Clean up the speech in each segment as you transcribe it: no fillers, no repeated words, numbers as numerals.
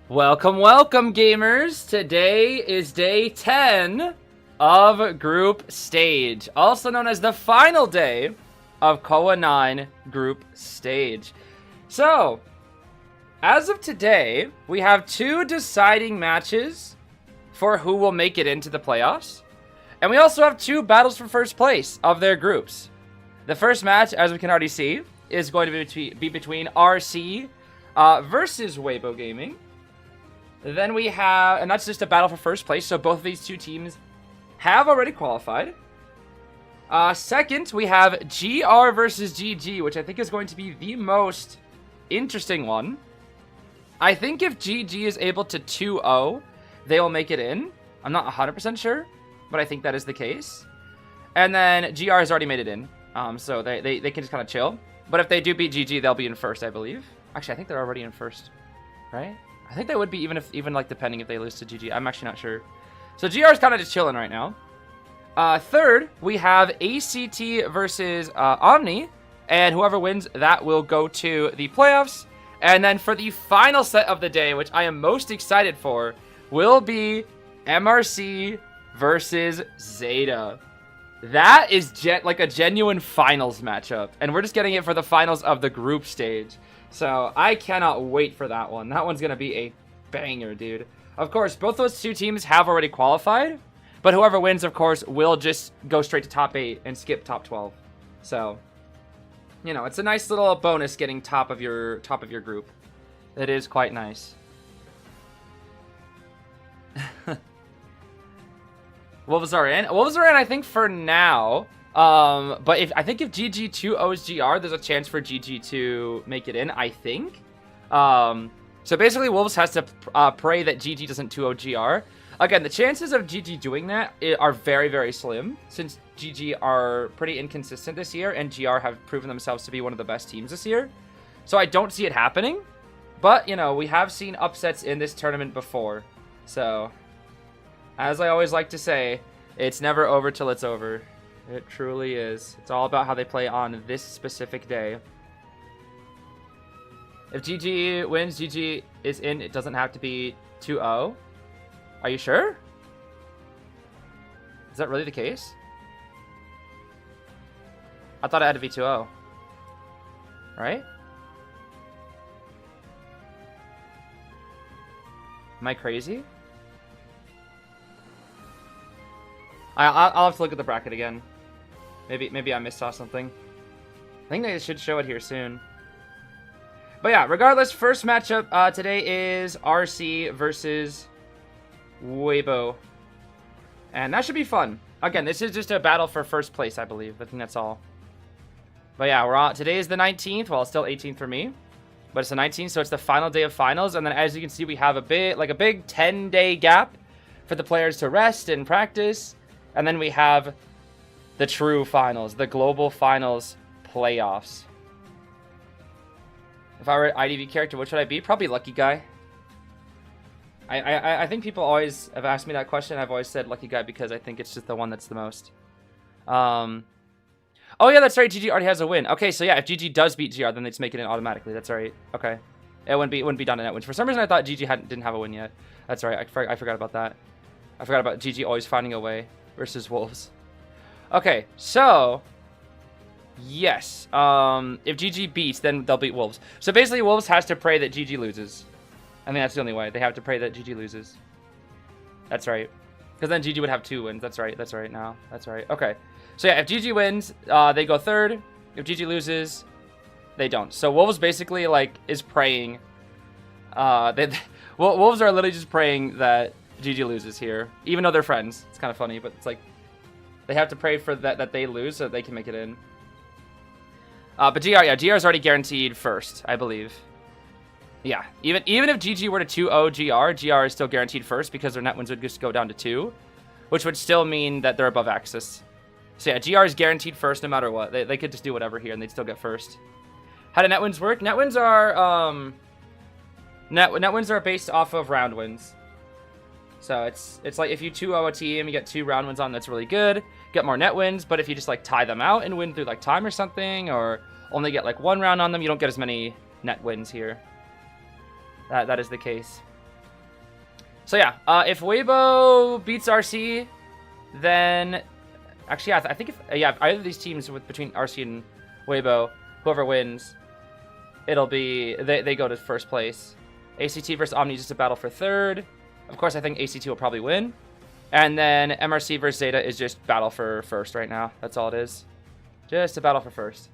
Welcome, welcome, gamers! Today is day 10 of Group Stage, also known as the final day of KOA 9 Group Stage. So, as of today, we have two deciding matches for who will make it into the playoffs. And we also have two battles for first place of their groups. The first match, as we can already see, is going to be between RC versus Weibo Gaming. Then we have, and that's just a battle for first place, so both of these two teams have already qualified. Second, we have GR versus GG, which I think is going to be the most interesting one. I think if GG is able to 2-0, they will make it in. I'm not 100% sure, but I think that is the case. And then GR has already made it in, so they can just kind of chill. But if they do beat GG, they'll be in first, I believe. Actually, I think they're already in first, right? I think they would be even like depending if they lose to GG. I'm actually not sure. So GR is kind of just chilling right now. Third, we have ACT versus Omni, and whoever wins that will go to the playoffs. And then for the final set of the day, which I am most excited for, will be MRC versus ZETA. That is like a genuine finals matchup, and we're just getting it for the finals of the group stage. So I cannot wait for that one. That one's going to be a banger, dude. Of course, both those two teams have already qualified, but whoever wins, of course, will just go straight to top 8 and skip top 12. So, you know, it's a nice little bonus getting top of your group. It is quite nice. Wolves are in. Wolves are in, I think, for now. But I think if GG 2-0s GR, there's a chance for GG to make it in, I think. So basically, Wolves has to pray that GG doesn't 2-0 GR. Again, the chances of GG doing that are very, very slim, since GG are pretty inconsistent this year, and GR have proven themselves to be one of the best teams this year. So I don't see it happening. But, you know, we have seen upsets in this tournament before. So, as I always like to say, it's never over till it's over. It truly is. It's all about how they play on this specific day. If GG wins, GG is in. It doesn't have to be 2-0. Are you sure? Is that really the case? I thought it had to be 2-0. Right? Am I crazy? I'll have to look at the bracket again. Maybe I missaw something. I think they should show it here soon. But yeah, regardless, first matchup today is RC versus Weibo. And that should be fun. Again, this is just a battle for first place, I believe. I think that's all. But yeah, today is the 19th. Well, it's still 18th for me. But it's the 19th, so it's the final day of finals. And then as you can see, we have a big 10-day gap for the players to rest and practice. And then we have the true finals, the global finals playoffs. If I were an IDV character, what should I be? Probably Lucky Guy. I think people always have asked me that question. I've always said Lucky Guy because I think it's just the one that's the most. Oh yeah, that's right. GG already has a win. Okay, so yeah, if GG does beat GR, then they just make it in automatically. That's right. Okay, it wouldn't be done in net wins. For some reason, I thought GG didn't have a win yet. That's right. I forgot about that. I forgot about GG always finding a way versus Wolves. Okay, so yes, if GG beats, then they'll beat Wolves. So basically, Wolves has to pray that GG loses. I think that's the only way. They have to pray that GG loses. That's right. Because then GG would have 2 wins. That's right. That's right now. That's right. Okay. So yeah, if GG wins, they go third. If GG loses, they don't. So Wolves basically is praying. Wolves are literally just praying that GG loses here, even though they're friends. It's kind of funny, but it's like they have to pray for that they lose so that they can make it in. But GR, yeah, GR is already guaranteed first, I believe. Yeah, even if GG were to 2-0 GR is still guaranteed first because their net wins would just go down to 2, which would still mean that they're above Axis. So yeah, GR is guaranteed first no matter what. They could just do whatever here and they'd still get first. How do net wins work? Net wins are net wins are based off of round wins. So it's like if you 2-0 a team, you get 2 round wins on, that's really good. Get more net wins, but if you just tie them out and win through time or something, or only get 1 round on them, you don't get as many net wins here. That is the case. So yeah, if Weibo beats RC, then actually I think if either of these teams between RC and Weibo, whoever wins, it'll be they go to first place. ACT versus Omni is just a battle for third. Of course, I think ACT will probably win. And then MRC versus ZETA is just battle for first right now. That's all it is. Just a battle for first.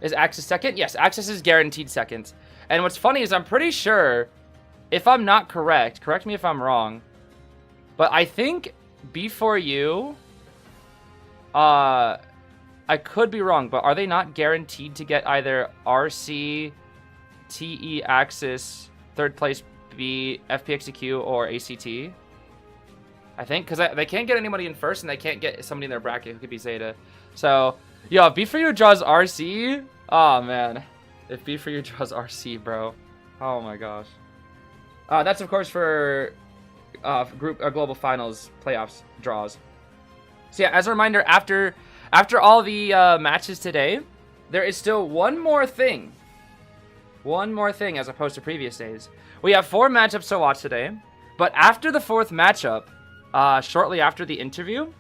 Is Axis second? Yes, Axis is guaranteed second. And what's funny is I'm pretty sure, if I'm not correct me if I'm wrong, but I think B4U, I could be wrong, but are they not guaranteed to get either RC, TE Axis, third place B, FPXQ, or ACT? I think, because they can't get anybody in first, and they can't get somebody in their bracket who could be ZETA. So, yo, if B4U draws RC, oh man. If B4U draws RC, bro. Oh my gosh. That's, of course, for global finals playoffs draws. So yeah, as a reminder, after all the matches today, there is still one more thing. One more thing as opposed to previous days. We have 4 matchups to watch today, but after the 4th matchup, shortly after the interview,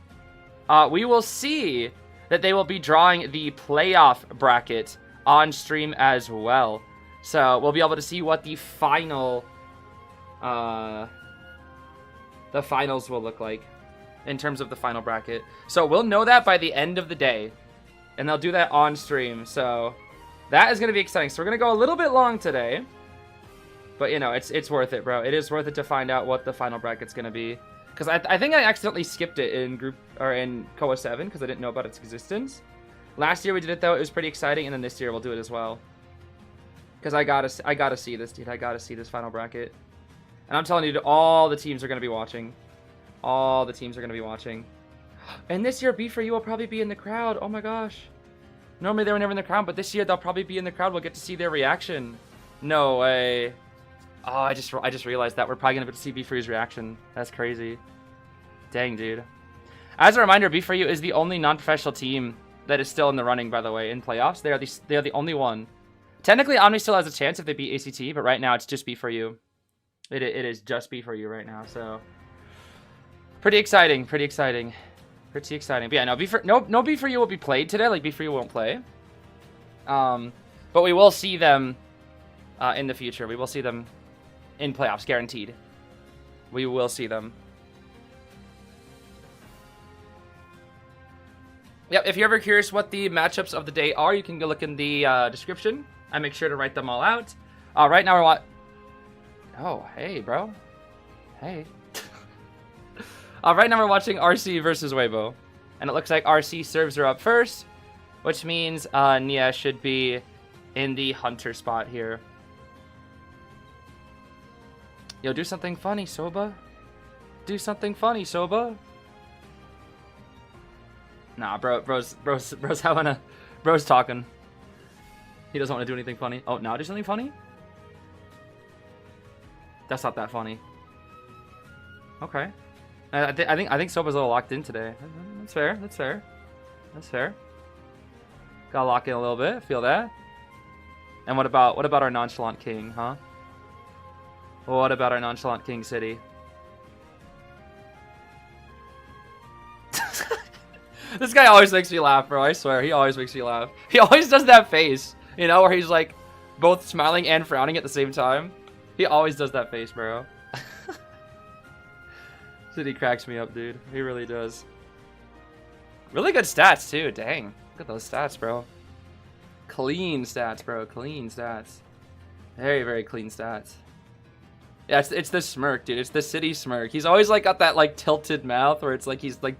we will see that they will be drawing the playoff bracket on stream as well. So we'll be able to see what the finals will look like in terms of the final bracket. So we'll know that by the end of the day, and they'll do that on stream. So that is going to be exciting. So we're going to go a little bit long today, but you know, it's worth it, bro. It is worth it to find out what the final bracket's going to be. Because I think I accidentally skipped it in Koa 7 because I didn't know about its existence. Last year we did it though; it was pretty exciting, and then this year we'll do it as well. Because I gotta see this, dude. I gotta see this final bracket, and I'm telling you, all the teams are gonna be watching. All the teams are gonna be watching, and this year B4U will probably be in the crowd. Oh my gosh! Normally they were never in the crowd, but this year they'll probably be in the crowd. We'll get to see their reaction. No way! Oh, I just realized that we're probably gonna get to see B4U's reaction. That's crazy. Dang, dude. As a reminder, B4U is the only non-professional team that is still in the running, by the way, in playoffs. They are the only one. Technically, Omni still has a chance if they beat ACT, but right now it's just B4U. It is just B4U right now, so pretty exciting, pretty exciting, pretty exciting. But yeah, no B4U will be played today. Like B4U won't play, but we will see them in the future. We will see them in playoffs, guaranteed. We will see them. Yep, if you're ever curious what the matchups of the day are, you can go look in the description. I make sure to write them all out. Right now we're Oh, hey, bro. Hey. Right now we're watching RC versus Weibo. And it looks like RC serves her up first, which means Nia should be in the hunter spot here. Yo, do something funny, Soba. Do something funny, Soba. Nah, bro's talking. He doesn't want to do anything funny. Oh, now do something funny? That's not that funny. Okay. I think Soba's a little locked in today. That's fair. That's fair. That's fair. Gotta lock in a little bit. Feel that. And what about our nonchalant king, huh? What about our nonchalant king city? This guy always makes me laugh, bro. I swear, he always makes me laugh. He always does that face, you know, where he's like both smiling and frowning at the same time. He always does that face, bro. City cracks me up, dude. He really does. Really good stats, too. Dang. Look at those stats, bro. Clean stats, bro. Clean stats. Very, very clean stats. Yeah, it's the smirk, dude. It's the city smirk. He's always like got that like tilted mouth where it's like he's like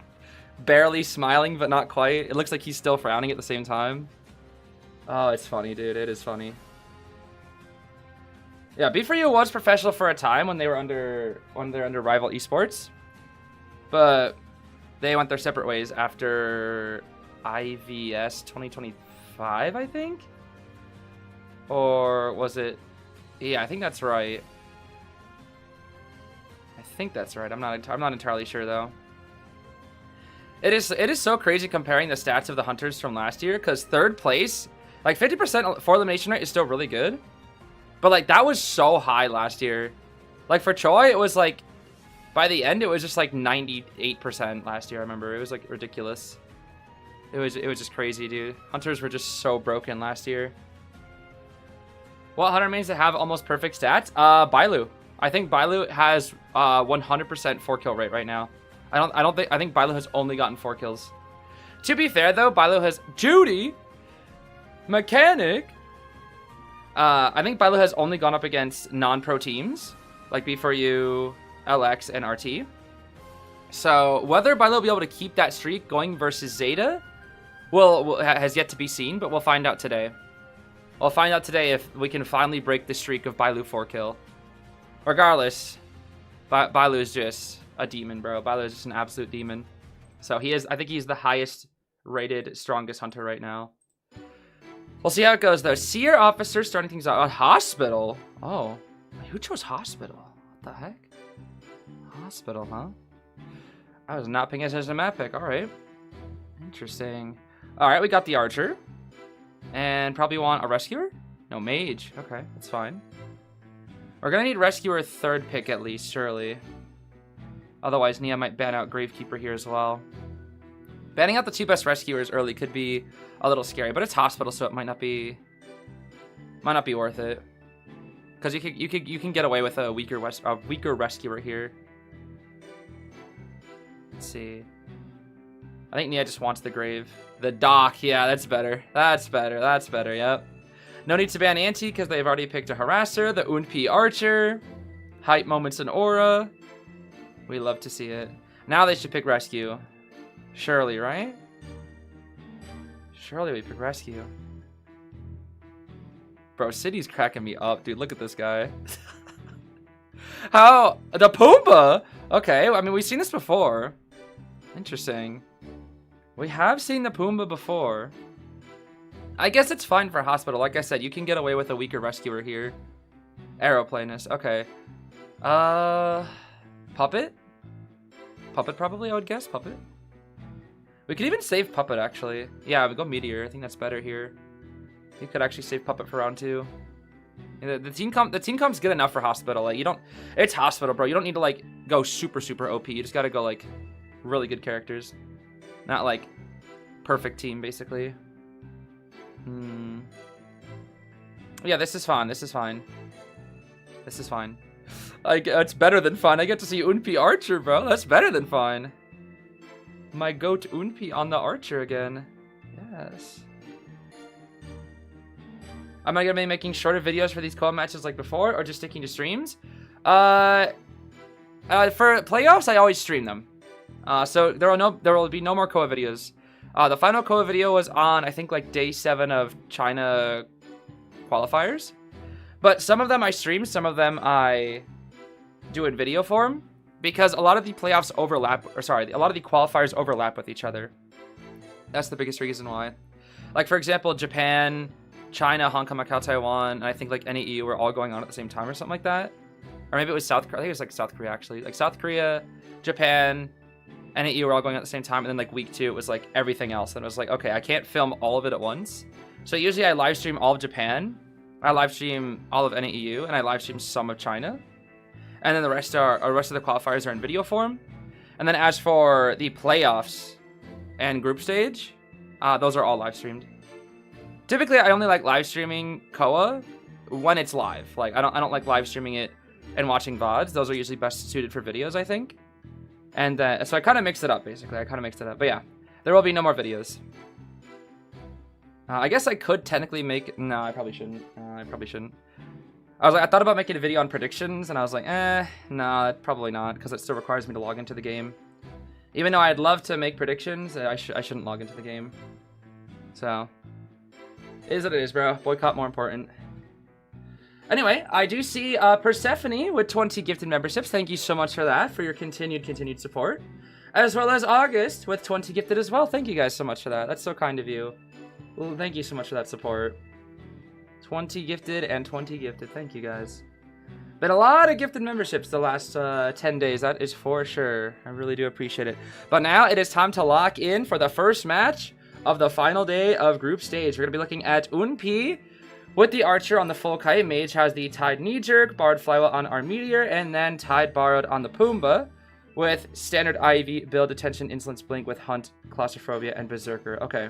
barely smiling, but not quite. It looks like he's still frowning at the same time. Oh, it's funny, dude. It is funny. Yeah, B4U was professional for a time when they're under Rival Esports, but they went their separate ways after IVS 2025, I think. Or was it? Yeah, I think that's right. I think that's right. I'm not entirely sure though. It is so crazy comparing the stats of the hunters from last year, because third place, like 50% for elimination rate is still really good, but like that was so high last year. Like for Choi, it was like, by the end, it was just like 98% last year, I remember. It was like ridiculous. It was just crazy, dude. Hunters were just so broken last year. What hunter remains to have almost perfect stats? Bailu. I think Bailu has 100% 4-kill rate right now. I think Bailu has only gotten 4 kills. To be fair though, Bailu has Judy, Mechanic. I think Bailu has only gone up against non-pro teams like B4U, LX, and RT. So whether Bailu will be able to keep that streak going versus ZETA has yet to be seen, but we'll find out today. We'll find out today if we can finally break the streak of Bailu 4-kill. Regardless, Bailu is just a demon, bro. Bailu is just an absolute demon. So I think he's the highest rated, strongest hunter right now. We'll see how it goes, though. Seer officer starting things out. Hospital. Oh, who chose hospital? What the heck? Hospital, huh? I was not paying attention to map pick. All right. Interesting. All right, we got the archer. And probably want a rescuer? No, mage. Okay, that's fine. We're going to need rescuer 3rd pick at least, surely. Otherwise, Nia might ban out Gravekeeper here as well. Banning out the 2 best rescuers early could be a little scary, but it's hospital, so it might not be worth it. Because you can get away with a weaker rescuer here. Let's see. I think Nia just wants the grave. The dock, yeah, that's better. That's better, yep. No need to ban Anti because they've already picked a harasser, the Unpi Archer, hype moments and aura. We love to see it. Now they should pick rescue. Surely, right? Surely we pick rescue. Bro, City's cracking me up, dude. Look at this guy. How? The Pumbaa? Okay, I mean, we've seen this before. Interesting. We have seen the Pumbaa before. I guess it's fine for hospital. Like I said, you can get away with a weaker rescuer here. Aeroplanist. Okay. Puppet? Puppet probably, I would guess. Puppet. We could even save Puppet, actually. Yeah, we go Meteor. I think that's better here. You could actually save Puppet for round 2. Yeah, the team comp's good enough for hospital. Like, you don't... It's hospital, bro. You don't need to, like, go super, super OP. You just gotta go, like, really good characters. Not, like, perfect team, basically. Yeah, this is fine. This is fine. This is fine. It's better than fine. I get to see Unpi Archer, bro. That's better than fine. My goat Unpi on the Archer again. Yes. Am I gonna be making shorter videos for these co-op matches like before, or just sticking to streams? For playoffs, I always stream them. So there will be no more co-op videos. The final co-op video was on, I think, like day 7 of China qualifiers. But some of them I stream, some of them I do in video form, because a lot of the playoffs overlap, or sorry, a lot of the qualifiers overlap with each other. That's the biggest reason why. Like, for example, Japan, China, Hong Kong, Macau, Taiwan, and I think like NAE were all going on at the same time or something like that. Or maybe it was South Korea. I think it was like South Korea, actually. Like South Korea, Japan, NAE were all going at the same time, and then like week 2 it was like everything else, and it was like, okay, I can't film all of it at once. So usually I live stream all of Japan, I live stream all of NAEU, and I live stream some of China, and then the rest of the qualifiers are in video form. And then as for the playoffs and group stage, those are all live streamed. Typically I only like live streaming KOA when it's live. Like I don't like live streaming it and watching VODs. Those are usually best suited for videos, I think. And so I kind of mix it up, basically. But yeah, there will be no more videos. I guess I could technically make... No, I probably shouldn't. I thought about making a video on predictions, and I was like, nah, probably not, because it still requires me to log into the game. Even though I'd love to make predictions, I shouldn't log into the game. So, it is what it is, bro. Boycott more important. Anyway, I do see Persephone with 20 gifted memberships. Thank you so much for that, for your continued support. As well as August with 20 gifted as well. Thank you guys so much for that. That's so kind of you. Well, thank you so much for that support. 20 gifted and 20 gifted. Thank you guys. Been a lot of gifted memberships the last 10 days. That is for sure. I really do appreciate it. But now it is time to lock in for the first match of the final day of group stage. We're going to be looking at Unpi With the Archer on the full kite, Mage has the Tide Knee Jerk, Borrowed Flywheel on our Meteor, and then Tide Borrowed on the Pumbaa, with standard Ivy, Build, Attention, Insolence, Blink with Hunt, Claustrophobia, and Berserker. Okay.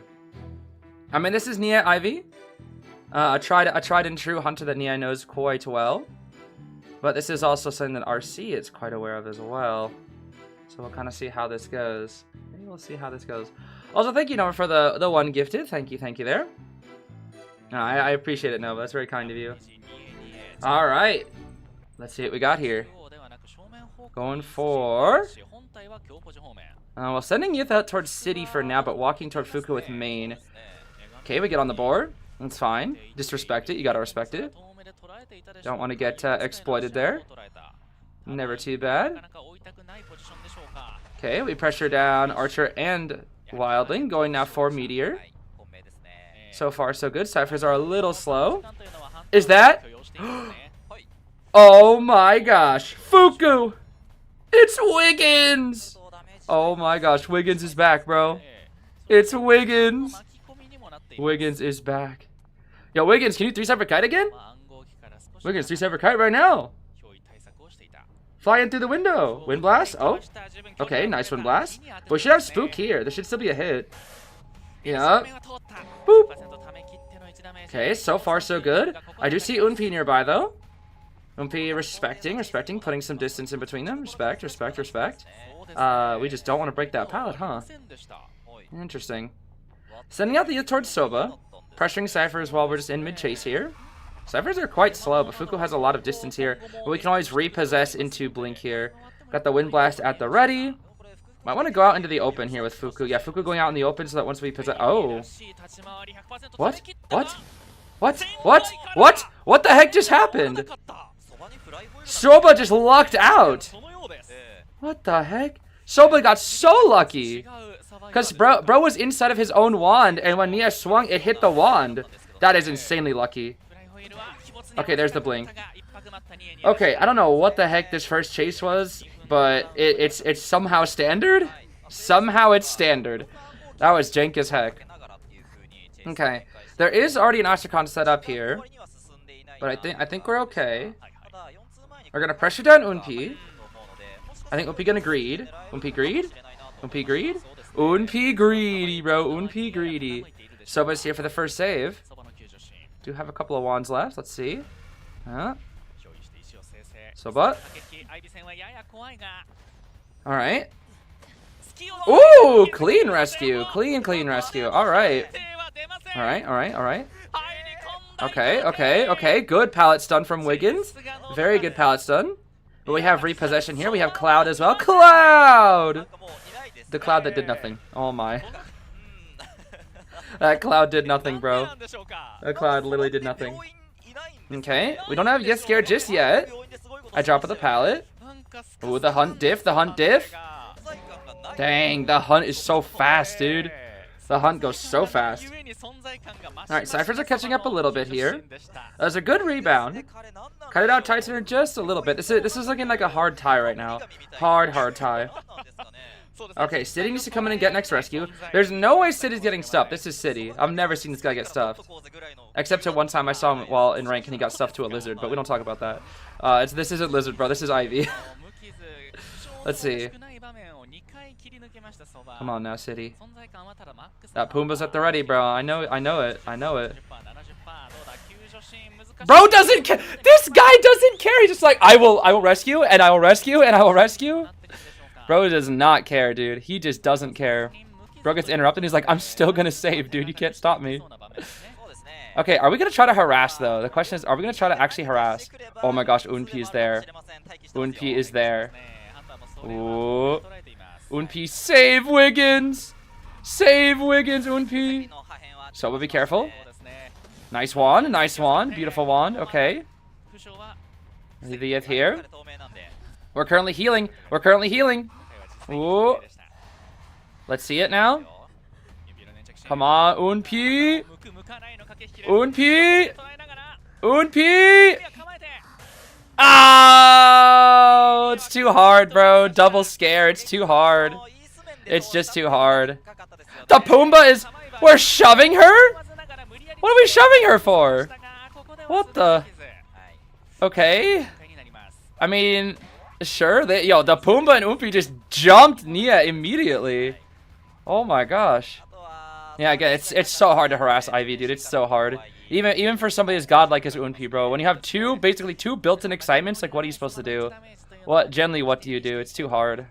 I mean, this is Nia Ivy. A tried and true hunter that Nia knows quite well. But this is also something that RC is quite aware of as well. So we'll kind of see how this goes. Maybe we'll see how this goes. Also, thank you, Nova, for the one gifted. Thank you there. I appreciate it, Nova. That's very kind of you. Alright. Let's see what we got here. Going for... well, sending Youth out towards City for now, but walking toward Fuku with Main. Okay, we get on the board. That's fine. Disrespect it. You gotta respect it. Don't want to get exploited there. Never too bad. Okay, we pressure down Archer and Wildling. Going now for Meteor. So far, so good. Ciphers are a little slow. Is that? Oh my gosh. Fuku! It's Wiggins! Oh my gosh. Wiggins is back, bro. It's Wiggins. Wiggins is back. Yo, Wiggins, can you 3-separate kite again? Wiggins, 3-separate kite right now. Flying through the window. Wind blast? Oh. Okay, nice wind blast. But we should have spook here. There should still be a hit. Yeah. Boop. Okay, so far so good. I do see Unpi nearby though. Unpi respecting, putting some distance in between them. Respect. We just don't want to break that pallet, huh? Interesting. Sending out the Youth towards Soba. Pressuring Ciphers while we're just in mid-chase here. Ciphers are quite slow, but Fuku has a lot of distance here. But we can always repossess into Blink here. Got the Wind Blast at the ready. Might want to go out into the open here with Fuku. Yeah, Fuku going out in the open so that once we possess... Oh. What? What the heck just happened? Soba just lucked out. What the heck? Soba got so lucky. Because bro was inside of his own wand, and when Nia swung, it hit the wand. That is insanely lucky. Okay, there's the blink. Okay, I don't know what the heck this first chase was, but it's somehow standard? Somehow it's standard. That was jank as heck. Okay, there is already an Ostracon set up here, but I think we're okay. We're gonna pressure down Unpi. I think Unpi gonna greed. Unpi greed? Unpi greed? Unpi greedy, bro. Unpi greedy. Soba's here for the first save. Do have a couple of wands left. Let's see. Soba. Alright. Ooh, clean rescue. Clean rescue. Alright. Alright. Okay. Good pallet stun from Wiggins. Very good pallet stun. But we have repossession here. We have Cloud as well. Cloud! The Cloud that did nothing. Oh my. That Cloud did nothing, bro. That Cloud literally did nothing. Okay, we don't have Yes Scared just yet. I drop of the pallet. Ooh, the hunt diff. Dang, the hunt is so fast, dude. The hunt goes so fast. Alright, Ciphers are catching up a little bit here. There's a good rebound. Cut it out, Titan, just a little bit. This is looking like a hard tie right now. Hard tie. Okay, City needs to come in and get next rescue. There's no way City's getting stuffed. This is City. I've never seen this guy get stuffed. Except to one time I saw him while in rank and he got stuffed to a lizard, but we don't talk about that. This isn't lizard, bro. This is Ivy. Let's see. Come on now, City. That Pumbaa's at the ready, bro. I know it. Bro doesn't care. This guy doesn't care. He's just like, I will rescue, and I will rescue, and I will rescue. Bro does not care, dude. He just doesn't care. Bro gets interrupted. He's like, I'm still gonna save, dude. You can't stop me. Okay, are we gonna try to harass though? The question is, are we gonna try to actually harass? Oh my gosh, Unpi is there. Unpi is there. Ooh. Unpi, save Wiggins! Save Wiggins, Unpi! So we'll be careful. Nice wand, beautiful wand. Okay. Leave the Yith here. We're currently healing. Ooh. Let's see it now. Come on, Unpi! Oh, it's too hard, bro. Double scare. It's too hard. It's just too hard. The Pumbaa is... We're shoving her? What are we shoving her for? What the? Okay. I mean, sure. The Pumbaa and Umpi just jumped Nia immediately. Oh my gosh. Yeah, again, it's so hard to harass Ivy, dude. It's so hard. Even for somebody as godlike as Unpi, bro. When you have basically two built-in excitements, like what are you supposed to do? What do you do? It's too hard.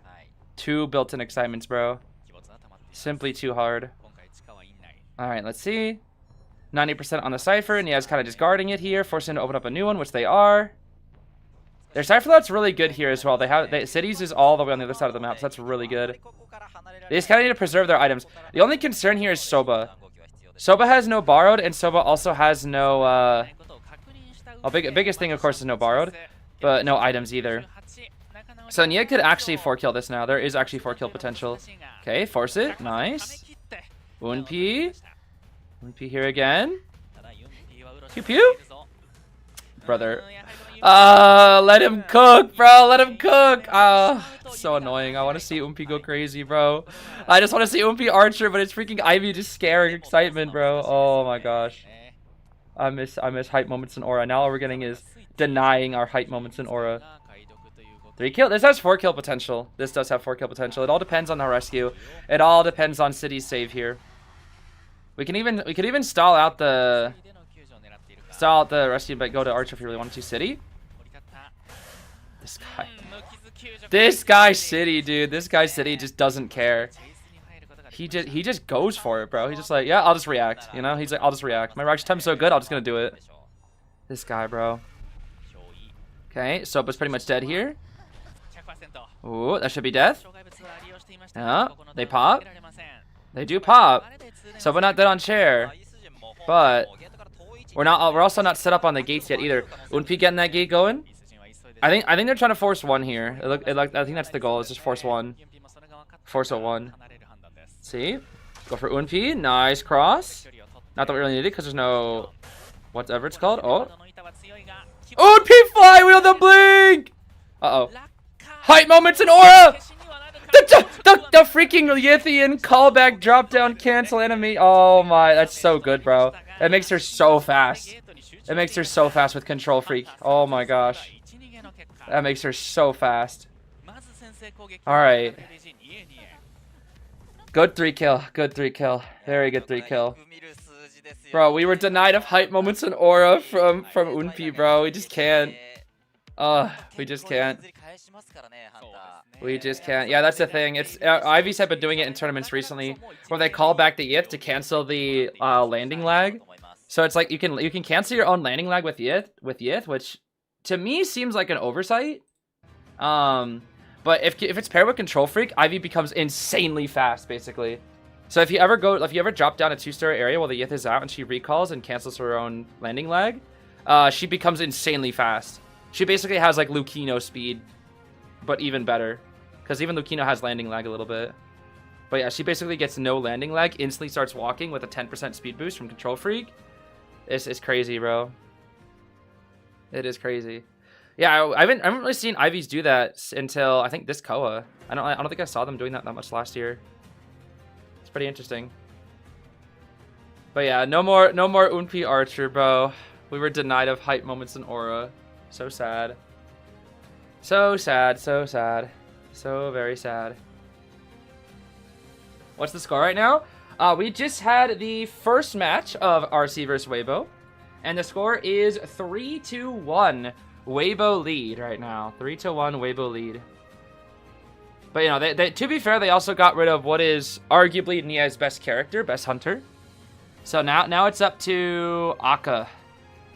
Two built-in excitements, bro. Simply too hard. Alright, let's see. 90% on the Cypher, and Nia's kind of just guarding it here, forcing to open up a new one, which they are. Their Cypher load's really good here as well. Cities is all the way on the other side of the map, so that's really good. They just kind of need to preserve their items. The only concern here is Soba. Soba has no borrowed, and Soba also has no, biggest thing, of course, is no borrowed, but no items either. So Nia could actually 4-kill this now. There is actually 4-kill potential. Okay, force it. Nice. Unpi. Unpi here again. Pew pew. Brother. Let him cook, bro. Let him cook. So annoying. I want to see Umpi go crazy, bro. I just want to see Umpi Archer, but it's freaking Ivy just scaring excitement, bro. Oh my gosh. I miss hype moments in aura. Now all we're getting is denying our hype moments in aura. 3-kill. This has 4-kill potential. This does have 4-kill potential. It all depends on the rescue. It all depends on City's save here. We could even stall out the rescue, but go to Archer if you really wanted to. City. This guy City, dude. This guy City just doesn't care. He just goes for it, bro. He's just like, yeah, I'll just react. You know, he's like, I'll just react. My reaction time's so good, I'm just gonna do it. This guy, bro. Okay, Soba's pretty much dead here. Ooh, that should be death. Yeah, they pop. They do pop. Soba not dead on chair, but we're also not set up on the gates yet either. Unpi getting that gate going. I think they're trying to force one here. I think that's the goal. Is just force one. Force a one. See, go for Unpi. Nice cross. Not that we really need it because there's no whatever it's called. Oh, Unpi fly wheel the blink. Uh oh. Hype moments in aura. The freaking Yithian callback drop down cancel enemy. Oh my, that's so good, bro. It makes her so fast. It makes her so fast with control freak. Oh my gosh. That makes her so fast. Alright. Good 3-kill. Good 3-kill. Very good 3-kill. Bro, we were denied of hype moments in aura from Unpi, bro. We just can't. We just can't. We just can't. Yeah, that's the thing. It's Ivy's have been doing it in tournaments recently, where they call back the Yith to cancel the landing lag. So it's like you can cancel your own landing lag with Yith, which to me seems like an oversight. But if it's paired with Control Freak, Ivy becomes insanely fast, basically. So if you ever drop down a 2-star area while the Yith is out and she recalls and cancels her own landing lag, she becomes insanely fast. She basically has like Lucino speed, but even better. Because even Lucino has landing lag a little bit. But yeah, she basically gets no landing lag, instantly starts walking with a 10% speed boost from Control Freak. It's crazy, bro. It is crazy. Yeah, I haven't really seen Ivies do that until I think this Koa. I don't think I saw them doing that much last year. It's pretty interesting. But yeah, no more Unpi Archer, bro. We were denied of hype moments in aura. So sad. So sad, so sad. So very sad. What's the score right now? We just had the first match of RC versus Weibo. And the score is 3-1. Weibo lead right now. 3-1 Weibo lead. But you know, they to be fair, they also got rid of what is arguably Nia's best character, best hunter. So now it's up to Akka.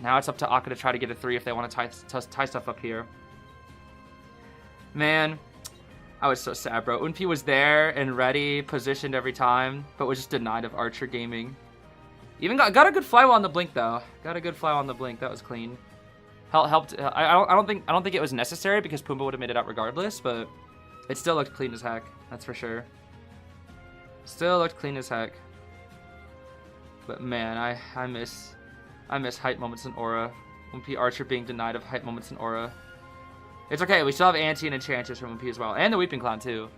Now it's up to Akka to try to get a 3 if they want to tie stuff up here. Man, I was so sad, bro. Unpi was there and ready, positioned every time, but was just denied of Archer gaming. Even got a good flywheel on the blink though. Got a good flywheel on the blink. That was clean. Helped. I don't think it was necessary because Pumbaa would have made it out regardless, but it still looked clean as heck. That's for sure. Still looked clean as heck. But man, I miss hype moments in aura. Unpi Archer being denied of hype moments in aura. It's okay. We still have Anti and Enchantress from Unpi as well, and the Weeping Clown too.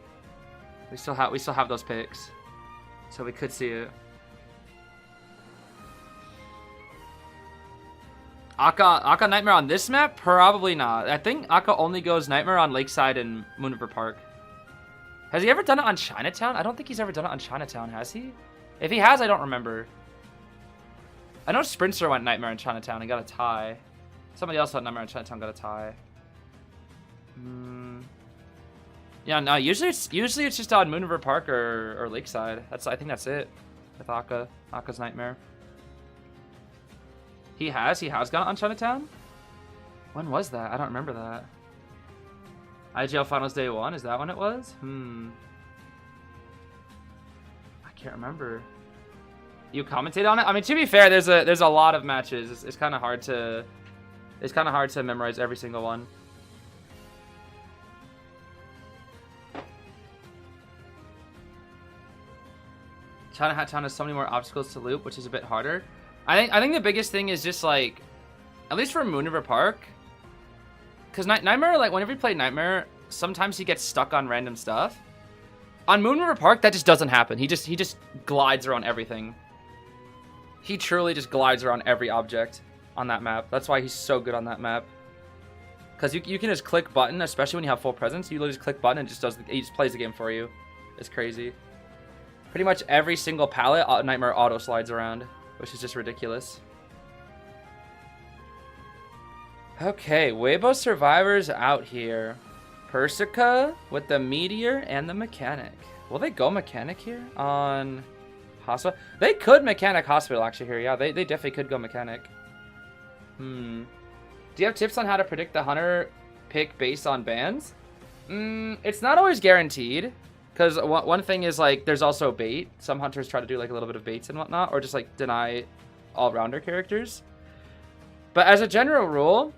We still have those picks, so we could see it. Akka Nightmare on this map? Probably not. I think Akka only goes Nightmare on Lakeside and Moon River Park. Has he ever done it on Chinatown? I don't think he's ever done it on Chinatown, has he? If he has, I don't remember. I know Sprinter went Nightmare on Chinatown and got a tie. Somebody else went Nightmare on Chinatown, got a tie. Yeah, no, usually it's just on Moon River Park or Lakeside. I think that's it with Akka's Nightmare. He has gone on Chinatown? When was that? I don't remember that. IGL Finals Day 1, is that when it was? I can't remember. You commentate on it? I mean, to be fair, there's a lot of matches. It's kind of hard to memorize every single one. Chinatown has so many more obstacles to loop, which is a bit harder. I think the biggest thing is just like, at least for Moon River Park, because Nightmare, like whenever you play Nightmare, sometimes he gets stuck on random stuff. On Moon River Park, that just doesn't happen. He just glides around everything. He truly just glides around every object on that map. That's why he's so good on that map. Because you can just click button, especially when you have full presence. You literally just click button and he just plays the game for you. It's crazy. Pretty much every single pallet, Nightmare auto slides around, which is just ridiculous. Okay, Weibo Survivors out here. Persica with the Meteor and the Mechanic. Will they go Mechanic here on Hospital? They could Mechanic Hospital actually here. Yeah, they definitely could go Mechanic. Do you have tips on how to predict the Hunter pick based on bans? It's not always guaranteed. Because one thing is, like, there's also bait. Some hunters try to do, like, a little bit of baits and whatnot. Or just, like, deny all-rounder characters. But as a general rule,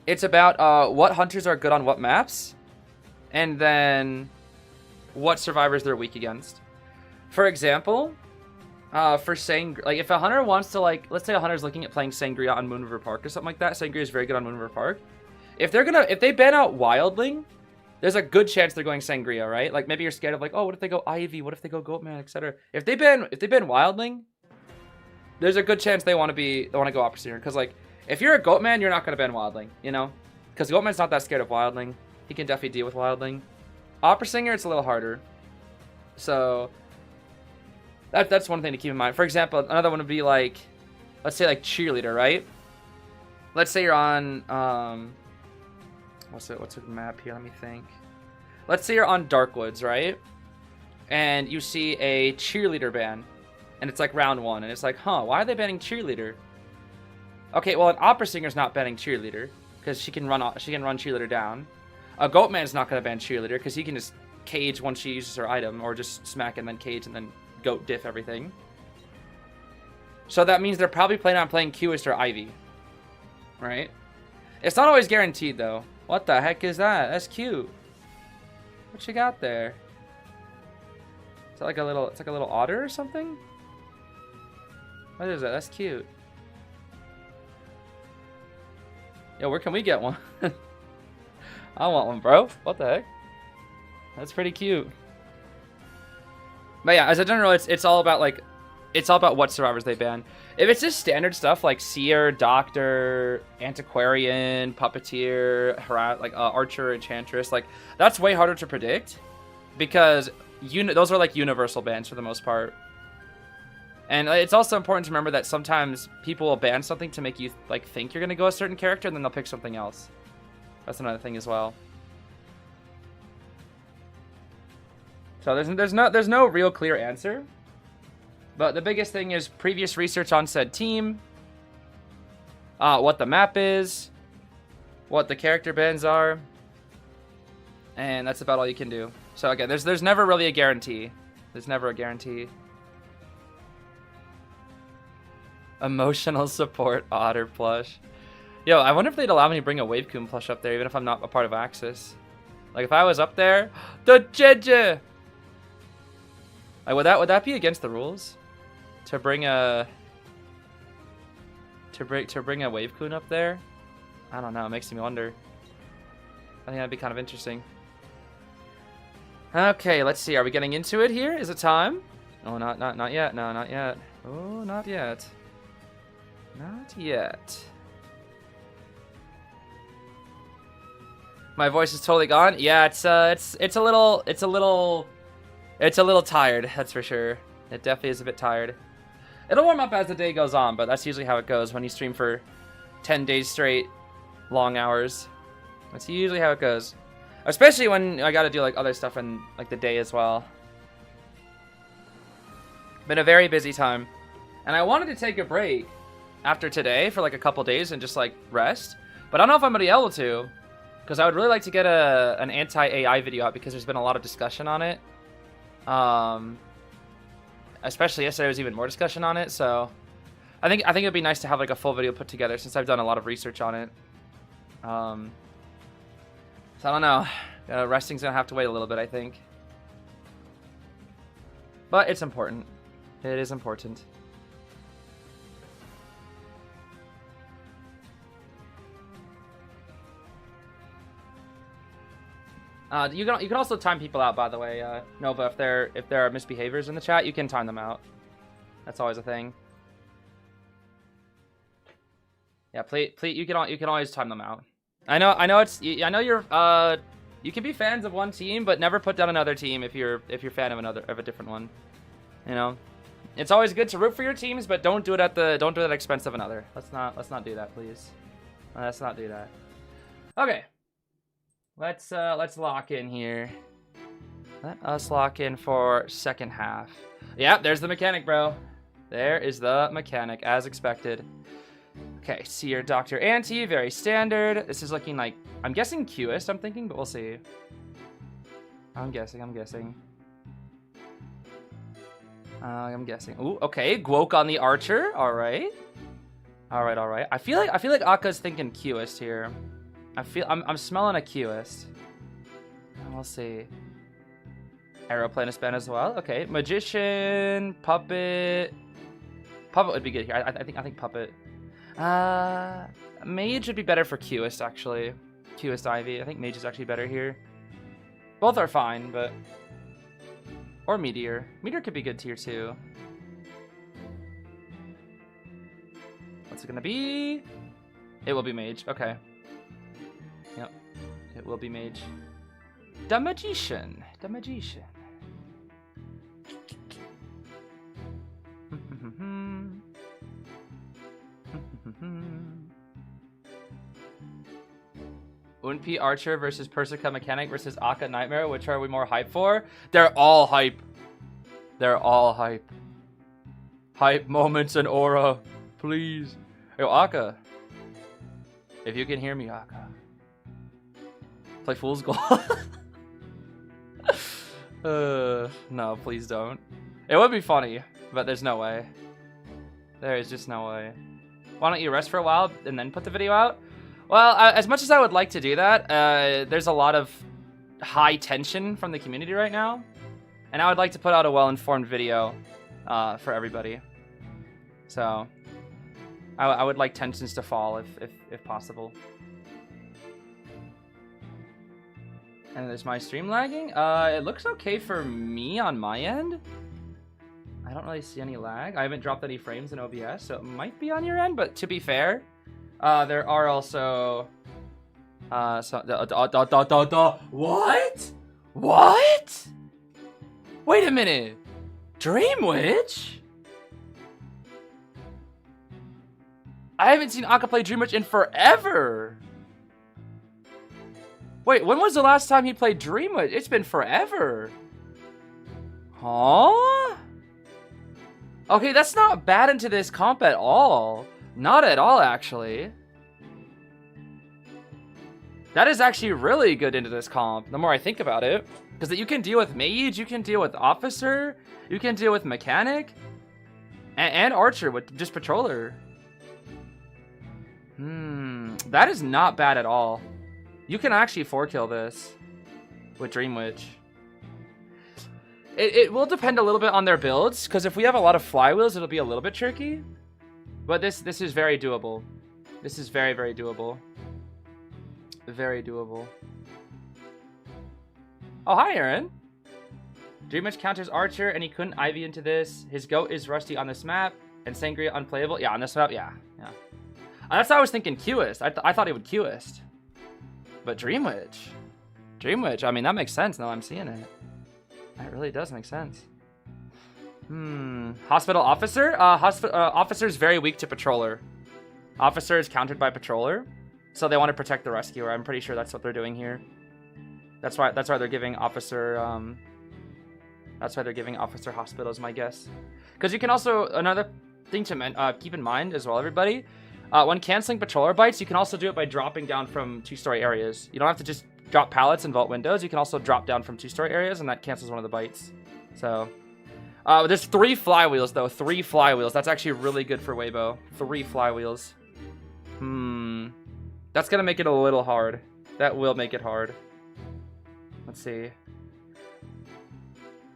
it's about what hunters are good on what maps. And then what survivors they're weak against. For example, for Sangria... Like, if a hunter wants to, like... Let's say a hunter's looking at playing Sangria on Moon River Park or something like that. Sangria is very good on Moon River Park. If they ban out Wildling... There's a good chance they're going Sangria, right? Like, maybe you're scared of, like, oh, what if they go Ivy? What if they go Goatman, etc. If they ban Wildling, there's a good chance they want to go Opera Singer. Because, like, if you're a Goatman, you're not going to ban Wildling, you know? Because Goatman's not that scared of Wildling. He can definitely deal with Wildling. Opera Singer, it's a little harder. So, that's one thing to keep in mind. For example, another one would be, like, let's say, like, Cheerleader, right? Let's say you're on, what's a map here? Let me think. Let's say you're on Darkwoods, right? And you see a Cheerleader ban. And it's like round 1. And it's like, huh, why are they banning Cheerleader? Okay, well, an Opera Singer's not banning Cheerleader. Because she can run Cheerleader down. A Goatman's not going to ban Cheerleader. Because he can just cage once she uses her item. Or just smack and then cage and then Goat diff everything. So that means they're probably planning on playing Qist or Ivy. Right? It's not always guaranteed, though. What the heck is that? That's cute. What you got there? Is that like a little? It's like a little otter or something. What is that? That's cute. Yo, where can we get one? I want one, bro. What the heck? That's pretty cute. But yeah, as a general, it's all about like, it's all about what survivors they ban. If it's just standard stuff like Seer, Doctor, Antiquarian, Puppeteer, Archer, Enchantress, like that's way harder to predict because those are like universal bans for the most part. And it's also important to remember that sometimes people will ban something to make you like think you're gonna go a certain character, and then they'll pick something else. That's another thing as well. So there's no real clear answer. But the biggest thing is previous research on said team, what the map is, what the character bans are, and that's about all you can do. So again, there's never really a guarantee. There's never a guarantee. Emotional support otter plush. Yo, I wonder if they'd allow me to bring a Wavecoon plush up there, even if I'm not a part of Axis. Like if I was up there, the Jeje. Like would that be against the rules? To bring a Wavecoon up there? I don't know, it makes me wonder. I think that'd be kind of interesting. Okay, let's see. Are we getting into it here? Is it time? Oh, not yet. No, not yet. Oh, not yet. Not yet. My voice is totally gone. Yeah, it's a little tired. That's for sure. It definitely is a bit tired. It'll warm up as the day goes on, but that's usually how it goes when you stream for 10 days straight, long hours. That's usually how it goes. Especially when I gotta do like other stuff in like the day as well. Been a very busy time. And I wanted to take a break after today for like a couple days and just like rest. But I don't know if I'm gonna be able to. Because I would really like to get an anti-AI video out because there's been a lot of discussion on it. Especially yesterday was even more discussion on it. So I think it'd be nice to have like a full video put together since I've done a lot of research on it. So I don't know. Resting's gonna have to wait a little bit, I think. But it's important. It is important. You can also time people out, by the way, Nova. If there are misbehaviors in the chat, you can time them out. That's always a thing. Yeah, please, you can always time them out. I know you're you can be fans of one team, but never put down another team if you're fan of a different one. You know, it's always good to root for your teams, but don't do it at the expense of another. Let's not do that, please. Let's not do that. Okay. Let's lock in here. Let us lock in for second half. Yeah, there's the mechanic, bro. There is the mechanic, as expected. Okay, Seer, Dr. Anti, very standard. This is looking like, I'm guessing Qist, I'm thinking, but we'll see. I'm guessing. I'm guessing. Ooh, okay, Gwok on the Archer. All right. I feel like Akka's thinking Qist here. I'm smelling a Qist. We'll see. Aeroplane is Ben as well. Okay, Magician, Puppet. Puppet would be good here. I think Puppet. Mage would be better for Qist actually. Qist Ivy. I think Mage is actually better here. Both are fine, but or Meteor. Meteor could be good tier 2. What's it gonna be? It will be Mage. Okay. Yep. It will be Mage. The Magician. The Magician. Unpi Archer versus Persica Mechanic versus Akka Nightmare. Which are we more hyped for? They're all hype. They're all hype. Hype moments and aura. Please. Yo, Akka. If you can hear me, Akka. Play Fool's Gold. No, please don't. It would be funny, but there's no way. There is just no way. Why don't you rest for a while and then put the video out? Well, as much as I would like to do that, there's a lot of high tension from the community right now. And I would like to put out a well-informed video for everybody. So, I would like tensions to fall if possible. And there's my stream lagging. It looks okay for me on my end. I don't really see any lag. I haven't dropped any frames in OBS, so it might be on your end. But to be fair, there are also what? What? Wait a minute. Dream Witch? I haven't seen Akka play Dream Witch in forever. Wait, when was the last time he played Dream Witch? It's been forever. Huh? Okay, that's not bad into this comp at all. Not at all, actually. That is actually really good into this comp, the more I think about it. Because you can deal with Mage, you can deal with Officer, you can deal with Mechanic, and Archer with just Patroller. That is not bad at all. You can actually 4-kill this with Dream Witch. It will depend a little bit on their builds, because if we have a lot of flywheels, it'll be a little bit tricky. But this is very doable. This is very, very doable. Very doable. Oh, hi, Aaron. Dream Witch counters Archer, and he couldn't Ivy into this. His goat is rusty on this map, and Sangria unplayable. Yeah, on this map, yeah. That's why I was thinking Qist. I thought he would Qist. But Dream Witch. Dream Witch, I mean, that makes sense now I'm seeing it. That really does make sense. Hospital Officer? Officer is very weak to Patroller. Officer is countered by Patroller. So they want to protect the Rescuer. I'm pretty sure that's what they're doing here. That's why they're giving Officer, that's why they're giving Officer Hospital is my guess. Because you can also, another thing to keep in mind as well, everybody. When canceling Patroller bites, you can also do it by dropping down from 2-story areas. You don't have to just drop pallets and vault windows. You can also drop down from 2-story areas, and that cancels one of the bites. So, there's 3 flywheels, though. 3 flywheels. That's actually really good for Weibo. 3 flywheels. That's going to make it a little hard. That will make it hard. Let's see.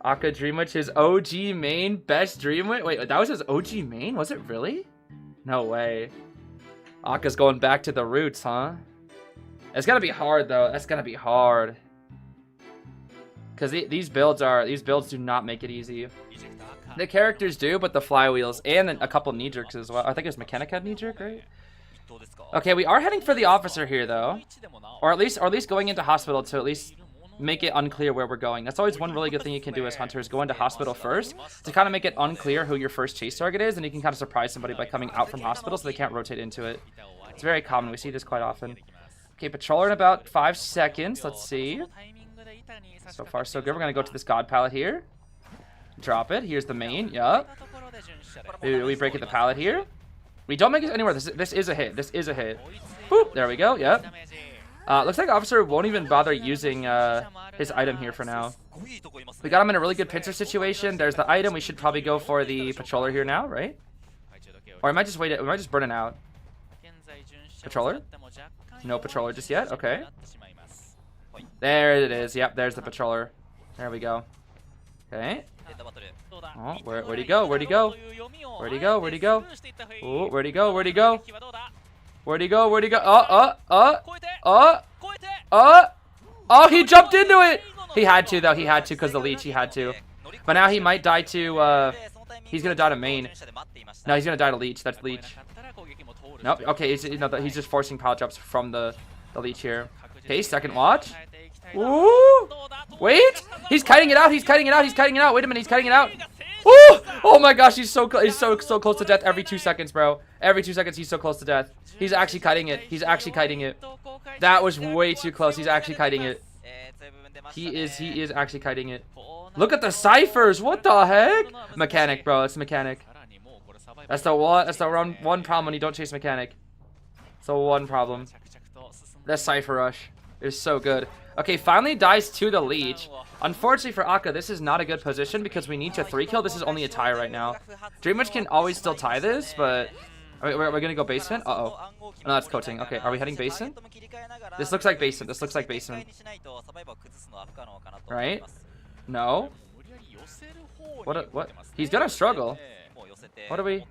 Akka Dream Witch, his OG main, best Dream Witch? Wait, that was his OG main? Was it really? No way. Akka's going back to the roots, huh? It's gonna be hard though. That's gonna be hard. Cause these builds do not make it easy. The characters do, but the flywheels and a couple knee jerks as well. I think it was Mechanic had knee jerk, right? Okay, we are heading for the officer here though, or at least going into hospital to at least make it unclear where we're going. That's always one really good thing you can do as hunters. Go into hospital first to kind of make it unclear who your first chase target is, and you can kind of surprise somebody by coming out from hospital so they can't rotate into it. It's very common. We see this quite often. Okay, patroller in about 5 seconds. Let's see. So far, so good. We're going to go to this god pallet here. Drop it. Here's the main. Yup. We break it the pallet here. We don't make it anywhere. This is a hit. This is a hit. Boop. There we go. Yep. Looks like officer won't even bother using his item here for now. We got him in a really good pincer situation. There's the item. We should probably go for the patroller here now, right? Or I might just wait. We might just burn it out. Patroller? No patroller just yet. Okay. There it is. Yep, there's the patroller. There we go. Okay. Oh, where'd he go? Where'd he go? Where'd he go? Where'd he go? Oh, where'd he go? Where'd he go? Where'd he go? Where'd he go? Oh, he jumped into it! He had to, though. He had to because the leech. He had to. But now he might die to, he's gonna die to main. No, he's gonna die to leech. That's leech. Nope. Okay, he's just forcing power jumps from the leech here. Okay, second watch. Ooh! Wait! He's kiting it out. He's kiting it out. He's kiting it out. Wait a minute. He's kiting it out. Ooh! Oh my gosh, he's so close to death every 2 seconds, bro. Every 2 seconds, he's so close to death. He's actually kiting it. He's actually kiting it. That was way too close. He's actually kiting it. He is actually kiting it. Look at the ciphers. What the heck? Mechanic, bro. It's mechanic. That's the one problem when you don't chase mechanic. It's the one problem. That cipher rush is so good. Okay, finally dies to the leech. Unfortunately for Akka, this is not a good position because we need to 3-kill. This is only a tie right now. Dream Witch can always still tie this, but we're gonna go basement. Uh-oh. No, that's coaching. Okay, are we heading basement? This looks like basement. This looks like basement. Right? No. What? He's gonna struggle. What are we?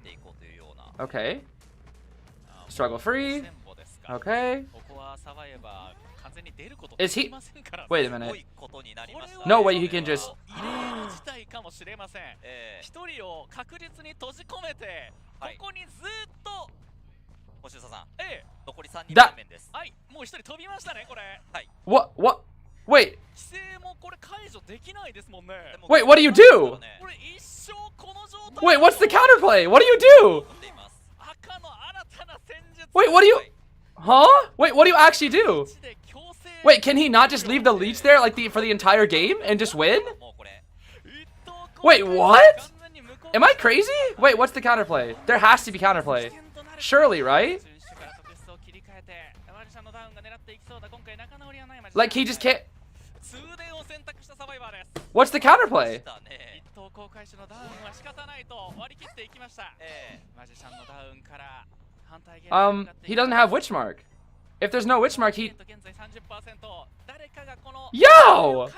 Okay. Struggle free. Okay. Is he? Wait a minute. No way he can just. That. What? Wait. Wait, what do you do? Wait, what's the counterplay? What do you do? Wait, what do you? Huh? Wait, what do you actually do? Wait, can he not just leave the leech there like for the entire game and just win? Wait, what? Am I crazy? Wait, what's the counterplay? There has to be counterplay. Surely, right? Like he just can't. What's the counterplay? He doesn't have witch mark. If there's no witch mark, he. Yo!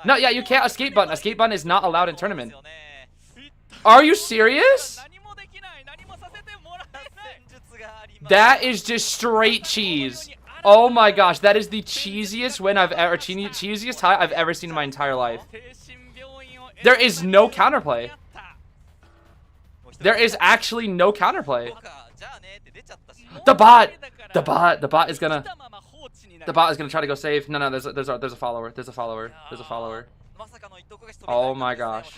No, yeah, you can't escape button. Escape button is not allowed in tournament. Are you serious? That is just straight cheese. Oh my gosh, that is the cheesiest win I've ever, cheesiest tie I've ever seen in my entire life. There is no counterplay. There is actually no counterplay. The bot is gonna try to go save. No, there's a follower. There's a follower. Oh my gosh.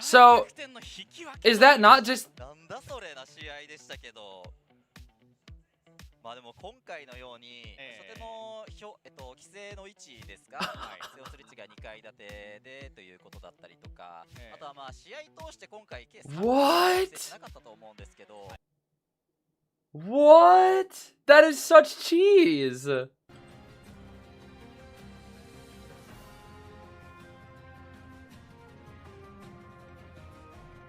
So, is that not just... まあでも今回のように、それの規制の位置ですか、規制をする位置が2階建てでということだったりとか、あとはまあ試合通して今回計3回規制しなかったと思うんですけど。What? That is such cheese.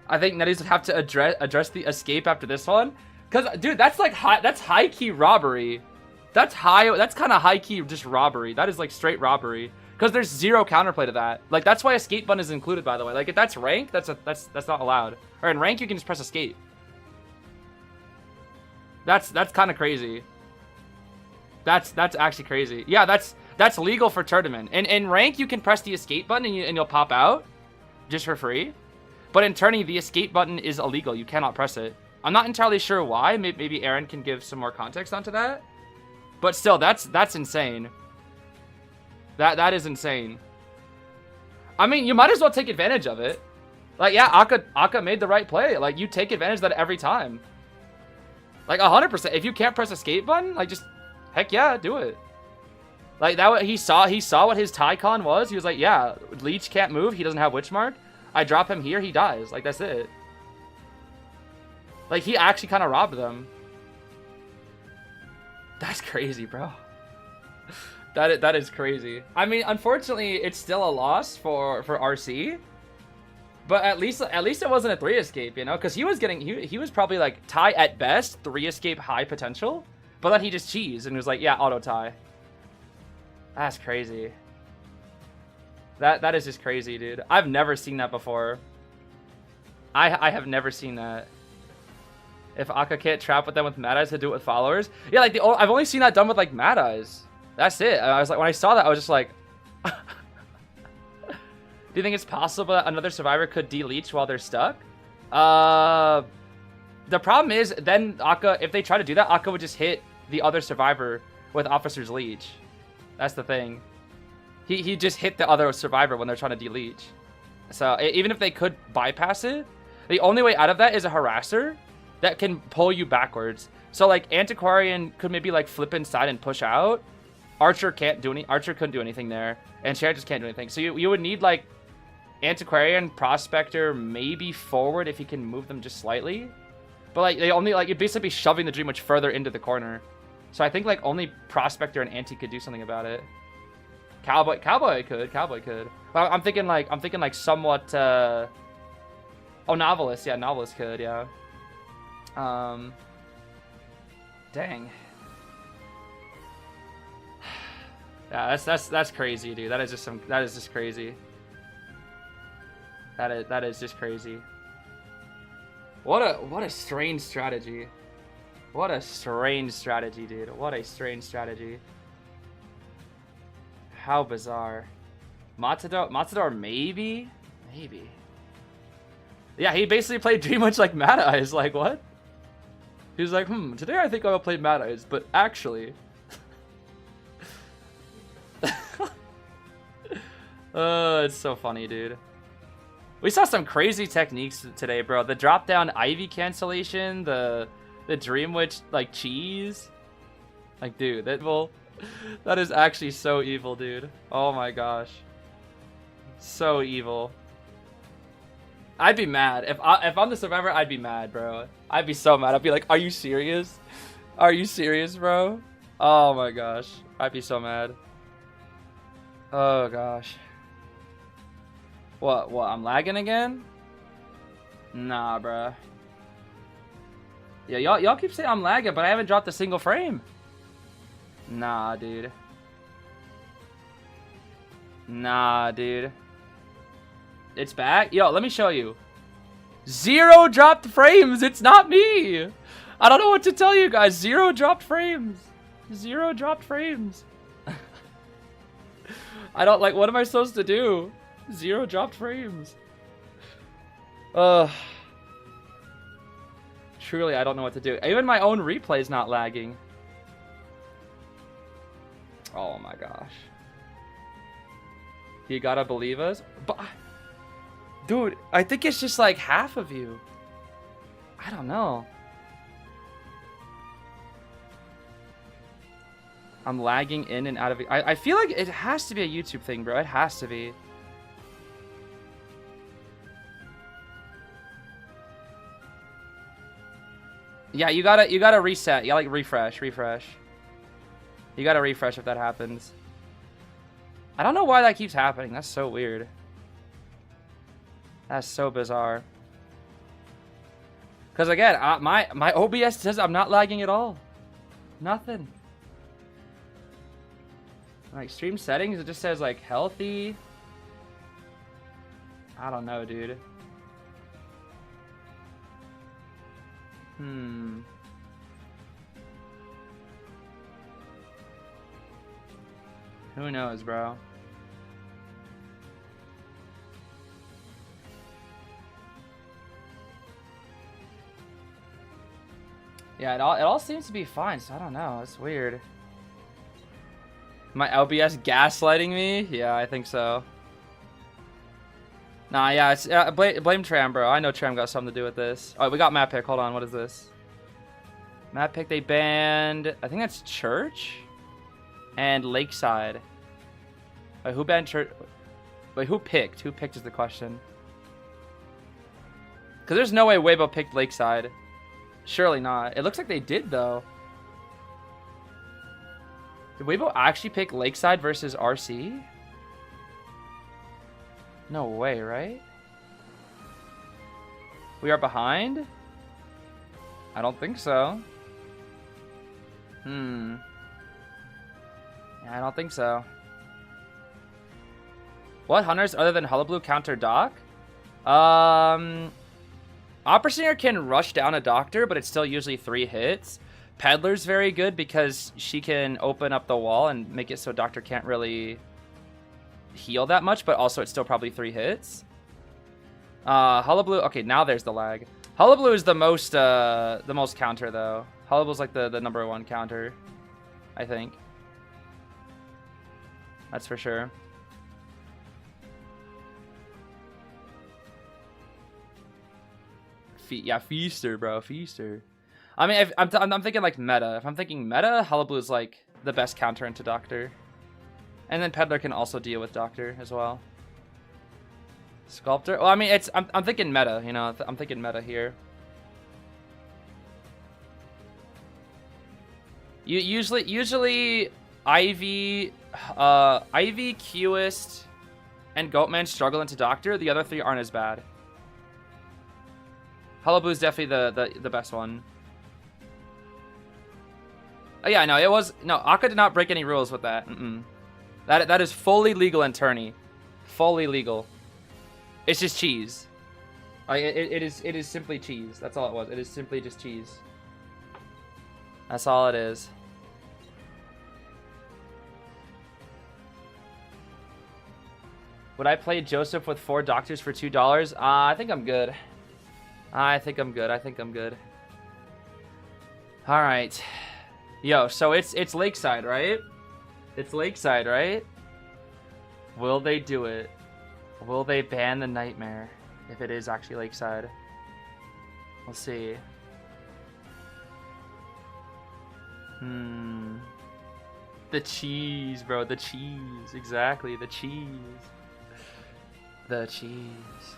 I think Netties would have to address the escape after this one. Cause dude, that's like high key robbery. That's kind of high key just robbery. That is like straight robbery. Cause there's zero counterplay to that. Like that's why escape button is included, by the way. Like if that's rank, that's not allowed. Or in rank you can just press escape. That's kind of crazy. That's actually crazy. Yeah, that's legal for tournament. And in rank you can press the escape button and you'll pop out just for free. But in tourney the escape button is illegal. You cannot press it. I'm not entirely sure why. Maybe Aaron can give some more context onto that. But still, that's insane. That is insane. I mean, you might as well take advantage of it. Like, yeah, Akka made the right play. Like, you take advantage of that every time. Like, 100%. If you can't press escape button, like, just, heck yeah, do it. Like, he saw what his Tycon was. He was like, yeah, Leech can't move. He doesn't have Witch Mark. I drop him here, he dies. Like, that's it. Like, he actually kind of robbed them. That's crazy, bro. That is crazy. I mean, unfortunately, it's still a loss for RC. But at least it wasn't a 3 escape, you know? Because he was probably like tie at best, 3 escape high potential. But then he just cheesed and was like, yeah, auto tie. That's crazy. That is just crazy, dude. I've never seen that before. I have never seen that. If Akka can't trap with them with Mad Eyes, to do it with followers. Yeah, like I've only seen that done with like Mad Eyes. That's it. I was like, when I saw that, I was just like, do you think it's possible that another survivor could de-leech while they're stuck? The problem is, then Akka, if they try to do that, Akka would just hit the other survivor with Officer's Leech. That's the thing. He just hit the other survivor when they're trying to de-leech. So even if they could bypass it, the only way out of that is a harasser that can pull you backwards. So like Antiquarian could maybe like flip inside and push out. Archer couldn't do anything there, and Cher just can't do anything. So you would need like Antiquarian, Prospector, maybe forward if you can move them just slightly. But like they only like you'd basically be shoving the Dream Witch further into the corner. So I think like only Prospector and Anti could do something about it. Cowboy could. Well, I'm thinking like somewhat. Oh, Novelist, yeah, Novelist could, yeah. Dang. Yeah, that's crazy, dude. That is just crazy. That is just crazy. What a strange strategy. What a strange strategy, dude. What a strange strategy. How bizarre. Matador maybe? Maybe. Yeah, he basically played Dream Witch like Mad Eyes. Like, what? He was like, today I think I'll play Mad Eyes, but actually... It's so funny, dude. We saw some crazy techniques today, bro. The drop-down Ivy cancellation, the Dream Witch, like, cheese. Like, dude, that is actually so evil, dude. Oh my gosh. So evil. I'd be mad. If I'm the survivor, I'd be mad, bro. I'd be so mad. I'd be like, are you serious? Are you serious, bro? Oh my gosh. I'd be so mad. Oh gosh. What? I'm lagging again? Nah, bro. Yeah, y'all keep saying I'm lagging, but I haven't dropped a single frame. Nah, dude. Nah, dude. It's back? Yo, let me show you. 0 dropped frames. It's not me. I don't know what to tell you guys. 0 dropped frames. 0 dropped frames. I don't like. What am I supposed to do? 0 dropped frames. Truly, I don't know what to do. Even my own replay is not lagging. Oh my gosh. You gotta believe us? But, dude, I think it's just like half of you. I don't know. I'm lagging in and out of it. I feel like it has to be a YouTube thing, bro. It has to be. Yeah, you gotta reset. You gotta like refresh. You gotta refresh if that happens. I don't know why that keeps happening. That's so weird. That's so bizarre. Because again, my OBS says I'm not lagging at all. Nothing. Like stream settings, it just says like healthy. I don't know, dude. Who knows, bro? Yeah, it all seems to be fine, so I don't know. It's weird. My LBS gaslighting me? Yeah, I think so. Nah, yeah, it's blame Tram, bro. I know Tram got something to do with this. Oh, we got map pick. Hold on, what is this? Map pick, they banned, I think that's Church and Lakeside. Wait, who banned Church? Wait, who picked? Who picked is the question. Because there's no way Weibo picked Lakeside. Surely not. It looks like they did, though. Did Weibo actually pick Lakeside versus RC? No way, right? We are behind? I don't think so. Yeah, I don't think so. What hunters other than Hullabaloo counter Doc? Opera Singer can rush down a Doctor, but it's still usually 3 hits. Peddler's very good because she can open up the wall and make it so Doctor can't really heal that much, but also it's still probably 3 hits. Hullabaloo, okay, now there's the lag. Hullabaloo is the most counter though. Hullabaloo's like the #1 counter, I think. That's for sure. Yeah, Feaster, bro, Feaster. I mean, I'm thinking like meta. If I'm thinking meta, Hullabaloo is like the best counter into Doctor. And then Peddler can also deal with Doctor as well. Sculptor? Well, I mean, I'm thinking meta, you know. I'm thinking meta here. Usually Ivy, Qist, and Goatman struggle into Doctor. The other 3 aren't as bad. Hullabaloo's definitely the best one. Oh yeah, no, it was Akka did not break any rules with that. That is fully legal in tourney, fully legal. It's just cheese. It is simply cheese. That's all it was. It is simply just cheese. That's all it is. Would I play Joseph with 4 Doctors for $2? I think I'm good. I think I'm good. All right. Yo, so it's Lakeside, right? It's Lakeside, right? Will they do it? Will they ban the Nightmare if it is actually Lakeside? We'll see. The cheese, bro. The cheese. Exactly. The cheese. The cheese.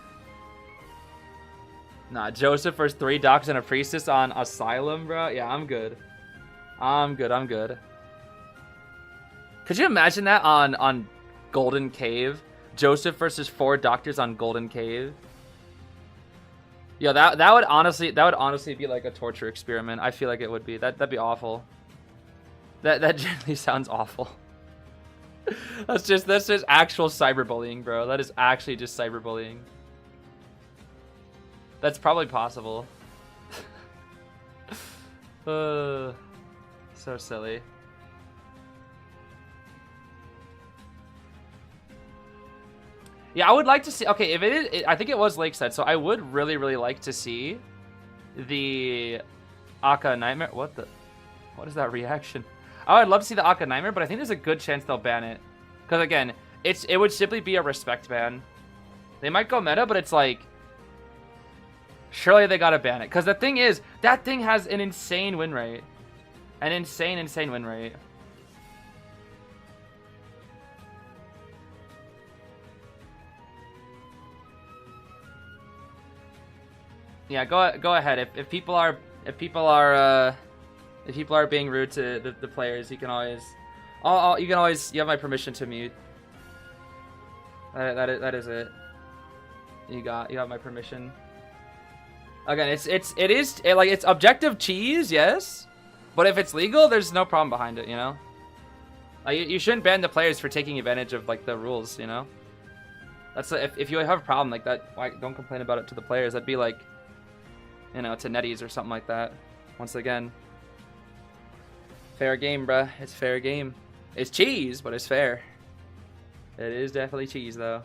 Nah, Joseph versus 3 Docs and a Priestess on Asylum, bro. Yeah, I'm good. I'm good. Could you imagine that on Golden Cave? Joseph versus 4 Doctors on Golden Cave. Yo, that would honestly be like a torture experiment. I feel like it would be. That'd be awful. That generally sounds awful. That's just actual cyberbullying, bro. That is actually just cyberbullying. That's probably possible. So silly. Yeah, I would like to see. Okay, if it is, I think it was Lakeside, so I would really, really like to see the Akka Nightmare. What is that reaction? I would love to see the Akka Nightmare, but I think there's a good chance they'll ban it. Because again, it would simply be a respect ban. They might go meta, but it's like, surely they gotta ban it. Because the thing is, that thing has an insane win rate. An insane win rate. Yeah, go ahead. If people are being rude to the players, you can always, you have my permission to mute. That is it. You have my permission. Again, it's objective cheese, yes, but if it's legal, there's no problem behind it, you know. Like, you shouldn't ban the players for taking advantage of like the rules, you know. That's if you have a problem like that, why don't complain about it to the players? That'd be like, you know, to NetEase or something like that. Once again, fair game, bruh. It's fair game. It's cheese, but it's fair. It is definitely cheese, though.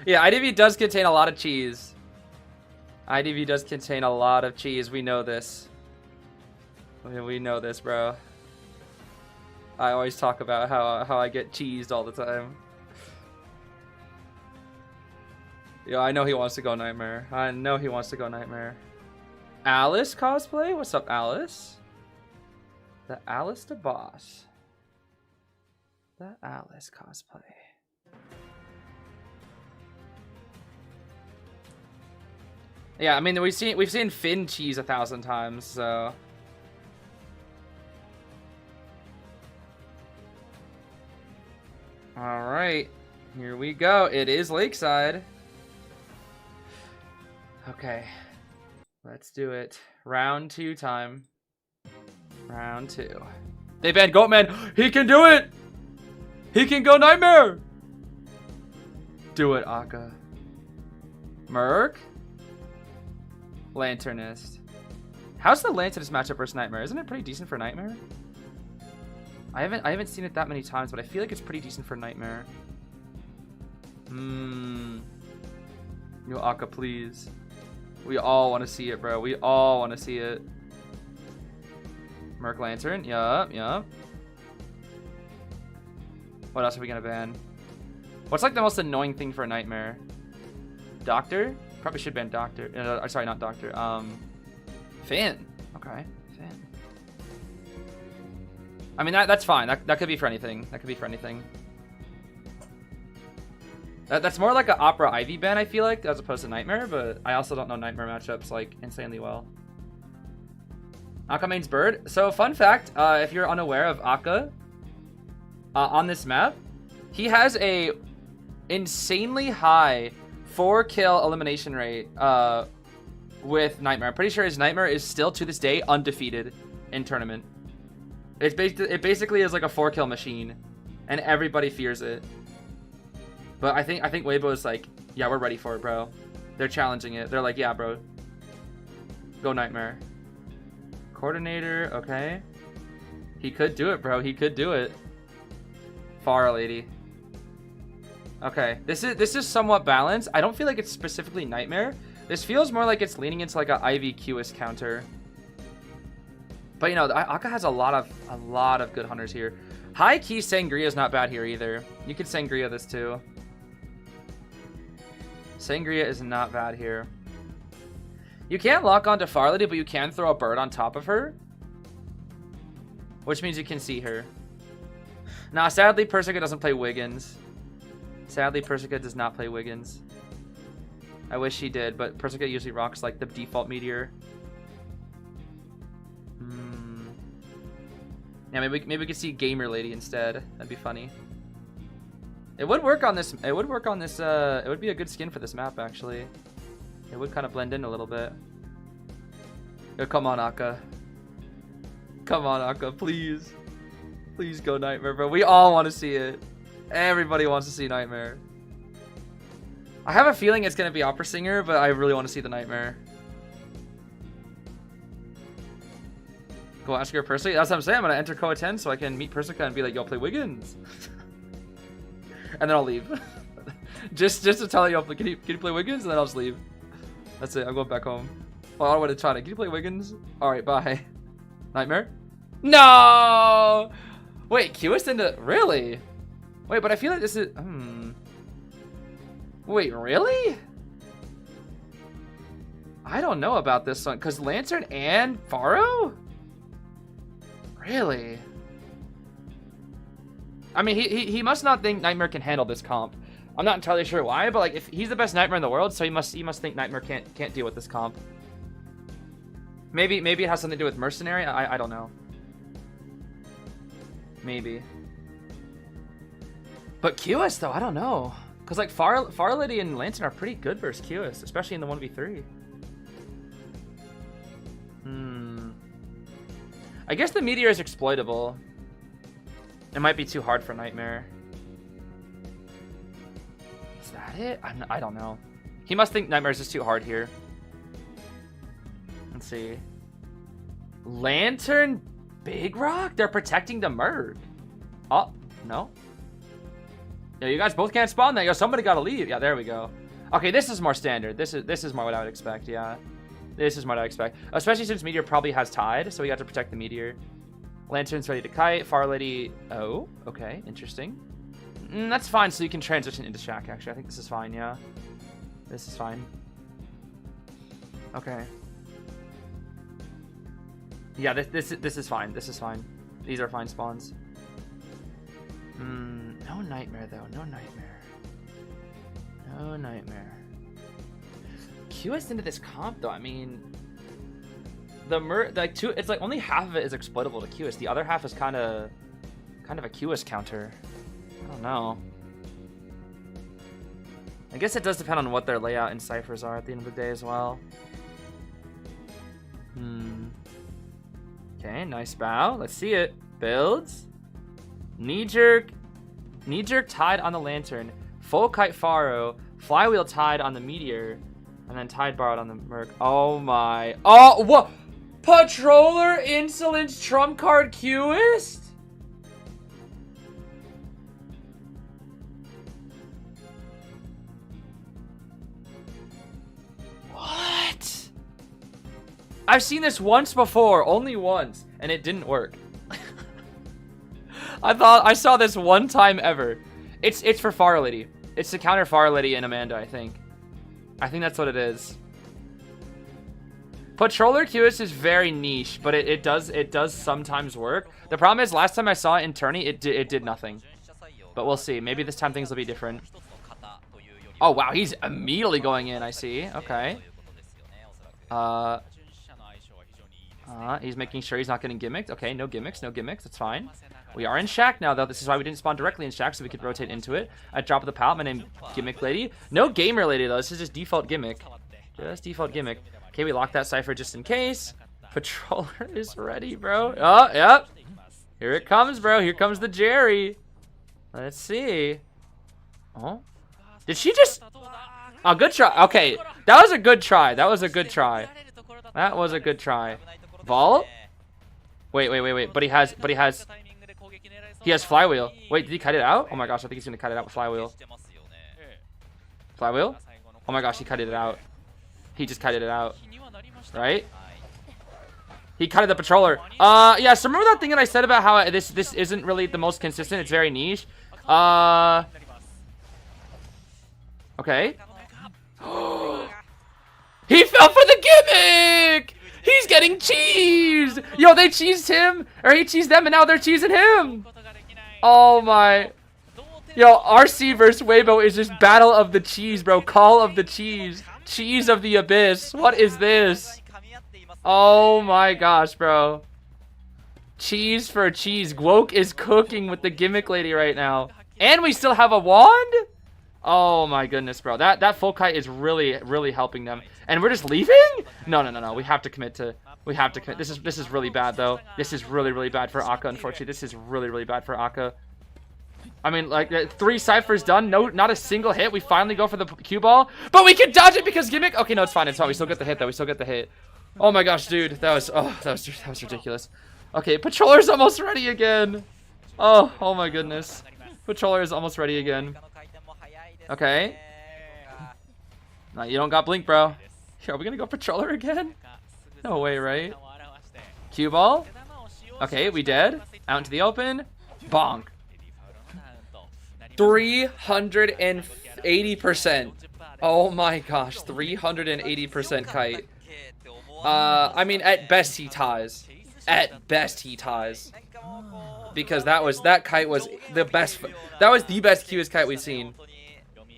Yeah, IDV does contain a lot of cheese. IDV does contain a lot of cheese. We know this. We know this, bro. I always talk about how I get cheesed all the time. Yeah, I know he wants to go Nightmare. I know he wants to go Nightmare. Alice cosplay? What's up, Alice? The Alice the boss. The Alice cosplay. Yeah, I mean we've seen Finn cheese 1,000 times, so. All right, here we go. It is Lakeside. Okay, let's do it. Round 2 time. Round 2. They banned Goatman. He can do it. He can go Nightmare. Do it, Akka. Merc. Lanternist. How's the Lanternist matchup versus Nightmare? Isn't it pretty decent for Nightmare? I haven't seen it that many times, but I feel like it's pretty decent for Nightmare. Yo, Akka, please. We all want to see it, bro. We all want to see it. Merc Lantern. Yup. What else are we gonna ban? What's like the most annoying thing for a Nightmare? Doctor? Probably should ban Doctor. Sorry, not Doctor. Finn. Okay, Finn. I mean, that's fine. That could be for anything. That could be for anything. That's more like an Opera Ivy ban, I feel like, as opposed to Nightmare, but I also don't know Nightmare matchups, like, insanely well. Akka main's Bird. So, fun fact, if you're unaware of Akka, on this map, he has a insanely high 4-kill elimination rate with Nightmare. I'm pretty sure his Nightmare is still, to this day, undefeated in tournament. It basically is like a 4-kill machine, and everybody fears it. But I think Weibo is like, yeah, we're ready for it, bro. They're challenging it. They're like, yeah, bro. Go Nightmare. Coordinator, okay. He could do it, bro. He could do it. Far Lady. Okay, this is somewhat balanced. I don't feel like it's specifically Nightmare. This feels more like it's leaning into like a IVQist counter. But you know, Akka has a lot of good hunters here. High key Sangria is not bad here either. You could Sangria this too. Sangria is not bad here. You can't lock onto Farlady, but you can throw a bird on top of her, which means you can see her. Now, sadly, Persica doesn't play Wiggins. Sadly, Persica does not play Wiggins. I wish he did, but Persica usually rocks like the default Meteor. Yeah, maybe we could see Gamer Lady instead. That'd be funny. It would work on this. It would work on this. It would be a good skin for this map, actually. It would kind of blend in a little bit. Yo, come on, Akka. Come on, Akka, please. Please go Nightmare, bro. We all want to see it. Everybody wants to see Nightmare. I have a feeling it's going to be Opera Singer, but I really want to see the Nightmare. Go ask her Persica. That's what I'm saying. I'm going to enter Koa 10 so I can meet Persica and be like, yo, play Wiggins. and then I'll leave. just to tell you, can you play Wiggins, and then I'll just leave. That's it. I'm going back home. Well, I don't want to try to. Can you play Wiggins? All right, bye. Nightmare? No. Wait, Qist into really? Wait, but I feel like this is. Wait, really? I don't know about this one, cause Lantern and Pharaoh? Really? I mean, he must not think Nightmare can handle this comp. I'm not entirely sure why, but like, if he's the best Nightmare in the world, so he must think Nightmare can't deal with this comp. Maybe it has something to do with Mercenary. I don't know. Maybe. But Qist though, I don't know, cause like Farlady and Lantern are pretty good versus Qist, especially in the 1v3. I guess the Meteor is exploitable. It might be too hard for Nightmare. Is that it? I don't know. He must think Nightmare is just too hard here. Let's see. Lantern, Big Rock? They're protecting the Merc. Oh, no. Yeah, you guys both can't spawn that. Yo, somebody gotta leave. Yeah, there we go. Okay, this is more standard. This is more what I would expect, yeah. This is what I expect. Especially since Meteor probably has Tide, so we got to protect the Meteor. Lantern's ready to kite. Farlady. Oh, okay. Interesting. That's fine, so you can transition into Shack, actually. I think this is fine, yeah. This is fine. Okay. Yeah, this is fine. This is fine. These are fine spawns. No Nightmare, though. No Nightmare. No Nightmare. Qist into this comp though, I mean, it's like only half of it is exploitable to Qist. The other half is kind of a Qist counter. I don't know. I guess it does depend on what their layout and ciphers are at the end of the day as well. Okay, nice bow. Let's see it. Builds. Knee jerk Tide on the Lantern. Full kite Pharaoh. Flywheel Tide on the Meteor. And then Tide borrowed on the Merc. Oh my. Oh, what? Patroller Insolence trump card Qist? What? I've seen this once before, only once, and it didn't work. I saw this one time ever. It's for Farlady. It's to counter Farlady and Amanda, I think. I think that's what it is. Patroller Qist is very niche, but it does sometimes work. The problem is, last time I saw it in tourney, it did nothing. But we'll see. Maybe this time things will be different. Oh wow, he's immediately going in. I see. Okay. He's making sure he's not getting gimmicked. Okay, no gimmicks, no gimmicks. That's fine. We are in Shack now, though. This is why we didn't spawn directly in Shack, so we could rotate into it. I drop the pallet. My name, Gimmick Lady. No Gamer Lady, though. This is just default gimmick. Just default gimmick. Okay, we lock that cipher just in case. Patroller is ready, bro. Oh, yep. Here it comes, bro. Here comes the Jerry. Let's see. Oh. Did she just... Oh, good try. Okay, that was a good try. That was a good try. That was a good try. Vault? Wait. But he has Flywheel. Wait, did he cut it out? Oh my gosh, I think he's gonna cut it out with Flywheel. Flywheel? Oh my gosh, he cut it out. He just cut it out. Right? He cutted the Patroller. Yeah, so remember that thing that I said about how this isn't really the most consistent? It's very niche. Okay. He fell for the gimmick! He's getting cheesed! Yo, they cheesed him, or he cheesed them, and now they're cheesing him! Oh my. Yo, RC versus Weibo is just battle of the cheese, bro. Call of the cheese. Cheese of the abyss. What is this? Oh my gosh, bro. Cheese for cheese. Gwoke is cooking with the Gimmick Lady right now. And we still have a wand? Oh my goodness, bro. That full kite is really helping them. And we're just leaving? No. We have to commit to... We have to commit. This is really bad, though. This is really bad for Akka, unfortunately. This is really bad for Akka. I mean, like, 3 ciphers done. No, not a single hit. We finally go for the cue ball. But we can dodge it because gimmick... Okay, no, it's fine. It's fine. We still get the hit, though. We still get the hit. Oh my gosh, dude. That was ridiculous. Okay, Patroller's almost ready again. Oh my goodness. Patroller is almost ready again. Okay. No, you don't got blink, bro. Are we gonna go Patroller again? No way, right? Cue ball. Okay, we dead. Out into the open. Bonk. 380%. Oh my gosh, 380% kite. I mean, at best he ties. At best he ties. Because that kite was the best. That was the best QS kite we've seen.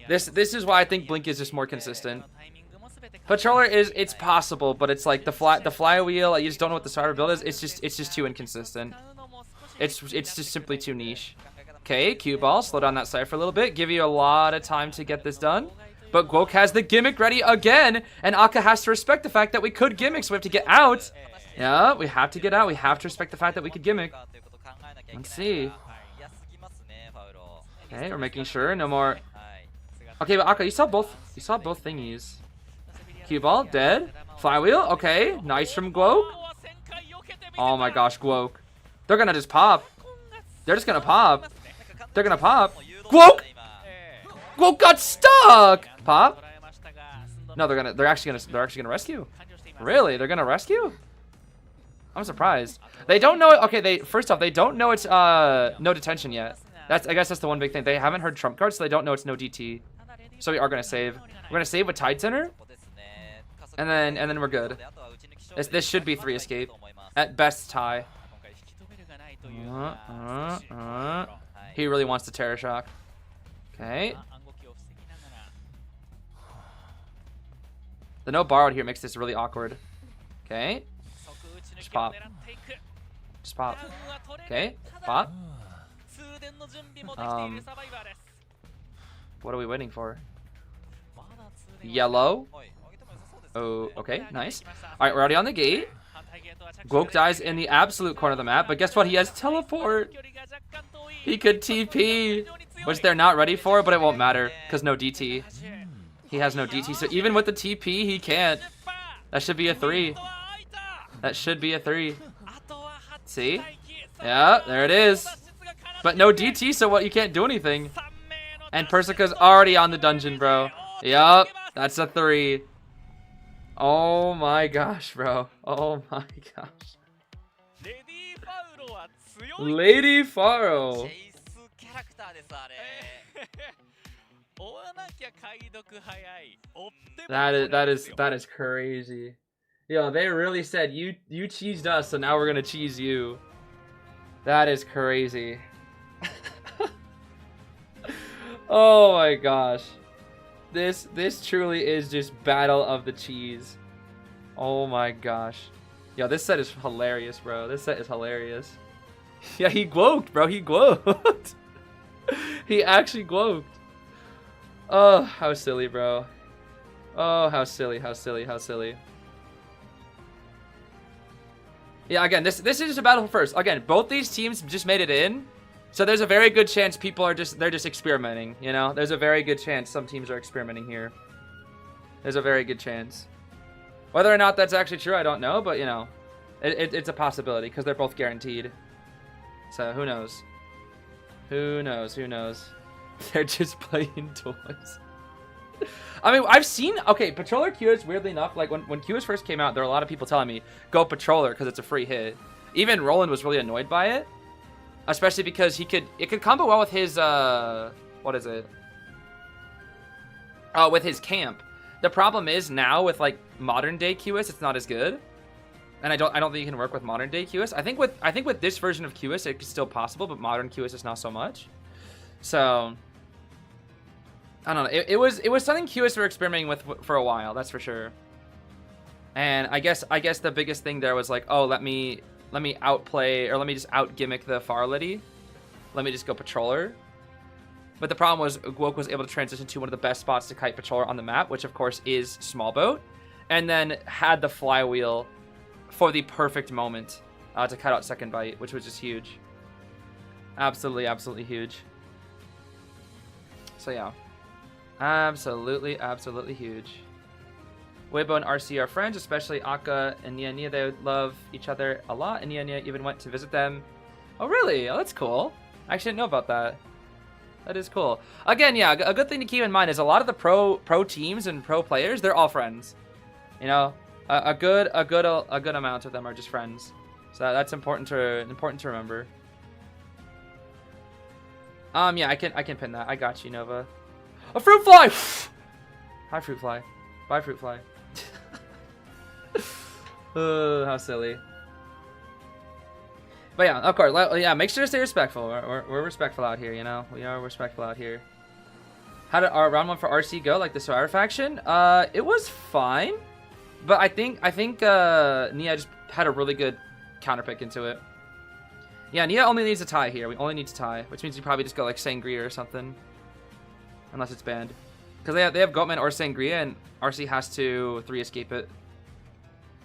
This is why I think Blink is just more consistent. Patroller it's possible, but it's like the flywheel. You just don't know what the starter build is. It's just too inconsistent. It's just simply too niche. Okay, cue ball. Slow down that Cypher a little bit. Give you a lot of time to get this done. But Gwok has the gimmick ready again, and Akka has to respect the fact that we could gimmick, so we have to get out. Yeah, we have to get out. We have to respect the fact that we could gimmick. Let's see. Okay, we're making sure no more. Okay, but Akka, you saw both thingies. Cue ball, dead. Flywheel, okay. Nice from Gwok. Oh my gosh, Gwok. They're gonna just pop. They're just gonna pop. They're gonna pop. Gwok! Gwok got stuck! Pop? No, they're actually gonna rescue. Really? They're gonna rescue? I'm surprised. They don't know it. Okay, first off, they don't know it's no detention yet. I guess that's the one big thing. They haven't heard trump cards, so they don't know it's no DT. So we are gonna save. We're gonna save with Tide Center. And then we're good. This should be 3 escape. At best tie. He really wants to Terror Shock. Okay. The no borrowed here makes this really awkward. Okay. Just pop. Just pop. Okay. Pop. What are we waiting for? Yellow. Oh, okay. Nice. Alright, we're already on the gate. Gwok dies in the absolute corner of the map, but guess what? He has teleport. He could TP, which they're not ready for, but it won't matter because no DT. He has no DT, so even with the TP, he can't. That should be a 3. That should be a 3. See? Yeah, there it is. But no DT, so what? You can't do anything. And Persica's already on the dungeon, bro. Yup, that's a 3. Oh my gosh, bro. Oh my gosh. Lady Faro. That is crazy. Yo, they really said you cheesed us, so now we're gonna cheese you. That is crazy. Oh my gosh. This truly is just battle of the cheese. Oh my gosh. Yo, this set is hilarious, bro. This set is hilarious. Yeah, he gwoked, bro. He gwoked. He actually gwoked. Oh, how silly, bro. Oh, how silly, how silly, how silly. Yeah, again, this is just a battle first. Again, both these teams just made it in. So there's a very good chance people are they're just experimenting, you know? There's a very good chance some teams are experimenting here. There's a very good chance. Whether or not that's actually true, I don't know, but you know, it's a possibility because they're both guaranteed. So who knows? Who knows? Who knows? They're just playing toys. I mean, I've seen, okay, Patroller QS, weirdly enough, like when QS first came out, there were a lot of people telling me, go Patroller because it's a free hit. Even Roland was really annoyed by it. Especially because it could combo well with his, what is it? With his camp. The problem is now with like modern day QS, it's not as good. And I don't think you can work with modern day QS. I think with this version of QS, it's still possible, but modern QS is not so much. So, I don't know. It was something QS were experimenting with for a while, that's for sure. And I guess the biggest thing there was like, oh, let me outplay, or let me just out gimmick the Farlady. Let me just go Patroller. But the problem was Gwok was able to transition to one of the best spots to kite Patroller on the map, which of course is Small Boat, and then had the flywheel for the perfect moment to cut out second bite, which was just huge. Absolutely, absolutely huge. So yeah, absolutely, absolutely huge. Weibo and RC are friends, especially Akka and Nia Nia. They love each other a lot, and Nia Nia even went to visit them. Oh, really? Oh, that's cool. I actually didn't know about that. That is cool. Again, yeah, a good thing to keep in mind is a lot of the pro teams and pro players, they're all friends. You know, a good amount of them are just friends. So that's important to remember. Yeah, I can pin that. I got you, Nova. A fruit fly. Hi, fruit fly. Bye, fruit fly. How silly. But yeah, of course, yeah, make sure to stay respectful. We're respectful out here, you know? We are respectful out here. How did our round 1 for RC go, like the Survivor faction? It was fine. But I think Nia just had a really good counterpick into it. Yeah, Nia only needs a tie here. We only need to tie, which means you probably just go like Sangria or something. Unless it's banned. Because they have Goatman or Sangria, and RC has to 3 escape it.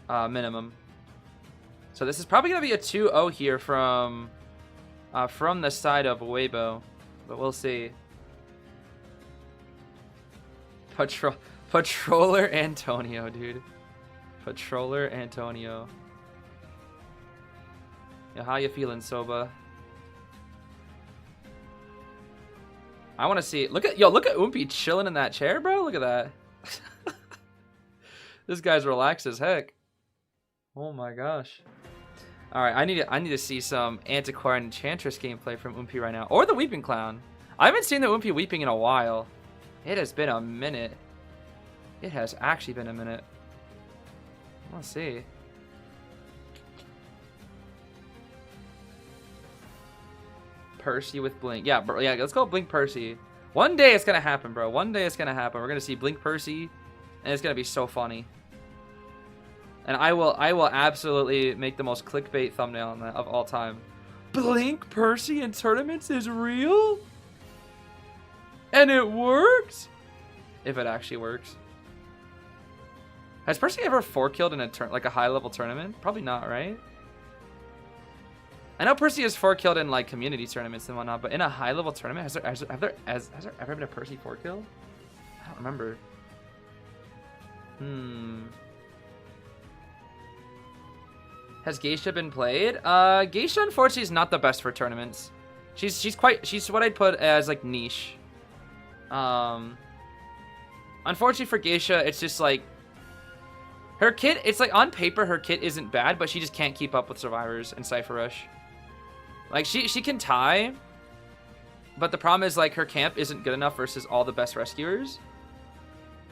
Minimum. So this is probably going to be a 2-0 here from the side of Weibo. But we'll see. Patroller Antonio, dude. Patroller Antonio. Yeah, how you feeling, Soba? I want to see. Look at Oompy chilling in that chair, bro. Look at that. This guy's relaxed as heck. Oh my gosh. All right, I need to see some Antiquarian Enchantress gameplay from Oompy right now, or the Weeping Clown. I haven't seen the Oompy weeping in a while. It has been a minute. It has actually been a minute. Let's see. Percy with Blink. Yeah, bro, yeah, let's go Blink Percy. One day it's gonna happen, bro. One day it's gonna happen. We're gonna see Blink Percy, and it's gonna be so funny. And I will absolutely make the most clickbait thumbnail on that of all time. Blink Percy in tournaments is real? And it works? If it actually works. Has Percy ever 4-killed in a high-level tournament? Probably not, right? I know Percy has 4-killed in like community tournaments and whatnot, but in a high-level tournament, has there ever been a Percy 4-kill? I don't remember. Has Geisha been played? Geisha unfortunately is not the best for tournaments. She's what I'd put as like niche. Unfortunately for Geisha, it's just like her kit. It's like on paper her kit isn't bad, but she just can't keep up with survivors and Cypher Rush. Like she can tie, but the problem is like her camp isn't good enough versus all the best rescuers.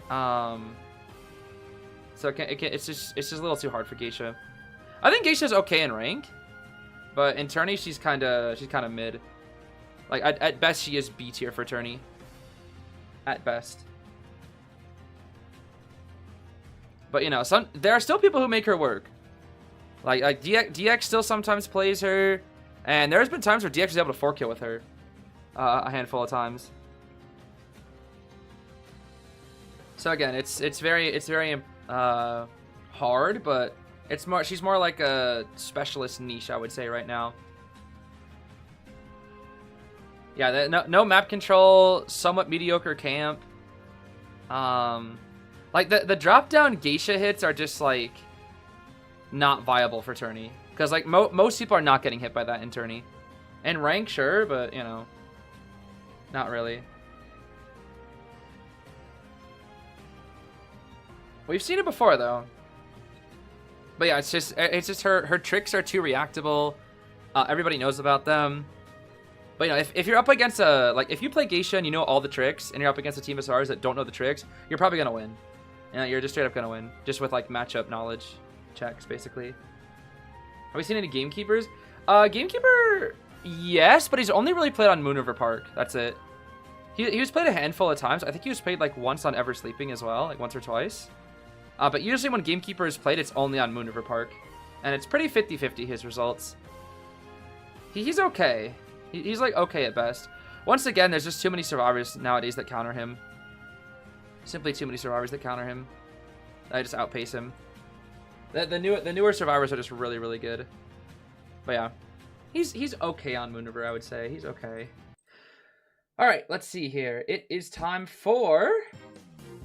So it's just a little too hard for Geisha. I think Geisha's okay in rank, but in tourney she's kind of mid. Like at best she is B tier for tourney. At best. But you know, there are still people who make her work. Like DX still sometimes plays her, and there's been times where DX is able to 4-kill with her, a handful of times. So again, it's very hard, but she's more like a specialist niche, I would say right now. Yeah, no map control, somewhat mediocre camp. Like the drop down Geisha hits are just like not viable for tourney, because like most people are not getting hit by that in tourney. In rank, sure, but you know, not really. We've seen it before though. But yeah, it's just her tricks are too reactable. Everybody knows about them. But you know, if you're up against if you play Geisha and you know all the tricks, and you're up against a team of stars that don't know the tricks, you're probably gonna win. You know, you're just straight up gonna win, just with like matchup knowledge checks, basically. Have we seen any Gamekeepers? Gamekeeper, yes, but he's only really played on Moon River Park. That's it. He was played a handful of times. I think he was played like once on Ever Sleeping as well, like once or twice. But usually when Gamekeeper is played, it's only on Moon River Park, and it's pretty 50-50 his results. He's okay. He's like okay at best. Once again, there's just too many survivors nowadays that counter him. Simply too many survivors that counter him. I just outpace him. The newer survivors are just really, really good. But yeah, he's okay on Moon River, I would say. He's okay. All right, let's see here. It is time for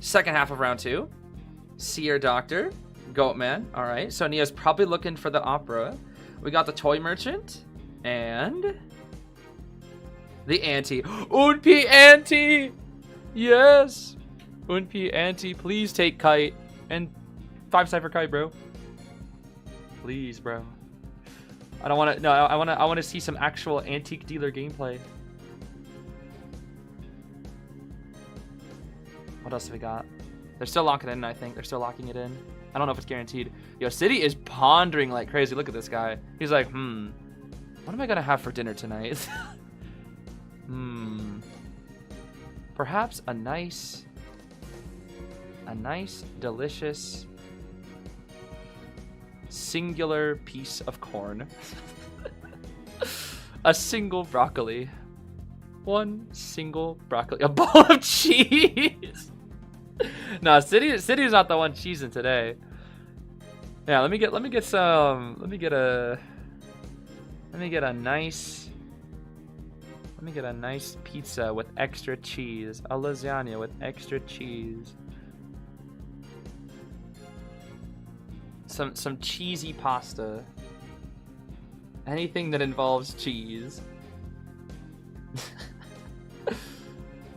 second half of round 2. Seer Doctor, Goatman. All right, so Nia's probably looking for the opera. We got the Toy Merchant and The anti. Unpi anti! Yes! Unpi anti, please take kite. And 5 cipher kite, bro. Please, bro. I don't want to. No, I want to see some actual antique dealer gameplay. What else have we got? They're still locking it in, I think. They're still locking it in. I don't know if it's guaranteed. Yo, City is pondering like crazy. Look at this guy. He's like, what am I gonna have for dinner tonight? Perhaps a nice, delicious, singular piece of corn. A single broccoli. One single broccoli. A bowl of cheese. No, City's not the one cheesing today. Yeah, let me get a nice pizza with extra cheese. A lasagna with extra cheese. Some cheesy pasta. Anything that involves cheese.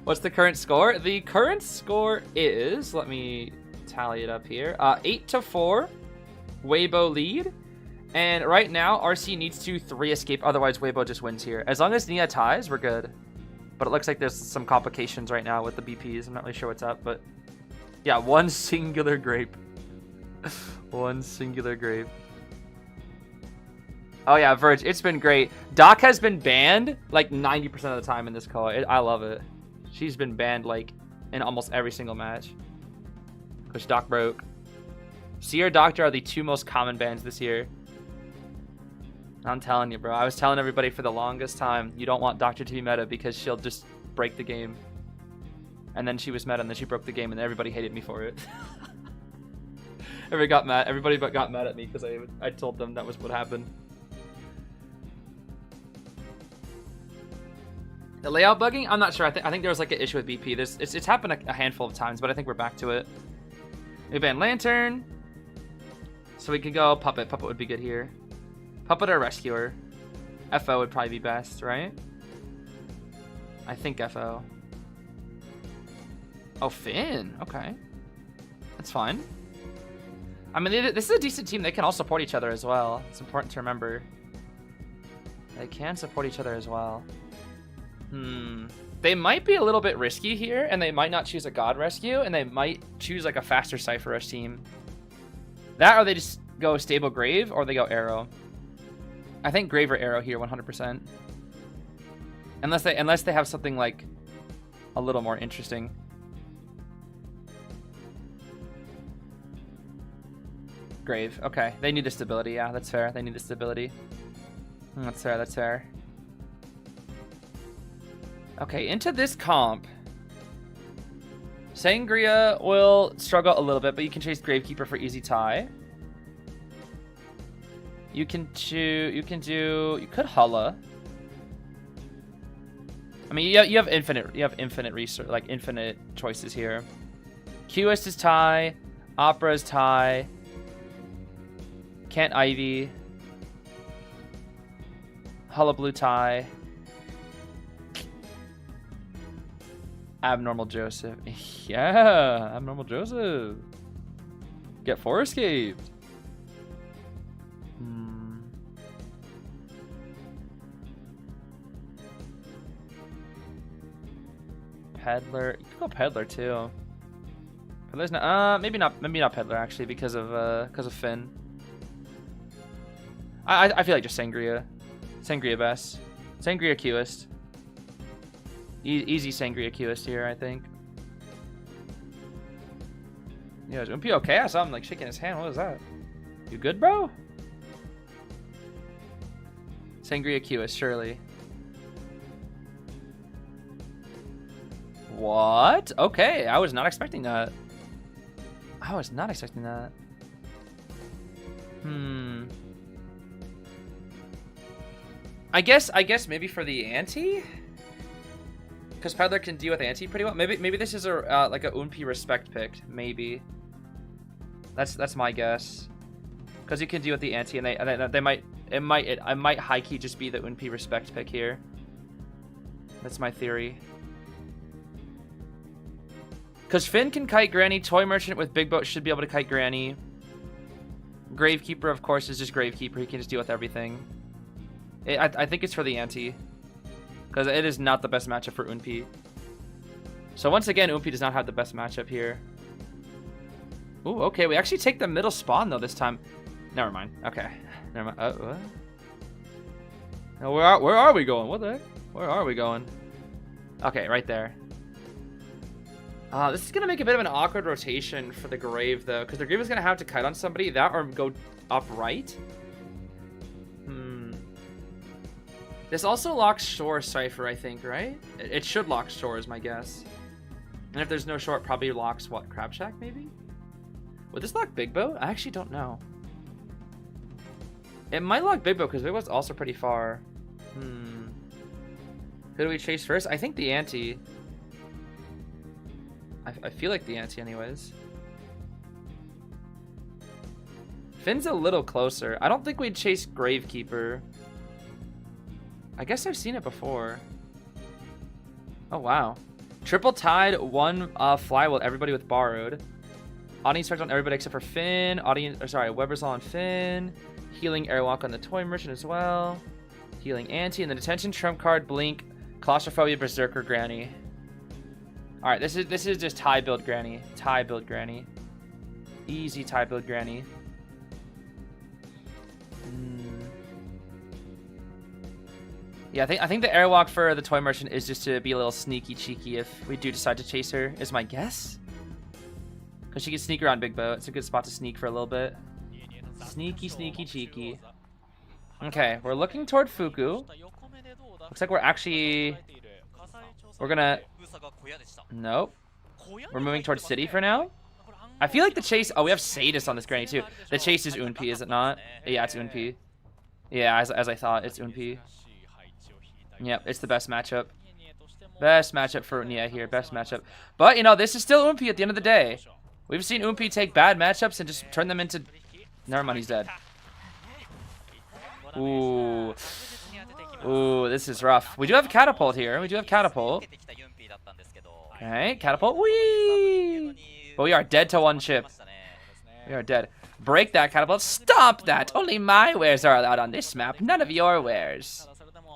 What's the current score? The current score is, let me tally it up here, 8-4, Weibo lead. And right now, RC needs to 3 escape, otherwise Weibo just wins here. As long as Nia ties, we're good. But it looks like there's some complications right now with the BPs. I'm not really sure what's up, but yeah, one singular grape. One singular grape. Oh yeah, Verge, it's been great. Doc has been banned like 90% of the time in this call. I love it. She's been banned like in almost every single match. Because Doc broke. Seer Doctor are the 2 most common bans this year. I'm telling you, bro. I was telling everybody for the longest time, you don't want Doctor to be meta because she'll just break the game. And then she was meta and then she broke the game and everybody hated me for it. Everybody got mad at me because I told them that was what happened. The layout bugging? I'm not sure. I think there was like an issue with BP. It's happened a handful of times, but I think we're back to it. We banned Lantern. So we could go Puppet. Puppet would be good here. Puppet or Rescuer. FO would probably be best, right? I think FO. Oh, Finn. Okay. That's fine. I mean, this is a decent team. They can all support each other as well. It's important to remember. They can support each other as well. They might be a little bit risky here, and they might not choose a God Rescue, and they might choose like a faster Cypher Rush team. That, or they just go Stable Grave, or they go Arrow. I think Grave or Arrow here, 100%. Unless they have something like a little more interesting. Grave, okay. They need the stability, yeah, that's fair. They need the stability. That's fair, that's fair. Okay, into this comp. Sangria will struggle a little bit, but you can chase Gravekeeper for easy tie. You could Hulla. I mean, you have infinite research, like infinite choices here. Qist is tie, Opera is tie, Kent Ivy, Hulla Blue tie. Abnormal Joseph. Yeah, Abnormal Joseph. Get 4 escaped. Peddler. You could go Peddler too. Peddler's not. Maybe not Peddler actually because of Finn. I feel like just Sangria. Sangria best. Sangria Qist. Easy Sangria Qist here, I think. Yeah, is Umpi okay? I saw him like shaking his hand. What was that? You good, bro? Sangria Qist, surely. What? Okay, I was not expecting that. I was not expecting that. I guess maybe for the ante? Because Peddler can deal with ante pretty well. Maybe this is a like a Unpi respect pick. Maybe. That's my guess. Because you can deal with the ante, and it might high key just be the Unpi respect pick here. That's my theory. Because Finn can kite Granny. Toy Merchant with Big Boat should be able to kite Granny. Gravekeeper, of course, is just Gravekeeper. He can just deal with everything. I think it's for the ante. Because it is not the best matchup for Unpi. So once again, Unpi does not have the best matchup here. Ooh, okay. We actually take the middle spawn, though, this time. Never mind. Okay. Never mind. What? Now, where are we going? What the heck? Where are we going? Okay, right there. This is going to make a bit of an awkward rotation for the Grave, though. Because the Grave is going to have to kite on somebody. That or go up right. This also locks Shore Cypher, I think, right? It should lock Shore, is my guess. And if there's no Shore, it probably locks, what, Crab Shack, maybe? Would this lock Big Boat? I actually don't know. It might lock Big Boat, because Big Boat's also pretty far. Who do we chase first? I think the ante. I feel like the ante, anyways. Finn's a little closer. I don't think we'd chase Gravekeeper. I guess I've seen it before. Oh, wow. Triple tied, one flywheel, everybody with borrowed. Audience starts on everybody except for Finn. Weber's on Finn. Healing Airwalk on the Toy Merchant as well. Healing Ante. And the detention, trump card, Blink, Claustrophobia, Berserker, Granny. Alright, this is just tie build Granny. Tie build Granny. Easy tie build Granny. Yeah, I think the Airwalk for the Toy Merchant is just to be a little sneaky cheeky if we do decide to chase her, is my guess. Because she can sneak around Big Boat. It's a good spot to sneak for a little bit. Sneaky, sneaky, cheeky. Okay, we're looking toward Fuku. Looks like we're actually... We're gonna... Nope. We're moving towards City for now. I feel like the chase... Oh, we have Sadist on this Granny too. The chase is Unpi, is it not? Yeah, it's Unpi. Yeah, as I thought, it's Unpi. Yep, it's the best matchup. Best matchup for Nia here. Best matchup. But, you know, this is still Unpi at the end of the day. We've seen Unpi take bad matchups and just turn them into... Never mind, he's dead. Ooh. Ooh, this is rough. We do have Catapult here. We do have Catapult. Okay, Catapult. Whee! But we are dead to one chip. We are dead. Break that Catapult. Stop that! Only my wares are allowed on this map. None of your wares.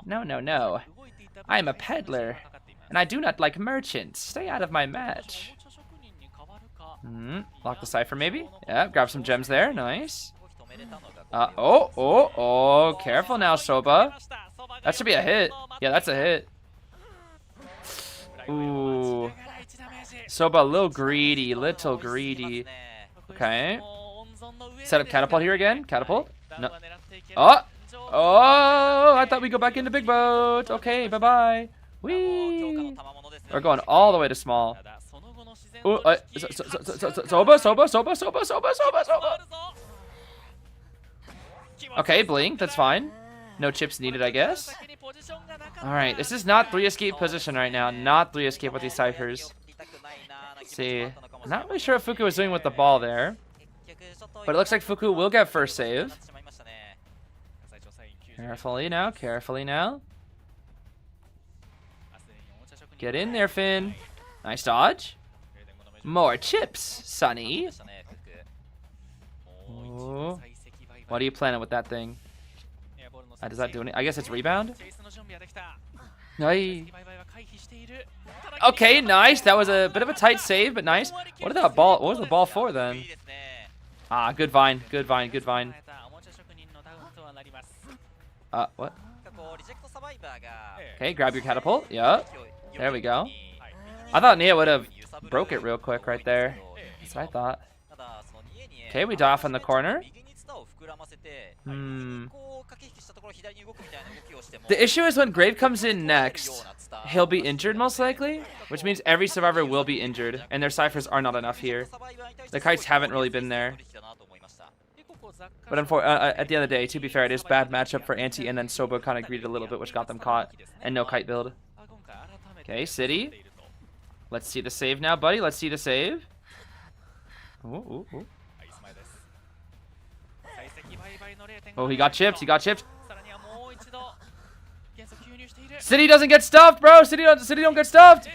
No, no, no. I am a peddler, and I do not like merchants. Stay out of my match. Lock the Cypher, maybe? Yeah, grab some gems there. Nice. Oh. Careful now, Soba. That should be a hit. Yeah, that's a hit. Ooh. Soba, a little greedy. Little greedy. Okay. Set up Catapult here again. Catapult. No. Oh, I thought we'd go back into Big Boat. Okay, bye-bye. Whee! We're going all the way to small. Ooh, Soba. Okay, Blink, that's fine. No chips needed, I guess. Alright, this is not 3 escape position right now. Not 3 escape with these ciphers. Let's see. I'm not really sure what Fuku was doing with the ball there. But it looks like Fuku will get first save. Carefully now, carefully now. Get in there, Finn. Nice dodge. More chips, Sonny. Ooh. What are you planning with that thing? Does that do anything? I guess it's rebound? Nice. Okay, nice. That was a bit of a tight save, but nice. What was the ball for then? Ah, good vine. Good vine. Good vine. What? Okay, grab your catapult. Yup. There we go. I thought Nia would have broke it real quick right there. That's what I thought. Okay, we die off in the corner. The issue is when Grave comes in next, he'll be injured most likely, which means every survivor will be injured, and their ciphers are not enough here. The kites haven't really been there. But at the end of the day, to be fair, it is bad matchup for Anti, and then Sobo kind of greeted a little bit, which got them caught, and no kite build. Okay, City. Let's see the save now, buddy. Let's see the save. Ooh. Oh, he got chipped. He got chipped. City doesn't get stuffed, bro. City don't get stuffed.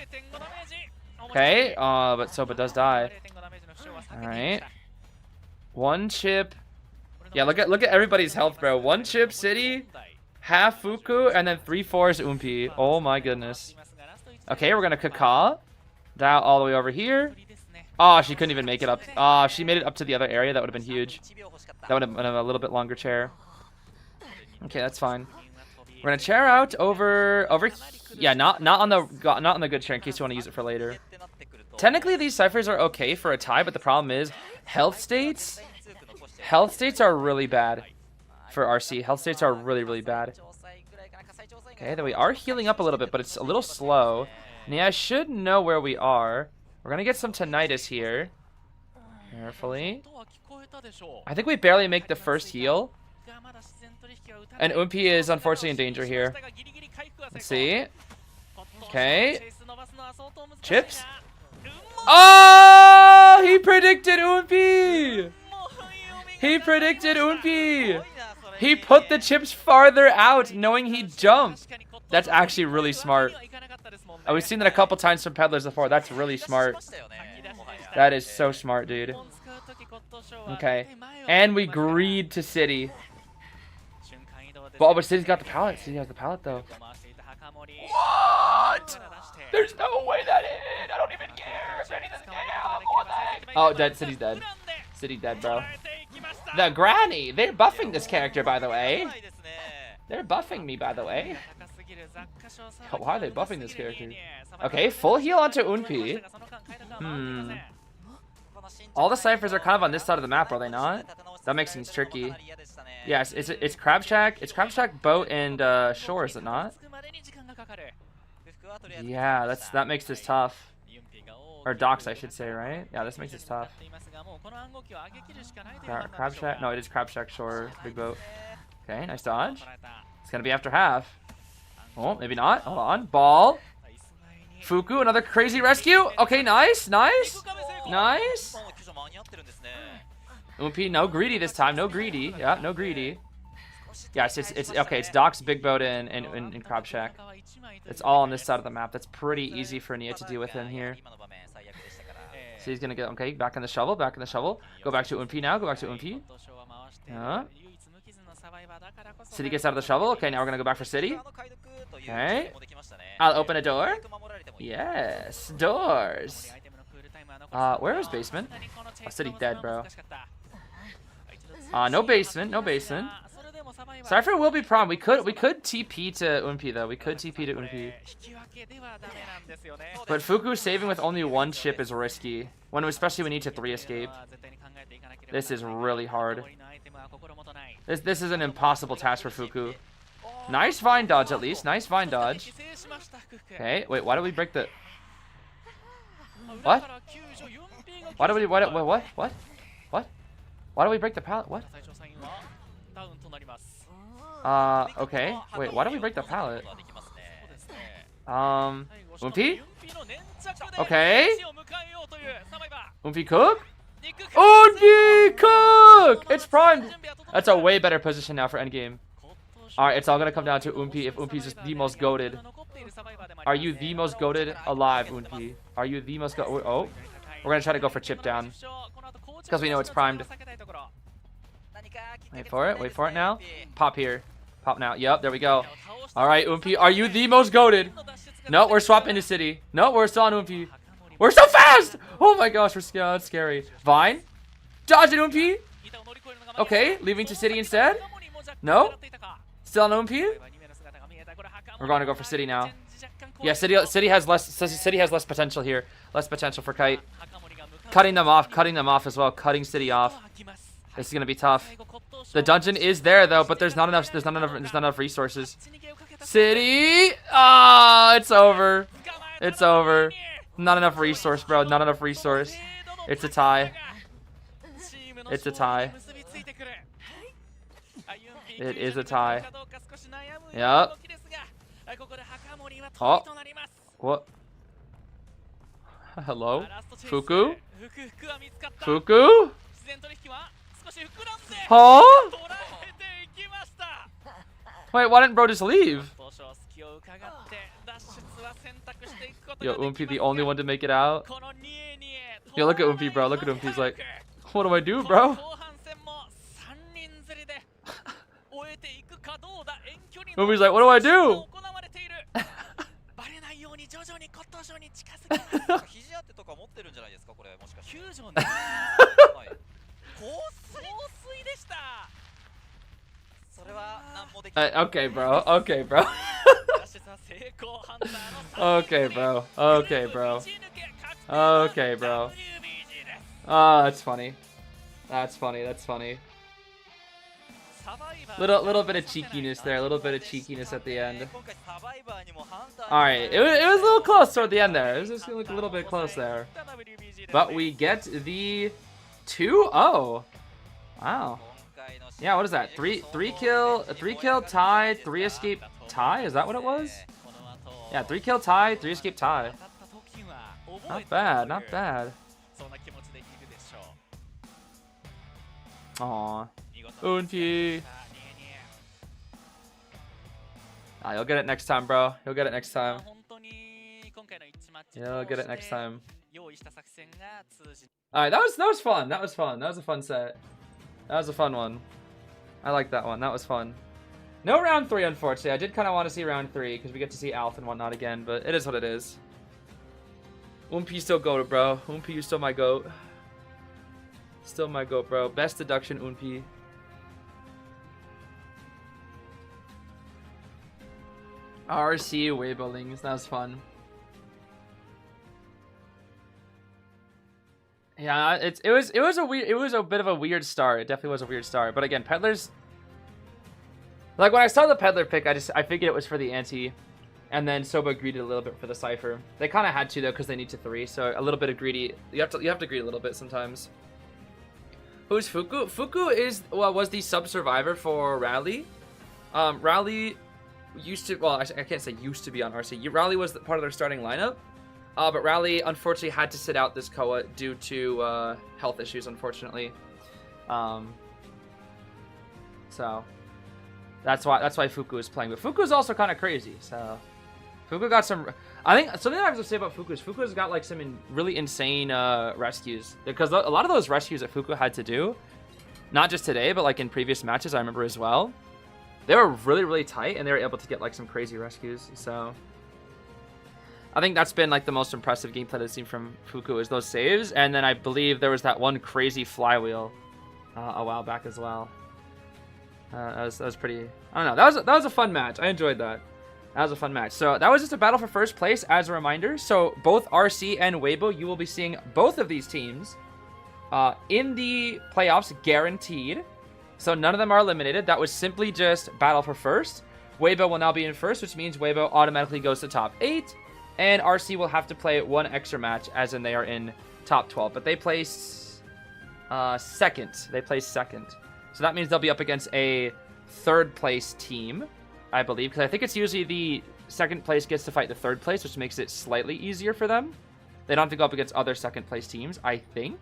Okay, but does die. All right. One chip. Yeah, look at everybody's health, bro. One chip City, half Fuku, and then 3/4 Umpi. Oh my goodness. Okay, we're gonna Kaka. Down all the way over here. Oh, she couldn't even make it up. She made it up to the other area. That would have been huge. That would have been a little bit longer chair. Okay, that's fine. We're gonna chair out over. Yeah, not on the good chair in case you want to use it for later. Technically, these ciphers are okay for a tie, but the problem is health states. Health states are really bad for RC. Health states are really bad. Okay, then we are healing up a little bit, but it's a little slow. And yeah, I should know where we are. We're gonna get some tinnitus here. Carefully. I think we barely make the first heal. And Umpi is unfortunately in danger here. Let's see. Okay. Chips. Oh! He predicted Umpi! He predicted Umpi! He put the chips farther out knowing he'd jump. That's actually really smart. We've seen that a couple times from peddlers before. That's really smart. That is so smart, dude. Okay. And we greed to City. But City's got the pallet. City has the pallet, though. What? There's no way that in. I don't even care. Oh, dead. City's dead. City's dead, bro. The granny. They're buffing this character, by the way. They're buffing me, by the way. Why are they buffing this character? Okay, full heal onto Umpi. All the ciphers are kind of on this side of the map, are they not? That makes things tricky. Yes, it's Crab Shack. It's Crab Shack, Boat, and Shore, is it not? Yeah, that makes this tough. Or Docks, I should say, right? Yeah, this makes this tough. Crab Shack? No, it is Crab Shack, Shore, Big Boat. Okay, nice dodge. It's gonna be after half. Oh, maybe not. Hold on. Ball. Fuku, another crazy rescue. Okay, nice. Nice. Umpi, no greedy this time. No greedy. Yeah, no greedy. Yes, it's okay. It's Doc's, Big Boat, and Crab Shack. It's all on this side of the map. That's pretty easy for Nia to deal with him here. So he's gonna get okay. Back in the shovel. Back in the shovel. Go back to Umpi now. Go back to Umpi. Yeah. City gets out of the shovel. Okay, now we're gonna go back for City. Okay. I'll open a door. Yes, doors. Where is basement? Oh, City dead, bro. No basement. No basement. Cypher will be prom. We could TP to Umpi though. We could TP to Umpi. But Fuku saving with only one chip is risky. Especially when we need to 3 escape. This is really hard. This is an impossible task for Fuku. Nice vine dodge at least. Nice vine dodge. Okay, wait, why do we break the... What? Why do we... What? Why do we break the pallet? What? Okay. Wait, why do we break the pallet? Umpi? Okay. Umpi cook? Umpi cook! It's primed! That's a way better position now for endgame. Alright, it's all gonna come down to Umpi if Umpi's just the most goated. Are you the most goated alive, Umpi? Are you the most goated? Oh. We're gonna try to go for chip down. Because we know it's primed. Wait for it now. Pop here. Pop now. Yep, there we go. Alright, Umpi, are you the most goated? No, we're swapping to City. No, we're still on Umpi. We're so fast! Oh my gosh, that's scary. Vine? Dodge it, Umpi! Okay, leaving to City instead? No? Still on Umpi? We're going to go for City now. Yeah, City has less potential here. Less potential for Kite. Cutting them off as well. Cutting City off. This is gonna be tough. The dungeon is there though, but there's not enough resources. City! Ah, it's over. It's over. Not enough resource, bro. Not enough resource. It's a tie. It's a tie. It is a tie. Yep. Oh. What? Hello? Fuku? Fuku? Huh? Wait, why didn't bro just leave? Yo, Umpi the only one to make it out. Yo, look at Umpi, bro. Look at Umpi. He's like, what do I do, bro? Umpi's like, what do I do? 肘当てとか持ってるんじゃないですかこれもしかして。救助ね。はい。香水でした。それは何もできない。Okay, bro. Okay, bro. Okay, bro. Okay, bro. Okay, bro. Oh, that's funny. That's funny. That's funny. Little bit of cheekiness there. A little bit of cheekiness at the end. Alright, it was a little close toward the end there. It was just like a little bit close there. But we get the 2-0. Wow. Yeah, what is that? Three kill tie, 3 escape tie? Is that what it was? Yeah, 3 kill tie, 3 escape tie. Not bad, not bad. Aww. Unpi. Ah, you'll get it next time, bro. You'll get it next time. You'll get it next time. Alright, that was fun. That was fun. That was a fun set. That was a fun one. I like that one. That was fun. No round 3, unfortunately. I did kind of want to see round 3 because we get to see Alf and whatnot again, but it is what it is. Umpi still goat, bro. Umpi, you still my goat. Still my goat, bro. Best deduction, Umpi. RC Weibolings. That was fun. Yeah, it was a bit of a weird start. It definitely was a weird start. But again, Peddlers, like when I saw the Peddler pick, I figured it was for the anti, and then Soba greeted a little bit for the Cypher. They kind of had to though because they need to 3, so a little bit of greedy. You have to greed a little bit sometimes. Who's Fuku? Fuku was the sub survivor for Rally. Rally used to, well, I can't say used to be on RC. Rally was part of their starting lineup. But Rally unfortunately had to sit out this Koa due to health issues, unfortunately. So that's why Fuku is playing. But Fuku is also kind of crazy. So Fuku got some. I think something I have to say about Fuku is Fuku's got like some really insane rescues, because a lot of those rescues that Fuku had to do, not just today, but like in previous matches, I remember as well. They were really tight, and they were able to get like some crazy rescues. So I think that's been like the most impressive gameplay that I've seen from Fuku is those saves. And then I believe there was that one crazy flywheel a while back as well. That was pretty, I don't know, that was a fun match. I enjoyed that. That was a fun match. So that was just a battle for first place as a reminder. So both RC and Weibo, you will be seeing both of these teams in the playoffs guaranteed. So none of them are eliminated. That was simply just battle for first. Weibo will now be in first, which means Weibo automatically goes to top 8. And RC will have to play one extra match, as in they are in top 12. But they place second. They place second. So that means they'll be up against a third place team, I believe. Because I think it's usually the second place gets to fight the third place, which makes it slightly easier for them. They don't have to go up against other second place teams, I think.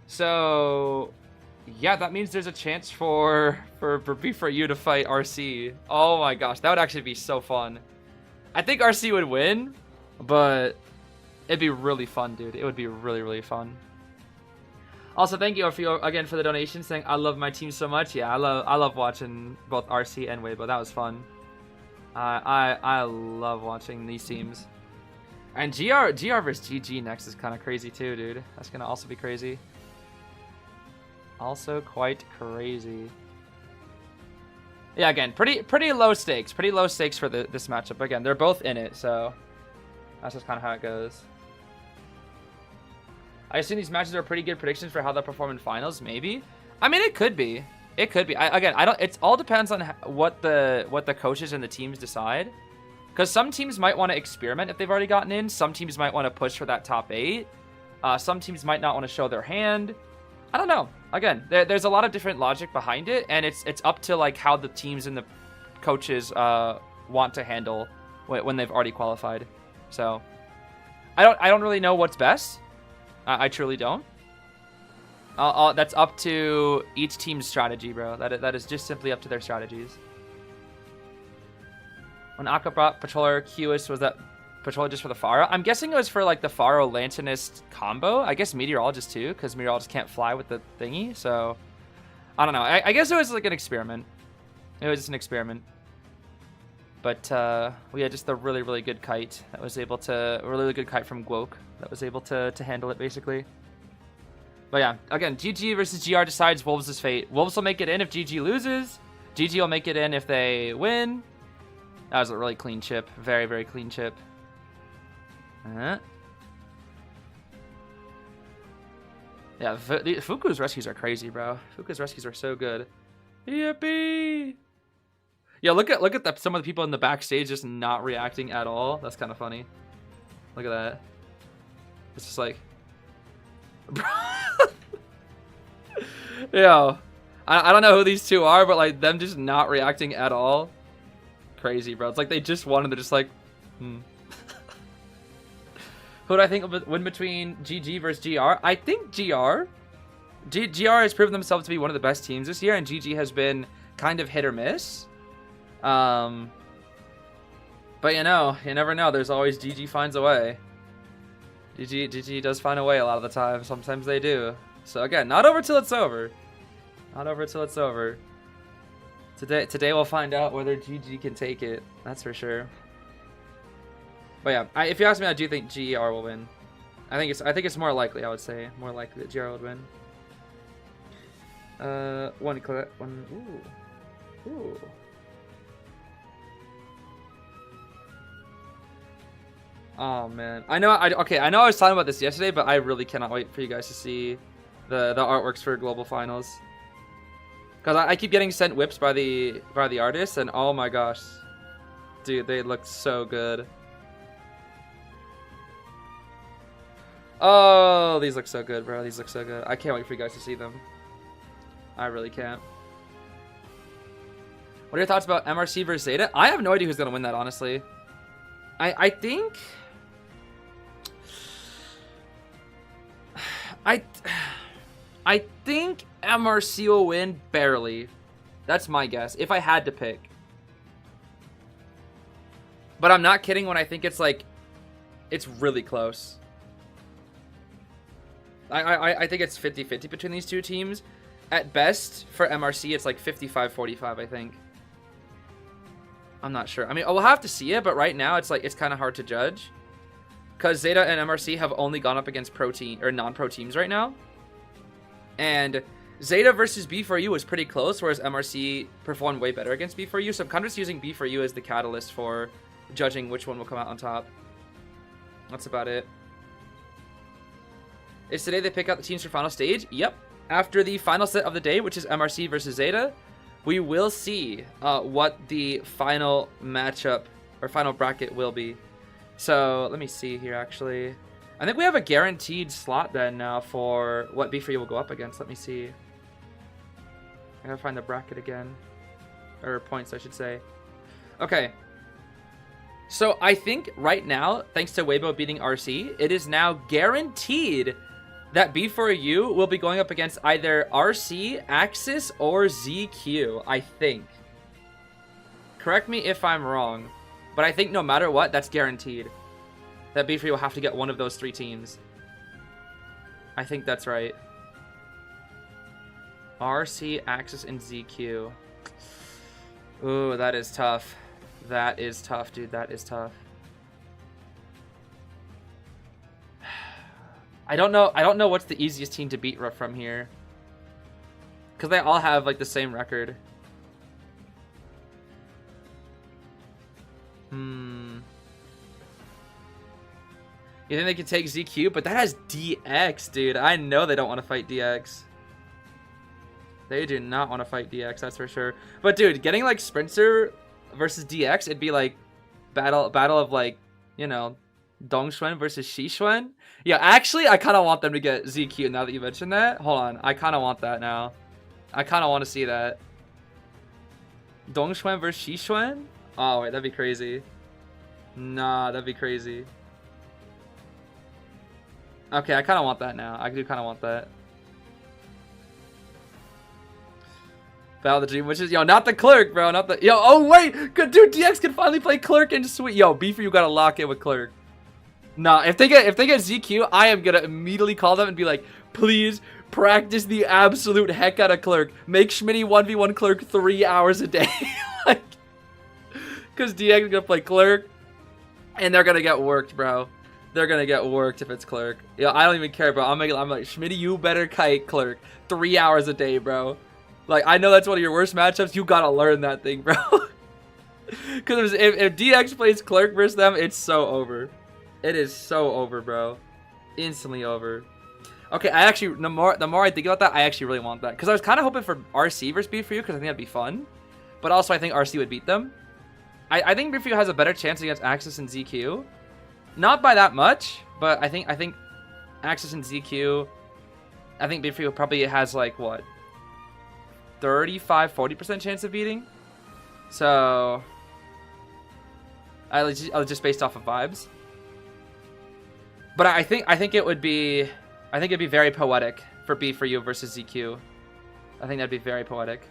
So yeah, that means there's a chance for you to fight RC. Oh my gosh, that would actually be so fun. I think RC would win, but it'd be really fun, dude. It would be really fun. Also, thank you again for the donations, saying I love my team so much. Yeah, I love watching both RC and Weibo. That was fun. I love watching these teams. And GR versus GG next is kind of crazy too, dude. That's gonna also be crazy. Also quite crazy. Yeah, again, pretty low stakes. Pretty low stakes for this matchup. Again, they're both in it, so that's just kind of how it goes. I assume these matches are pretty good predictions for how they'll perform in finals. Maybe. I mean, it could be. It could be. I don't. It all depends on what the coaches and the teams decide. Because some teams might want to experiment if they've already gotten in. Some teams might want to push for that top 8. Some teams might not want to show their hand. I don't know. Again, there's a lot of different logic behind it, and it's up to like how the teams and the coaches want to handle when they've already qualified. So I don't really know what's best. I truly don't. That's up to each team's strategy, bro. That is just simply up to their strategies. When Aqua brought Patroller Qus, was that Patroller just for the Pharo? I'm guessing it was for like the Pharo Lanternist combo. I guess Meteorologist too, because Meteorologist can't fly with the thingy. So I don't know. I guess it was like an experiment. It was just an experiment. But we had just the really, really good kite that was able to, a really good kite from Gwok that was able to handle it basically. But yeah, again, GG versus GR decides Wolves' fate. Wolves will make it in if GG loses. GG will make it in if they win. That was a really clean chip. Very, very clean chip. Yeah, Fuku's rescues are crazy, bro. Fuku's rescues are so good. Yippee! Yeah, look at some of the people in the backstage just not reacting at all. That's kind of funny. Look at that. It's just like... Yo, I don't know who these two are, but like them just not reacting at all. Crazy, bro. It's like they just won and they're just like, Who do I think will win between GG versus GR? I think GR has proven themselves to be one of the best teams this year, and GG has been kind of hit or miss. But you know, you never know. There's always GG finds a way. GG does find a way a lot of the time. Sometimes they do. So again, not over till it's over. Not over till it's over. Today we'll find out whether GG can take it. That's for sure. But yeah, if you ask me, I do think GR will win. I think it's more likely. I would say more likely that GR would win. One. Ooh. Oh man, I know I was talking about this yesterday, but I really cannot wait for you guys to see the artworks for global finals. Cause I keep getting sent whips by the artists, and oh my gosh, dude, they look so good. Oh, these look so good, bro. These look so good. I can't wait for you guys to see them. I really can't. What are your thoughts about MRC versus ZETA? I have no idea who's gonna win that, honestly. I think MRC will win barely. That's my guess, if I had to pick. But I'm not kidding when I think it's like, it's really close. I think it's 50-50 between these two teams. At best, for MRC, it's like 55-45, I think. I'm not sure. I mean, we'll have to see it, but right now it's like, it's kind of hard to judge. Because ZETA and MRC have only gone up against pro team or non-pro teams right now. And ZETA versus B4U was pretty close, whereas MRC performed way better against B4U. So I'm kind of just using B4U as the catalyst for judging which one will come out on top. That's about it. Is today they pick out the teams for final stage? Yep. After the final set of the day, which is MRC versus ZETA, we will see what the final matchup or final bracket will be. So let me see here, actually. I think we have a guaranteed slot then now for what B4U will go up against. Let me see. I gotta find the bracket again. Or points, I should say. Okay. So I think right now, thanks to Weibo beating RC, it is now guaranteed that B4U will be going up against either RC, Axis, or ZQ, I think. Correct me if I'm wrong, but I think no matter what, that's guaranteed. That B4U will have to get one of those three teams. I think that's right. RC, Axis, and ZQ. Ooh, that is tough. That is tough, dude. That is tough. I don't know what's the easiest team to beat from here. Because they all have like the same record. You think they could take ZQ? But that has DX, dude. I know they don't want to fight DX. They do not want to fight DX, that's for sure. But dude, getting like Sprinter versus DX, it'd be like battle of like, you know, Dongxuan versus Xixuan. Yeah, actually, I kind of want them to get ZQ now that you mentioned that. Hold on, I kind of want that now. I kind of want to see that. Dongxuan versus Xixuan? Oh, wait, that'd be crazy. Nah, that'd be crazy. Okay, I kind of want that now. I do kind of want that. Battle of the Dream, which is, yo, not the Clerk, bro. Not the, yo, oh, wait. Good, dude, DX can finally play Clerk and sweet. Yo, B for you gotta lock in with Clerk. Nah, if they get ZQ, I am gonna immediately call them and be like, please practice the absolute heck out of Clerk. Make Schmitty 1v1 Clerk 3 hours a day. Like, because DX is gonna play Clerk, and they're gonna get worked, bro. They're gonna get worked if it's Clerk. Yeah, I don't even care, bro. I'm like, Schmitty, you better kite Clerk 3 hours a day, bro. Like, I know that's one of your worst matchups. You gotta learn that thing, bro. Because if DX plays Clerk versus them, it's so over. It is so over, bro. Instantly over. Okay, I actually, the more I think about that, I actually really want that. Because I was kind of hoping for RC versus B for you, because I think that'd be fun. But also, I think RC would beat them. I think B for you has a better chance against Axis and ZQ. Not by that much, but I think Axis and ZQ, I think B for you probably has like, what? 35-40% chance of beating. So I just based off of vibes. But I think it'd be very poetic for B for you versus ZQ. I think that'd be very poetic.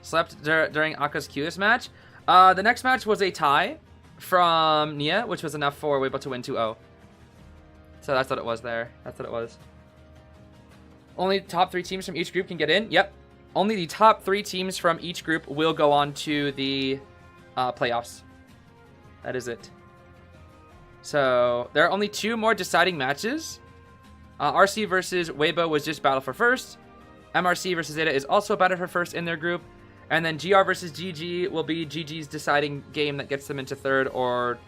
Slept during Aka's Q's match. The next match was a tie from Nia, which was enough for Weibo to win 2-0. So that's what it was there. That's what it was. Only top 3 teams from each group can get in. Yep. Only the top 3 teams from each group will go on to the playoffs. That is it. So there are only 2 more deciding matches. RC versus Weibo was just battle for first. MRC versus ZETA is also battle for first in their group. And then GR versus GG will be GG's deciding game that gets them into 3rd or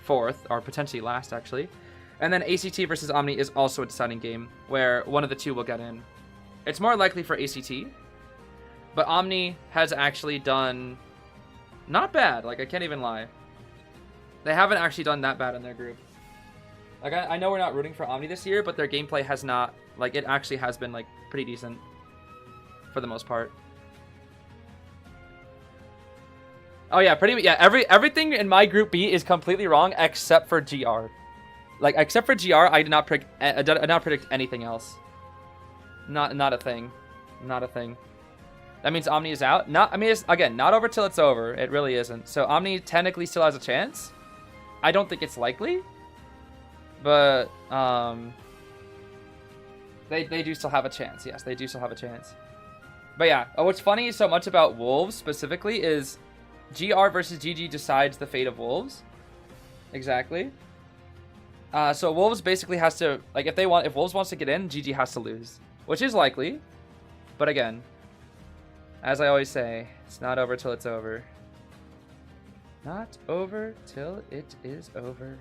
4th, or potentially last, actually. And then ACT versus Omni is also a deciding game, where one of the 2 will get in. It's more likely for ACT, but Omni has actually done not bad. Like, I can't even lie. They haven't actually done that bad in their group. Like, I know we're not rooting for Omni this year, but their gameplay has not, like, it actually has been, like, pretty decent for the most part. Oh yeah, everything in my group B is completely wrong except for GR. Like, except for GR, I did not predict anything else. Not a thing. Not a thing. That means Omni is out. I mean, it's, again, not over till it's over. It really isn't. So Omni technically still has a chance. I don't think it's likely, but they do still have a chance. Yes, they do still have a chance. But yeah, what's funny so much about Wolves specifically is GR versus GG decides the fate of Wolves. Exactly. So Wolves basically has to, like, if Wolves wants to get in, GG has to lose, which is likely. But again, as I always say, it's not over till it's over. Not over till it is over.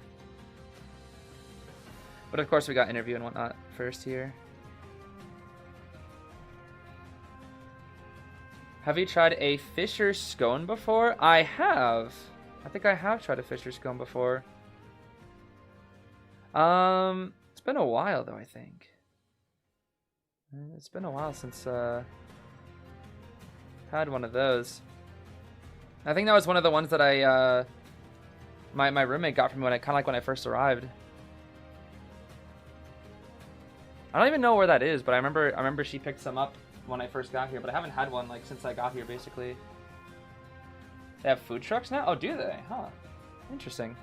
But of course we got interview and whatnot first here. Have you tried a Fisher scone before? I have. I think I have tried a Fisher scone before. It's been a while though, I think. It's been a while since had one of those. I think that was one of the ones that I my roommate got from me when when I first arrived. I don't even know where that is, but I remember she picked some up when I first got here, but I haven't had one like since I got here basically. They have food trucks now? Oh, do they? Huh. Interesting.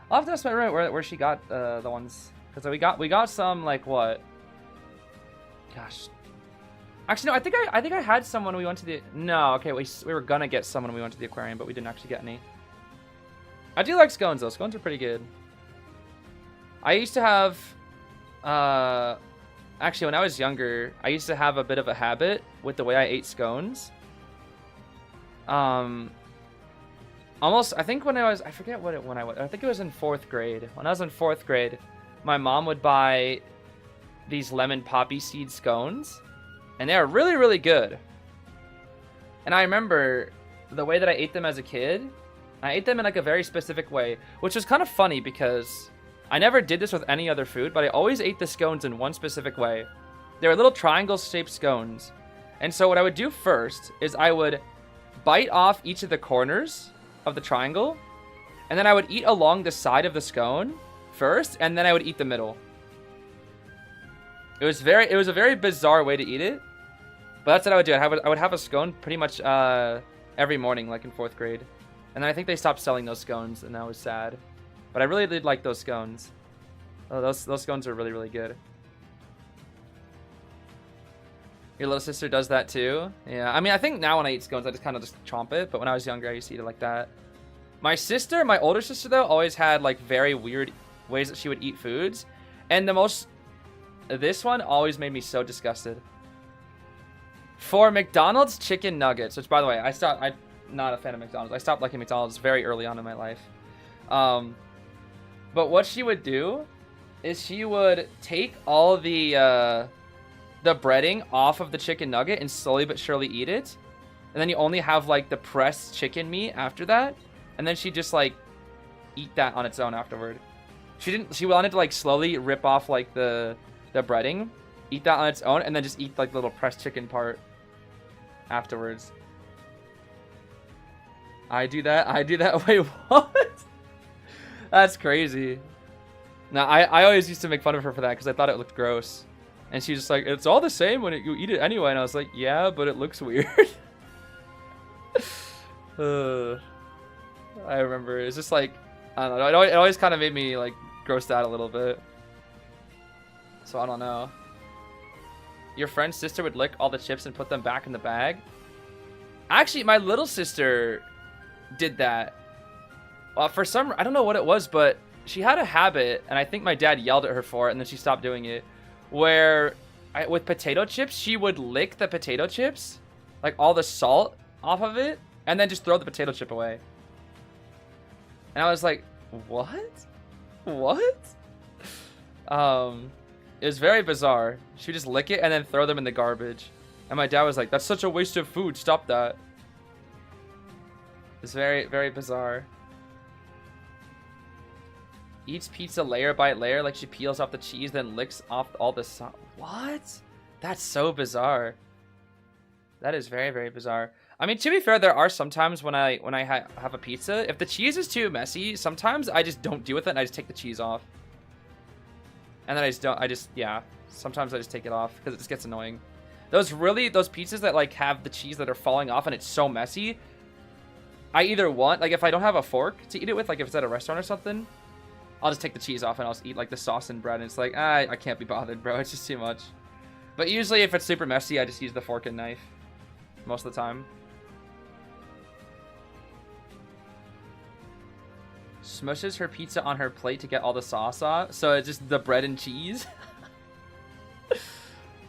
I'll have to ask my roommate where she got the ones, because we got some, like, what? Gosh. Actually, no. I think I had some when we went to the. No, okay. We were gonna get some when we went to the aquarium, but we didn't actually get any. I do like scones though. Scones are pretty good. I used to have. Actually, when I was younger, I used to have a bit of a habit with the way I ate scones. Almost, I think when I forget when I think it was in 4th grade. When I was in 4th grade, my mom would buy these lemon poppy seed scones, and they are really, really good. And I remember the way that I ate them as a kid, I ate them in like a very specific way, which was kind of funny because I never did this with any other food, but I always ate the scones in one specific way. They were little triangle-shaped scones. And so what I would do first is I would bite off each of the corners of the triangle, and then I would eat along the side of the scone first, and then I would eat the middle. It was a very bizarre way to eat it. But that's what I would do. I would have a scone pretty much every morning, like in 4th grade. And then I think they stopped selling those scones, and that was sad. But I really did like those scones. Oh, those scones are really, really good. Your little sister does that too? Yeah, I mean, I think now when I eat scones, I just kind of just chomp it. But when I was younger, I used to eat it like that. My older sister, though, always had like very weird ways that she would eat foods. And this one always made me so disgusted. For McDonald's chicken nuggets, which by the way, I'm not a fan of McDonald's. I stopped liking McDonald's very early on in my life. But what she would do is she would take all the breading off of the chicken nugget and slowly but surely eat it. And then you only have like the pressed chicken meat after that. And then she just like eat that on its own afterward. She wanted to like slowly rip off like the breading, eat that on its own, and then just eat like the little pressed chicken part afterwards. I do that. Wait, what? That's crazy. Now, I always used to make fun of her for that because I thought it looked gross. And she's just like, it's all the same when you eat it anyway. And I was like, yeah, but it looks weird. I remember. It's just like, I don't know. It always kind of made me like grossed out a little bit. So I don't know. Your friend's sister would lick all the chips and put them back in the bag? Actually, my little sister did that. For some, I don't know what it was, but she had a habit, and I think my dad yelled at her for it, and then she stopped doing it, where with potato chips, she would lick the potato chips, like all the salt off of it, and then just throw the potato chip away. And I was like, what? What? It was very bizarre. She would just lick it and then throw them in the garbage. And my dad was like, that's such a waste of food. Stop that. It's very, very bizarre. Eats pizza layer by layer, like she peels off the cheese, then licks off all the sauce. What? That's so bizarre. That is very, very bizarre. I mean, to be fair, there are sometimes when I have a pizza, if the cheese is too messy, sometimes I just don't deal with it and I just take the cheese off. And then yeah, sometimes I just take it off because it just gets annoying. Those pizzas that like have the cheese that are falling off and it's so messy, I either want, like if I don't have a fork to eat it with, like if it's at a restaurant or something, I'll just take the cheese off and I'll just eat like the sauce and bread, and it's like, I can't be bothered, bro. It's just too much. But usually if it's super messy, I just use the fork and knife most of the time. Smushes her pizza on her plate to get all the sauce off, so it's just the bread and cheese.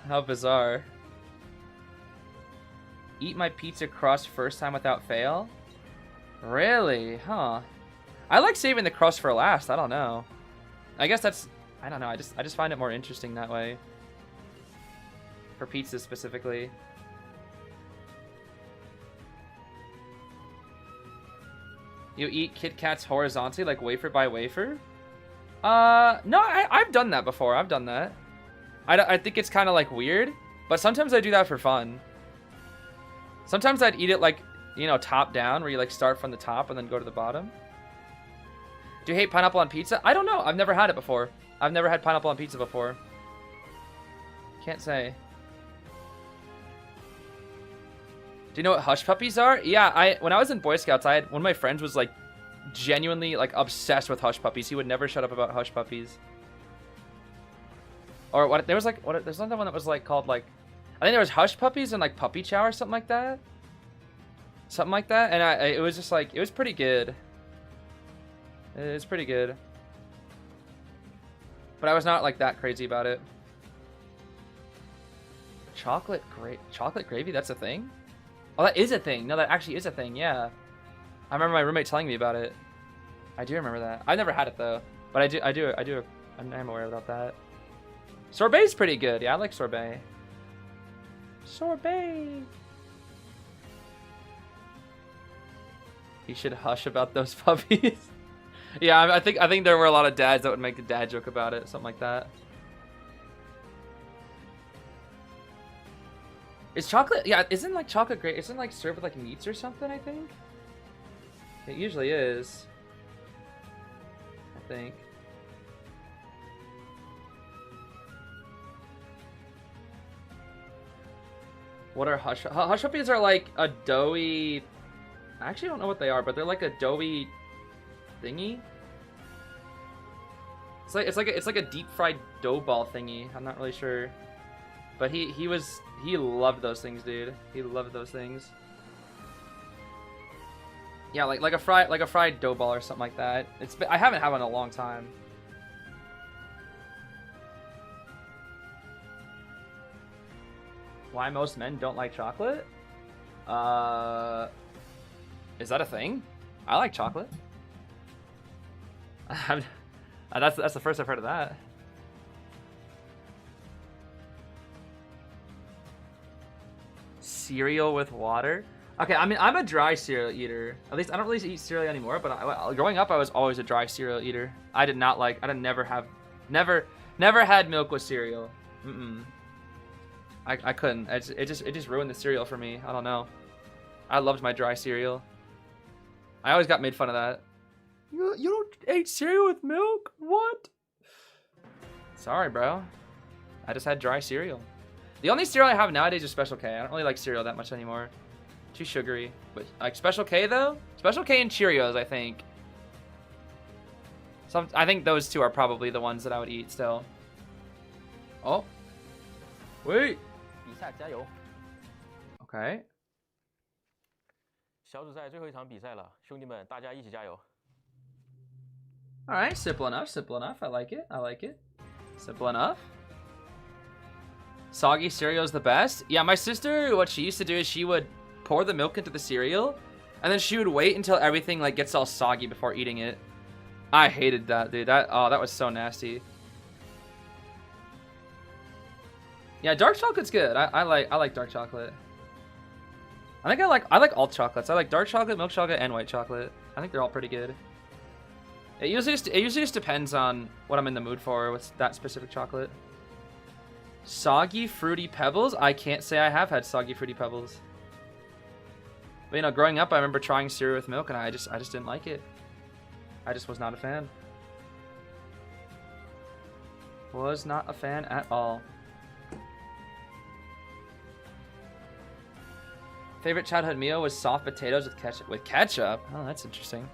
How bizarre. Eat my pizza crust first time without fail? Really? Huh. I like saving the crust for last. I don't know. I guess that's, I don't know. I just find it more interesting that way. For pizza specifically. You eat Kit Kats horizontally, like wafer by wafer? No, I've done that before. I've done that. I think it's kind of like weird, but sometimes I do that for fun. Sometimes I'd eat it like, you know, top down, where you like start from the top and then go to the bottom. Do you hate pineapple on pizza? I don't know. I've never had it before. I've never had pineapple on pizza before. Can't say. Do you know what hush puppies are? Yeah, when I was in Boy Scouts, one of my friends was like genuinely like obsessed with hush puppies. He would never shut up about hush puppies. Or what? There was like there's another one that was like called like, I think there was hush puppies and like puppy chow or something like that. Something like that, and it was just like, it was pretty good. It was pretty good. But I was not like that crazy about it. Chocolate gravy, that's a thing? Oh, that is a thing. No, that actually is a thing, yeah. I remember my roommate telling me about it. I do remember that. I've never had it though. But I'm aware about that. Sorbet's pretty good. Yeah, I like sorbet. Sorbet. You should hush about those puppies. Yeah, I think there were a lot of dads that would make a dad joke about it, something like that. Is chocolate? Yeah, isn't like chocolate great? Isn't like served with like meats or something? I think it usually is. I think. What are hush puppies? Are like a doughy. I actually don't know what they are, but they're like a doughy thingy. It's like a deep fried dough ball thingy. I'm not really sure, but he loved those things, dude. He loved those things. Yeah, like a fried dough ball or something like that. I haven't had one in a long time. Why most men don't like chocolate? Is that a thing? I like chocolate. That's the first I've heard of that. Cereal with water? Okay, I mean, I'm a dry cereal eater. At least I don't really eat cereal anymore, but growing up I was always a dry cereal eater. I never had milk with cereal. I couldn't. It just ruined the cereal for me. I don't know. I loved my dry cereal. I always got made fun of that. You don't eat cereal with milk? What? Sorry, bro. I just had dry cereal. The only cereal I have nowadays is Special K. I don't really like cereal that much anymore. Too sugary. But like Special K though? Special K and Cheerios, I think. I think those two are probably the ones that I would eat still. Oh. Wait. 比赛加油 Okay. 小组赛最后一场比赛了，兄弟们，大家一起加油 Alright, simple enough, simple enough. I like it, I like it. Simple enough. Soggy cereal's the best? Yeah, my sister, what she used to do is she would pour the milk into the cereal, and then she would wait until everything like gets all soggy before eating it. I hated that, dude. That was so nasty. Yeah, dark chocolate's good. I like dark chocolate. I think I like all chocolates. I like dark chocolate, milk chocolate, and white chocolate. I think they're all pretty good. It usually just depends on what I'm in the mood for with that specific chocolate. Soggy fruity pebbles? I can't say I have had soggy fruity pebbles. But you know, growing up I remember trying cereal with milk and I just didn't like it. I just was not a fan. Was not a fan at all. Favorite childhood meal was soft potatoes with ketchup. With ketchup? Oh, that's interesting.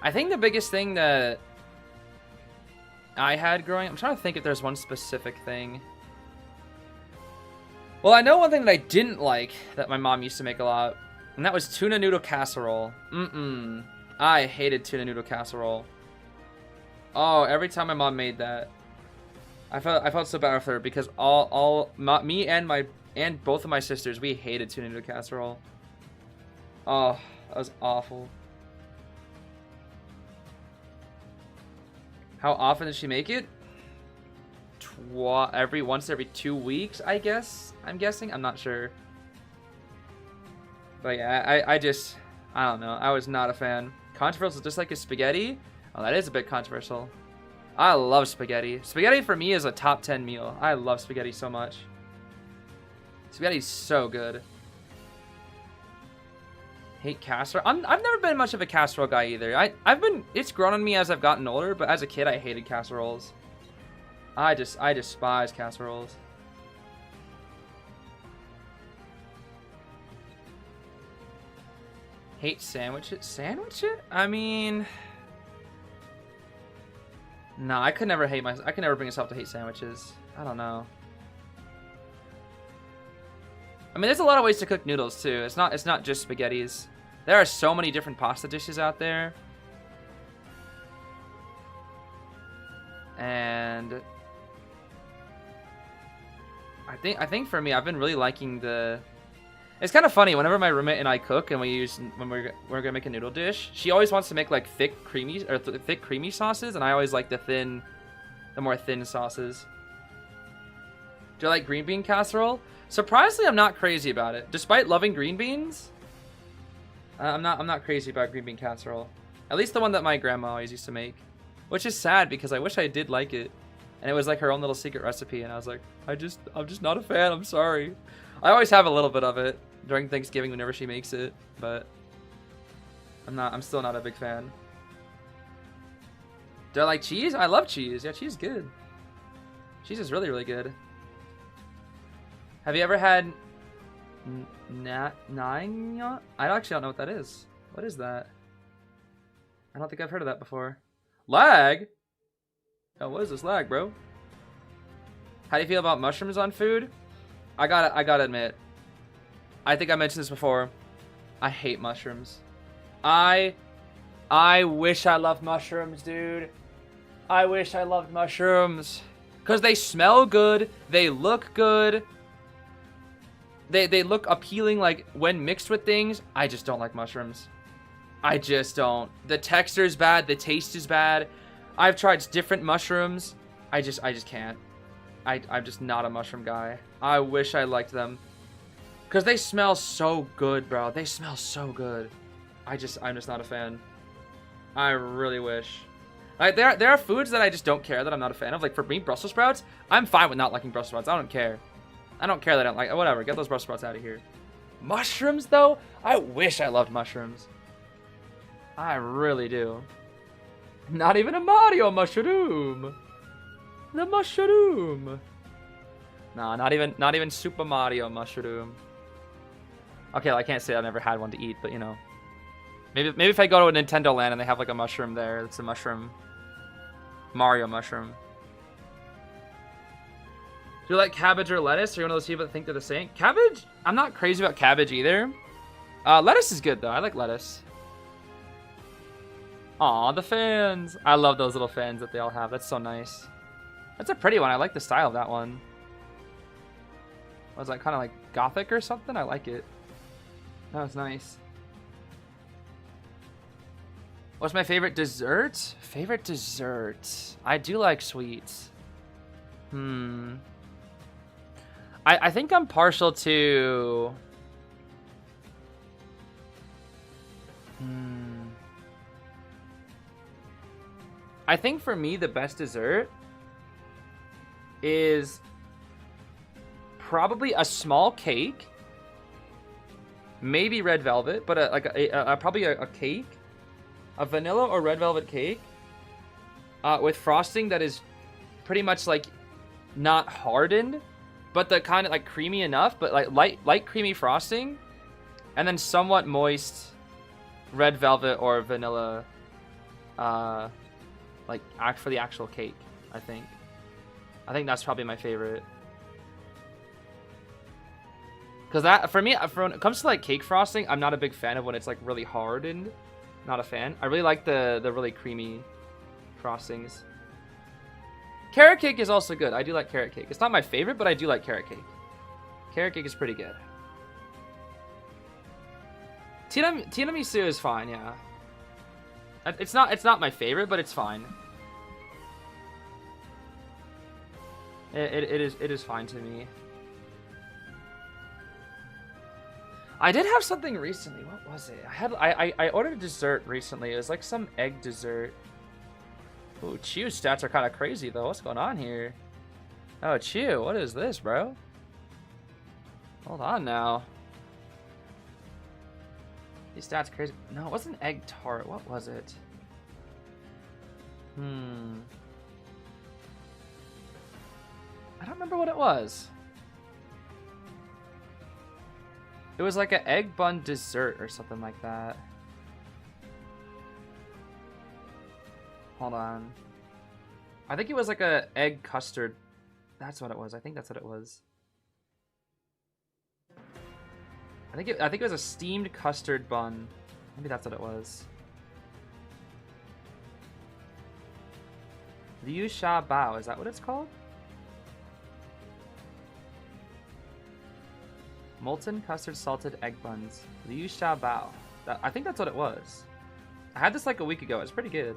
I think the biggest thing that I had growing up, I'm trying to think if there's one specific thing. Well, I know one thing that I didn't like that my mom used to make a lot, and that was tuna noodle casserole. I hated tuna noodle casserole. Oh, every time my mom made that, I felt so bad for her because me and both of my sisters, we hated tuna noodle casserole. Oh, that was awful. How often did she make it? Once every 2 weeks, I guess. I'm guessing. I'm not sure. But yeah, I don't know. I was not a fan. Controversial, just like a spaghetti. Oh, that is a bit controversial. I love spaghetti. Spaghetti for me is a top 10 meal. I love spaghetti so much. Spaghetti's so good. Hate casserole. I've never been much of a casserole guy either. It's grown on me as I've gotten older, but as a kid I hated casseroles. I despise casseroles. Hate sandwiches. Sandwiches? I mean, no, I could never bring myself to hate sandwiches. I don't know. I mean, there's a lot of ways to cook noodles too. It's not just spaghettis. There are so many different pasta dishes out there. And I think for me, I've been really liking the. It's kind of funny whenever my roommate and I cook and when we're gonna make a noodle dish. She always wants to make like thick creamy sauces, and I always like the more thin sauces. Do you like green bean casserole? Surprisingly, I'm not crazy about it. Despite loving green beans, I'm not crazy about green bean casserole. At least the one that my grandma always used to make, which is sad because I wish I did like it, and it was like her own little secret recipe, and I was like, I'm just not a fan. I'm sorry. I always have a little bit of it during Thanksgiving whenever she makes it, but I'm still not a big fan. Do I like cheese? I love cheese. Yeah, cheese is good. Cheese is really, really good. Have you ever had nine? I actually don't know what that is. What is that? I don't think I've heard of that before. Lag? Oh, what is this lag, bro? How do you feel about mushrooms on food? I gotta admit, I think I mentioned this before. I hate mushrooms. I wish I loved mushrooms, dude. I wish I loved mushrooms. Because they smell good, they look good. They look appealing, like, when mixed with things. I just don't like mushrooms. I just don't. The texture is bad, the taste is bad. I've tried different mushrooms. I just can't. I'm just not a mushroom guy. I wish I liked them. Because they smell so good, bro. They smell so good. I'm just not a fan. I really wish. Like, there are foods that I just don't care that I'm not a fan of. Like, for me, Brussels sprouts, I'm fine with not liking Brussels sprouts. I don't care. I don't care that I don't like. Whatever, get those Brussels sprouts out of here. Mushrooms, though? I wish I loved mushrooms. I really do. Not even a Mario mushroom. The mushroom. Nah, not even Super Mario mushroom. Okay, well, I can't say I've never had one to eat, but you know. Maybe if I go to a Nintendo Land and they have like a mushroom there, it's a mushroom. Mario mushroom. Do you like cabbage or lettuce? Or you one of those people that think they're the same? Cabbage? I'm not crazy about cabbage either. Lettuce is good though. I like lettuce. Aw, the fans. I love those little fans that they all have. That's so nice. That's a pretty one. I like the style of that one. Was that kind of like gothic or something? I like it. That was nice. What's my favorite dessert? Favorite dessert. I do like sweets. I think I'm partial to... I think for me, the best dessert is probably a small cake. Maybe red velvet, but probably a cake. A vanilla or red velvet cake with frosting that is pretty much like not hardened, but the kind of like creamy enough, but like light creamy frosting, and then somewhat moist red velvet or vanilla, like for the actual cake. I think that's probably my favorite. Because that for me, when it comes to like cake frosting, I'm not a big fan of when it's like really hardened. Not a fan. I really like the really creamy frostings. Carrot cake is also good. I do like carrot cake. It's not my favorite, but I do like carrot cake. Carrot cake is pretty good. Tiramisu is fine, yeah. It's not my favorite, but it's fine. It is fine to me. I did have something recently. What was it? I ordered a dessert recently. It was like some egg dessert. Ooh, Chew stats are kind of crazy though. What's going on here? Oh, Chew, what is this, bro? Hold on now. These stats crazy. No, it wasn't egg tart. What was it? I don't remember what it was. It was like an egg bun dessert or something like that. Hold on. I think it was like a egg custard. That's what it was. I think that's what it was. I think it was a steamed custard bun. Maybe that's what it was. Liu Sha Bao, is that what it's called? Molten custard salted egg buns. Liu Sha Bao. I think that's what it was. I had this like a week ago. It's pretty good.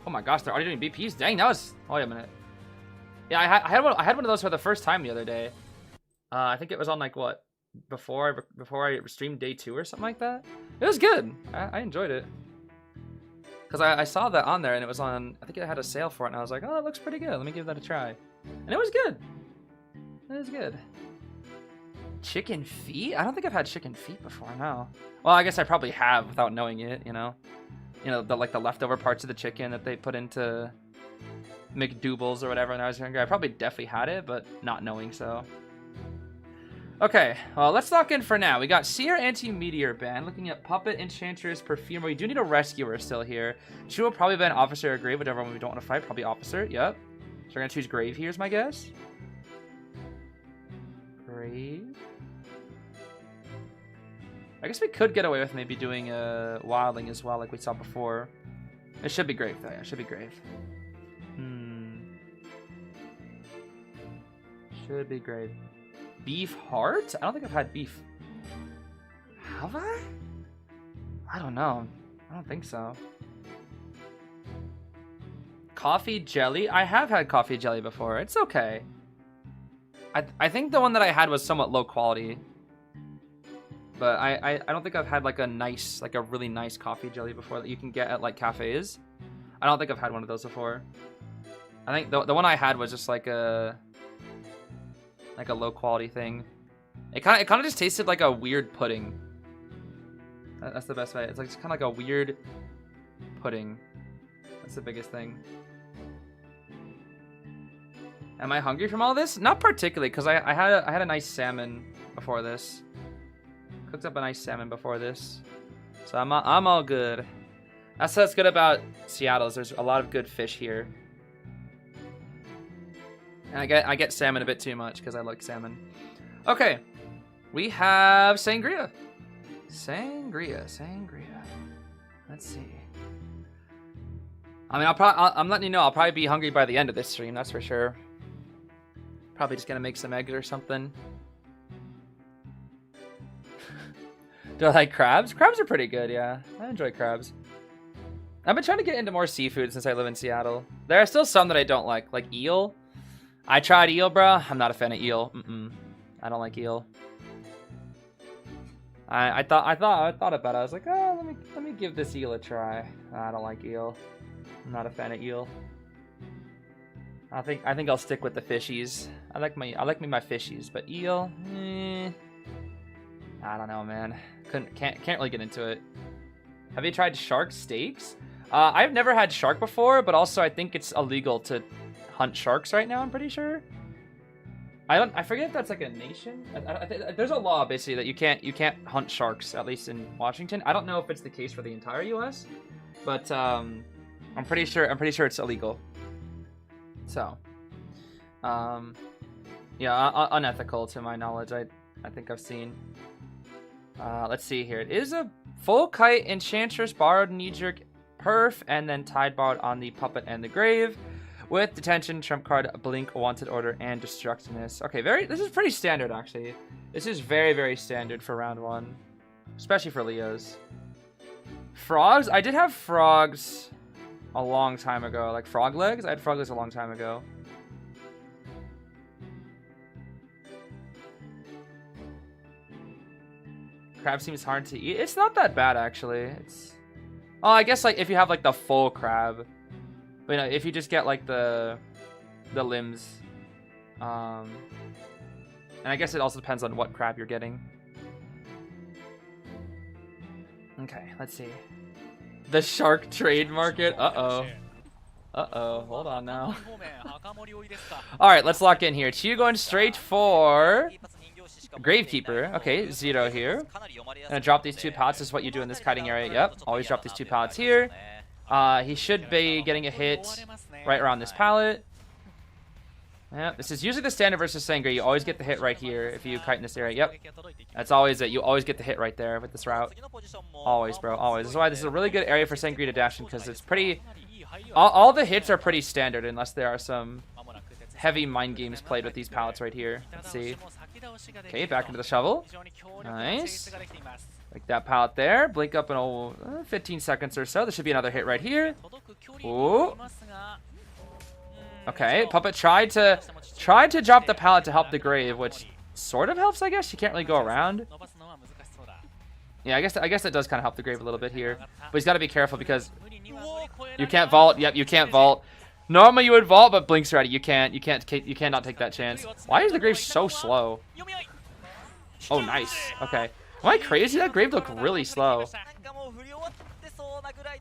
Oh my gosh, they're already doing BPs? Dang, that was... Oh, wait a minute. Yeah, I had one of those for the first time the other day. I think it was on like what? Before I streamed day 2 or something like that. It was good. I enjoyed it. Because I saw that on there and it was on, I think it had a sale for it and I was like, oh, that looks pretty good. Let me give that a try. And it was good. It was good. Chicken feet? I don't think I've had chicken feet before, no. Well, I guess I probably have without knowing it, you know. you know, the leftover parts of the chicken that they put into McDoubles or whatever when I was younger. I probably definitely had it, but not knowing so. Okay, well, let's lock in for now. We got Seer Anti-Meteor Band, looking at Puppet, Enchantress, Perfumer. We do need a Rescuer still here. She will probably be an Officer or Grave, whichever one we don't want to fight. Probably Officer, yep. So we're going to choose Grave here is my guess. Grave. I guess we could get away with maybe doing a Wildling as well, like we saw before. It should be Grave, though. Yeah, it should be Grave. Should be Grave. Beef Heart? I don't think I've had beef. Have I? I don't know. I don't think so. Coffee Jelly? I have had Coffee Jelly before. It's okay. I think the one that I had was somewhat low quality. But I don't think I've had like a nice, like a really nice coffee jelly before that you can get at like cafes. I don't think I've had one of those before. I think the one I had was just like a low quality thing. It kind of just tasted like a weird pudding. That's the best way. It's like kind of like a weird pudding. That's the biggest thing. Am I hungry from all this? Not particularly, because I had a nice salmon before this. Cooked up a nice salmon before this, so I'm all good. That's what's good about Seattle is there's a lot of good fish here. And I get salmon a bit too much because I like salmon. Okay, we have Sangria. Sangria. Let's see. I mean, I'm letting you know I'll probably be hungry by the end of this stream. That's for sure. Probably just gonna make some eggs or something. Do I like crabs? Crabs are pretty good, yeah. I enjoy crabs. I've been trying to get into more seafood since I live in Seattle. There are still some that I don't like eel. I tried eel, bro. I'm not a fan of eel. I don't like eel. I thought about it. I was like, oh, let me give this eel a try. I don't like eel. I'm not a fan of eel. I think I'll stick with the fishies. I like my fishies, but eel, I don't know, man. Can't really get into it. Have you tried shark steaks? I've never had shark before, but also I think it's illegal to hunt sharks right now. I'm pretty sure. I forget if that's like a nation. There's a law basically that you can't hunt sharks, at least in Washington. I don't know if it's the case for the entire U.S., but I'm pretty sure it's illegal. So, yeah, unethical to my knowledge. I think I've seen. Let's see here. It is a full kite, Enchantress, borrowed, knee-jerk, perf, and then tide borrowed on the puppet and the grave. With detention, trump card, blink, wanted order, and destructiveness. Okay, this is pretty standard, actually. This is very, very standard for round one. Especially for Leos. Frogs? I did have frogs a long time ago. Like frog legs? I had frog legs a long time ago. Crab seems hard to eat. It's not that bad, actually. It's... Oh, I guess like if you have like the full crab. But you know, if you just get like the limbs, and I guess it also depends on what crab you're getting. Okay, let's see. The shark trade market. Uh-oh. Hold on now. All right, let's lock in here. Chiyu going straight for Gravekeeper. Okay, 0 here. Gonna drop these 2 pallets. This is what you do in this kiting area. Yep, always drop these 2 pallets here. He should be getting a hit right around this pallet. Yeah, this is usually the standard versus Sangria. You always get the hit right here if you kite in this area. Yep, that's always it. You always get the hit right there with this route. Always, bro, always. This is why this is a really good area for Sangria to dash in, because it's pretty... All the hits are pretty standard unless there are some heavy mind games played with these pallets right here. Let's see. Okay, back into the shovel. Nice. Like that pallet there. Blink up in 15 seconds or so. There should be another hit right here. Ooh. Okay, Puppet tried to drop the pallet to help the grave, which sort of helps, I guess. You can't really go around. Yeah, I guess it does kind of help the grave a little bit here. But he's got to be careful because you can't vault. Yep, you can't vault. Normally you would vault, but Blink's ready. You cannot take that chance. Why is the grave so slow? Oh, nice. Okay. Am I crazy? That grave looked really slow.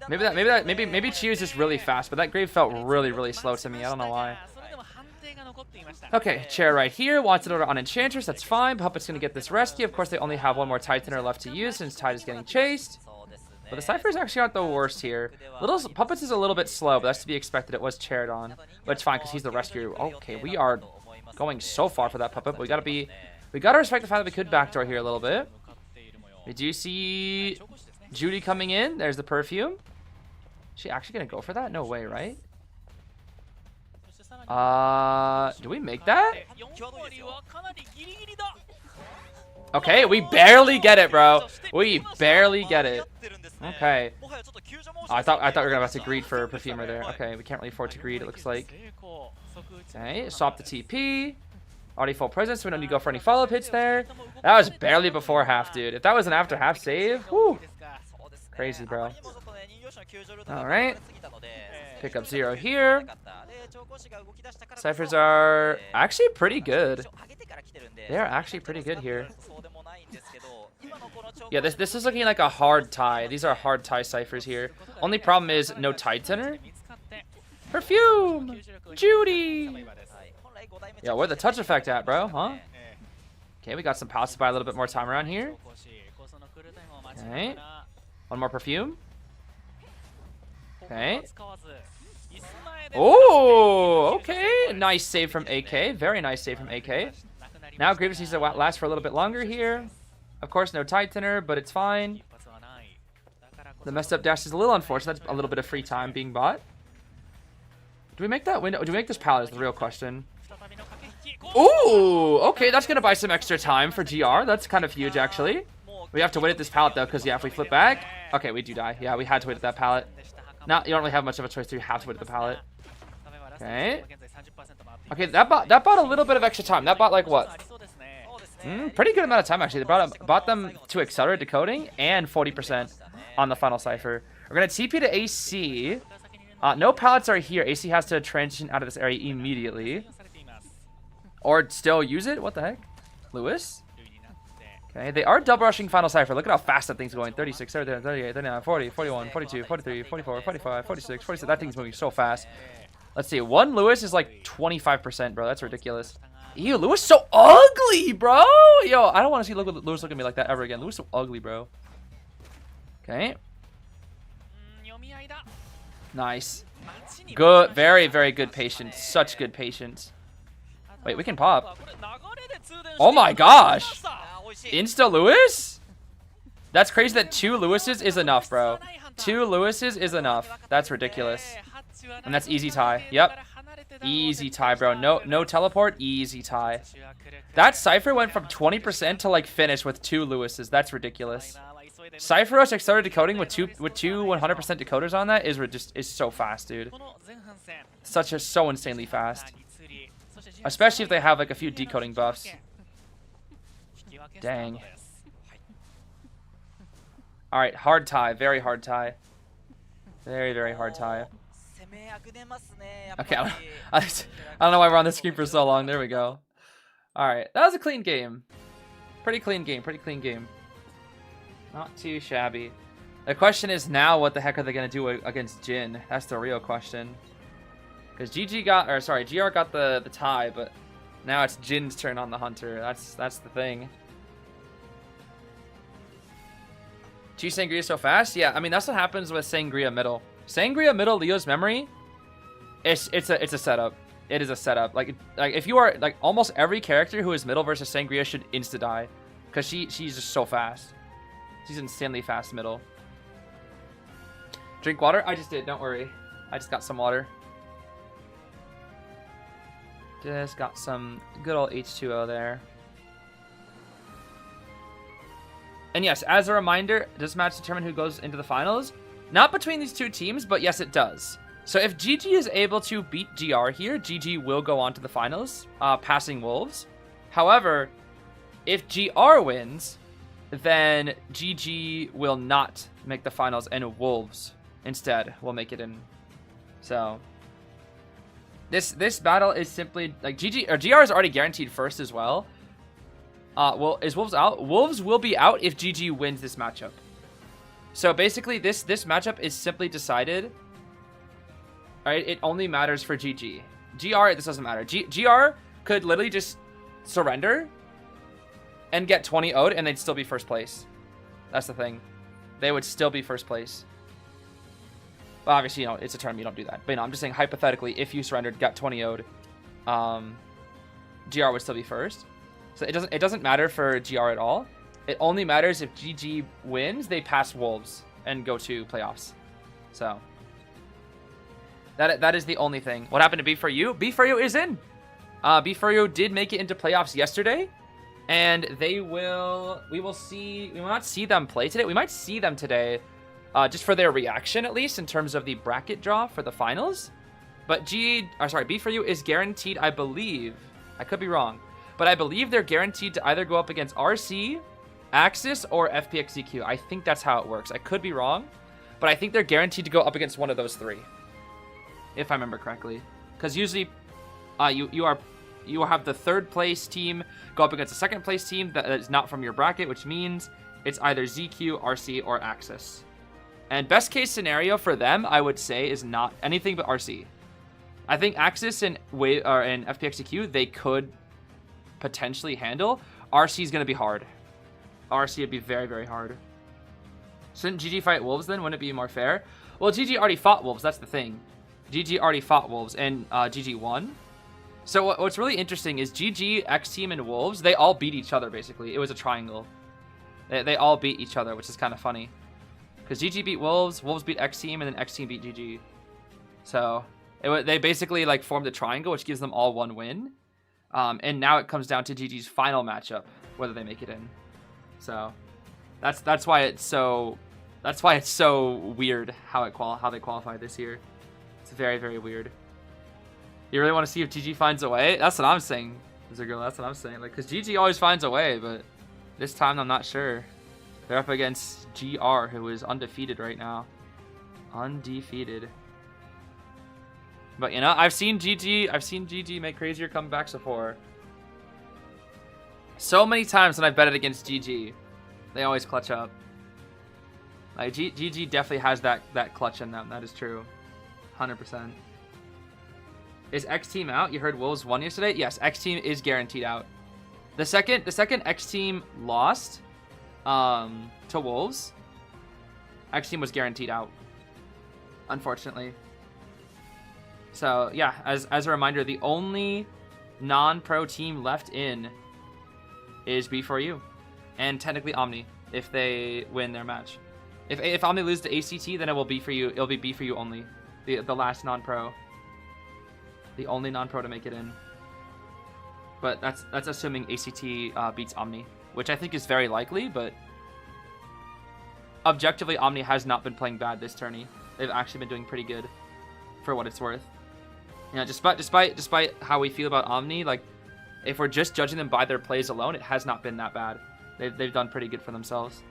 Maybe Chi is just really fast, but that grave felt really slow to me. I don't know why. Okay, chair right here. Wants it order on Enchantress. That's fine. Puppet's gonna get this rescue. Of course, they only have one more Titaner left to use since Tide is getting chased. But the Cyphers actually aren't the worst here. Puppets is a little bit slow, but that's to be expected. It was chaired on, but it's fine because he's the rescuer. Okay, we are going so far for that Puppet, but we gotta respect the fact that we could backdoor here a little bit. We do see Judy coming in. There's the perfume. Is she actually gonna go for that? No way, right? Do we make that? Okay, we barely get it, bro. We barely get it. Okay. Oh, I thought we were gonna have to greed for perfumer there. Okay, we can't really afford to greed, it looks like. Okay, swap the TP. Already full presence, so we don't need to go for any follow-up hits there. That was barely before half, dude. If that was an after half save, whoo. Crazy, bro. Alright. Pick up 0 here. Cyphers are actually pretty good. They are actually pretty good here. Yeah, this is looking like a hard tie. These are hard tie Cyphers here. Only problem is no Titaner. Perfume! Judy! Yeah, where the touch effect at, bro? Huh? Okay, we got some pounce to buy a little bit more time around here. Okay. One more perfume. Okay. Oh, okay. Nice save from AK. Very nice save from AK. Now Grievous needs to last for a little bit longer here. Of course, no Titaner, but it's fine. The messed up dash is a little unfortunate. That's a little bit of free time being bought. Do we make that window? Do we make this pallet is the real question. Ooh, okay. That's going to buy some extra time for GR. That's kind of huge, actually. We have to wait at this pallet, though, because, yeah, if we flip back... Okay, we do die. Yeah, we had to wait at that pallet. Now, you don't really have much of a choice. You have to wait at the pallet. Okay. Okay, that bought a little bit of extra time. That bought, like, what? Pretty good amount of time, actually. They bought them to accelerate decoding and 40% on the final cipher. We're going to TP to AC. No pallets are here. AC has to transition out of this area immediately. Or still use it? What the heck? Lewis? Okay, they are double rushing final cipher. Look at how fast that thing's going. 36, 37, 38, 39, 40, 41, 42, 43, 44, 45, 46, 47. That thing's moving so fast. Let's see. One Lewis is like 25%, bro. That's ridiculous. Ew, Lewis so ugly, bro. Yo, I don't want to see Lewis look at me like that ever again. Lewis so ugly, bro. Okay. Nice. Good. Very, very good patience. Such good patience. Wait, we can pop. Oh my gosh. Insta Lewis? That's crazy that 2 Lewises is enough, bro. 2 Lewises is enough. That's ridiculous. And that's easy tie. Yep. Easy tie, bro. No teleport. Easy tie. That Cypher went from 20% to like finish with 2 Lewises. That's ridiculous. Cypher Rush accelerated decoding with two 100% decoders on that is so fast, dude. So insanely fast. Especially if they have like a few decoding buffs. Dang. Alright, hard tie. Very hard tie. Very, very hard tie. Okay, I don't know why we're on this screen for so long. There we go. Alright, that was a clean game. Pretty clean game. Pretty clean game. Not too shabby. The question is now, what the heck are they going to do against Jin? That's the real question. Because GR got the tie, but now it's Jin's turn on the Hunter. That's the thing. Chi Sangria so fast? Yeah, I mean that's what happens with Sangria middle. Sangria middle Leo's memory. It's a setup. It is a setup. Like if you are like almost every character who is middle versus Sangria should insta die, because she's just so fast. She's insanely fast middle. Drink water? I just did. Don't worry. I just got some water. Just got some good old H2O there. And yes, as a reminder, does this match determine who goes into the finals? Not between these two teams, but yes, it does. So if GG is able to beat GR here, GG will go on to the finals, passing Wolves. However, if GR wins, then GG will not make the finals, and Wolves instead will make it in. So this battle is simply like GR is already guaranteed first as well. Well, is Wolves out? Wolves will be out if GG wins this matchup. So basically, this matchup is simply decided. All right, it only matters for GG. GR, this doesn't matter. GR could literally just surrender and get 20 0'd, and they'd still be first place. That's the thing. They would still be first place. Well, obviously, you know, it's a tournament, you don't do that. But, you know, I'm just saying, hypothetically, if you surrendered, got 20 0'd, GR would still be first. So it doesn't matter for GR at all. It only matters if GG wins, they pass Wolves and go to playoffs. So that is the only thing. What happened to B4U? B4U is in. B4U did make it into playoffs yesterday, and we will not see them play today. We might see them today, just for their reaction at least in terms of the bracket draw for the finals. But B4U is guaranteed, I believe. I could be wrong, but I believe they're guaranteed to either go up against RC, Axis, or FPXCQ. I think that's how it works. I could be wrong, but I think they're guaranteed to go up against one of those three, if I remember correctly. Because usually, you have the third place team go up against the second place team that is not from your bracket, which means it's either ZQ, RC, or Axis. And best case scenario for them, I would say, is not anything but RC. I think Axis and FPXCQ they could potentially handle. RC is going to be hard. RC would be very, very hard. Shouldn't GG fight Wolves then? Wouldn't it be more fair? Well, GG already fought Wolves. That's the thing. GG already fought Wolves, and GG won. So what's really interesting is GG, X Team, and Wolves, they all beat each other, basically. It was a triangle. They all beat each other, which is kind of funny. Because GG beat Wolves, Wolves beat X Team, and then X Team beat GG. So they basically like formed a triangle, which gives them all one win. And now it comes down to GG's final matchup, whether they make it in. So that's why it's so weird how they qualified this year. It's very, very weird. You really want to see if GG finds a way? That's what I'm saying, Ziggerl. That's what I'm saying. Like, because GG always finds a way, but this time I'm not sure. They're up against GR, who is undefeated right now. Undefeated. But you know, I've seen GG make crazier comebacks before. So many times when I've betted against GG, they always clutch up. Like GG definitely has that clutch in them. That is true, 100%. Is X Team out? You heard Wolves won yesterday. Yes, X Team is guaranteed out. The second X Team lost to Wolves, X Team was guaranteed out, unfortunately. So yeah, as a reminder, the only non-pro team left in is B4U, and technically Omni if they win their match. If Omni loses to ACT, then it will be for you. It'll be B4U only, the last non-pro, the only non-pro to make it in. But that's assuming ACT beats Omni, which I think is very likely. But objectively, Omni has not been playing bad this tourney. They've actually been doing pretty good, for what it's worth. You know, despite how we feel about Omni, like if we're just judging them by their plays alone, it has not been that bad. They've done pretty good for themselves.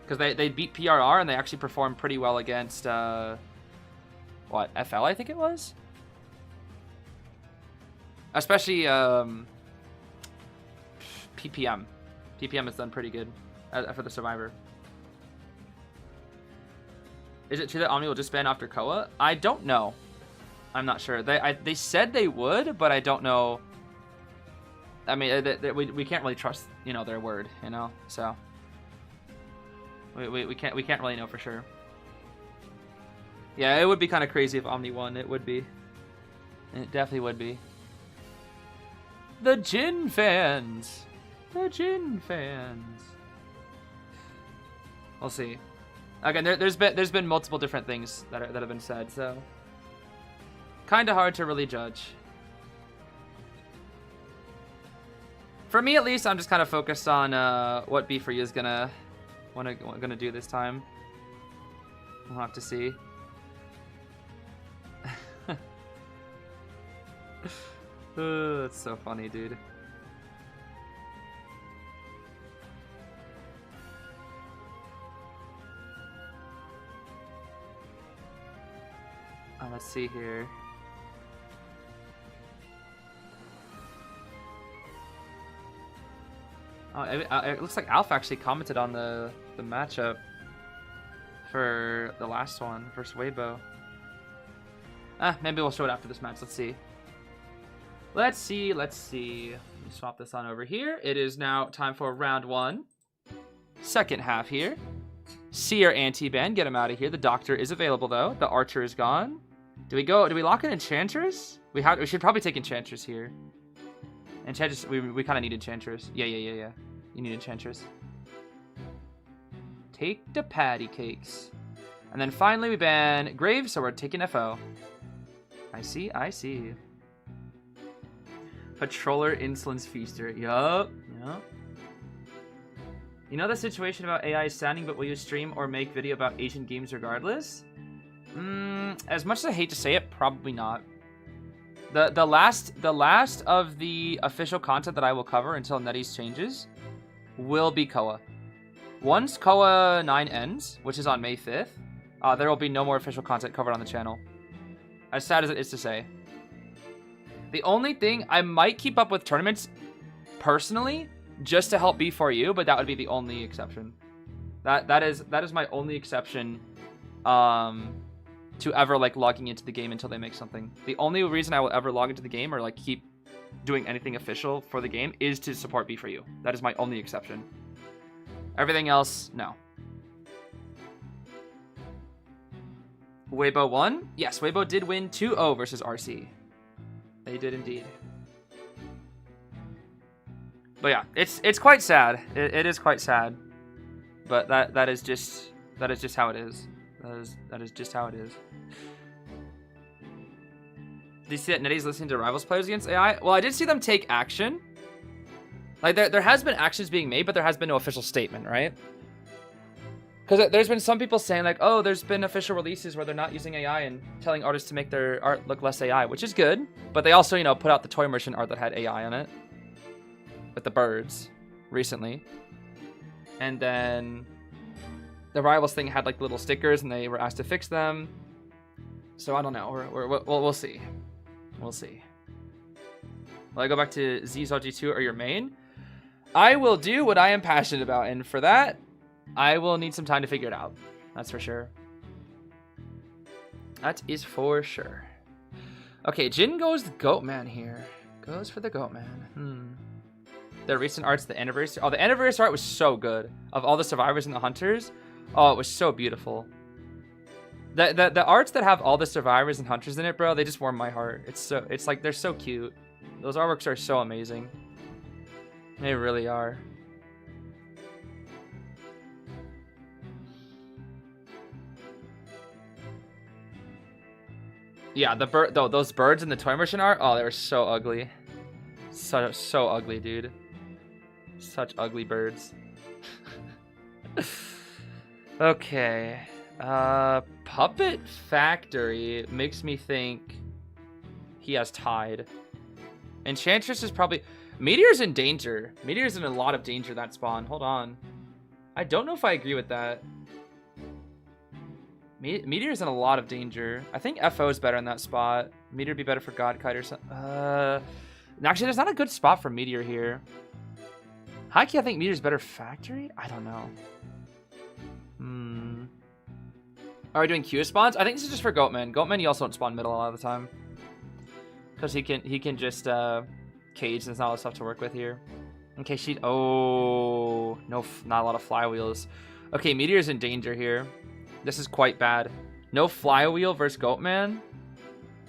Because they beat PRR and they actually performed pretty well against what, FL I think it was. Especially PPM. PPM has done pretty good for the Survivor. Is it true that Omni will just ban after Koa? I don't know. I'm not sure. They said they would, but I don't know. I mean, we can't really trust, you know, their word, you know. So we can't really know for sure. Yeah, it would be kind of crazy if Omni won. It would be. It definitely would be. The Jin fans. The Jin fans. We'll see. Again, there's been multiple different things that have been said, so kind of hard to really judge. For me, at least, I'm just kind of focused on what B4U is gonna do this time. We'll have to see. It's so funny, dude. Let's see here. It looks like Alpha actually commented on the matchup. for the last one versus Weibo. Maybe we'll show it after this match. Let's see. Let's see. Let me swap this on over here. It is now time for round 1. Second half here. Seer anti-ban. Get him out of here. The doctor is available though. The archer is gone. Do we lock in Enchantress? We should probably take Enchantress here. Enchantress, we kind of need Enchantress. Yeah. You need Enchantress. Take the patty cakes. And then finally we ban Graves, so we're taking FO. I see. Patroller Insolence Feaster. Yup. You know the situation about AI standing, but will you stream or make video about Asian games regardless? As much as I hate to say it, probably not. The last of the official content that I will cover until NetEase changes will be Koa. Once Koa 9 ends, which is on May 5th, there will be no more official content covered on the channel. As sad as it is to say. The only thing, I might keep up with tournaments personally, just to help B4U, but that would be the only exception. That is my only exception to ever like logging into the game until they make something. The only reason I will ever log into the game or like keep doing anything official for the game is to support B4U. That is my only exception. Everything else, no. Weibo won? Yes, Weibo did win 2-0 versus RC. They did indeed. But yeah, it's quite sad. It is quite sad. But that is just how it is. That is just how it is. Do you see that NetEase listening to Rivals players against AI? Well, I did see them take action. Like there has been actions being made, but there has been no official statement, right? Because there's been some people saying like, oh, there's been official releases where they're not using AI and telling artists to make their art look less AI, which is good. But they also, put out the toy merchant art that had AI on it. With the birds recently. And then the Rivals thing had like little stickers and they were asked to fix them. So I don't know. We'll see. We'll see. Will I go back to Zeez RG2 or your main? I will do what I am passionate about, and for that, I will need some time to figure it out. That's for sure. That is for sure. Okay, Jin goes the Goatman here. Goes for the Goatman. The recent arts, the anniversary. Oh, the anniversary art was so good. Of all the survivors and the hunters. Oh, it was so beautiful. The arts that have all the survivors and hunters in it, bro, they just warm my heart. It's like they're so cute. Those artworks are so amazing. They really are. Yeah, those birds in the toy merchant art, oh, they were so ugly. So ugly, dude. Such ugly birds. Okay. Puppet Factory makes me think he has tied. Enchantress is probably... Meteor's in danger. Meteor's in a lot of danger, that spawn. Hold on. I don't know if I agree with that. Meteor's in a lot of danger. I think FO is better in that spot. Meteor would be better for Godkite or something. Actually, there's not a good spot for Meteor here. Haki, I think Meteor's better Factory? I don't know. Are we doing Q spawns? I think this is just for Goatman. Goatman, you also don't spawn middle a lot of the time. Because he can just cage, there's not a lot of stuff to work with here. Okay, oh, no, not a lot of flywheels. Okay, Meteor's in danger here. This is quite bad. No flywheel versus Goatman.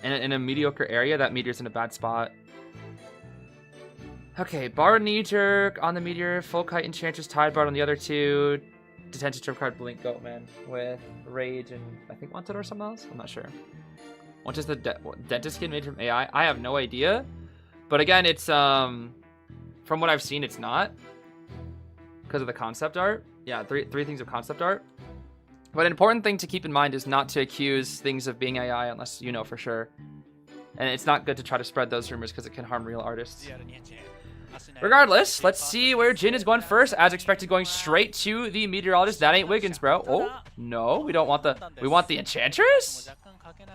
In a mediocre area, that Meteor's in a bad spot. Okay, Bard knee jerk on the Meteor, full kite Enchantress, tied Bard on the other two. Detention trip card blink Goatman with Rage and I think Wanted or something else? I'm not sure. What is the dentist skin made from AI? I have no idea. But again, it's from what I've seen, it's not. Because of the concept art. Yeah, three things of concept art. But an important thing to keep in mind is not to accuse things of being AI unless you know for sure. And it's not good to try to spread those rumors because it can harm real artists. Regardless, let's see where Jin is going first. As expected, going straight to the Meteorologist. That ain't Wiggins, bro. Oh, no, we don't want the... We want the Enchantress?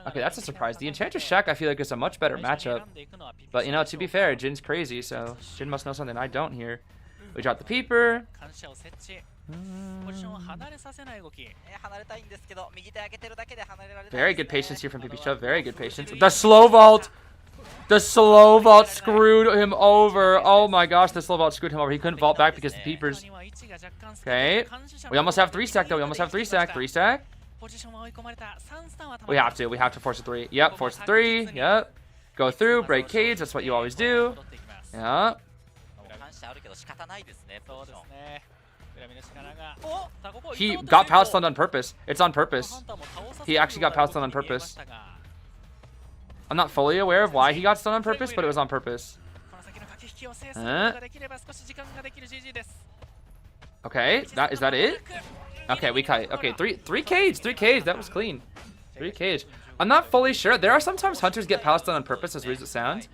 Okay, that's a surprise. The Enchantress Shack, I feel like, is a much better matchup. But, to be fair, Jin's crazy, so Jin must know something I don't here. We drop the peeper. 感謝を設置ポジションを離れさせない動き離れたいんですけど右手上げてるだけで離れられない Very good patience here from PP Shove. Very good patience. The slow vault. The slow vault screwed him over. Oh my gosh, the slow vault screwed him over. He couldn't vault back because of the peepers. Okay. We almost have 3 stack though. We almost have 3 stack. 3 stack. ポジションは追い込まれた3スタンは We have to. We have to force a 3. Yep, force a 3. Yep. Go through, break cage. That's what you always do. Yeah. 感謝あるけど仕方ないですねそうですね He got power stunned on purpose. It's on purpose. He actually got power stunned on purpose. I'm not fully aware of why he got stunned on purpose, but it was on purpose. Okay, is that it? Okay, we kite. Okay, three cage. That was clean. 3 cage. I'm not fully sure. There are sometimes hunters get power stunned on purpose, as weird as it sounds.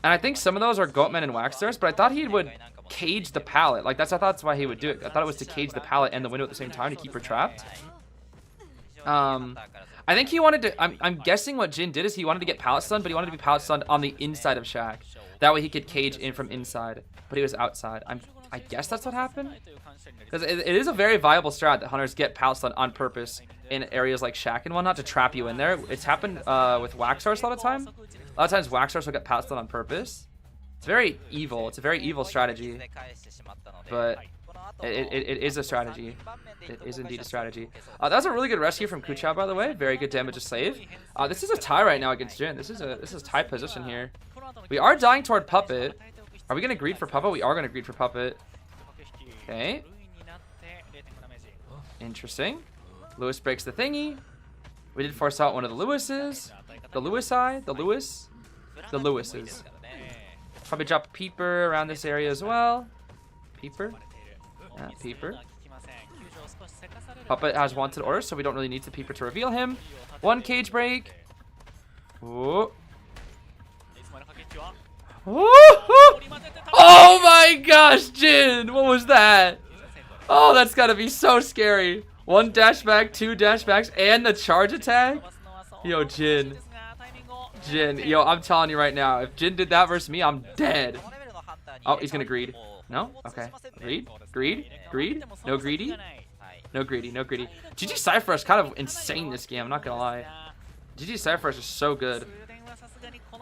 And I think some of those are Goatmen and Waxstars, but I thought he would cage the pallet. Like I thought that's why he would do it. I thought it was to cage the pallet and the window at the same time to keep her trapped. I think he wanted to. I'm guessing what Jin did is he wanted to get pallet stunned, but he wanted to be pallet stunned on the inside of Shack. That way he could cage in from inside, but he was outside. I guess that's what happened. Because it is a very viable strat that hunters get pallet stunned on purpose in areas like Shack and whatnot to trap you in there. It's happened with Waxstars a lot of time. A lot of times Waxstars will get pallet stunned on purpose. It's very evil. It's a very evil strategy. But it is a strategy. It is indeed a strategy. That was a really good rescue from Kuchao, by the way. Very good damage to save. This is a tie right now against Jin. This is tie position here. We are dying toward Puppet. Are we going to greed for Puppet? We are going to greed for Puppet. Okay. Interesting. Lewis breaks the thingy. We did force out one of the Lewises. The Lewis-I? The Lewis? The Lewises. Probably drop a peeper around this area as well. Peeper. Peeper. Puppet has wanted orders, so we don't really need the peeper to reveal him. 1 cage break. Ooh. Oh my gosh, Jin! What was that? Oh, that's gotta be so scary. 1 dash back, 2 dash backs, and the charge attack? Yo, Jin. Yo, I'm telling you right now, if Jin did that versus me, I'm dead. Oh, he's gonna greed. No? Okay. Greed? No greedy? No greedy. GG Cypher is kind of insane this game, I'm not gonna lie. GG Cypher is so good.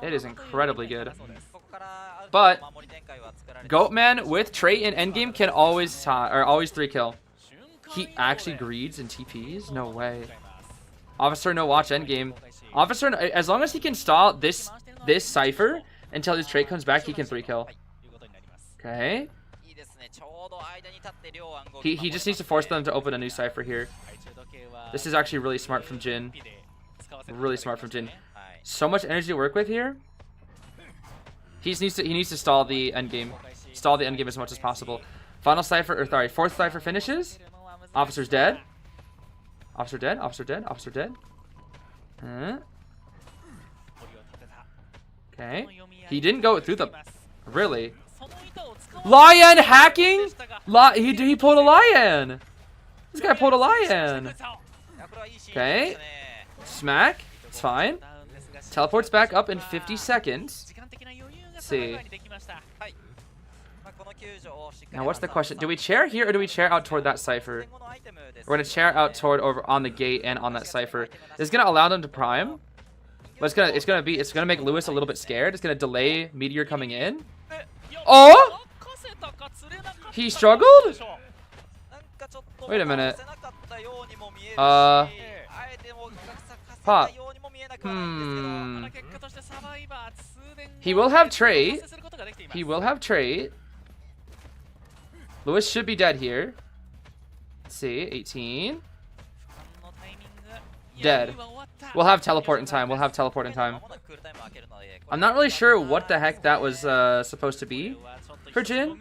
It is incredibly good. But Goatman with trait in endgame can always tie, or always 3 kill. He actually greeds and TPs? No way. Officer no watch endgame. Officer, as long as he can stall this Cypher until his trait comes back, he can 3 kill. Okay. He just needs to force them to open a new Cypher here. This is actually really smart from Jin. Really smart from Jin. So much energy to work with here. He needs to stall the endgame. Stall the endgame as much as possible. Final Cypher, or sorry, 4th Cypher finishes. Officer's dead. Officer dead. Okay. He didn't go through the... Really? Lion hacking? He pulled a lion. This guy pulled a lion. Okay. Smack. It's fine. Teleports back up in 50 seconds. Let's see. Now what's the question? Do we chair here or do we chair out toward that Cypher? We're going to chair out toward over on the gate and on that Cypher. It's going to allow them to prime. But it's gonna make Lewis a little bit scared. It's gonna delay Meteor coming in. Oh! He struggled? Wait a minute. Pop. He will have trait. Lewis should be dead here. Let's see. 18. Dead. We'll have teleport in time. I'm not really sure what the heck that was supposed to be for Jin.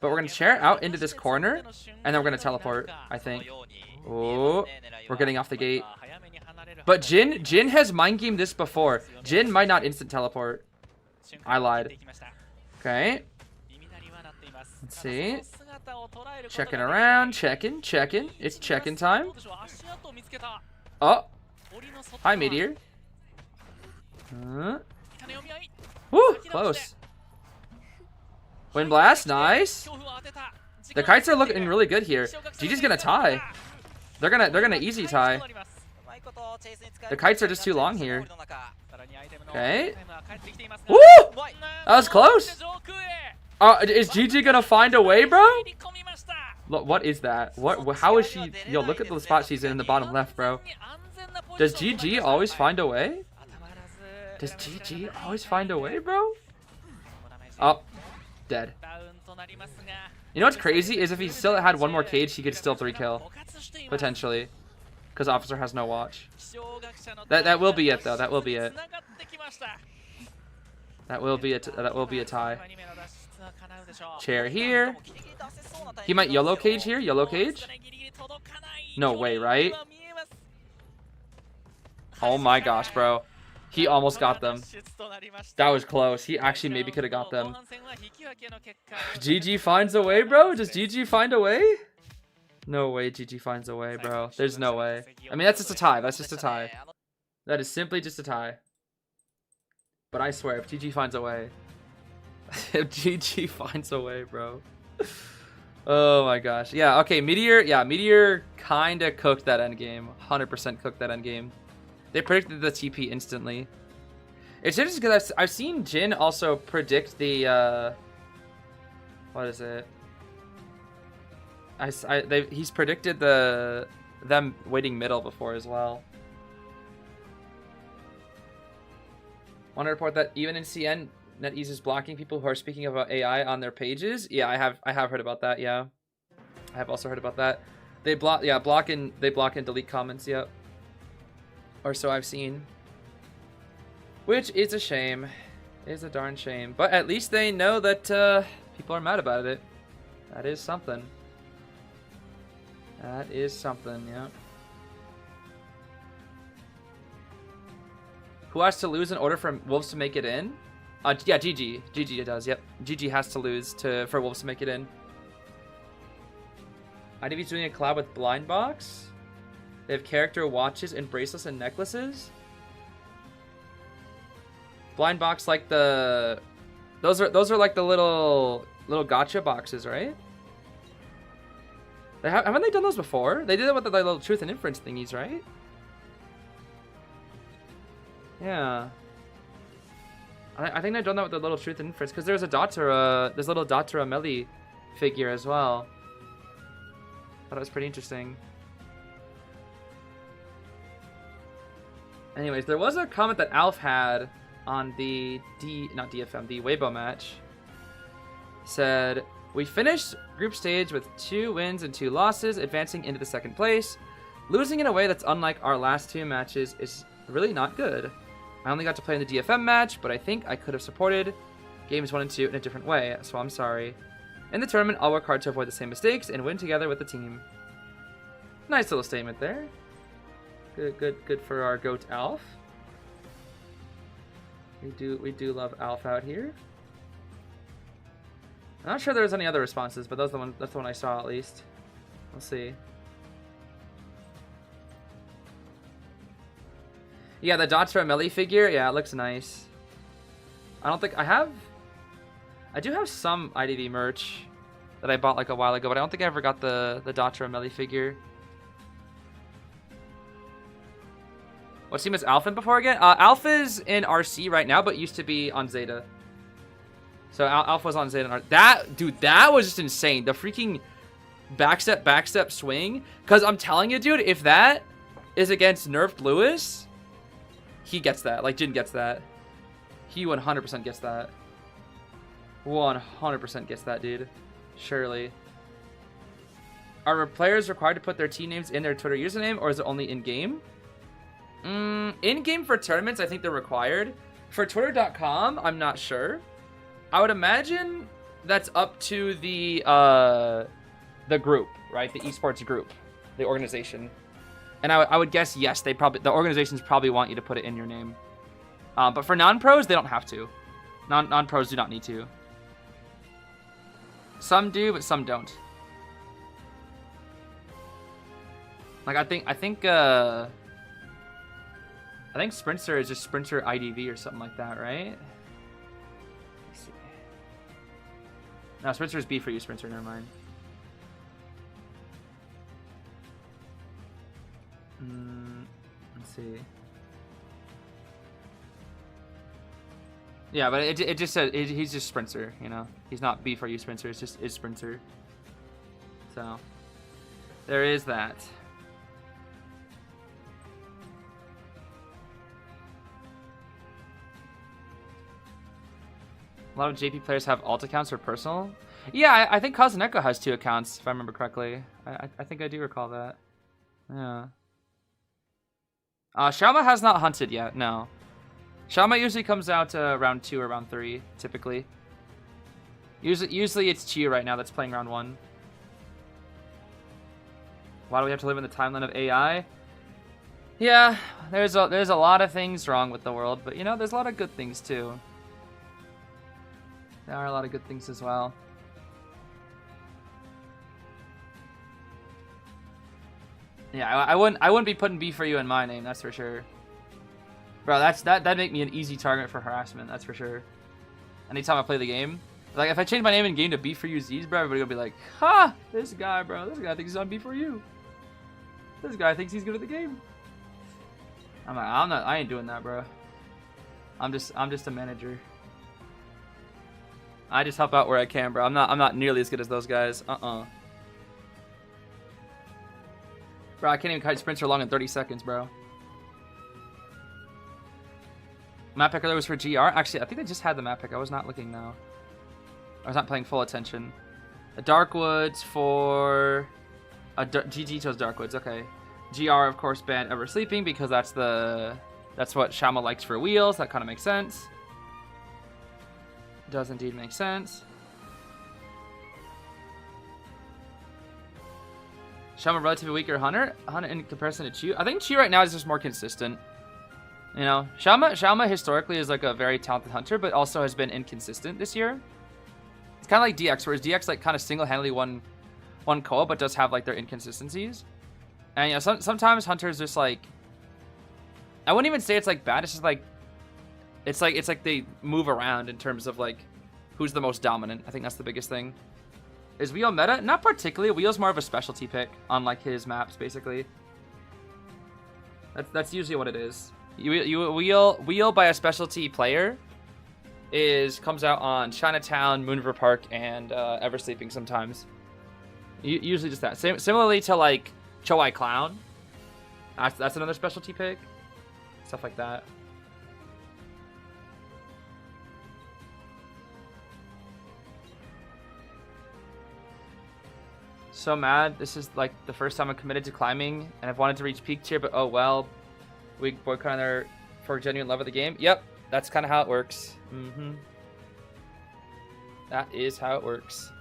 But we're going to chair out into this corner. And then we're going to teleport, I think. Oh, we're getting off the gate. But Jin has mind gamed this before. Jin might not instant teleport. I lied. Okay. Let's see. Checking around. Checking. It's checking time. Oh. Hi, Meteor. Woo, close. Wind blast, nice. The kites are looking really good here. GG's gonna tie. They're gonna easy tie. The kites are just too long here. Okay. Woo! That was close. Is GG gonna find a way, bro? Look, what is that? What? How is she? Yo, look at the spot she's in the bottom left, bro. Does GG always find a way? Does GG always find a way, bro? Oh, dead. You know what's crazy is if he still had one more cage, he could still 3-kill. Potentially. Because Officer has no watch. That will be it, though. That will be it. That will be a tie. Chair here. He might YOLO cage here. YOLO cage. No way, right? Oh my gosh, bro. He almost got them. That was close. He actually maybe could have got them. GG finds a way, bro? Does GG find a way? No way GG finds a way, bro. There's no way. I mean, that's just a tie. That's just a tie. That is simply just a tie. But I swear, if GG finds a way. If GG finds a way, bro. Oh my gosh. Yeah, okay. Meteor. Yeah, Meteor kind of cooked that endgame. 100% cooked that endgame. They predicted the TP instantly. It's interesting because I've seen Jin also predict the what is it? He's predicted them waiting middle before as well. Want to report that even in CN, NetEase is blocking people who are speaking about AI on their pages. Yeah, I have heard about that. Yeah, I have also heard about that. They block and delete comments. Yep. Or so I've seen. Which is a shame. It is a darn shame. But at least they know that people are mad about it. That is something. That is something, yeah. Who has to lose in order for Wolves to make it in? Yeah, GG. GG it does, yep. GG has to lose for Wolves to make it in. IDV's doing a collab with Blind Box. They have character watches and bracelets and necklaces. Blind box like the those are like the little gotcha boxes, right? Haven't they done those before? They did it with the little truth and inference thingies, right? Yeah. I think they've done that with the little truth and inference because there's a there's a little Datura Melly figure as well. Thought it was pretty interesting. Anyways, there was a comment that Alf had on the the Weibo match. Said, we finished group stage with 2 wins and 2 losses, advancing into the 2nd place. Losing in a way that's unlike our last 2 matches is really not good. I only got to play in the DFM match, but I think I could have supported games 1 and 2 in a different way, so I'm sorry. In the tournament, I'll work hard to avoid the same mistakes and win together with the team. Nice little statement there. Good for our goat Alf. We do love Alf out here. I'm not sure there's any other responses, but that's the one I saw at least. We'll see. Yeah, the Datura Melly figure, yeah, it looks nice. I don't think I do have some IDV merch that I bought like a while ago, but I don't think I ever got the Datura Melly figure. What team is Alpha in before again? Alpha's in RC right now, but used to be on ZETA. So Alpha was on ZETA. That was just insane. The freaking backstep swing. Because I'm telling you, dude, if that is against nerfed Lewis, he gets that. Like, Jin gets that. He 100% gets that. 100% gets that, dude. Surely. Are players required to put their team names in their Twitter username, or is it only in-game? In-game for tournaments, I think they're required. For Twitter.com, I'm not sure. I would imagine that's up to the group, right? The esports group, the organization. And I would guess yes, the organizations probably want you to put it in your name. But for non-pros, they don't have to. Non-pros do not need to. Some do, but some don't. Like I think Sprinter is just Sprinter IDV or something like that, right? Let's see. No, Sprinter is B for you, Sprinter. Never mind. Let's see. Yeah, but it just said he's just Sprinter, you know. He's not B for you, Sprinter. It's just Sprinter. So there is that. A lot of JP players have alt accounts or personal. Yeah, I think Kazuneko has 2 accounts, if I remember correctly. I think I do recall that. Yeah. Xiaoma has not hunted yet, no. Xiaoma usually comes out round 2 or round 3, typically. Usually it's Chiyu right now that's playing round 1. Why do we have to live in the timeline of AI? Yeah, there's a lot of things wrong with the world, but you know, there's a lot of good things too. There are a lot of good things as well. Yeah, I wouldn't be putting B for you in my name, that's for sure. Bro, that'd make me an easy target for harassment, that's for sure. Anytime I play the game. Like, if I change my name in game to B for you Zeez, bro, everybody will be like, ha! This guy, bro, this guy thinks he's on B for you. This guy thinks he's good at the game. I'm like, I ain't doing that, bro. I'm just a manager. I just help out where I can, bro. I'm not nearly as good as those guys. Bro, I can't even kite sprinter long in 30 seconds, bro. Map pick earlier was for GR. Actually, I think I just had the map pick. I was not looking now. I was not paying full attention. The Darkwoods for... GG chose Darkwoods, okay. GR, of course, banned Ever Sleeping because that's what Xiaoma likes for wheels. That kind of makes sense. Does indeed make sense. Xiaoma relatively weaker Hunter in comparison to Chiyu. I think Chiyu right now is just more consistent. You know, Xiaoma historically is like a very talented hunter, but also has been inconsistent this year. It's kind of like DX, whereas DX like kind of single-handedly won Koa, but does have like their inconsistencies. And you know, sometimes hunters just like, I wouldn't even say it's like bad. It's just like, it's like they move around in terms of like who's the most dominant. I think that's the biggest thing. Is Wheel meta? Not particularly. Wheel's more of a specialty pick on like his maps, basically. That's usually what it is. Wheel by a specialty player comes out on Chinatown, Moon River Park, and Ever Sleeping sometimes. Usually just that. Similarly to like Chouai Clown. That's another specialty pick. Stuff like that. So mad. This is like the first time I'm committed to climbing, and I've wanted to reach peak tier, but oh well. We boycotted her for genuine love of the game. Yep, that's kind of how it works. That is how it works.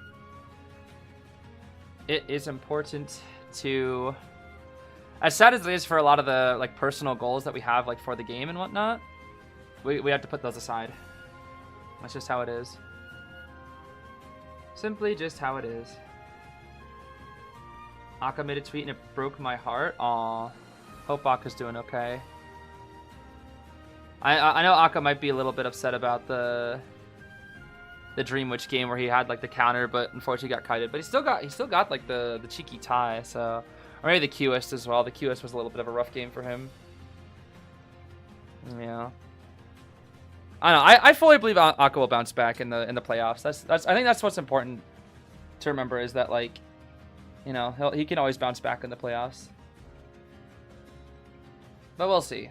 It is important to, as sad as it is for a lot of the like personal goals that we have like for the game and whatnot, we have to put those aside. That's just how it is. Simply just how it is. Akka made a tweet and it broke my heart. Aw. Hope Akka's doing okay. I know Akka might be a little bit upset about the Dream Witch game where he had like the counter, but unfortunately got kited. But he still got like the cheeky tie. So, or maybe the QS as well. The QS was a little bit of a rough game for him. Yeah. I don't know. I fully believe Akka will bounce back in the playoffs. I think that's what's important to remember, is that like, you know, he can always bounce back in the playoffs. But we'll see.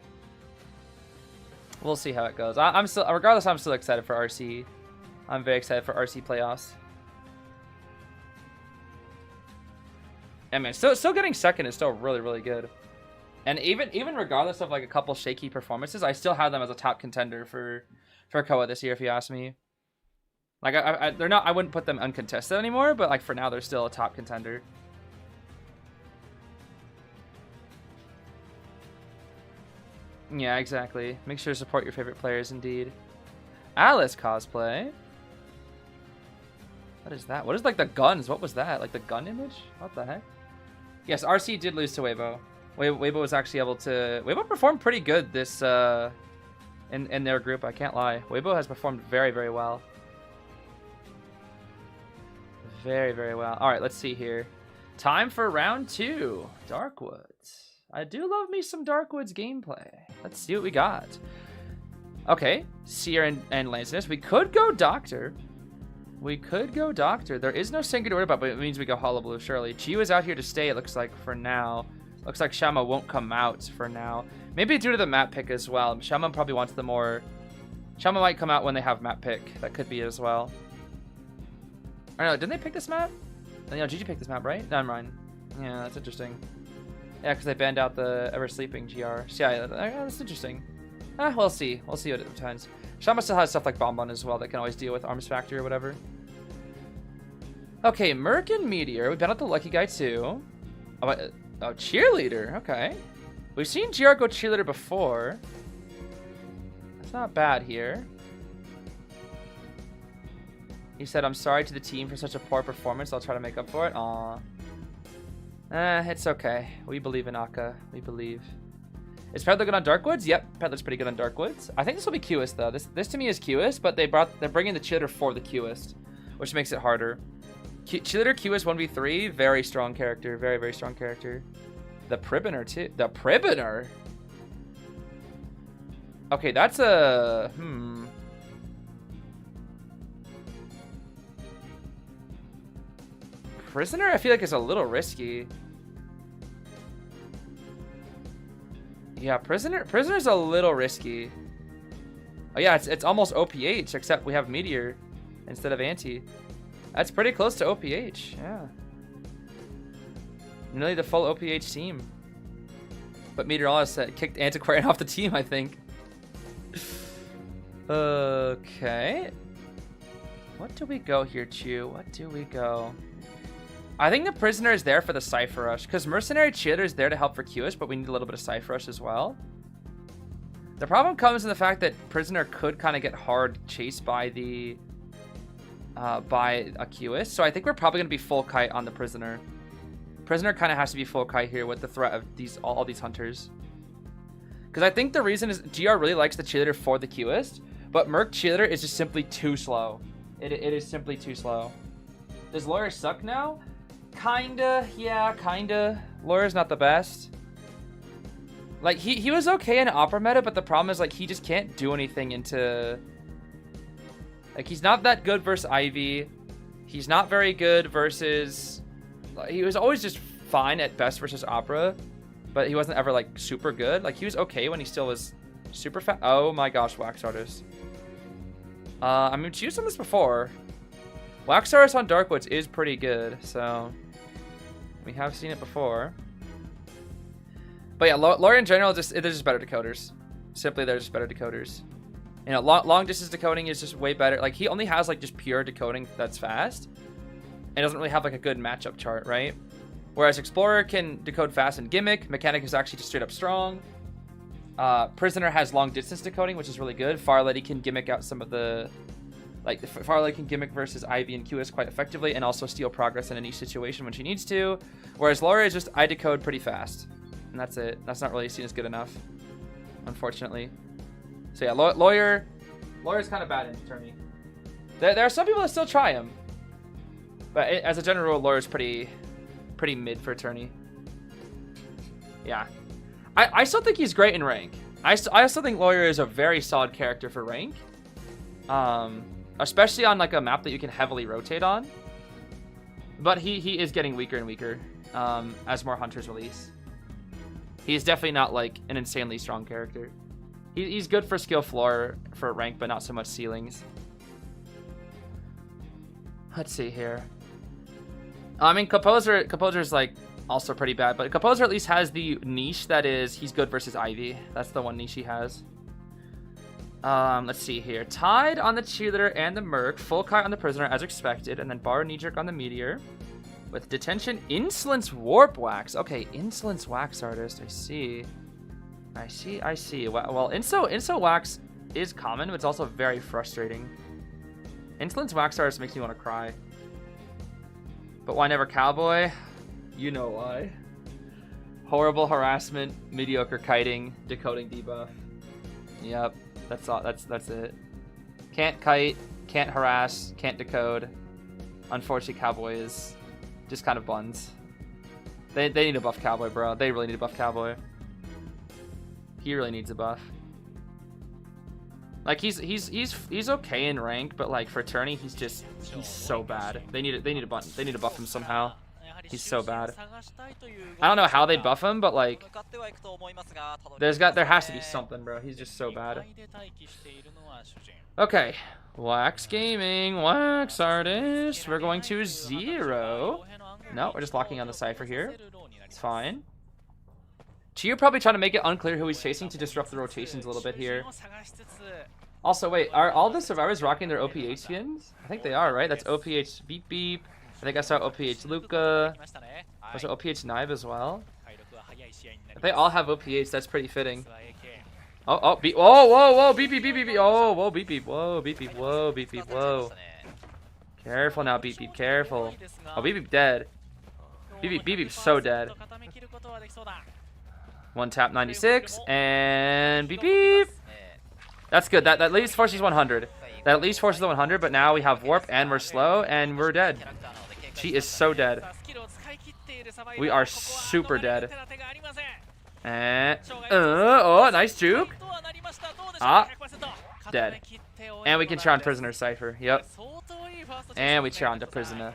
We'll see how it goes. I'm still, regardless, I'm still excited for RC. I'm very excited for RC playoffs. I mean, still getting second is still really, really good. And even regardless of like a couple shaky performances, I still have them as a top contender for Koa this year, if you ask me. Like they're not. I wouldn't put them uncontested anymore, but like for now, they're still a top contender. Yeah, exactly. Make sure to support your favorite players, indeed. Alice cosplay. What is that? What is like the guns? What was that? Like the gun image? What the heck? Yes, RC did lose to Weibo. Weibo was actually able to... Weibo performed pretty good this in their group, I can't lie. Weibo has performed very, very well. Very, very well. All right, let's see here. Time for round 2. Darkwoods. I do love me some Darkwoods gameplay. Let's see what we got. Okay, Seer and Lancinus. We could go Doctor. We could go Doctor. There is no Sacred Order, but it means we go Hollow Blue, surely. Chiyu is out here to stay, it looks like, for now. Looks like Shama won't come out for now. Maybe due to the map pick as well. Shama probably wants the more... Shama might come out when they have map pick. That could be as well. I don't know, didn't they pick this map? No, GG picked this map, right? Never mind. Yeah, that's interesting. Yeah, because they banned out the Ever Sleeping GR. So yeah, that's interesting. We'll see. We'll see what it turns. Shama still has stuff like Bonbon as well that can always deal with Arms Factory or whatever. Okay, Merc and Meteor. We banned out the Lucky Guy too. Oh, Cheerleader. Okay. We've seen GR go Cheerleader before. That's not bad here. He said, I'm sorry to the team for such a poor performance. I'll try to make up for it. Aww. It's okay. We believe in Akka. We believe. Is Peddler good on Darkwoods? Yep, Peddler's pretty good on Darkwoods. I think this will be Qist though. This to me is Qist, but they're bringing the Cheerleader for the Qist, which makes it harder. Cheerleader Qist 1v3, very strong character, very, very strong character. The Prisoner too. The Prisoner? Okay, that's a... Prisoner, I feel like is a little risky. Yeah, Prisoner's a little risky. Oh yeah, it's almost OPH, except we have Meteor instead of Anti. That's pretty close to OPH, yeah. Nearly the full OPH team. But Meteorologist kicked Antiquarian off the team, I think. Okay. What do we go here, Chew? What do we go? I think the Prisoner is there for the Cypher Rush, because Mercenary Cheerleader is there to help for Qist, but we need a little bit of Cypher Rush as well. The problem comes in the fact that Prisoner could kind of get hard chased by the by a Qist, so I think we're probably going to be full kite on the Prisoner. Prisoner kind of has to be full kite here with the threat of all these hunters. Because I think the reason is GR really likes the Cheerleader for the Qist, but Merc Cheerleader is just simply too slow. It is simply too slow. Does Lawyer suck now? Kinda, yeah, kinda. Lawyer's not the best. Like, he was okay in Opera meta, but the problem is, like, he just can't do anything into... Like, he's not that good versus Ivy. He's not very good versus... He was always just fine at best versus Opera, but he wasn't ever, like, super good. Like, he was okay when he still was super fast. Oh my gosh, Wax Artist. I mean, we've used this before. Wax Artist on Darkwoods is pretty good, so we have seen it before. But yeah, Lawyer in general, they're just better decoders. Simply, they're just better decoders. You know, long distance decoding is just way better. Like, he only has like just pure decoding that's fast, and doesn't really have like a good matchup chart, right? Whereas Explorer can decode fast and gimmick. Mechanic is actually just straight up strong. Prisoner has long distance decoding, which is really good. Farlady can gimmick out some of the... Like, Farley can gimmick versus Ivy and Qist quite effectively, and also steal progress in any situation when she needs to. Whereas Laura is just, I decode pretty fast. And that's it. That's not really seen as good enough, unfortunately. So yeah, Lawyer's kind of bad in Tourney. There are some people that still try him. But as a general rule, Lawyer's pretty mid for Tourney. Yeah. I still think he's great in rank. I still think Lawyer is a very solid character for rank. Especially on like a map that you can heavily rotate on. But he is getting weaker and weaker as more hunters release. He's definitely not like an insanely strong character. He's good for skill floor for rank, but not so much ceilings. Let's see here. I mean, Composer's like also pretty bad, but Composer at least has the niche that is he's good versus Ivy. That's the one niche he has. Let's see here. Tied on the Cheerleader and the Merc. Full kite on the Prisoner as expected. And then Bar Knee Jerk on the Meteor. With Detention, Insolence, Warp Wax. Okay, Insolence Wax Artist. I see. Well, Inso Wax is common, but it's also very frustrating. Insolence Wax Artist makes me want to cry. But why never Cowboy? You know why. Horrible harassment, mediocre kiting, decoding debuff. Yep. That's all. That's it. Can't kite, can't harass, can't decode. Unfortunately, Cowboy is just kind of buns. They need to buff Cowboy, bro. They really need to buff Cowboy. He really needs a buff. Like he's okay in rank, but like for tourney, he's so bad. They need to buff him somehow. He's so bad. I don't know how they'd buff him, but like there has to be something, bro. He's just so bad. Okay, Wax Gaming, Wax Artist. We're going to 0. No, we're just locking on the cipher here. It's fine. Chio probably trying to make it unclear who he's chasing to disrupt the rotations a little bit here. Also, wait, are all the survivors rocking their OPH skins? I think they are, right? That's OPH Beep Beep. I think I saw OPH Luca. Was it OPH Knive as well? If they all have OPH, that's pretty fitting. Oh, beep. Whoa, beep beep, beep beep, beep. Oh, whoa, beep beep, whoa, beep beep, whoa, beep beep, whoa. Careful now, beep beep, careful. Oh, beep beep dead. Beep beep, so dead. One tap 96 and beep beep. That's good. That at least forces 100. That at least forces the 100. But now we have warp and we're slow and we're dead. She is so dead. We are super dead. And oh, nice juke. Ah, dead. And we can cheer on Prisoner Cypher. Yep. And we cheer on the Prisoner.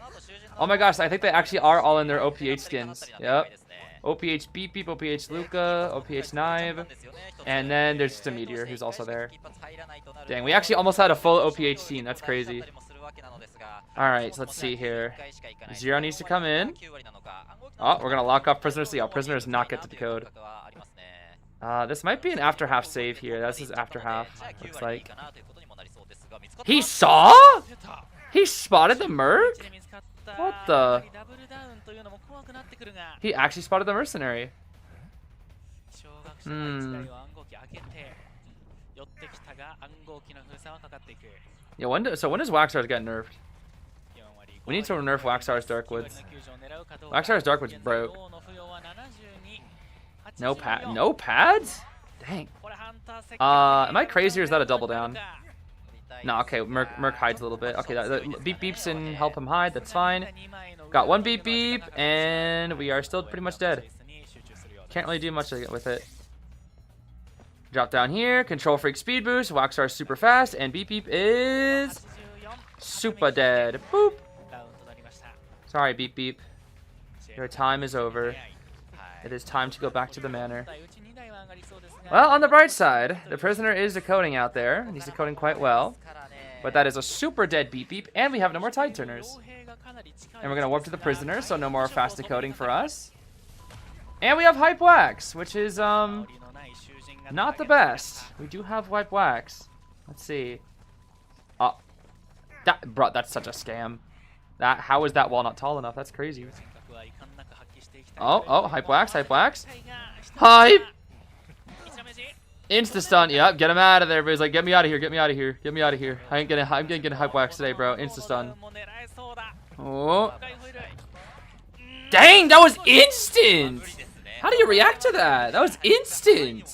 Oh my gosh, I think they actually are all in their OPH skins. Yep. OPH Beep Beep, OPH Luca, OPH Knive, and then there's just a Meteor who's also there. Dang, we actually almost had a full OPH team. That's crazy. Alright, so let's see here. 0 needs to come in. Oh, we're going to lock off Prisoner. See how Prisoner does not get to decode. This might be an after half save here. This is after half, looks like. He saw? He spotted the Merc? What the? He actually spotted the mercenary. Yeah, so when does Waxars get nerfed? We need to nerf Waxar's Darkwoods. Waxar's Darkwoods broke. No pads? Dang. Am I crazy or is that a double down? No, okay, Merc hides a little bit. Okay, that beep beeps and help him hide, that's fine. Got one beep beep, and we are still pretty much dead. Can't really do much with it. Drop down here, control freak speed boost, Waxar super fast, and beep beep is super dead. Boop. Sorry, beep beep. Your time is over. It is time to go back to the manor. Well, on the bright side, the Prisoner is decoding out there, and he's decoding quite well. But that is a super dead beep beep, and we have no more tide turners. And we're gonna warp to the Prisoner, so no more fast decoding for us. And we have Hype Wax, which is not the best. We do have Hype Wax. Let's see. Oh, bro, that's such a scam. How is that wall not tall enough? That's crazy. Oh, Hype Wax, Hype Wax. Hype! Insta stun, yep, get him out of there. Everybody's like, get me out of here, get me out of here, get me out of here. I'm gonna get Hype Wax today, bro. Insta stun. Oh. Dang, that was instant! How do you react to that? That was instant!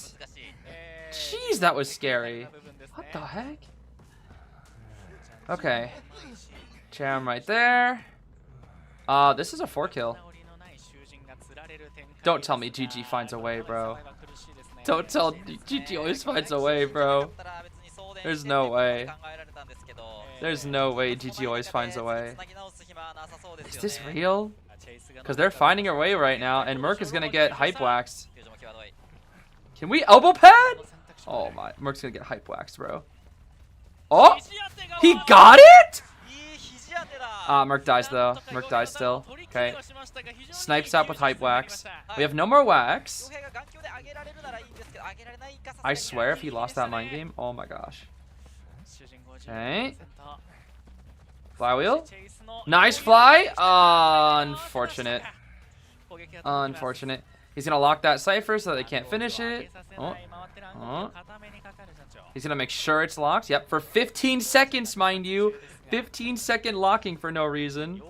Jeez, that was scary. What the heck? Okay. Cham right there. This is a 4-kill. Don't tell me GG finds a way, bro. Don't tell GG always finds a way, bro. There's no way. There's no way GG always finds a way. Is this real? Because they're finding a way right now, and Merc is going to get Hype Waxed. Can we elbow pad? Oh my, Merc's going to get Hype Waxed, bro. Oh! He got it?! Merc dies though. Merc dies still. Okay. Snipes out with Hype Wax. We have no more Wax. I swear if he lost that mind game, oh my gosh. Okay. Flywheel. Nice fly. Unfortunate. Unfortunate. He's going to lock that Cypher so that they can't finish it. Oh. Oh. He's going to make sure it's locked. Yep, for 15 seconds, mind you. 15-second locking for no reason.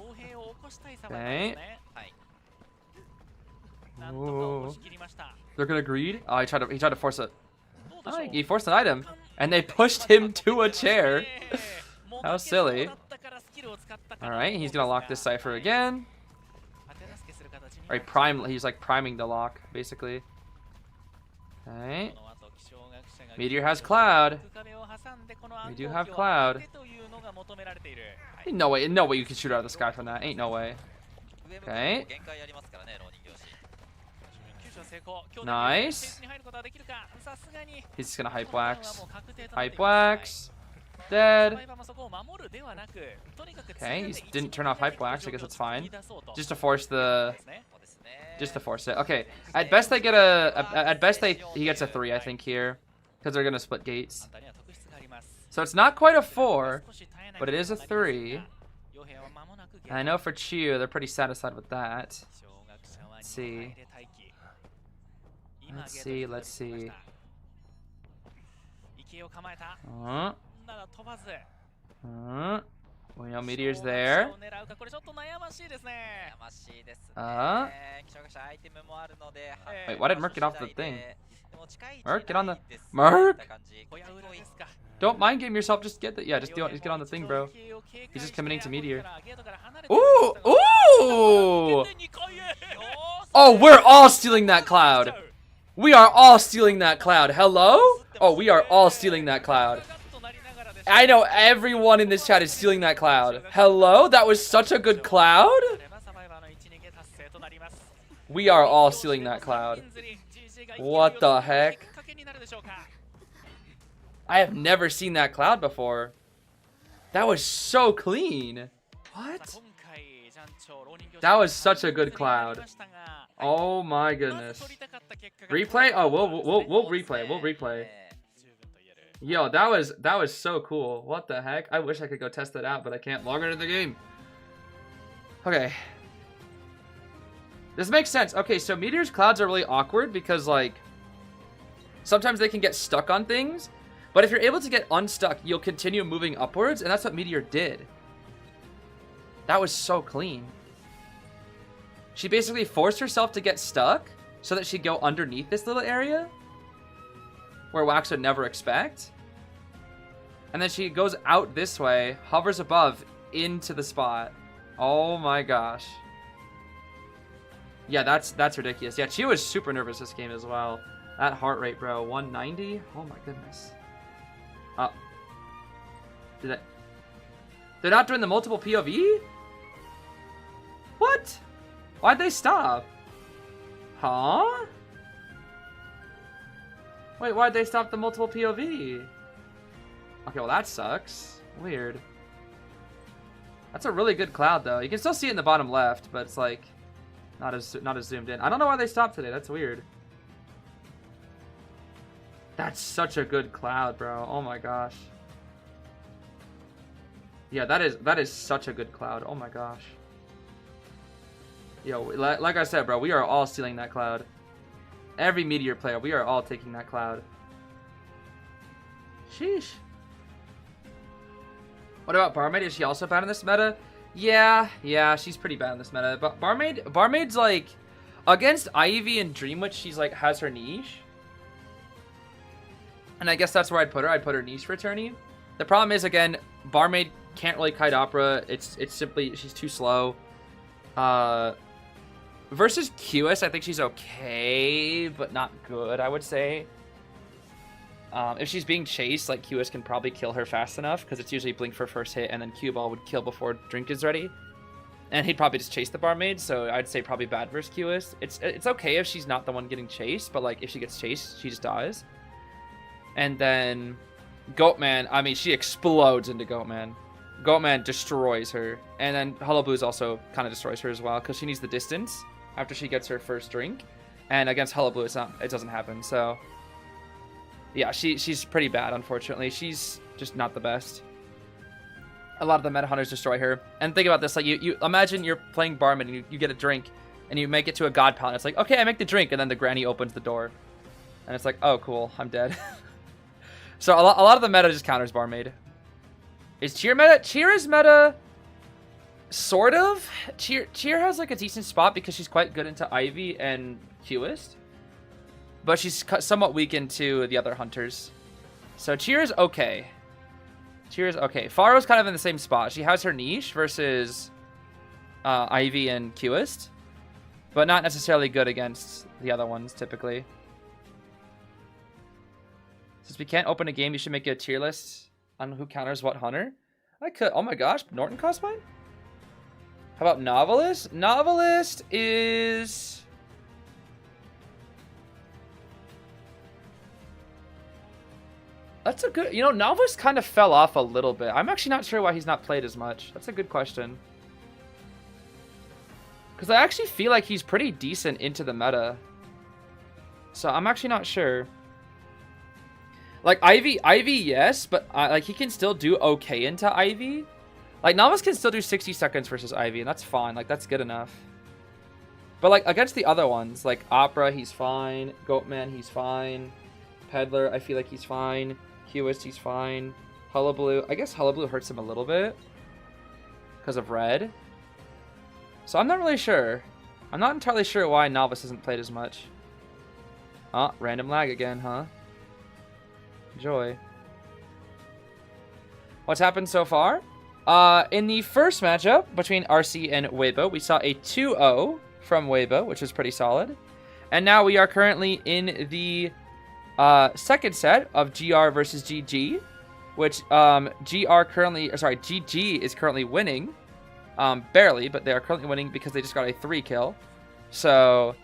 Okay. Ooh. They're gonna greed. Oh, he tried to force it. Oh, he forced an item, and they pushed him to a chair. How silly. Alright, he's gonna lock this cipher again. Alright, he's like priming the lock, basically. Alright. Meteor has Cloud. We do have Cloud. Ain't no way you can shoot out of the sky from that. Ain't no way. Okay. Nice. He's just gonna hype wax. Hype wax. Dead. Okay, he didn't turn off hype wax. I guess that's fine. Just to force the. Just to force it. Okay. At best they get a. At best he gets a 3, I think here, because they're gonna split gates. So it's not quite a 4, but it is a 3. And I know for Chiu, they're pretty satisfied with that. Let's see. Let's see. We know Meteor's there. Wait, why did Merc get off the thing? Merc, get on the... Merc! Don't mind game yourself, just get the... Yeah, just get on the thing, bro. He's just committing to Meteor. Ooh! Ooh! Oh, we're all stealing that cloud. We are all stealing that cloud. Hello? Oh, we are all stealing that cloud. I know everyone in this chat is stealing that cloud. Hello? That was such a good cloud? We are all stealing that cloud. What the heck? I have never seen that cloud before. That was so clean. What? That was such a good cloud. Oh my goodness. Replay? Oh, we'll replay. We'll replay. Yo, that was so cool. What the heck? I wish I could go test that out, but I can't log into the game. Okay. This makes sense. Okay, so Meteor's clouds are really awkward because, like, sometimes they can get stuck on things, but if you're able to get unstuck, you'll continue moving upwards, and that's what Meteor did. That was so clean. She basically forced herself to get stuck so that she'd go underneath this little area where Wax would never expect. And then she goes out this way, hovers above, into the spot. Oh my gosh. Yeah, that's ridiculous. Yeah, she was super nervous this game as well. That heart rate, bro. 190? Oh my goodness. They're not doing the multiple POV? What? Why'd they stop? Huh? Wait, why'd they stop the multiple POV? Okay, well that sucks. Weird. That's a really good cloud though. You can still see it in the bottom left, but it's like not as zoomed in. I don't know why they stopped today. That's weird. That's such a good cloud, bro. Oh my gosh. Yeah, that is such a good cloud. Oh my gosh. Yo, like I said, bro, we are all stealing that cloud. Every Meteor player, we are all taking that cloud. Sheesh. What about Barmaid? Is she also bad in this meta? Yeah, she's pretty bad in this meta. But Barmaid's like, against Ivy and Dreamwitch, she's like, has her niche. And I guess that's where I'd put her. I'd put her niche for tourney. The problem is, again, Barmaid can't really kite opera. It's simply, she's too slow. Versus QS, I think she's okay, but not good, I would say. If she's being chased, like, QS can probably kill her fast enough, because it's usually blink for first hit, and then Q-ball would kill before drink is ready. And he'd probably just chase the Barmaid, so I'd say probably bad versus QS. It's okay if she's not the one getting chased, but, like, if she gets chased, she just dies. And then Goatman, I mean, she explodes into Goatman. Goatman destroys her. And then Hullabaloo's also kind of destroys her as well, because she needs the distance after she gets her first drink. And against Hullabaloo, it doesn't happen, so... Yeah, she's pretty bad, unfortunately. She's just not the best. A lot of the meta hunters destroy her. And think about this, like, you imagine you're playing Barman and you get a drink, and you make it to a God Palette. It's like, okay, I make the drink, and then the granny opens the door. And it's like, oh, cool, I'm dead. So a lot of the meta just counters Barmaid. Is Cheer meta? Cheer is meta, sort of. Cheer has like a decent spot because she's quite good into Ivy and Qist. But she's somewhat weak into the other hunters. So Cheer is okay. Cheers. Okay, Faro's kind of in the same spot. She has her niche versus Ivy and Qist, but not necessarily good against the other ones typically. Since we can't open a game, you should make a tier list on who counters what hunter. I could. Oh my gosh, Norton cosplay? How about Novelist? Novelist is... That's a good... You know, Novelist kind of fell off a little bit. I'm actually not sure why he's not played as much. That's a good question. Because I actually feel like he's pretty decent into the meta. So I'm actually not sure. Like, Ivy, yes, but like he can still do okay into Ivy. Like, Novelist can still do 60 seconds versus Ivy, and that's fine. Like, that's good enough. But, like, against the other ones, like Opera, he's fine. Goatman, he's fine. Peddler, I feel like he's fine. Qist, he's fine. Hullabaloo, I guess Hullabaloo hurts him a little bit because of red. So I'm not really sure. I'm not entirely sure why Novice hasn't played as much. Oh, random lag again, huh? Enjoy. What's happened so far? In the first matchup between RC and Weibo, we saw a 2-0 from Weibo, which was pretty solid. And now we are currently in the second set of GR versus GG, which GG is currently winning. Barely, but they are currently winning because they just got a 3-kill. So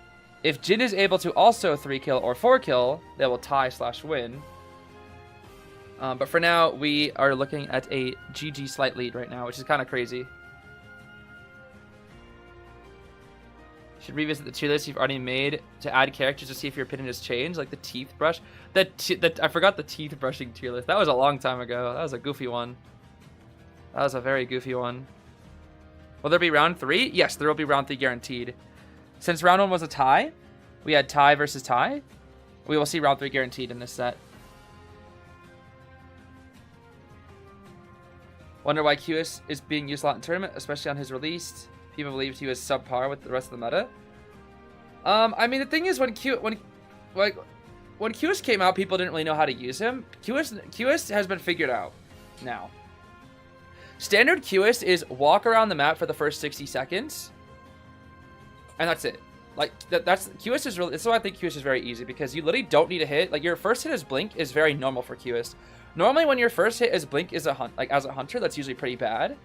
if Jin is able to also 3-kill or 4-kill, they will tie/win. But for now, we are looking at a GG slight lead right now, which is kind of crazy. Should revisit the tier list you've already made to add characters to see if your opinion has changed, like the teeth brush. I forgot the teeth brushing tier list. That was a long time ago. That was a goofy one. That was a very goofy one. Will there be round 3? Yes, there will be round 3 guaranteed. Since round 1 was a tie, we had tie versus tie. We will see round 3 guaranteed in this set. Wonder why Qist is being used a lot in tournament, especially on his release. People believed he was subpar with the rest of the meta. I mean, the thing is, when Qist came out, people didn't really know how to use him. Qist has been figured out now. Standard Qist is walk around the map for the first 60 seconds, and that's it. Like that's Qist is really. So I think Qist is very easy because you literally don't need a hit. Like your first hit as Blink is very normal for Qist. Normally, when your first hit as Blink is as a hunter, that's usually pretty bad.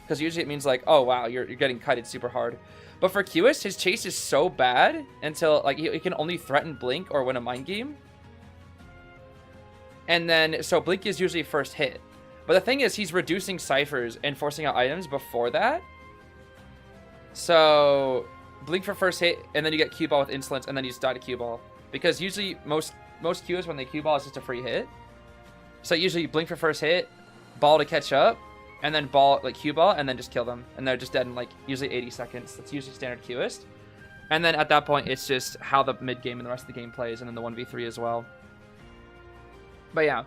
Because usually it means like, oh wow, you're getting kited super hard. But for Qist, his chase is so bad until like he can only threaten Blink or win a mind game. And then so Blink is usually first hit. But the thing is, he's reducing ciphers and forcing out items before that. So Blink for first hit, and then you get Q ball with insolence, and then you just die to Q ball. Because usually most Qs when they Q ball is just a free hit. So usually Blink for first hit, ball to catch up, and then ball like Q ball, and then just kill them, and they're just dead in like usually 80 seconds. That's usually standard Qist. And then at that point, it's just how the mid game and the rest of the game plays, and then the 1v3 as well. But yeah.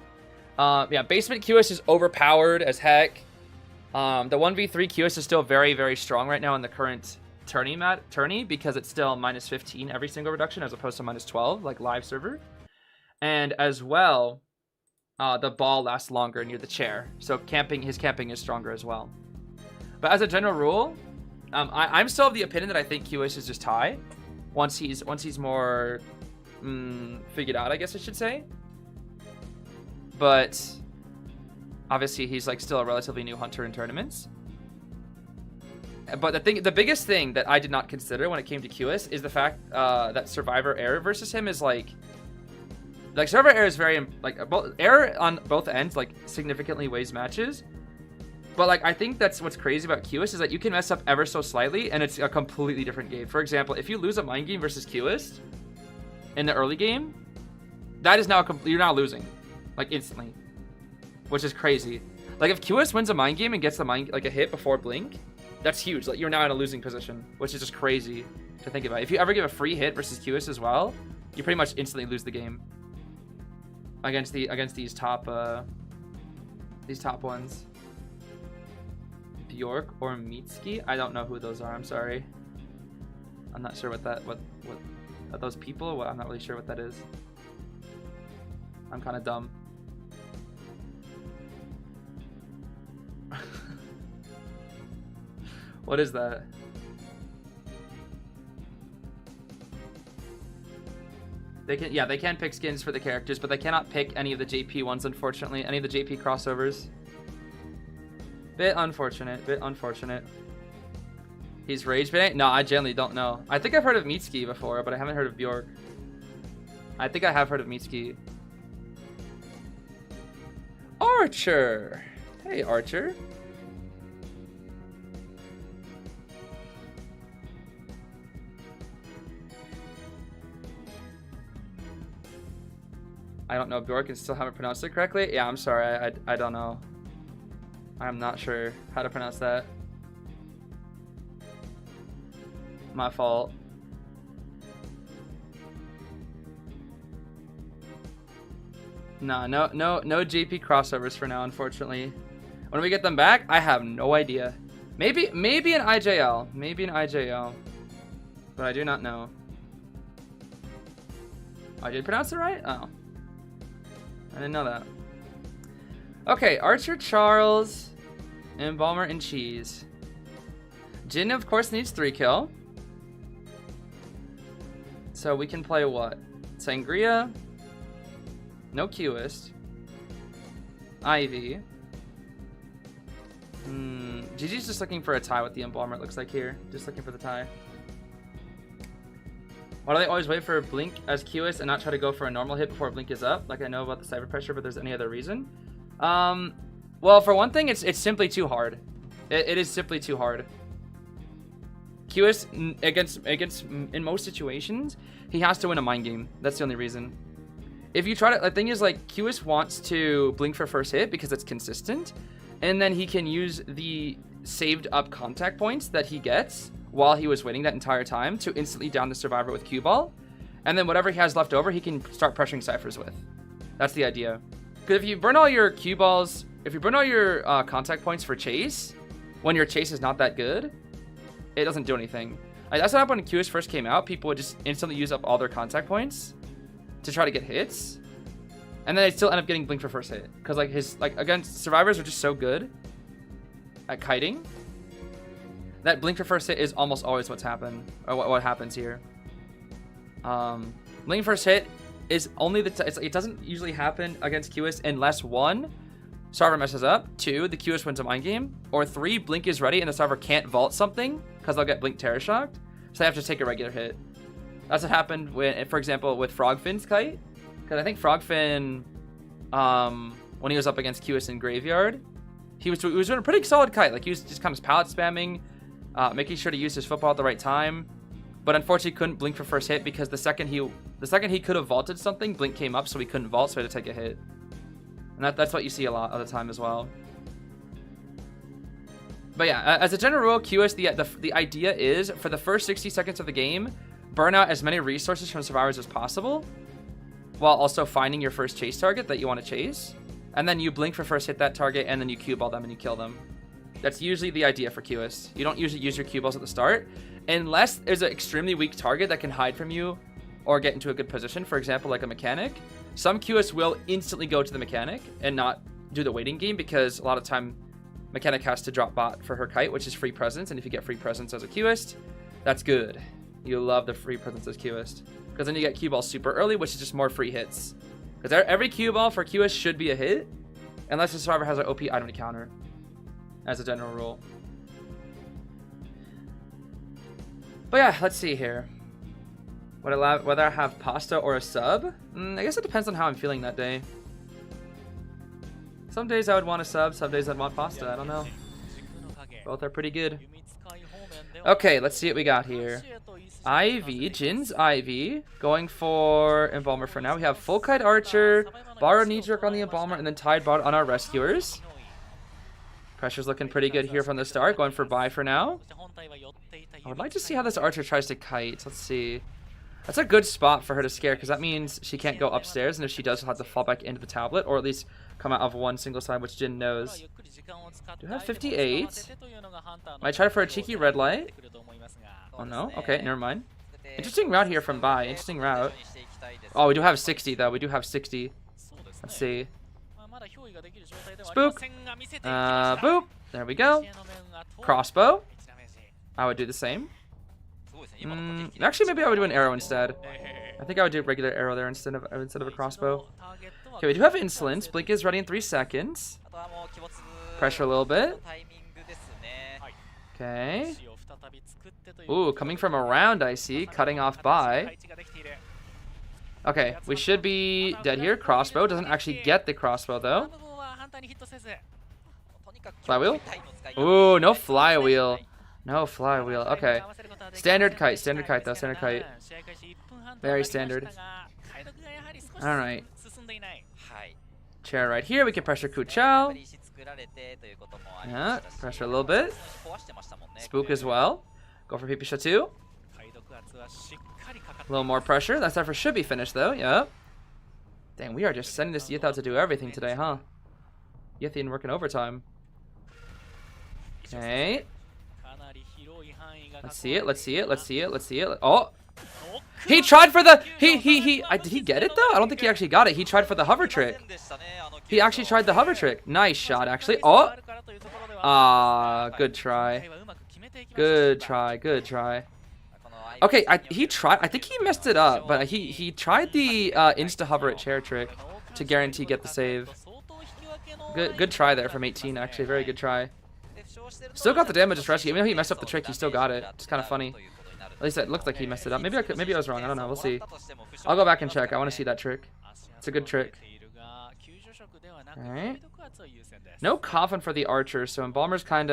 Basement Qist is overpowered as heck. The 1v3 Qist is still very, very strong right now in the current tourney because it's still -15 every single reduction as opposed to -12 like live server. And as well, the ball lasts longer near the chair, so his camping is stronger as well. But as a general rule, I'm still of the opinion that I think Qist is just tie once he's more figured out, I guess I should say. But obviously he's like still a relatively new hunter in tournaments. But the biggest thing that I did not consider when it came to Qist is the fact that Survivor error versus him is like Survivor error is very error on both ends like significantly weighs matches. But like I think that's what's crazy about Qist is that you can mess up ever so slightly and it's a completely different game. For example, if you lose a mind game versus Qist in the early game, that is now you're now losing. Like instantly, which is crazy. Like if Qist wins a mind game and gets the a hit before Blink, that's huge. Like you're now in a losing position, which is just crazy to think about. If you ever give a free hit versus Qist as well, you pretty much instantly lose the game against these top ones. Bjork or Mitski? I don't know who those are. I'm sorry. I'm not sure what are those people? I'm not really sure what that is. I'm kind of dumb. What is that? They can pick skins for the characters, but they cannot pick any of the JP ones, unfortunately. Any of the JP crossovers. Bit unfortunate, bit unfortunate. He's rage bait? No, I generally don't know. I think I've heard of Mitsuki before, but I haven't heard of Bjork. I think I have heard of Mitsuki. Archer! Hey, Archer. I don't know if Bjork and still haven't pronounced it correctly. Yeah, I'm sorry. I don't know. I'm not sure how to pronounce that. My fault. No JP crossovers for now, unfortunately. When we get them back, I have no idea. Maybe an IJL. Maybe an IJL. But I do not know. I did pronounce it right? Oh. I didn't know that. Okay, Archer, Charles, Embalmer, and Cheese. Jin, of course, needs 3 kill. So we can play what? Sangria. No Qist. Ivy. GG's just looking for a tie with the Embalmer, it looks like here. Just looking for the tie. Why do they always wait for Blink as Qist and not try to go for a normal hit before Blink is up? Like, I know about the Cyber Pressure, but there's any other reason? Well, for one thing, it's simply too hard. It is simply too hard. Qist against in most situations, he has to win a mind game. That's the only reason. If you try to, the thing is, like, Qist wants to Blink for first hit because it's consistent, and then he can use the saved up contact points that he gets while he was waiting that entire time to instantly down the Survivor with Q Ball, and then whatever he has left over, he can start pressuring Cyphers with. That's the idea. Because if you burn all your Q Balls, if you burn all your contact points for Chase, when your Chase is not that good, it doesn't do anything. Like, that's what happened when Qist first came out. People would just instantly use up all their contact points to try to get hits, and then they still end up getting Blink for first hit. Because against Survivors are just so good at kiting that Blink for first hit is almost always what's happened, or what happens here. Blink first hit is only it doesn't usually happen against Qist unless 1, Sarver messes up, 2, the Qist wins a mind game, or 3, Blink is ready and the Sarver can't vault something because they'll get Blink Terror Shocked, so they have to take a regular hit. That's what happened when, for example, with Frogfin's kite, because I think Frogfin, when he was up against Qist in Graveyard, he was doing a pretty solid kite. Like, he was just kind of pallet spamming, making sure to use his football at the right time, but unfortunately couldn't Blink for first hit because the second he could have vaulted something, Blink came up, so he couldn't vault, so he had to take a hit. And that's what you see a lot of the time as well. But yeah, as a general rule, Qist, the idea is for the first 60 seconds of the game, burn out as many resources from Survivors as possible, while also finding your first chase target that you want to chase, and then you Blink for first hit that target, and then you Q Ball them and you kill them. That's usually the idea for Qist. You don't usually use your Q Balls at the start, unless there's an extremely weak target that can hide from you or get into a good position, for example, like a mechanic. Some Qist will instantly go to the mechanic and not do the waiting game, because a lot of time mechanic has to drop bot for her kite, which is free presence, and if you get free presence as a Qist, that's good. You love the free presence as Qist, because then you get Q Ball super early, which is just more free hits. Because every Q Ball for Qist should be a hit, unless the Survivor has an OP item to counter, as a general rule. But yeah, let's see here. Whether I have pasta or a sub? I guess it depends on how I'm feeling that day. Some days I would want a sub, some days I'd want pasta. I don't know. Both are pretty good. Okay, let's see what we got here. Ivy, Jin's Ivy, going for Embalmer for now. We have Full Kite Archer, Borrow Knee Jerk on the Embalmer, and then Tide Bot on our Rescuers. Pressure's looking pretty good here from the start, going for buy for now. I would like to see how this Archer tries to kite. Let's see. That's a good spot for her to scare, because that means she can't go upstairs, and if she does, she'll have to fall back into the tablet, or at least come out of one single side, which Jin knows. Do have 58. Might try for a cheeky red light. Oh no? Okay, never mind. Interesting route here from Bai. Interesting route. Oh, we do have 60 though. We do have 60. Let's see. Spook. Boop. There we go. Crossbow. I would do the same. Actually, maybe I would do an arrow instead. I think I would do a regular arrow there instead of a crossbow. Okay, we do have insolence. Blink is ready in 3 seconds. Pressure a little bit. Okay. Ooh, coming from around, I see. Cutting off by. Okay, we should be dead here. Crossbow doesn't actually get the crossbow, though. Flywheel? Ooh, no flywheel. No flywheel. Okay. Standard kite though. Standard kite. Very standard. Alright. Chair right here. We can pressure Kuchao. Yeah, pressure a little bit. Spook as well. Go for Pipisha too. A little more pressure. That cipher should be finished though. Yep. Dang, we are just sending this ZETA out to do everything today, huh? Yithian working overtime. Okay. Let's see it. Let's see it. Let's see it. Let's see it. Oh! He tried for the... Did he get it though? I don't think he actually got it. He tried for the hover trick. He actually tried the hover trick. Nice shot, actually. Oh! Ah, good try. Good try. Good try. Okay, he tried. I think he messed it up, but he tried the insta hover at chair trick to guarantee get the save. Good try there from 18. Actually, very good try. Still got the damage as rescue. Even though he messed up the trick, he still got it. It's kind of funny. At least it looked like he messed it up. Maybe I was wrong. I don't know. We'll see. I'll go back and check. I want to see that trick. It's a good trick. Alright. No coffin for the archer, so Embalmer's not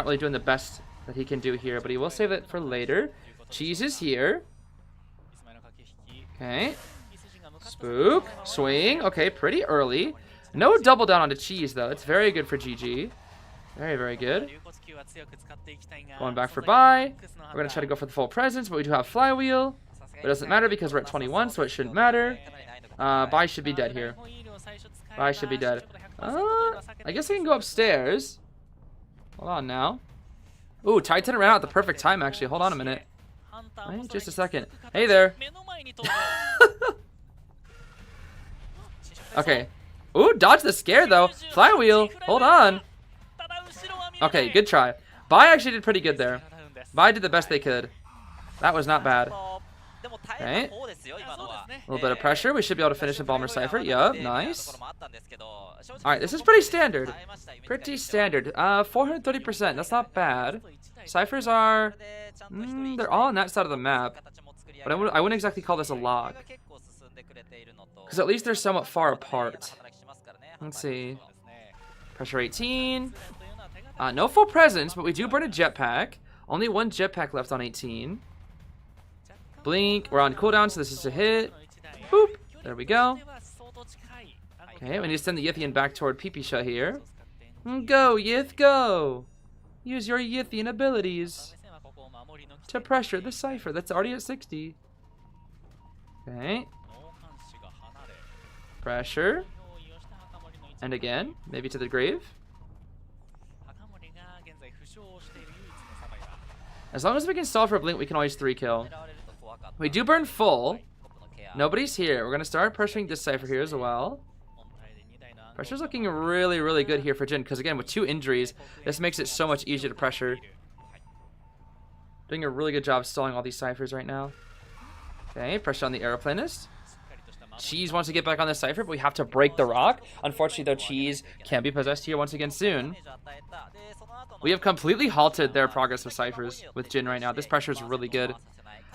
really doing the best that he can do here, but he will save it for later. Cheese is here. Okay. Spook. Swing. Okay, pretty early. No double down onto cheese, though. It's very good for GG. Very, very good. Going back for buy. We're going to try to go for the full presence, but we do have flywheel. But it doesn't matter because we're at 21, so it shouldn't matter. Buy should be dead here. Buy should be dead. I guess I can go upstairs. Hold on now. Ooh, Titan ran out at the perfect time, actually. Hold on a minute. Wait, just a second. Hey there. Okay. Ooh, dodge the scare, though. Flywheel. Hold on. Okay, good try. Bai actually did pretty good there. Bai did the best they could. That was not bad. Okay. A little bit of pressure. We should be able to finish Embalmer Cypher. Yup, nice. Alright, this is pretty standard. Pretty standard. 430%. That's not bad. Ciphers are... they're all on that side of the map. But I wouldn't exactly call this a lock. Because at least they're somewhat far apart. Let's see. Pressure 18. No full presence, but we do burn a jetpack. Only 1 jetpack left on 18. Blink. We're on cooldown, so this is a hit. Boop. There we go. Okay, we need to send the Yithian back toward Pipisha here. Go, Yith, go! Use your Yithian abilities to pressure the Cypher that's already at 60. Okay. Pressure. And again, maybe to the grave. As long as we can stall for a blink, we can always 3-kill. We do burn full. Nobody's here. We're going to start pressuring this Cypher here as well. Pressure's looking really, really good here for Jin, because again, with 2 injuries, this makes it so much easier to pressure. Doing a really good job stalling all these Cyphers right now. Okay, pressure on the Aeroplanist. Cheese wants to get back on the Cypher, but we have to break the rock. Unfortunately, though, Cheese can be possessed here once again soon. We have completely halted their progress with Cyphers with Jin right now. This pressure is really good.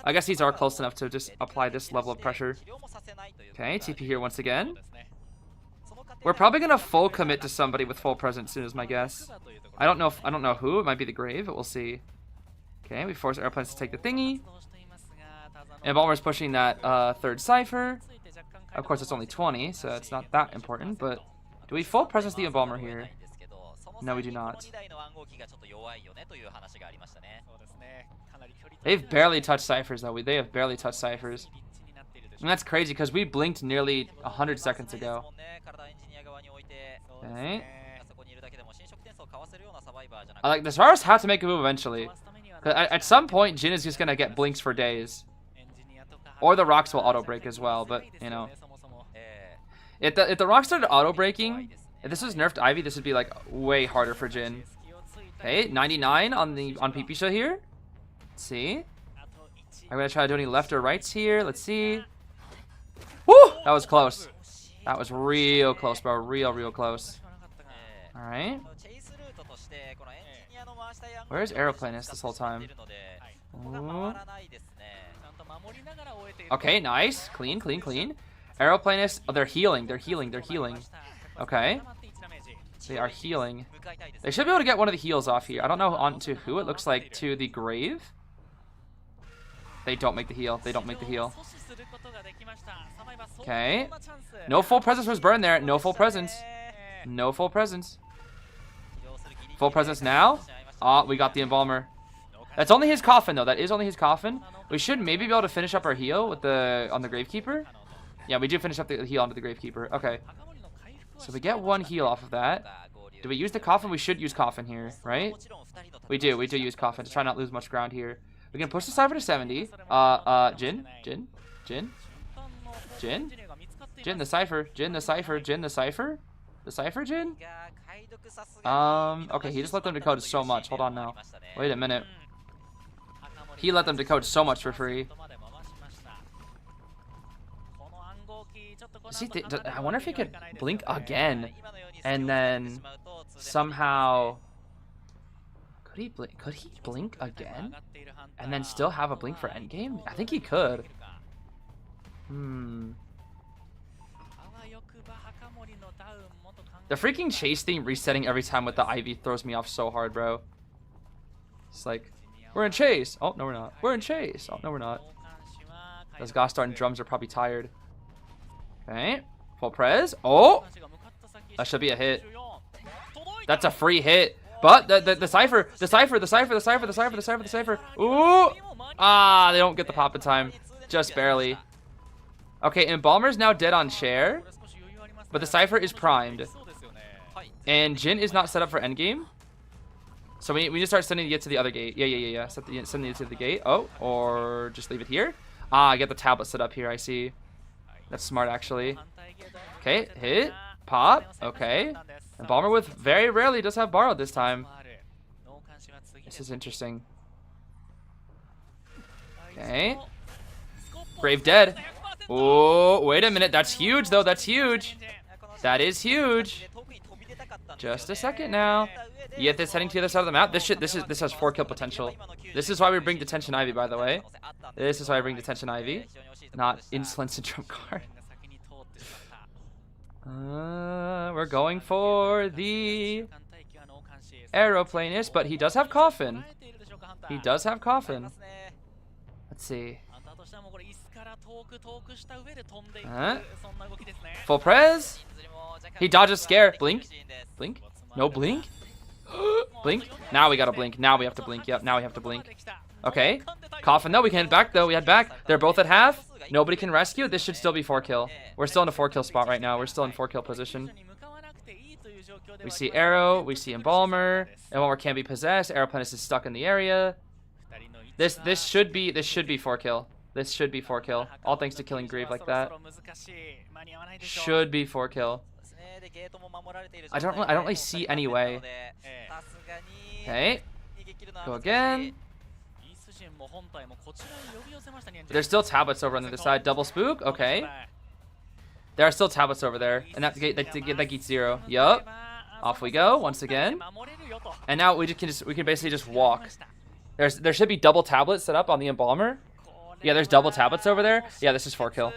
I guess these are close enough to just apply this level of pressure. Okay, TP here once again. We're probably gonna full commit to somebody with full presence soon, is my guess. I don't know who. It might be the grave, but we'll see. Okay, we force Airplanes to take the thingy. And Balmer's pushing that 3rd Cypher. Of course, it's only 20, so it's not that important. But do we full presence the Embalmer here? No, we do not. They've barely touched Cyphers, though. They have barely touched Cyphers. And that's crazy, because we blinked nearly 100 seconds ago. Okay. The Zeraros have to make a move eventually. At some point, Jin is just going to get blinks for days. Or the rocks will auto-break as well, but, you know. If the rocks started auto-breaking, if this was nerfed Ivy, this would be, like, way harder for Jin. Okay, 99 on PP show here. Let's see. I'm gonna try to do any left or rights here. Let's see. Woo! That was close. That was real close, bro. Real close. Alright. Where's Aeroplanist this whole time? Ooh. Okay, nice. Clean. Aeroplanist. Oh, they're healing. Okay. They are healing. They should be able to get one of the heals off here. I don't know onto who. It looks like to the grave. They don't make the heal. Okay. No full presence was burned there. No full presence. Full presence now. Ah, we got the Embalmer. That's only his coffin, though. That is only his coffin. We should maybe be able to finish up our heal with on the Gravekeeper. Yeah, we do finish up the heal onto the Gravekeeper. Okay. So we get one heal off of that. Do we use the coffin? We should use coffin here, right? We do use coffin to try not lose much ground here. We can push the Cypher to 70. Jin, the Cypher. The Cypher, Jin? Okay, he just let them decode so much. Hold on now. Wait a minute. He let them decode so much for free. See, I wonder if he could blink again. And then somehow... Could he blink again? And then still have a blink for endgame? I think he could. The freaking chase theme resetting every time with the Ivy throws me off so hard, bro. It's like, we're in chase. Oh, no, we're not. We're in chase. Oh, no, we're not. Those Gostar and drums are probably tired. Okay. Full prez. Oh! That should be a hit. That's a free hit. But the Cypher. Ooh! Ah, they don't get the pop in time. Just barely. Okay, Embalmer's now dead on share. But the Cypher is primed. And Jin is not set up for endgame. So we need to start sending it to the other gate. Yeah. Sending it to the gate. Oh, or just leave it here. Ah, I get the tablet set up here, I see. That's smart, actually. Okay, hit. Pop. Okay. Embalmer with very rarely does have borrowed this time. This is interesting. Okay. Grave dead. Oh, wait a minute. That's huge, though. That's huge. That is huge. Just a second now. Yet this heading to the other side of the map. This has 4-kill potential. This is why we bring Detention Ivy, by the way. This is why I bring Detention Ivy, not Insolent Syndrome card. We're going for the Aeroplanist, but he does have Coffin. Let's see. Full prez. He dodges scare. Blink. No blink. Blink. Now we gotta blink. Now we have to blink. Yep, now we have to blink. Okay. Coffin though. We can head back though. We head back. They're both at half. Nobody can rescue. This should still be 4-kill. We're still in a 4-kill spot right now. We're still in 4-kill position. We see Arrow. We see Embalmer. Embalmer can't be possessed. Aeroplanist is stuck in the area. This should be 4-kill. This should be 4-kill. All thanks to killing Grieve like that. Should be 4-kill. I don't really see any way. Okay. Go again. There's still tablets over on the other side. Double spook. Okay. There are still tablets over there, and that gate's 0. Yup. Off we go once again. And now we can basically just walk. There should be double tablets set up on the Embalmer. Yeah, there's double tablets over there. Yeah, this is 4-kill.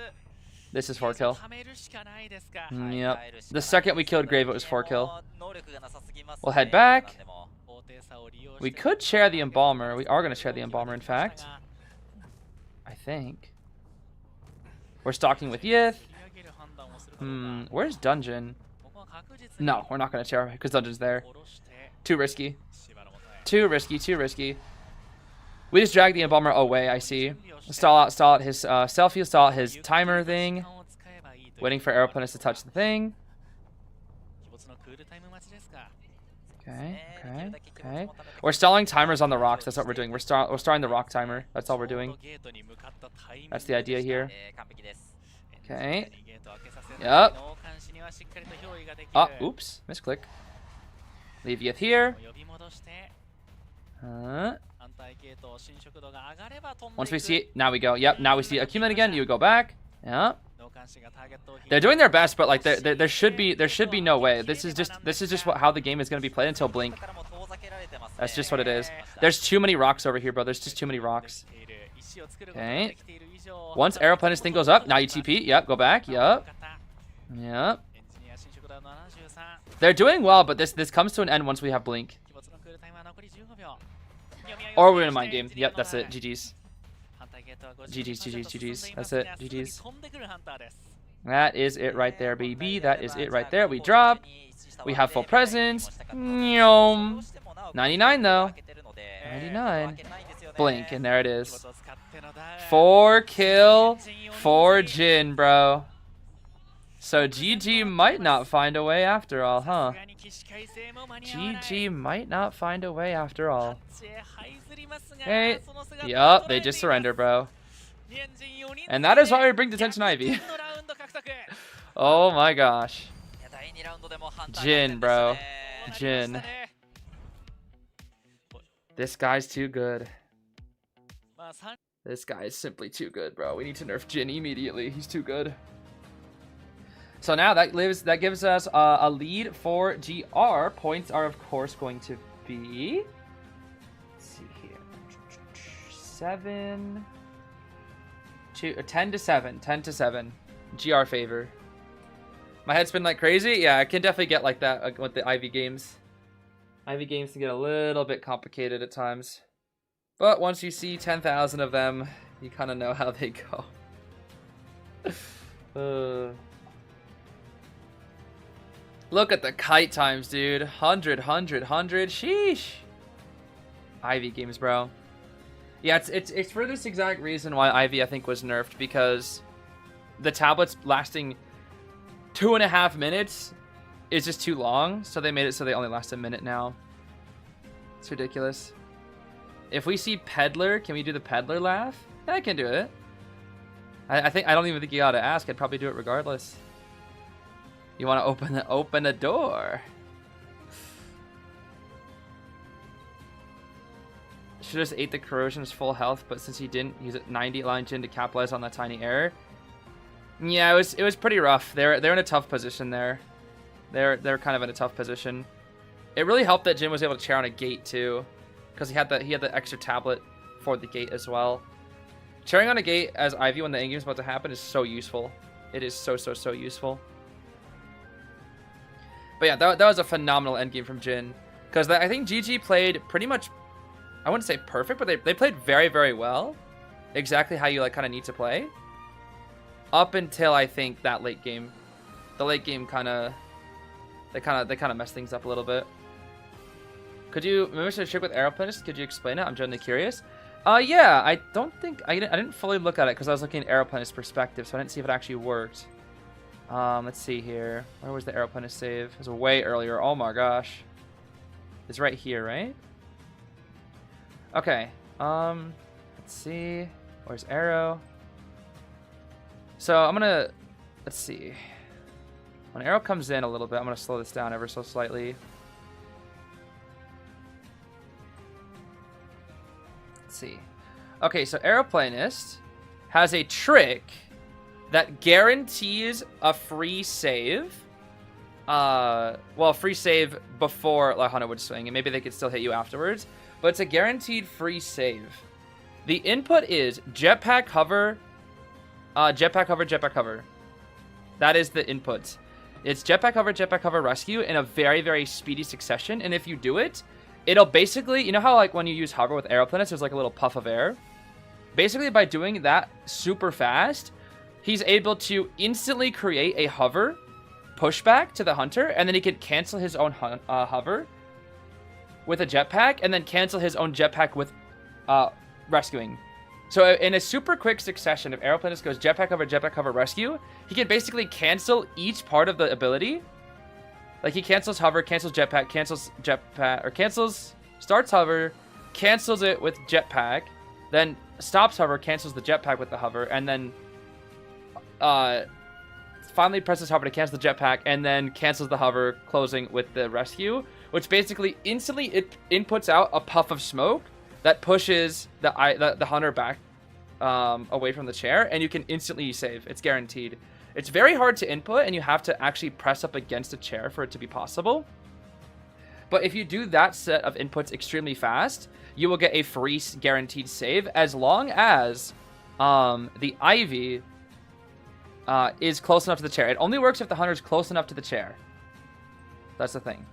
This is 4-kill. Yep. The second we killed Grave, it was 4-kill. We'll head back. We could share the Embalmer. We are going to share the Embalmer, in fact. I think. We're stalking with Yith. Where's Dungeon? No, we're not going to share because Dungeon's there. Too risky. We just dragged the Embalmer away, I see. Stall out his selfie, stall out his timer thing. Waiting for Aeroplanist to touch the thing. Okay. We're stalling timers on the rocks. That's what we're doing. We're starting the rock timer. That's all we're doing. That's the idea here. Okay. Yep. Oh, oops. Misclick. Leave Yith here. Once we see it, now we go. Yep, now we see it accumulate again. You go back. Yep. They're doing their best, but like there should be no way. This is just how the game is gonna be played until blink. That's just what it is. There's too many rocks over here, bro. There's just too many rocks. Okay. Once Aeroplanet's thing goes up, now you TP. Yep, go back. Yep. Yep. They're doing well, but this comes to an end once we have blink. Or we're in a mind game. Yep, that's it. GG's. GG's. That's it. GG's. That is it right there, baby. That is it right there. We drop. We have full presence. 99 though. 99. Blink, and there it is. 4 kill for Jin, bro. So GG might not find a way after all, huh? GG might not find a way after all. Hey, yup, they just surrender, bro. And that is why we bring Detention Ivy. Oh my gosh. Jin, bro. Jin. This guy's too good. This guy is simply too good, bro. We need to nerf Jin immediately. He's too good. So now that gives us a lead for GR. Points are of course going to be, let's see here, 10 to 7. GR favor. My head's been like crazy. Yeah, I can definitely get like that with the Ivy games. Ivy games can get a little bit complicated at times. But once you see 10,000 of them, you kind of know how they go. Look at the kite times, dude. 100. Sheesh. Ivy games, bro. Yeah, it's for this exact reason why Ivy, I think, was nerfed. Because the tablets lasting 2.5 minutes is just too long. So they made it so they only last a minute now. It's ridiculous. If we see Peddler, can we do the Peddler laugh? Yeah, I can do it. I don't even think you gotta ask. I'd probably do it regardless. You want to open a door? Should just ate the corrosion's full health, but since he didn't, he's at 90 line Jin to capitalize on that tiny error. Yeah, it was pretty rough. They're in a tough position there. They're kind of in a tough position. It really helped that Jin was able to chair on a gate too, because he had the extra tablet for the gate as well. Chairing on a gate as Ivy when the endgame is about to happen is so useful. It is so useful. But yeah, that was a phenomenal endgame from Jin, because I think GG played pretty much, I wouldn't say perfect, but they played very well, exactly how you like kind of need to play. Up until I think that late game, the late game they kind of messed things up a little bit. Could you maybe should trick with Aeroplanist? Could you explain it? I'm genuinely curious. Yeah, I don't think I didn't fully look at it because I was looking at Aeroplanist perspective, so I didn't see if it actually worked. Let's see here. Where was the Aeroplanist save? It was way earlier. Oh my gosh. It's right here, right? Okay. Let's see. Where's Arrow? So I'm gonna, let's see. When Arrow comes in a little bit, I'm gonna slow this down ever so slightly. Let's see. Okay, so Aeroplanist has a trick that guarantees a free save. Well, free save before Lahana would swing, and maybe they could still hit you afterwards. But it's a guaranteed free save. The input is jetpack hover, jetpack hover, jetpack hover. That is the input. It's jetpack hover, rescue in a very speedy succession. And if you do it, it'll basically, you know how like when you use hover with Aeroplanist, there's like a little puff of air. Basically, by doing that super fast, he's able to instantly create a hover pushback to the hunter, and then he can cancel his own hover with a jetpack, and then cancel his own jetpack with rescuing. So in a super quick succession, if Aeroplanist goes jetpack hover, rescue, he can basically cancel each part of the ability. Like he cancels hover, cancels jetpack, starts hover, cancels it with jetpack, then stops hover, cancels the jetpack with the hover, and then finally presses hover to cancel the jetpack, and then cancels the hover, closing with the rescue, which basically instantly it inputs out a puff of smoke that pushes the hunter back away from the chair, and you can instantly save. It's guaranteed. It's very hard to input, and you have to actually press up against a chair for it to be possible. But if you do that set of inputs extremely fast, you will get a free guaranteed save as long as the Ivy is close enough to the chair. It only works if the hunter is close enough to the chair. That's the thing.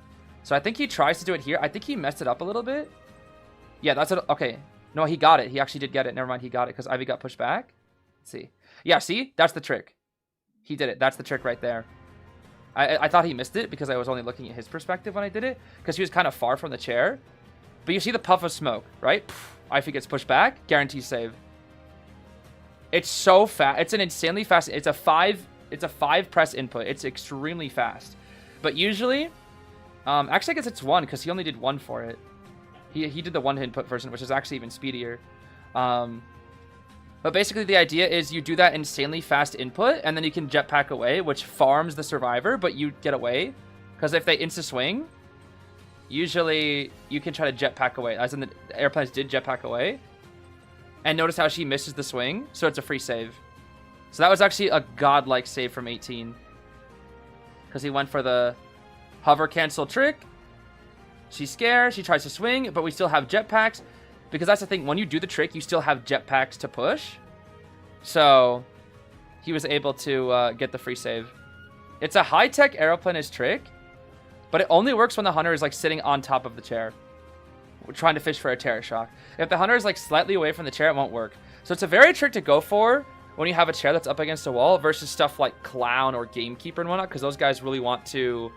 So I think he tries to do it here. I think he messed it up a little bit. Yeah, that's it. Okay. No, he got it. He actually did get it. Never mind, he got it because Ivy got pushed back. Let's see. Yeah, see? That's the trick. He did it. That's the trick right there. I thought he missed it because I was only looking at his perspective when I did it, because he was kind of far from the chair. But you see the puff of smoke, right? Ivy gets pushed back. Guarantee save. It's so fast. It's an insanely fast. It's a five press input. It's extremely fast. But usually, actually I guess it's 1 because he only did 1 for it. He did the 1 input version, which is actually even speedier. But basically the idea is you do that insanely fast input, and then you can jetpack away, which farms the survivor, but you get away. Because if they insta-swing, usually you can try to jetpack away. As in the airplanes did jetpack away. And notice how she misses the swing, so it's a free save. So that was actually a godlike save from 18. Because he went for the hover cancel trick. She's scared, she tries to swing, but we still have jetpacks. Because that's the thing, when you do the trick, you still have jetpacks to push. So he was able to get the free save. It's a high-tech aeroplanist trick, but it only works when the hunter is like sitting on top of the chair. We're trying to fish for a terror shock. If the hunter is like slightly away from the chair, it won't work. So it's a very trick to go for when you have a chair that's up against a wall versus stuff like Clown or Gamekeeper and whatnot, because those guys really want to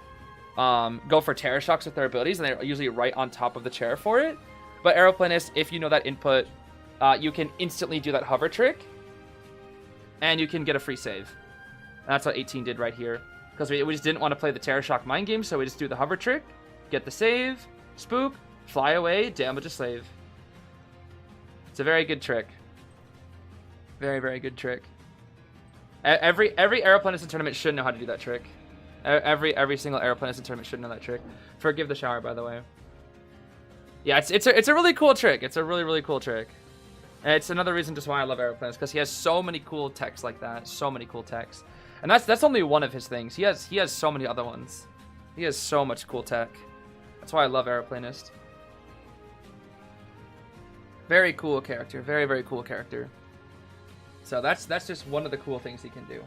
go for terror shocks with their abilities, and they're usually right on top of the chair for it. But Aeroplanist, if you know that input, you can instantly do that hover trick, and you can get a free save. And that's what 18 did right here. Because we just didn't want to play the Terror Shock mind game, so we just do the hover trick, get the save, spook, fly away, damage a slave. It's a very good trick. Very, very good trick. Every Aeroplanist in tournament should know how to do that trick. Every single Aeroplanist in tournament should know that trick. Forgive the shower, by the way. Yeah, it's a really cool trick. It's a really, really cool trick. And it's another reason just why I love Aeroplanist, because he has so many cool techs like that. So many cool techs. And that's only one of his things. He has so many other ones. He has so much cool tech. That's why I love Aeroplanist. Very cool character. Very, very cool character. So that's just one of the cool things he can do.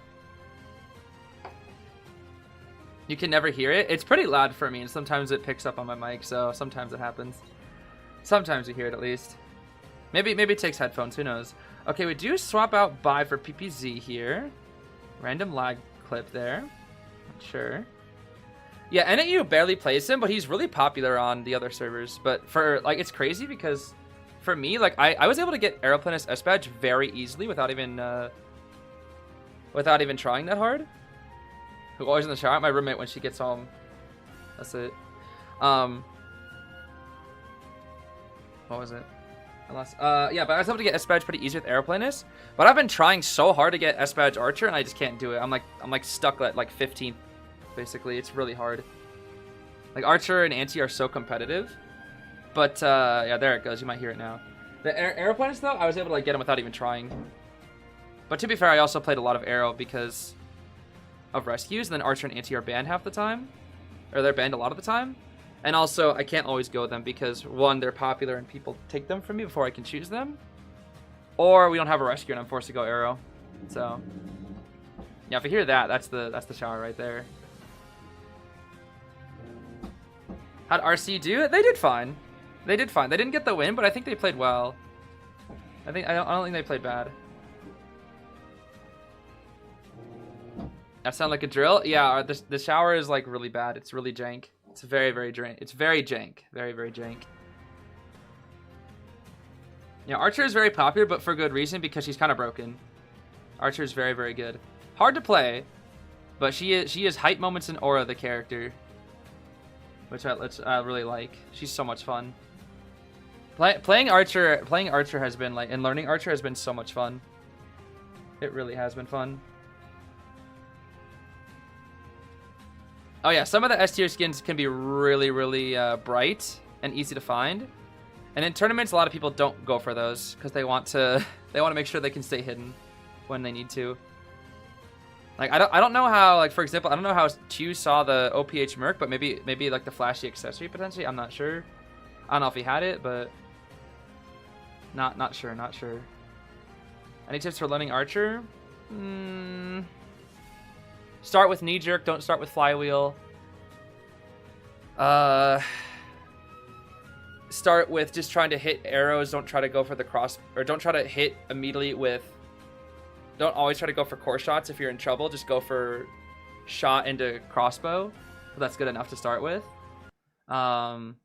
You can never hear it. It's pretty loud for me, and sometimes it picks up on my mic, so sometimes it happens. Sometimes you hear it at least. Maybe it takes headphones, who knows. Okay, we do swap out Bye for PPZ here. Random lag clip there. Not sure. Yeah, NAU barely plays him, but he's really popular on the other servers. But for, like, it's crazy because for me, like, I was able to get Aeroplanist S badge very easily without even trying that hard. Who always in the shower? My roommate when she gets home. That's it. What was it? Unless, yeah, but I was able to get S badge pretty easy with Aeroplanist. But I've been trying so hard to get S badge Archer, and I just can't do it. I'm like stuck at like 15th, basically. It's really hard. Like Archer and Anti are so competitive. But yeah, there it goes. You might hear it now. The Aeroplanist though, I was able to like get him without even trying. But to be fair, I also played a lot of Aero because of rescues, and then Archer and Anti are banned half the time, or they're banned a lot of the time. And also, I can't always go them because, one, they're popular and people take them from me before I can choose them. Or we don't have a rescue and I'm forced to go Arrow. So, yeah, if you hear that, that's the shower right there. How'd RC do? They did fine. They did fine. They didn't get the win, but I think they played well. I don't think they played bad. That sound like a drill? Yeah, the shower is like really bad. It's really jank. It's very, very jank. It's very jank. Very, very jank. Yeah, Archer is very popular, but for good reason, because she's kind of broken. Archer is very, very good. Hard to play, but she is hype moments in Aura, the character, which I really like. She's so much fun. Playing Archer has been like, and learning Archer has been so much fun. It really has been fun. Oh yeah, some of the S tier skins can be really, really bright and easy to find. And in tournaments, a lot of people don't go for those because they want to make sure they can stay hidden when they need to. Like I don't know how, like for example, I don't know how Chew saw the OPH Merc, but maybe like the flashy accessory potentially. I'm not sure. I don't know if he had it, but not sure. Any tips for learning Archer? Start with knee jerk. Don't start with flywheel. Start with just trying to hit arrows. Don't try to go for the cross, or don't try to hit immediately with. Don't always try to go for core shots if you're in trouble. Just go for shot into crossbow. That's good enough to start with. And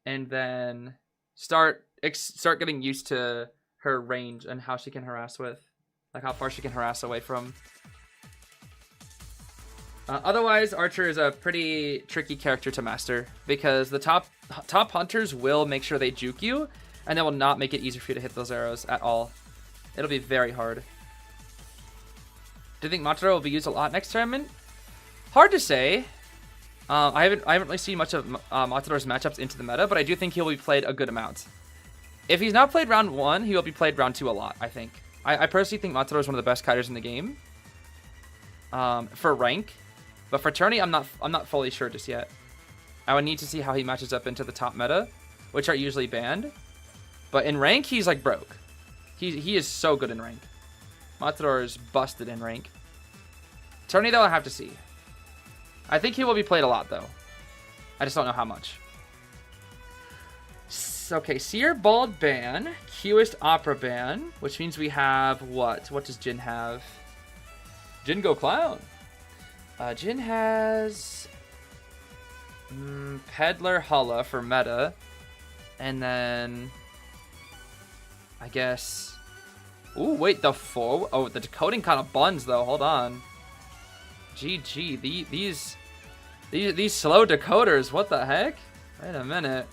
then start getting used to her range and how she can harass with, like how far she can harass away from. Otherwise, Archer is a pretty tricky character to master because the top hunters will make sure they juke you, and they will not make it easier for you to hit those arrows at all. It'll be very hard. Do you think Mataro will be used a lot next tournament? Hard to say. I haven't really seen much of Mataro's matchups into the meta, but I do think he'll be played a good amount. If he's not played round 1, he will be played round 2 a lot, I think. I personally think Mataro is one of the best kiters in the game. For rank. But for tourney, I'm not fully sure just yet. I would need to see how he matches up into the top meta, which are usually banned. But in rank, he's like broke. He is so good in rank. Matador is busted in rank. Tourney, though, I have to see. I think he will be played a lot, though. I just don't know how much. Okay, Seer Bald ban, Qist Opera ban, which means we have what? What does Jin have? Jin go Clown. Jin has Peddler Hulla for meta, and then I guess. Ooh, wait, the decoding kind of buns though. Hold on. GG, these slow decoders. What the heck? Wait a minute.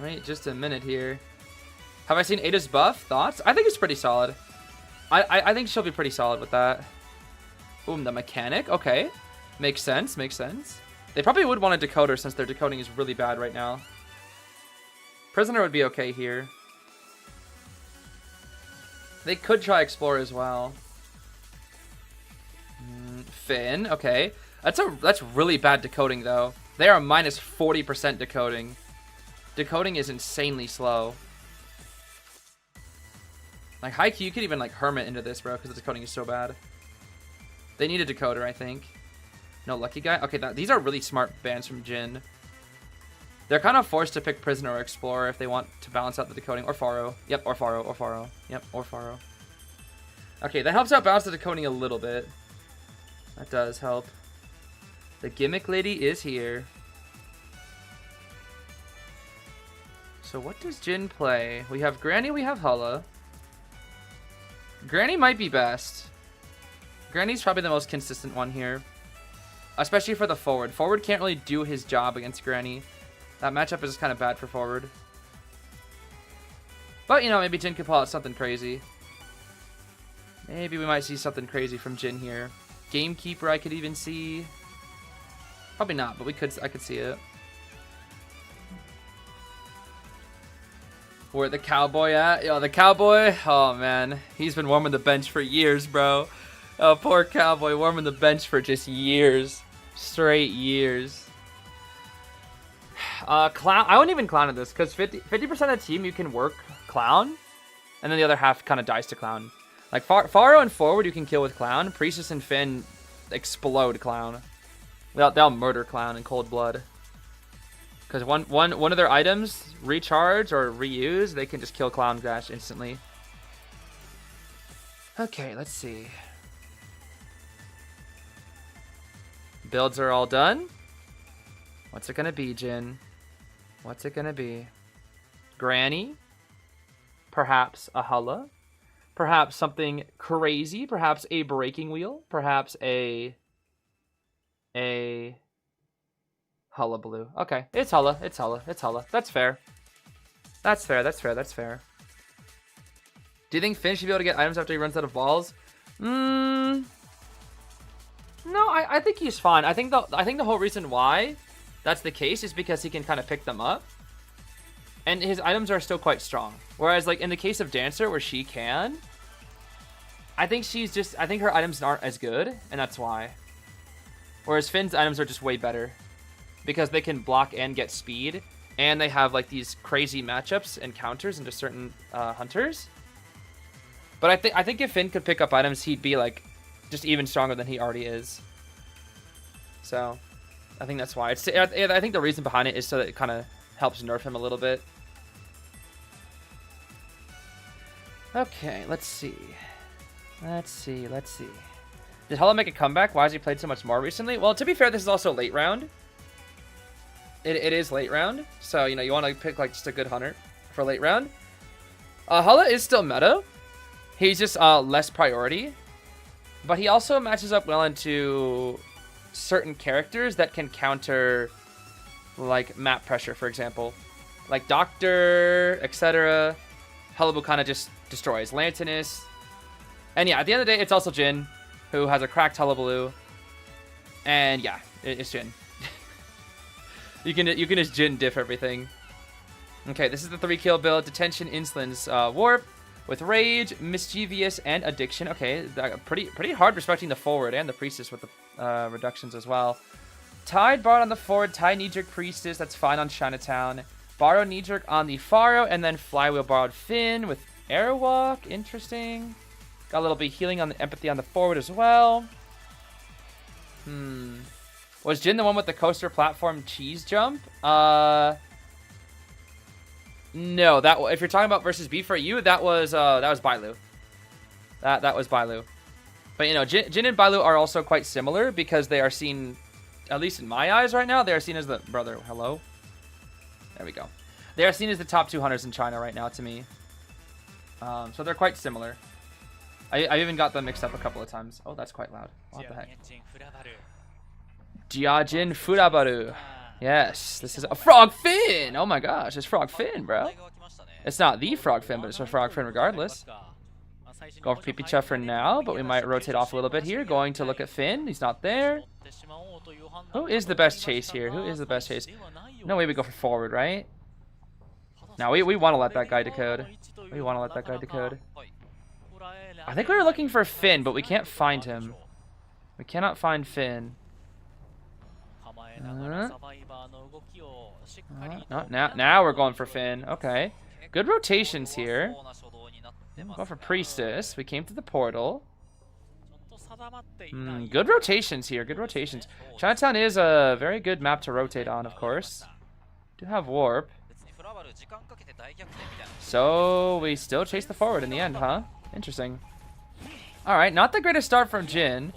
Wait just a minute here. Have I seen Ada's buff? Thoughts? I think it's pretty solid. I think she'll be pretty solid with that. Boom, the mechanic. Okay. Makes sense. Makes sense. They probably would want a decoder since their decoding is really bad right now. Prisoner would be okay here. They could try Explorer as well. Finn. Okay. That's really bad decoding, though. They are minus 40% decoding. Decoding is insanely slow. Like, Haikyuu, you could even, like, Hermit into this, bro, because the decoding is so bad. They need a decoder, I think. No Lucky Guy? Okay, these are really smart bans from Jin. They're kind of forced to pick Prisoner or Explorer if they want to balance out the decoding. Or Faro. Yep, or Faro, or Faro. Yep, or Faro. Okay, that helps out balance the decoding a little bit. That does help. The Gimmick Lady is here. So what does Jin play? We have Granny, we have Hulla. Granny might be best. Granny's probably the most consistent one here. Especially for the forward. Forward can't really do his job against Granny. That matchup is kind of bad for forward. But, you know, maybe Jin could pull out something crazy. Maybe we might see something crazy from Jin here. Gamekeeper I could even see. Probably not, but I could see it. Where the Cowboy at? Yo, the Cowboy. Oh, man. He's been warming the bench for years, bro. Oh, poor Cowboy warming the bench for just years. Straight years. Clown. I wouldn't even Clown at this, because 50% of the team you can work Clown, and then the other half kind of dies to Clown. Like, Faro and Forward you can kill with Clown. Priestess and Finn explode Clown. They'll murder Clown in cold blood. Because one of their items, recharge or reuse, they can just kill Clown Dash instantly. Okay, let's see. Builds are all done. What's it gonna be, Jin? What's it gonna be? Granny? Perhaps a Hulla? Perhaps something crazy? Perhaps a breaking wheel? Perhaps a Hullabaloo. Okay, it's Hulla. It's Hulla. It's Hulla. That's fair. That's fair. That's fair. That's fair. Do you think Finn should be able to get items after he runs out of balls? No, I think he's fine. I think the whole reason why that's the case is because he can kind of pick them up. And his items are still quite strong. Whereas, like, in the case of Dancer, where she can, I think her items aren't as good, and that's why. Whereas Finn's items are just way better. Because they can block and get speed, and they have, like, these crazy matchups and counters into certain hunters. But I think if Finn could pick up items, he'd be, like, just even stronger than he already is. So, I think that's why. I think the reason behind it is so that it kind of helps nerf him a little bit. Okay, let's see. Let's see. Did Hello make a comeback? Why has he played so much more recently? Well, to be fair, this is also late round. It is late round, so, you know, you want to pick, like, just a good hunter for late round. Hala is still meta. He's just less priority. But he also matches up well into certain characters that can counter, like, map pressure, for example. Like Doctor, etc. Hullabaloo kind of just destroys. Lantinus. And yeah, at the end of the day, it's also Jin, who has a cracked Hullabaloo. And yeah, it's Jin. You can just Jin diff everything. Okay, this is the 3-kill build. Detention, Insulin's Warp. With Rage, Mischievous, and Addiction. Okay, pretty hard respecting the forward and the Priestess with the reductions as well. Tide borrowed on the forward, Tide knee-jerk Priestess, that's fine on Chinatown. Borrow knee-jerk on the Pharaoh, and then Flywheel borrowed Finn with Airwalk, interesting. Got a little bit of healing on the Empathy on the forward as well. Was Jin the one with the coaster platform cheese jump? No, if you're talking about versus B for you, that was Bailu. That was Bailu. But you know, Jin and Bailu are also quite similar because they are seen, at least in my eyes right now, they are seen as the hello. There we go. They are seen as the top 2 hunters in China right now to me. So they're quite similar. I even got them mixed up a couple of times. Oh, that's quite loud. What the heck? Jiajin Furabaru. Yes, this is a Frog Fin! Oh my gosh, it's Frog Fin, bro. It's not the Frog Fin, but it's a Frog Fin regardless. Go for Pipicha for now, but we might rotate off a little bit here. Going to look at Finn. He's not there. Who is the best chase here? Who is the best chase? No way we go for forward, right? Now, we want to let that guy decode. We want to let that guy decode. I think we were looking for Finn, but we can't find him. We cannot find Finn. Now we're going for Finn. Okay. Good rotations here. Go for Priestess. We came to the portal. Good rotations here. Good rotations. Chinatown is a very good map to rotate on, of course. Do have Warp. So we still chase the forward in the end, huh? Interesting. Alright, not the greatest start from Jin.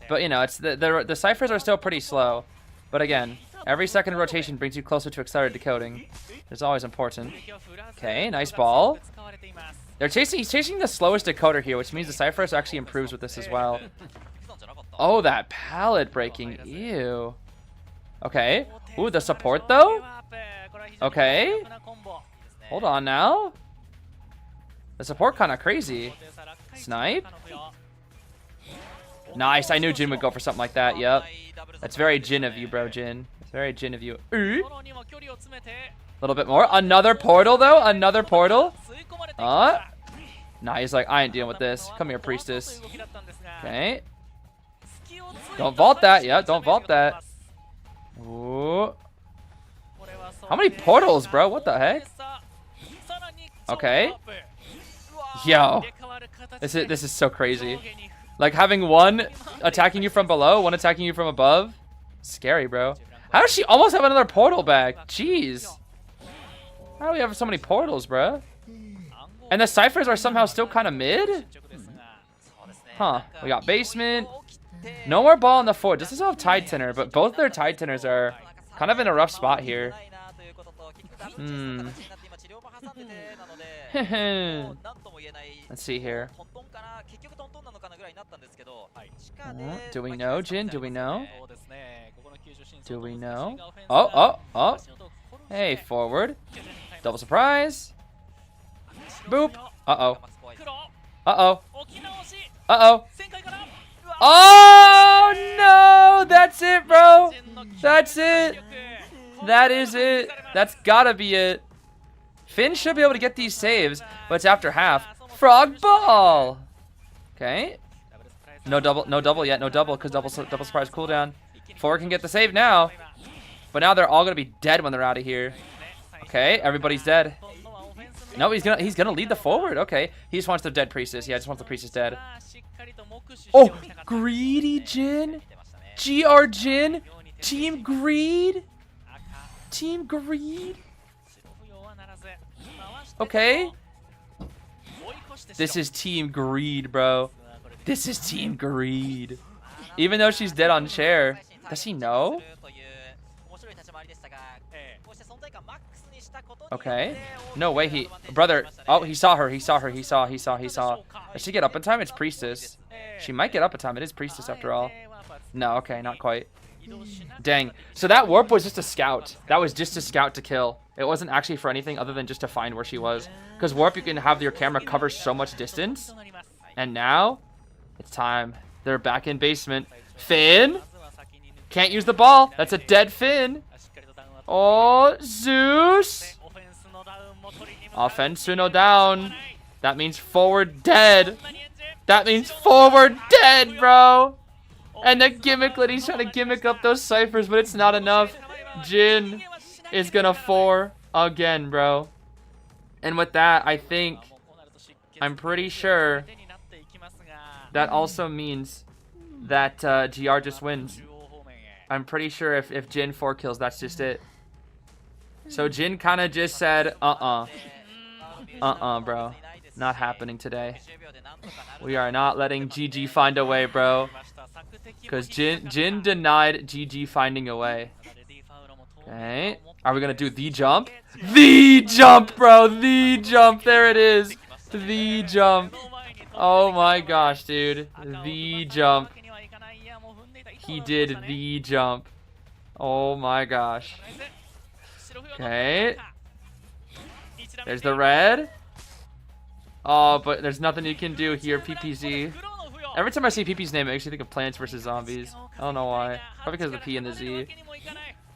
But, you know, it's the ciphers are still pretty slow. But again, every second rotation brings you closer to accelerated decoding. It's always important. Okay, nice ball. He's chasing the slowest decoder here, which means the ciphers actually improves with this as well. Oh, that pallet breaking. Ew. Okay. Ooh, the support though? Okay. Hold on now. The support kind of crazy. Snipe. Nice. I knew Jin would go for something like that. Yep. That's very Jin of you, bro, Jin. It's very Jin of you. A little bit more. Another portal, though. Another portal. Nah, he's like, I ain't dealing with this. Come here, Priestess. Okay. Don't vault that. Yeah, don't vault that. Ooh. How many portals, bro? What the heck? Okay. Yo. This is so crazy. Like, having one attacking you from below, one attacking you from above. Scary, bro. How does she almost have another portal back? Jeez. How do we have so many portals, bro? And the ciphers are somehow still kind of mid? Huh. We got basement. No more ball on the forward. This is all Tide Tenor, but both their Tide Tenors are kind of in a rough spot here. Let's see here. Do we know, Jin? Do we know? Do we know? Oh. Hey, forward. Double surprise. Boop. Uh-oh. Uh-oh. Uh-oh. Oh no! That's it, bro. That's it. That is it. That's gotta be it. Finn should be able to get these saves, but it's after half. Frog ball. Okay. No double yet. No double because double surprise cooldown. 4 can get the save now, but now they're all gonna be dead when they're out of here. Okay, everybody's dead. No, he's gonna lead the forward. Okay, he just wants the dead priestess. Yeah, just wants the priestess dead. Oh, greedy Jin, GR Jin, Team Greed, Team Greed. Okay, this is Team Greed, bro. This is Team Greed. Even though she's dead on chair, does he know? Okay. No way brother. Oh, he saw her. He saw. Does she get up in time? It's priestess. She might get up in time. It is priestess after all. No, okay, not quite. Dang. So that warp was just a scout. That was just a scout to kill. It wasn't actually for anything other than just to find where she was. Because warp, you can have your camera cover so much distance. And now, it's time. They're back in basement. Finn! Can't use the ball. That's a dead Finn. Oh, Zeus! Offense no down. That means forward dead. That means forward dead, bro. And the gimmick that he's trying to gimmick up those ciphers, but it's not enough. Jin is gonna 4 again, bro. And with that, I'm pretty sure that also means that GR just wins. I'm pretty sure if Jin 4 kills, that's just it. So Jin kind of just said, bro. Not happening today. We are not letting GG find a way, bro. Because Jin denied GG finding a way. Okay. Are we going to do the jump? The jump, bro. The jump. There it is. The jump. Oh my gosh, dude. The jump. He did the jump. Oh my gosh. Okay. There's the red. Oh, but there's nothing you can do here, PPZ. Every time I see PP's name, it makes me think of Plants vs. Zombies. I don't know why. Probably because of the P and the Z.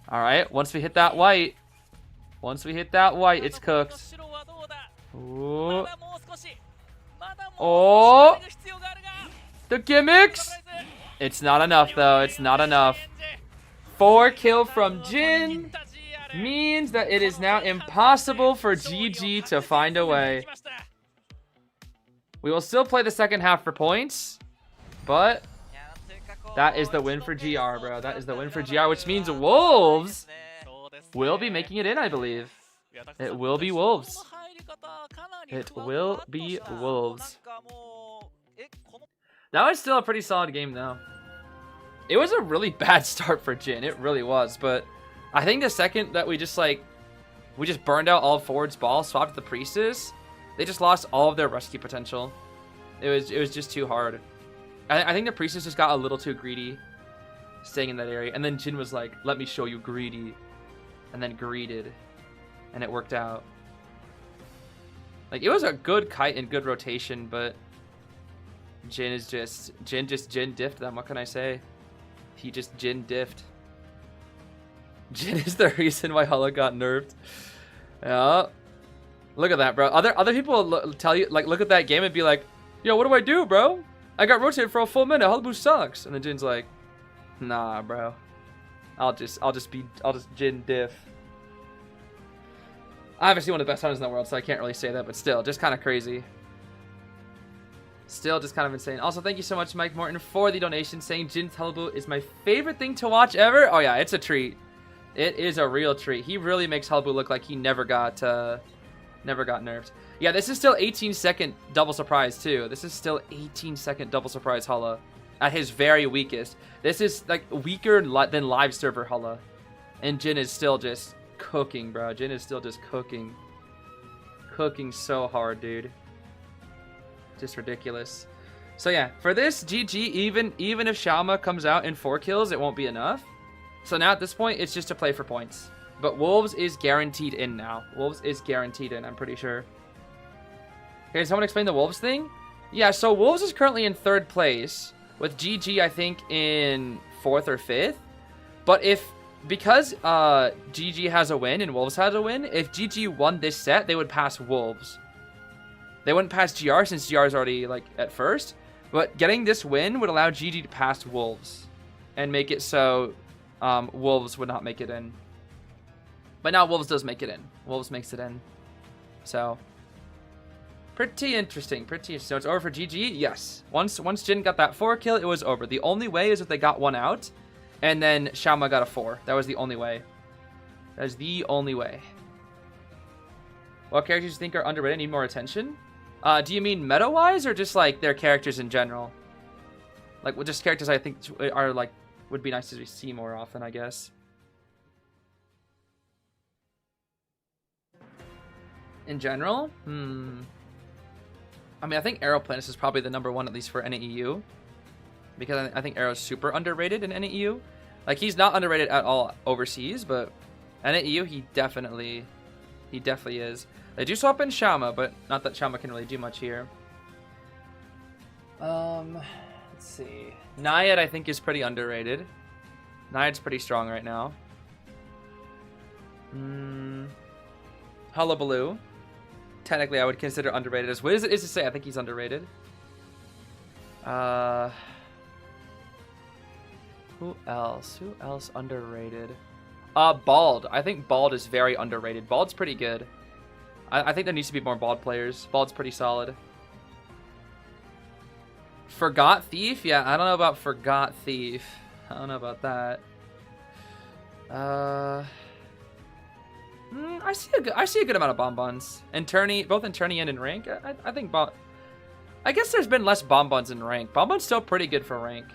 Alright, once we hit that white. It's cooked. Ooh. Oh! The gimmicks! It's not enough, though. It's not enough. 4 kill from Jin means that it is now impossible for GG to find a way. We will still play the second half for points, but that is the win for GR, bro. That is the win for GR, which means Wolves will be making it in, I believe. It will be Wolves. It will be Wolves. That was still a pretty solid game, though. It was a really bad start for Jin. It really was, but I think the second that we just burned out all of Forward's ball, swapped the Priestess, they just lost all of their rescue potential. It was just too hard. I think the Priestess just got a little too greedy staying in that area. And then Jin was like, let me show you greedy. And then greeted. And it worked out. Like, it was a good kite and good rotation, but Jin just diffed them. What can I say? He just Jin diffed. Jin is the reason why Hala got nerfed. Yeah. Look at that, bro. Other people will tell you, like, look at that game and be like, yo, what do I do, bro? I got rotated for a full minute. Halabu sucks. And then Jin's like, nah, bro. I'll just Jin diff. Obviously one of the best hunters in the world, so I can't really say that, but still, just kind of crazy. Still just kind of insane. Also, thank you so much, Mike Morton, for the donation, saying Jin's Halabu is my favorite thing to watch ever. Oh yeah, it's a treat. It is a real treat. He really makes Halabu look like he never got nerfed. Yeah, this is still 18-second double surprise too. This is still 18-second double surprise Hala at his very weakest. This is like weaker than live server Hala, and Jin is still just cooking, bro. Jin is still just cooking so hard, dude. Just ridiculous. So yeah, for this GG, even if Xiaoma comes out in 4 kills, it won't be enough. So now at this point, it's just to play for points. But Wolves is guaranteed in now. Wolves is guaranteed in, I'm pretty sure. Okay, someone explain the Wolves thing? Yeah, so Wolves is currently in 3rd place. with GG, I think, in 4th or 5th. But because GG has a win and Wolves has a win, if GG won this set, they would pass Wolves. They wouldn't pass GR since GR is already like at first. But getting this win would allow GG to pass Wolves and make it so Wolves would not make it in. But now Wolves does make it in. Wolves makes it in. So pretty interesting. Pretty interesting. So it's over for GG? Yes. Once Jin got that 4 kill, it was over. The only way is if they got one out. And then Xiaoma got a 4. That was the only way. That is the only way. What characters do you think are underrated, need more attention? Do you mean meta-wise or just like their characters in general? Like, well, just characters I think are like would be nice to see more often, I guess. In general? I mean, I think Aeroplanus is probably the #1 at least for NAEU. Because I think Arrow's super underrated in NAEU. Like, he's not underrated at all overseas, but NAEU, he definitely is. They do swap in Xiaoma, but not that Xiaoma can really do much here. Let's see. Naiad, I think, is pretty underrated. Naiad's pretty strong right now. Hullabaloo. Technically, I would consider underrated. As weird as it is to say, I think he's underrated. Who else? Who else underrated? Bald. I think Bald is very underrated. Bald's pretty good. I think there needs to be more Bald players. Bald's pretty solid. Forgot Thief? Yeah, I don't know about Forgot Thief. I don't know about that. I see a good amount of bonbons. In tourney, both in tourney and in rank. I think I guess there's been less bonbons in rank. Bonbon's still pretty good for rank.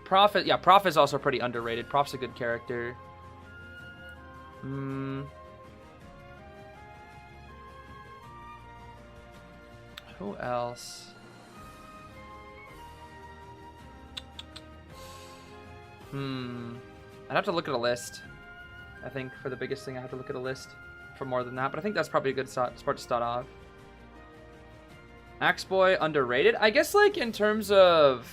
Prof, yeah, Prof is also pretty underrated. Prof's a good character. Who else? I'd have to look at a list. I think for the biggest thing, I have to look at a list for more than that. But I think that's probably a good spot to start off. Axeboy underrated. I guess like in terms of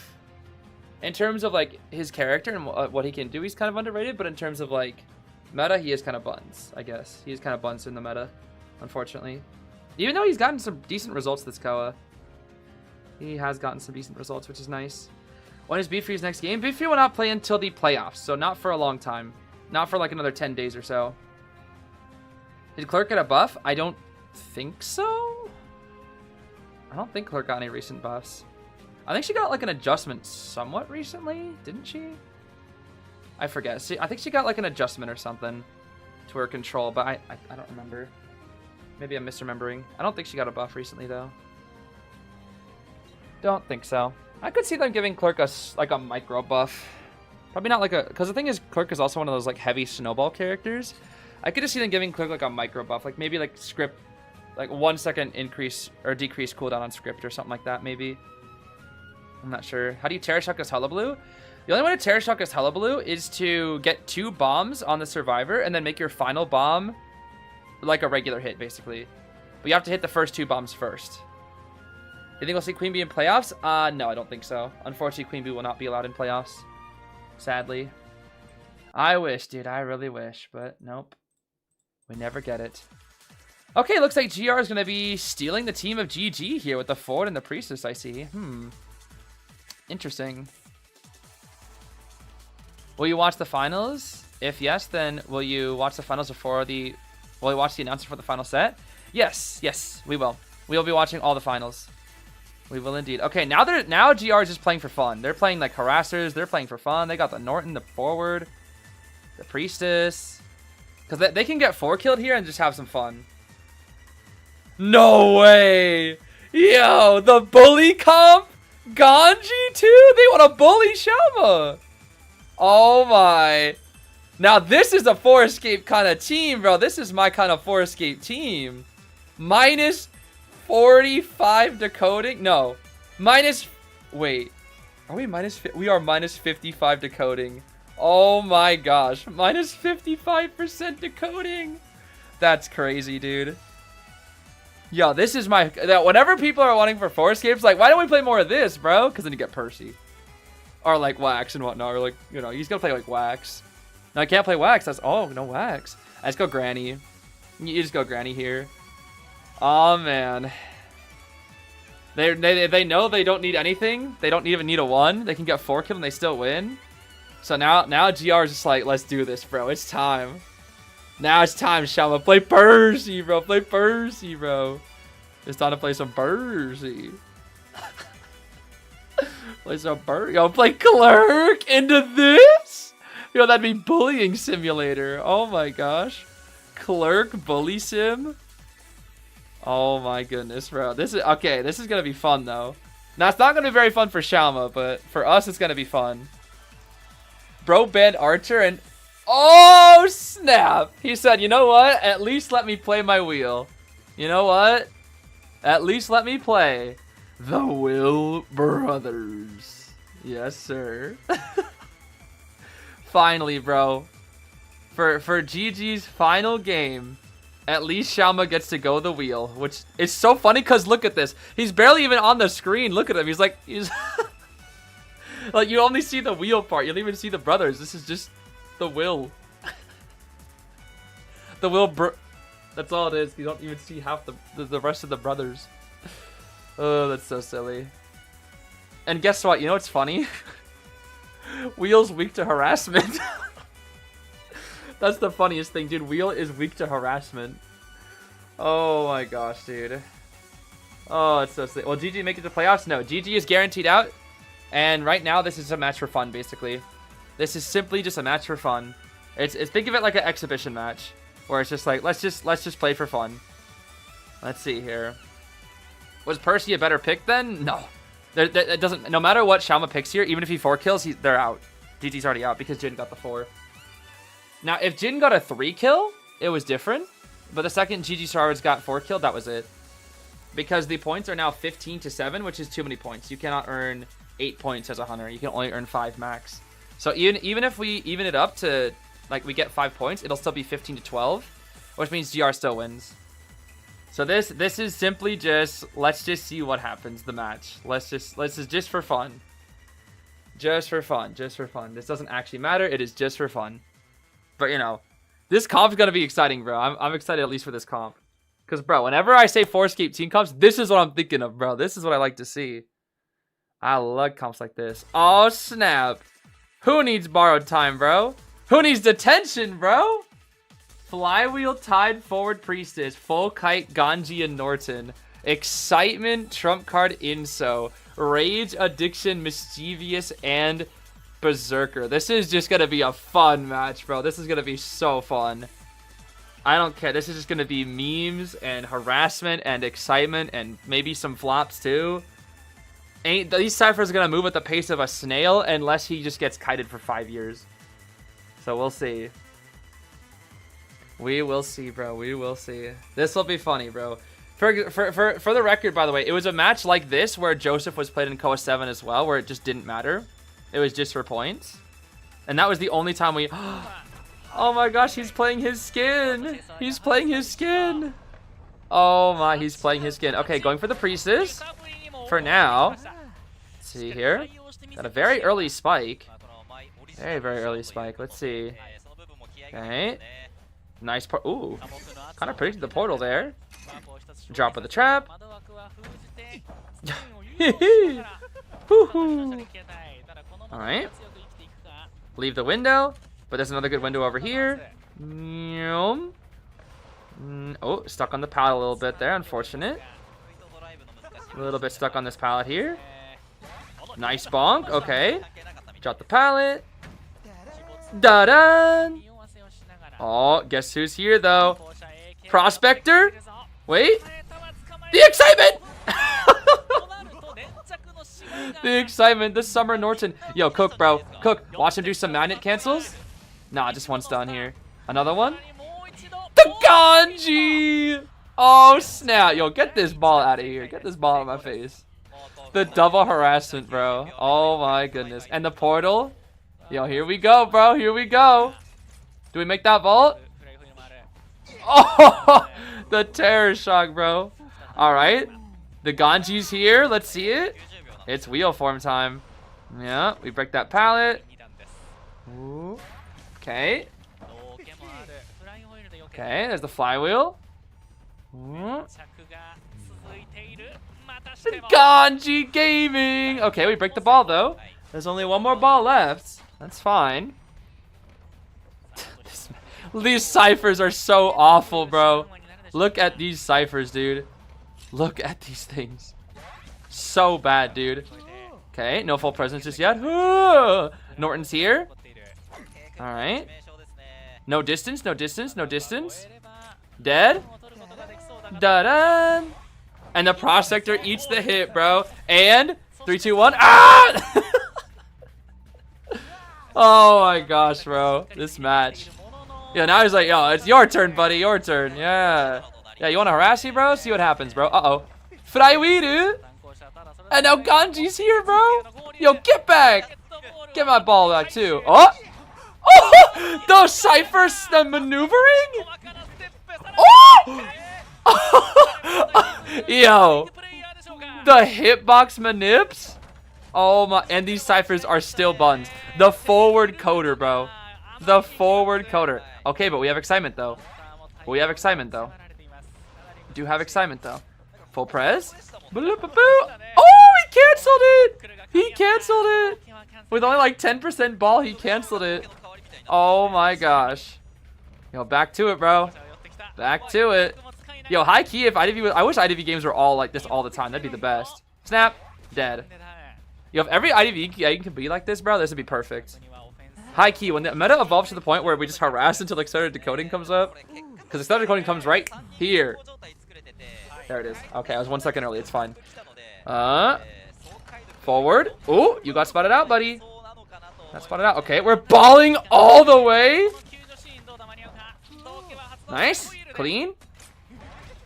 like his character and what he can do, he's kind of underrated. But in terms of like meta, he is kind of buns. I guess he is kind of buns in the meta, unfortunately. Even though he's gotten some decent results this Koa, he has gotten some decent results, which is nice. When is Beefrey's next game? Beefrey will not play until the playoffs, so not for a long time. Not for like another 10 days or so. Did Clerk get a buff? I don't think so. I don't think Clerk got any recent buffs. I think she got like an adjustment somewhat recently, didn't she? I forget. See, I think she got like an adjustment or something to her control, but I don't remember. Maybe I'm misremembering. I don't think she got a buff recently though. Don't think so. I could see them giving Clerk like a micro buff. Probably not like a... Because the thing is, Clerk is also one of those like heavy snowball characters. I could just see them giving Clerk like a micro buff. Like maybe like script... Like 1 second increase or decrease cooldown on script or something like that maybe. I'm not sure. How do you Terror Shock as Hullabaloo? The only way to Terror Shock as Hullabaloo is to get 2 bombs on the survivor and then make your final bomb like a regular hit basically. But you have to hit the first 2 bombs first. You think we'll see Queen Bee in playoffs? No, I don't think so. Unfortunately, Queen Bee will not be allowed in playoffs. Sadly. I wish, dude. I really wish. But nope. We never get it. Okay, looks like GR is going to be stealing the team of GG here with the Ford and the Priestess, I see. Interesting. Will you watch the finals? If yes, then will you watch the finals before the... Will you watch the announcement for the final set? Yes. Yes, we will. We will be watching all the finals. We will indeed. Okay, now GR is just playing for fun. They're playing like harassers. They're playing for fun. They got the Norton, the Forward, the Priestess. Because they can get 4 killed here and just have some fun. No way! Yo, the bully comp? Ganji too? They want to bully Xiaoma. Oh my. Now this is a 4 escape kind of team, bro. This is my kind of 4 escape team. Minus 45 decoding? No. Minus... Wait. Are we minus... We are minus 55 decoding. Oh my gosh. Minus 55% decoding. That's crazy, dude. Yo, this is my... Whenever people are wanting for 4 escapes, like, why don't we play more of this, bro? Because then you get Percy. Or, like, Wax and whatnot. Or, like, you know, you just gotta play, like, Wax. No, I can't play Wax. That's... Oh, no Wax. I just go Granny. You just go Granny here. Oh, man. They know they don't need anything. They don't even need a 1. They can get 4 kills and they still win. So now GR is just like, let's do this, bro. It's time. Now it's time, Shama. Play Percy, bro. Play Percy, bro. It's time to play some Percy. Play some Percy. Yo, play Clerk into this? Yo, that'd be bullying simulator. Oh my gosh. Clerk bully sim? Oh my goodness, bro. This is okay. This is gonna be fun though. Now it's not gonna be very fun for Shama, but for us it's gonna be fun. Bro banned Archer and oh snap! He said, "You know what? At least let me play my wheel. You know what? At least let me play the Will Brothers." Yes, sir. Finally, bro. For GG's final game. At least Shama gets to go the wheel, which is so funny because look at this. He's barely even on the screen. Look at him. He's like, like you only see the wheel part. You don't even see the brothers. This is just the will. The will. That's all it is. You don't even see half the rest of the brothers. Oh, that's so silly. And guess what? You know what's funny? Wheel's weak to harassment. That's the funniest thing, dude. Wheel is weak to harassment. Oh my gosh, dude. Oh, it's so sick. Will GG make it to playoffs? No, GG is guaranteed out. And right now, this is a match for fun, basically. This is simply just a match for fun. It's think of it like an exhibition match, where it's just like let's just play for fun. Let's see here. Was Percy a better pick then? No. It doesn't. No matter what Shama picks here, even if he 4 kills, they're out. GG's already out because Jin got the 4. Now, if Jin got a 3 kill, it was different. But the second GG Sarwards got 4 killed, that was it. Because the points are now 15 to 7, which is too many points. You cannot earn 8 points as a hunter. You can only earn 5 max. So even if we even it up to, like, we get 5 points, it'll still be 15 to 12. Which means GR still wins. So this is simply just, let's just see what happens, the match. Let's just for fun. Just for fun. Just for fun. This doesn't actually matter. It is just for fun. But, you know, this comp's going to be exciting, bro. I'm excited at least for this comp. Because, bro, whenever I say 4-escape team comps, this is what I'm thinking of, bro. This is what I like to see. I love comps like this. Oh, snap. Who needs borrowed time, bro? Who needs detention, bro? Flywheel, Tide, Forward, Priestess, Full Kite, Ganji, and Norton. Excitement, Trump Card, Inso. Rage, Addiction, Mischievous, and Berserker. This is just gonna be a fun match, bro. This is gonna be so fun. I don't care. This is just gonna be memes and harassment and excitement and maybe some flops too. These ciphers are gonna move at the pace of a snail unless he just gets kited for 5 years. So we'll see. We will see, bro. We will see. This will be funny, bro. For the record, by the way, it was a match like this where Joseph was played in KOA 7 as well, where it just didn't matter. It was just for points. And that was the only time we... Oh my gosh, he's playing his skin. He's playing his skin. Oh my, he's playing his skin. Okay, going for the Priestess. For now. Let's see here. Got a very early spike. Very early spike. Let's see. Okay. Nice part. Ooh. Kind of predicted the portal there. Drop of the trap. Alright. Leave the window. But there's another good window over here. Oh, stuck on the pallet a little bit there. Unfortunate. A little bit stuck on this pallet here. Nice bonk. Okay. Drop the pallet. Da-da! Oh, guess who's here, though? Prospector? Wait. The excitement! The excitement. The Summer Norton. Yo, Cook, bro. Cook, watch him do some magnet cancels. Nah, just one's done here. Another one? The Ganji! Oh, snap. Yo, get this ball out of here. Get this ball out of my face. The double harassment, bro. Oh, my goodness. And the portal. Yo, here we go, bro. Here we go. Do we make that vault? Oh, the terror shock, bro. Alright. The Ganji's here. Let's see it. It's wheel form time. Yeah, we break that pallet. Ooh. Okay. Okay, there's the flywheel. Ooh. Ganji Gaming! Okay, we break the ball though. There's only one more ball left. That's fine. These ciphers are so awful, bro. Look at these ciphers, dude. Look at these things. So bad, dude. Okay, no full presence just yet. Norton's here. Alright. No distance, no distance, no distance. Dead. Da-da. And the Prospector eats the hit, bro. And 3, 2, 1. Ah! Oh my gosh, bro. This match. Yeah, now he's like, yo, it's your turn, buddy. Your turn. Yeah. Yeah, you want to harass me, bro? See what happens, bro. Uh-oh. Fraiwiru. And now Ganji's here, bro. Yo, get back. Get my ball back, too. Oh! Oh! Those ciphers, the maneuvering? Oh! Yo. The hitbox manips? Oh my. And these ciphers are still buns. The forward coder, bro. The forward coder. Okay, but we have excitement, though. We have excitement, though. We do have excitement, though. Full press. Oh, he canceled it. He canceled it. With only like 10% ball, he canceled it. Oh my gosh. Yo, back to it, bro. Back to it. Yo, high key, if IDV was, I wish IDV games were all like this all the time. That'd be the best. Snap. Dead. Yo, if every IDV game can be like this, bro, this would be perfect. High key, when the meta evolves to the point where we just harass until accelerated decoding comes up. Because accelerated decoding comes right here. There it is. Okay, I was 1 second early. It's fine. Forward. Ooh, you got spotted out, buddy. Got spotted out. Okay, we're balling all the way. Nice. Clean.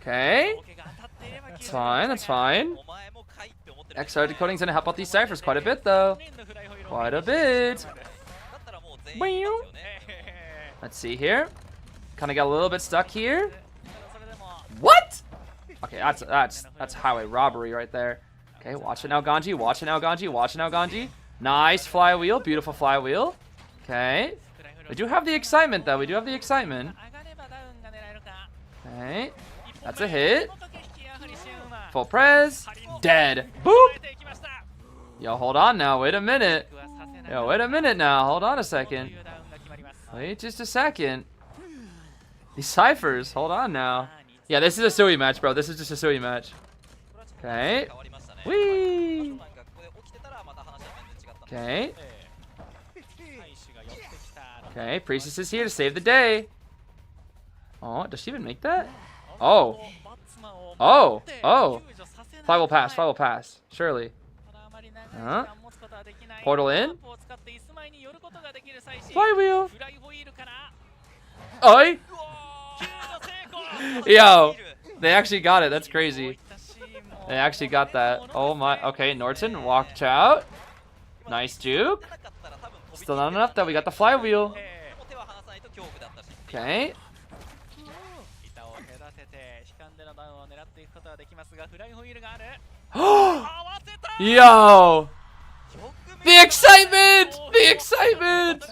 Okay. That's fine. That's fine. XR decoding's gonna help out these ciphers quite a bit, though. Quite a bit. Let's see here. Kind of got a little bit stuck here. What? Okay, that's highway robbery right there. Okay, watch it now, Ganji. Watch it now, Ganji. Watch it now, Ganji. Nice flywheel. Beautiful flywheel. Okay. We do have the excitement, though. We do have the excitement. Okay. That's a hit. Full press. Dead. Boop. Yo, hold on now. Wait a minute. Yo, wait a minute now. Hold on a second. Wait just a second. These ciphers. Hold on now. Yeah, this is a Sui match, bro. This is just a Sui match. Okay. Whee. Okay. Okay, Priestess is here to save the day. Oh, does she even make that? Oh. Oh. Oh. Flywheel pass. Flywheel pass. Surely. Portal in. Flywheel. Oi. Yo. They actually got it. That's crazy. They actually got that. Oh my. Okay, Norton, watch out. Nice juke. Still not enough, though. We got the flywheel. Okay. Yo! The excitement! The excitement!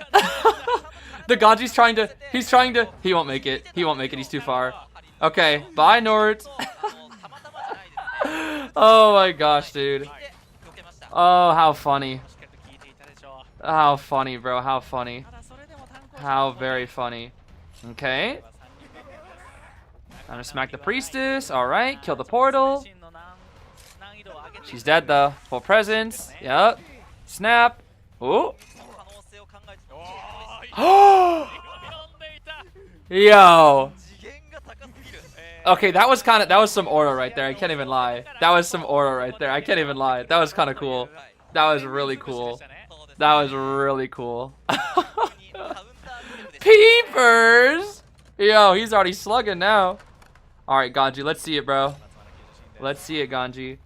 The Ganji's trying to, he won't make it. He won't make it, he's too far. Okay, bye Nort. Oh my gosh, dude. Oh, how funny. How funny, bro, how funny. How very funny. Okay. I'm gonna smack the Priestess. Alright, kill the portal. She's dead though. Full presence. Yep. Snap. Ooh. Yo. Okay, that was some aura right there. I can't even lie. That was some aura right there. I can't even lie. That was kind of cool. That was really cool. That was really cool. Peepers! Yo, he's already slugging now. Alright, Ganji, let's see it, bro. Let's see it, Ganji.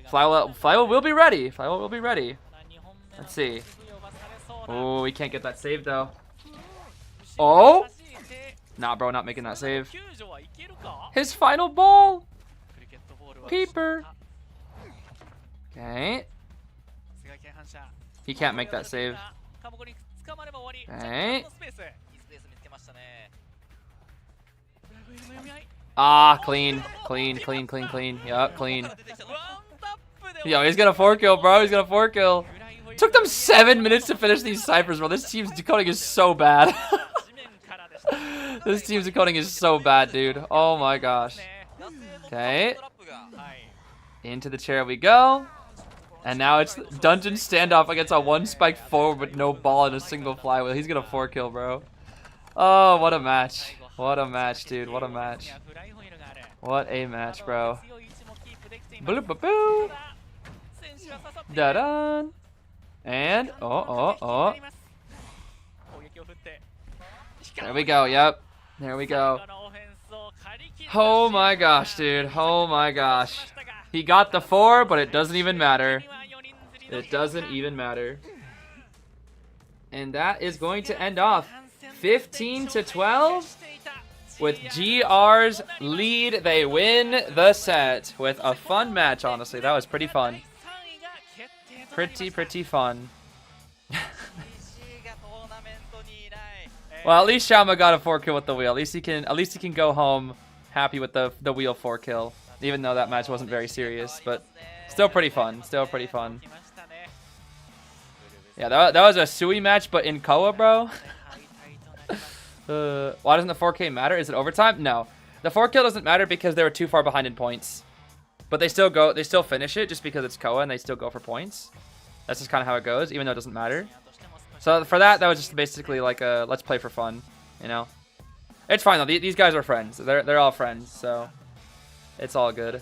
Flywheel will be ready. Flywheel will be ready. Let's see. Oh, we can't get that save, though. Oh! Nah, bro, not making that save. His final ball! Keeper. Okay. He can't make that save. Okay. いいスペース見つけましたね。 Ah, clean. Clean, clean, clean, clean. Yup, clean. Yo, he's gonna 4-kill, bro. He's gonna 4-kill. Took them 7 minutes to finish these ciphers, bro. This team's decoding is so bad. This team's decoding is so bad, dude. Oh my gosh. Okay. Into the chair we go. And now it's dungeon standoff against a 1-spike forward with no ball and a single flywheel. He's gonna 4-kill, bro. Oh, what a match. What a match, dude. What a match. What a match, bro. Bloop, boop, boop. Da-dun. And, oh. There we go, yep. There we go. Oh my gosh, dude. Oh my gosh. He got the 4, but it doesn't even matter. It doesn't even matter. And that is going to end off 15-12 with GR's lead. They win the set with a fun match, honestly. That was pretty fun. Pretty fun. Well, at least Shama got a 4-kill with the wheel. At least he can go home happy with the wheel 4-kill. Even though that match wasn't very serious, but still pretty fun. Still pretty fun. Yeah, that was a Sui match, but in Koa, bro. Why doesn't the 4K matter? Is it overtime? No. The 4-kill doesn't matter because they were too far behind in points. But they still finish it just because it's Koa and they still go for points. That's just kind of how it goes, even though it doesn't matter. So for that was just basically like a let's play for fun, you know? It's fine though. These guys are friends. They're all friends, so it's all good.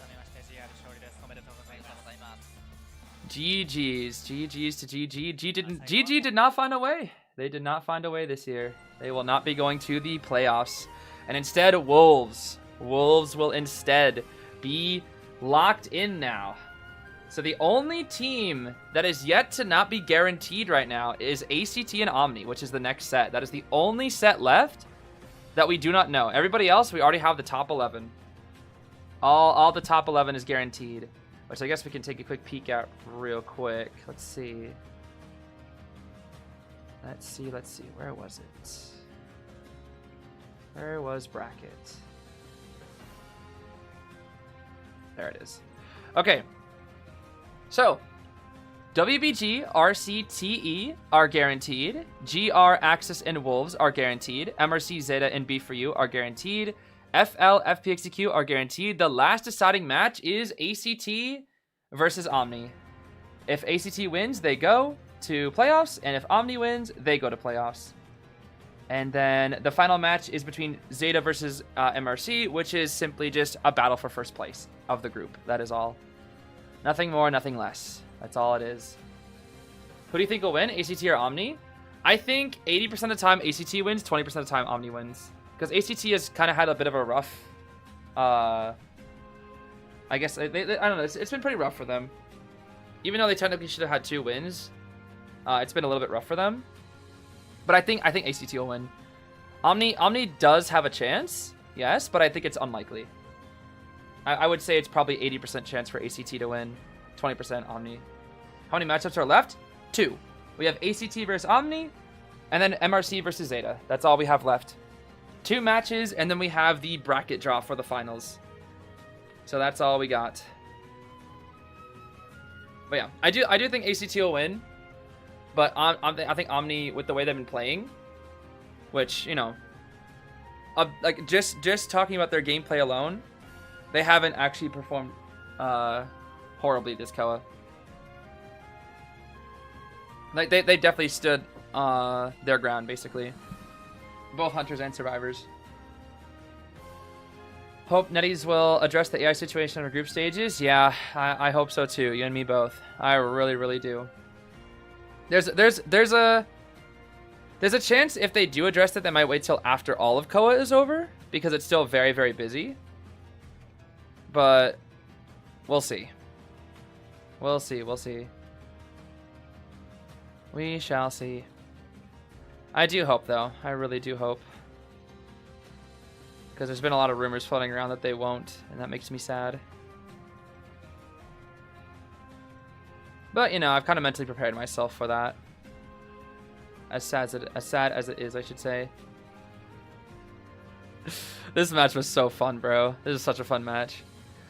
GG's to GG. GG did not find a way. They did not find a way this year. They will not be going to the playoffs. And instead, Wolves will instead be locked in now. So the only team that is yet to not be guaranteed right now is ACT and Omni, which is the next set. That is the only set left that we do not know. Everybody else, we already have the top 11. All the top 11 is guaranteed, which I guess we can take a quick peek at real quick. Let's see. Let's see. Where was it? Where was bracket? There it is. Okay. So, WBG, RCTE are guaranteed. GR, Axis, and Wolves are guaranteed. MRC, Zeta, and B4U are guaranteed. FL, FPXEQ are guaranteed. The last deciding match is ACT versus Omni. If ACT wins, they go to playoffs, and if Omni wins, they go to playoffs. And then the final match is between Zeta versus MRC, which is simply just a battle for first place of the group. That is all. Nothing more, nothing less. That's all it is. Who do you think will win, ACT or Omni? I think 80% of the time ACT wins, 20% of the time Omni wins. Because ACT has kind of had a bit of a rough, I guess, I don't know, it's been pretty rough for them. Even though they technically should have had 2 wins, it's been a little bit rough for them. But I think ACT will win. Omni does have a chance, yes, but I think it's unlikely. I would say it's probably 80% chance for ACT to win, 20% Omni. How many matchups are left? 2. We have ACT versus Omni, and then MRC versus Zeta. That's all we have left. 2 matches, and then we have the bracket draw for the finals. So that's all we got. But yeah, I do think ACT will win. But I think Omni, with the way they've been playing, which, you know, like just talking about their gameplay alone, they haven't actually performed horribly this Koa. Like they definitely stood their ground, basically. Both hunters and survivors. Hope Netties will address the AI situation on our group stages. Yeah, I hope so too. You and me both. I really do. There's a chance if they do address it, they might wait till after all of Koa is over because it's still very busy. But we'll see. We'll see. We shall see. I do hope though. I really do hope. Because there's been a lot of rumors floating around that they won't, and that makes me sad. But you know, I've kind of mentally prepared myself for that. As sad as it is, I should say. This match was so fun, bro. This is such a fun match.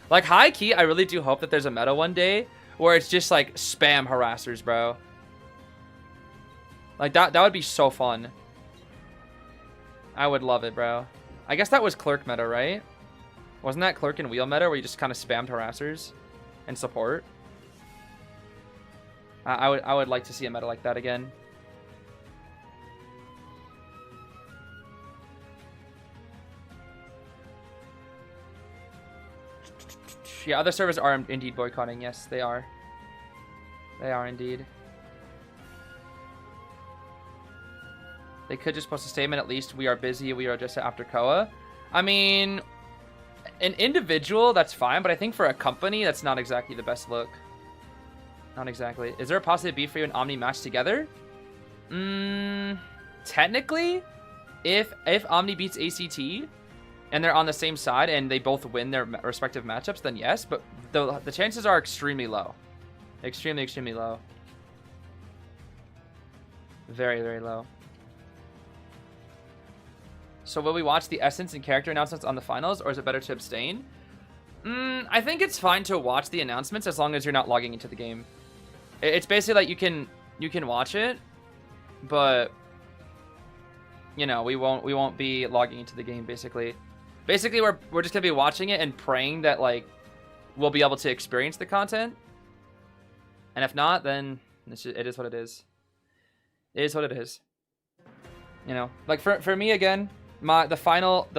Like, high key, I really do hope that there's a meta one day where it's just like spam harassers, bro. Like that would be so fun. I would love it, bro. I guess that was Clerk meta, right? Wasn't that Clerk and Wheel meta where you just kind of spammed harassers and support? I would like to see a meta like that again. Yeah, other servers are indeed boycotting. Yes, they are. They are indeed. They could just post a statement, at least we are busy, we are just after Koa. I mean, an individual, that's fine, but I think for a company, that's not exactly the best look. Not exactly. Is there a possibility for you and Omni match together? Technically, if Omni beats ACT, and they're on the same side, and they both win their respective matchups, then yes, but the chances are extremely low. Extremely, extremely low. Very, very low. So will we watch the essence and character announcements on the finals, or is it better to abstain? I think it's fine to watch the announcements as long as you're not logging into the game. It's basically like you can watch it, but you know, we won't be logging into the game basically. Basically, we're just gonna be watching it and praying that like we'll be able to experience the content. And if not, then it is what it is. It is what it is. You know, like for me again, the final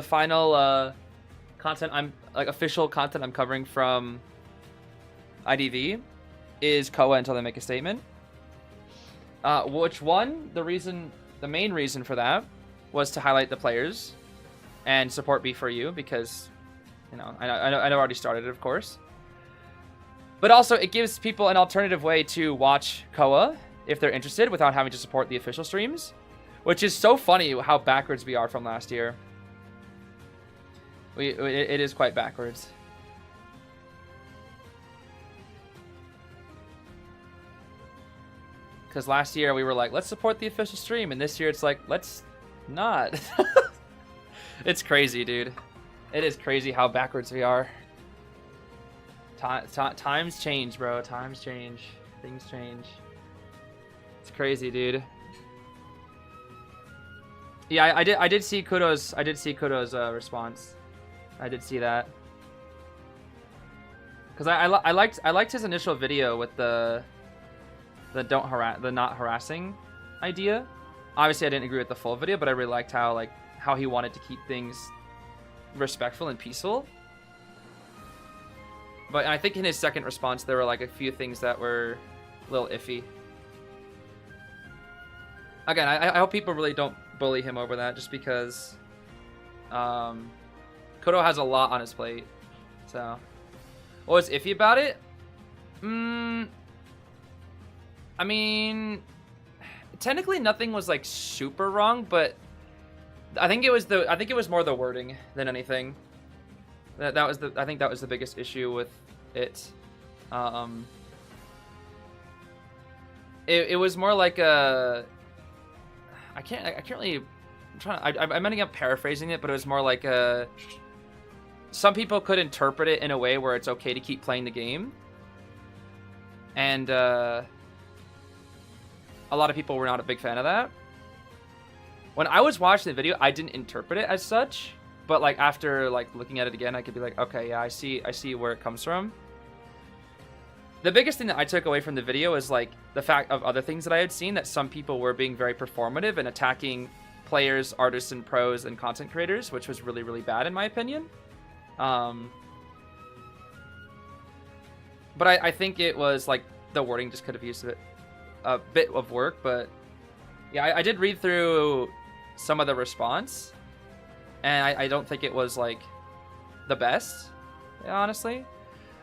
content official content I'm covering from IDV is Koa until they make a statement. The main reason for that was to highlight the players and support B4U because, you know, I know already started it, of course. But also, it gives people an alternative way to watch Koa if they're interested without having to support the official streams, which is so funny how backwards we are from last year. It is quite backwards. Because last year we were like, let's support the official stream, and this year it's like, let's not. It's crazy, dude. It is crazy how backwards we are. Times change, bro. Times change. Things change. It's crazy, dude. Yeah, I did see Kudo's response. I did see that. Cause I liked his initial video with the not harassing idea. Obviously, I didn't agree with the full video, but I really liked how he wanted to keep things respectful and peaceful. But I think in his second response, there were like a few things that were a little iffy. Again, I hope people really don't bully him over that, just because Kodo has a lot on his plate. So, what was iffy about it? I mean, technically nothing was like super wrong, but I think it was more the wording than anything. I think that was the biggest issue with it. It was more like a. I can't really. I'm ending up paraphrasing it, but it was more like a. Some people could interpret it in a way where it's okay to keep playing the game, and a lot of people were not a big fan of that. When I was watching the video, I didn't interpret it as such, but like after like looking at it again, I could be like, okay, yeah, I see where it comes from. The biggest thing that I took away from the video is like the fact of other things that I had seen, that some people were being very performative and attacking players, artists, and pros and content creators, which was really, really bad in my opinion. But I think it was like the wording just could have used a bit of work. But yeah, I did read through some of the response, and I don't think it was like the best, honestly.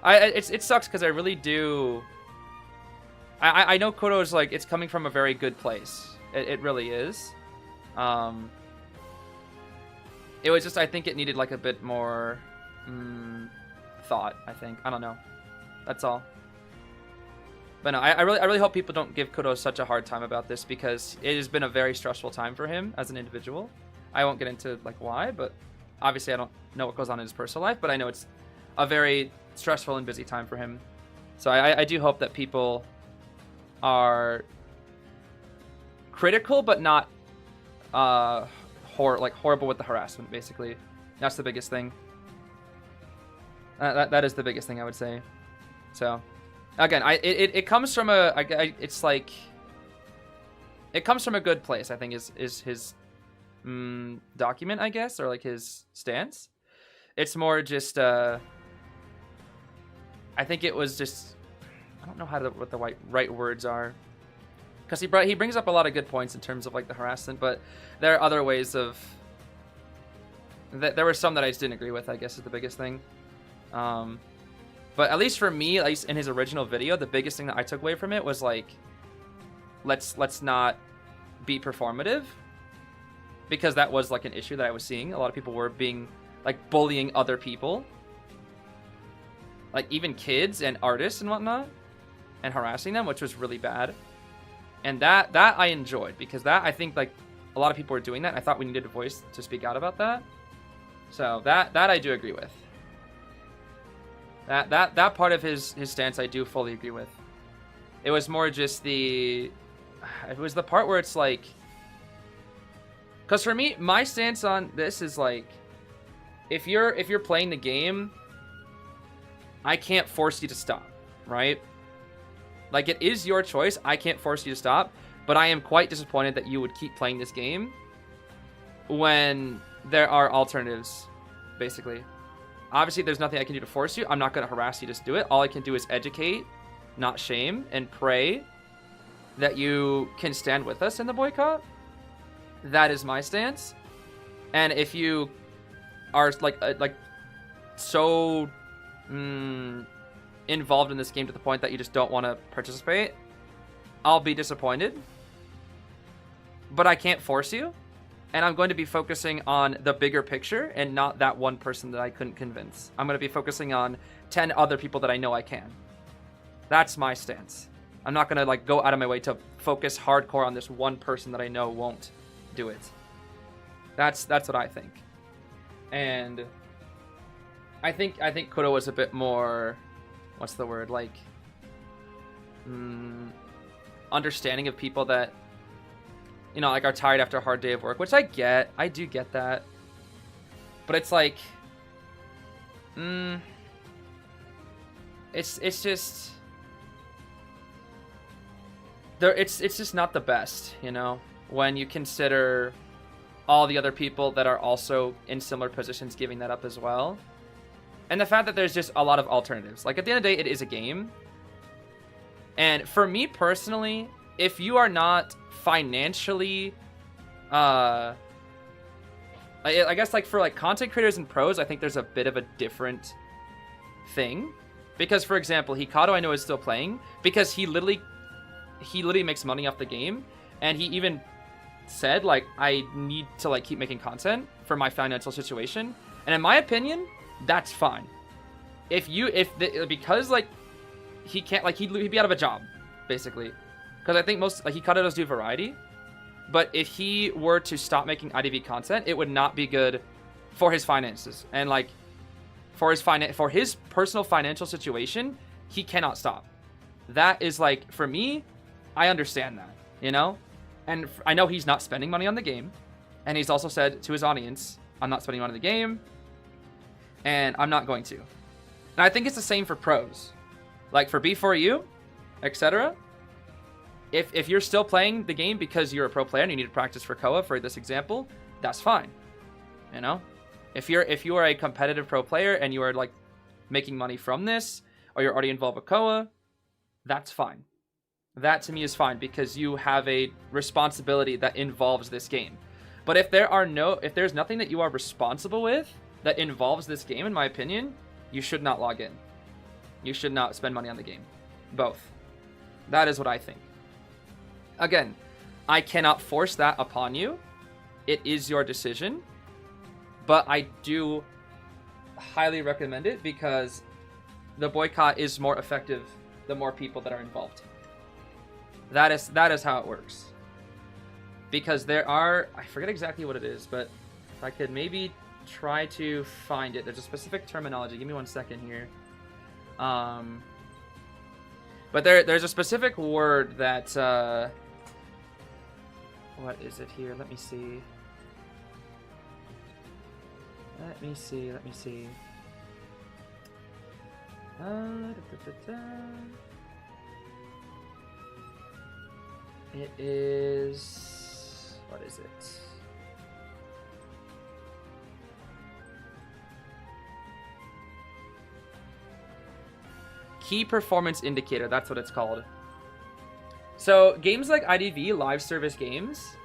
It sucks because I really do. I know Kodo's like, it's coming from a very good place. It really is. It was just, I think it needed like a bit more thought. I think, I don't know. That's all. But no, I really hope people don't give Kudo such a hard time about this, because it has been a very stressful time for him as an individual. I won't get into like why, but obviously I don't know what goes on in his personal life, but I know it's a very stressful and busy time for him. So I do hope that people are critical, but not horrible with the harassment. Basically, that's the biggest thing. That is the biggest thing I would say. So, again, it comes from it's like it comes from a good place. I think is his document, I guess, or like his stance. It's more just I think it was just, I don't know what the right words are, because he brings up a lot of good points in terms of like the harassment, but there are other ways of there were some that I just didn't agree with, I guess, is the biggest thing. But at least for me, at least in his original video, the biggest thing that I took away from it was like, let's not be performative, because that was like an issue that I was seeing. A lot of people were being like bullying other people, like even kids and artists and whatnot, and harassing them, which was really bad. And that I enjoyed, because that, I think like a lot of people were doing that, and I thought we needed a voice to speak out about that. So that I do agree with. That part of his stance I do fully agree with. It was more just it was the part where it's like, because for me, my stance on this is like, if you're playing the game, I can't force you to stop, right? Like, it is your choice. I can't force you to stop, but I am quite disappointed that you would keep playing this game when there are alternatives, basically. Obviously, there's nothing I can do to force you. I'm not going to harass you to do it. All I can do is educate, not shame, and pray that you can stand with us in the boycott. That is my stance. And if you are like so involved in this game to the point that you just don't want to participate, I'll be disappointed. But I can't force you. And I'm going to be focusing on the bigger picture and not that one person that I couldn't convince. I'm going to be focusing on 10 other people that I know I can. That's my stance. I'm not going to like go out of my way to focus hardcore on this one person that I know won't do it. That's what I think. And I think Kudo was a bit more, what's the word, like understanding of people that, you know, like are tired after a hard day of work, which I do get that. But it's like, it's just, it's just not the best, you know, when you consider all the other people that are also in similar positions giving that up as well. And the fact that there's just a lot of alternatives. Like, at the end of the day, it is a game. And for me personally, if you are not financially, I guess like for like content creators and pros, I think there's a bit of a different thing. Because, for example, Hikato I know is still playing because he literally makes money off the game, and he even said like, I need to like keep making content for my financial situation. And in my opinion, that's fine. Because like he can't, like he'd be out of a job basically, because I think most like Hikato does do variety, but if he were to stop making IDV content, it would not be good for his finances, and like for his personal financial situation, he cannot stop. That is like, for me, I understand that, you know? And I know he's not spending money on the game, and he's also said to his audience, I'm not spending money on the game, and I'm not going to. And I think it's the same for pros. Like for B4U, etc. If you're still playing the game because you're a pro player and you need to practice for Koa, for this example, that's fine. You know? If you are a competitive pro player and you are like making money from this, or you're already involved with Koa, that's fine. That to me is fine, because you have a responsibility that involves this game. But if there's nothing that you are responsible with that involves this game, in my opinion, you should not log in. You should not spend money on the game. Both. That is what I think. Again, I cannot force that upon you. It is your decision. But I do highly recommend it, because the boycott is more effective the more people that are involved. That is how it works. Because there are, I forget exactly what it is, but if I could maybe try to find it. There's a specific terminology. Give me 1 second here. But there's a specific word that, what is it here? Let me see. Let me see. It is, what is it? Key performance indicator, that's what it's called. So games like IDV, live service games,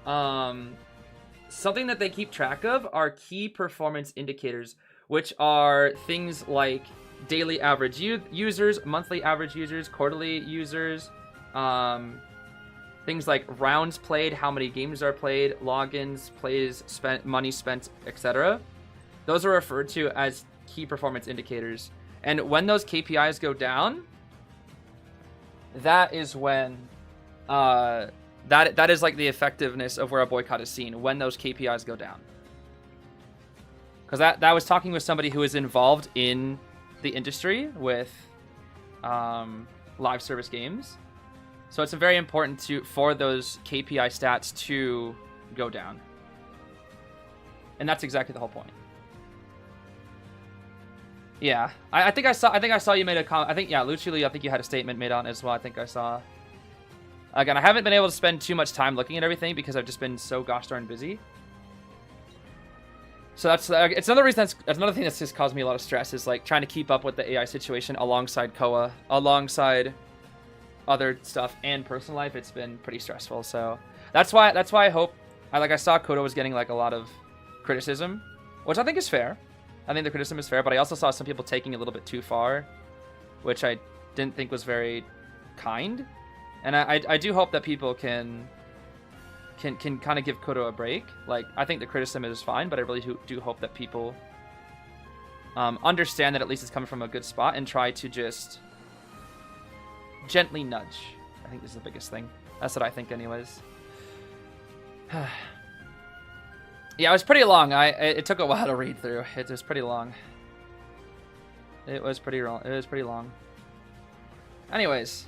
something that they keep track of are key performance indicators, which are things like daily average users, monthly average users, quarterly users, things like rounds played, how many games are played, logins, plays, money spent, etc. Those are referred to as key performance indicators. And when those KPIs go down, that is when that is like the effectiveness of where a boycott is seen, when those KPIs go down. Because that was talking with somebody who is involved in the industry with live service games. So it's very important for those KPI stats to go down. And that's exactly the whole point. Yeah, I think I saw you made a comment. I think, yeah, Luchili, I think you had a statement made on it as well. I think I saw. Again, I haven't been able to spend too much time looking at everything because I've just been so gosh darn busy. So that's it's another reason. That's another thing that's just caused me a lot of stress, is like trying to keep up with the AI situation alongside Koa, alongside other stuff and personal life. It's been pretty stressful. So that's why I hope. I saw Kodo was getting like a lot of criticism, which I think is fair. I think the criticism is fair, but I also saw some people taking it a little bit too far, which I didn't think was very kind. And I do hope that people can kind of give Kodo a break. Like, I think the criticism is fine, but I really do hope that people understand that at least it's coming from a good spot and try to just gently nudge. I think this is the biggest thing. That's what I think anyways. Yeah, it was pretty long. It took a while to read through. It was pretty long. It was pretty long. Anyways,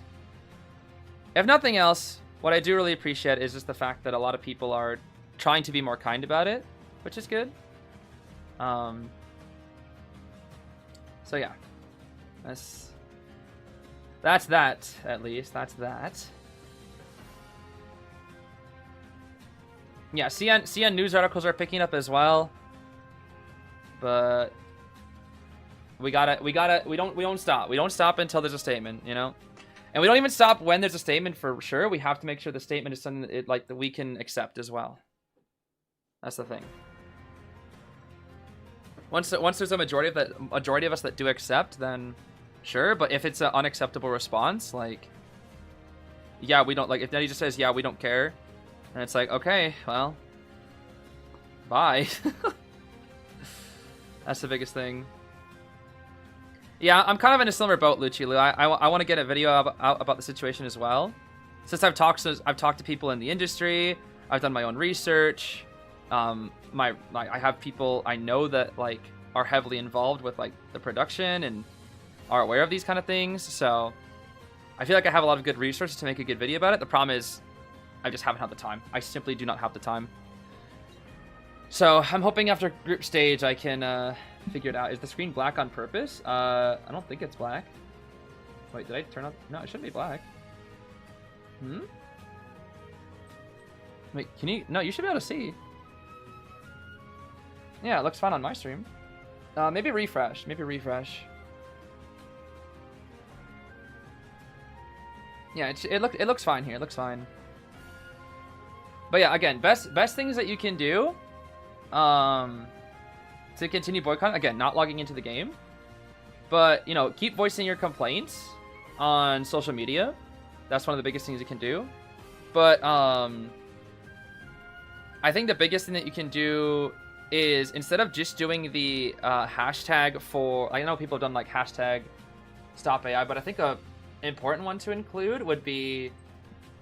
if nothing else, what I do really appreciate is just the fact that a lot of people are trying to be more kind about it, which is good. So yeah, that's that, at least. That's that. Yeah, CN news articles are picking up as well, but we don't stop. We don't stop until there's a statement, you know, and we don't even stop when there's a statement for sure. We have to make sure the statement is something that we can accept as well. That's the thing. Once there's a majority of us that do accept, then sure. But if it's an unacceptable response, like, yeah, we don't like. If Nettie just says, yeah, we don't care. And it's like, okay, well, bye. That's the biggest thing. Yeah, I'm kind of in a similar boat, Luchili. I want to get a video out about the situation as well. Since I've talked to people in the industry, I've done my own research. I have people I know that like are heavily involved with like the production and are aware of these kind of things. So I feel like I have a lot of good resources to make a good video about it. The problem is, I just haven't had the time. I simply do not have the time. So I'm hoping after group stage I can figure it out. Is the screen black on purpose? I don't think it's black. Wait, did I turn on? No, it shouldn't be black. Wait, can you? No, you should be able to see. Yeah, it looks fine on my stream. Maybe refresh. Maybe refresh. Yeah, it looks fine here. It looks fine. But yeah, again, best things that you can do to continue boycotting. Again, not logging into the game, but you know, keep voicing your complaints on social media. That's one of the biggest things you can do. But I think the biggest thing that you can do is, instead of just doing the hashtag for, I know people have done like hashtag stop AI, but I think a important one to include would be,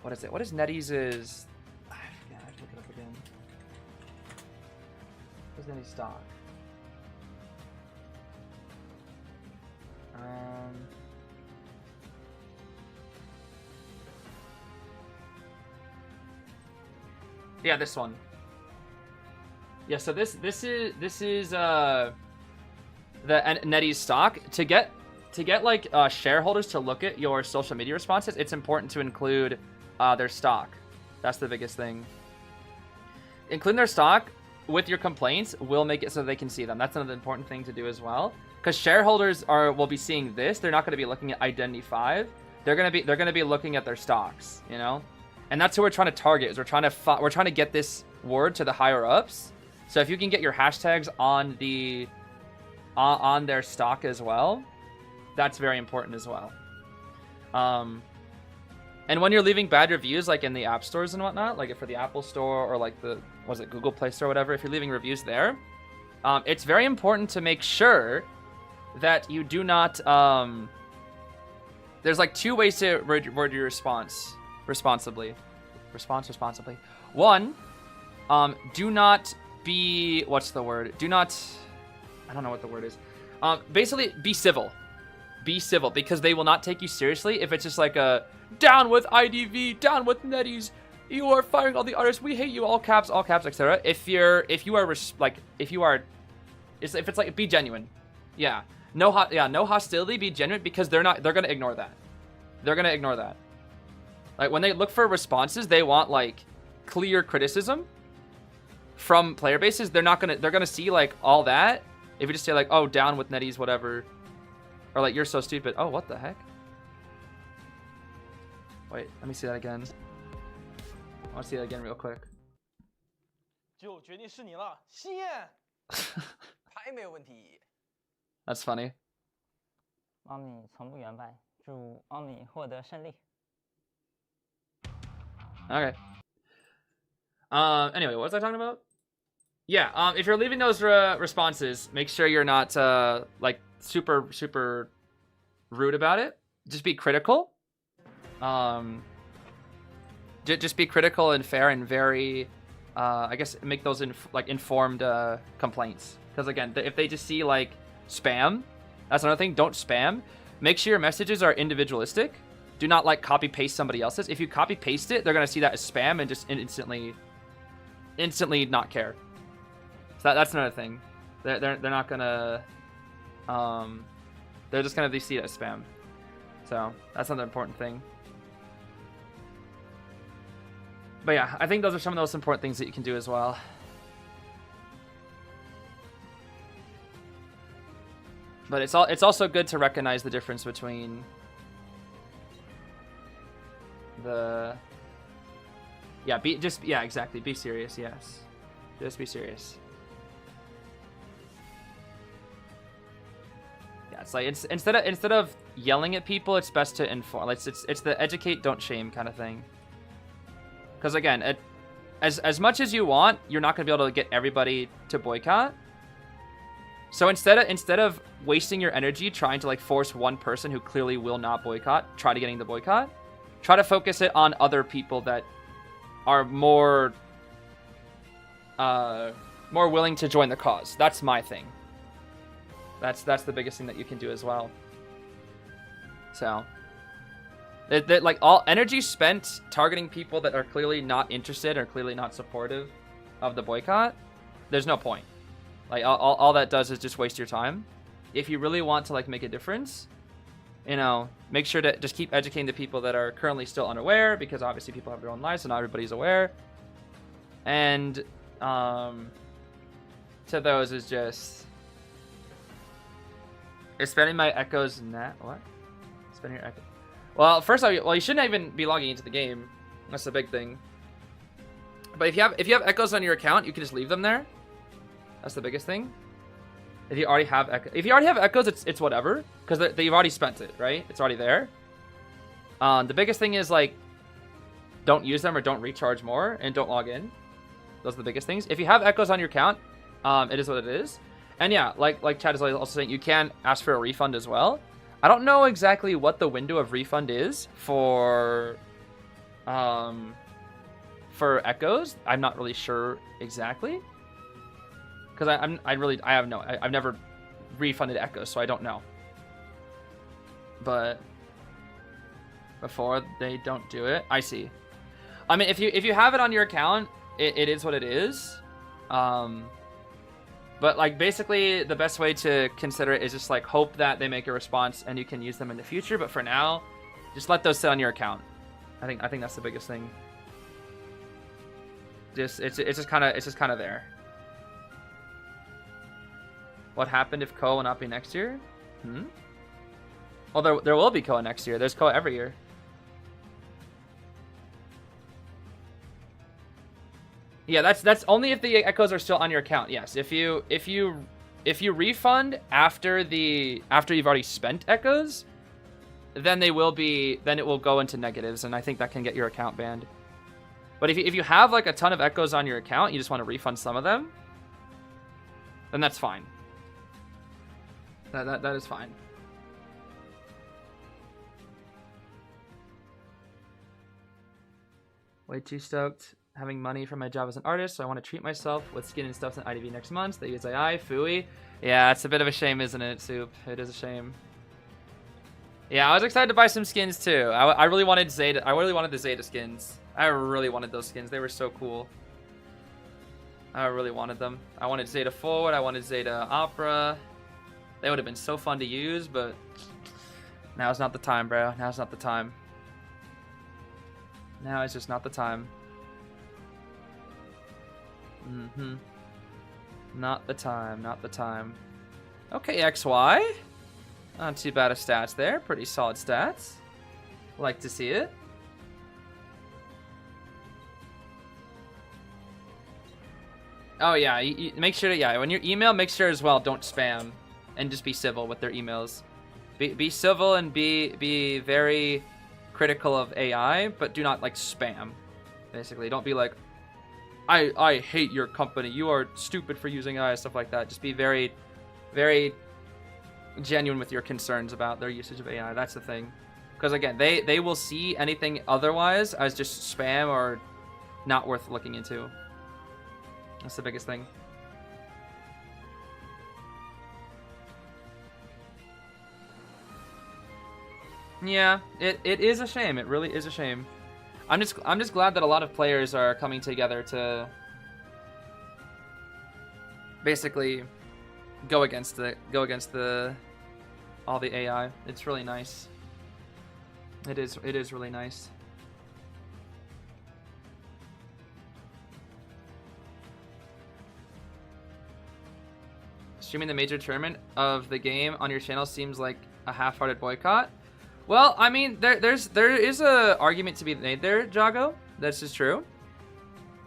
what is it? What is NetEase's? I forget. I have to look it up again. What's NetEase stock? Yeah, this one. Yeah, so this is the NetEase stock. To get like shareholders to look at your social media responses, it's important to include their stock. That's the biggest thing. Including their stock with your complaints will make it so they can see them. That's another important thing to do as well. Because shareholders will be seeing this. They're not going to be looking at Identity 5. They're gonna be looking at their stocks, you know? And that's who we're trying to target. Is we're trying to get this word to the higher ups. So if you can get your hashtags on the on their stock as well, that's very important as well. And when you're leaving bad reviews, like in the app stores and whatnot, like for the Apple Store or like the Google Play Store or whatever, if you're leaving reviews there, it's very important to make sure that you do not. There's like two ways to word your response responsibly. One, do not be, what's the word? Do not, I don't know what the word is. Basically, be civil. Be civil, because they will not take you seriously if it's just like a down with IDV, down with NetEase, you are firing all the artists, we hate you, all caps, etc. If it's like, be genuine. Yeah. No hostility, be genuine, because they're gonna ignore that. Like when they look for responses, they want like clear criticism from player bases. They're gonna see like all that. If you just say like, oh, down with NetEase, whatever, or like you're so stupid. Oh, what the heck? Wait, let me see that again. I want to see that again real quick. 就决定是你了，心燕。牌没有问题。 That's funny. Omni 从不言败，祝 Omni 获得胜利。 Okay. Anyway, what was I talking about? Yeah. If you're leaving those responses, make sure you're not like super rude about it. Just be critical. Just be critical and fair and very, I guess, make those informed complaints. Because again, if they just see like spam, that's another thing. Don't spam. Make sure your messages are individualistic. Do not like copy paste somebody else's. If you copy paste it, they're gonna see that as spam and just instantly not care. So that's another thing. They're not gonna they're just gonna see it as spam. So that's another important thing. But yeah, I think those are some of the most important things that you can do as well. But it's also good to recognize the difference between the exactly, be serious. Yes, just be serious. Yeah, it's like instead of yelling at people, it's best to inform. Like it's the educate, don't shame kind of thing. Because again, as much as you want, you're not going to be able to get everybody to boycott. So instead of wasting your energy trying to like force one person who clearly will not boycott, try to getting the boycott, try to focus it on other people that are more willing to join the cause. That's my thing. That's the biggest thing that you can do as well. So that like all energy spent targeting people that are clearly not interested or clearly not supportive of the boycott, there's no point. Like all that does is just waste your time. If you really want to like make a difference, you know, make sure to just keep educating the people that are currently still unaware, because obviously people have their own lives, so not everybody's aware. And to those is just spending my echoes net. What? Spending your echo. Well, first of all, you shouldn't even be logging into the game. That's the big thing. But if you have echoes on your account, you can just leave them there. That's the biggest thing. If you already have echoes, it's whatever, because you've already spent it, right? It's already there. The biggest thing is like, don't use them or don't recharge more, and don't log in. Those are the biggest things. If you have echoes on your account, it is what it is. And yeah, like Chad is also saying, you can ask for a refund as well. I don't know exactly what the window of refund is for echoes. I'm not really sure exactly. Because I've never refunded echoes, so I don't know. But before they don't do it, I see. I mean, if you have it on your account, it is what it is. But like basically the best way to consider it is just like hope that they make a response and you can use them in the future. But for now, just let those sit on your account. I think that's the biggest thing. It's just kind of there. What happened if Koa will not be next year? Well, there will be Koa next year. There's Koa every year. Yeah, that's only if the echoes are still on your account. Yes, if you refund after you've already spent echoes, then it will go into negatives, and I think that can get your account banned. But if you have like a ton of echoes on your account, you just want to refund some of them, then that's fine. That is fine. Way too stoked. Having money from my job as an artist, so I want to treat myself with skin and stuff in IDV next month. They use AI, Fooey. Yeah, it's a bit of a shame, isn't it, Soup? It is a shame. Yeah, I was excited to buy some skins too. I really wanted ZETA. I really wanted the ZETA skins. I really wanted those skins. They were so cool. I really wanted them. I wanted ZETA Forward. I wanted ZETA Opera. They would have been so fun to use, but now's not the time, bro. Now's not the time. Now is just not the time. Not the time, not the time. Okay, XY. Not too bad of stats there. Pretty solid stats. Like to see it. Oh yeah, you make sure to, when you email, make sure as well, don't spam. And just be civil with their emails. Be civil and be very critical of AI, but do not like spam. Basically, don't be like, I hate your company. You are stupid for using AI, stuff like that. Just be very, very genuine with your concerns about their usage of AI. That's the thing. Because again, they will see anything otherwise as just spam or not worth looking into. That's the biggest thing. Yeah, it is a shame. It really is a shame. I'm just glad that a lot of players are coming together to basically go against all the AI. It's really nice. It is really nice. Streaming the major tournament of the game on your channel seems like a half-hearted boycott. Well, I mean, there is a argument to be made there, Jago. This is true.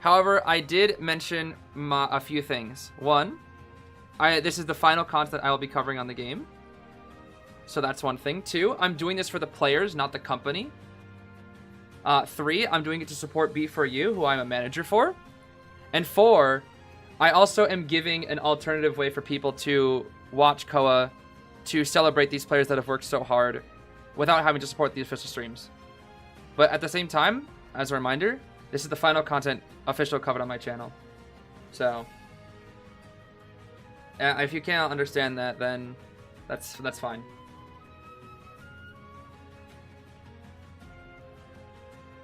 However, I did mention a few things. One, this is the final content I will be covering on the game. So that's one thing. Two, I'm doing this for the players, not the company. Three, I'm doing it to support B4U, who I'm a manager for. And four, I also am giving an alternative way for people to watch Koa, to celebrate these players that have worked so hard, without having to support the official streams. But at the same time, as a reminder, this is the final content official covered on my channel. So, if you can't understand that, then that's fine.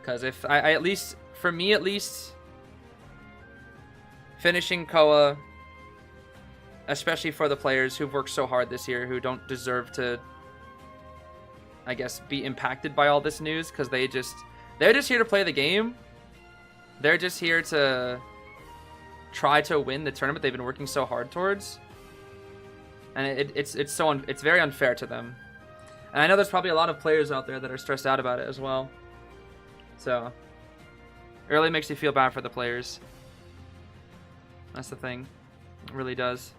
Because if I at least, for me at least, finishing Koa, especially for the players who've worked so hard this year, who don't deserve to, I guess, be impacted by all this news, because they're just here to play the game. They're just here to try to win the tournament they've been working so hard towards, and it's very unfair to them. And I know there's probably a lot of players out there that are stressed out about it as well. So it really makes you feel bad for the players. That's the thing. It really does.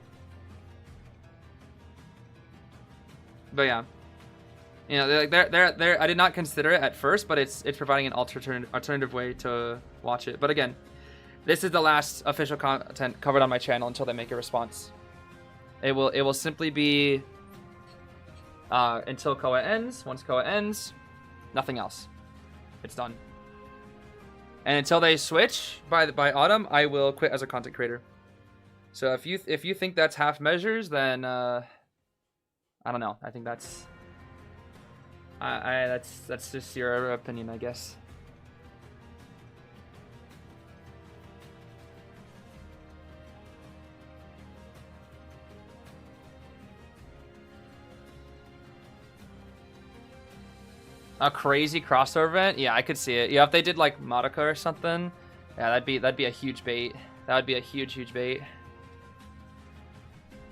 But yeah. You know, they're I did not consider it at first, but it's providing an alternative way to watch it. But again, this is the last official content covered on my channel until they make a response. It will simply be until Koa ends. Once Koa ends, nothing else. It's done. And until they switch by autumn, I will quit as a content creator. So if you think that's half measures, then I don't know. I think that's that's just your opinion, I guess. A crazy crossover event? Yeah, I could see it. Yeah, if they did like Madoka or something, yeah, that'd be a huge bait. That would be a huge bait.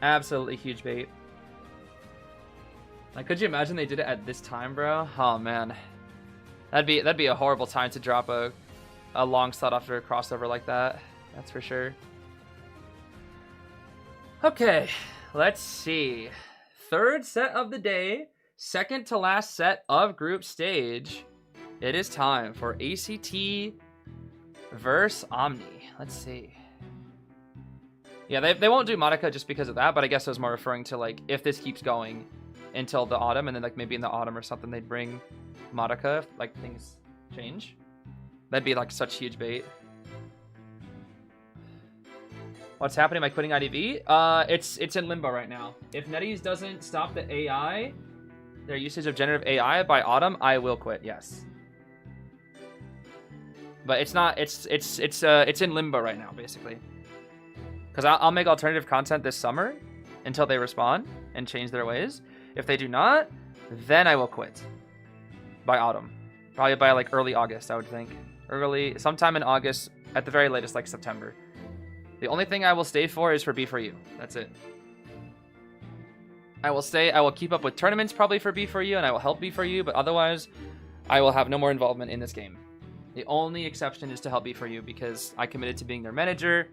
Absolutely huge bait. Like, could you imagine they did it at this time, bro? Oh man, that'd be a horrible time to drop a long slot after a crossover like that. That's for sure. Okay, let's see. Third set of the day. Second to last set of group stage. It is time for ACT versus Omni. Let's see. Yeah, they won't do Madoka just because of that, but I guess I was more referring to like if this keeps going until the autumn, and then like maybe in the autumn or something they'd bring Madoka if like things change. That'd be like such huge bait. What's happening? Am I quitting IDV? It's in limbo right now. If NetEase doesn't stop the AI, their usage of generative AI by autumn, I will quit. Yes, but it's not. It's in limbo right now, basically. Because I'll make alternative content this summer until they respond and change their ways. If they do not, then I will quit by autumn, probably by like early August. I would think sometime in August, at the very latest, like September. The only thing I will stay for is for B4U. That's it. I will keep up with tournaments probably for B4U, and I will help B4U, but otherwise, I will have no more involvement in this game. The only exception is to help B4U because I committed to being their manager,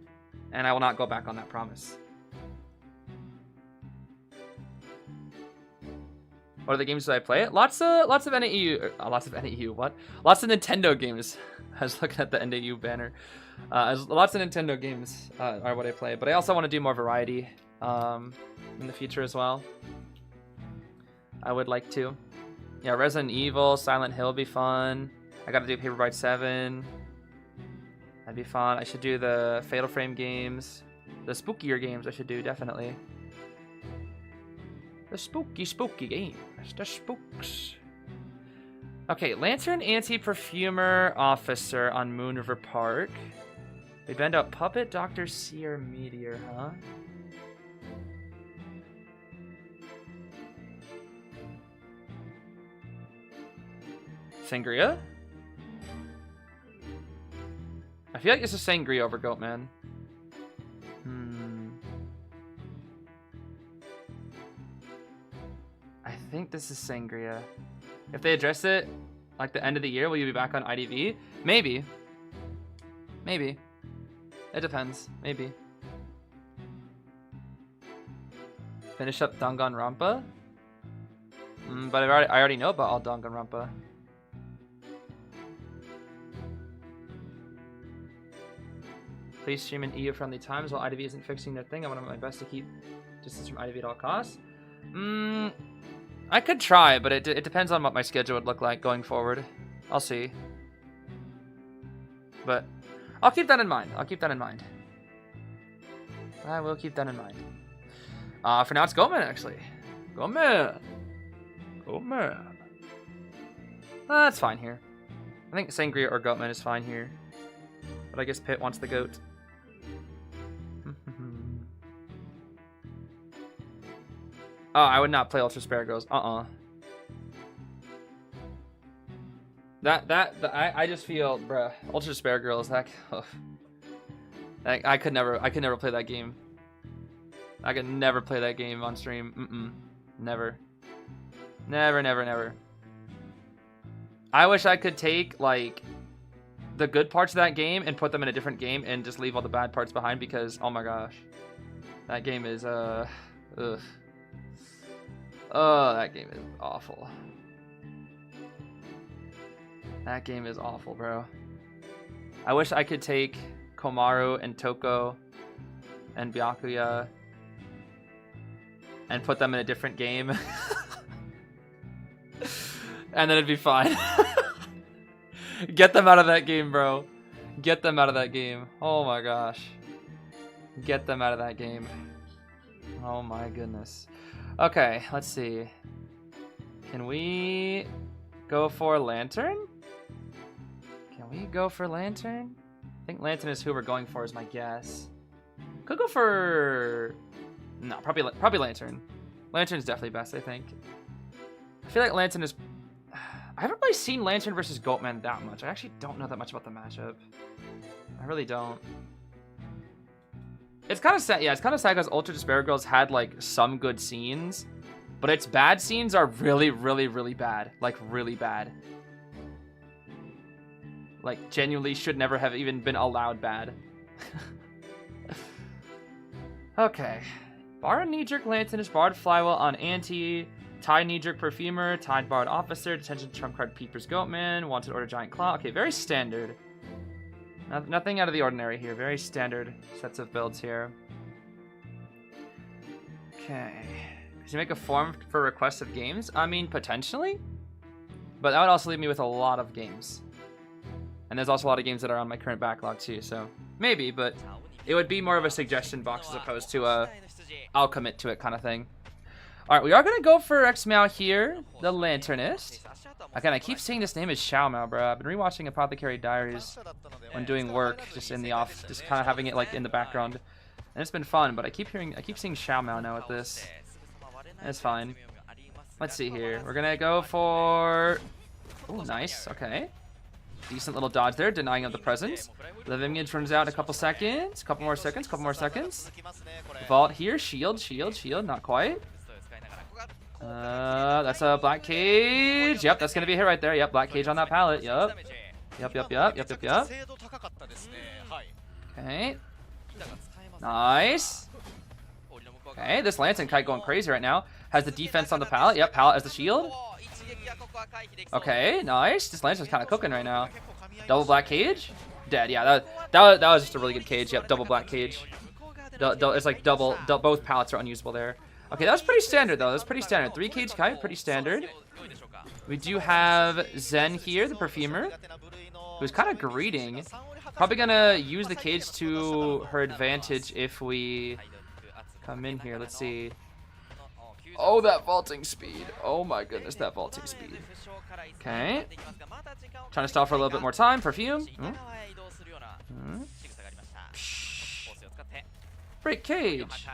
and I will not go back on that promise. What are the games that I play? Lots of NAU, lots of Nintendo games. I was looking at the NAU banner. Lots of Nintendo games are what I play, but I also want to do more variety in the future as well. I would like to. Yeah, Resident Evil, Silent Hill would be fun. I got to do Paper Bride 7. That'd be fun. I should do the Fatal Frame games. The spookier games I should do, definitely. The spooky games. The spooks. Okay, Lantern Anti-Perfumer Officer on Moon River Park. We bend out Puppet, Dr. Seer, Meteor, huh? Sangria? I feel like this is Sangria over Goatman. I think this is Sangria. If they address it like the end of the year, will you be back on IDV? Maybe. Maybe. It depends. Maybe. Finish up Danganronpa? But I already know about all Danganronpa. Please stream in EU-friendly times while IDV isn't fixing their thing. I want to do my best to keep distance from IDV at all costs. I could try, but it depends on what my schedule would look like going forward. I'll see. But I'll keep that in mind. I will keep that in mind. For now, it's Goatman, actually. Goatman. That's fine here. I think Sangria or Goatman is fine here. But I guess Pit wants the goat. Oh, I would not play Ultra Spare Girls. I just feel, bruh, Ultra Spare Girls. I could never play that game. I could never play that game on stream. Never. I wish I could take like the good parts of that game and put them in a different game and just leave all the bad parts behind because oh my gosh, that game is ugh. Oh, that game is awful. That game is awful, bro. I wish I could take Komaru and Toko and Byakuya and put them in a different game And then it'd be fine. Get them out of that game, bro. Get them out of that game. Oh my gosh. Get them out of that game. Oh my goodness. Okay, let's see. Can we go for Lantern? Can we go for Lantern? I think Lantern is who we're going for, is my guess. Could go for... No, probably Lantern. Lantern's definitely best, I think. I feel like Lantern is... I haven't really seen Lantern versus Goatman that much. I actually don't know that much about the matchup. I really don't. It's kind of sad. Yeah, it's kind of sad because Ultra Despair Girls had like some good scenes, but its bad scenes are really, really, really bad. Like really bad. Like genuinely should never have even been allowed bad. Okay. Bar Knee-Jerk Lanternist, Barred Flywheel on Anti, Tide Knee-Jerk Perfumer, Tide Barred Officer, Detention Trump Card Peepers Goatman, Wanted Order Giant Claw. Okay, very standard. Nothing out of the ordinary here. Very standard sets of builds here. Okay. Could you make a form for requests of games? I mean, potentially. But that would also leave me with a lot of games. And there's also a lot of games that are on my current backlog too, so maybe, but it would be more of a suggestion box as opposed to a I'll commit to it kind of thing. Alright, we are going to go for X-Meow here, the Lanternist. Again, I keep seeing this name is Xiao Mao, bro. I've been rewatching Apothecary Diaries when doing work, just in the off, just kind of having it like in the background. And it's been fun, but I keep seeing Xiao Mao now with this. It's fine. Let's see here. We're going to go for... Oh, nice. Okay. Decent little dodge there, denying of the presence. Living Image runs out in a couple seconds. Couple more seconds. Vault here. Shield. Not quite. That's a Black Cage. Yep, that's going to be a hit right there. Yep, Black Cage on that pallet. Yep. Okay. Nice. Okay, this Lantern Kite going crazy right now. Has the defense on the pallet. Yep, pallet as the shield. Okay, nice. This Lantern's kind of cooking right now. Double Black Cage. Dead. Yeah, that was just a really good cage. Yep, double Black Cage. It's like double. Both pallets are unusable there. Okay, that was pretty standard though. That's pretty standard. 3 Cage Kite, pretty standard. We do have Zen here, the Perfumer, who's kind of greeting. Probably gonna use the cage to her advantage if we come in here. Let's see. Oh, that vaulting speed. Oh my goodness, that vaulting speed. Okay. Trying to stall for a little bit more time. Perfume. Break cage.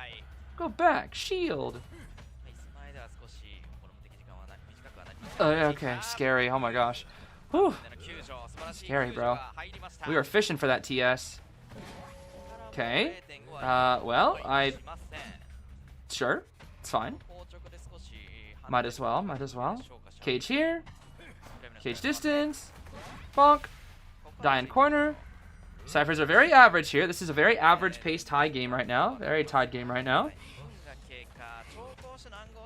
Go back. Shield. Okay, scary. Oh my gosh. Whew. Scary, bro. We were fishing for that TS. Okay. Well, Sure. It's fine. Might as well. Cage here. Cage distance. Bonk. Die in corner. Ciphers are very average here. This is a very average pace tie game right now. Very tied game right now.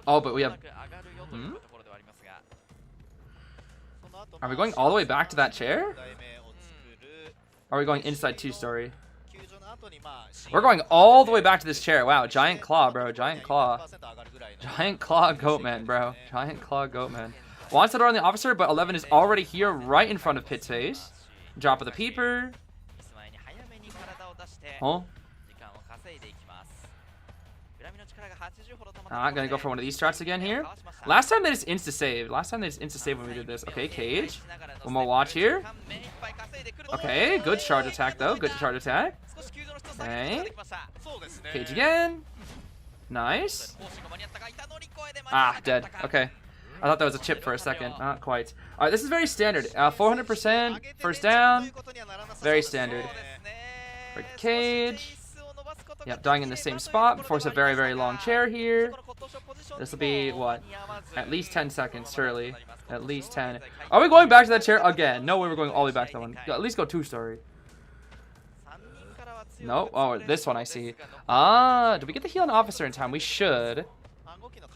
Oh, but we have... Are we going all the way back to that chair? Are we going inside 2-story? We're going all the way back to this chair. Wow, Giant Claw, bro. Giant Claw. Giant Claw Goatman, bro. Giant Claw Goatman. Wants to door on the officer, but 11 is already here right in front of Pit's face. Drop of the Peeper. Oh. Gonna go for one of these strats again here. Last time they just insta-saved. When we did this. Okay, cage. One more watch here. Okay, good charge attack though. Good charge attack. Okay. Cage again. Nice. Ah, dead. Okay. I thought that was a chip for a second. Not quite. Alright, this is very standard. 400%. First down. Very standard. Break cage. Yep, dying in the same spot. Force a very, very long chair here. This will be, what? At least 10 seconds, surely. At least 10. Are we going back to that chair again? No way we're going all the way back to that one. At least go 2-story. No. Oh, this one I see. Did we get the heal on officer in time? We should.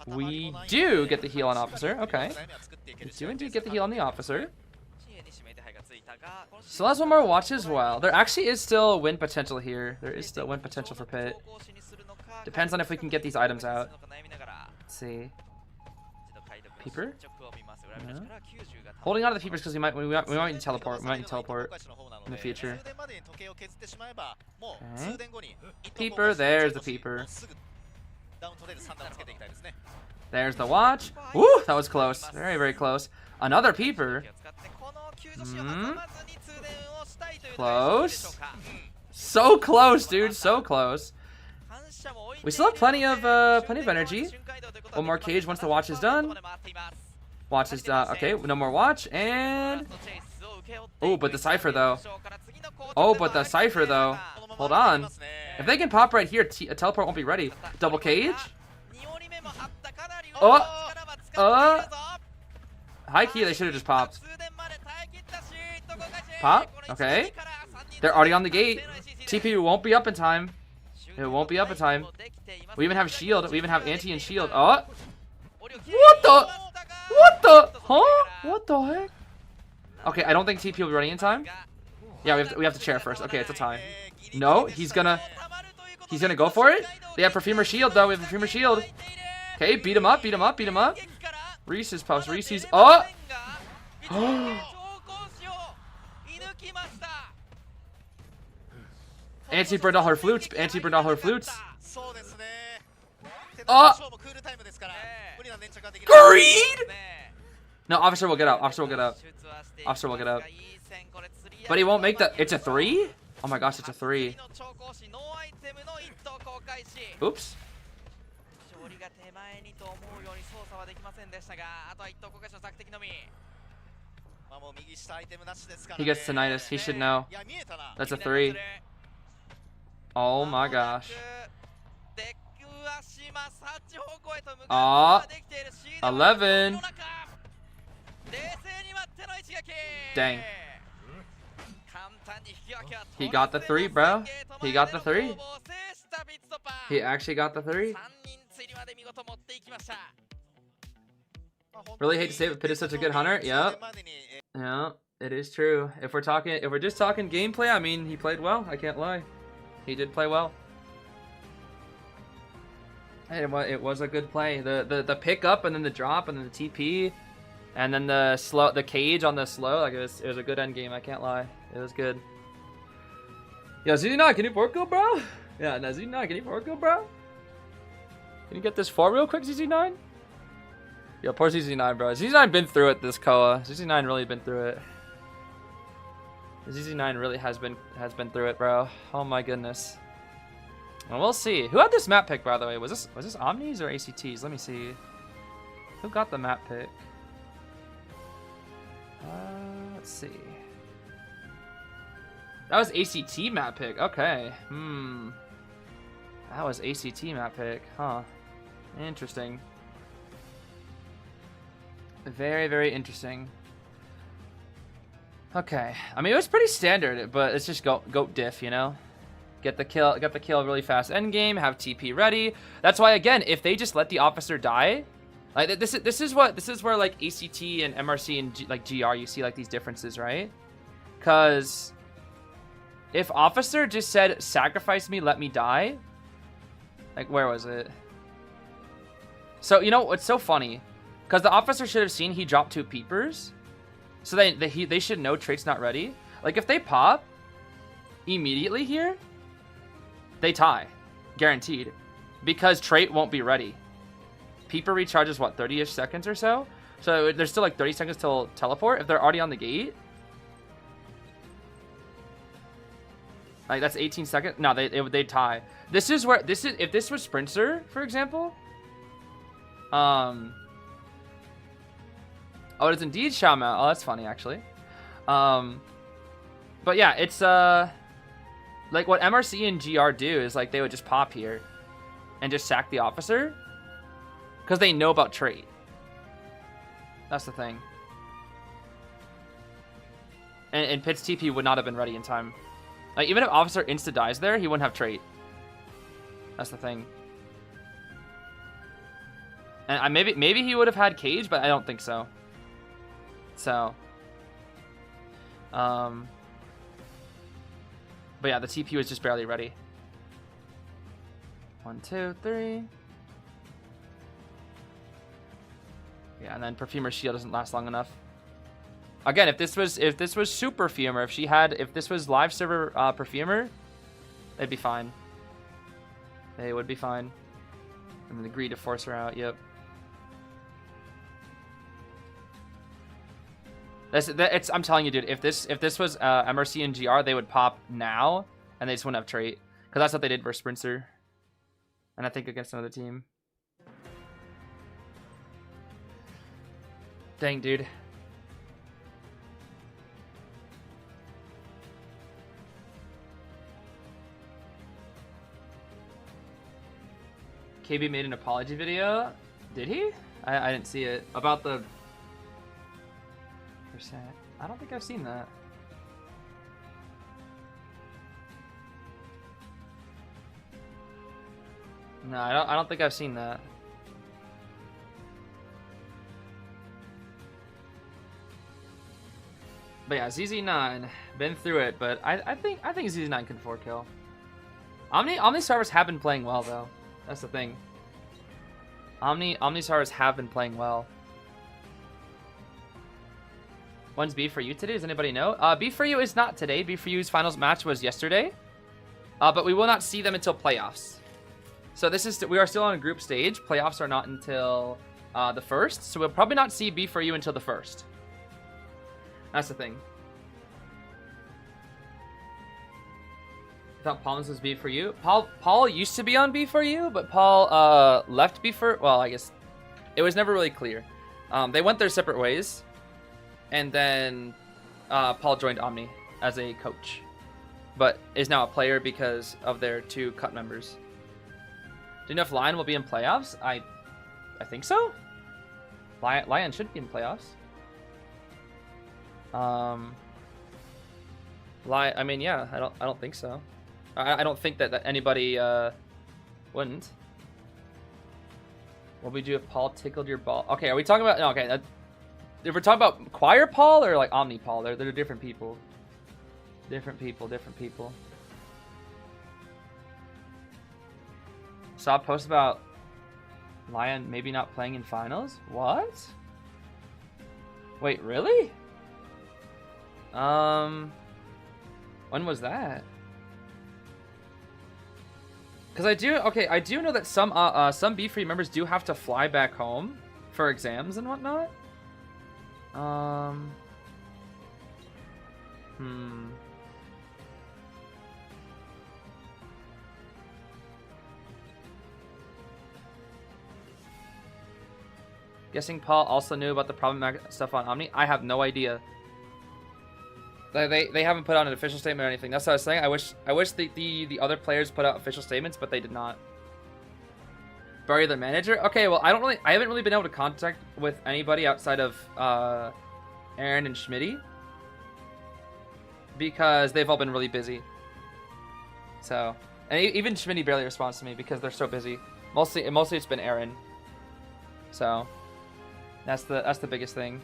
We do get the heal on officer. Okay. We do indeed get the heal on the officer. So that's one more watch as well. There actually is still win potential here. There is still win potential for Pit. Depends on if we can get these items out. Let's see. Peeper? 直を見ます。裏道から90が Holding on to the peepers because we might need to teleport. We might need to teleport in the future. 通電までに時計を削ってしまえばもう Okay. 通電後に Peeper, there's the peeper. もうすぐダウン取れる3段をつけていきたいですね。 There's the watch. Woo, that was close. Very, very close. Another peeper. この救助士を挟まずに通電をしたいという Close. So close, dude. So close. We still have plenty of energy. One more cage once the watch is done. Watch is done. Okay, no more watch. And... Oh, but the Cypher, though. Oh, but the Cypher, though. Hold on. If they can pop right here, a teleport won't be ready. Double cage? Oh! High key, they should have just popped. Pop? Okay. They're already on the gate. TP won't be up in time. It won't be up in time. We even have shield. We even have anti and shield. Oh! What the? What the? Huh? What the heck? Okay, I don't think TP will be running in time. Yeah, we have to chair first. Okay, it's a tie. No, he's gonna go for it. They have Perfumer shield though. We have Perfumer shield. Okay, beat him up, beat him up, beat him up. Reese's post. Reese's. Oh! Anti burned all her flutes. Anti burned all her flutes. Oh! Greed! No, officer will get up. Officer will get up. Officer will get up. But he won't make the. It's a 3? Oh my gosh, it's a 3. Oops. He gets tinnitus. He should know. That's a 3. Oh my gosh. Aw. 11. Dang. He got the 3, bro. He got the 3. He actually got the 3. Really hate to say it, but Pit is such a good hunter. Yep. Yeah, it is true. If we're just talking gameplay, I mean, he played well. I can't lie. He did play well. It was a good play. The pick up and then the drop and then the TP and then the cage on the slow. Like it was a good end game. I can't lie. It was good. Yo, ZZ9, can you port go, bro? Yeah, no, ZZ9, can you port go, bro? Can you get this 4 real quick, ZZ9? Yo, poor ZZ9, bro. ZZ9 been through it this Koa. ZZ9 really been through it. ZZ9 really has been through it, bro. Oh my goodness. Well, we'll see. Who had this map pick, by the way? Was this Omnis or ACTs? Let me see. Who got the map pick? Let's see. That was ACT map pick. Okay. That was ACT map pick. Huh. Interesting. Very, very interesting. Okay. I mean, it was pretty standard, but it's just goat diff, you know? Get the kill really fast end game, have TP ready. That's why, again, if they just let the officer die, like this is where like ACT and MRC and GR you see like these differences, right? Because if officer just said sacrifice me, let me die, like where was it? So you know what's so funny? Because the officer should have seen he dropped 2 peepers, so they should know trait's not ready. Like if they pop immediately here, they tie, guaranteed, because trait won't be ready. Peeper recharges what, 30-ish seconds or so? So there's still like 30 seconds till teleport if they're already on the gate. Like that's 18 seconds. No, they tie. This is if this was Sprinter, for example. Oh, it's indeed Xiaomao. Oh, that's funny actually. But yeah, it's like what MRC and GR do is like they would just pop here and just sack the officer because they know about trait. That's the thing. And Pit's TP would not have been ready in time. Like even if officer insta dies there, he wouldn't have trait. That's the thing. And maybe he would have had cage, but I don't think so. So, but yeah, the TP was just barely ready. 1, 2, 3. Yeah, and then Perfumer's shield doesn't last long enough. Again, if this was Super Perfumer, if this was live server Perfumer, they'd be fine. They would be fine. And then agree to force her out. Yep. I'm telling you, dude. If this was MRC and GR, they would pop now, and they just wouldn't have trait, because that's what they did versus Sprinter, and I think against another team. Dang, dude. KB made an apology video. Did he? I didn't see it. About the percent. I don't think I've seen that. No, I don't think I've seen that. But yeah, ZZ9, been through it, but I think ZZ9 can 4-kill. Omni servers have been playing well though. That's the thing. Omni servers have been playing well. When's B for you today? Does anybody know? B for you is not today. B for you's finals match was yesterday. But we will not see them until playoffs. So we are still on a group stage. Playoffs are not until the 1st. So we'll probably not see B for you until the 1st. That's the thing. I thought Palms was B for you. Paul used to be on B for you, but Paul left B for... Well, I guess it was never really clear. They went their separate ways. And then Paul joined Omni as a coach. But is now a player because of their 2 cut members. Do you know if Lion will be in playoffs? I think so. Lion should be in playoffs. I mean, yeah, I don't think so. I don't think that anybody wouldn't. What would we do if Paul tickled your ball? Okay, are we talking about... Okay, if we're talking about Choir Paul or like Omni Paul, they're different people. Different people. Saw a post about Lion maybe not playing in finals? What? Wait, really? When was that? Because I do know that some B3 members do have to fly back home for exams and whatnot. Guessing Paul also knew about the problematic stuff on Omni. I have no idea. They haven't put out an official statement or anything. That's what I was saying. I wish the other players put out official statements, but they did not. Bury their manager. Okay, well I haven't really been able to contact with anybody outside of Aaron and Schmitty because they've all been really busy. So, and even Schmitty barely responds to me because they're so busy. Mostly it's been Aaron. So, that's the biggest thing.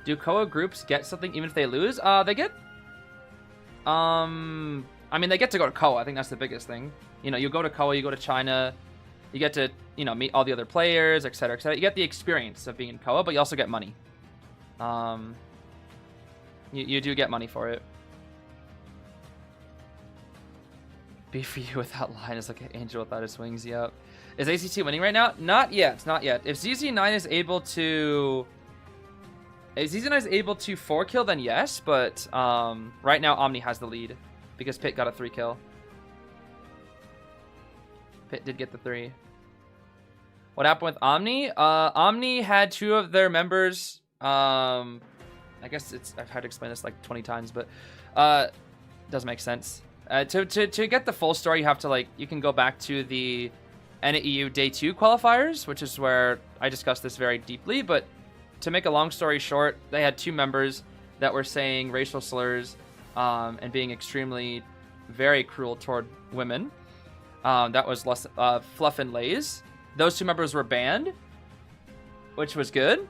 Do Koa groups get something even if they lose? They get... I mean, they get to go to Koa. I think that's the biggest thing. You know, you go to Koa, you go to China, you get to, you know, meet all the other players, etc., etc. You get the experience of being in Koa, but you also get money. You do get money for it. B for you without line is like an angel without his wings. Yep. Is ACT winning right now? Not yet. Not yet. If ZZ9 is able to... If ZZ9 is able to 4-kill, then yes, but right now Omni has the lead because Pit got a 3-kill. Pit did get the 3. What happened with Omni? Omni had 2 of their members. I guess I've had to explain this like 20 times, but doesn't make sense. To get the full story, you have to you can go back to the NAEU Day 2 qualifiers, which is where I discussed this very deeply, but to make a long story short, they had 2 members that were saying racial slurs and being extremely, very cruel toward women. That was Fluff and Lays. Those 2 members were banned, which was good.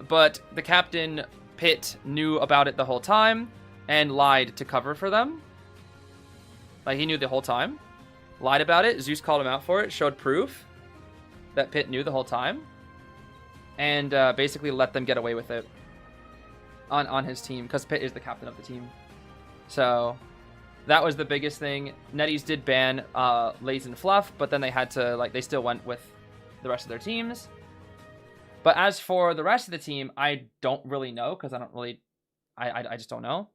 But the captain, Pitt, knew about it the whole time and lied to cover for them. Like, he knew the whole time. Lied about it. Zeus called him out for it. Showed proof that Pitt knew the whole time. and basically let them get away with it on his team, because Pit is the captain of the team. So that was the biggest thing. NetEase did ban Lays and Fluff, but then they had to, like, they still went with the rest of their teams. But as for the rest of the team, I don't really know, because I don't really, I just don't know.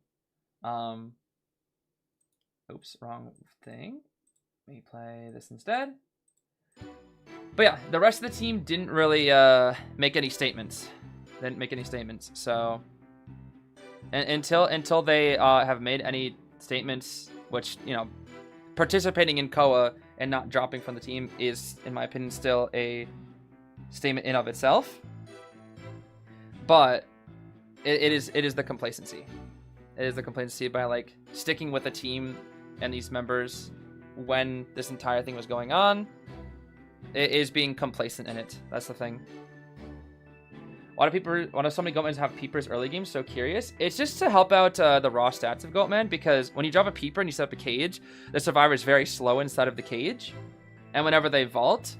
Oops, wrong thing. Let me play this instead. But yeah, the rest of the team didn't really make any statements. They didn't make any statements. So until they have made any statements, which, you know, participating in Koa and not dropping from the team is, in my opinion, still a statement in of itself. But it is the complacency. It is the complacency by, like, sticking with the team and these members when this entire thing was going on. It is being complacent in it. That's the thing. Why do so many Goatmans have peepers early game? So curious. It's just to help out the raw stats of Goatman, because when you drop a peeper and you set up a cage, the survivor is very slow inside of the cage. And whenever they vault,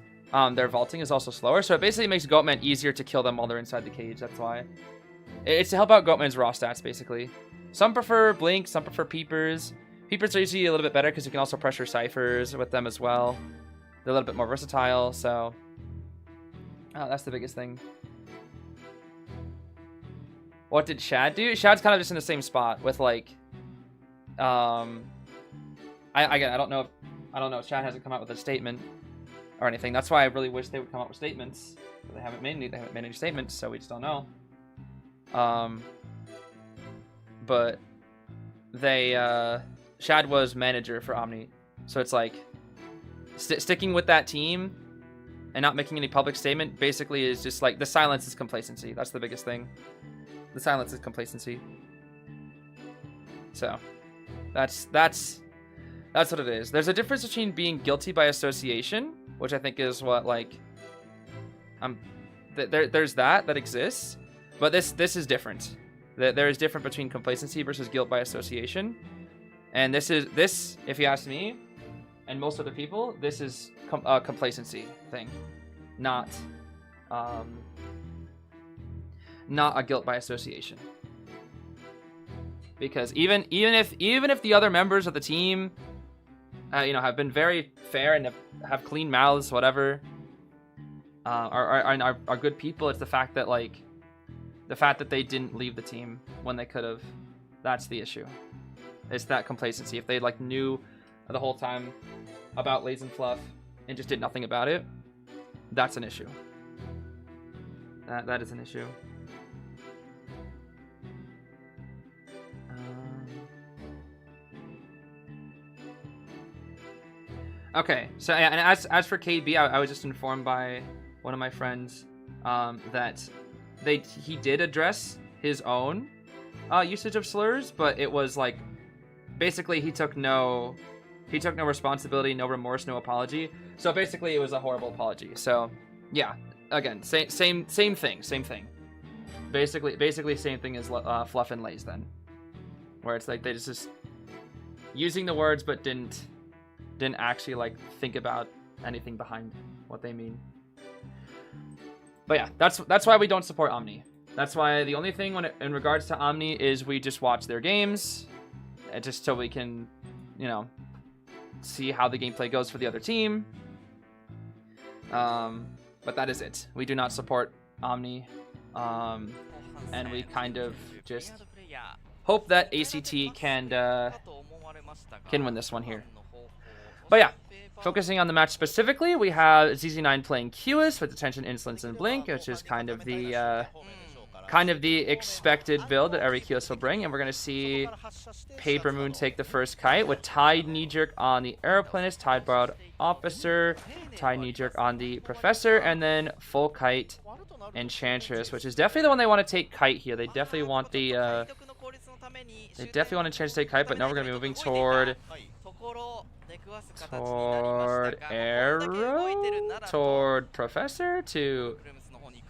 their vaulting is also slower. So it basically makes Goatman easier to kill them while they're inside the cage. That's why. It's to help out Goatman's raw stats, basically. Some prefer Blink, some prefer peepers. Peepers are usually a little bit better because you can also pressure ciphers with them as well. They're a little bit more versatile, so that's the biggest thing. What did Shad do? Shad's kind of just in the same spot with, like, again, I don't know if Shad hasn't come out with a statement or anything. That's why I really wish they would come out with statements. But they haven't made any statements, so we just don't know. But they Shad was manager for Omni, so it's like sticking with that team and not making any public statement basically is just like the silence is complacency. That's the biggest thing. The silence is complacency. So that's what it is. There's a difference between being guilty by association, which I think is what, like, there's that exists, but this is different. There is different between complacency versus guilt by association, and this, if you ask me, and most other people, this is a complacency thing, not a guilt by association. Because even if the other members of the team, you know, have been very fair and have clean mouths, whatever, are good people, it's the fact that they didn't leave the team when they could have. That's the issue. It's that complacency. If they, like, knew the whole time about Lays and Fluff and just did nothing about it, that's an issue. That is an issue. Okay, so yeah, and as for KB, I was just informed by one of my friends that he did address his own usage of slurs, but it was like basically he took no responsibility, no remorse, no apology. So basically, it was a horrible apology. So yeah, again, same thing. Basically same thing as Fluff and Lays then, where it's like they just using the words but didn't actually, like, think about anything behind what they mean. But yeah, that's why we don't support Omni. That's why the only thing in regards to Omni is we just watch their games, just so we can, you know, see how the gameplay goes for the other team. But that is it. We do not support Omni, and we kind of just hope that ACT can win this one here. But yeah, focusing on the match specifically, we have ZZ9 playing QS with Detention, Insolence, and Blink, which is kind of the expected build that every QS will bring. And we're going to see Paper Moon take the first kite with Tide Knee-Jerk on the Aeroplanist, Tide Borrowed Officer, Tide Knee-Jerk on the Professor, and then Full Kite Enchantress, which is definitely the one they want to take kite here. They definitely want the Enchantress to take kite, but now we're going to be moving toward Arrow, toward Professor, to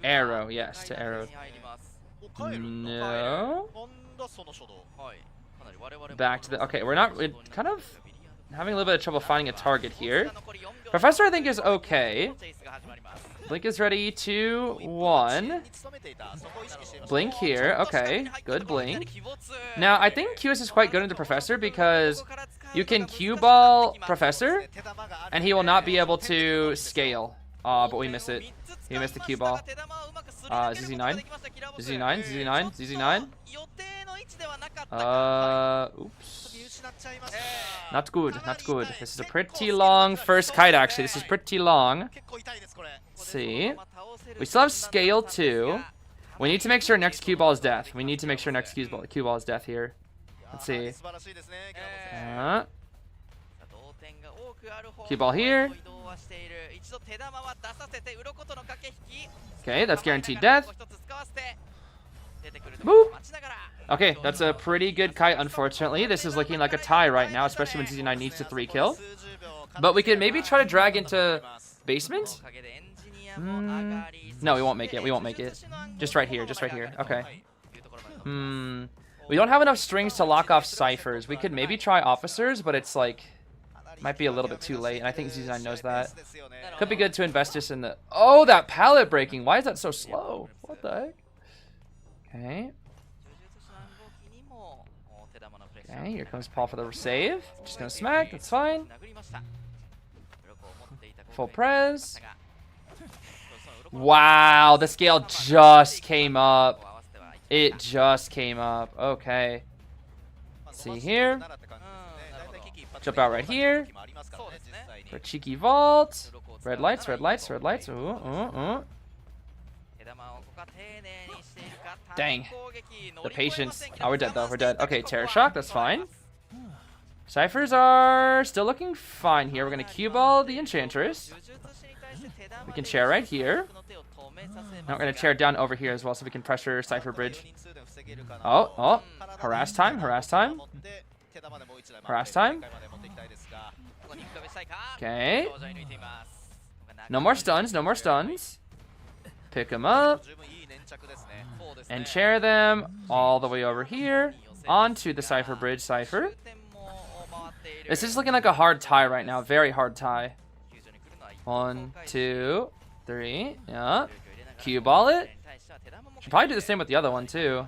Arrow, yes, to Arrow. No. Back to the, okay, we're kind of having a little bit of trouble finding a target here. Professor, I think, is okay. Blink is ready. 2, 1. Blink here. Okay, good blink. Now, I think QS is quite good into Professor because you can cue ball Professor, and he will not be able to scale. But we miss it. He missed the cue ball. ZZ9. ZZ9. ZZ9. ZZ9. Oops. Not good. Not good. This is a pretty long first kite, actually. This is pretty long. Let's see. We still have scale, too. We need to make sure next cue ball is death. We need to make sure next cue ball is death here. Let's see. Cue ball here. Okay, that's guaranteed death. Boop. Okay, that's a pretty good kite, unfortunately. This is looking like a tie right now, especially when ZZ9 needs to 3 kill. But we could maybe try to drag into basement? No, we won't make it. We won't make it. Just right here. Just right here. Okay. We don't have enough strings to lock off ciphers. We could maybe try officers, but it's like... might be a little bit too late, and I think ZZ9 knows that. Could be good to invest this in the... Oh, that pallet breaking! Why is that so slow? What the heck? Okay. Okay, here comes Paul for the save. Just gonna smack, that's fine. Full prez. Wow, the scale just came up. It just came up. Okay. Let's see here. Jump out right here. For a cheeky vault. Red lights, red lights, red lights. Ooh. Dang. The patience. Oh, we're dead though. We're dead. Okay, Terror Shock. That's fine. Ciphers are still looking fine here. We're going to cue ball the Enchantress. We can chair right here. Now we're going to chair down over here as well so we can pressure Cypher Bridge. Oh. Harass time. Harass time. Harass time. Okay. No more stuns. No more stuns. Pick them up. And chair them all the way over here. Onto the Cypher Bridge Cypher. This is looking like a hard tie right now. Very hard tie. 1, 2, 3. Yeah. Cue ball it. Should probably do the same with the other one too.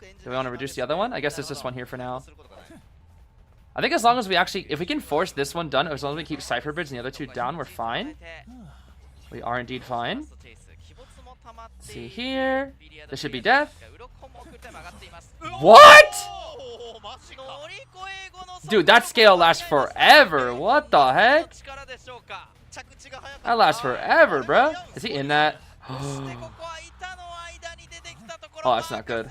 Do we want to reduce the other one? I guess there's this one here for now. I think as long as we actually, if we can force this one done, as long as we keep Cypher Bridge and the other two down, we're fine. We are indeed fine. Let's see here. This should be death. What? Dude, that scale lasts forever. What the heck? That lasts forever, bro. Is he in that? Oh, that's not good.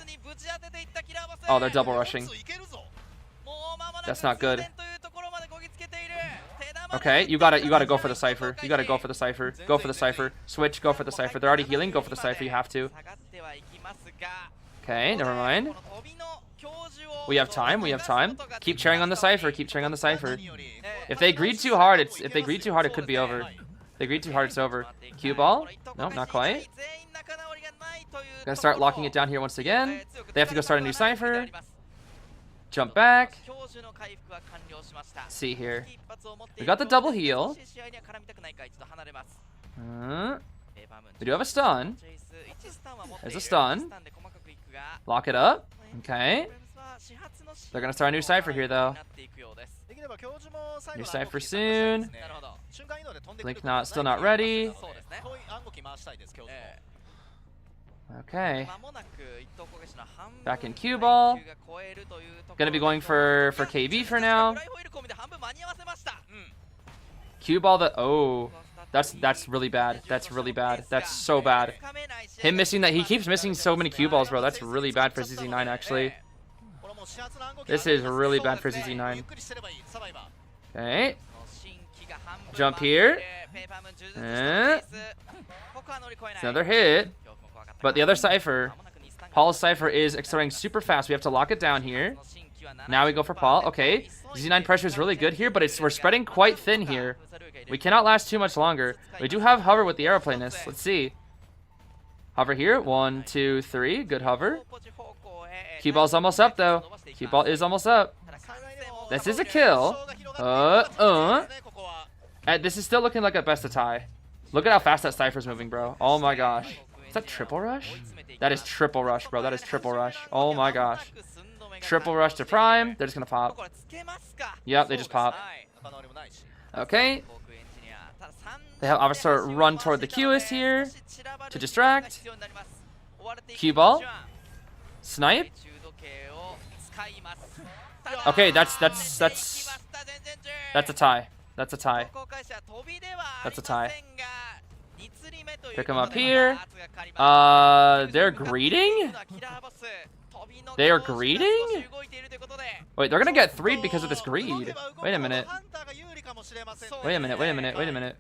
Oh, they're double rushing. That's not good. Okay, you gotta go for the Cypher. You gotta go for the Cypher. Go for the Cypher. Switch, go for the Cypher. They're already healing. Go for the Cypher. You have to. Okay, never mind. We have time. We have time. Keep cheering on the Cypher. Keep cheering on the Cypher. If they greed too hard, it could be over. If they greed too hard, it's over. Cue ball? No, not quite. Gonna start locking it down here once again. They have to go start a new Cypher. Jump back. See here. We got the double heal. We do have a stun. There's a stun. Lock it up. Okay. They're gonna start a new Cypher here though. New Cypher soon. Blink still not ready. Okay. Back in cue ball. Gonna be going for KB for now. Cue ball the that's really bad. That's really bad. That's so bad. Him missing that, he keeps missing so many cue balls, bro. That's really bad for ZZ9 actually. This is really bad for ZZ9. Okay. Jump here. It's another hit. But the other Cypher, Paul's Cypher is accelerating super fast. We have to lock it down here. Now we go for Paul. Okay. Z9 pressure is really good here, but we're spreading quite thin here. We cannot last too much longer. We do have hover with the aeroplanist. Let's see. Hover here. 1, 2, 3. Good hover. Cue ball's almost up though. Cue ball is almost up. This is a kill. And this is still looking like a best of tie. Look at how fast that Cypher's moving, bro. Oh my gosh. Is that triple rush? That is triple rush, bro. That is triple rush. Oh my gosh. Triple rush to Prime. They're just gonna pop. Yep, they just pop. Okay. They have Officer run toward the QS here to distract. Cue ball. Snipe. Okay, that's a tie. That's a tie. That's a tie. Pick him up here. They're greeting? They are greeting? Wait, they're gonna get 3'd because of this greed. Wait a minute. Wait a minute, wait a minute, wait a minute.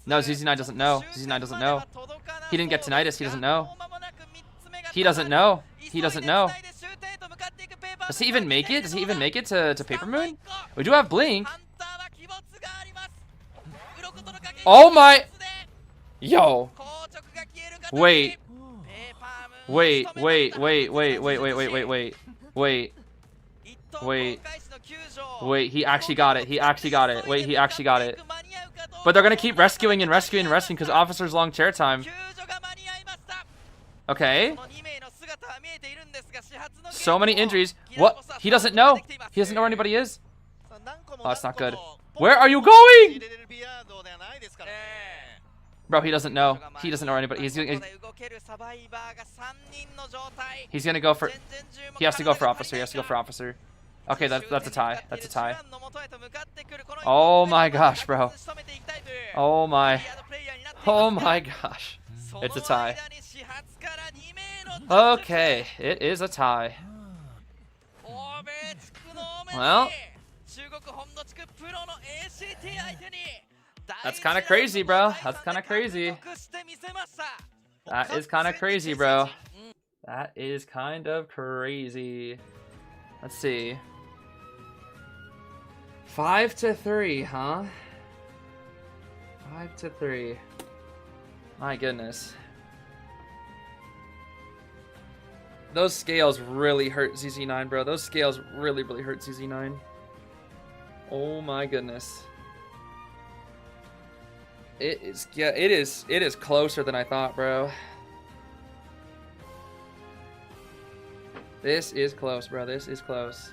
No, ZZ9 doesn't know. ZZ9 doesn't know. He didn't get tinnitus, he doesn't know. He doesn't know. He doesn't know. Does he even make it? Does he even make it to Paper Moon? We do have Blink. Oh my! Yo! Wait. Wait, wait, wait, wait, wait, wait, wait, wait, wait. Wait. Wait. Wait, he actually got it. He actually got it. Wait, he actually got it. But they're gonna keep rescuing and rescuing and rescuing because Officer's long chair time. Okay. So many injuries. What? He doesn't know. He doesn't know where anybody is. Oh, that's not good. Where are you going? Bro, he doesn't know. He doesn't know where anybody. He's gonna go for. He has to go for Officer. He has to go for Officer. Okay, that's a tie. That's a tie. Oh my gosh, bro. Oh my. Oh my gosh. It's a tie. Okay, it is a tie. Well, that's kind of crazy, bro. That's kind of crazy. That is kind of crazy, bro. That is kind of crazy. Let's see. 5-3, huh? 5-3. My goodness. Those scales really hurt ZZ9, bro. Those scales really, really hurt ZZ9. Oh my goodness. It is, yeah, it is closer than I thought, bro. This is close, bro. This is close.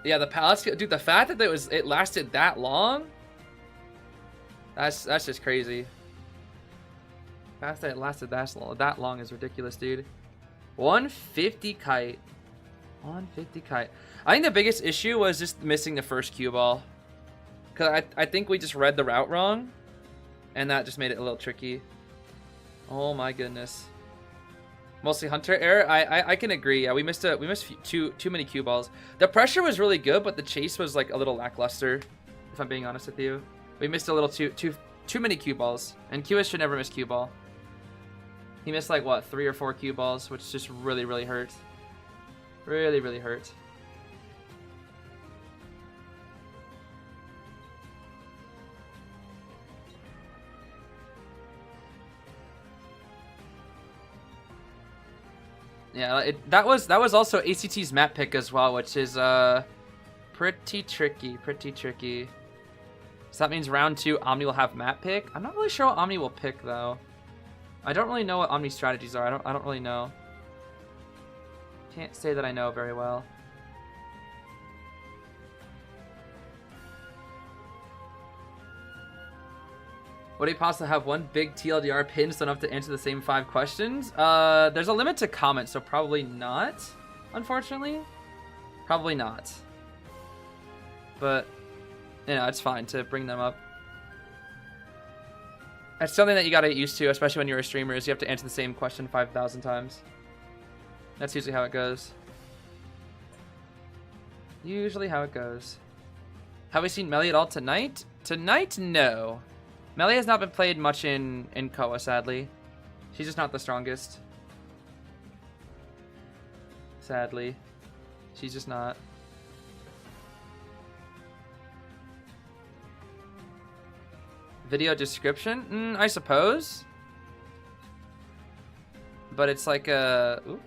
Yeah, the palace, dude. The fact that it lasted that long. That's just crazy. The fact that it lasted that long is ridiculous, dude. 150 kite. 150 kite. I think the biggest issue was just missing the first cue ball. Because I think we just read the route wrong. And that just made it a little tricky. Oh my goodness. Mostly Hunter error. I can agree. Yeah, we missed too many cue balls. The pressure was really good, but the chase was like a little lackluster. If I'm being honest with you, we missed a little too many cue balls. And QS should never miss cue ball. He missed like what 3 or 4 cue balls, which just really hurt. Really hurt. Yeah, that was also ACT's map pick as well, which is pretty tricky. So that means round 2 Omni will have map pick. I'm not really sure what Omni will pick though. I don't really know what Omni's strategies are. I don't really know. Can't say that I know very well. Would it possibly have one big TLDR pin so enough to answer the same 5 questions? There's a limit to comments, so probably not, unfortunately. Probably not. But, you know, it's fine to bring them up. It's something that you gotta get used to, especially when you're a streamer, is you have to answer the same question 5,000 times. That's usually how it goes. Usually how it goes. Have we seen Melly at all tonight? Tonight, no. Melly has not been played much in Koa, sadly. She's just not the strongest. Sadly. She's just not. Video description? I suppose. But it's like a... Ooh.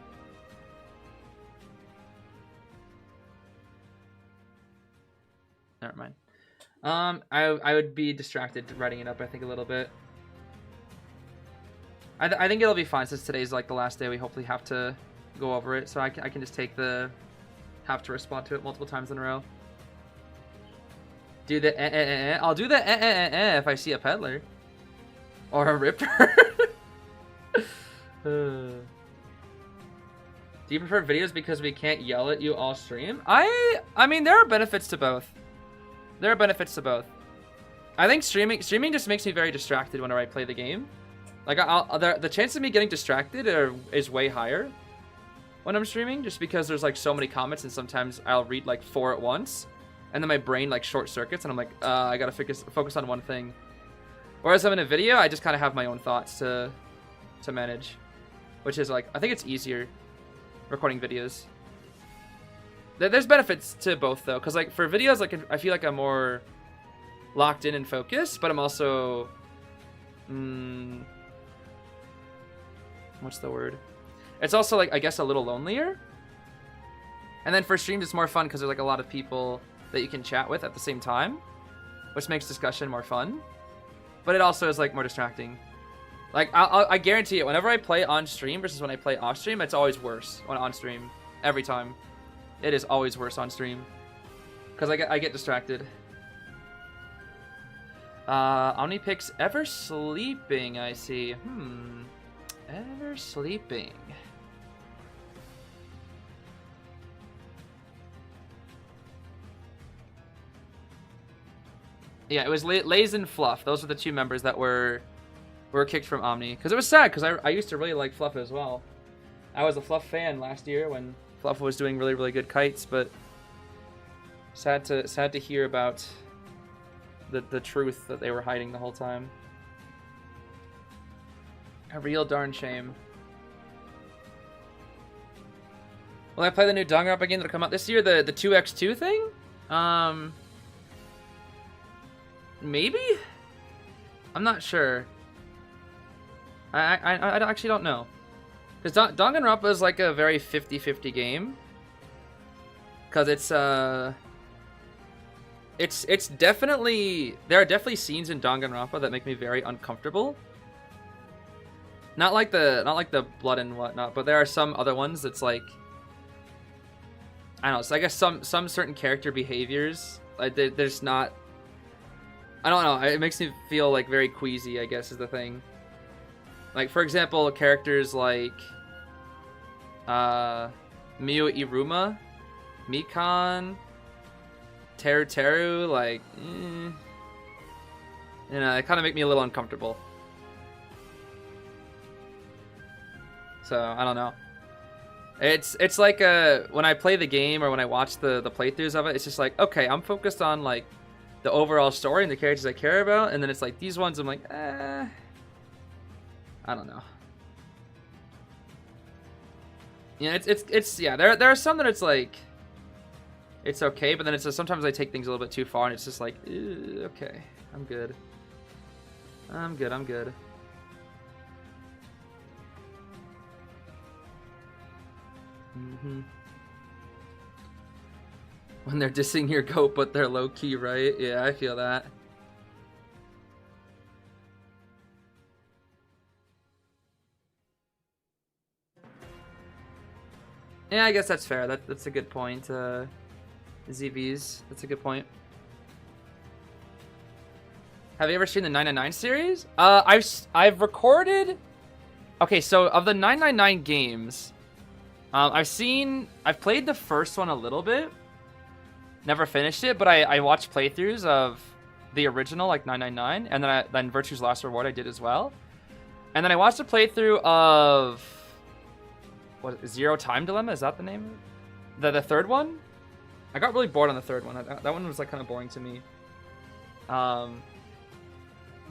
Never mind. I would be distracted writing it up, I think, a little bit. I think it'll be fine since today's like the last day. We hopefully have to go over it, so I can just take the have to respond to it multiple times in a row. Do the I'll do the if I see a peddler or a ripper. Do you prefer videos because we can't yell at you all stream? I mean, there are benefits to both. There are benefits to both. I think streaming just makes me very distracted whenever I play the game. Like, the chance of me getting distracted is way higher when I'm streaming, just because there's like so many comments, and sometimes I'll read like 4 at once, and then my brain like short circuits, and I'm like, I gotta focus on one thing. Whereas I'm in a video, I just kind of have my own thoughts to manage, which is like, I think it's easier recording videos. There's benefits to both though, because like for videos, like I feel like I'm more locked in and focused, but I'm also what's the word? It's also like, I guess, a little lonelier. And then for streams, it's more fun because there's like a lot of people that you can chat with at the same time, which makes discussion more fun. But it also is like more distracting. Like I guarantee it, whenever I play on stream versus when I play off stream, it's always worse when on stream. Every time, it is always worse on stream because I get distracted. Omni picks ever sleeping. I see. Ever sleeping. Yeah, it was Lays and Fluff. Those are the 2 members that were kicked from Omni. Because it was sad, because I used to really like Fluff as well. I was a Fluff fan last year when Fluff was doing really, really good kites, but sad to hear about the truth that they were hiding the whole time. A real darn shame. Will I play the new Danganronpa game that'll come out this year? The 2x2 thing? Maybe? I'm not sure. I actually don't know. Because Danganronpa is like a very 50-50 game. Because it's definitely... There are definitely scenes in Danganronpa that make me very uncomfortable. Not like the blood and whatnot, but there are some other ones that's like, I don't know. So I guess some certain character behaviors, like there's not. I don't know. It makes me feel like very queasy, I guess, is the thing. Like, for example, characters like Miyu Iruma, Mikan, Teru, like, you know, they kind of make me a little uncomfortable. So, I don't know. It's like when I play the game or when I watch the playthroughs of it, it's just like, okay, I'm focused on like the overall story and the characters I care about, and then it's like these ones I'm like, I don't know. Yeah, it's yeah, there are some that it's like it's okay, but then it's just, sometimes I take things a little bit too far and it's just like, okay, I'm good. I'm good. When they're dissing your goat, but they're low-key, right? Yeah, I feel that. Yeah, I guess that's fair. That's a good point. ZVs, that's a good point. Have you ever seen the 999 series? I've recorded. Okay, so of the 999 games, I've played the first one a little bit. Never finished it, but I watched playthroughs of the original, like 999, and then Virtue's Last Reward I did as well. And then I watched a playthrough of Zero Time Dilemma. Is that the name? The third one. I got really bored on the third one. That one was like kind of boring to me. But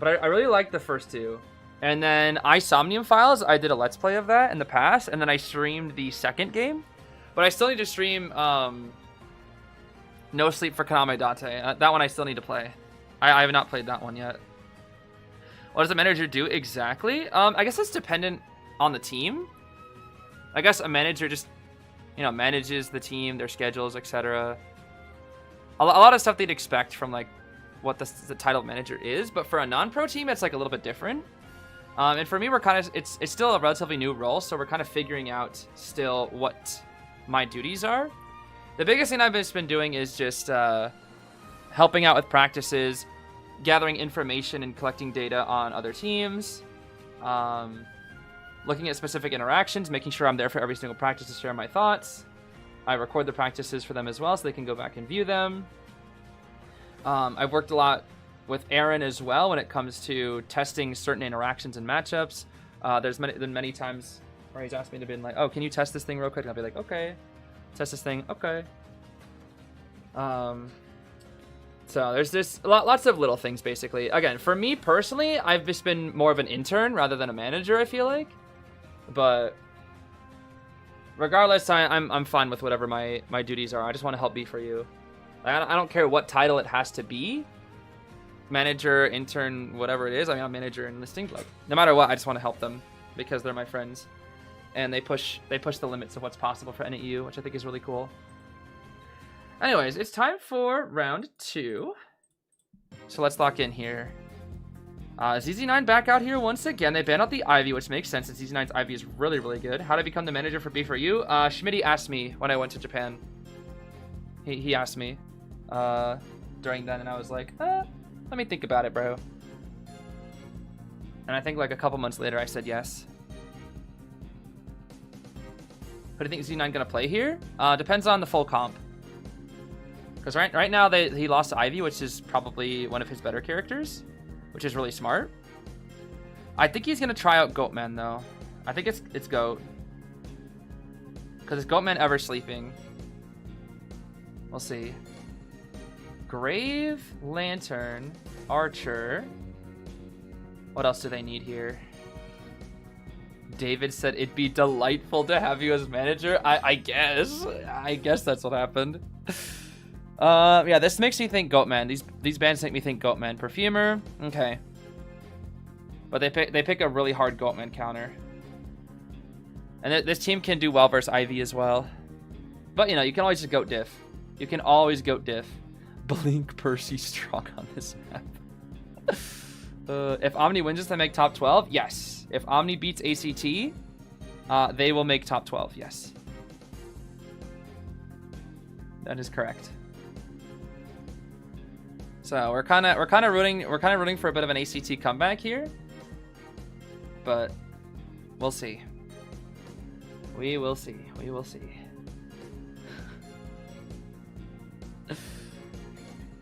I really liked the first 2. And then Isomnium Files, I did a Let's Play of that in the past, and then I streamed the second game. But I still need to stream No Sleep for Kaname Date. That one I still need to play. I have not played that one yet. What does a manager do exactly? I guess it's dependent on the team. I guess a manager just, manages the team, their schedules, etc. a lot of stuff they'd expect from like what the title of manager is, but for a non-pro team, it's like a little bit different. And for me, we're kind of it's still a relatively new role, so we're kind of figuring out still what my duties are. The biggest thing I've just been doing is just helping out with practices, gathering information and collecting data on other teams, looking at specific interactions, making sure I'm there for every single practice to share my thoughts. I record the practices for them as well so they can go back and view them. I've worked a lot with Aaron as well when it comes to testing certain interactions and matchups. There's been many times where he's asked me to be like, oh, can you test this thing real quick? And I'll be like, okay. Test this thing, okay. So there's just lots of little things, basically. Again, for me personally, I've just been more of an intern rather than a manager, I feel like. But regardless, I'm fine with whatever my duties are. I just want to help be for you. I don't care what title it has to be. Manager, intern, whatever it is. I mean, I'm manager and listing. Like, no matter what, I just want to help them because they're my friends. And they push the limits of what's possible for NEU, which I think is really cool. Anyways, it's time for round 2. So let's lock in here. ZZ9 back out here once again. They banned out the Ivy, which makes sense since ZZ9's Ivy is really, really good. How to become the manager for B4U? Schmitty asked me when I went to Japan. He asked me during then, and I was like, let me think about it, bro. And I think like a couple months later, I said yes. Who do you think Z9 gonna play here? Depends on the full comp. Because right now he lost to Ivy, which is probably one of his better characters, which is really smart. I think he's gonna try out Goatman though. I think it's Goat. Because is Goatman ever sleeping? We'll see. Grave, Lantern, Archer. What else do they need here? David said it'd be delightful to have you as manager. I guess that's what happened. Yeah, this makes me think Goatman. These bands make me think Goatman. Perfumer, okay. But they pick a really hard Goatman counter. And this team can do well versus Ivy as well. But you know, you can always just Goat diff. You can always Goat diff. Blink Percy strong on this map. If Omni wins this, they make top 12? Yes. If Omni beats ACT, they will make top 12. Yes. That is correct. So we're kind of rooting for a bit of an ACT comeback here. But we'll see. We will see. We will see.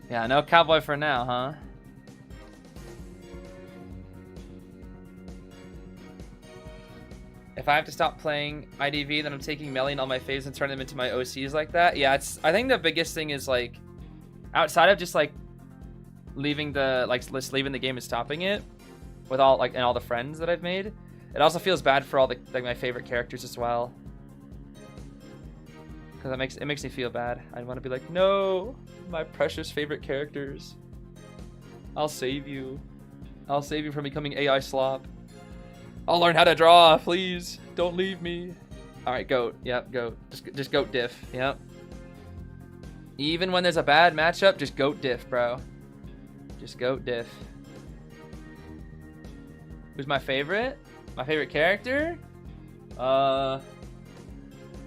Yeah, no Cowboy for now, huh? If I have to stop playing IDV, then I'm taking Melee and all my faves and turning them into my OCs like that. Yeah, I think the biggest thing is like, outside of just like leaving the game and stopping it, with all and all the friends that I've made, it also feels bad for all the my favorite characters as well. Because it makes me feel bad. I want to be like, no, my precious favorite characters. I'll save you. I'll save you from becoming AI slop. I'll learn how to draw, please. Don't leave me. All right, Goat. Yep, Goat. Just Goat diff. Yep. Even when there's a bad matchup, just Goat diff, bro. Just Goat diff. Who's my favorite? My favorite character?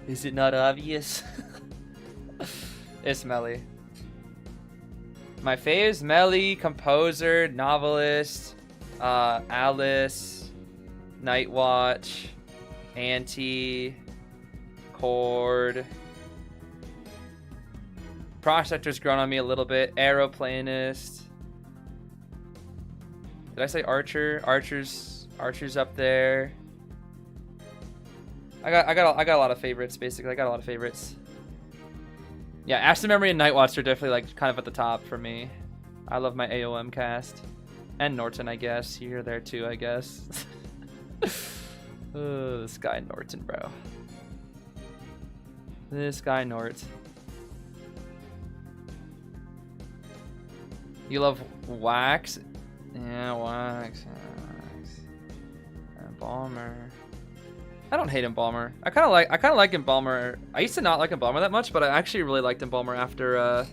Is it not obvious? It's Melly. My faves: Melly, Composer, Novelist, Alice, Nightwatch, Anti, Cord. Prospector's grown on me a little bit. Aeroplanist. Did I say Archer? Archer's up there. I got a lot of favorites, basically. I got a lot of favorites. Yeah, Aston Memory and Nightwatch are definitely like kind of at the top for me. I love my AOM cast. And Norton, I guess. You're there too, I guess. This guy Norton, bro. This guy Nort. You love Wax? Yeah, Wax. Embalmer. I don't hate Embalmer. I kind of like Embalmer. I used to not like Embalmer that much, but I actually really liked Embalmer after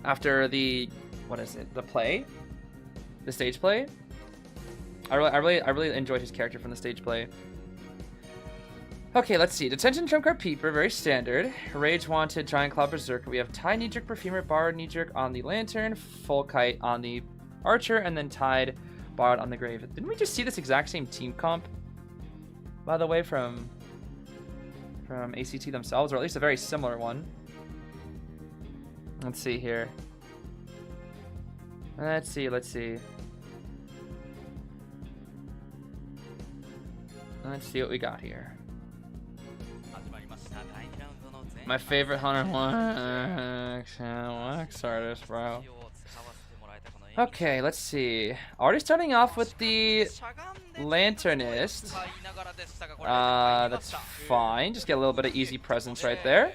after the, what is it? The play, the stage play. I really enjoyed his character from the stage play. Okay, let's see. Detention, Trump Card, Peeper, very standard. Rage Wanted, Giant Claw, Berserker. We have Tide, Knee-Jerk, Perfumer, Bard, Knee-Jerk on the Lantern, Full Kite on the Archer, and then Tide, Bard on the Grave. Didn't we just see this exact same team comp, by the way, from ACT themselves, or at least a very similar one? Let's see here. Let's see. Let's see what we got here. My favorite Hunter Wax artist, bro. Okay, let's see. Already starting off with the Lanternist. That's fine. Just get a little bit of easy presence right there.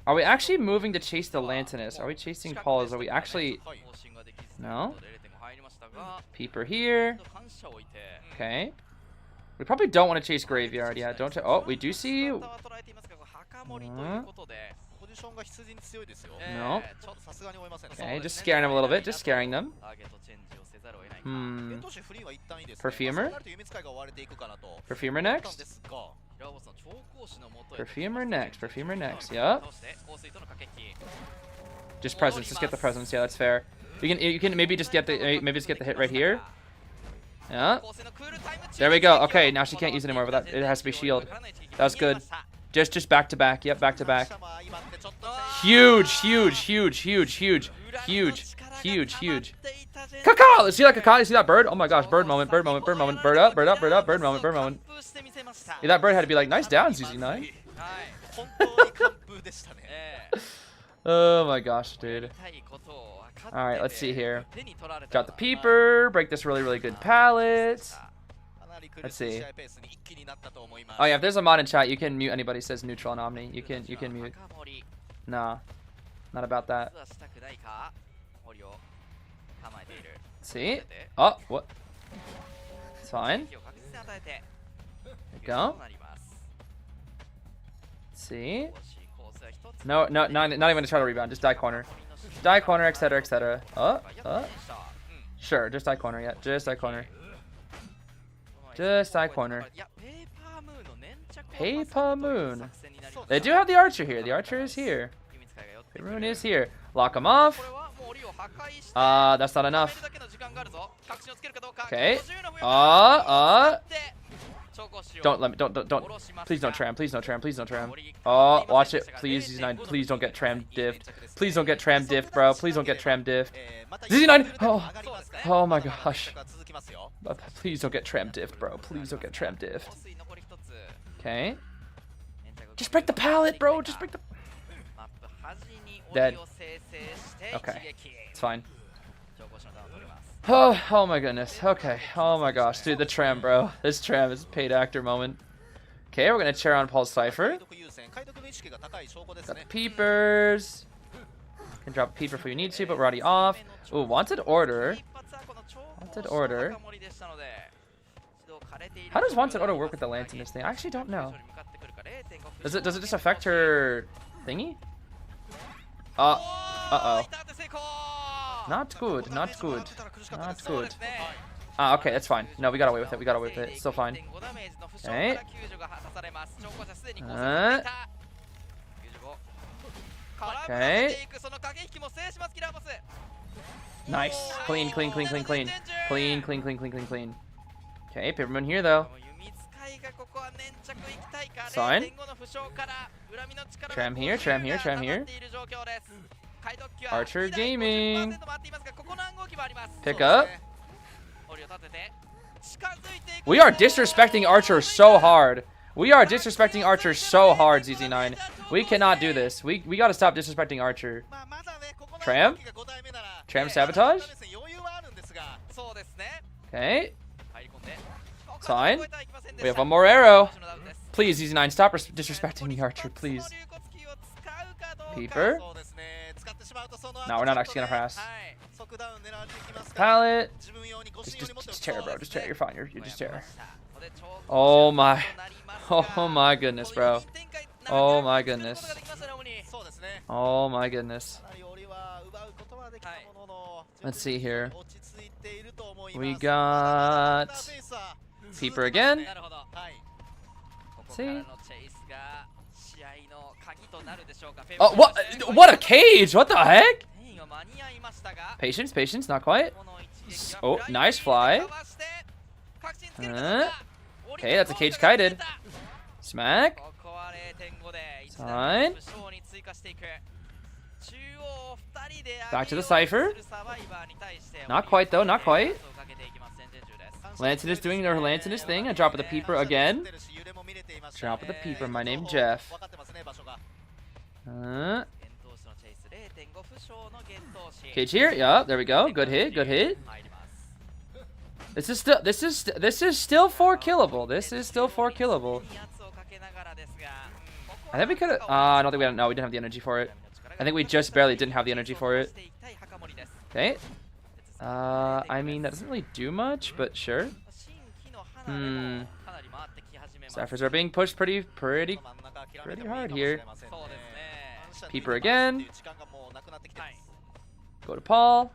Are we actually moving to chase the Lanternist? Are we chasing Paul's? Are we actually... No? Peeper here. Okay. We probably don't want to chase Graveyard. Yeah, don't... Oh, we do see... No. Okay, just scaring them a little bit. Just scaring them. Perfumer? Perfumer next? Perfumer next. Perfumer next. Yup. Just presence. Just get the presence. Yeah, that's fair. You can maybe just get the hit right here. Yeah. There we go. Okay, now she can't use it anymore, but it has to be shield. That was good. Just back to back. Yep, back to back. Huge. Caca! See that Caca? You see that bird? Oh my gosh, bird moment. Bird up. Bird up. Bird moment. Yeah, that bird had to be like, nice down, ZZ9. Oh my gosh, dude. Alright, let's see here. Got the Peeper. Break this really good pallet. Let's see. Oh yeah, if there's a mod in chat, you can mute anybody who says neutral on Omni. You can mute. Nah, not about that. Let's see. Oh, what? It's fine. There we go. Let's see. No, not even to try to rebound. Just die corner. Die corner, etc. Sure, just die corner. Yeah, just die corner. Just die corner. Paper Moon. They do have the Archer here. The Archer is here. Paper Moon is here. Lock him off. That's not enough. Okay. Don't. Please don't tram. Please don't tram. Oh, watch it. Please, ZZ9. Please don't get tram diffed. Please don't get tram diffed, bro. Please don't get tram diffed. ZZ9. Oh my gosh. Please don't get tram diffed, bro. Please don't get tram diffed. Okay. Just break the pallet, bro. Just break the... Dead. Okay. It's fine. Oh my goodness. Okay. Oh my gosh. Dude, the tram, bro. This tram is paid actor moment. Okay, we're going to chair on Paul's Cypher. Got the Peepers. Can drop a Peeper if we need to, but we're already off. Ooh, Wanted Order. Wanted Order. How does Wanted Order work with the Lanternist thing? I actually don't know. Does it just affect her thingy? Uh-oh. Not good. Okay, that's fine. No, we got away with it. It's still fine. Okay. Okay. Nice. Clean. Okay, Paper Moon here though. Fine. Tram here. Archer Gaming. Pick up. We are disrespecting Archer so hard. ZZ9. We cannot do this. We gotta stop disrespecting Archer. Tram sabotage. Okay. It's fine. We have one more arrow. Please, ZZ9, stop disrespecting the Archer, please. Peeper. No, we're not actually gonna harass. Pallet. Just chair, bro. Just chair. You're fine. You're just chair. Oh my goodness, bro. Oh my goodness. Let's see here. We got Peeper again. なるほど。ここ See? からのチェイスが試合の鍵となるでしょうか。 Oh, what a cage! What the heck? ペインが間に合いましたが、 Patience, patience, not quite. この一撃 Oh, が nice fly. かわして確信つけるかどうか。 Okay, that's a cage kited. Smack. ここは 0.5 で一 Fine. 段の負傷に追加していく。中央2人で Back to the cipher. Not quite though, not quite. Lanton is doing their Lantonist thing. I drop with the Peeper again. Drop with the Peeper. My name Jeff. Cage here. Yeah, there we go. Good hit. Good hit. This is still 4 killable. This is still 4 killable. I think we could have. I don't think we had. No, we didn't have the energy for it. I think we just barely didn't have the energy for it. Okay. I mean, that doesn't really do much, but sure. Ciphers are being pushed pretty hard here. Peeper again. Go to Paul.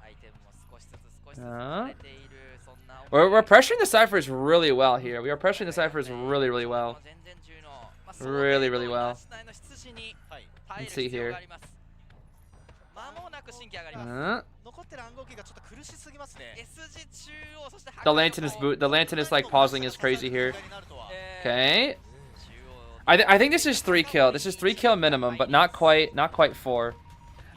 We're pressuring the Ciphers really well here. We are pressuring the Ciphers really, really well. Really, really well. Let's see here. The Lantern is like pausing is crazy here. Okay. I think this is 3 kill. This is 3 kill minimum, but not quite 4.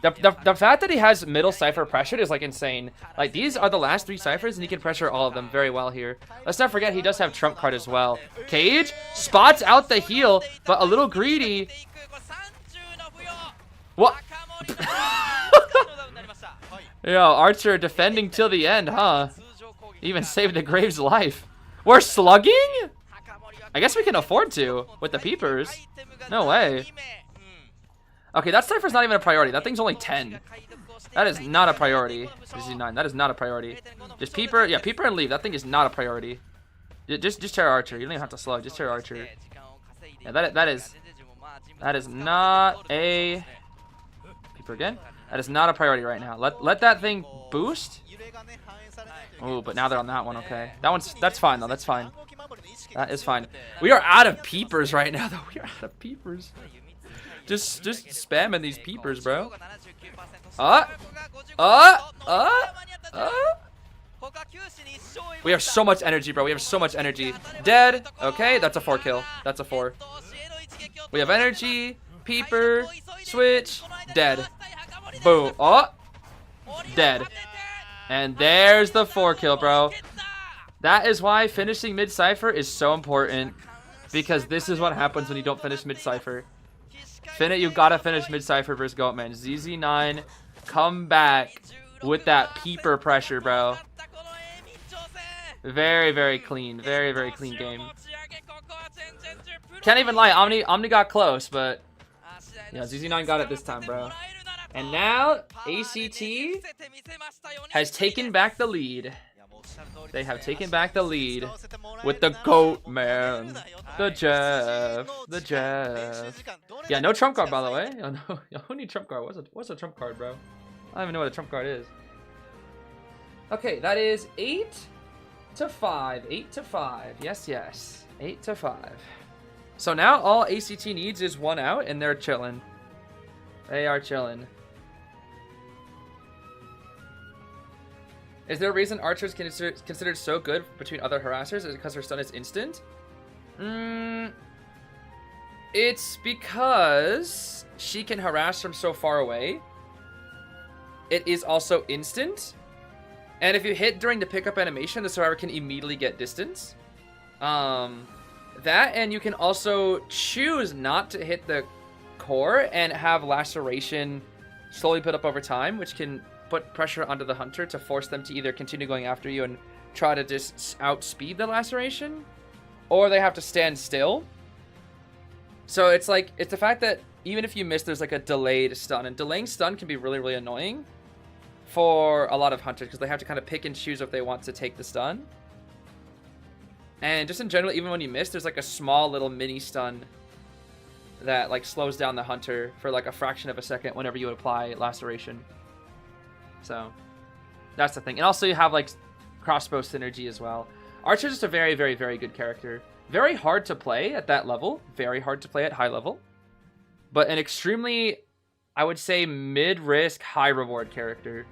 The fact that he has middle cipher pressured is like insane. Like these are the last 3 ciphers and he can pressure all of them very well here. Let's not forget he does have trump card as well. Cage spots out the heal, but a little greedy. What? Yo, Archer defending till the end, huh? Even saved the Graves' life. We're slugging? I guess we can afford to with the Peepers. No way. Okay, that cipher's not even a priority. That thing's only 10. That is not a priority. Z9, that is not a priority. Just Peeper, yeah, Peeper and leave. That thing is not a priority. Just Terror Archer. You don't even have to slug. Just Terror Archer. Yeah, that is not a Peeper again. That is not a priority right now. Let that thing boost. Oh, but now they're on that one. Okay, that's fine though. That's fine. That is fine. We are out of Peepers right now though. We are out of Peepers. Just spamming these Peepers, bro. We have so much energy, bro. We have so much energy. Dead. Okay, that's a 4 kill. That's a 4. We have energy. Peeper. Switch. Dead. Boom. Oh. Dead. And there's the 4 kill, bro. That is why finishing mid-cypher is so important. Because this is what happens when you don't finish mid-cypher. You gotta finish mid-cypher versus Goatman. ZZ9, come back with that Peeper pressure, bro. Very, very clean. Very, very clean game. Can't even lie, Omni got close, but yeah, ZZ9 got it this time, bro. And now ACT has taken back the lead. They have taken back the lead with the GOAT man, the Jeff. Yeah, no trump card by the way. Oh, no, who need trump card? What's a trump card, bro? I don't even know what a trump card is. Okay, that is 8 to 5. 8 to 5. Yes, yes. 8 to 5. So now all ACT needs is 1 out, and they're chilling. They are chilling. Is there a reason Archer's considered so good between other harassers? Is it because her stun is instant? It's because she can harass from so far away. It is also instant. And if you hit during the pickup animation, the survivor can immediately get distance. That, and you can also choose not to hit the core and have laceration slowly put up over time, which can put pressure onto the hunter to force them to either continue going after you and try to just outspeed the laceration, or they have to stand still. So it's like, it's the fact that even if you miss, there's like a delayed stun, and delaying stun can be really, really annoying for a lot of hunters because they have to kind of pick and choose if they want to take the stun. And just in general, even when you miss, there's like a small little mini stun that like slows down the hunter for like a fraction of a second whenever you apply laceration. So that's the thing. And also you have like crossbow synergy as well. Archer's just a very, very, very good character. Very hard to play at that level. Very hard to play at high level. But an extremely, I would say, mid-risk, high-reward character,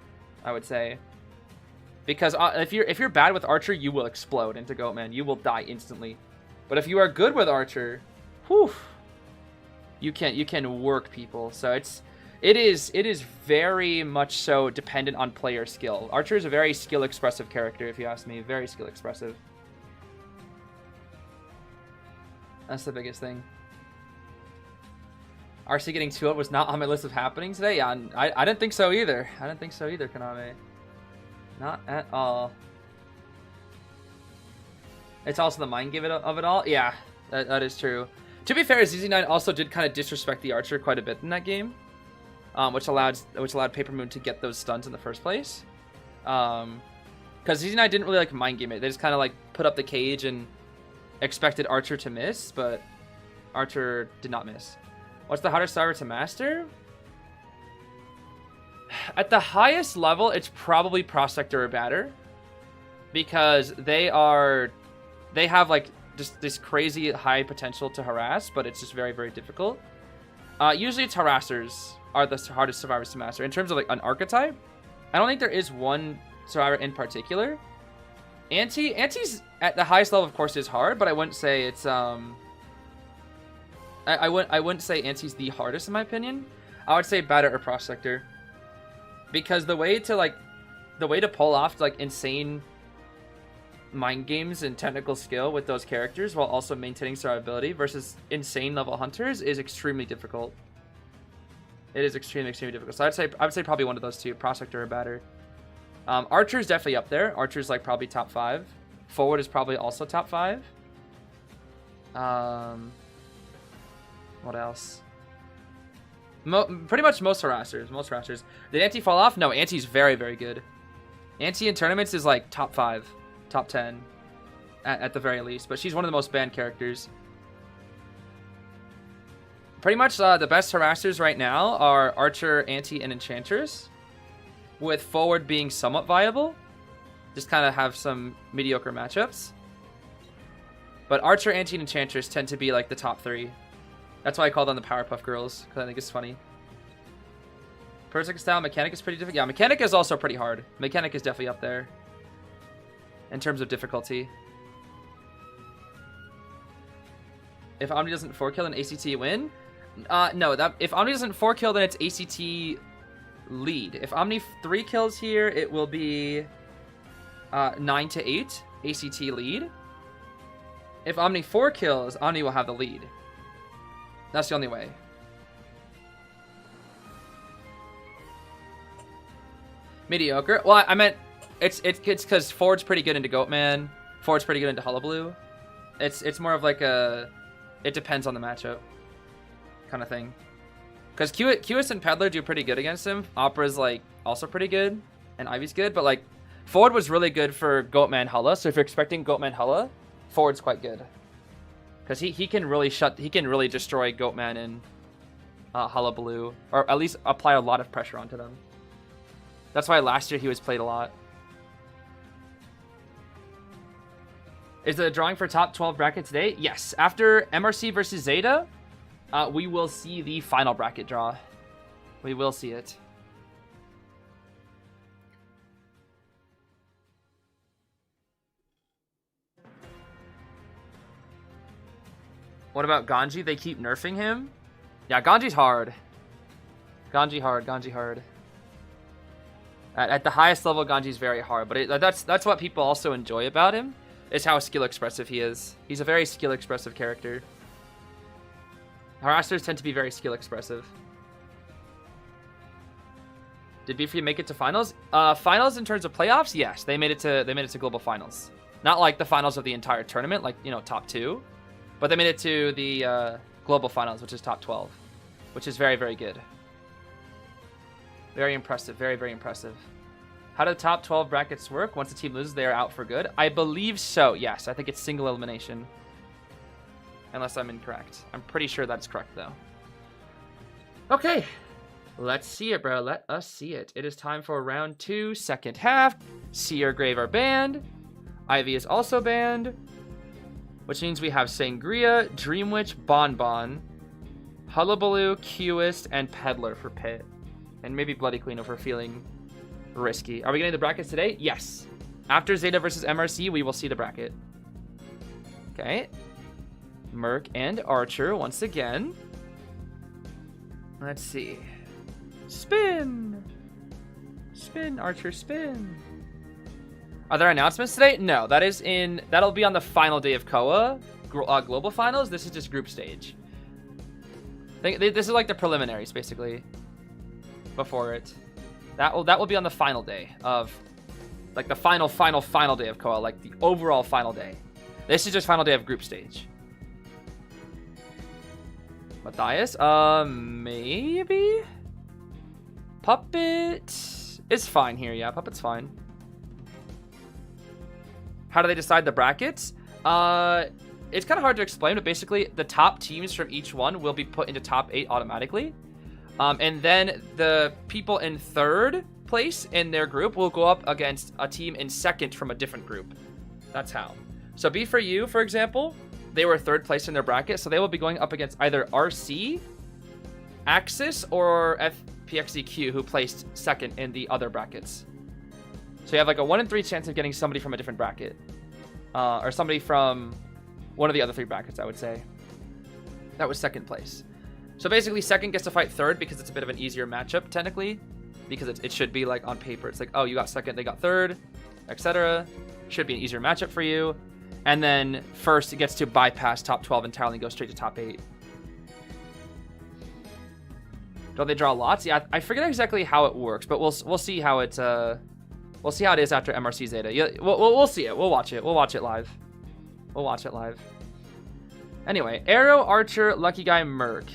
I would say. Because if you're bad with Archer, you will explode into Goatman. You will die instantly. But if you are good with Archer, whew, you can work people. So it is very much so dependent on player skill. Archer is a very skill expressive character, if you ask me. Very skill expressive. That's the biggest thing. RC getting 2-0 was not on my list of happenings today. Yeah, I didn't think so either. I didn't think so either, Kaname. Not at all. It's also the mind game of it all. Yeah, that is true. To be fair, ZZ9 also did kind of disrespect the Archer quite a bit in that game, which allowed Paper Moon to get those stuns in the first place. Because ZZ9 didn't really like mind game it. They just kind of like put up the cage and expected Archer to miss, but Archer did not miss. What's the hardest server to master? At the highest level, it's probably Prospector or Batter, because they have like just this crazy high potential to harass, but it's just very, very difficult. Usually it's harassers are the hardest survivors to master. In terms of like an archetype, I don't think there is one survivor in particular. Anti's at the highest level, of course, is hard, but I wouldn't say it's I wouldn't say Anti's the hardest in my opinion. I would say Batter or Prospector, because the way to pull off like insane mind games and technical skill with those characters while also maintaining survivability versus insane level hunters is extremely difficult. It is extremely difficult. So I would say probably one of those two, Prospector or Batter. Archer's definitely up there. Archer's like probably top 5. Forward is probably also top 5. What else? Pretty much most harassers. Did Anti fall off? No, Anti's very, very good. Anti in tournaments is like top 5, top 10 at the very least, but she's one of the most banned characters. Pretty much the best harassers right now are Archer, Anti, and Enchantress, with Forward being somewhat viable. Just kind of have some mediocre matchups. But Archer, Anti, and Enchantress tend to be like the top 3. That's why I call them the Powerpuff Girls, because I think it's funny. Berserker style mechanic is pretty difficult. Yeah, mechanic is also pretty hard. Mechanic is definitely up there in terms of difficulty. If Omni doesn't 4-kill, then ACT win? No, if Omni doesn't 4-kill, then it's ACT lead. If Omni 3 kills here, it will be 9-8 ACT lead. If Omni 4 kills, Omni will have the lead. That's the only way. Mediocre. Well, I meant it's because Forward's pretty good into Goatman. Forward's pretty good into Hullabaloo. It's more of like a it depends on the matchup kind of thing. Because QS and Peddler do pretty good against him. Opera's like also pretty good, and Ivy's good, but like Forward was really good for Goatman Hulla. So if you're expecting Goatman Hulla, Forward's quite good. Because he can really destroy Goatman and Hullabaloo, or at least apply a lot of pressure onto them. That's why last year he was played a lot. Is the drawing for top 12 bracket today? Yes. After MRC versus ZETA, we will see the final bracket draw. We will see it. What about Ganji? They keep nerfing him? Yeah, Ganji's hard. Ganji hard. At the highest level, Ganji's very hard, but that's what people also enjoy about him, is how skill expressive he is. He's a very skill expressive character. Harassers tend to be very skill expressive. Did B3 make it to finals? Finals in terms of playoffs, yes, they made it to global finals. Not like the finals of the entire tournament, like top 2. But they made it to the global finals, which is top 12, which is very, very good. Very impressive. Very, very impressive. How do the top 12 brackets work? Once the team loses, they are out for good. I believe so, yes. I think it's single elimination. Unless I'm incorrect. I'm pretty sure that's correct, though. Okay. Let's see it, bro. Let us see it. It is time for round 2, second half. Seer, Grave are banned. Ivy is also banned. Which means we have Sangria, Dream Witch, Bonbon, Hullabaloo, Qist, and Peddler for Pit. And maybe Bloody Queen if we're feeling risky. Are we getting the brackets today? Yes. After Zeta versus MRC, we will see the bracket. Okay. Merc and Archer once again. Let's see. Spin! Spin, Archer, spin. Are there announcements today? No, that'll be on the final day of KOA Global Finals. This is just group stage. This is like the preliminaries, basically, before it. That will be on the final day of, like the final day of KOA, like the overall final day. This is just final day of group stage. Matthias, maybe? Puppet is fine here, yeah, Puppet's fine. How do they decide the brackets? It's kind of hard to explain, but basically the top teams from each one will be put into top 8 automatically. And then the people in third place in their group will go up against a team in second from a different group. That's how. So B4U, for example, they were third place in their bracket, so they will be going up against either RC, Axis, or FPXEQ, who placed second in the other brackets. So you have like a 1 in 3 chance of getting somebody from a different bracket. Or somebody from one of the other 3 brackets, I would say. That was second place. So basically, second gets to fight third because it's a bit of an easier matchup, technically. Because it should be like on paper. It's like, oh, you got second, they got third, etc. Should be an easier matchup for you. And then first, it gets to bypass top 12 entirely and go straight to top 8. Don't they draw lots? Yeah, I forget exactly how it works, but we'll see how it we'll see how it is after MRC Zeta. Yeah, we'll see it. We'll watch it. We'll watch it live. We'll watch it live. Anyway, Arrow, Archer, Lucky Guy, Merc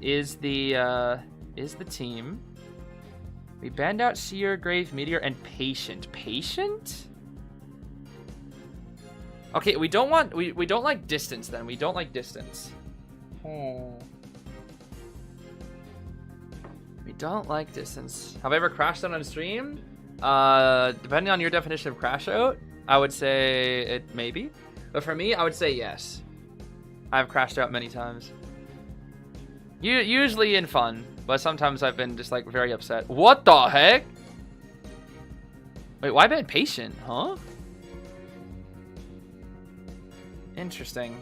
is the team. We banned out Seer, Grave, Meteor, and Patient. Patient? Okay, we don't like distance then. We don't like distance. Oh. We don't like distance. Have I ever crashed out on stream? Depending on your definition of crash out, I would say it maybe. But for me, I would say yes. I've crashed out many times. Usually in fun, but sometimes I've been just like very upset. What the heck? Wait, why ban Patient, huh? Interesting.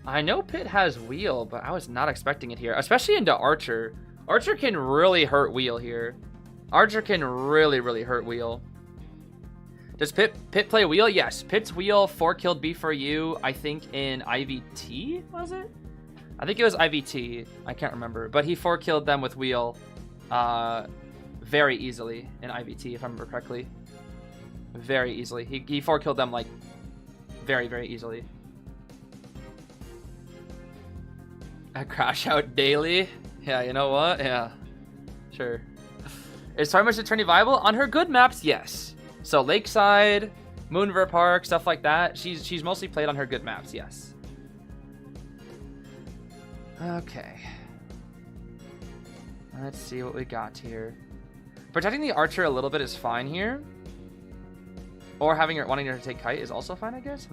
I know Pit has Wheel, but I was not expecting it here, especially into Archer. Archer can really hurt Wheel here. Archer can really hurt Wheel. Does Pit play Wheel? Yes. Pit's Wheel 4-killed B4U, I think in IVT, was it? I think it was IVT. I can't remember. But he 4-killed them with Wheel very easily in IVT, if I remember correctly. Very easily. He 4-killed them, like, very easily. I crash out daily? Yeah, you know what? Yeah. Sure. Is Tarmush Attorney viable? On her good maps, yes. So Lakeside, Moonver Park, stuff like that. She's mostly played on her good maps, yes. Okay. Let's see what we got here. Protecting the Archer a little bit is fine here. Or wanting her to take Kite is also fine, I guess.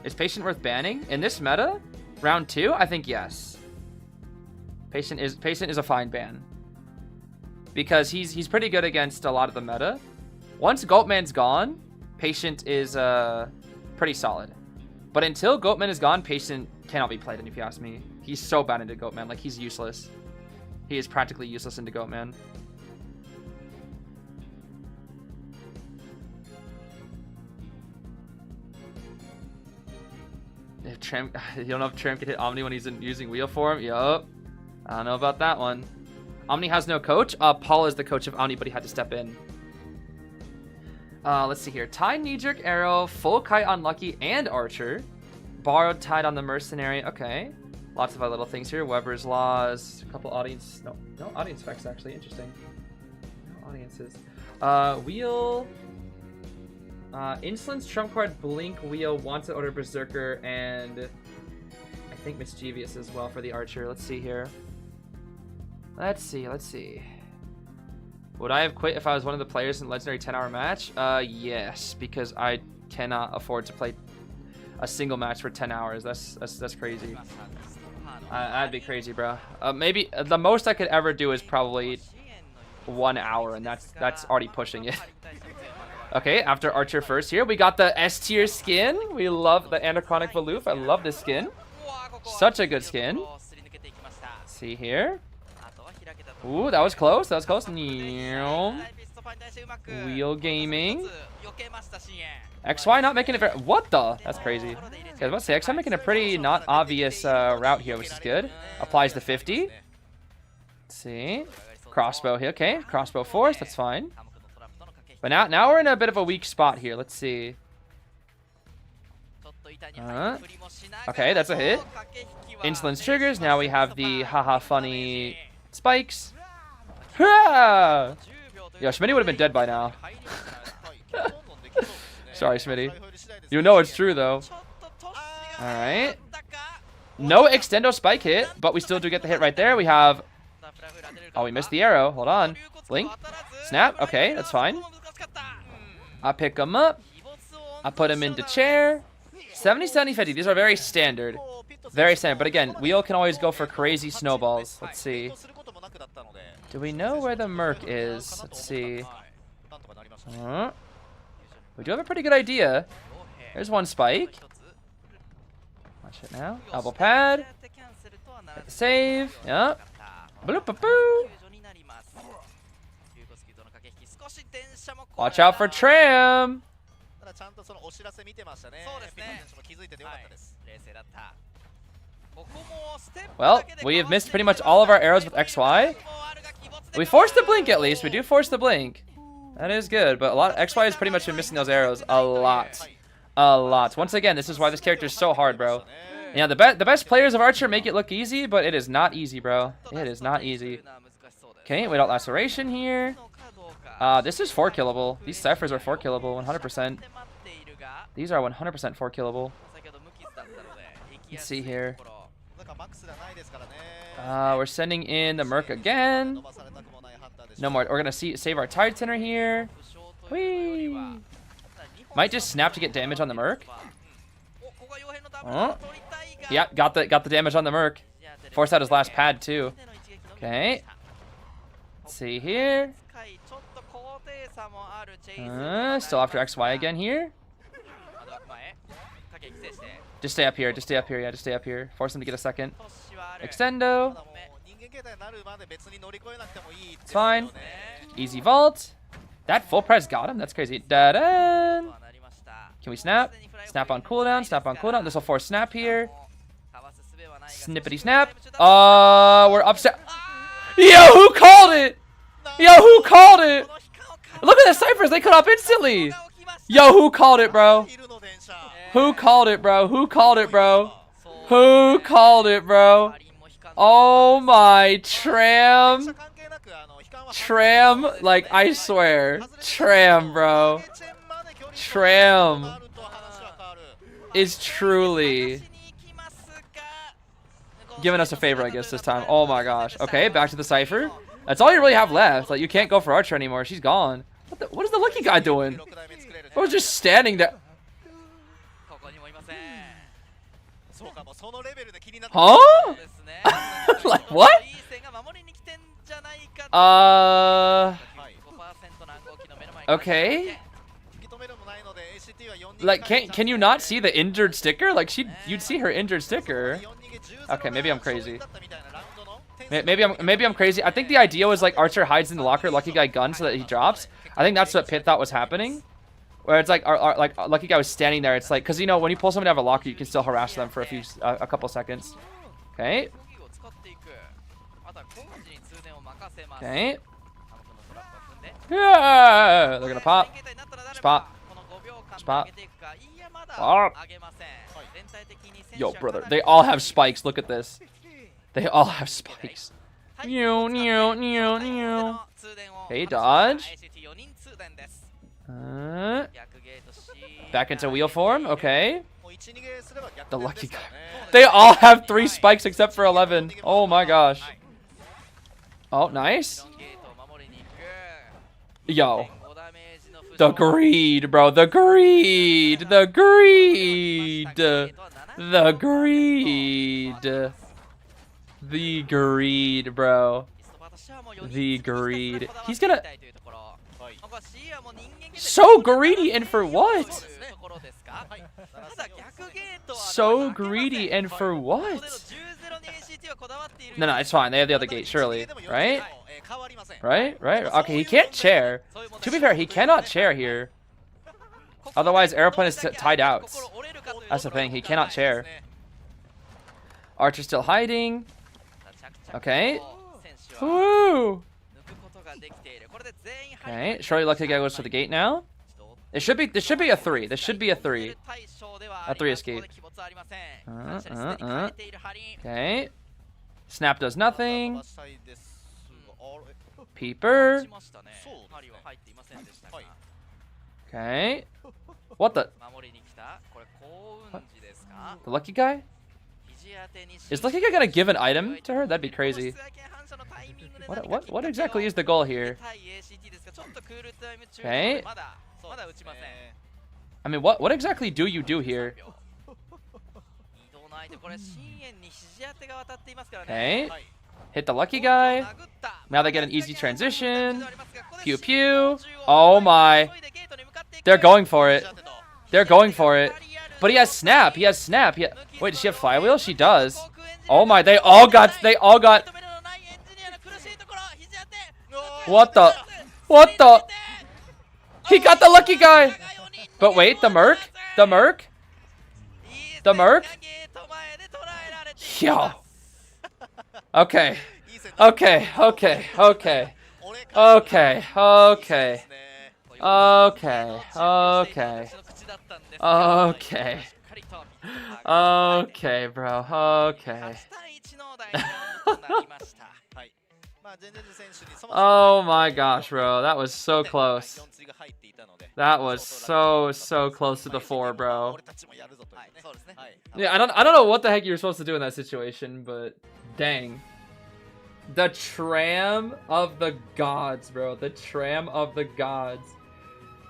Is Patient worth banning? In this meta, round 2, I think yes. Patient is a fine ban. Because he's pretty good against a lot of the meta. Once Goatman's gone, Patient is pretty solid. But until Goatman is gone, Patient cannot be played, if you ask me. He's so bad into Goatman, like he's useless. He is practically useless into Goatman. If Tram, you don't know if Tram can hit Omni when he's using Wheel form? Yup. I don't know about that one. Omni has no coach. Paul is the coach of Omni, but he had to step in. Let's see here. Tide, Knee-Jerk, Arrow, full Kite on Lucky and Archer. Borrowed Tide on the Mercenary. Okay. Lots of other little things here. Weber's Laws. A couple audience... No audience effects, actually. Interesting. No audiences. Wheel... Insolence, Trump Card, Blink, Wheel, Wanted Order, Berserker, and... I think mischievous as well for the archer. Let's see here. Let's see. Would I have quit if I was one of the players in the legendary 10-hour match? Yes, because I cannot afford to play a single match for 10 hours. That's crazy. That'd be crazy, bro. Maybe the most I could ever do is probably 1 hour, and that's already pushing it. Okay, after Archer first here, we got the S tier skin. We love the Anachronic Valoof. I love this skin. Such a good skin. Let's see here. Ooh, that was close. That was close. Wheel gaming. XY not making it very... What the? That's crazy. Okay, I was about to say, XY making a pretty not obvious route here, which is good. Applies the 50. Let's see. Crossbow here. Okay, crossbow force. That's fine. But now we're in a bit of a weak spot here. Let's see. Okay, that's a hit. Insolence triggers. Now we have the haha funny spikes. Yo, Schmitty would have been dead by now. Sorry, Schmitty. You know it's true, though. Alright. No extendo spike hit, but we still do get the hit right there. We have... Oh, we missed the arrow. Hold on. Blink. Snap. Okay, that's fine. I pick him up. I put him into chair. 70, 70, 50. These are very standard. Very standard. But again, Wheel can always go for crazy snowballs. Let's see. Do we know where the Merc is? Let's see. We do have a pretty good idea. There's one spike. Watch it now. Elbow pad. Get the save. Yep. Bloop -a -boo. Watch out for Tram. Well, we have missed pretty much all of our arrows with XY. We forced the blink at least. We do force the blink. That is good, but XY has pretty much been missing those arrows a lot. Once again, this is why this character is so hard, bro. Yeah, the best players of Archer make it look easy, but it is not easy, bro. It is not easy. Okay, wait out laceration here. This is 4 killable. These ciphers are 4 killable, 100%. These are 100% 4 killable. Let's see here. We're sending in the Merc again. No more. We're gonna save our Tide Center here. Whee! Might just snap to get damage on the Merc. Oh. Yeah, got the damage on the Merc. Forced out his last pad too. Okay. Let's see here. Still after XY again here. Just stay up here. Just stay up here. Yeah, just stay up here. Force him to get a second. Extendo. It's fine. Easy vault. That full press got him. That's crazy. Da-da. Can we snap? Snap on cooldown. Snap on cooldown. This will force snap here. Snippety snap. We're upset. Yo, who called it? Yo, who called it? Look at the ciphers. They cut off instantly. Yo, who called it, bro? Who called it, bro? Who called it, bro? Who called it, bro? Oh my, Tram. Tram, like, I swear. Tram, bro. Tram is truly giving us a favor, I guess, this time. Oh my gosh. Okay, back to the cipher. That's all you really have left. Like, you can't go for Archer anymore. She's gone. What is the lucky guy doing? I was just standing there. Huh? Like, what? Okay. Like, can you not see the injured sticker? Like, you'd see her injured sticker. Okay, maybe I'm crazy. Maybe I'm crazy. I think the idea was like Archer hides in the locker, Lucky Guy gun so that he drops. I think that's what Pit thought was happening. Where it's like, like Lucky Guy was standing there. It's like, because you know when you pull somebody out of a locker, you can still harass them for a couple seconds. Okay. Okay. Yeah, they're gonna pop. Just pop. Just pop. Pop. Yo, brother, they all have spikes. Look at this. They all have spikes. Hey, dodge. Back into wheel form. Okay. The lucky guy. They all have 3 spikes except for 11. Oh my gosh. Oh, nice. Yo. The greed, bro. The greed. The greed. The greed. The greed, bro. The greed. He's gonna... So greedy, and for what? So greedy, and for what? No, it's fine. They have the other gate, surely. Right? Right? Okay, he can't chair. To be fair, he cannot chair here. Otherwise, Aeroplane is tied out. That's the thing. He cannot chair. Archer's still hiding. Okay. Woo! Okay, surely lucky guy goes to the gate now. This should be a 3. This should be a 3. A 3 escape. Okay. Snap does nothing. Peeper. Okay. What the? What? The lucky guy? Is lucky guy gonna give an item to her? That'd be crazy. What exactly is the goal here? Okay. I mean, what exactly do you do here? Okay. Hit the lucky guy. Now they get an easy transition. Pew pew. Oh my. They're going for it. They're going for it. But he has snap. He has snap. Wait, does she have flywheel? She does. Oh my, they all got What the? What the? He got the lucky guy. But wait, the Merc? The Merc? The Merc? Yo. Okay. Okay. Okay. Okay. Okay. Okay. Okay. Okay. Okay. Okay, bro. Okay. Oh my gosh, bro. That was so close. That was so close to the 4, bro. Yeah, I don't know what the heck you were supposed to do in that situation, but dang. The tram of the gods, bro. The tram of the gods.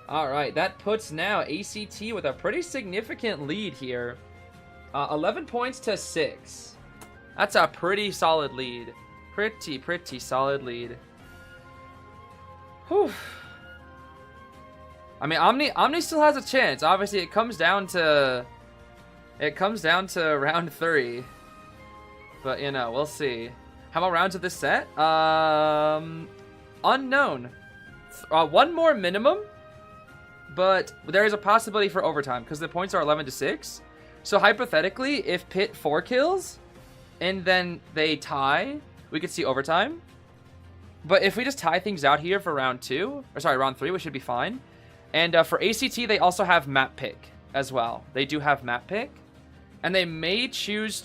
Alright, that puts now ACT with a pretty significant lead here. 11 points to 6. That's a pretty solid lead. Pretty solid lead. Whew. I mean, Omni still has a chance. Obviously, it comes down to round 3. But, you know, we'll see. How about rounds of this set? Unknown. 1 more minimum. But there is a possibility for overtime because the points are 11 to 6. So hypothetically, if Pit 4 kills and then they tie, we could see overtime. But if we just tie things out here for round 3, we should be fine. And for ACT, they also have map pick as well. They do have map pick, and they may choose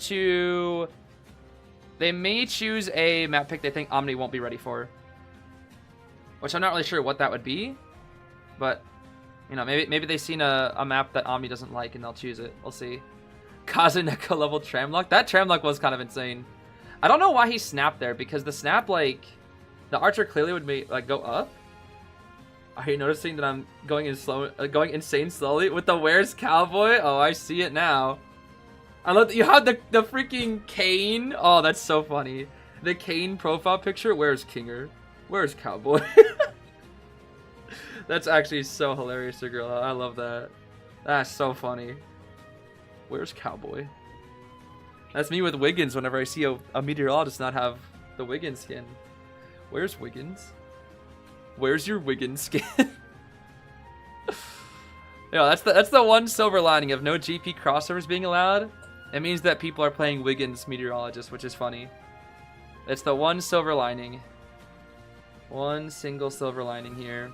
a map pick they think Omni won't be ready for, which I'm not really sure what that would be, but you know, maybe they've seen a map that Omni doesn't like and they'll choose it. We'll see. Kazuneka level Tramlock. That Tramlock was kind of insane. I don't know why he snapped there, because the snap, like, the Archer clearly would go up. Are you noticing that I'm going insane slowly with the Where's Cowboy? Oh, I see it now. I love that you have the freaking Kane. Oh, that's so funny. The Kane profile picture. Where's Kinger? Where's Cowboy? That's actually so hilarious, girl. I love that. That's so funny. Where's Cowboy? That's me with Wiggins whenever I see a meteorologist not have the Wiggins skin. Where's Wiggins? Where's your Wiggins skin? Yeah, that's the one silver lining of no GP crossovers being allowed. It means that people are playing Wiggins meteorologist, which is funny. It's the one silver lining. One single silver lining here.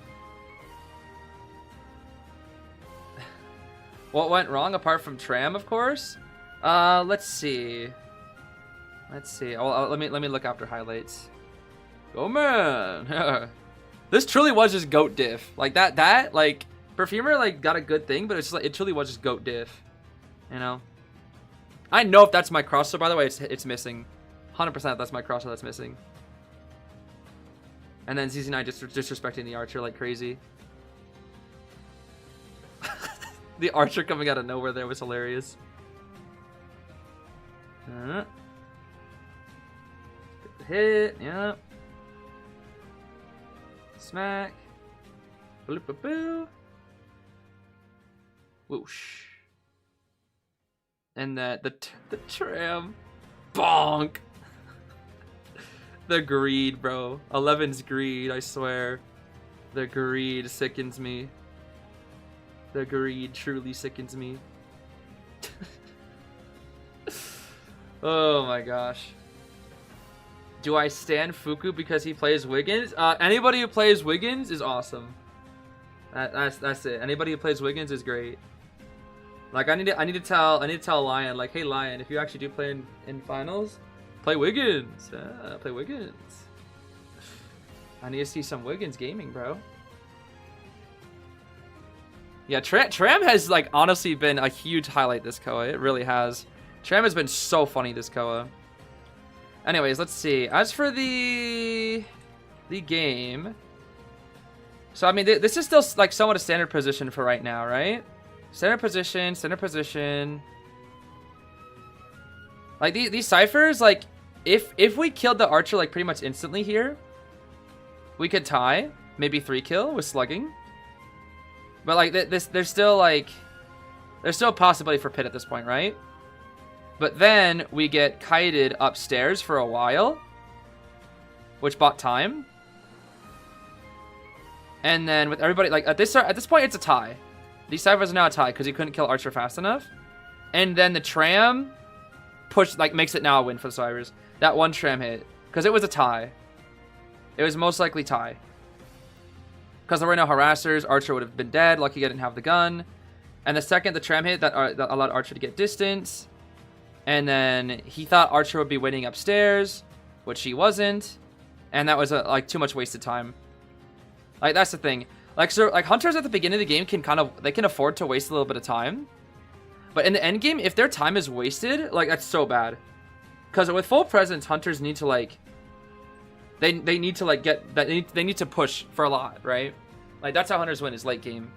What went wrong apart from Tram, of course? Let's see. Oh, let me look after highlights. Oh man. This truly was just GOAT diff. Like that like Perfumer like got a good thing, but it's like it truly was just GOAT diff. You know? I know if that's my crosser, by the way, it's missing. 100% that's my crosser that's missing. And then Zeez and I just disrespecting the archer like crazy. The archer coming out of nowhere there was hilarious. Hit, yeah. Smack. Bloop a boo. Whoosh. And the tram. Bonk. The greed, bro. 11's greed, I swear. The greed sickens me. The greed truly sickens me. Oh my gosh. Do I stand Fuku because he plays Wiggins? Anybody who plays Wiggins is awesome. That's it. Anybody who plays Wiggins is great. Like I need to tell Lion, like, hey Lion, if you actually do play in finals, play Wiggins. Play Wiggins. I need to see some Wiggins gaming, bro. Yeah, Tram has like honestly been a huge highlight this Koa. It really has. Tram has been so funny this Koa. Anyways, let's see. As for the game, so I mean this is still like somewhat a standard position for right now, right? Center position. Like these ciphers, like if we killed the archer like pretty much instantly here, we could tie, maybe 3-kill with slugging. But like there's still a possibility for pit at this point, right? But then we get kited upstairs for a while, which bought time. And then with everybody like at this point it's a tie. These ciphers are now a tie because he couldn't kill Archer fast enough. And then the tram makes it now a win for the ciphers. That one tram hit because it was a tie. It was most likely tie. Because there were no harassers, Archer would have been dead. Lucky he didn't have the gun. And the second the tram hit, that allowed Archer to get distance. And then he thought Archer would be waiting upstairs, which he wasn't. And that was too much wasted time. Like that's the thing. Like hunters at the beginning of the game can afford to waste a little bit of time. But in the end game, if their time is wasted, like that's so bad. Because with full presence, hunters need to like they need to like get that they need to push for a lot, right? Like that's how hunters win is late game.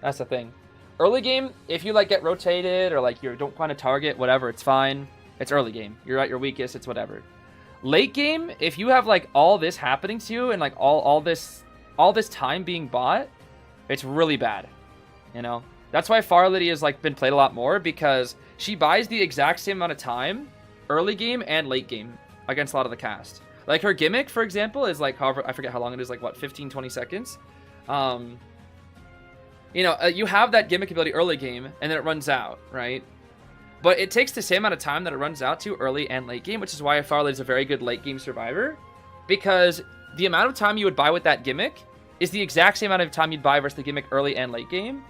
That's the thing. Early game, if you like get rotated or like you don't find a target, whatever, it's fine. It's early game. You're at your weakest, it's whatever. Late game, if you have like all this happening to you and like all this time being bought, it's really bad. You know? That's why Farlady has like been played a lot more, because she buys the exact same amount of time early game and late game against a lot of the cast. Like her gimmick, for example, is like, however, I forget how long it is, like what, 15-20 seconds. You know, you have that gimmick ability early game and then it runs out, right? But it takes the same amount of time that it runs out to early and late game, which is why Farlady is a very good late game survivor, because the amount of time you would buy with that gimmick is the exact same amount of time you'd buy versus the gimmick early and late game.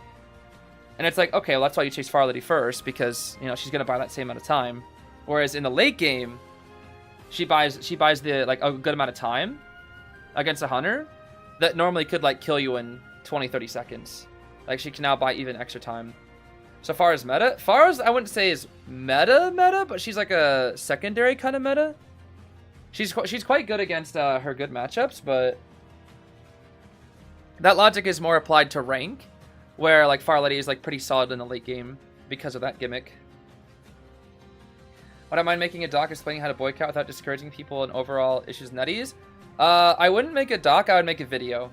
And it's like, okay, well, that's why you chase Farlady first, because, you know, she's going to buy that same amount of time. Whereas in the late game, she buys the like a good amount of time against a hunter that normally could like kill you in 20-30 seconds. Like she can now buy even extra time. So far as meta, I wouldn't say is meta, but she's like a secondary kind of meta. She's quite good against her good matchups, but that logic is more applied to rank, where like Farlady is like pretty solid in the late game because of that gimmick. Would I mind making a doc explaining how to boycott without discouraging people and overall issues nutties? I wouldn't make a doc, I would make a video.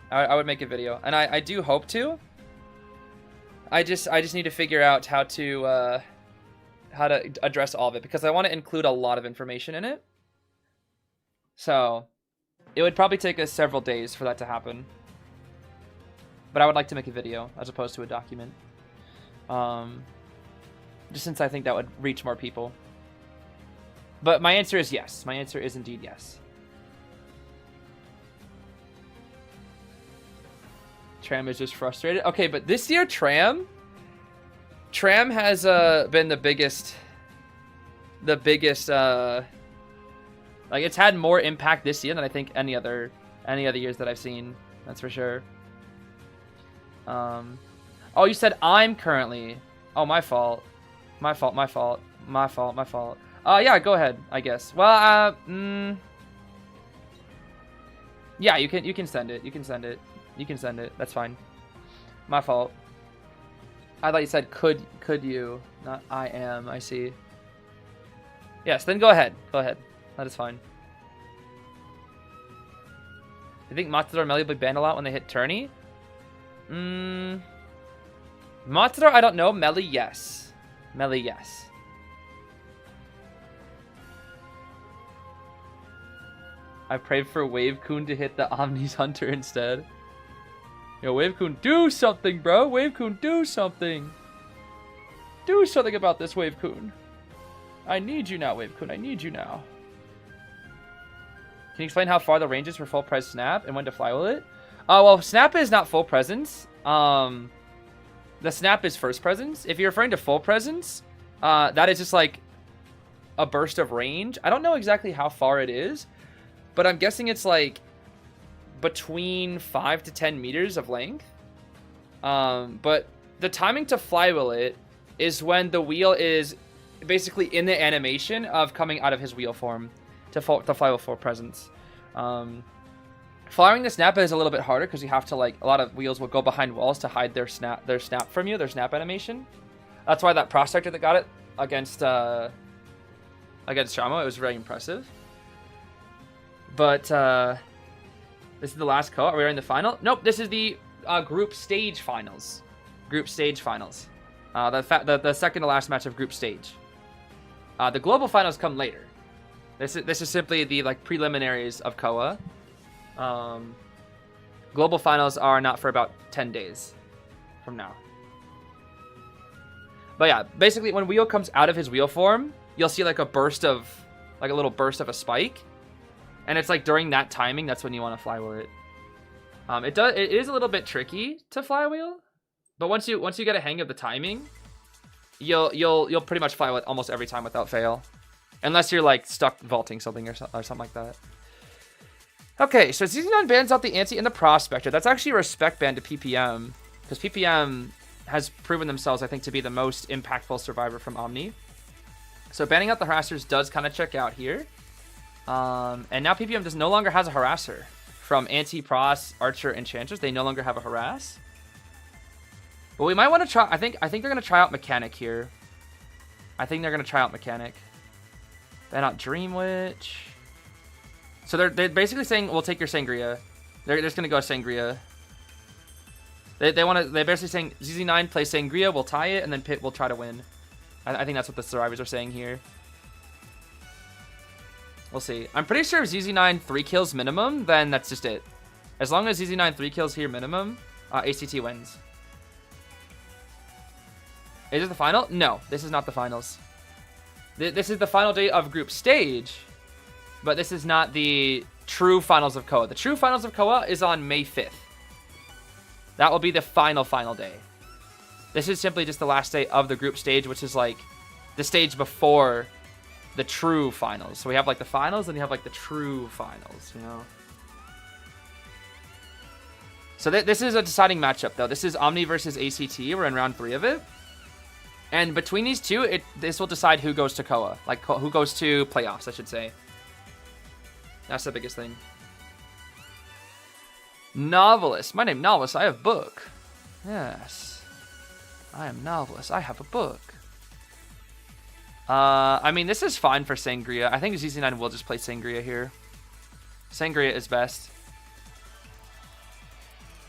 I would make a video, and I do hope to. I just need to figure out how to address all of it, because I want to include a lot of information in it. So it would probably take us several days for that to happen. But I would like to make a video as opposed to a document. Just since I think that would reach more people. But my answer is yes. My answer is indeed yes. Tram is just frustrated. Okay, but this year Tram has been the biggest like it's had more impact this year than I think any other years that I've seen. That's for sure. Oh, you said I'm currently Oh, my fault. My fault, my fault. My fault, my fault. Yeah, go ahead, I guess. Well, yeah, you can send it. You can send it. You can send it. That's fine. My fault. I thought you said could you, not I am. I see. Yes, then go ahead. Go ahead. That is fine. You think Matador and Melee will be banned a lot when they hit tourney? Matador, I don't know. Melee, yes. Melee, yes. I prayed for Wave-kun to hit the Omni's Hunter instead. Yo, Wave-kun, do something, bro! Wave-kun, do something! Do something about this, Wave-kun! I need you now, Wave-kun, I need you now. Can you explain how far the range is for full pres snap and when to fly with it? Well, snap is not full presence. The snap is first presence. If you're referring to full presence, that is just like a burst of range. I don't know exactly how far it is, but I'm guessing it's like between 5 to 10 meters of length. But the timing to fly wheel it is when the wheel is basically in the animation of coming out of his wheel form to fly wheel full presence. Flying the snap is a little bit harder because you have to, like, a lot of wheels will go behind walls to hide their snap from you, their snap animation. That's why that prospector that got it against Shamo, it was very impressive. But this is the last co. Are we in the final? Nope, this is the group stage finals. Group stage finals. The second to last match of group stage. The global finals come later. This is simply the like preliminaries of Koa. Global finals are not for about 10 days from now. But yeah, basically when Wheel comes out of his wheel form, you'll see like a little burst of a spike. And it's like during that timing, that's when you want to fly wheel it. It is a little bit tricky to fly wheel, but once you get a hang of the timing, you'll pretty much fly wheel it almost every time without fail. Unless you're like stuck vaulting something or something like that. Okay, so ZZ9 bans out the Anti and the Prospector. That's actually a respect ban to PPM. Because PPM has proven themselves, I think, to be the most impactful survivor from Omni. So banning out the harassers does kind of check out here. And now PPM no longer has a harasser. From Anti, Pros, Archer, Enchantress, they no longer have a harass. But we might want to try... I think they're going to try out Mechanic here. Ban out Dream Witch. So they're basically saying we'll take your Sangria. They're just gonna go Sangria. They're basically saying ZZ9 play Sangria, we'll tie it, and then Pit will try to win. I think that's what the survivors are saying here. We'll see. I'm pretty sure if ZZ9 3 kills minimum, then that's just it. As long as ZZ9 3 kills here minimum, ACT wins. Is it the final? No, this is not the finals. This is the final day of group stage, but this is not the true finals of Koa. The true finals of Koa is on May 5th. That will be the final day. This is simply just the last day of the group stage, which is like the stage before the true finals. So we have like the finals and you have like the true finals, you know? So this is a deciding matchup though. This is Omni versus ACT. We're in round 3 of it. And between these two, this will decide who goes to Koa. Like, who goes to playoffs, I should say. That's the biggest thing. Novelist. My name Novelist. I have book. Yes. I am Novelist. I have a book. I mean, this is fine for Sangria. I think ZZ9 will just play Sangria here. Sangria is best.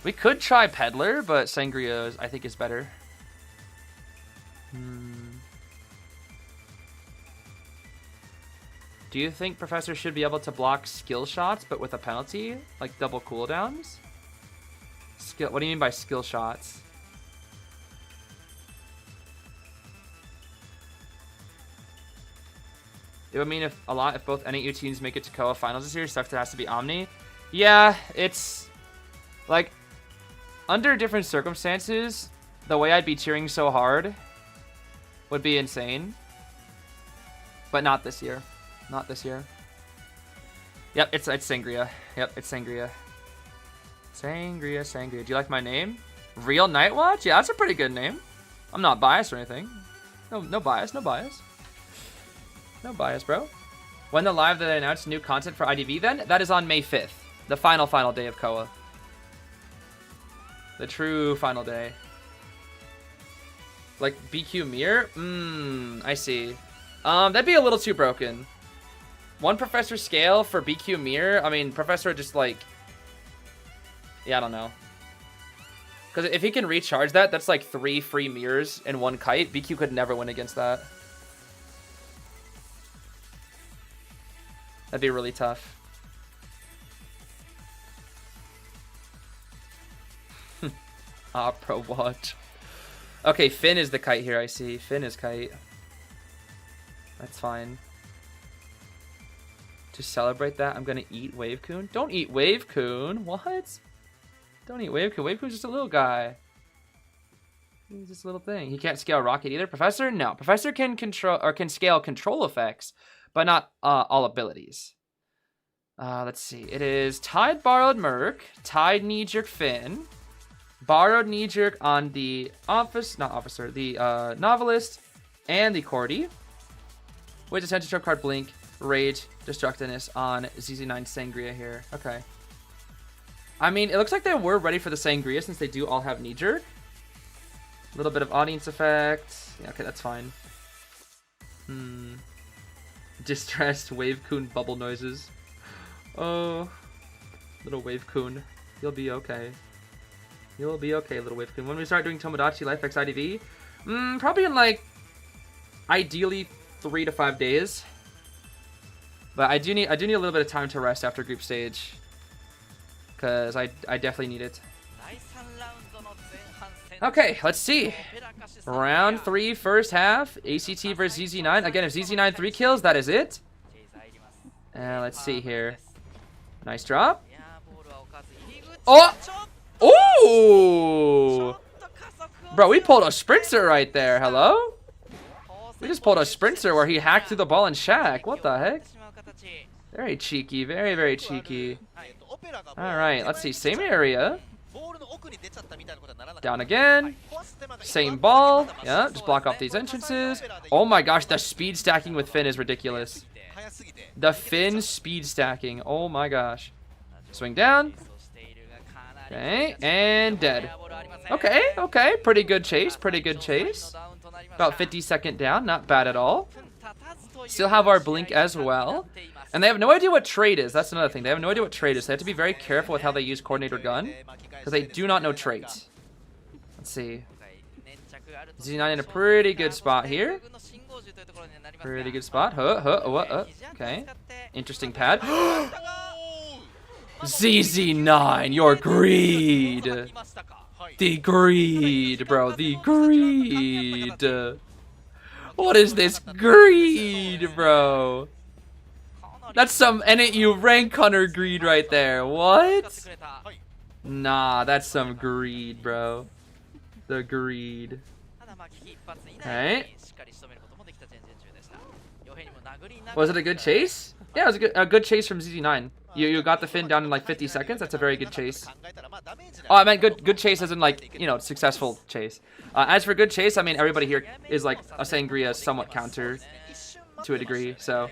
We could try Peddler, but Sangria, I think, is better. Do you think Professor should be able to block skill shots, but with a penalty? Like double cooldowns? What do you mean by skill shots? It would mean if both NAU teams make it to Koa finals this year, sucks it has to be Omni. Yeah, it's like under different circumstances, the way I'd be cheering so hard would be insane. But not this year. Not this year. Yep, it's Sangria. Yep, it's Sangria. Sangria. Do you like my name? Real Nightwatch? Yeah, that's a pretty good name. I'm not biased or anything. No bias, no bias. No bias, bro. When the live that they announced new content for IDV then? That is on May 5th. The final day of Koa. The true final day. Like BQ Mirror? I see. That'd be a little too broken. One Professor scale for BQ Mirror? I mean, Professor just like... Yeah, I don't know. Because if he can recharge that, that's like 3 free mirrors in one kite. BQ could never win against that. That'd be really tough. Pro watch. Okay, Finn is the kite here, I see. Finn is kite. That's fine. To celebrate that, I'm gonna eat Wavecoon. Don't eat Wavecoon. What? Don't eat Wavecoon. Wavecoon's just a little guy. He's just a little thing. He can't scale Rocket either. Professor? No. Professor can control or can scale control effects, but not all abilities. Let's see. It is Tide Borrowed Merc, Tide Knee-Jerk Finn, Borrowed Knee-Jerk on the Novelist, and the Cordy. With Attention Trap Card Blink, Rage, Destructiveness on ZZ9 Sangria here. Okay. I mean, it looks like they were ready for the Sangria since they do all have Knee-Jerk. A little bit of audience effect. Yeah, okay, that's fine. Distressed Wavecoon bubble noises. Oh, little Wavecoon. You'll be okay. You'll be okay, little Wavecoon. When we start doing Tomodachi Life X IDV? Probably in like, ideally 3 to 5 days. But I do need a little bit of time to rest after group stage. Because I definitely need it. Okay, let's see. Round 3, first half. ACT versus ZZ9. Again, if ZZ9 3 kills, that is it. Let's see here. Nice drop. Oh! Ooh! Bro, we pulled a sprinter right there. Hello? We just pulled a sprinter where he hacked through the ball and shack. What the heck? Very cheeky. Very, very cheeky. Alright, let's see. Same area. Down again. Same ball. Yeah, just block off these entrances. Oh my gosh, the speed stacking with Finn is ridiculous. The Finn speed stacking. Oh my gosh. Swing down. Okay, and dead. Okay, okay. Pretty good chase. Pretty good chase. About 50-second down. Not bad at all. Still have our blink as well. And they have no idea what trade is. That's another thing. They have no idea what trade is. They have to be very careful with how they use Coordinator Gun. Because they do not know traits. Let's see. Z9 in a pretty good spot here. Pretty good spot. Okay. Interesting pad. ZZ9, your greed. The greed, bro. The greed. What is this greed, bro? That's some NAU rank hunter greed right there. What? Nah, that's some greed, bro. The greed. Okay. Was it a good chase? Yeah, it was a good chase from ZZ9. You got the Finn down in like 50 seconds. That's a very good chase. Oh, I meant good chase as in like, you know, successful chase. As for good chase, I mean everybody here is like a Sangria somewhat counter to a degree. So,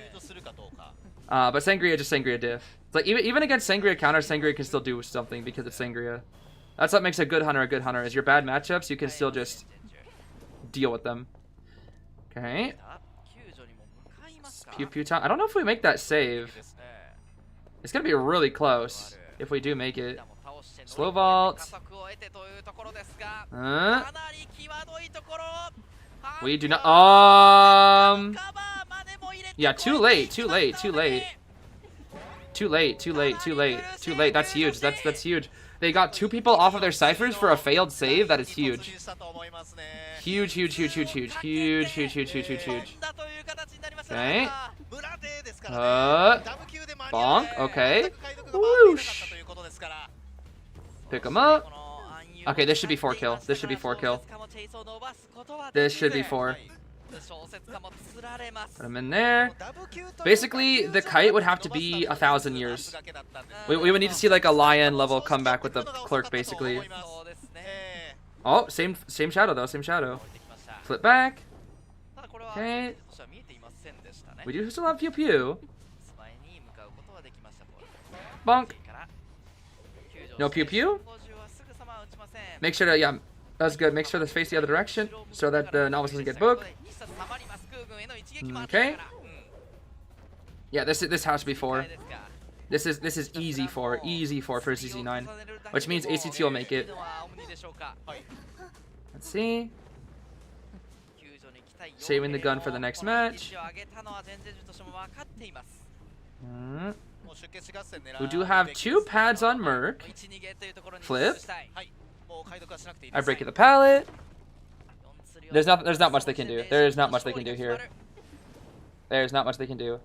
but Sangria just Sangria diff. It's like even against Sangria counter, Sangria can still do something because it's Sangria. That's what makes a good hunter. Is your bad matchups, you can still just deal with them. Okay. Pew pew time. I don't know if we make that save. It's gonna be really close if we do make it. Slow vault. We do not. Yeah, too late. That's huge. That's huge. They got 2 people off of their ciphers for a failed save. That is huge. Huge. Okay. Bonk. Okay. Whoosh. Pick him up. Okay, this should be 4 kill. This should be 4 kill. This should be 4. Put him in there. Basically, the kite would have to be 1,000 years. We would need to see like a lion level comeback with the clerk, basically. Oh, same shadow though. Same shadow. Flip back. ただこれは Okay. 前線としては見えていませんでしたね。 We do still have pew pew. 前に向かうことはできました。 Bonk. から No pew pew. 50はすぐさま打ちません。 Make sure to, yeah, that's good. Make sure to face the other direction so that the novice doesn't get booked. Okay. Yeah, this has to be 4. This is easy 4 for ZZ9, which means ACT will make it. Let's see. Saving the gun for the next match. We do have 2 pads on Merc. Flip. I break the pallet. There's not much they can do. There is not much they can do here. There's not much they can do.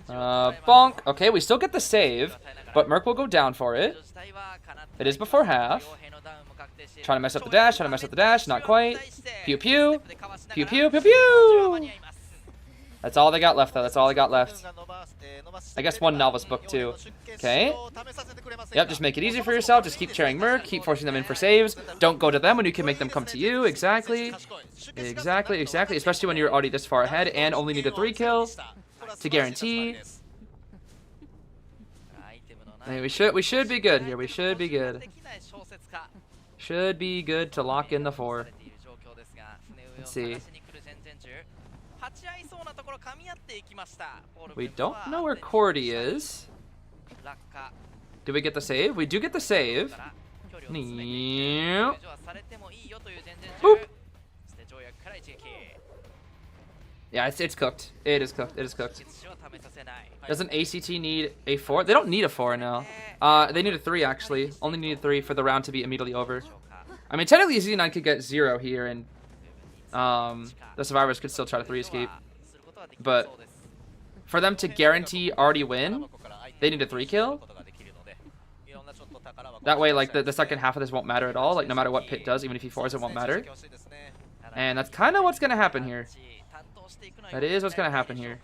Bonk. Okay, we still get the save, but Merc will go down for it. It is before half. Trying to mess up the dash, trying to mess up the dash, not quite. Pew pew. Pew pew pew pew. That's all they got left though, that's all they got left. I guess 1 novice book too. Okay. Yep, just make it easy for yourself, just keep cheering Merc, keep forcing them in for saves. Don't go to them when you can make them come to you, exactly. Exactly, especially when you're already this far ahead and only need a 3 kill to guarantee. I mean, we should be good here, we should be good. Should be good to lock in the 4. Let's see. We don't know where Cordy is. Do we get the save? We do get the save. Boop. Yeah, it's cooked. It is cooked. It is cooked. Doesn't ACT need a 4? They don't need a 4 now. They need a 3 actually. Only need a 3 for the round to be immediately over. I mean, technically Z9 could get 0 here, and the survivors could still try to 3 escape. But for them to guarantee already win, they need a 3 kill. That way, like, the second half of this won't matter at all. Like, no matter what Pit does, even if he 4s, it won't matter. And that's kind of what's going to happen here. That is what's going to happen here.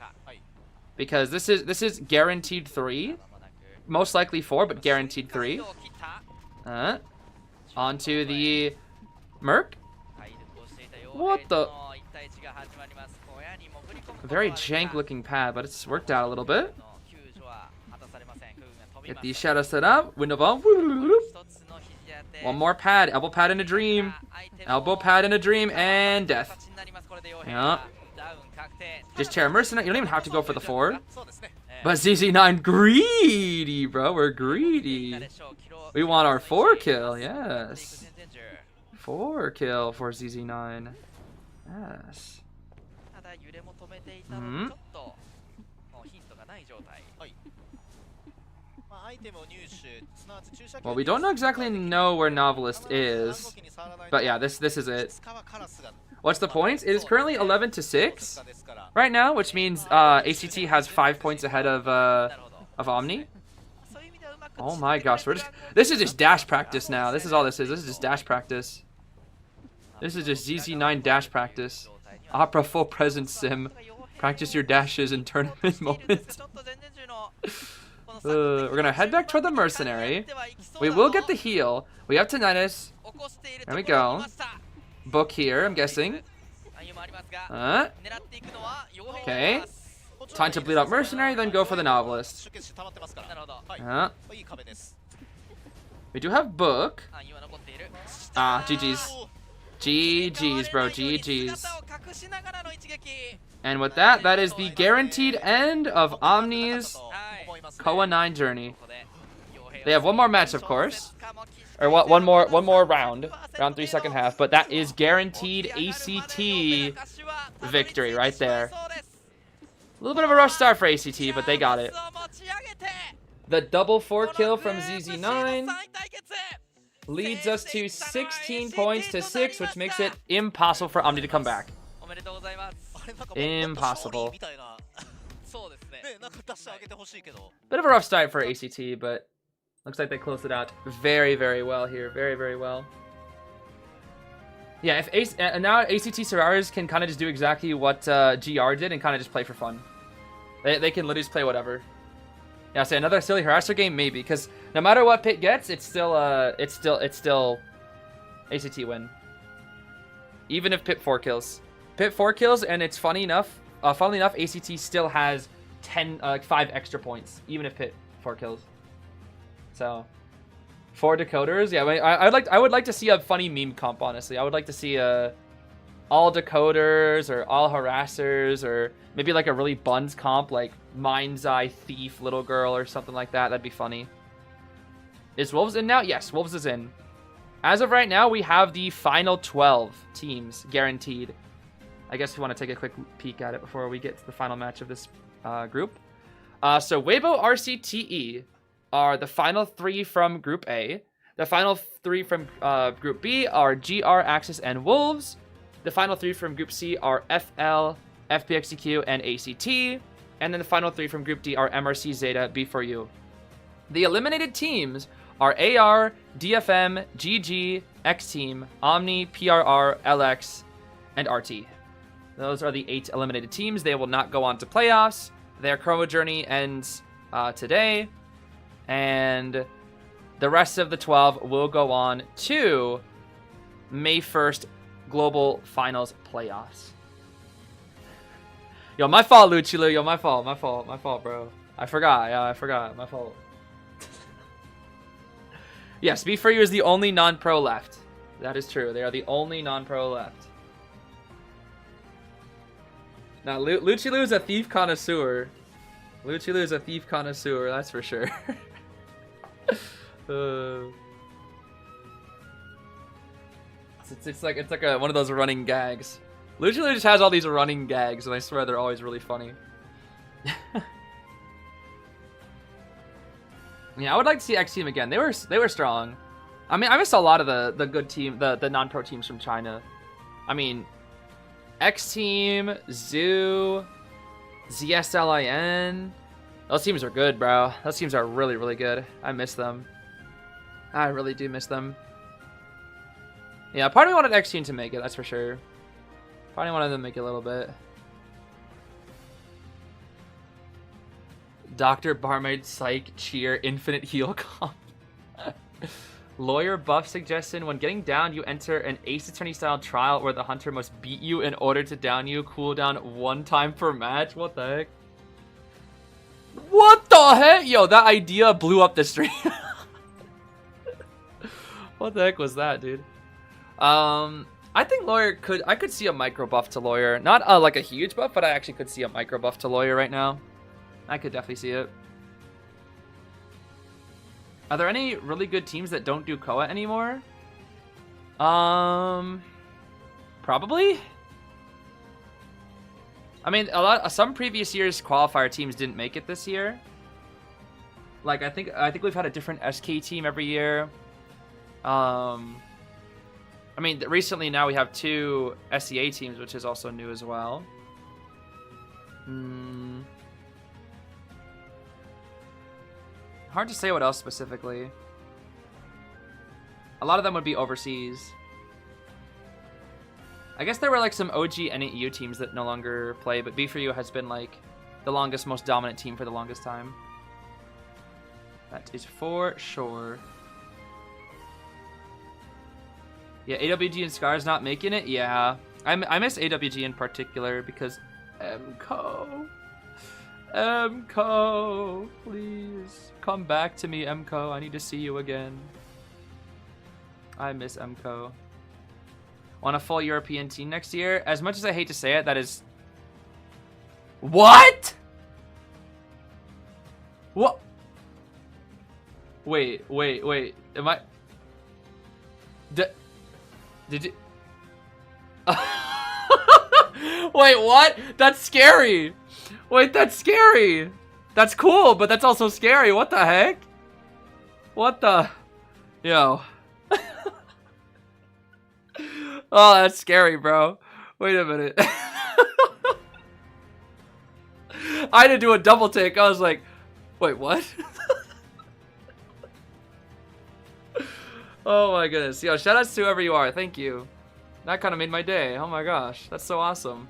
Because this is guaranteed 3. Most likely 4, but guaranteed 3. Onto the Merc. What the? Very jank looking pad, but it's worked out a little bit. Get these shadows set up. Window ball. One more pad. Elbow pad in a dream. Elbow pad in a dream. And death. Yeah. Just chair mercenary. You don't even have to go for the 4. But ZZ9 greedy, bro. We're greedy. We want our 4 kill. Yes. 4 kill for ZZ9. Yes. Well, we don't exactly know where Novelist is, but yeah, this is it. What's the points? It is currently 11-6 right now, which means ACT has 5 points ahead of Omni. Oh my gosh, this is just dash practice now. This is all this is. This is just dash practice. This is just ZZ9 dash practice. Opera full presence sim. Practice your dashes in tournament moments. We're gonna head back toward the mercenary. We will get the heal. We have tinnitus. There we go. Book here, I'm guessing. Okay. Time to bleed out mercenary, then go for the novelist. We do have book. Ah, GG's. GG's, bro. GG's. And with that, that is the guaranteed end of Omni's Koa 9 journey. They have one more match, of course. Or one more round. Round 3, second half. But that is guaranteed ACT victory right there. A little bit of a rough start for ACT, but they got it. The double 4 kill from ZZ9 leads us to 16 points to 6, which makes it impossible for Omni to come back. Impossible. Bit of a rough start for ACT, but looks like they closed it out very, very well here. Very, very well. Yeah, now ACT survivors can kind of just do exactly what GR did and kind of just play for fun. They can literally just play whatever. Yeah, say another silly harasser game maybe, because no matter what Pit gets, it's still ACT win. Even if Pip 4 kills. Pip 4 kills, and it's funnily enough, ACT still has 5 extra points, even if Pip 4 kills. So, 4 decoders. Yeah, I would like to see a funny meme comp, honestly. I would like to see all decoders or all harassers, or maybe like a really buns comp, like Mind's Eye Thief Little Girl or something like that. That'd be funny. Is Wolves in now? Yes, Wolves is in. As of right now, we have the final 12 teams guaranteed. I guess we want to take a quick peek at it before we get to the final match of this group. So Weibo RCTE are the final 3 from Group A. The final 3 from Group B are GR, Axis, and Wolves. The final 3 from Group C are FL, FPXCQ, and ACT. And then the final 3 from Group D are MRC, ZETA, B4U. The eliminated teams are AR, DFM, GG, X-Team, Omni, PRR, LX, and RT. Those are the 8 eliminated teams. They will not go on to playoffs. Their Chroma Journey ends today. And the rest of the 12 will go on to May 1st Global Finals playoffs. Yo, my fault, Luchilu. Yo, my fault, bro. I forgot. Yeah, I forgot. My fault. Yes, B4U is the only non-pro left. That is true. They are the only non-pro left. Now, Luchilu is a thief connoisseur. Luchilu is a thief connoisseur, that's for sure. It's like one of those running gags. Luchilu just has all these running gags, and I swear they're always really funny. Yeah, I would like to see X Team again. They were strong. I mean, I missed a lot of the good team, the non-pro teams from China. I mean, X Team, Zoo, ZSLIN. Those teams are good, bro. Those teams are really, really good. I miss them. I really do miss them. Yeah, part of me wanted X Team to make it, that's for sure. Part of me wanted them to make it a little bit. Dr. Barmaid, Psych, Cheer, Infinite Heal Comp. Lawyer buff suggestion. When getting down, you enter an Ace Attorney style trial where the hunter must beat you in order to down you. Cooldown 1 time per match. What the heck? What the heck? Yo, that idea blew up the stream. What the heck was that, dude? I think Lawyer I could see a micro buff to Lawyer. Not like a huge buff, but I actually could see a micro buff to Lawyer right now. I could definitely see it. Are there any really good teams that don't do Koa anymore? Probably. I mean, some previous years qualifier teams didn't make it this year. Like I think we've had a different SK team every year. I mean, recently now we have 2 SEA teams, which is also new as well. Hard to say what else specifically. A lot of them would be overseas. I guess there were like some OG NAU teams that no longer play, but B4U has been like the longest, most dominant team for the longest time. That is for sure. Yeah, AWG and Scar's not making it? Yeah. I miss AWG in particular because MCO. MCO, please come back to me, MCO. I need to see you again. I miss MCO. Want a full European team next year? As much as I hate to say it, that is... What? What? Wait. Am I... Did you... Wait, what? That's scary. Wait, that's scary. That's cool, but that's also scary. What the heck? What the... Yo. Oh, that's scary, bro. Wait a minute. I had to do a double take. I was like, wait, what? Oh my goodness. Yo, shout outs to whoever you are. Thank you. That kind of made my day. Oh my gosh. That's so awesome.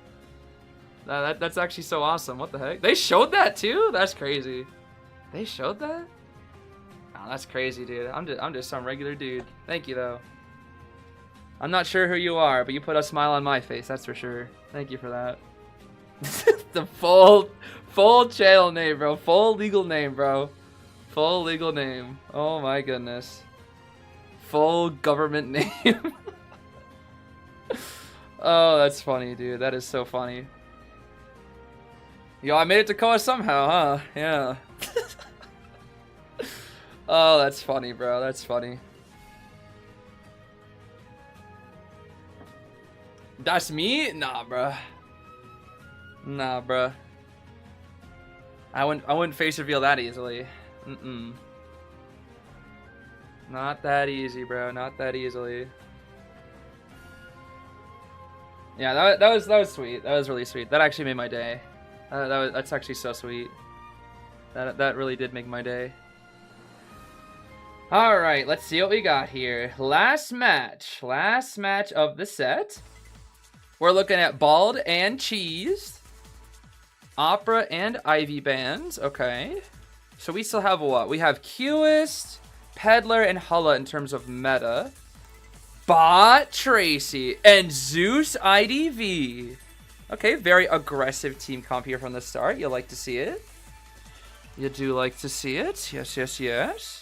That's actually so awesome. What the heck? They showed that too? That's crazy. They showed that? Oh, that's crazy, dude. I'm just some regular dude. Thank you, though. I'm not sure who you are, but you put a smile on my face, that's for sure. Thank you for that. The full channel name, bro. Full legal name, bro. Full legal name. Oh my goodness. Full government name. Oh, that's funny, dude. That is so funny. Yo, I made it to Koa somehow, huh? Yeah. Oh, that's funny, bro. That's funny. That's me? Nah, bro. Nah, bro. I wouldn't face reveal that easily. Not that easy, bro. Not that easily. Yeah, that was sweet. That was really sweet. That actually made my day. That's actually so sweet. That really did make my day. All right, let's see what we got here. Last match of the set. We're looking at Bald and Cheese, Opera and Ivy bands. Okay, so we still have what? We have Qist, Peddler, and Hulla in terms of meta. Bot Tracy and Zeus IDV. Okay, very aggressive team comp here from the start. You like to see it. You do like to see it. Yes, yes, yes.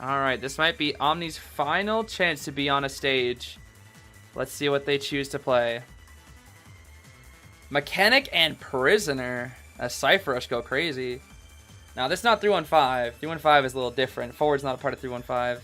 Alright, this might be Omni's final chance to be on a stage. Let's see what they choose to play. Mechanic and Prisoner. As Cypher Rush go crazy. Now, this is not 315. 315 is a little different. Forward's not a part of 315.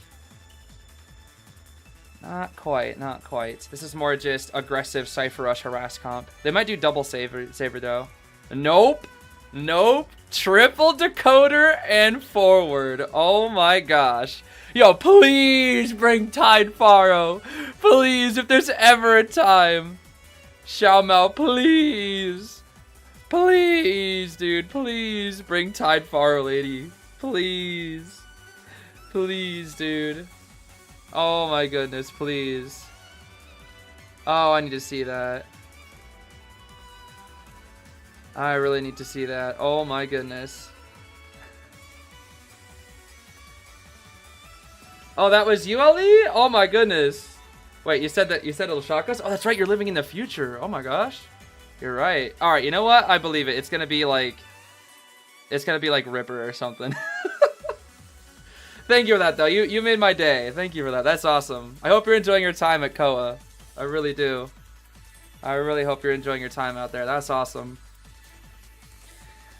Not quite, not quite. This is more just aggressive Cypher Rush harass comp. They might do double saver though. Nope. Nope. Triple decoder and forward. Oh my gosh. Yo, please bring Tide Faro. Please, if there's ever a time. Xiao Mao, please. Please, dude, please bring Tide Faro, lady. Please. Please, dude. Oh my goodness, please. Oh, I need to see that. I really need to see that. Oh my goodness. Oh, that was you, Ali? Oh my goodness. Wait, you said it'll shock us? Oh, that's right, you're living in the future. Oh my gosh. You're right. Alright, you know what? I believe it. It's gonna be like Ripper or something. Thank you for that, though. You made my day. Thank you for that. That's awesome. I hope you're enjoying your time at Koa. I really do. I really hope you're enjoying your time out there. That's awesome.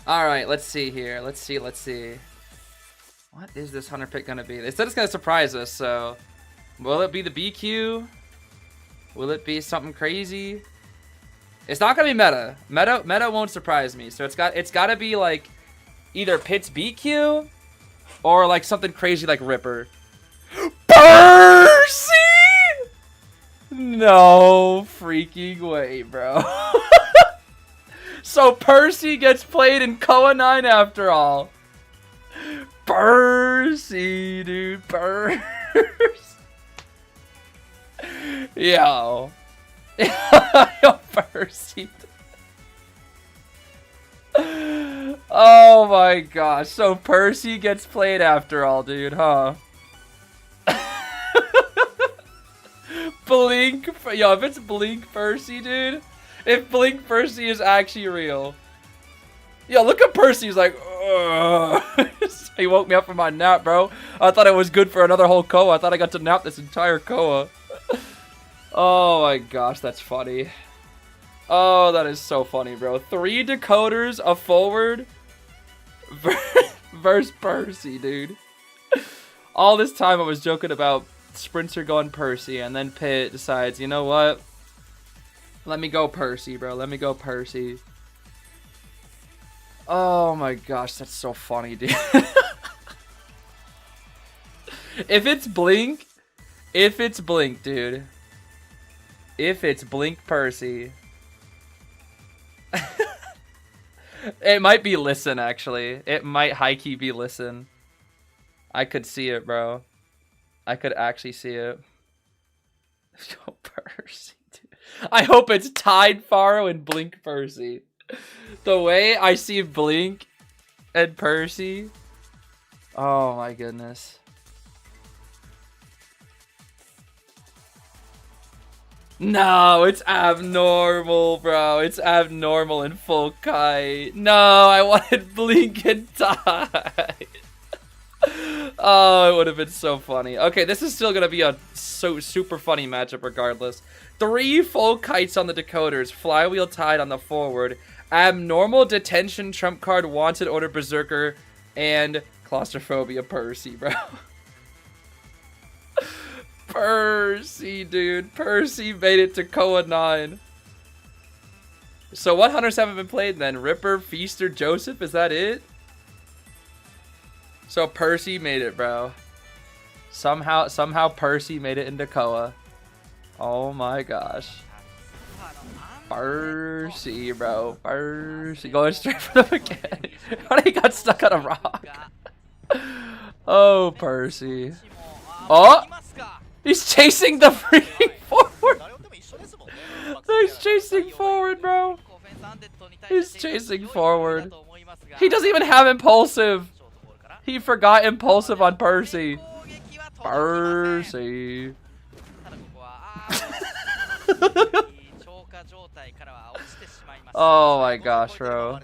Alright, let's see here. Let's see. What is this hunter pick gonna be? They said it's gonna surprise us, so... Will it be the BQ? Will it be something crazy? It's not gonna be meta. Meta won't surprise me. So it's gotta be like either Pit's BQ or like something crazy like Ripper. Percy! No freaking way, bro. So Percy gets played in Koa 9 after all. Percy, dude. Percy. Yo. Yo, Percy. Oh my gosh. So Percy gets played after all, dude, huh? Blink. Yo, if it's Blink Percy, dude. If Blink Percy is actually real. Yo, look at Percy. He's like, ugh. He woke me up from my nap, bro. I thought it was good for another whole Koa. I thought I got to nap this entire Koa. Oh my gosh, that's funny. Oh, that is so funny, bro. 3 decoders, a forward, versus Percy, dude. All this time I was joking about Sprinter going Percy, and then Pitt decides, you know what? Let me go Percy, bro. Let me go Percy. Oh my gosh, that's so funny, dude. If it's Blink, dude. If it's Blink Percy. It might be Listen, actually. It might high-key be Listen. I could see it, bro. I could actually see it. Oh, Percy, dude. I hope it's Tide Faro and Blink Percy. The way I see Blink and Percy. Oh my goodness. No, it's abnormal, bro. It's abnormal in full kite. No, I wanted blink and die. Oh, it would have been so funny. Okay, this is still gonna be a super funny matchup regardless. 3 full kites on the decoders, flywheel tied on the forward, abnormal detention trump card, wanted order berserker, and claustrophobia Percy, bro. Percy, dude. Percy made it to Koa 9. So what hunters haven't been played then? Ripper, Feaster, Joseph, is that it? So Percy made it, bro. Somehow Percy made it into Koa. Oh my gosh. Percy, bro. Percy. Going straight for the again. What, he got stuck on a rock? Oh, Percy. Oh! He's chasing the freaking forward! He's chasing forward, bro. He's chasing forward. He doesn't even have impulsive. He forgot impulsive on Percy. Percy. Oh my gosh, bro.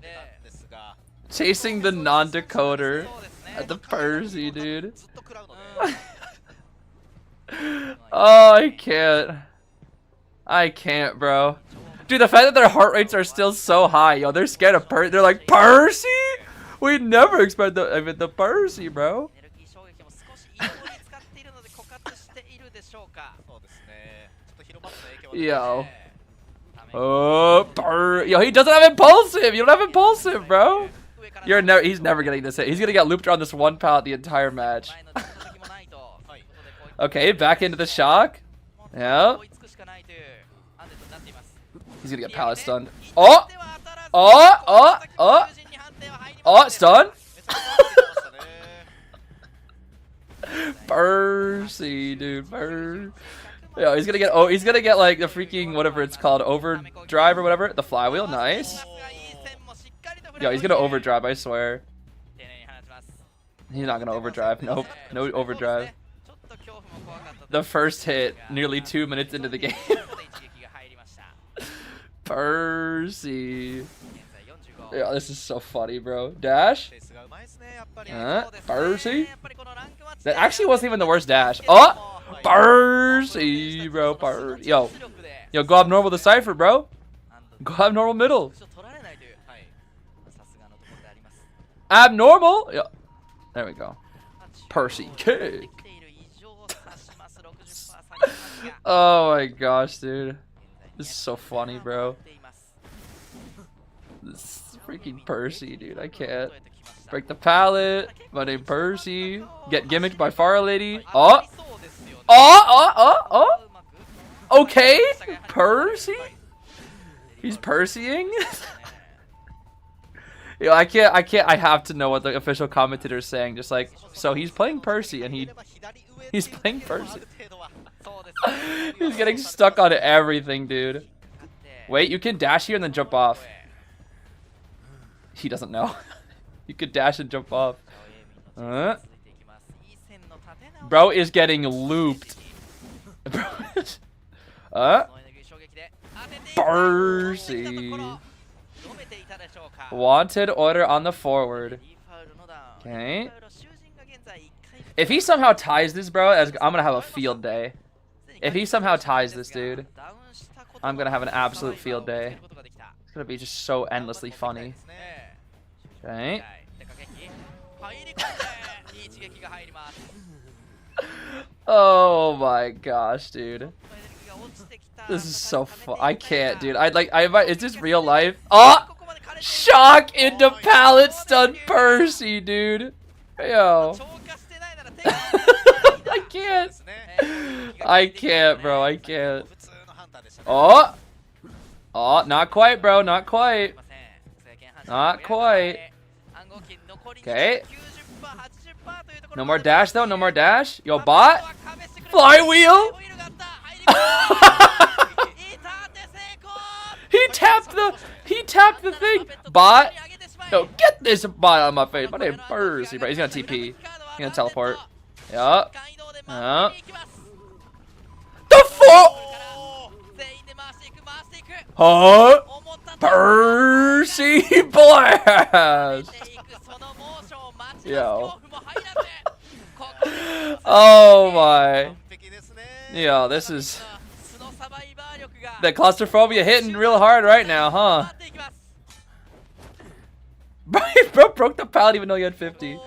Chasing the non-decoder at the Percy, dude. Oh, I can't. I can't, bro. Dude, the fact that their heart rates are still so high, yo, they're scared of Percy. They're like, Percy? We never expect the Percy, bro. Yo. Oh, yo, he doesn't have impulsive. You don't have impulsive, bro. He's never getting this hit. He's gonna get looped around this one pallet the entire match. Okay, back into the shock. Yeah. He's gonna get pallet stunned. Oh! Oh! Oh! Oh! Oh! Stun! Percy, dude. Yeah, he's gonna get. Oh, he's gonna get like the freaking whatever it's called, overdrive or whatever. The flywheel, nice. Yo, he's gonna overdrive. I swear. He's not gonna overdrive. Nope, no overdrive. The first hit, nearly 2 minutes into the game. Percy. Yeah, this is so funny, bro. Dash. Percy. That actually wasn't even the worst dash. Oh, Percy, bro. Yo, go abnormal the cipher, bro. Go abnormal middle. Abnormal. Yo. There we go. Percy kick. Oh my gosh, dude. This is so funny, bro. This is freaking Percy, dude. I can't. Break the pallet. My name Percy. Get gimmicked by Far Lady. Oh. Oh. Okay. Percy? He's Percying? Yo, I can't. I have to know what the official commentator is saying. Just like, so he's playing Percy and he's playing Percy. He's getting stuck on everything, dude. Wait, you can dash here and then jump off. He doesn't know. You could dash and jump off. Bro is getting looped. Percy. Wanted order on the forward. Okay. If he somehow ties this, bro, I'm gonna have a field day. If he somehow ties this, dude, I'm gonna have an absolute field day. It's gonna be just so endlessly funny. Okay. Oh my gosh, dude. This is so fun. I can't, dude. Is this real life? Oh! Shock into pallet stun Percy, dude. Yo. I can't. I can't, bro. I can't. Oh. Oh, not quite, bro. Not quite. Not quite. Okay. No more dash, though. No more dash. Yo, bot. Flywheel. He tapped the thing. Bot. Yo, get this bot out of my face. My name Percy, bro. He's gonna TP. He's gonna teleport. Yup. Yup. The Huh? Percy Blast! Yo. Oh my. Yo, this is... The claustrophobia hitting real hard right now, huh? Bro broke the pallet even though he had 50.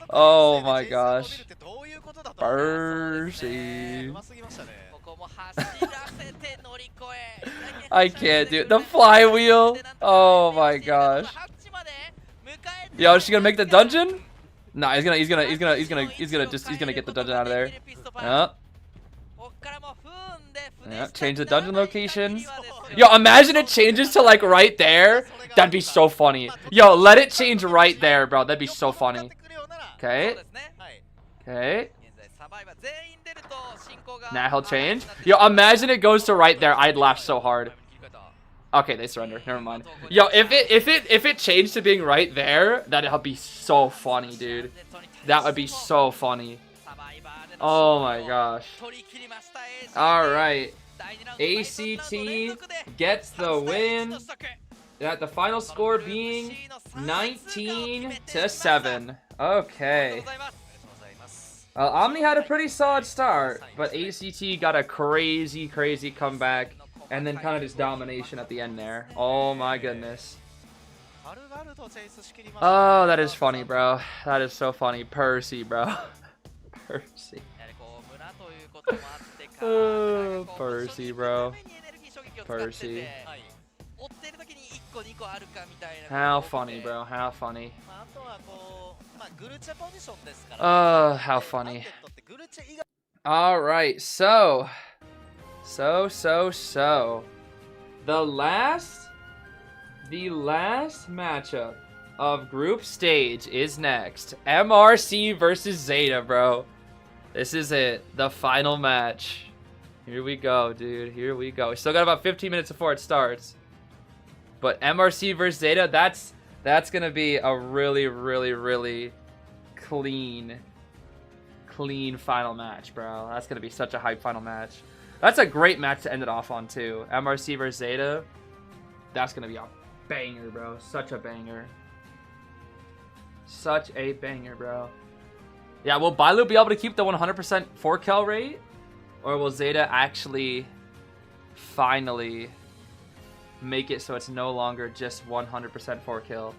Oh my gosh. Percy. I can't do it. The flywheel. Oh my gosh. Yo, is she gonna make the dungeon? Nah, he's gonna get the dungeon out of there. Yep. Yep. Change the dungeon location. Yo, imagine it changes to like right there. That'd be so funny. Yo, let it change right there, bro. That'd be so funny. Okay. Okay. Now he'll change. Yo, imagine it goes to right there. I'd laugh so hard. Okay, they surrender. Never mind. Yo, if it changed to being right there, that'd be so funny, dude. That would be so funny. Oh my gosh. All right. ACT gets the win. At the final score being 19-7. Okay. Omni had a pretty solid start, but ACT got a crazy comeback, and then kind of just domination at the end there. Oh my goodness. Oh, that is funny, bro. That is so funny. Percy, bro. Percy. Oh, Percy, bro. Percy. How funny, bro. How funny. Oh, how funny. Alright, so. The last matchup of group stage is next. MRC versus Zeta, bro. This is it. The final match. Here we go, dude. Here we go. We still got about 15 minutes before it starts. But MRC versus Zeta, that's gonna be a really clean final match, bro. That's gonna be such a hype final match. That's a great match to end it off on too. MRC versus Zeta. That's gonna be a banger, bro. Such a banger. Such a banger, bro. Yeah, will Bailu be able to keep the 100% 4-kill rate? Or will Zeta actually finally make it so it's no longer just 100% 4-kill?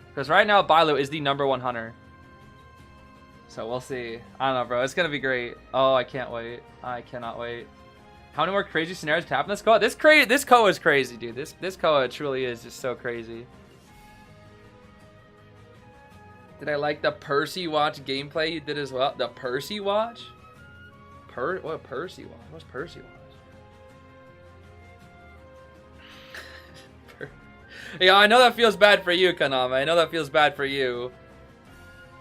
Because right now, Bailu is the #1 hunter. So we'll see. I don't know, bro. It's going to be great. Oh, I can't wait. I cannot wait. How many more crazy scenarios can happen in this Koa? This Koa is crazy, dude. This Koa truly is just so crazy. Did I like the Percy Watch gameplay you did as well? The Percy Watch? What Percy Watch? What's Percy Watch? Yeah, I know that feels bad for you, Kaname. I know that feels bad for you.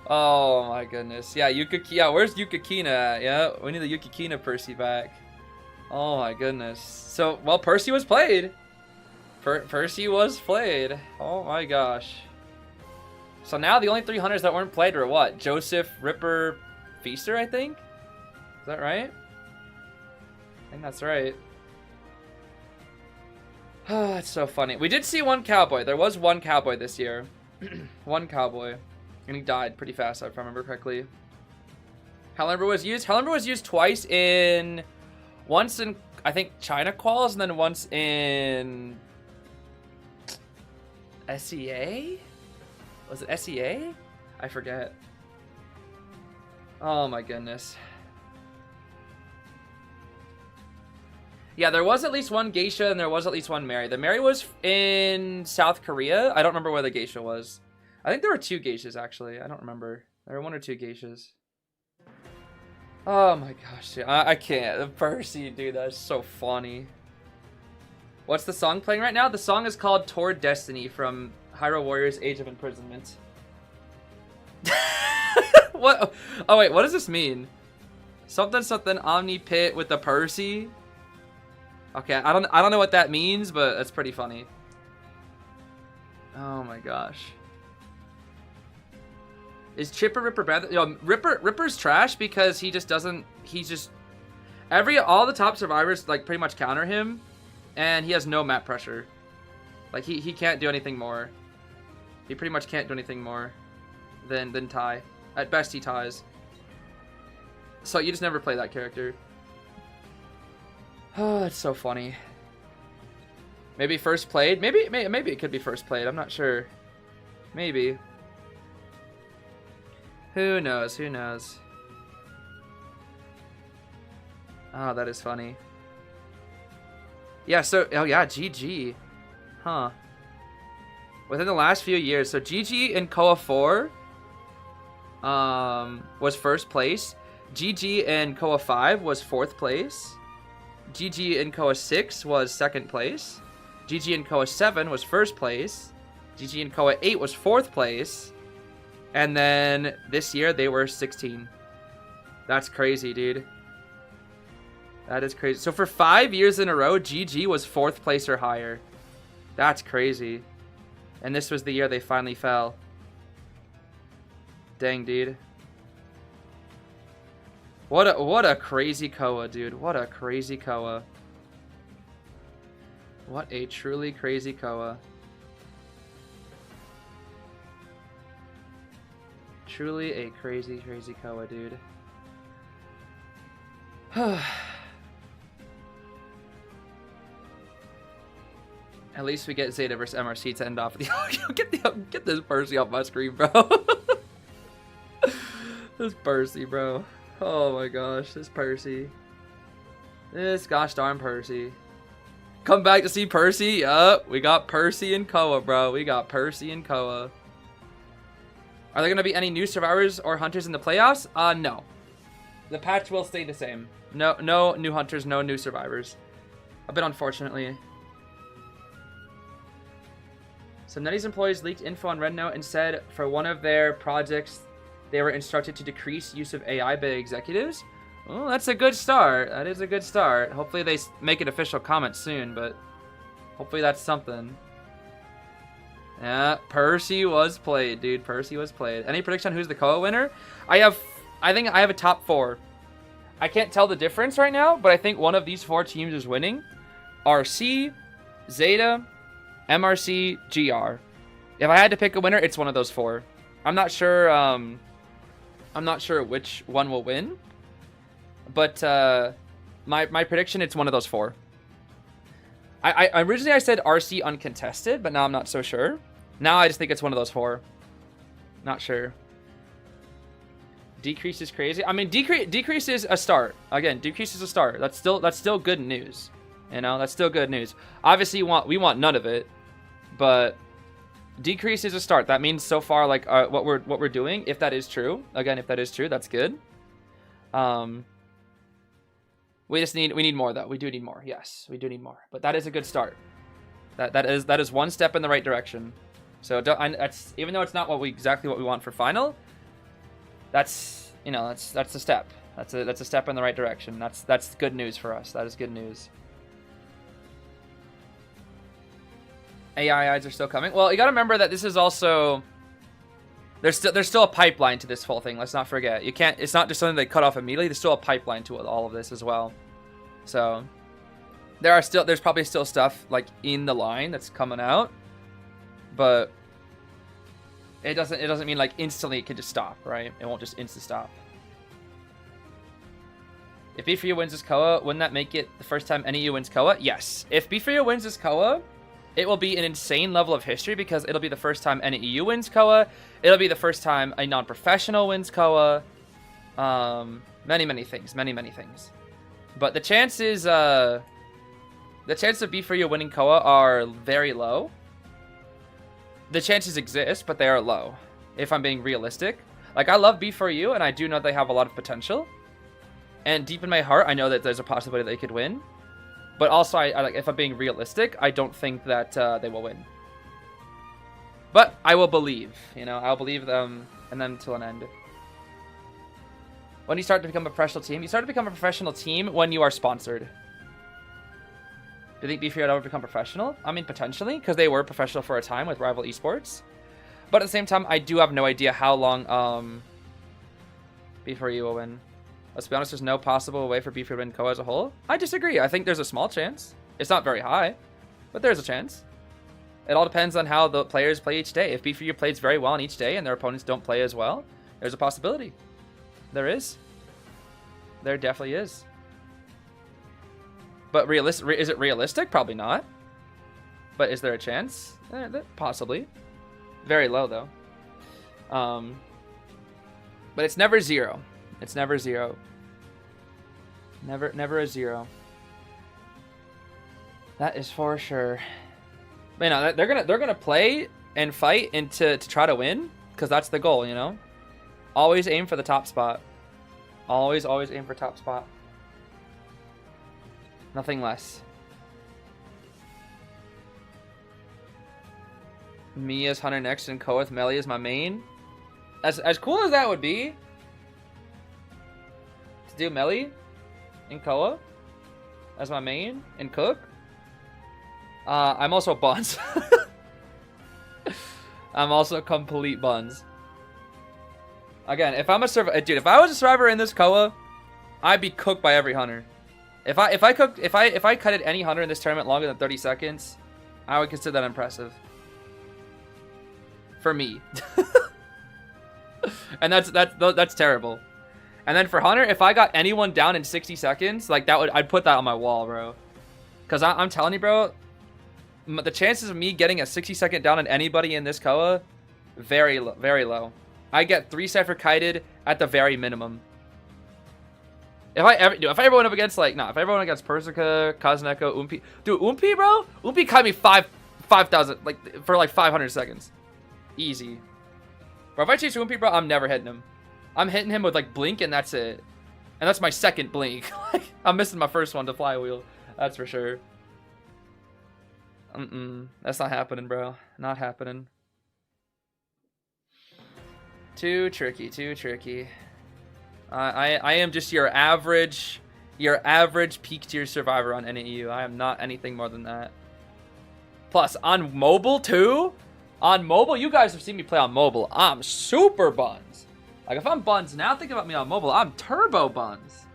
Oh my goodness. Yeah, yeah, where's Yukikina at? Yeah, we need the Yukikina Percy back. Oh my goodness. So, well, Percy was played. Percy was played. Oh my gosh. So now the only 3 hunters that weren't played were what? Joseph, Ripper, Feaster, I think? Is that right? I think that's right. Oh, it's so funny. We did see one cowboy. There was one cowboy this year. One cowboy. And he died pretty fast, if I remember correctly. Hellumber was used. Hellumber was used twice in... Once in, I think, China quals, and then once in... SEA? Was it SEA? I forget. Oh my goodness. Yeah, there was at least one geisha and there was at least one Mary. The Mary was in South Korea. I don't remember where the geisha was. I think there were 2 geishas, actually. I don't remember. There were 1 or 2 geishas. Oh my gosh, dude. I can't. The Percy, dude, that's so funny. What's the song playing right now? The song is called Toward Destiny from Hyrule Warriors Age of Imprisonment. What? Oh wait, what does this mean? Something Omni pit with the Percy? Okay, I don't know what that means, but that's pretty funny. Oh my gosh. Is Chipper Ripper bad? Yo, Ripper's trash because he just doesn't. He's just all the top survivors like pretty much counter him, And he has no map pressure. Like, he can't do anything more. He pretty much can't do anything more than tie. At best, he ties. So you just never play that character. Oh, it's so funny. Maybe first played? Maybe it could be first played. I'm not sure. Maybe. Who knows? Who knows? Oh, that is funny. Yeah, so... Oh, yeah, GG. Huh. Within the last few years. So, GG in KOA 4 was first place. GG in KOA 5 was 4th place. GG in KOA 6 was 2nd place. GG in KOA 7 was 1st place. GG in KOA 8 was 4th place. And then this year they were 16. That's crazy, dude. That is crazy. So for 5 years in a row, GG was 4th place or higher. That's crazy. And this was the year they finally fell. Dang, dude. What a crazy KOA, dude. What a crazy KOA. What a truly crazy KOA. Truly a crazy, crazy KOA, dude. At least we get Zeta versus MRC to end off the get this Percy off my screen, bro. This Percy, bro. Oh my gosh, this Percy. This gosh darn Percy. Come back to see Percy? Yup, we got Percy and KOA, bro. We got Percy and KOA. Are there gonna be any new survivors or hunters in the playoffs? No. The patch will stay the same. No new hunters, no new survivors. A bit unfortunately. Some NetEase employees leaked info on RedNote and said for one of their projects, they were instructed to decrease use of AI by executives. Well, that's a good start. That is a good start. Hopefully they make an official comment soon, but hopefully that's something. Yeah, Percy was played, dude. Percy was played. Any prediction on who's the KOA winner? I think I have a top 4. I can't tell the difference right now, but I think one of these 4 teams is winning. RC, Zeta, MRC, GR. If I had to pick a winner, it's one of those 4. I'm not sure. I'm not sure which one will win, but my prediction, it's one of those 4. I originally said RC uncontested, but now I'm not so sure. Now I just think it's one of those 4. Not sure. Decrease is crazy. I mean, decrease is a start. Again, decrease is a start. That's still good news. You know, that's still good news. Obviously, we want none of it, but decrease is a start. That means so far, like what we're doing. If that is true, again, if that is true, that's good. We need more though. We do need more. Yes, we do need more. But that is a good start. That is one step in the right direction. So that's, even though it's not exactly what we want for final, that's a step. That's a step in the right direction. That's good news for us. That is good news. AI ads are still coming. Well, you got to remember that this is also there's still a pipeline to this whole thing. Let's not forget. It's not just something they cut off immediately. There's still a pipeline to all of this as well. So there's probably still stuff like in the line that's coming out, but it doesn't mean like instantly it can just stop, right? It won't just instant stop. If B4U wins this KOA, wouldn't that make it the first time any EU wins KOA? Yes. If B4U wins this KOA, it will be an insane level of history because it'll be the first time any EU wins KOA. It'll be the first time a non-professional wins KOA. Many things. But the chances of B4U winning KOA are very low. The chances exist, but they are low. If I'm being realistic. Like, I love B4U, and I do know they have a lot of potential. And deep in my heart, I know that there's a possibility they could win. But also, I like, if I'm being realistic, I don't think that they will win. But I will believe, I'll believe them and them till an end. When you start to become a professional team, you start to become a professional team when you are sponsored. Do you think B4U would ever become professional? I mean, potentially, because they were professional for a time with Rival Esports. But at the same time, I do have no idea how long B4U will win. Let's be honest, there's no possible way for B4U to win KOA as a whole. I disagree. I think there's a small chance. It's not very high, but there's a chance. It all depends on how the players play each day. If B4U plays very well on each day and their opponents don't play as well, there's a possibility. There is. There definitely is. But is it realistic? Probably not. But is there a chance? Possibly. Very low, though. But it's never zero. It's never zero. Never a zero. That is for sure. But, you know, they're gonna play and fight and to try to win, because that's the goal, you know. Always aim for the top spot. Always aim for top spot. Nothing less. Me as Hunter next and Koa with Melee as my main. As cool as that would be, to do Melee and Koa as my main and Cook. I'm also buns. I'm also complete buns. Again, if I'm a survivor, dude, if I was a survivor in this Koa, I'd be cooked by every hunter. If I cutted any hunter in this tournament longer than 30 seconds, I would consider that impressive. For me. And that's terrible. And then for Hunter, if I got anyone down in 60 seconds, like I'd put that on my wall, bro. Cause I'm telling you, bro, the chances of me getting a 60-second down on anybody in this Koa, very low. I get 3 Cypher kited at the very minimum. If I ever went up against if I ever went against Persica, Kazneko, Umpi, dude, Umpi, bro, Umpi kite me 5,000 for like 500 seconds, easy. Bro, if I chase Umpi, bro, I'm never hitting him. I'm hitting him with like blink and that's it, and that's my second blink. I'm missing my first one to flywheel, that's for sure. That's not happening, bro. Not happening. Too tricky, too tricky. I am just your average peak tier survivor on NAU. I am not anything more than that. Plus, on mobile too? On mobile, you guys have seen me play on mobile. I'm super buns. Like, if I'm buns now, think about me on mobile. I'm turbo buns.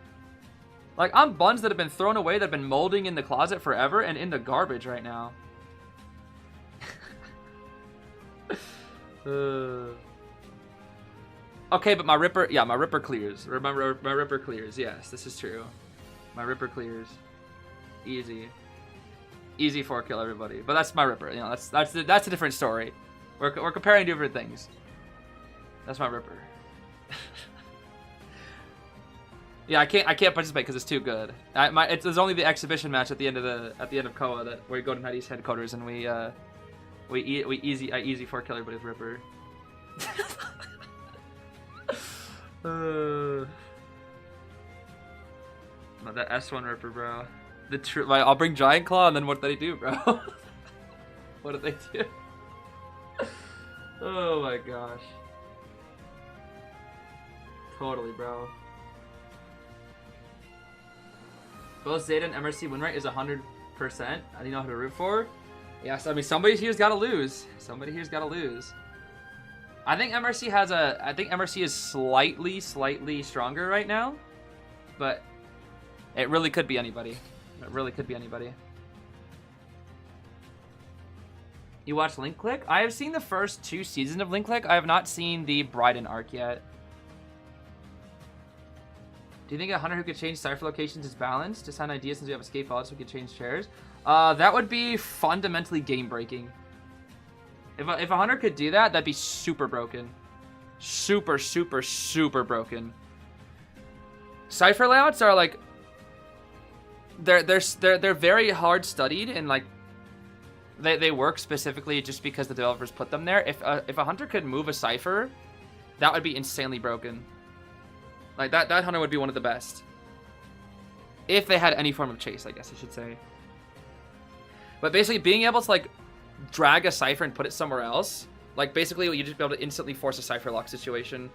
Like, I'm buns that have been thrown away, that have been molding in the closet forever and in the garbage right now. Okay, but my Ripper clears. Remember, my Ripper clears. Yes, this is true. My Ripper clears. Easy. Easy 4-kill, everybody. But that's my Ripper. You know, that's a different story. We're comparing different things. That's my Ripper. Yeah, I can't participate because it's too good. There's only the exhibition match at the end of Koa that where we go to Nutty's headquarters and I easy 4-kill everybody with Ripper. No, that S1 Ripper, bro. I'll bring Giant Claw, and then what did they do, bro? What did they do? Oh my gosh. Totally, bro. Both ZETA and MRC win rate is 100%. I don't know who to root for. Yes, I mean, somebody here's got to lose. Somebody here's got to lose. I think MRC is slightly stronger right now, but it really could be anybody. It really could be anybody. You watch Link Click? I have seen the first 2 seasons of Link Click. I have not seen the Bryden arc yet. Do you think a hunter who could change cipher locations is balanced? Just had an idea since we have escape odds, so we could change chairs. That would be fundamentally game breaking. If a hunter could do that, that'd be super broken. Super broken. Cipher layouts are like they're very hard studied, and like they work specifically just because the developers put them there. If a hunter could move a cipher, that would be insanely broken. Like that hunter would be one of the best. If they had any form of chase, I guess I should say. But basically being able to like drag a cipher and put it somewhere else, like basically you just be able to instantly force a cipher lock situation,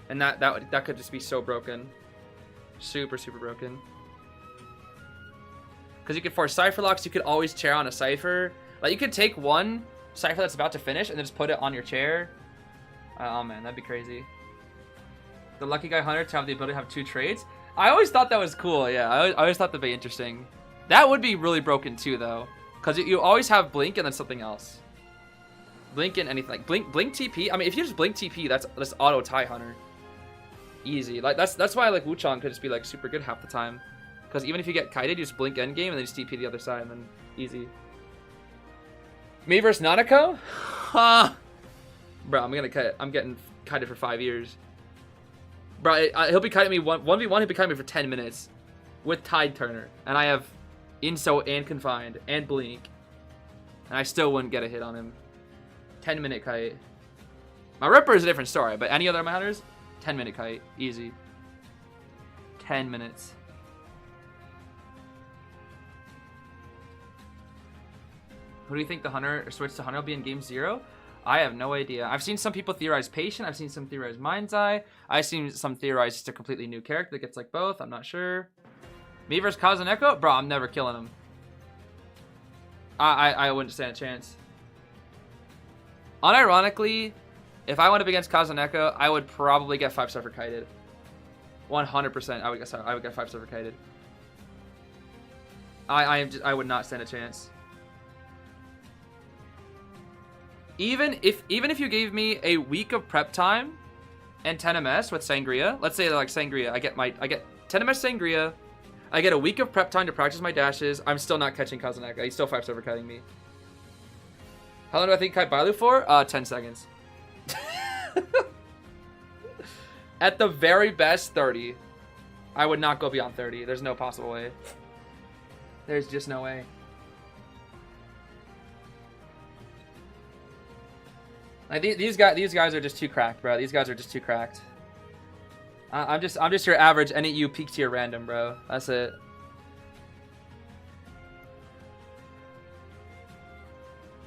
and that could just be so broken, super broken. Because you could force cipher locks, you could always chair on a cipher. Like you could take one cipher that's about to finish and then just put it on your chair. Oh man, that'd be crazy. The lucky guy hunter to have the ability to have 2 trades. I always thought that was cool. Yeah, I always thought that'd be interesting. That would be really broken too, though. Because you always have Blink and then something else. Blink and anything. Like Blink TP. I mean, if you just Blink TP, that's auto tie Hunter. Easy. Like that's why like Wuchang could just be like super good half the time. Because even if you get kited, you just Blink endgame and then just TP the other side and then easy. Me versus Nanako? Huh. Bro, I'm getting kited for 5 years. Bro, he'll be kiting me 1v1, he'll be kiting me for 10 minutes. With Tide Turner. And I have Inso and Confined and Blink. And I still wouldn't get a hit on him. 10-minute kite. My Ripper is a different story, but any other matters? 10-minute kite. Easy. 10 minutes. Who do you think the Hunter or switch to Hunter will be in Game 0? I have no idea. I've seen some people theorize Patient. I've seen some theorize Mind's Eye. I've seen some theorize just a completely new character that gets like both. I'm not sure. Me versus Kazuneko? Bro, I'm never killing him. I wouldn't stand a chance. Unironically, if I went up against Kazuneko, I would probably get 5-star for kited. 100% I would get 5-star for kited. I would not stand a chance. Even if you gave me a week of prep time and 10 MS with Sangria, let's say like Sangria, I get 10 MS Sangria, I get a week of prep time to practice my dashes, I'm still not catching Kazuneko. He's still 5-star for kiting me. How long do I think kite Bailu for? 10 seconds. At the very best, 30. I would not go beyond 30. There's no possible way. There's just no way. Like these guys are just too cracked, bro. These guys are just too cracked. I'm just your average NEU peak tier random, bro. That's it.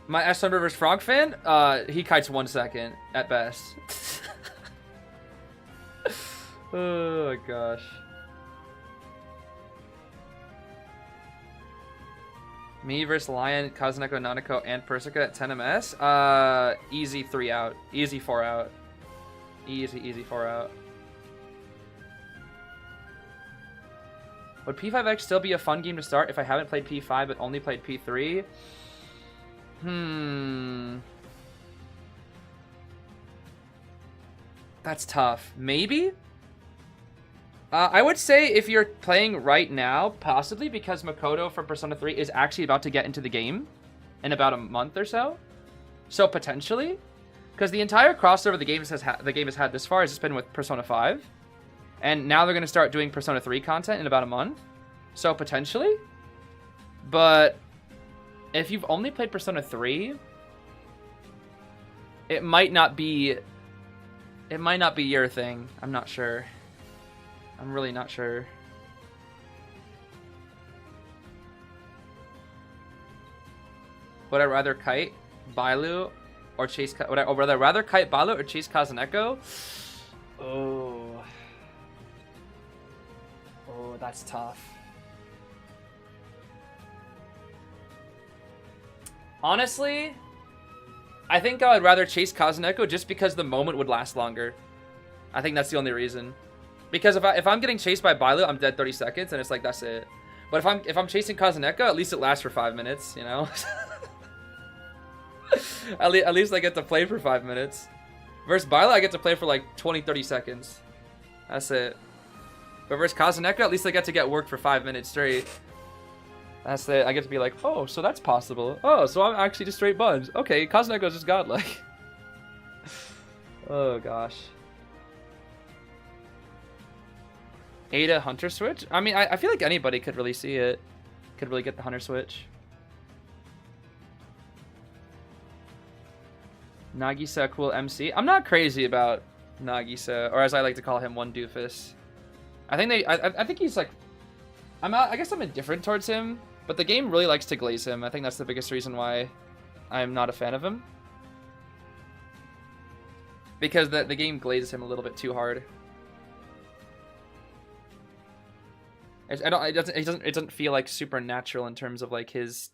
My S1 Rivers Frog fan, he kites 1 second at best. Oh my gosh. Me versus Lion, Kazuneko, Nanako, and Persica at 10 MS. Easy 3 out. Easy 4 out. Easy 4 out. Would P5X still be a fun game to start if I haven't played P5 but only played P3? That's tough. Maybe? I would say if you're playing right now, possibly, because Makoto from Persona 3 is actually about to get into the game in about a month or so. So potentially, because the entire crossover the game has had this far has just been with Persona 5, and now they're going to start doing Persona 3 content in about a month. So potentially, but if you've only played Persona 3, it might not be your thing. I'm not sure. I'm really not sure. Would I rather kite Bailu or chase? Would I rather kite Bailu or chase Kazuneko? Oh, that's tough. Honestly, I think I would rather chase Kazuneko just because the moment would last longer. I think that's the only reason. Because if I'm getting chased by Bailu, I'm dead 30 seconds, and it's like, that's it. But if I'm chasing Kazuneko, at least it lasts for 5 minutes, you know? at least I get to play for 5 minutes. Versus Bailu, I get to play for like 20, 30 seconds. That's it. But versus Kazuneko, at least I get to get worked for 5 minutes straight. That's it. I get to be like, oh, so that's possible. Oh, so I'm actually just straight buns. Okay, Kazuneko's just godlike. Oh, gosh. Ada Hunter switch? I mean, I feel like anybody could really see it. Could really get the Hunter switch. Nagisa cool MC. I'm not crazy about Nagisa, or as I like to call him, One Doofus. I think he's like, I guess I'm indifferent towards him, but the game really likes to glaze him. I think that's the biggest reason why I'm not a fan of him. Because the game glazes him a little bit too hard. It doesn't feel like supernatural in terms of like his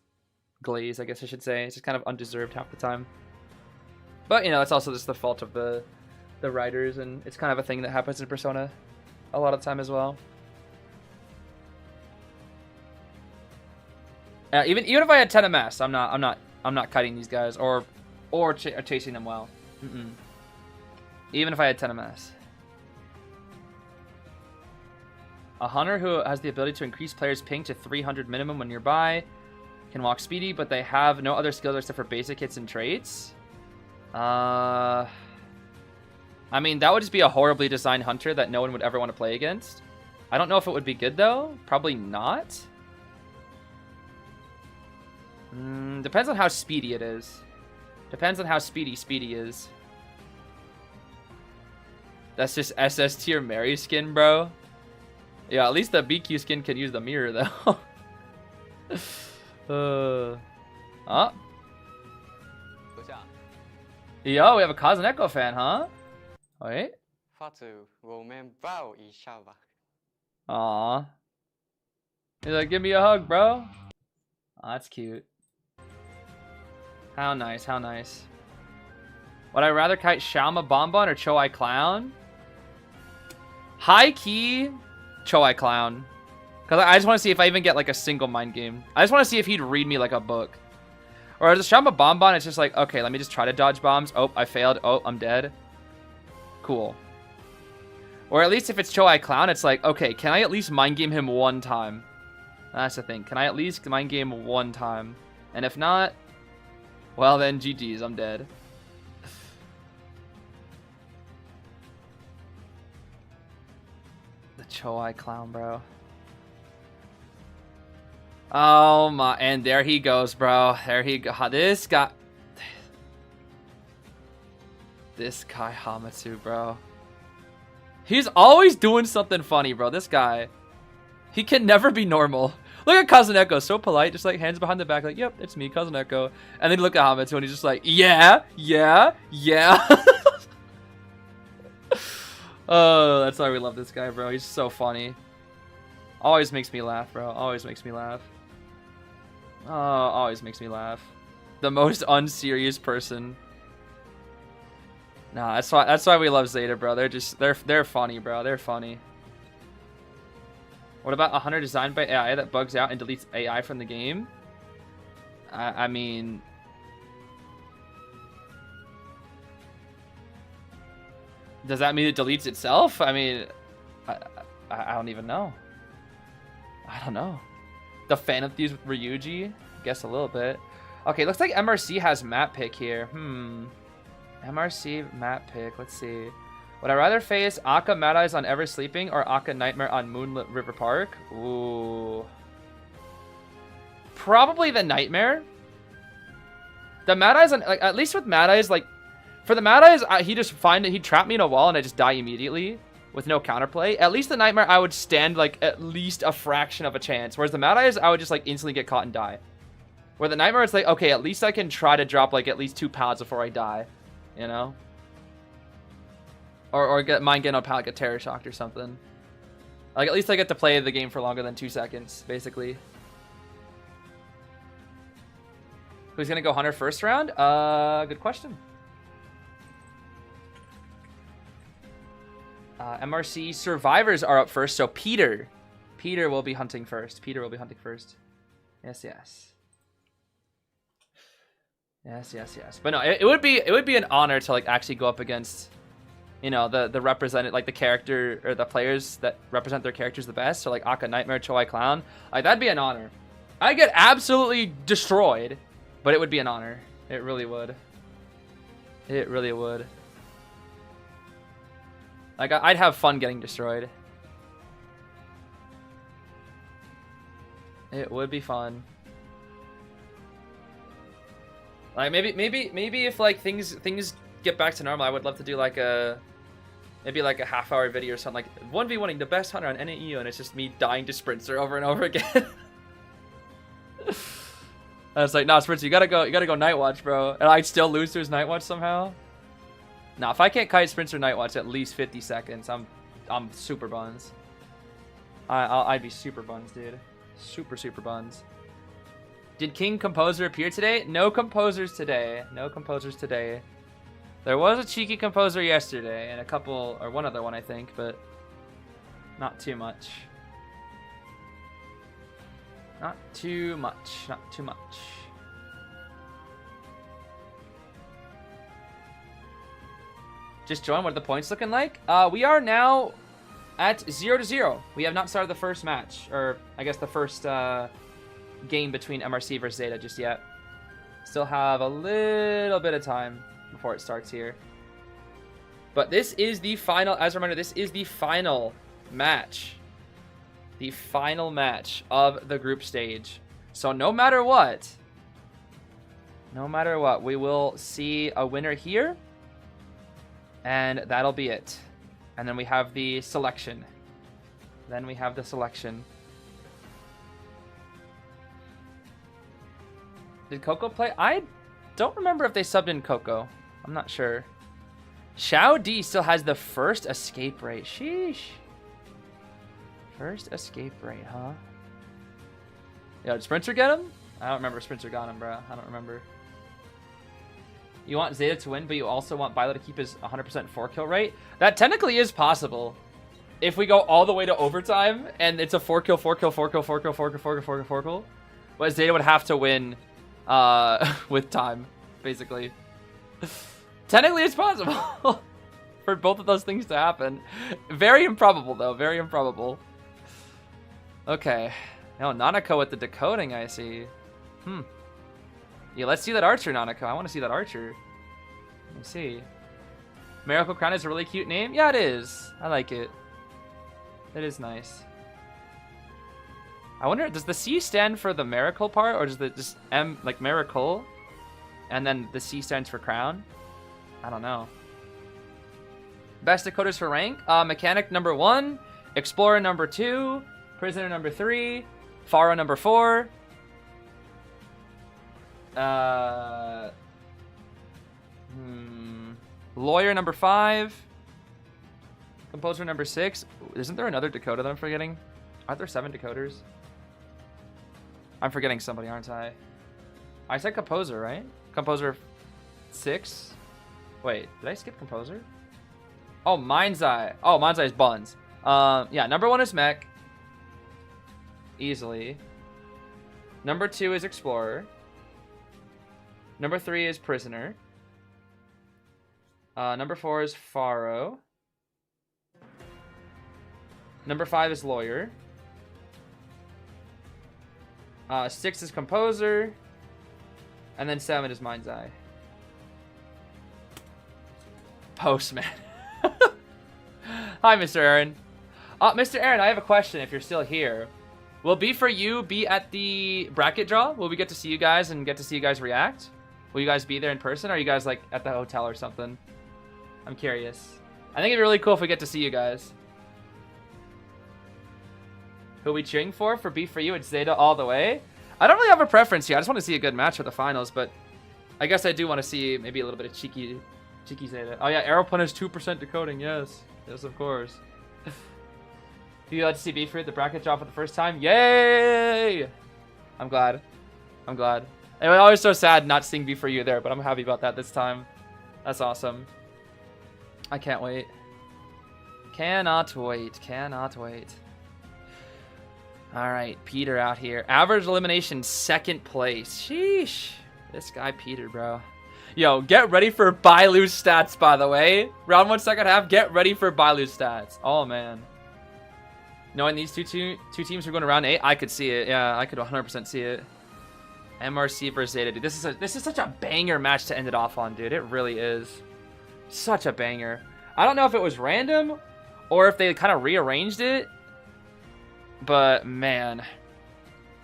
glaze, I guess I should say. It's just kind of undeserved half the time. But you know, it's also just the fault of the writers, and it's kind of a thing that happens in Persona a lot of the time as well. Even if I had 10 MS, I'm not kiting these guys or chasing them well. Even if I had 10 MS. A hunter who has the ability to increase players' ping to 300 minimum when nearby can walk speedy, but they have no other skills except for basic hits and traits. I mean, that would just be a horribly designed hunter that no one would ever want to play against. I don't know if it would be good, though. Probably not. Depends on how speedy it is. Depends on how speedy is. That's just SS tier Mary skin, bro. Yeah, at least the BQ skin can use the mirror, though. Yo, we have a Kazuneko fan, huh? Wait. Aww. He's like, give me a hug, bro. Oh, that's cute. How nice, how nice. Would I rather kite Xiaoma Bonbon or Choai Clown? High key, Choai Clown. Because I just want to see if I even get like a single mind game. I just want to see if he'd read me like a book. Or as a Xiaoma Bonbon, it's just like, okay, let me just try to dodge bombs. Oh, I failed. Oh, I'm dead. Cool. Or at least if it's Choai Clown, it's like, okay, can I at least mind game him one time? That's the thing. Can I at least mind game one time? And if not, well then GG's, I'm dead. The Choai Clown, bro. Oh my, and there he goes, bro. There he go. This guy Hamatsu, bro. He's always doing something funny, bro. This guy. He can never be normal. Look at Kazuneko, so polite, just like hands behind the back, like, yep, it's me, Kazuneko. And then look at Hamatsu and he's just like, yeah. Oh, that's why we love this guy, bro. He's so funny. Always makes me laugh, bro. Always makes me laugh. Oh, always makes me laugh. The most unserious person. Nah, that's why we love Zeta, bro. They're funny, bro. They're funny. What about a hunter designed by AI that bugs out and deletes AI from the game? I mean, does that mean it deletes itself? I mean, I don't even know. I don't know. The fan of these with Ryuji? Guess a little bit. Okay, looks like MRC has map pick here. MRC map pick. Let's see. Would I rather face Akka Mad Eyes on Ever Sleeping or Akka Nightmare on Moonlit River Park? Ooh. Probably the Nightmare. The Mad Eyes, like, at least with Mad Eyes, like, for the Mad Eyes, he'd trap me in a wall and I just die immediately with no counterplay. At least the Nightmare, I would stand, like, at least a fraction of a chance. Whereas the Mad Eyes, I would just, like, instantly get caught and die. Where the Nightmare, it's like, okay, at least I can try to drop, like, at least 2 pallets before I die. You know? Or get mine getting on pallet, get terror shocked or something. Like, at least I get to play the game for longer than 2 seconds, basically. Who's gonna go Hunter first round? Good question. MRC survivors are up first, so Peter will be hunting first. Yes. But no, it would be an honor to like actually go up against, you know, the represented, like the character or the players that represent their characters the best. So like Akka Nightmare, Choai Clown, like that'd be an honor. I'd get absolutely destroyed, but it would be an honor. It really would. It really would. Like I'd have fun getting destroyed. It would be fun. Like maybe if like things get back to normal, I would love to do like maybe like a half-hour video or something, like 1v1ing the best hunter on NAEO, and it's just me dying to Sprinter over and over again. I was like, nah, Sprinter, you gotta go Night Watch, bro. And I'd still lose to his Night Watch somehow. Nah, if I can't kite Sprinter Night Watch at least 50 seconds, I'm super buns. I'd be super buns, dude. Super buns. Did King Composer appear today? No composers today. No composers today. There was a cheeky composer yesterday and a couple, or one other one I think, but not too much. Not too much. Not too much. Just join. What are the points looking like? We are now at 0-0. We have not started the first match, or I guess the first game between MRC versus ZETA just yet. Still have a little bit of time before it starts here. But this is the final, as a reminder, this is the final match. The final match of the group stage. So no matter what, we will see a winner here. And that'll be it. And then we have the selection. Did Coco play? I don't remember if they subbed in Coco. I'm not sure. Xiao D still has the first escape rate. Sheesh. First escape rate, huh? Yo, did Sprinter get him? I don't remember if Sprinter got him, bro. I don't remember. You want ZETA to win, but you also want Bilo to keep his 100% 4-kill rate? That technically is possible. If we go all the way to overtime, and it's a 4-kill, 4-kill, 4-kill, 4-kill, 4-kill, 4-kill, 4-kill, 4-kill. But ZETA would have to win with time, basically. Technically, it's possible for both of those things to happen. Very improbable, though. Very improbable. Okay. Oh, Nanako with the decoding, I see. Yeah, let's see that archer, Nanako. I want to see that archer. Let me see. Miracle Crown is a really cute name. Yeah, it is. I like it. It is nice. I wonder, does the C stand for the miracle part, or does the just M like miracle, and then the C stands for crown? I don't know. Best decoders for rank: mechanic number 1, explorer number 2, prisoner number 3, Pharaoh number 4. Lawyer number 5, composer number 6. Isn't there another decoder that I'm forgetting? Aren't there 7 decoders? I'm forgetting somebody, aren't I? I said composer, right? Composer 6. Wait, did I skip composer? Oh, Mind's Eye. Oh, Mind's Eye is Buns. Yeah, number 1 is mech. Easily. Number 2 is explorer. Number 3 is prisoner. Number 4 is Pharaoh. Number 5 is lawyer. 6 is composer. And then 7 is Mind's Eye. Postman. Hi, Mr. Aaron. Mr. Aaron, I have a question if you're still here. Will B4U be at the bracket draw? Will we get to see you guys and get to see you guys react? Will you guys be there in person? Or are you guys like at the hotel or something? I'm curious. I think it'd be really cool if we get to see you guys. Who are we cheering for B4U? It's ZETA all the way. I don't really have a preference here. I just want to see a good match for the finals, but I guess I do want to see maybe a little bit of cheeky ZETA. Oh yeah, Aeroplan has 2% decoding. Yes, yes, of course. Do you like to see B4U at the bracket draw for the first time? Yay! I'm glad. I'm glad. It was always so sad not seeing B4U there, but I'm happy about that this time. That's awesome. I can't wait. Cannot wait. Cannot wait. All right, Peter out here. Average elimination, 2nd place. Sheesh. This guy, Peter, bro. Yo, get ready for Bailu's stats, by the way. Round 1, second half, get ready for Bailu's stats. Oh, man. Knowing these two teams are going to round 8, I could see it. Yeah, I could 100% see it. MRC versus ZETA, dude. This is such a banger match to end it off on, dude. It really is. Such a banger. I don't know if it was random or if they kind of rearranged it. But, man.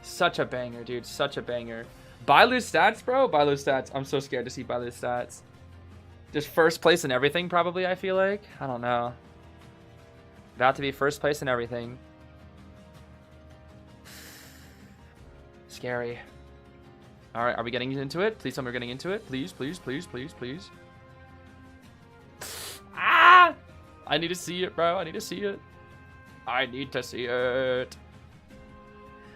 Such a banger, dude. Such a banger. Bailu's stats, bro. Bailu's stats. I'm so scared to see Bailu's stats. Just first place in everything, probably, I feel like. I don't know. About to be first place in everything. Scary. All right, are we getting into it? Please tell me we're getting into it. Please, please, please, please, please. Ah! I need to see it, bro. I need to see it. I need to see it.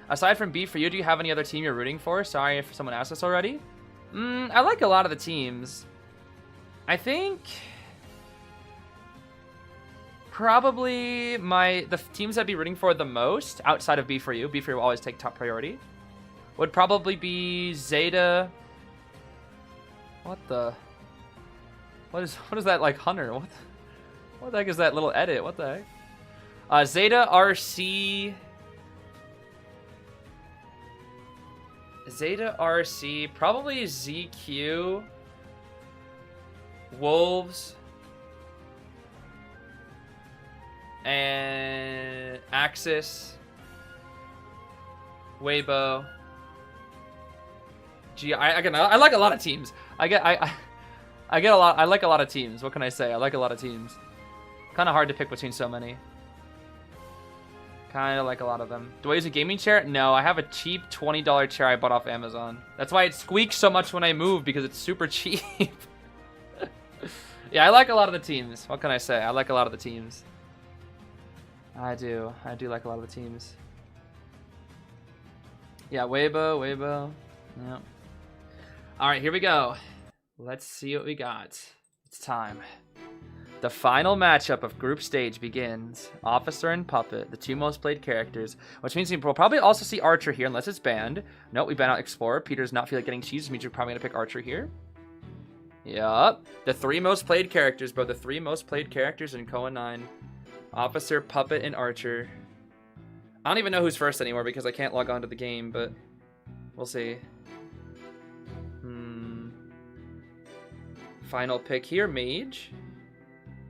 Aside from B4U, do you have any other team you're rooting for? Sorry if someone asked us already. I like a lot of the teams. I think... probably the teams I'd be rooting for the most outside of B4U. B4U will always take top priority. Would probably be ZETA. What is that like Hunter? What the heck is that little edit? What the heck? ZETA, RC. ZETA, RC, probably ZQ. Wolves. And Axis. Weibo. Gee, I like a lot of teams. I like a lot of teams. What can I say? I like a lot of teams. Kind of hard to pick between so many. Kind of like a lot of them. Do I use a gaming chair? No, I have a cheap $20 chair I bought off Amazon. That's why it squeaks so much when I move, because it's super cheap. Yeah, I like a lot of the teams. What can I say? I like a lot of the teams. I do like a lot of the teams. Yeah, Weibo. Yeah. All right, here we go. Let's see what we got. It's time. The final matchup of group stage begins. Officer and Puppet, the two most played characters, which means we'll probably also see Archer here unless it's banned. No, we ban out Explorer. Peter's not feeling like getting cheese, which means you're probably going to pick Archer here. Yup. The three most played characters, bro. The three most played characters in Koa 9. Officer, Puppet, and Archer. I don't even know who's first anymore because I can't log on to the game, but we'll see. Final pick here, Mage.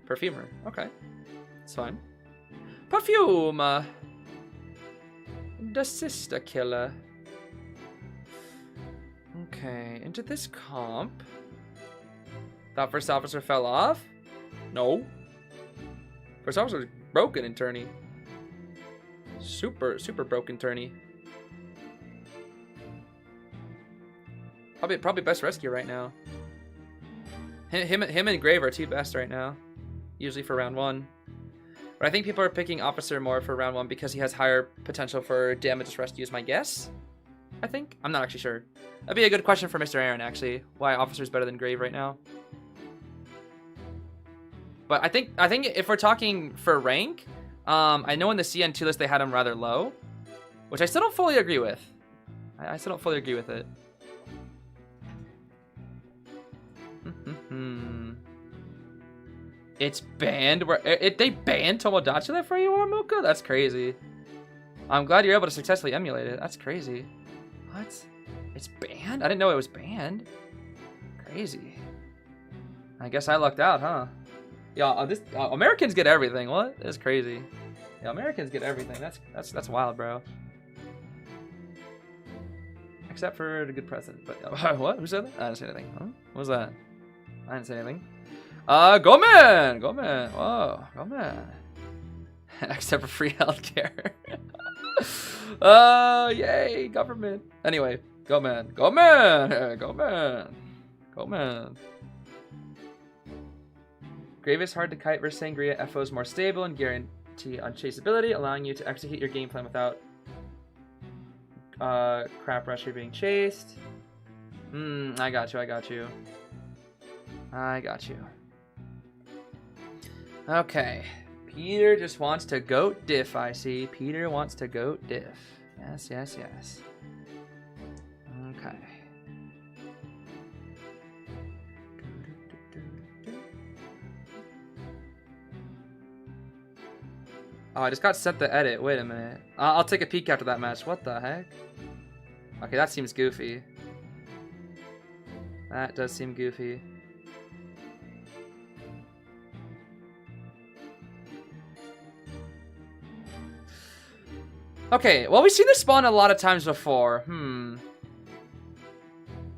Perfumer. Okay. It's fine. Perfume. The Sister Killer. Okay. Into this comp. Thought First Officer fell off? No. First Officer was broken in tourney. Super broken tourney. Probably best rescue right now. Him and Grave are two best right now. Usually for round 1. But I think people are picking Officer more for round 1 because he has higher potential for damage rescue is my guess. I think. I'm not actually sure. That'd be a good question for Mr. Aaron, actually. Why Officer is better than Grave right now. But I think if we're talking for rank, I know in the CN2 list they had him rather low, which I still don't fully agree with. I still don't fully agree with it. It's banned. They banned Tomodachi for you, Ormuka? That's crazy. I'm glad you're able to successfully emulate it. That's crazy. What? It's banned? I didn't know it was banned. Crazy. I guess I lucked out, huh? Yeah, Americans get everything. What? That's crazy. Yeah, Americans get everything. That's wild, bro. Except for the good president. But what? Who said that? I didn't say anything. Huh? What was that? I didn't say anything. Go man! Whoa, go man. Except for free healthcare. Yay, government. Anyway, go man. Grave is hard to kite versus Sangria. FO is more stable and guarantee unchaseability, allowing you to execute your game plan without crap rusher being chased. I got you. Okay. Peter just wants to goat diff, I see. Peter wants to goat diff. Yes. Okay. Oh, I just got set the edit. Wait a minute. I'll take a peek after that match. What the heck? Okay, that seems goofy. That does seem goofy. Okay, well, we've seen this spawn a lot of times before.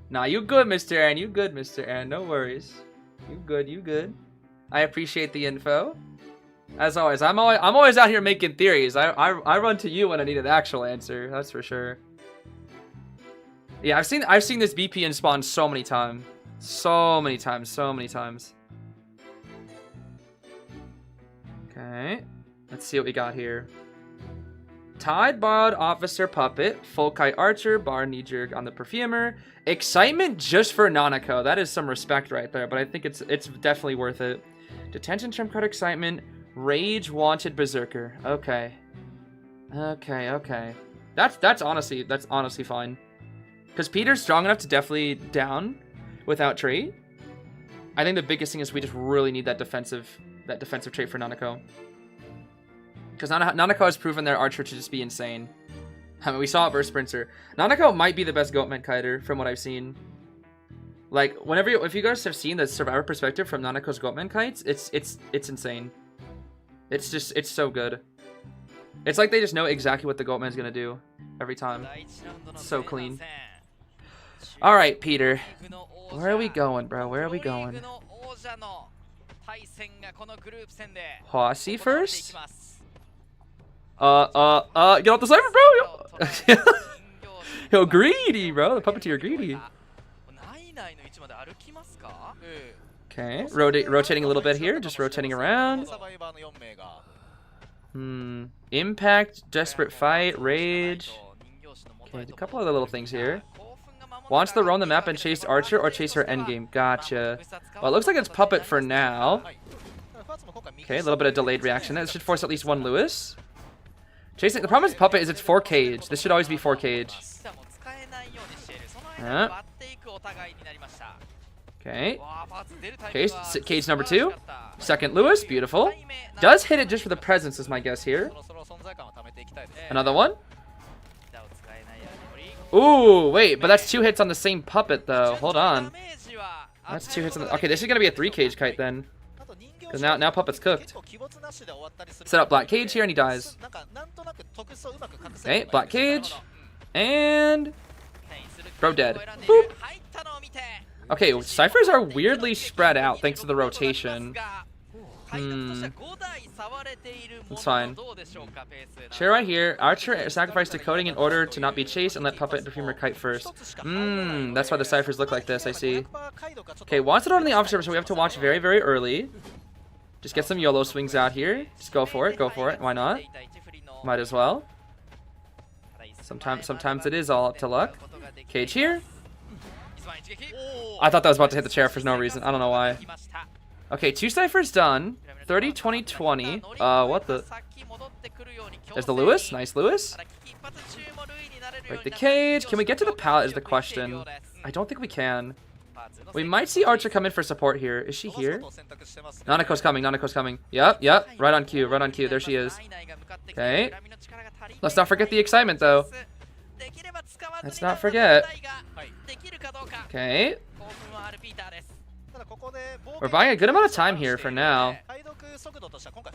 Nah, you good, Mr. Aaron. You good, Mr. Aaron. No worries. You good. I appreciate the info. As always, I'm always out here making theories. I run to you when I need an actual answer. That's for sure. Yeah, I've seen this VPN spawn so many times. So many times. Okay. Let's see what we got here. Tide, Bod, Officer, Puppet, Full Kite, Archer, Bar, Knee-Jerk on the Perfumer. Excitement just for Nanako. That is some respect right there, but I think it's definitely worth it. Detention, Trump Card, Excitement, Rage wanted berserker. Okay. Okay. That's honestly fine. Because Peter's strong enough to definitely down without trait. I think the biggest thing is we just really need that defensive trait for Nanako. Because Nanako has proven their archer to just be insane. I mean, we saw it versus Sprinter. Nanako might be the best Goatman kiter from what I've seen. Like, if you guys have seen the survivor perspective from Nanako's Goatman kites, it's insane. It's so good. It's like they just know exactly what the Goatman's gonna do every time. It's so clean. Alright, Peter. Where are we going, bro? Where are we going? Hwasi first? Get off the cypher, bro! Yo, greedy, bro. The puppeteer greedy. Okay, rotating a little bit here. Just rotating around. Impact, desperate fight, rage. Okay, a couple other little things here. Wants to roam the map and chase Archer or chase her endgame. Gotcha. Well, it looks like it's Puppet for now. Okay, a little bit of delayed reaction. That should force at least one Lewis. Chasing. The problem with Puppet is it's 4 cage. This should always be 4 cage. Okay. Okay, cage number 2. Second Lewis. Beautiful. Does hit it just for the presence is my guess here. Another one. Ooh, wait, but that's 2 hits on the same puppet, though. Hold on. That's 2 hits on the... Okay, this is gonna be a 3 cage kite, then. Because now puppet's cooked. Set up black cage here, and he dies. Okay, black cage. And... Bro dead. Boop. Okay, ciphers are weirdly spread out, thanks to the rotation. That's fine. Chair right here. Archer sacrifice decoding in order to not be chased and let Puppet perfume her kite first. That's why the ciphers look like this, I see. Okay, wants it on the officer, so we have to watch very, very early. Just get some YOLO swings out here. Just go for it, Why not? Might as well. Sometimes it is all up to luck. Cage here. I thought that was about to hit the chair for no reason. I don't know why. Okay, 2 ciphers done. 30, 20, 20. What the? There's the Lewis. Nice Lewis. Break the cage. Can we get to the pallet is the question. I don't think we can. We might see Archer come in for support here. Is she here? Nanako's coming. Yep. Right on cue. There she is. Okay. Let's not forget the excitement, though. Let's not forget. Okay. We're buying a good amount of time here for now.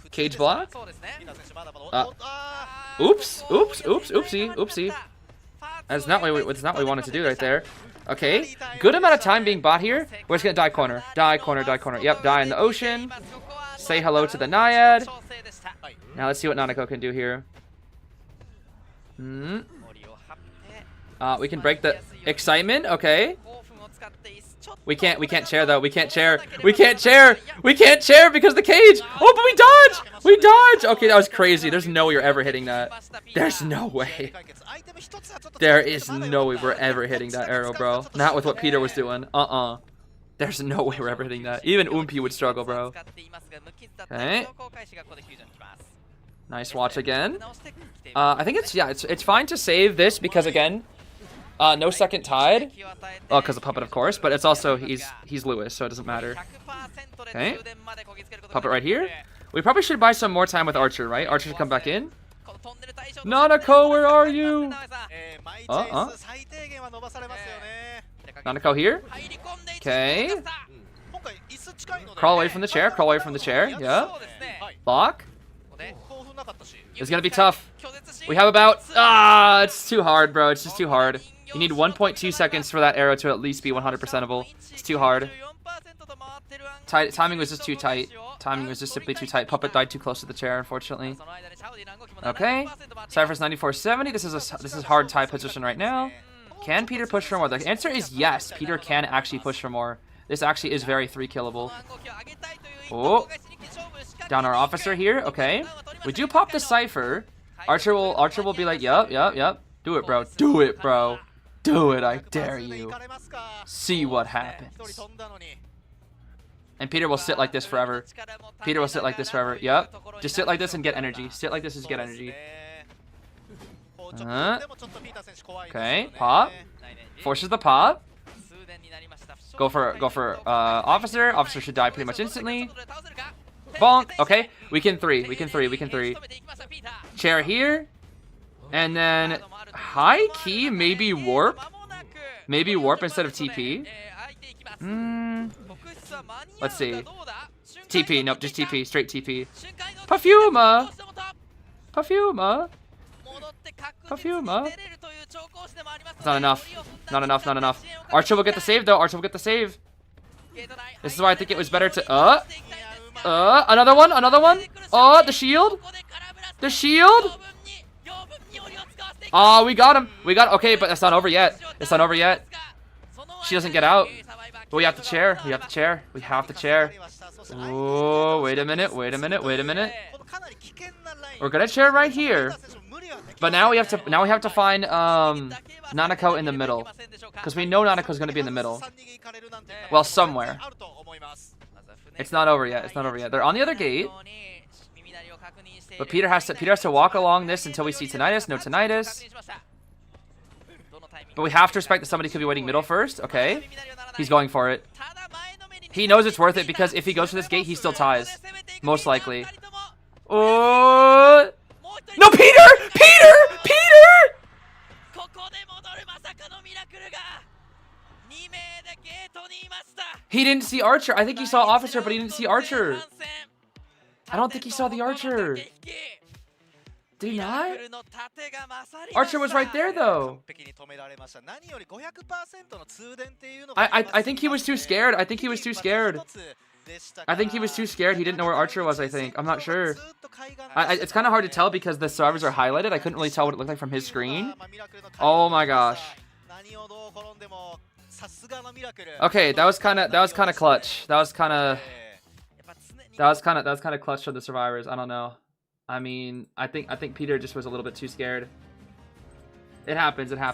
Cage block. Oopsie. That's not what we wanted to do right there. Okay. Good amount of time being bought here. We're just gonna die corner. Yep, die in the ocean. Say hello to the Naiad. Now let's see what Nanako can do here. We can break the excitement. Okay. We can't chair though. We can't chair because the cage. Oh, but we dodge. Okay, that was crazy. There's no way you're ever hitting that. There's no way. There is no way we're ever hitting that arrow, bro. Not with what Peter was doing. There's no way we're ever hitting that. Even Umpi would struggle, bro. Okay. Nice watch again. I think it's fine to save this because again, no second tide. Well, because of Puppet, of course, but it's also he's Lewis, so it doesn't matter. Okay. Puppet right here. We probably should buy some more time with Archer, right? Archer should come back in. Nanako, where are you? Nanako here. Okay. Crawl away from the chair. Yeah. Block. It's gonna be tough. We have about... it's too hard, bro. It's just too hard. You need 1.2 seconds for that arrow to at least be 100%able. It's too hard. Timing was just too tight. Timing was just simply too tight. Puppet died too close to the chair, unfortunately. Okay. Cypher's 9470. This is hard tie position right now. Can Peter push for more? The answer is yes. Peter can actually push for more. This actually is very 3-killable. Oh. Down our officer here. Okay. We do pop the Cypher. Archer will be like, yup. Do it, bro. Do it, I dare you. See what happens. And Peter will sit like this forever. Peter will sit like this forever. Yep. Just sit like this and get energy. Sit like this and get energy. Okay, pop. Forces the pop. Go for officer. Officer should die pretty much instantly. Bonk. Okay, we can three. Chair here. And then high key, maybe warp. Maybe warp instead of TP. Let's see. TP, nope, just TP, straight TP. Perfuma! It's not enough. Not enough. Archer will get the save, though. This is why I think it was better to... another one. Oh, the shield. Oh, we got him. Okay, but that's not over yet. She doesn't get out. But we have to chair. Oh, wait a minute. We're gonna chair right here. But now we have to find Nanako in the middle. Because we know Nanako's gonna be in the middle. Well, somewhere. It's not over yet. They're on the other gate. But Peter has to walk along this until we see tinnitus. No tinnitus. But we have to respect that somebody could be waiting middle first. Okay. He's going for it. He knows it's worth it because if he goes for this gate, he still ties. Most likely. Oh. No, Peter! He didn't see Archer. I think he saw Officer, but he didn't see Archer. I don't think he saw the Archer. Did he not? Archer was right there, though. I think he was too scared. He didn't know where Archer was, I think. I'm not sure. It's kind of hard to tell because the survivors are highlighted. I couldn't really tell what it looked like from his screen. Oh my gosh. Okay, that was kind of clutch. That was kind of clutch for the survivors. I don't know. I mean, I think Peter just was a little bit too scared. It happens. I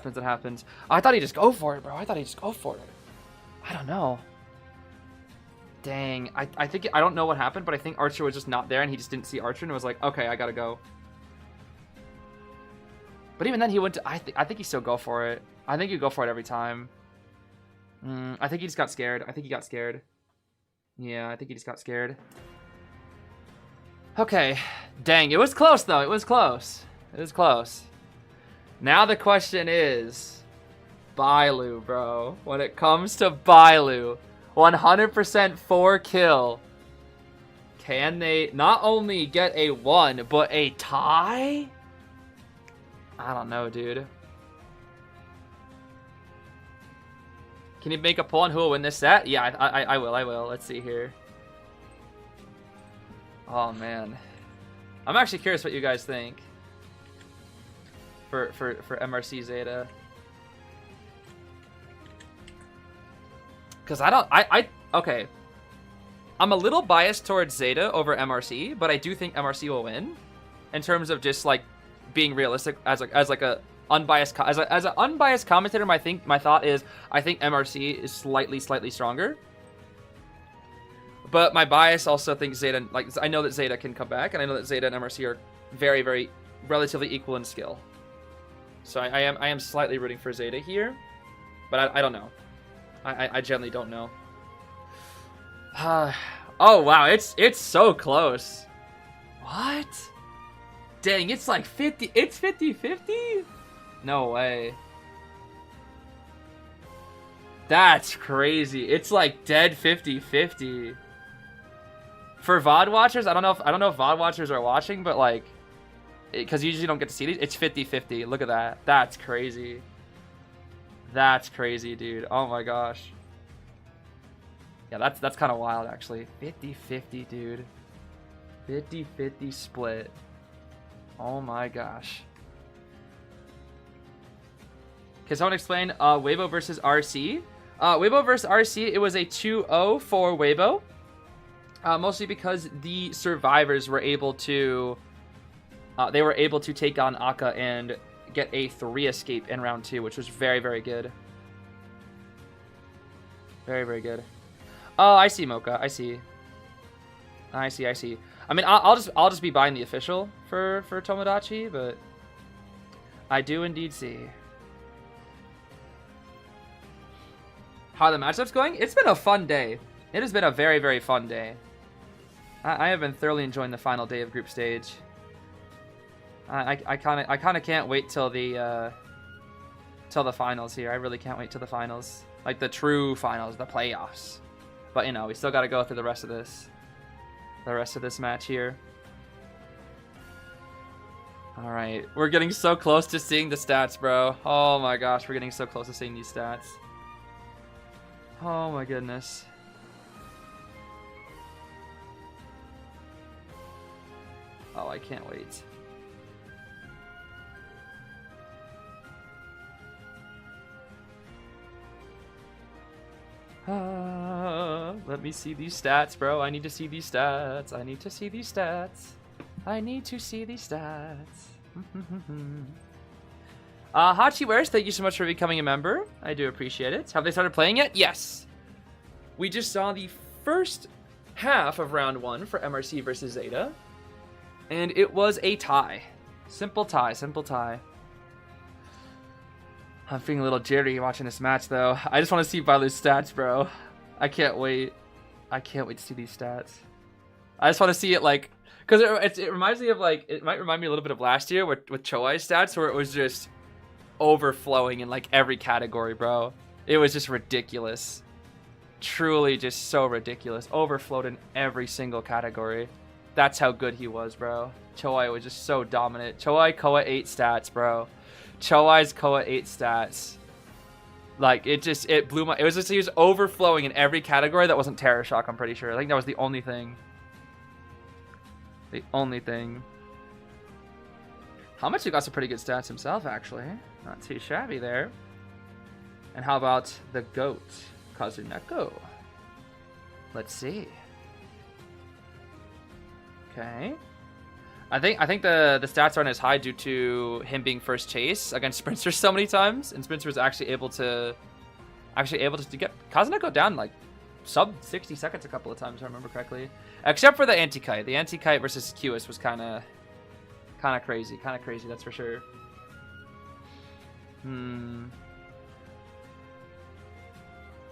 thought he'd just go for it, bro. I don't know. Dang. I don't know what happened, but I think Archer was just not there and he just didn't see Archer and was like, okay, I gotta go. But even then he went to, I think he still go for it. I think you go for it every time. I think he just got scared. Yeah, I think he just got scared. Okay. Dang, it was close though. It was close. Now the question is, Bailu, bro. When it comes to Bailu, 100% 4 kill. Can they not only get a 1, but a tie? I don't know, dude. Can you make a poll on who will win this set? Yeah, I will. Let's see here. Oh, man. I'm actually curious what you guys think. For MRC Zeta. Because okay. I'm a little biased towards Zeta over MRC, but I do think MRC will win. In terms of just, like, being realistic as an unbiased commentator, my thought is I think MRC is slightly stronger. But my bias also thinks Zeta, like, I know that Zeta can come back, and I know that Zeta and MRC are very relatively equal in skill. So I am slightly rooting for Zeta here, but I don't know. I generally don't know. Oh wow, it's so close. What? Dang, it's like 50. It's 50-50? No way. That's crazy. It's like dead 50-50. For VOD watchers, I don't know if VOD watchers are watching, but like, because you usually don't get to see these, it's 50-50. Look at that. That's crazy. That's crazy, dude. Oh my gosh. Yeah, that's kind of wild, actually. 50-50, dude. 50-50 split. Oh my gosh. Can someone explain Weibo versus RC? Weibo versus RC, it was a 2-0 for Weibo. Mostly because the survivors were able to take on Aka and get a 3 escape in round 2, which was very good. Very good. Oh, I see, Mocha. I see. I see. I see. I mean, I'll just be buying the official for Tomodachi, but I do indeed see how the matchup's going. It's been a fun day. It has been a very, very fun day. I have been thoroughly enjoying the final day of group stage. I kind of can't wait till the finals here. I really can't wait till the finals, like the true finals, the playoffs. But you know, we still got to go through the rest of this match here. All right, we're getting so close to seeing the stats, bro. Oh my gosh, we're getting so close to seeing these stats. Oh my goodness. Oh, I can't wait. Let me see these stats, bro. I need to see these stats. I need to see these stats. I need to see these stats. Hachiwares, thank you so much for becoming a member. I do appreciate it. Have they started playing yet? Yes. We just saw the first half of round 1 for MRC versus ZETA. And it was a tie. Simple tie, simple tie. I'm feeling a little jittery watching this match, though. I just want to see Bailu's stats, bro. I can't wait. I can't wait to see these stats. I just want to see it, like... Because it reminds me of, like... It might remind me a little bit of last year with Choai's stats, where it was just overflowing in, like, every category, bro. It was just ridiculous. Truly just so ridiculous. Overflowed in every single category. That's how good he was, bro. Choai was just so dominant. Choai Koa 8 stats, bro. Choai's Koa 8 stats. Like, it blew my... It was just, he was overflowing in every category that wasn't Terror Shock, I'm pretty sure. I think that was the only thing. The only thing. Hamachi got some pretty good stats himself, actually. Not too shabby there. And how about the GOAT, Kazuneko? Let's see. Okay. I think the stats aren't as high due to him being first chase against Sprinter so many times, and Sprinter was actually able to get Kazuneko down like sub 60 seconds a couple of times, if I remember correctly. Except for the anti-kite. The anti-kite versus QS was kind of crazy, that's for sure.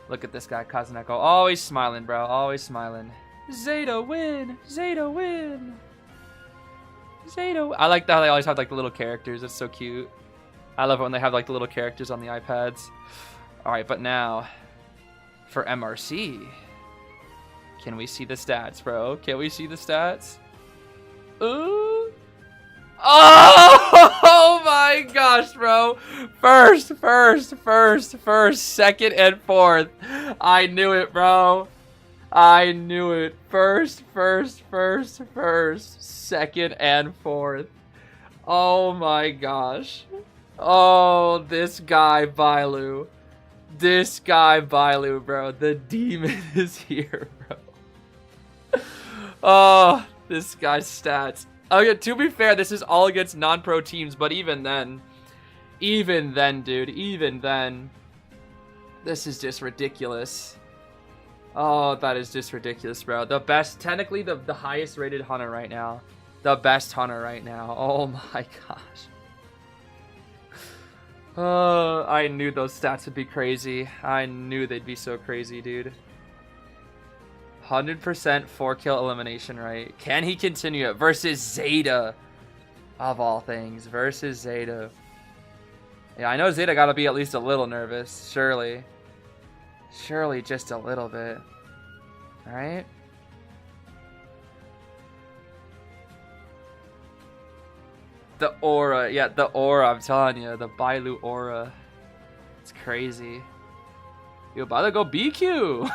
Look at this guy, Kazuneko, always smiling, bro, always smiling. ZETA win! ZETA win! ZETA. I like that they always have like the little characters. It's so cute. I love it when they have like the little characters on the iPads. All right, but now for MRC, can we see the stats, bro? Can we see the stats? Ooh. Oh my gosh, bro. First, second, and fourth. I knew it, bro. I knew it. First, second, and fourth. Oh my gosh. Oh, this guy, Bailu. This guy, Bailu, bro. The demon is here, bro. Oh, this guy's stats. Okay, to be fair, this is all against non-pro teams, but even then, dude, even then, this is just ridiculous. Oh, that is just ridiculous, bro. The best, technically the highest rated hunter right now. The best hunter right now. Oh my gosh. Oh, I knew those stats would be crazy. I knew they'd be so crazy, dude. 100% 4-kill elimination rate. Can he continue it? Versus ZETA. Of all things. Versus ZETA. Yeah, I know ZETA gotta be at least a little nervous. Surely. Surely just a little bit. Alright? The aura. Yeah, the aura. I'm telling you. The Bailu aura. It's crazy. Yo, Bailu, go BQ!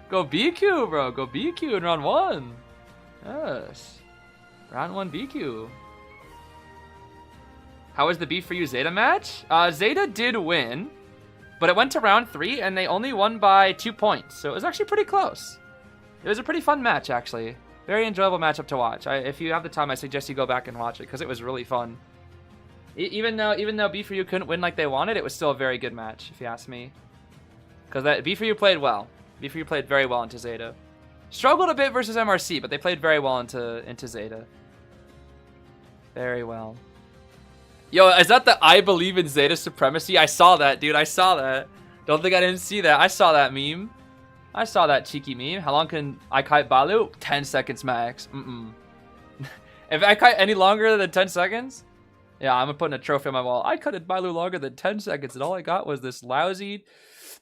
Go BQ, bro. Go BQ in round 1. Yes. Round 1 BQ. How was the beef for you ZETA match? ZETA did win. But it went to round 3, and they only won by 2 points. So it was actually pretty close. It was a pretty fun match, actually. Very enjoyable matchup to watch. If you have the time, I suggest you go back and watch it, because it was really fun. Even though B for You couldn't win like they wanted, it was still a very good match, if you ask me. Because B for You played well. B3 played very well into ZETA. Struggled a bit versus MRC, but they played very well into ZETA. Very well. Yo, is that the I believe in ZETA supremacy? I saw that, dude. I saw that. Don't think I didn't see that. I saw that meme. I saw that cheeky meme. How long can I kite Balu? 10 seconds max. If I kite any longer than 10 seconds, yeah, I'm putting a trophy on my wall. I kited Balu longer than 10 seconds, and all I got was this lousy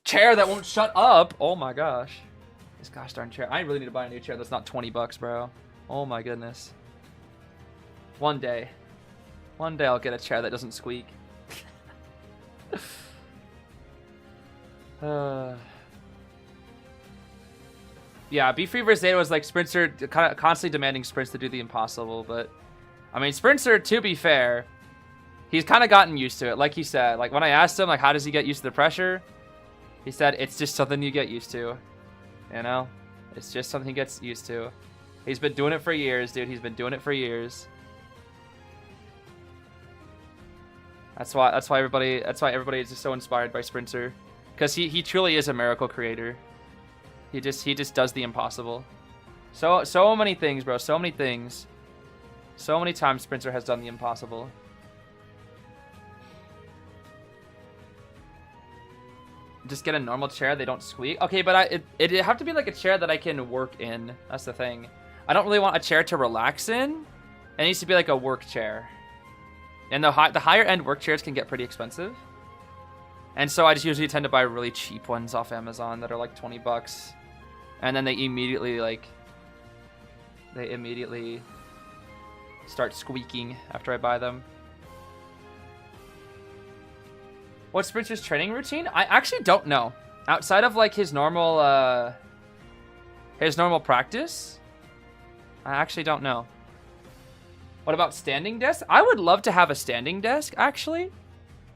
chair that won't shut up. Oh my gosh. This gosh darn chair. I really need to buy a new chair that's not 20 bucks, bro. Oh my goodness. One day I'll get a chair that doesn't squeak. Yeah, B3 vs ZETA was like Sprinter kind of constantly demanding sprints to do the impossible, but I mean Sprinter, to be fair, he's kind of gotten used to it. Like he said, like when I asked him like how does he get used to the pressure, he said it's just something you get used to. You know? It's just something he gets used to. He's been doing it for years, dude. He's been doing it for years. That's why everybody is just so inspired by Sprinter, because he truly is a miracle creator. He just does the impossible. So many things, bro. So many things. So many times Sprinter has done the impossible. Just get a normal chair, they don't squeak. Okay, but it'd have to be like a chair that I can work in. That's the thing. I don't really want a chair to relax in. It needs to be like a work chair. And the higher end work chairs can get pretty expensive. And so I just usually tend to buy really cheap ones off Amazon that are like 20 bucks. And then they immediately start squeaking after I buy them. What's Sprinter's training routine? I actually don't know. Outside of like his normal practice, I actually don't know. What about standing desk? I would love to have a standing desk, actually.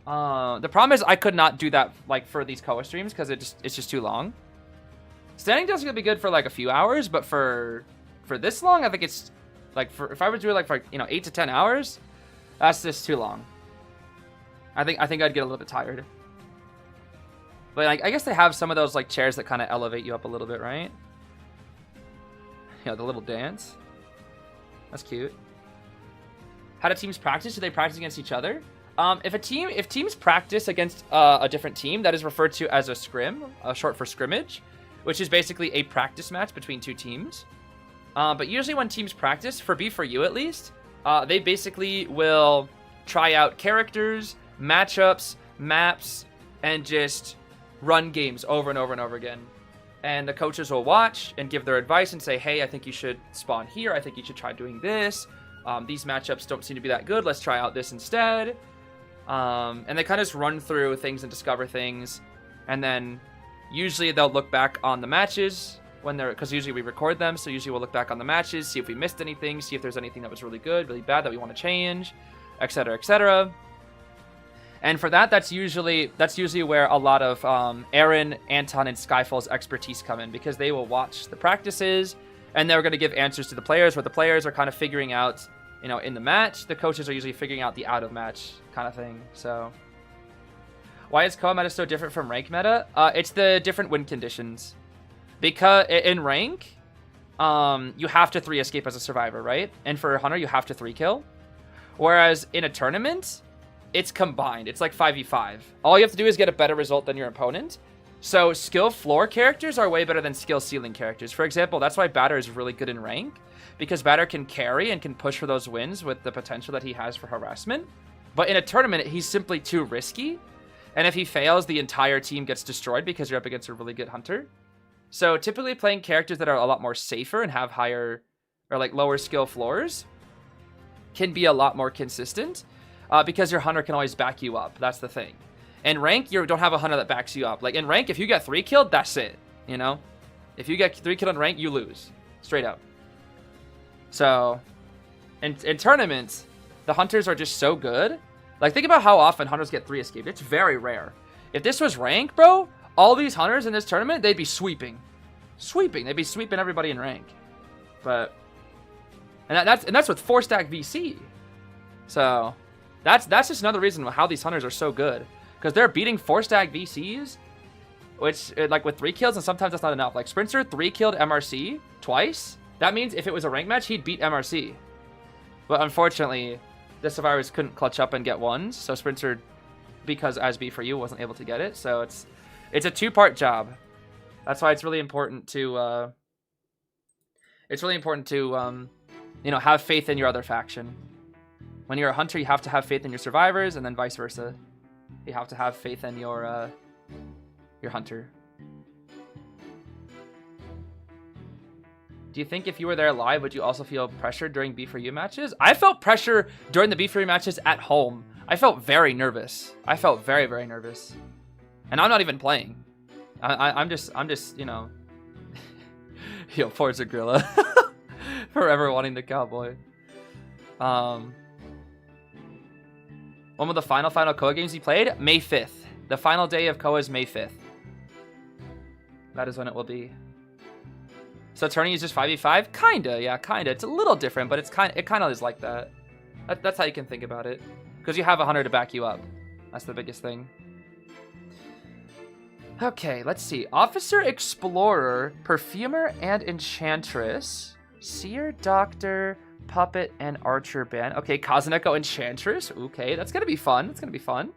The problem is I could not do that like for these Koa streams because it's just too long. Standing desk would be good for like a few hours, but for this long, I think it's like if I were to do it like for 8 to 10 hours, that's just too long. I think I'd get a little bit tired. But like I guess they have some of those like chairs that kind of elevate you up a little bit, right? The little dance. That's cute. How do teams practice? Do they practice against each other? If teams practice against a different team, that is referred to as a scrim, short for scrimmage, which is basically a practice match between two teams. But usually when teams practice, for B4U at least, they basically will try out characters, matchups, maps, and just run games over and over and over again. And the coaches will watch and give their advice and say, hey, I think you should spawn here. I think you should try doing this. These matchups don't seem to be that good. Let's try out this instead. And they kind of just run through things and discover things. And then usually they'll look back on the matches because usually we record them. So usually we'll look back on the matches, see if we missed anything, see if there's anything that was really good, really bad that we want to change, etc., etc. And for that, that's usually where a lot of Aaron, Anton, and Skyfall's expertise come in, because they will watch the practices and they're going to give answers to the players, where the players are kind of figuring out, in the match. The coaches are usually figuring out the out of match kind of thing. So why is Koa meta so different from rank meta? It's the different win conditions. Because in rank, you have to 3 escape as a survivor, right? And for Hunter, you have to 3 kill. Whereas in a tournament, it's combined. It's like 5v5. All you have to do is get a better result than your opponent. So skill floor characters are way better than skill ceiling characters. For example, that's why Batter is really good in rank, because Batter can carry and can push for those wins with the potential that he has for harassment. But in a tournament, he's simply too risky. And if he fails, the entire team gets destroyed because you're up against a really good hunter. So typically playing characters that are a lot more safer and have higher or like lower skill floors can be a lot more consistent, because your hunter can always back you up. That's the thing. In rank, you don't have a hunter that backs you up. Like in rank, if you get 3 killed, that's it. If you get 3 killed in rank, you lose. Straight up. So in tournaments, the hunters are just so good. Like think about how often hunters get 3 escaped. It's very rare. If this was rank, bro, all these hunters in this tournament, they'd be sweeping. They'd be sweeping everybody in rank. But and that's with 4-stack VC. So that's just another reason how these hunters are so good. Because they're beating 4-stack VCs which like with 3 kills, and sometimes that's not enough. Like Sprinter 3 killed MRC twice. That means if it was a rank match, he'd beat MRC. But unfortunately, the survivors couldn't clutch up and get ones, so Sprinter, because as B for you, wasn't able to get it. So it's a 2-part job. That's why it's really important to you know, have faith in your other faction. When you're a hunter, you have to have faith in your survivors, and then vice versa. You have to have faith in your hunter. Do you think if you were there live, would you also feel pressure during B4U matches? I felt pressure during the B4U matches at home. I felt very nervous. I felt very, very nervous. And I'm not even playing. I'm just, you know. Yo, Forza Gorilla. Forever wanting the cowboy. One of the final Koa games he played? May 5th. The final day of Koa is May 5th. That is when it will be. So tourney is just 5v5? Kinda, yeah, kinda. It's a little different, but it kinda is like that. That's how you can think about it. Because you have a hunter to back you up. That's the biggest thing. Okay, let's see. Officer, Explorer, Perfumer, and Enchantress. Seer, Doctor, Puppet, and Archer Band. Okay, Kazuneko, Enchantress. Okay, that's gonna be fun. That's gonna be fun.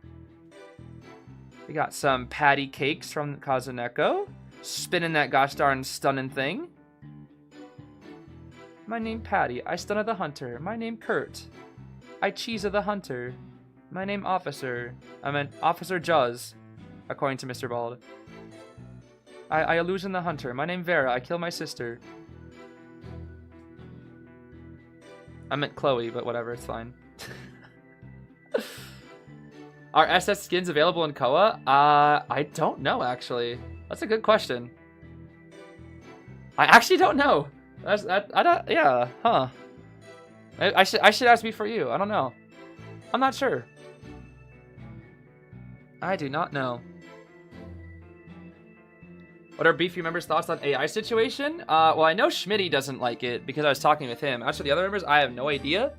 We got some patty cakes from Kazuneko. Spinning that gosh darn stunning thing. My name Patty. I stun the hunter. My name Kurt. I cheese the hunter. My name Officer. I meant Officer Juz, according to Mr. Bald. I illusion the hunter. My name Vera. I kill my sister. I meant Chloe, but whatever, it's fine. Are SS skins available in Koa? I don't know, actually. That's a good question. I actually don't know. I don't. Yeah. Huh. I should ask me for you. I don't know. I'm not sure. I do not know. What are Beefy members' thoughts on AI situation? Well, I know Schmitty doesn't like it because I was talking with him. As for the other members, I have no idea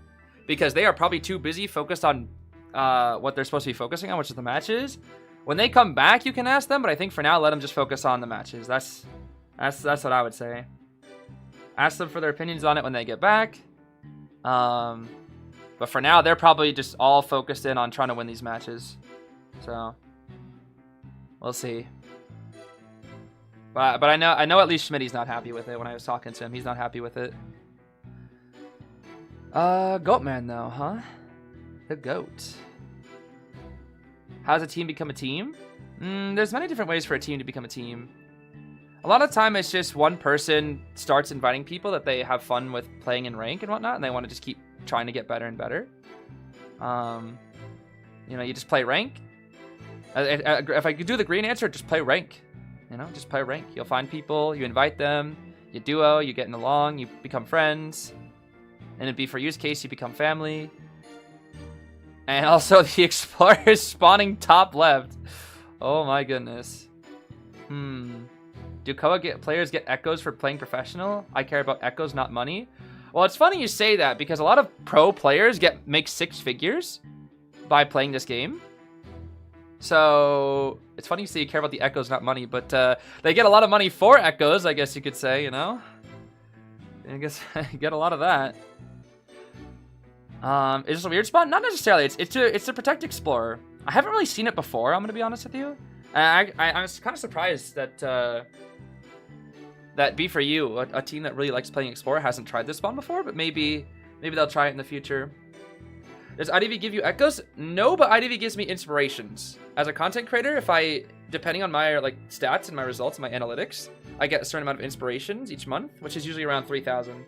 because they are probably too busy focused on what they're supposed to be focusing on, which is the matches. When they come back, you can ask them, but I think for now, let them just focus on the matches. That's what I would say. Ask them for their opinions on it when they get back. But for now, they're probably just all focused in on trying to win these matches. So we'll see. But I know at least Schmitty's not happy with it. When I was talking to him, he's not happy with it. Goatman though, huh? The goat. How does a team become a team? There's many different ways for a team to become a team. A lot of time it's just one person starts inviting people that they have fun with playing in rank and whatnot, and they want to just keep trying to get better and better. You know, you just play rank. If I could do the green answer, just play rank. You know, just play rank. You'll find people, you invite them, you duo, you getting along, you become friends. And it'd be for use case, you become family. And also the Explorer is spawning top left. Oh my goodness. Do Koa players get echoes for playing professional? I care about echoes, not money. Well, it's funny you say that because a lot of pro players make 6 figures by playing this game. So it's funny you say you care about the echoes, not money, but they get a lot of money for echoes, I guess you could say, you know? I guess you get a lot of that. Is this a weird spot? Not necessarily. It's to protect Explorer. I haven't really seen it before, I'm going to be honest with you. I was kind of surprised that that B4U, a team that really likes playing Explorer, hasn't tried this spawn before, but maybe they'll try it in the future. Does IDV give you echoes? No, but IDV gives me inspirations. As a content creator, depending on my stats and my results and my analytics, I get a certain amount of inspirations each month, which is usually around 3,000.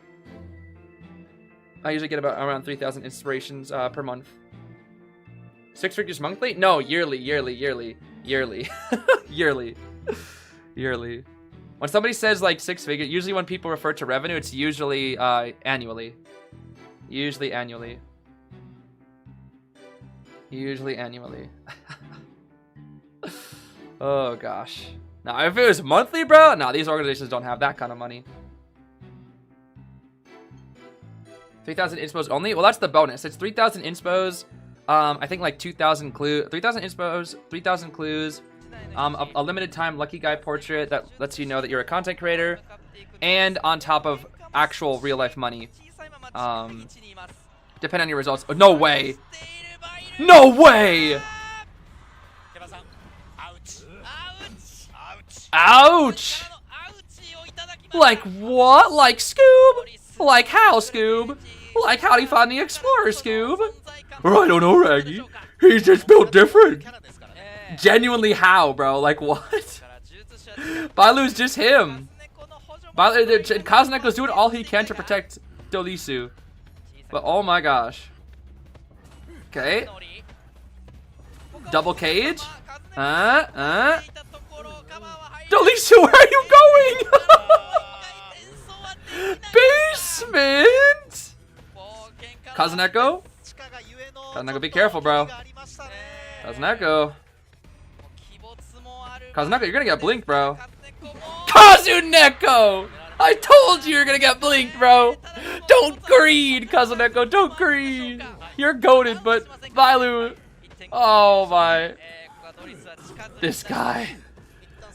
I usually get about around 3,000 inspirations per month. 6 figures monthly? No, yearly. Yearly. When somebody says 6 figures, usually when people refer to revenue, it's usually annually. Usually annually. Oh gosh. Now if it was monthly, bro, no, these organizations don't have that kind of money. 3,000 inspos only? Well, that's the bonus. It's 3,000 inspos. I think 2,000 clues, 3,000 inspos, 3,000 clues, a limited time lucky guy portrait that lets you know that you're a content creator, and on top of actual real life money. Depending on your results. Oh, no way! No way! Ouch! Like what? Like Scoob? Like how, Scoob? Like how'd he find the Explorer, Scoob? Oh, I don't know, Raggy. He's just built different. Genuinely how, bro? Like what? Bailu's just him. Kazuneko's doing all he can to protect Dolisu. But oh my gosh. Okay. Double cage. Dolisu, where are you going? Basement. Kazuneko. Kazuneko, be careful, bro. Kazuneko. Kazuneko, you're gonna get blinked, bro. Kazuneko! I told you you're gonna get blinked, bro. Don't greed, Kazuneko. Don't greed. You're goated, but Bailu. Oh my. This guy.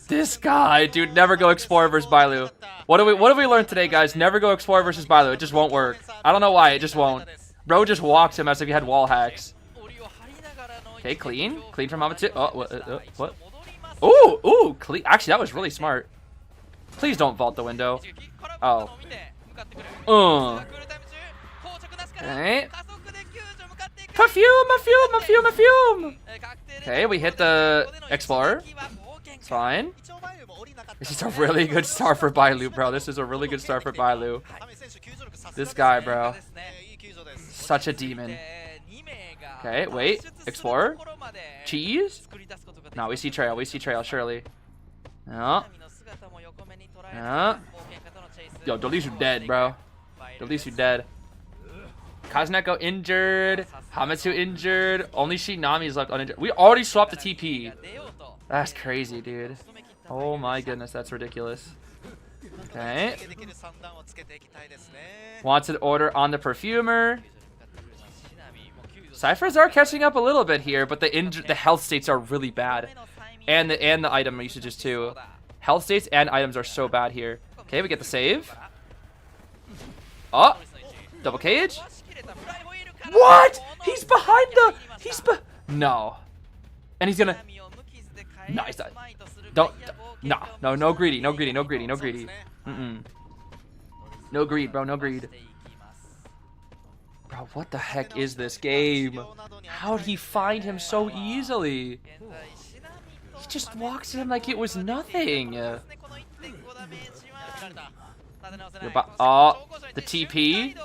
This guy, dude. Never go Explorer versus Bailu. What have we learned today, guys? Never go Explorer versus Bailu. It just won't work. I don't know why. It just won't. Bro just walks him as if he had wall hacks. Okay, clean. Clean from Amatsu. Oh, what? Ooh, ooh, clean. Actually, that was really smart. Please don't vault the window. Oh. Okay. Perfume. Okay, we hit the Explorer. It's fine. This is a really good start for Bailu, bro. This is a really good start for Bailu. This guy, bro. Such a demon. Okay, wait. Explorer? Cheese? No, we see trail. We see trail, surely. No. No. Yo, Dolisu dead, bro. Dolisu dead. Kazuneko injured. Hamitsu injured. Only Shinami's left uninjured. We already swapped the TP. That's crazy, dude. Oh my goodness, that's ridiculous. Okay. Wanted order on the perfumer. Ciphers are catching up a little bit here, but the health states are really bad. And the item usages too. Health states and items are so bad here. Okay, we get the save. Oh! Double cage? What? He's behind the... No. And he's gonna... No, he's not. Don't... No greedy. No greedy. Mm-mm. No greed, bro. No greed. Bro, what the heck is this game? How'd he find him so easily? He just walks in like it was nothing. Oh, the TP.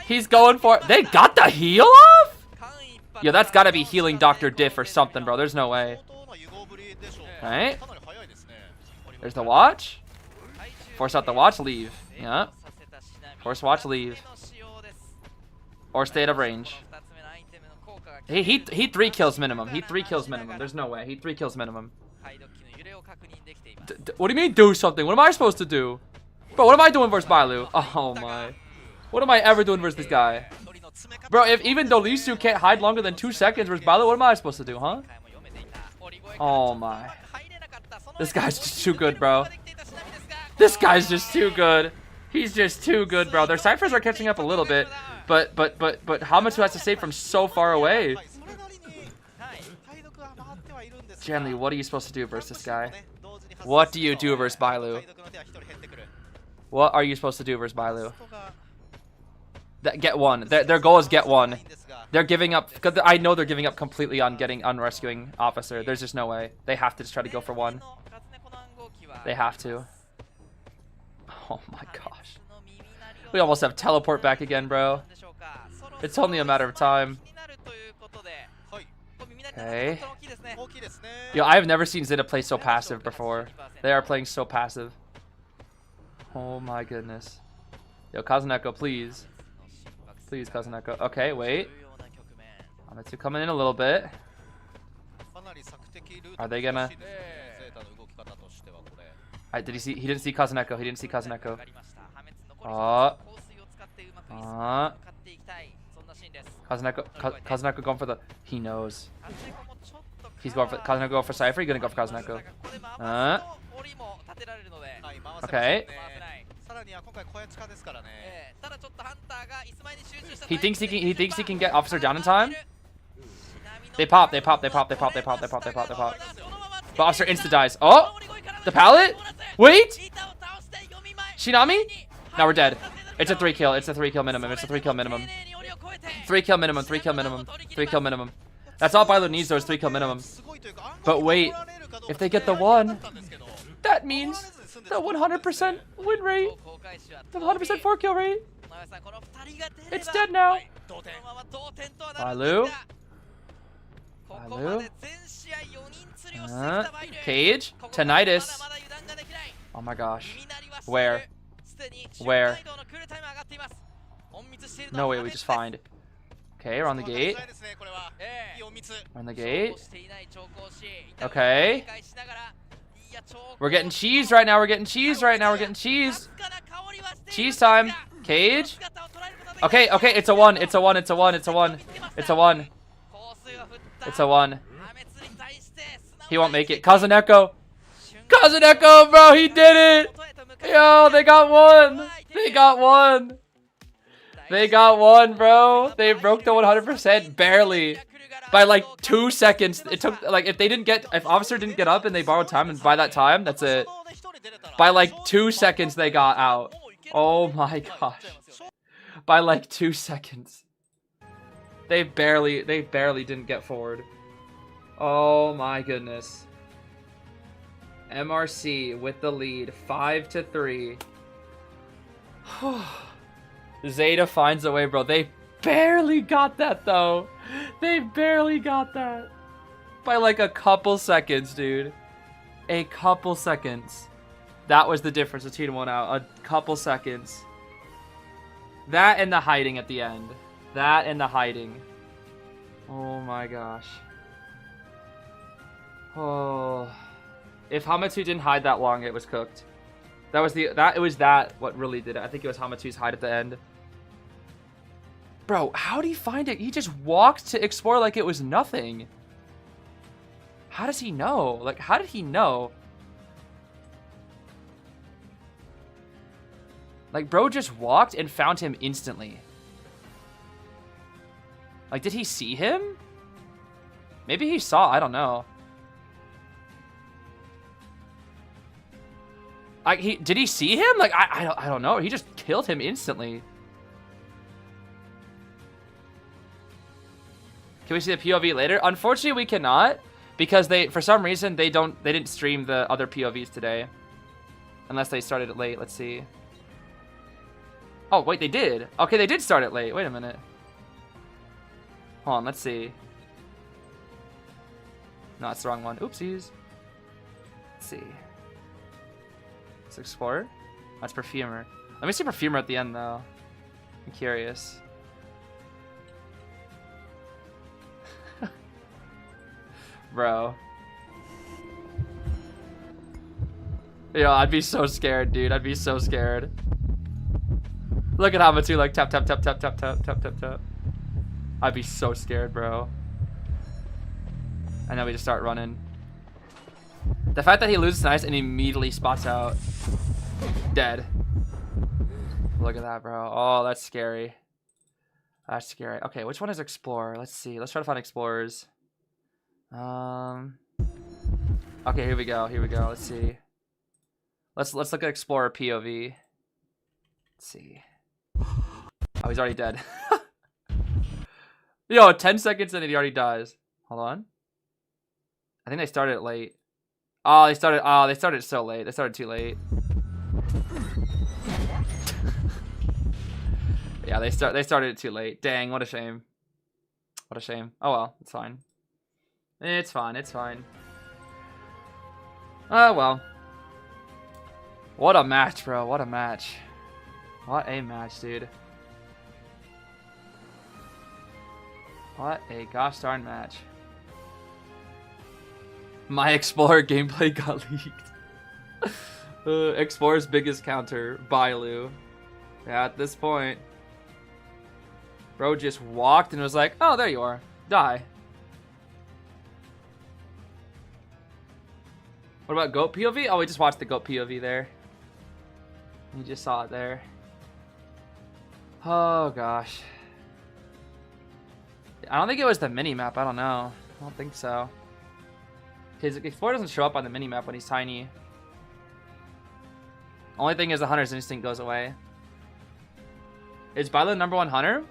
He's going for it. They got the heal off? Yo, that's gotta be healing Dr. Diff or something, bro. There's no way. Alright. There's the watch. Force out the watch, leave. Yeah. Force watch, leave. Or stay out of range. He 3 kills minimum. He 3 kills minimum. There's no way. He 3 kills minimum. What do you mean do something? What am I supposed to do? Bro, what am I doing versus Bailu? Oh my. What am I ever doing versus this guy? Bro, if even Dolisu can't hide longer than 2 seconds versus Bailu, what am I supposed to do, huh? Oh my. This guy's just too good, bro. This guy's just too good. He's just too good, bro. Their ciphers are catching up a little bit, but Hamitsu has to save from so far away. Janly, what are you supposed to do versus this guy? What do you do versus Bailu? What are you supposed to do versus Bailu? Get one. Their goal is get one. They're giving up, because I know they're giving up completely on rescuing Officer. There's just no way. They have to just try to go for one. They have to. Oh my gosh. We almost have teleport back again, bro. It's only a matter of time. Okay. Yo, I have never seen ZETA play so passive before. They are playing so passive. Oh my goodness. Yo, Kazuneko, please. Please, Kazuneko. Okay, wait. Hamitsu coming in a little bit. Are they gonna... did he see? He didn't see Kazuneko. He didn't see Kazuneko. Kazuneko going for the... He knows. He's going for Kazuneko. Go for Cypher. You're gonna go for Kazuneko. Okay. He thinks he can get Officer down in time. They pop. But Officer insta dies. Oh, the pallet. Wait. Shinami. Now we're dead. It's a 3 kill. It's a 3 kill minimum. It's a 3 kill minimum. 3 kill minimum. 3 kill minimum. 3 kill minimum. That's all Bailu needs though is 3 kill minimum. But wait, if they get the 1, that means the 100% win rate. The 100% 4 kill rate. It's dead now. Bailu. Cage. Tinnitus. Oh my gosh. Where? No way, we just find. Okay, we're on the gate. We're on the gate. Okay. We're getting cheese right now. We're getting cheese right now. We're getting cheese. Cheese time. Cage. Okay, okay, it's a 1. It's a 1. It's a 1. It's a 1. It's a 1. It's a 1. He won't make it. Kazuneko. Kazuneko, bro, he did it. Yo, they got 1. They got 1. They got 1, bro. They broke the 100% barely. By like 2 seconds. It took like if Officer didn't get up and they borrowed time, and by that time, that's it. By like 2 seconds they got out. Oh my gosh. By like 2 seconds. They barely didn't get forward. Oh my goodness. MRC with the lead, 5-3. ZETA finds a way, bro. They barely got that though. They barely got that. By like a couple seconds, dude. A couple seconds. That was the difference between 1 out. A couple seconds. That and the hiding at the end. That and the hiding. Oh my gosh. Oh. If Hamato didn't hide that long, it was cooked. That was what really did it. I think it was Hamato's hide at the end. Bro, how did he find it? He just walked to explore like it was nothing. How does he know? Like, how did he know? Like, bro just walked and found him instantly. Like, did he see him? Maybe he saw, I don't know. Like, did he see him? Like, I don't know. He just killed him instantly. Can we see the POV later? Unfortunately, we cannot, because for some reason they didn't stream the other POVs today, unless they started it late. Let's see. Oh wait, they did. Okay, they did start it late. Wait a minute. Hold on, let's see. No, it's the wrong one. Oopsies. Let's see. It's Explorer. That's Perfumer. Let me see Perfumer at the end though. I'm curious. Bro. Yo, I'd be so scared, dude. I'd be so scared. Look at Hamato like tap, tap, tap, tap, tap, tap, tap, tap, tap. I'd be so scared, bro. And then we just start running. The fact that he loses nice and immediately spots out. Dead. Look at that, bro. Oh, that's scary. That's scary. Okay, which one is Explorer? Let's see. Let's try to find Explorers. Okay, here we go. Here we go. Let's see. Let's look at Explorer POV. Let's see. Oh, he's already dead. Yo, 10 seconds in and he already dies. Hold on. I think they started it late. Oh, they started it so late. They started too late. Yeah, they started it too late. Dang, what a shame. What a shame. Oh well, it's fine. It's fine, it's fine. Oh well. What a match, bro. What a match. What a match, dude. What a gosh darn match. My Explorer gameplay got leaked. Explorer's biggest counter, Bailu. Yeah, at this point, bro just walked and was like, oh, there you are. Die. What about GOAT POV? Oh, we just watched the GOAT POV there. You just saw it there. Oh, gosh. I don't think it was the mini-map. I don't know. I don't think so. Because Explorer doesn't show up on the mini-map when he's tiny. Only thing is the Hunter's Instinct goes away. Is Bilo the #1 Hunter?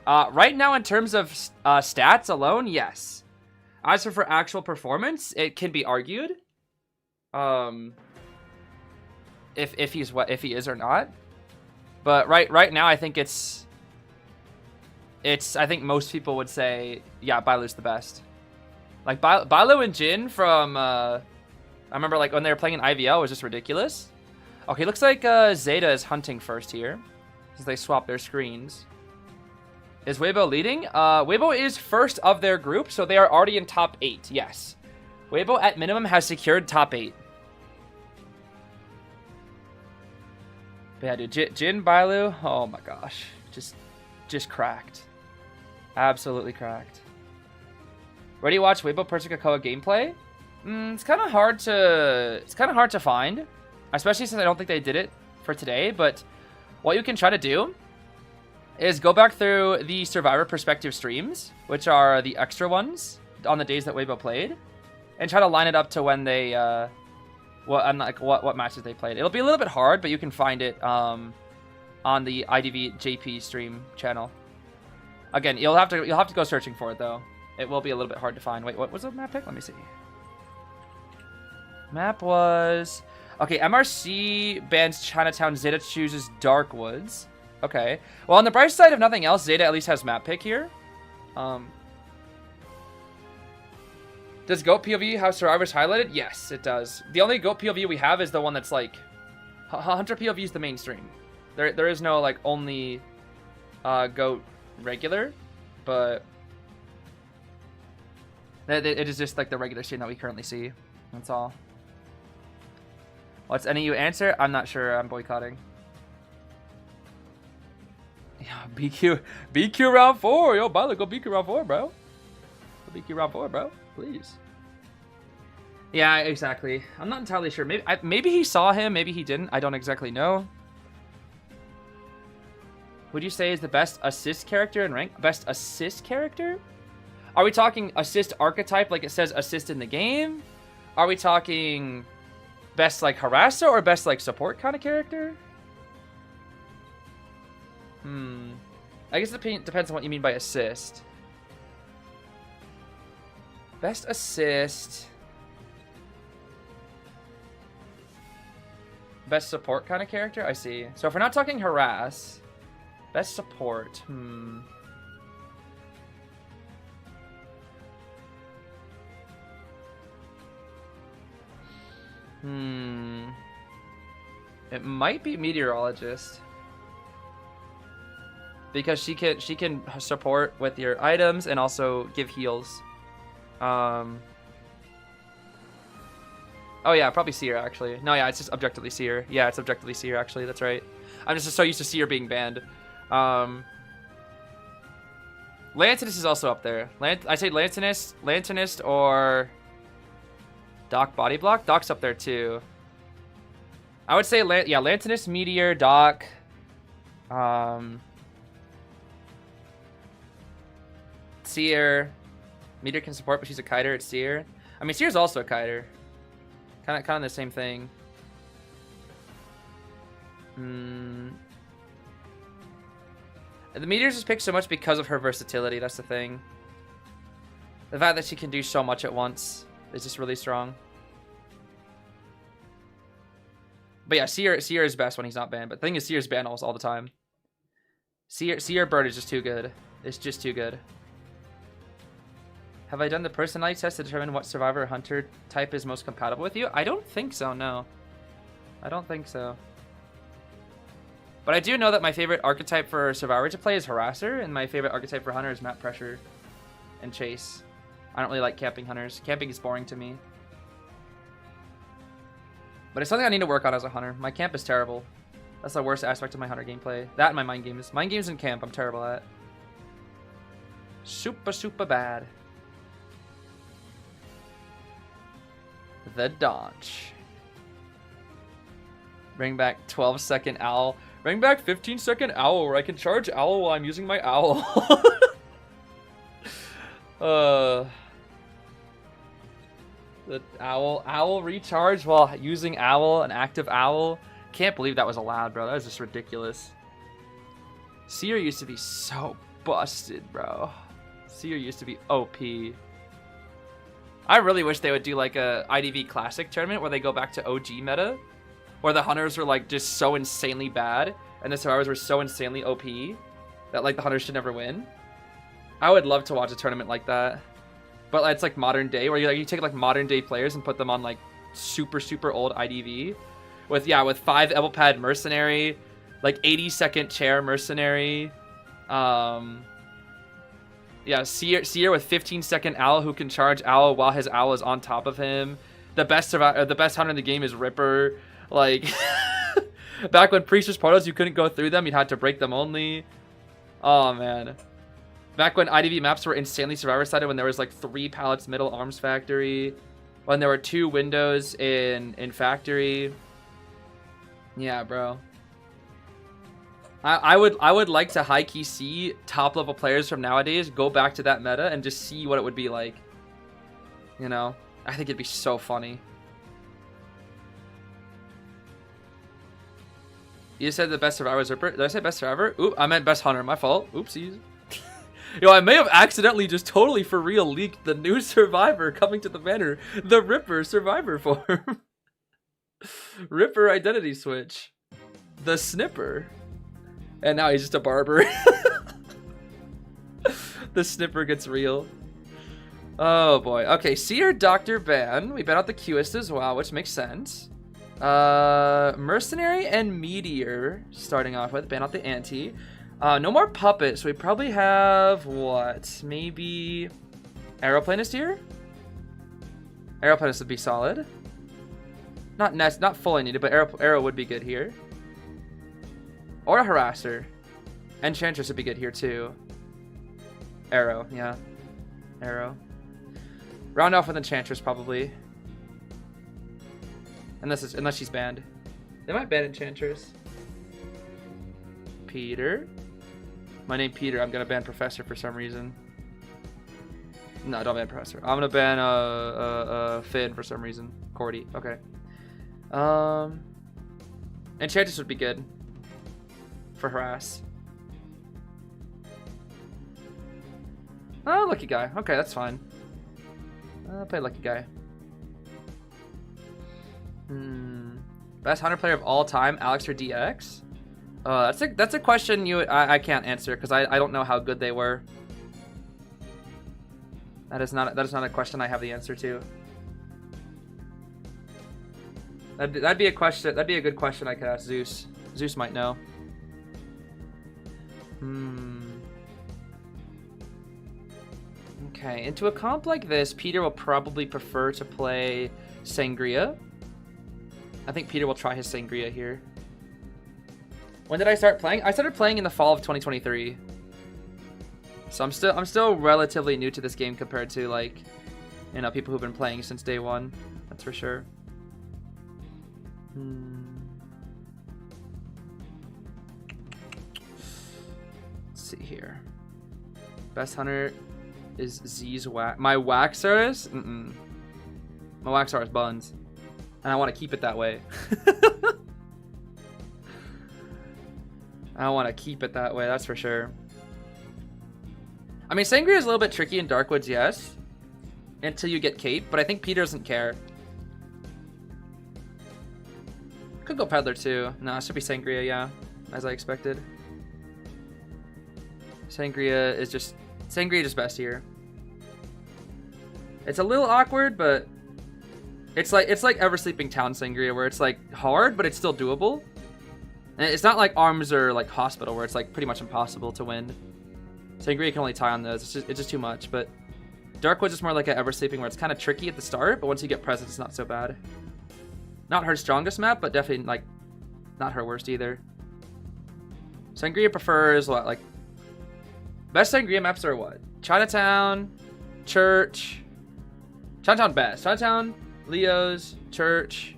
Right now, in terms of stats alone, yes. As for actual performance, it can be argued. If he is or not. But right now, I think it's I think most people would say, yeah, Bilu's the best. Like Bilu and Jin from I remember like when they were playing in IVL was just ridiculous. Okay, looks like ZETA is hunting first here, since they swapped their screens. Is Weibo leading? Weibo is first of their group, so they are already in top 8. Yes, Weibo at minimum has secured top 8. But yeah, dude, Jin, Bilu, oh my gosh, just cracked, absolutely cracked. Ready to watch Weibo Persica Koa gameplay? It's kind of hard to find, especially since I don't think they did it for today. But what you can try to do is go back through the Survivor Perspective streams, which are the extra ones on the days that Weibo played, and try to line it up to when they what matches they played. It'll be a little bit hard, but you can find it on the IDV JP stream channel. Again, you'll have to go searching for it though. It will be a little bit hard to find. Wait, what was the map pick? Let me see. Map was... Okay, MRC bans Chinatown. ZETA chooses Darkwoods. Okay. Well, on the bright side of nothing else, ZETA at least has map pick here. Does GOAT POV have survivors highlighted? Yes, it does. The only GOAT POV we have is the one that's like... Hunter POV is the mainstream. There is no like only GOAT regular, but... It is just like the regular stream that we currently see. That's all. What's any you answer? I'm not sure. I'm boycotting. Yeah, BQ round 4. Yo, Bilo, go BQ round 4, bro. Go BQ round 4, bro. Please. Yeah, exactly. I'm not entirely sure. Maybe he saw him. Maybe he didn't. I don't exactly know. Would you say is the best assist character in rank? Best assist character? Are we talking assist archetype like it says assist in the game? Are we talking best like harasser or best like support kind of character? I guess it depends on what you mean by assist. Best assist. Best support kind of character? I see. So if we're not talking harass, best support. It might be meteorologist. Because she can support with your items and also give heals. Oh yeah, probably Seer actually. No, yeah, it's just objectively Seer. Yeah, it's objectively Seer actually. That's right. I'm just so used to Seer being banned. Lanternist is also up there. I say Lanternist or Doc Body Block. Doc's up there too. I would say yeah, Lanternist, Meteor, Doc. Seer. Meteor can support, but she's a kiter. It's Seer. I mean, Seer's also a kiter. Kind of the same thing. The Meteor's just picked so much because of her versatility. That's the thing. The fact that she can do so much at once is just really strong. But yeah, Seer is best when he's not banned. But the thing is, Seer's banned almost all the time. Seer Bird is just too good. It's just too good. Have I done the personality test to determine what survivor or hunter type is most compatible with you? I don't think so, no. I don't think so. But I do know that my favorite archetype for survivor to play is harasser, and my favorite archetype for hunter is map pressure and chase. I don't really like camping hunters. Camping is boring to me. But it's something I need to work on as a hunter. My camp is terrible. That's the worst aspect of my hunter gameplay. That and my mind games. Mind games and camp I'm terrible at. Super bad. the Donch. Bring back 12-second owl. Bring back 15-second owl where I can charge owl while I'm using my owl. The owl recharge while using owl, an active owl. Can't believe that was allowed, bro. That was just ridiculous. Seer used to be so busted, bro. Seer used to be OP. I really wish they would do like a IDV Classic tournament where they go back to OG meta, where the hunters were like just so insanely bad and the survivors were so insanely OP that like the hunters should never win. I would love to watch a tournament like that. But it's like modern day, where you take like modern day players and put them on like super old IDV with 5 Elbow Pad Mercenary, like 80-second chair Mercenary, Seer with 15-second owl who can charge owl while his owl is on top of him. The best hunter in the game is Ripper. Like back when Priestess portals you couldn't go through them, you had to break them only. Oh man. Back when IDV maps were insanely survivor-sided, when there was like 3 pallets middle arms factory, when there were 2 windows in factory. Yeah, bro. I would like to high-key see top-level players from nowadays go back to that meta and just see what it would be like. You know? I think it'd be so funny. You said the best survivor was Ripper. Did I say best survivor? Oop, I meant best hunter. My fault. Oopsies. Yo, I may have accidentally just totally for real leaked the new survivor coming to the banner. The Ripper survivor form. Ripper identity switch. The Snipper. And now he's just a barber. The Snipper gets real. Oh boy. Okay, Seer, Doctor, Ban. We ban out the Qist as well, which makes sense. Mercenary and Meteor starting off with. Ban out the Anti. No more Puppet, so we probably have, what, maybe Aeroplanist here? Aeroplanist would be solid. Not fully needed, but Arrow would be good here. Or a Harasser. Enchantress would be good here too. Arrow, yeah. Arrow. Round off with Enchantress probably. Unless she's banned. They might ban Enchantress. Peter. My name Peter. I'm gonna ban Professor for some reason. No, don't ban Professor. I'm gonna ban Finn for some reason. Cordy. Okay. Enchantress would be good for harass. Oh, lucky guy. Okay, that's fine. I'll play lucky guy. Best hunter player of all time, Alex or DX? That's a question I can't answer because I don't know how good they were. That is not a question I have the answer to. That'd be a question. That'd be a good question I could ask Zeus. Zeus might know. Okay, into a comp like this, Peter will probably prefer to play Sangria. I think Peter will try his Sangria here. When did I start playing? I started playing in the fall of 2023. So I'm still relatively new to this game compared to, like, you know, people who've been playing since day one. That's for sure. Let's see here. Best hunter is Zeez Wax. My Waxaurus? My Waxaurus buns. And I want to keep it that way. I want to keep it that way, that's for sure. I mean, Sangria is a little bit tricky in Darkwoods, yes. Until you get Cape, but I think Peter doesn't care. Could go Peddler too. No, it should be Sangria, yeah. As I expected. Sangria is just best here. It's a little awkward, but it's like Ever-Sleeping Town Sangria, where it's like hard, but it's still doable. And it's not like Arms or like Hospital, where it's like pretty much impossible to win. Sangria can only tie on those. It's just too much. But Darkwoods is more like an Ever-Sleeping, where it's kind of tricky at the start, but once you get Presence, it's not so bad. Not her strongest map, but definitely like not her worst either. Sangria prefers what, like, best Sangria maps are what? Chinatown, Church. Chinatown best. Chinatown, Leo's, Church,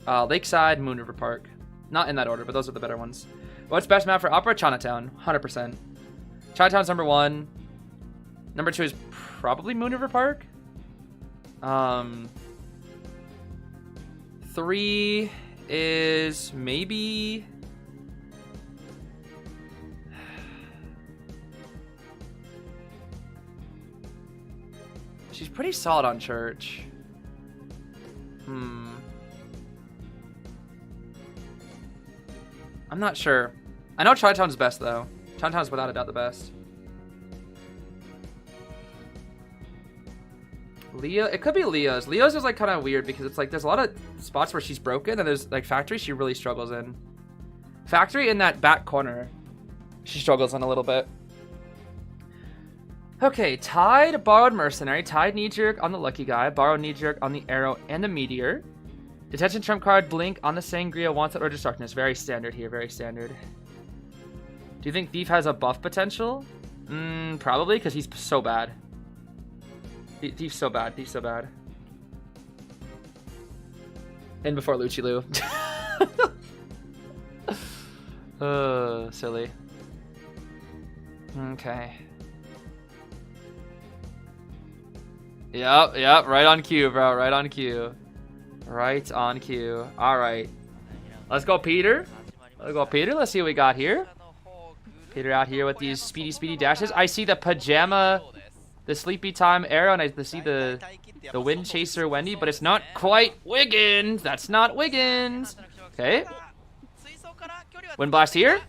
Lakeside, Moon River Park. Not in that order, but those are the better ones. What's best map for Opera? Chinatown, 100%. Chinatown's number 1. Number 2 is probably Moon River Park. 3 is maybe... She's pretty solid on Church. I'm not sure. I know Chinatown's best, though. Chinatown's without a doubt the best. Leo, it could be Leo's. Leo's is like kind of weird because it's like there's a lot of spots where she's broken, and there's like Factory she really struggles in. Factory in that back corner, she struggles in a little bit. Okay, Tide, Borrowed Mercenary, Tide Knee Jerk on the Lucky Guy, Borrowed Knee Jerk on the Arrow and the Meteor. Detention Trump card, Blink on the Sangria, Wanted or Destructiveness. Very standard here, very standard. Do you think Thief has a buff potential? Probably, because he's so bad. Thief's so bad, Thief's so bad. And before Luchi Lu. Silly. Okay. Yep, right on cue, bro, right on cue. Right on cue. Alright. Let's go, Peter. Let's see what we got here. Peter out here with these speedy dashes. I see the pajama, the sleepy time arrow, and I see the wind chaser Wendy, but it's not quite Wiggins. That's not Wiggins. Okay. Wind blast here.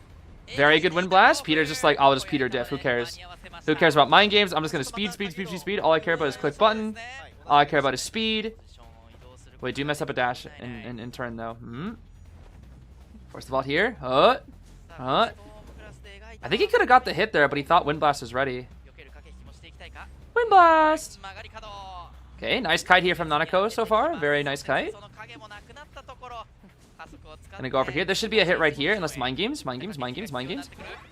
Very good wind blast. Peter's just like, I'll just Peter diff. Who cares? Who cares about mind games? I'm just gonna speed. All I care about is click button. All I care about is speed. Wait, do mess up a dash in turn though. Force the vault here. I think he could have got the hit there, but he thought Wind Blast was ready. Wind Blast! Okay, nice kite here from Nanako so far. Very nice kite. Gonna go over here. There should be a hit right here, unless Mind Games.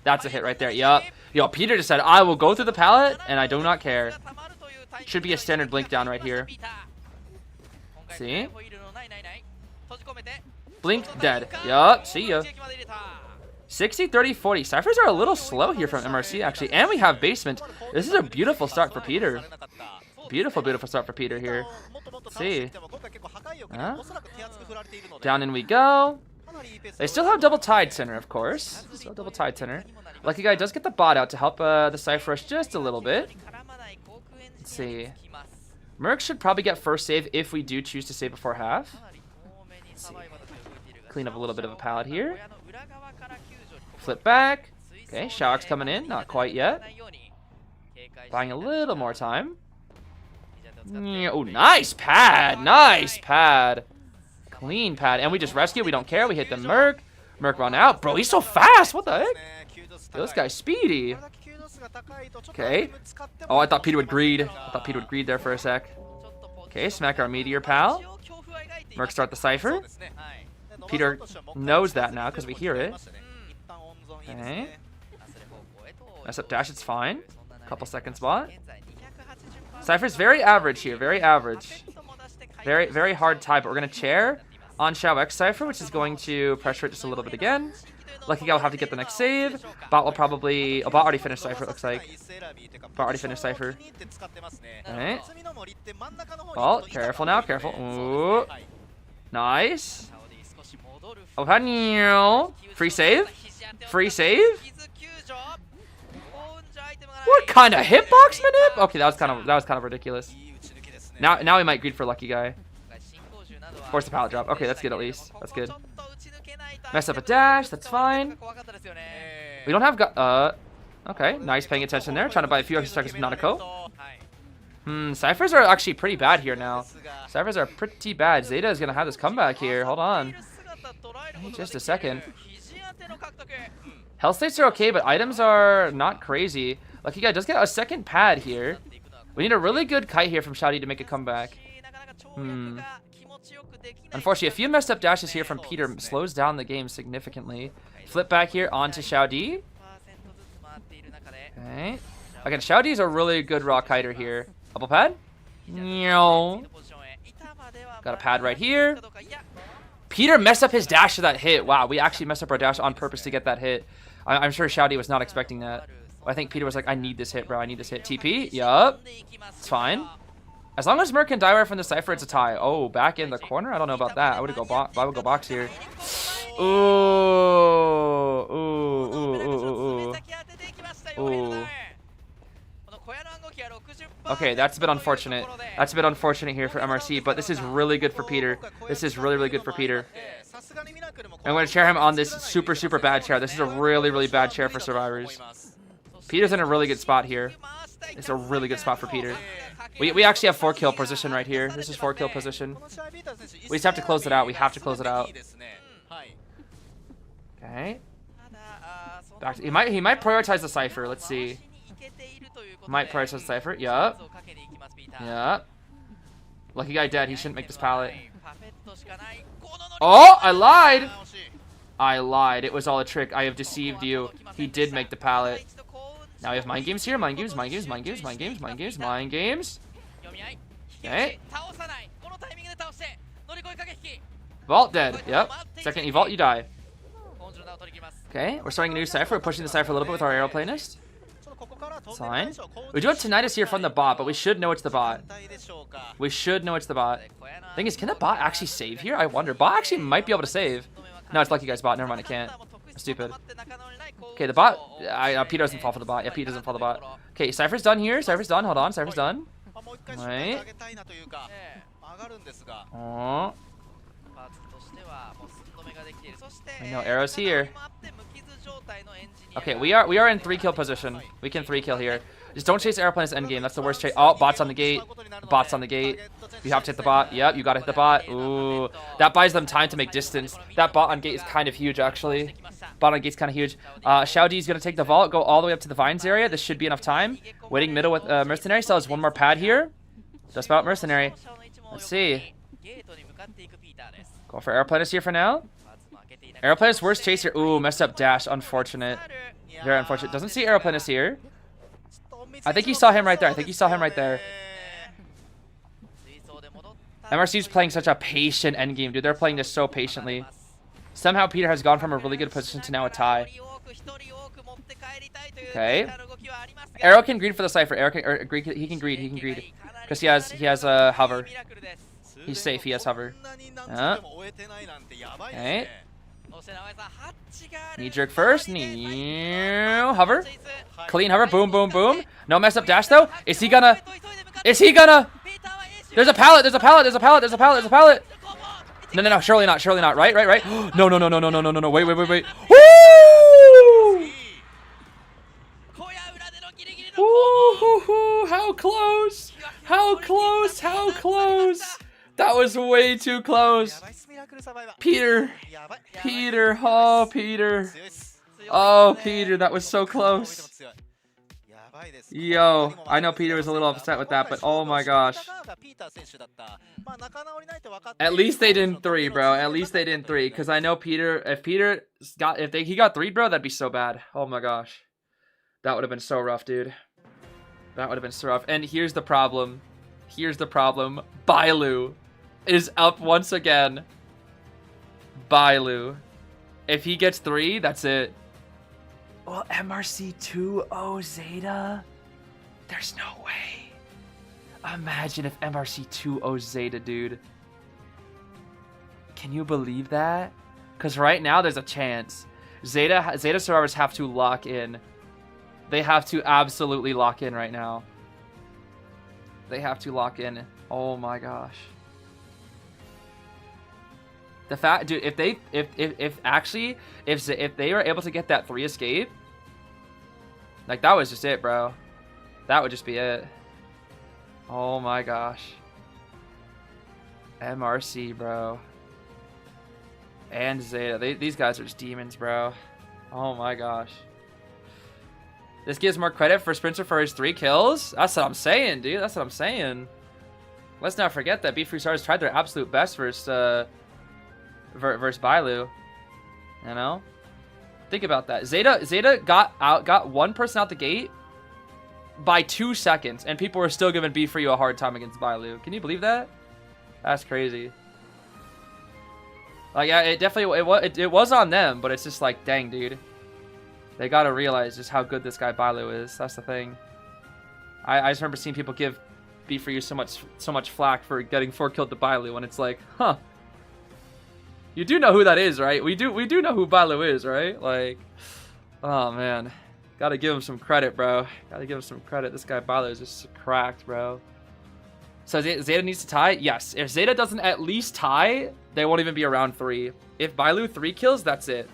That's a hit right there. Yup. Yo, Peter just said, I will go through the pallet, and I do not care. Should be a standard blink down right here. See? Blink, dead. Yup, see ya. 60, 30, 40. Ciphers are a little slow here from MRC, actually. And we have basement. This is a beautiful start for Peter. Beautiful start for Peter here. Let's see. Down in we go. They still have double tide center, of course. Still double tide center. Lucky Guy does get the bot out to help the Cypher rush just a little bit. Let's see. Merc should probably get first save if we do choose to save before half. Let's see. Clean up a little bit of a pallet here. Flip back. Okay, Shawk's coming in. Not quite yet. Buying a little more time. Oh, nice pad. Nice pad. Clean pad. And we just rescue. We don't care. We hit the Merc. Merc run out. Bro, he's so fast. What the heck? Yo, this guy's speedy. Okay. Oh, I thought Peter would greed. There for a sec. Okay, smack our Meteor pal. Merc start the Cypher. Peter knows that now because we hear it. Okay. Mess up dash, it's fine. Couple seconds bot. Cypher's very average here, very average. Very hard tie, but we're going to chair on Shao X Cypher, which is going to pressure it just a little bit again. Lucky Guy will have to get the next save. Bot will probably... Oh, bot already finished Cypher, it looks like. Bot already finished Cypher. Alright. Well, careful now, careful. Ooh. Nice. Oh, how free save? Free save? What kind of hitbox manip? Okay, that was kind of ridiculous. Now we might greed for Lucky Guy. Force the pallet drop. Okay, that's good at least. That's good. Mess up a dash. That's fine. We don't have okay, nice paying attention there. Trying to buy a few extra seconds from Nanako. Ciphers are actually pretty bad here now. Ciphers are pretty bad. ZETA is gonna have this comeback here. Hold on. Just a second. Health states are okay, but items are not crazy. Lucky Guy does get a second pad here. We need a really good kite here from Shadi to make a comeback. Unfortunately, a few messed up dashes here from Peter slows down the game significantly. Flip back here onto Xiaodi. Okay. Again, Xiaodi is a really good raw kiter here. Double pad. Got a pad right here. Peter messed up his dash to that hit. Wow, we actually messed up our dash on purpose to get that hit. I'm sure Shouty was not expecting that. I think Peter was like, I need this hit, bro. I need this hit. TP? Yup. It's fine. As long as Merc can die away from the Cypher, it's a tie. Oh, back in the corner? I don't know about that. I would go box here. Ooh. Ooh. Ooh. Ooh. Ooh. Ooh. Okay, that's a bit unfortunate. That's a bit unfortunate here for MRC, but this is really good for Peter. This is really, really good for Peter. I'm going to chair him on this super, super bad chair. This is a really, really bad chair for survivors. Peter's in a really good spot here. It's a really good spot for Peter. We actually have 4-kill position right here. This is 4-kill position. We just have to close it out. We have to close it out. Okay. Back to, he might prioritize the Cypher. Let's see. Might prioritize the Cypher. Yup. Yup. Lucky guy dead. He shouldn't make this pallet. Oh, I lied. I lied. It was all a trick. I have deceived you. He did make the pallet. Now we have mind games here. Mind games, mind games, mind games, mind games, mind games, mind games. Okay. Vault dead. Yep. Second you vault, you die. Okay, we're starting a new Cypher. We're pushing the Cypher a little bit with our aeroplanist. It's fine. We do have Tinnitus here from the bot, but we should know it's the bot. We should know it's the bot. Thing is, can the bot actually save here? I wonder. Bot actually might be able to save. No, it's Lucky Guy's bot. Never mind, it can't. Stupid. Okay, the bot. Peter doesn't fall for the bot. Yeah, Peter doesn't fall the bot. Okay, Cypher's done here. Cypher's done. Hold on. Cypher's done. Right. Oh. I know, arrows here. Okay, we are in 3-kill position. We can 3-kill here. Just don't chase airplanes endgame. That's the worst chase. Oh, bot's on the gate. Bot's on the gate. You have to hit the bot. Yep, you gotta hit the bot. Ooh. That buys them time to make distance. That bot on gate is kind of huge, actually. Bot on gate's kind of huge. Xiaodi's gonna take the vault, go all the way up to the vines area. This should be enough time. Waiting middle with Mercenary. Still has one more pad here. Just about Mercenary. Let's see. Go for airplanist here for now. Aeroplanist worst chaser. Ooh, messed up dash. Unfortunate. Very unfortunate. Doesn't see aeroplanist here. I think he saw him right there. I think he saw him right there. MRC's playing such a patient endgame, dude. They're playing this so patiently. Somehow Peter has gone from a really good position to now a tie. Okay. Arrow can greed for the Cypher. Arrow can, he can greed. He can greed. Because he has a hover. He's safe. He has hover. Okay. Knee jerk first. Knee hover. Clean hover. Boom, boom, boom. No mess up dash though. Is he gonna? There's a pallet. There's a pallet. There's a pallet. There's a pallet. There's a pallet. No. Surely not. Surely not. Right. No. Wait. Woo! Ooh, how close. How close. How close. That was way too close. Peter. Oh, Peter. Oh, Peter, that was so close. Yo, I know Peter was a little upset with that, but oh my gosh. At least they didn't 3, bro. At least they didn't 3, because I know Peter, if he got 3, bro, that'd be so bad. Oh my gosh. That would have been so rough, dude. That would have been so rough. And here's the problem. Bailu is up once again. Bailu. If he gets 3, that's it. Well, MRC 2-0 Zeta? There's no way. Imagine if MRC 2-0 Zeta, dude. Can you believe that? Because right now there's a chance. Zeta survivors have to lock in. They have to absolutely lock in right now. They have to lock in. Oh my gosh. The fact, dude, if they were able to get that 3 escape, like that was just it, bro. That would just be it. Oh my gosh. MRC, bro. And Zeta. These guys are just demons, bro. Oh my gosh. This gives more credit for Spencer for his 3 kills. That's what I'm saying, dude. That's what I'm saying. Let's not forget that B3 Stars tried their absolute best versus Bailu. You know? Think about that. Zeta got one person out the gate by 2 seconds, and people were still giving B3 a hard time against Bailu. Can you believe that? That's crazy. Like, yeah, it definitely it was on them, but it's just like, dang, dude. They gotta realize just how good this guy Bailu is. That's the thing. I just remember seeing people give B4U so much flack for getting 4-killed to Bailu, and it's like, huh. You do know who that is, right? We do know who Bailu is, right? Like, oh man. Gotta give him some credit, bro. Gotta give him some credit. This guy Bailu is just cracked, bro. So ZETA needs to tie? Yes. If ZETA doesn't at least tie, they won't even be around 3. If Bailu 3 kills, that's it.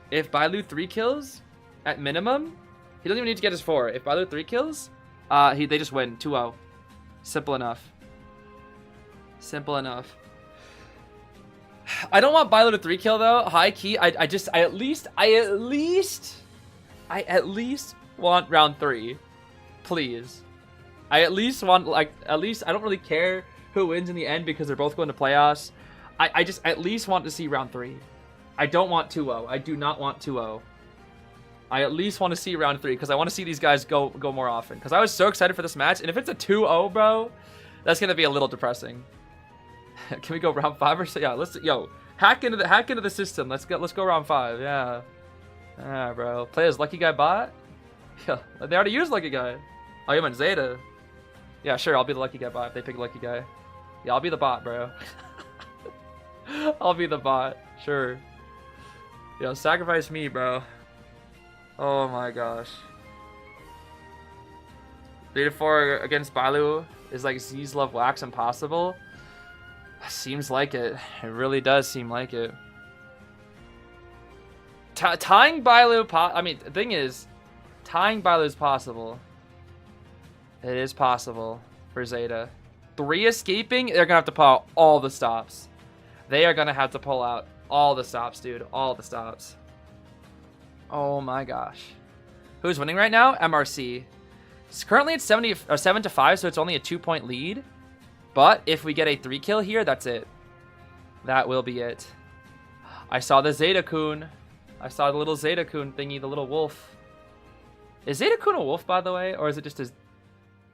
If Bailu 3 kills, at minimum, he doesn't even need to get his 4. If Bailu 3 kills, they just win 2-0. Simple enough. Simple enough. I don't want Bailu to 3 kill though. High key. I at least want round 3. Please. I at least want, like, I don't really care who wins in the end because they're both going to playoffs. I just at least want to see round 3. I don't want 2-0. I do not want 2-0. I at least want to see round 3 because I want to see these guys go more often. Because I was so excited for this match, and if it's a 2-0, bro, that's gonna be a little depressing. Can we go round 5 or so? Yeah, let's hack into the system. Let's go round 5. Yeah. Ah, bro. Play as Lucky Guy bot? Yeah, they already used Lucky Guy. Oh, you meant ZETA. Yeah, sure, I'll be the Lucky Guy bot if they pick Lucky Guy. Yeah, I'll be the bot, bro. I'll be the bot. Sure. Yo, sacrifice me, bro. Oh my gosh. 3-4 against Bailu is like Zeez Love Wax impossible. Seems like it. It really does seem like it. Tying Bailu, I mean, the thing is, tying Bailu is possible. It is possible for ZETA. 3 escaping, they're gonna have to pull out all the stops. They are gonna have to pull out all the stops, dude. All the stops. Oh my gosh. Who's winning right now? MRC. It's currently at 7-5, so it's only a 2-point lead. But if we get a 3 kill here, that's it. That will be it. I saw the ZETA-kun. I saw the little ZETA-kun thingy, the little wolf. Is ZETA-kun a wolf, by the way? Or is it just a...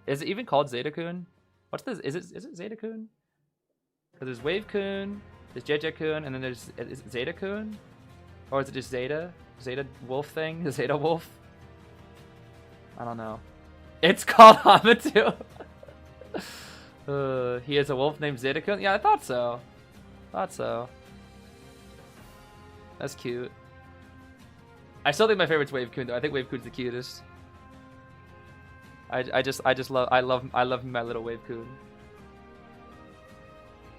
Is it even called ZETA-kun? What's this? Is it ZETA-kun? Because there's Wave-kun, there's JJ-kun, and then there's... Is it ZETA-kun? Or is it just ZETA? ZETA wolf thing? ZETA wolf? I don't know. It's called Hamatu. He has a wolf named ZETA-kun? Yeah, I thought so. Thought so. That's cute. I still think my favorite's Wave-kun though. I think Wave-kun's the cutest. I love my little Wave-kun.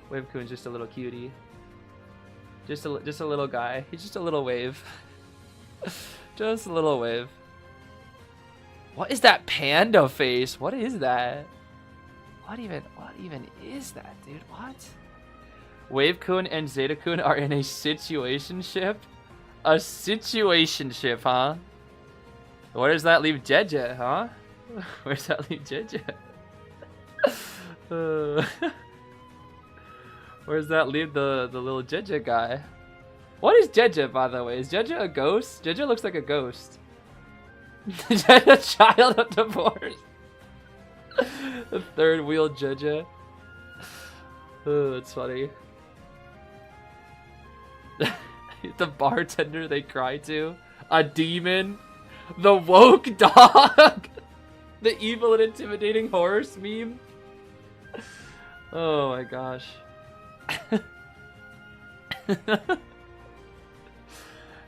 Wave-kun's just a little cutie. Just a little guy. He's just a little wave. Just a little wave. What is that panda face? What is that? What even is that, dude? What? Wave-kun and ZETA-kun are in a situationship? A situationship, huh? Where does that leave JJ, huh? Where does that leave JJ? Where does that leave the little JJ guy? What is JJ, by the way? Is JJ a ghost? JJ looks like a ghost. JJ, a child of divorce. The third wheel JJ. Oh, that's funny. The bartender they cry to. A demon. The woke dog. The evil and intimidating horse meme. Oh my gosh.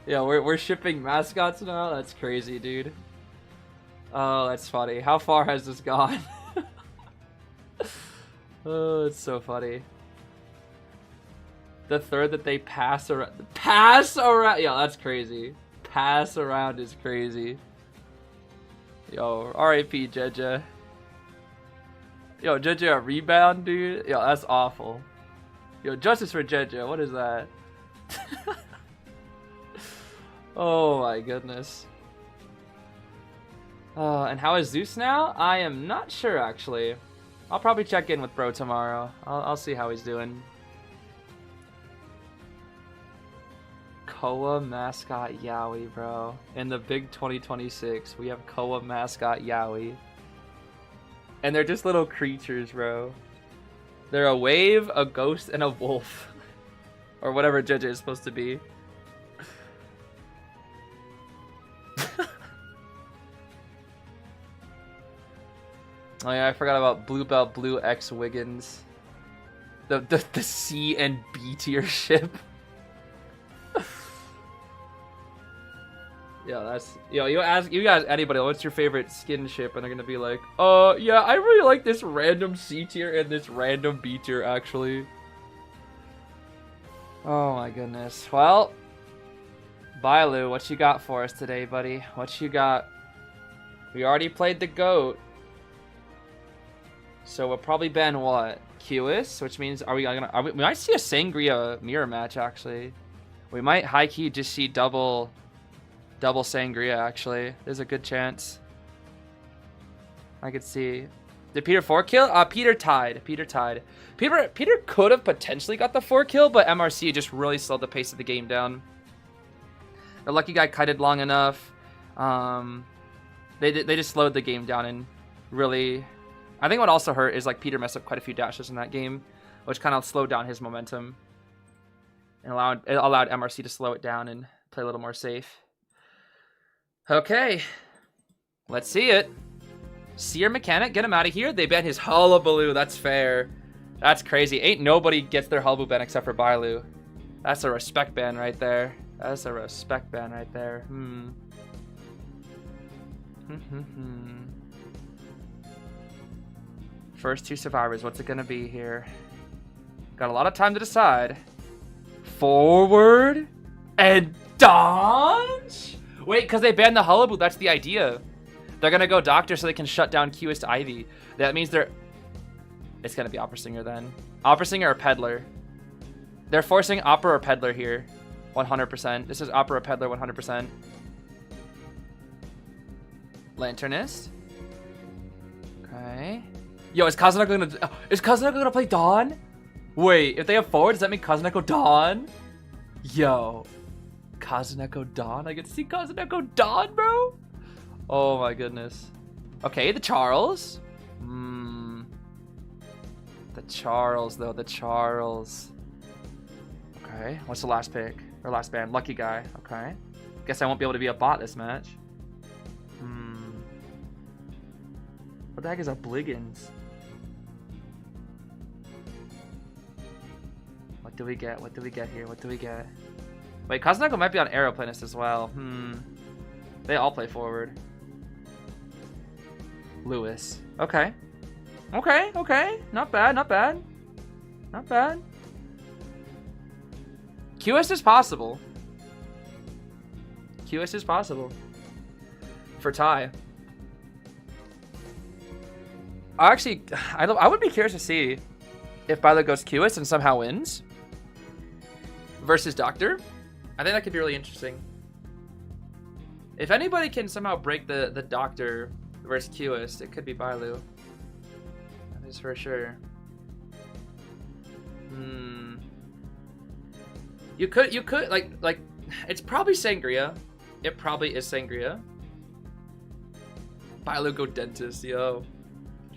Yeah, we're shipping mascots now? That's crazy, dude. Oh, that's funny. How far has this gone? Oh, it's so funny. The third that they pass around. Pass around! Yeah, that's crazy. Pass around is crazy. Yo, RIP JJ. Yo, JJ a rebound, dude? Yo, that's awful. Yo, justice for JJ. What is that? Oh my goodness. And how is Zeus now? I am not sure, actually. I'll probably check in with bro tomorrow. I'll see how he's doing. Koa mascot Yowie, bro. In the big 2026, we have Koa mascot Yowie. And they're just little creatures, bro. They're a wave, a ghost, and a wolf. Or whatever Jeje is supposed to be. Oh yeah, I forgot about Blue Belt Blue X Wiggins. The C and B tier ship. Yeah, that's you guys anybody what's your favorite skin ship and they're gonna be like, yeah, I really like this random C tier and this random B tier actually. Oh my goodness. Well, Bailu, what you got for us today, buddy? What you got? We already played the GOAT. So we'll probably ban what? QS, which means we might see a Sangria mirror match actually. We might high key just see double Sangria actually. There's a good chance. I could see. Did Peter 4 kill? Peter tied. Peter could have potentially got the 4 kill, but MRC just really slowed the pace of the game down. The lucky guy kited long enough. They just slowed the game down and really. I think what also hurt is like Peter messed up quite a few dashes in that game, which kind of slowed down his momentum and allowed MRC to slow it down and play a little more safe. Okay, let's see it. Seer mechanic, get him out of here. They ban his Hullabaloo. That's fair. That's crazy. Ain't nobody gets their Hullabaloo ban except for Bailu. That's a respect ban right there. That's a respect ban right there. First 2 survivors. What's it gonna be here? Got a lot of time to decide. Forward and dodge. Wait, because they banned the Hullabaloo. That's the idea. They're gonna go Doctor so they can shut down QS to Ivy. That means it's gonna be Opera Singer then. Opera Singer or Peddler. They're forcing Opera or Peddler here. 100%. This is Opera or Peddler 100%. Lanternist. Okay. Yo, is Kazunako gonna play Dawn? Wait, if they have forward, does that mean Kazunako Dawn? Yo. Kazunako Dawn? I get to see Kazunako Dawn, bro? Oh my goodness. Okay, the Charles. The Charles, though. The Charles. Okay, what's the last pick? Or last band? Lucky guy. Okay. Guess I won't be able to be a bot this match. What the heck is a Bliggins? What do we get? What do we get here? What do we get? Wait, Kazunako might be on Aeroplanist as well. They all play forward. Lewis. Okay. Okay. Not bad. QS is possible. For Ty. Actually, I would be curious to see if Bailu goes QS and somehow wins. Versus Doctor. I think that could be really interesting. If anybody can somehow break the Doctor versus QS, it could be Bailu. That is for sure. You could like it's probably Sangria. It probably is Sangria. Bailu go dentist, yo.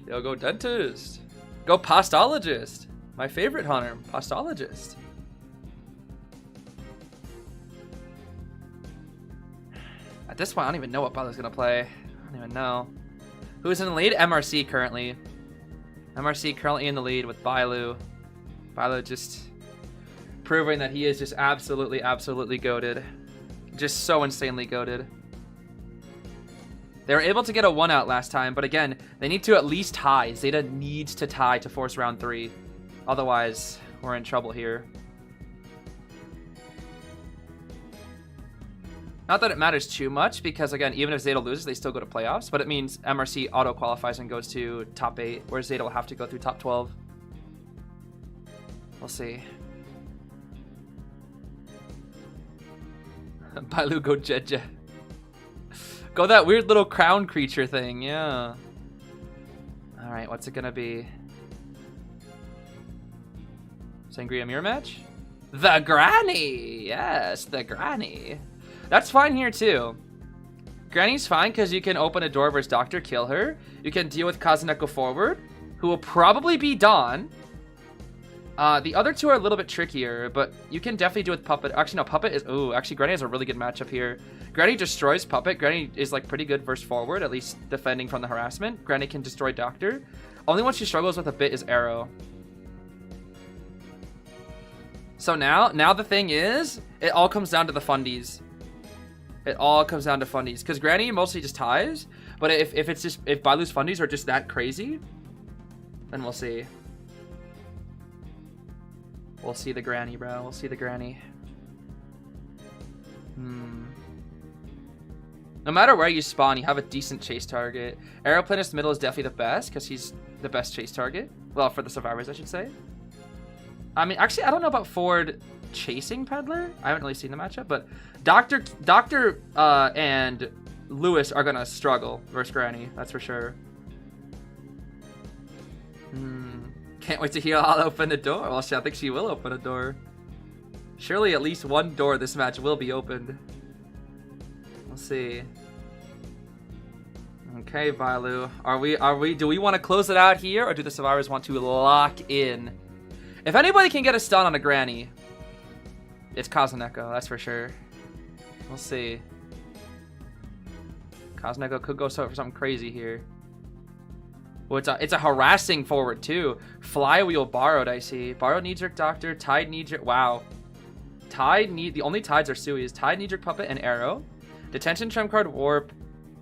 Yo, go dentist. Go postologist. My favorite hunter, postologist. At this point, I don't even know what Bailu's gonna play. I don't even know. Who's in the lead? MRC currently. MRC currently in the lead with Bailu. Bailu just proving that he is just absolutely goated. Just so insanely goated. They were able to get a 1-out last time, but again, they need to at least tie. ZETA needs to tie to force round 3. Otherwise, we're in trouble here. Not that it matters too much, because again, even if ZETA loses, they still go to playoffs, but it means MRC auto-qualifies and goes to top 8, whereas ZETA will have to go through top 12. We'll see. Bailu go Jeje. Go that weird little crown creature thing, yeah. Alright, what's it gonna be? Sangria mirror match? The Granny! Yes, the Granny. That's fine here too. Granny's fine because you can open a door versus Doctor, kill her. You can deal with Kazunako forward, who will probably be Dawn. The other two are a little bit trickier, but you can definitely do with Puppet. Actually, no, Puppet is... Ooh, actually, Granny has a really good matchup here. Granny destroys Puppet. Granny is, like, pretty good versus forward, at least defending from the harassment. Granny can destroy Doctor. Only one she struggles with a bit is Arrow. So now the thing is, it all comes down to the fundies. It all comes down to fundies. Because Granny mostly just ties, but if Bailu's fundies are just that crazy, then we'll see. We'll see the Granny, bro. We'll see the Granny. No matter where you spawn, you have a decent chase target. Aeroplanist middle is definitely the best, because he's the best chase target. Well, for the survivors, I should say. I mean, actually, I don't know about forward chasing Peddler. I haven't really seen the matchup, but Doctor and Lewis are gonna struggle versus Granny. That's for sure. Can't wait to hear I'll open the door. Well, I think she will open a door. Surely at least one door this match will be opened. We'll see. Okay, Bailu. Do we want to close it out here, or do the survivors want to lock in? If anybody can get a stun on a Granny, it's Kazuneko, that's for sure. We'll see. Kazuneko could go for something crazy here. Well, it's a harassing forward too. Flywheel borrowed, I see. Borrowed knee-jerk Doctor, Tide knee-jerk. Wow. The only Tides are Sui's. Tide knee-jerk Puppet and Arrow. Detention, Trump card, Warp,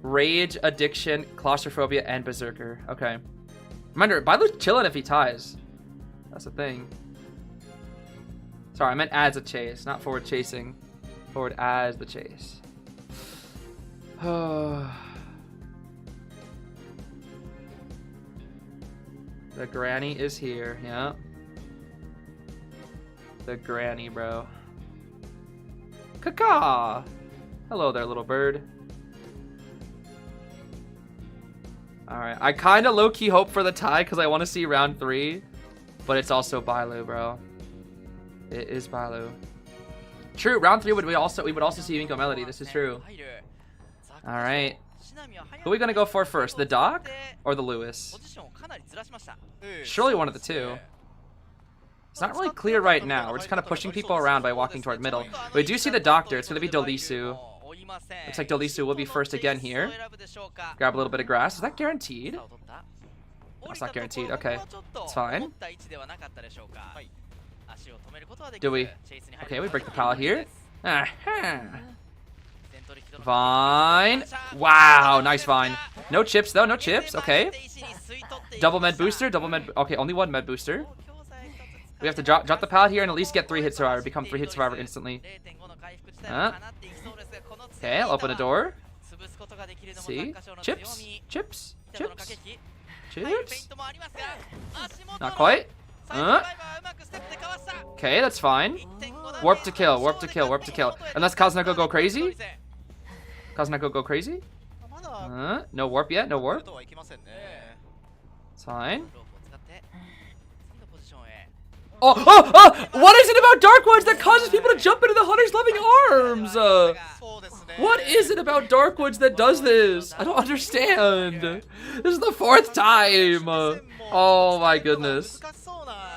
Rage, Addiction, Claustrophobia, and Berserker. Okay. Remember, Bailu's chilling if he ties. That's the thing. Sorry, I meant as a chase, not forward chasing. Forward as the chase. The Granny is here, yeah. The Granny, bro. Caw. Hello there, little bird. Alright, I kind of low-key hope for the tie because I want to see round 3. But it's also Bailu, bro. It is Bailu. True, round 3 we would also see Minko Melody. This is true. Alright. Who are we gonna go for first? The Doc or the Lewis? Surely one of the two. It's not really clear right now. We're just kind of pushing people around by walking toward middle. We do see the Doctor. It's gonna be Dolisu. Looks like Dolisu will be first again here. Grab a little bit of grass. Is that guaranteed? That's not guaranteed. Okay, it's fine. Do we? Okay, we break the pallet here. Vine. Wow, nice Vine. No chips though, no chips. Okay. Double med booster, double med. Okay, only one med booster. We have to drop the pallet here and at least get 3-hit survivor. Become 3-hit survivor instantly. Okay, I'll open a door. See? Chips? Chips? Chips? Chips? Not quite. Okay, that's fine. Warp to kill, warp to kill, warp to kill. Unless Kazuneko go crazy? Kazuneko go crazy? No warp yet, no warp. It's fine. What is it about Dark Woods that causes people to jump into the Hunter's loving arms? What is it about Dark Woods that does this? I don't understand. This is the 4th time. Oh my goodness.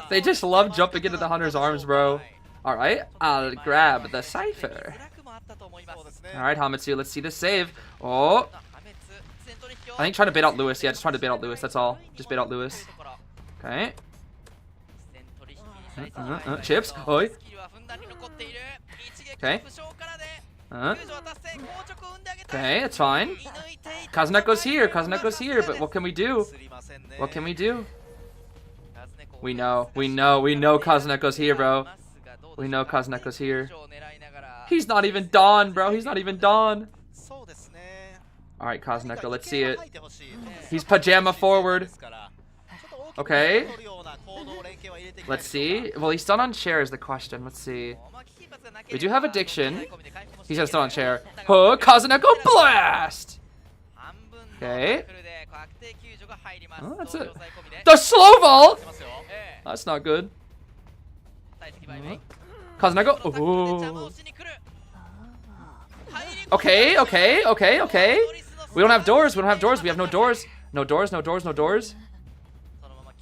They just love jumping into the Hunter's arms, bro. Alright, I'll grab the Cypher. Alright, Hamitsu, let's see this save. Oh. I think trying to bait out Lewis. Yeah, just trying to bait out Lewis, that's all. Just bait out Lewis. Okay. Chips. Oi. Okay. Okay, it's fine. Kazuneko's here. Kazuneko's here, but what can we do? What can we do? We know Kazuneko's here, bro. We know Kazuneko's here. He's not even Dawn, bro. He's not even Dawn. Alright, Kazuneko, let's see it. He's pajama forward. Okay. Let's see. Well, he's still on chair is the question. Let's see. We do have addiction. He's still on chair. Oh, Kazuneko blast! Okay. Oh, that's it. The slow vault! That's not good. Kazuneko. Oh. Okay, okay, okay, okay. We don't have doors. We don't have doors. We have no doors. No doors, no doors, no doors.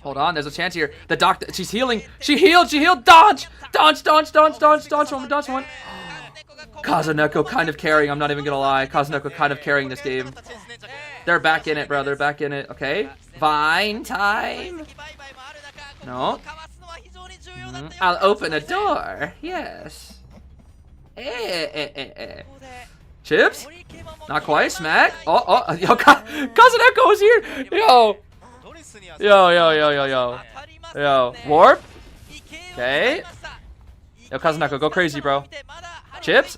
Hold on, there's a chance here. The doctor, she's healing. She healed, dodge! Dodge, dodge, dodge, dodge, dodge one, dodge one. Kazuneko kind of carrying, I'm not even gonna lie. Kazuneko kind of carrying this game. They're back in it, bro, they're back in it. Okay, Vine time. No. I'll open a door, yes. Chips? Not quite, smack. Oh, yo, Kazuneko is here! Yo! Yo, warp? Okay. Yo, Kazuneko, go crazy, bro. Chips?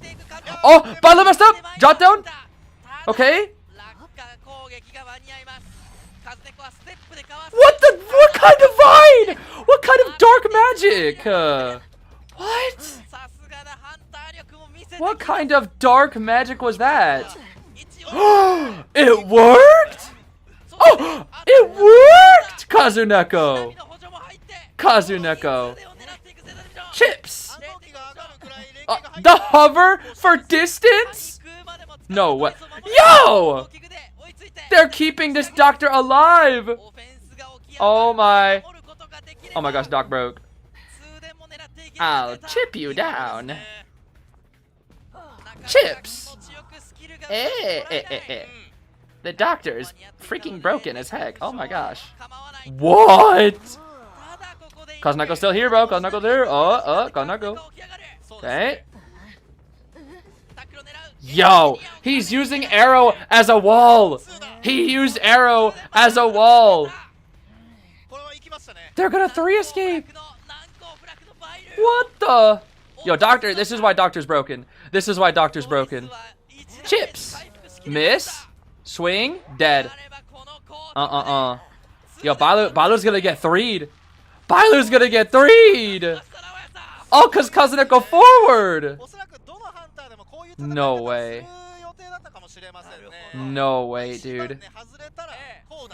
Oh, Bailu messed up! Jot down? Okay. What kind of vine? What kind of dark magic? What? What kind of dark magic was that? It worked? Oh, it worked! Kazuneko. Kazuneko. Chips. The hover for distance? No way. Yo! They're keeping this doctor alive. Oh my. Oh my gosh, Doc broke. I'll chip you down. Chips. The doctor is freaking broken as heck. Oh my gosh. What? Kazuneko's still here, bro. Kazuneko's here. Kazuneko. Okay. Yo, he's using arrow as a wall. He used arrow as a wall. They're gonna 3 escape. What the? Yo, doctor, this is why doctor's broken. This is why doctor's broken. Chips. Miss. Swing. Dead. Yo, Bailu's gonna get 3'd. Bailu's gonna get 3'd. Oh, cause Kazuneko forward. No way. No way, dude.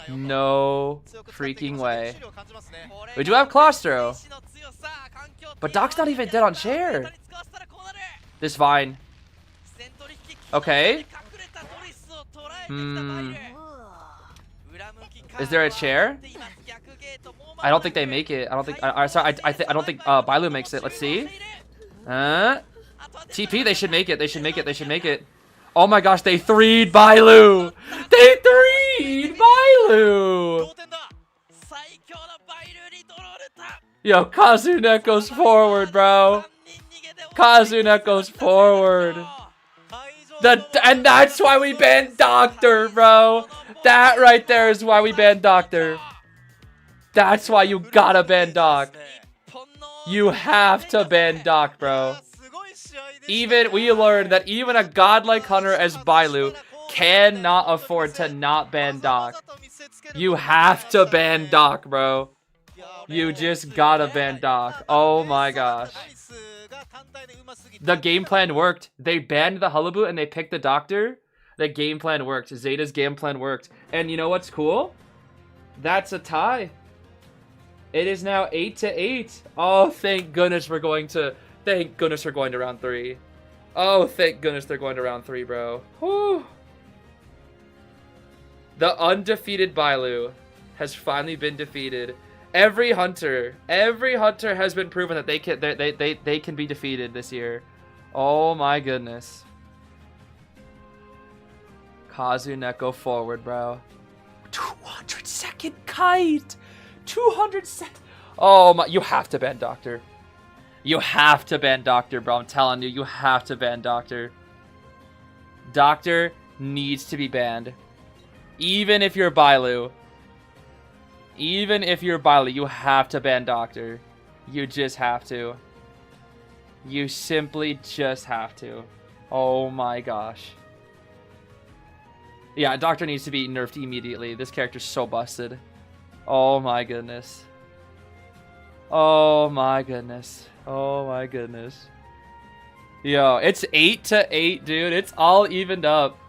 No freaking way. We do have Claustro. But Doc's not even dead on chair. This vine. Okay. Is there a chair? I don't think they make it. I don't think. Sorry, I don't think Bailu makes it. Let's see. TP. They should make it. They should make it. They should make it. Oh my gosh! They 3'd Bailu. They 3'd Bailu. Yo, Kazuneko's forward, bro. Kazuneko's forward. And that's why we banned Doctor, bro. That right there is why we banned Doctor. That's why you gotta ban Doc. You have to ban Doc, bro. We learned that even a godlike hunter as Bailu cannot afford to not ban Doc. You have to ban Doc, bro. You just gotta ban Doc. Oh my gosh. The game plan worked. They banned the Hullaboot and they picked the Doctor. The game plan worked. ZETA's game plan worked. And you know what's cool? That's a tie. It is now 8-8. Oh, thank goodness we're going to... Thank goodness we're going to round 3. Oh, thank goodness they're going to round 3, bro. Whew. The undefeated Bailu has finally been defeated. Every hunter has been proven that they can be defeated this year. Oh my goodness. Kazuneko forward, bro. 200-second kite. 200-second. Oh my! You have to ban Doctor. You have to ban Doctor, bro. I'm telling you, you have to ban Doctor. Doctor needs to be banned. Even if you're Bailu. Even if you're Bailu, you have to ban Doctor. You just have to. You simply just have to. Oh my gosh. Yeah, Doctor needs to be nerfed immediately. This character's so busted. Oh my goodness. Oh my goodness. Oh my goodness. Yo, it's 8-8, dude. It's all evened up.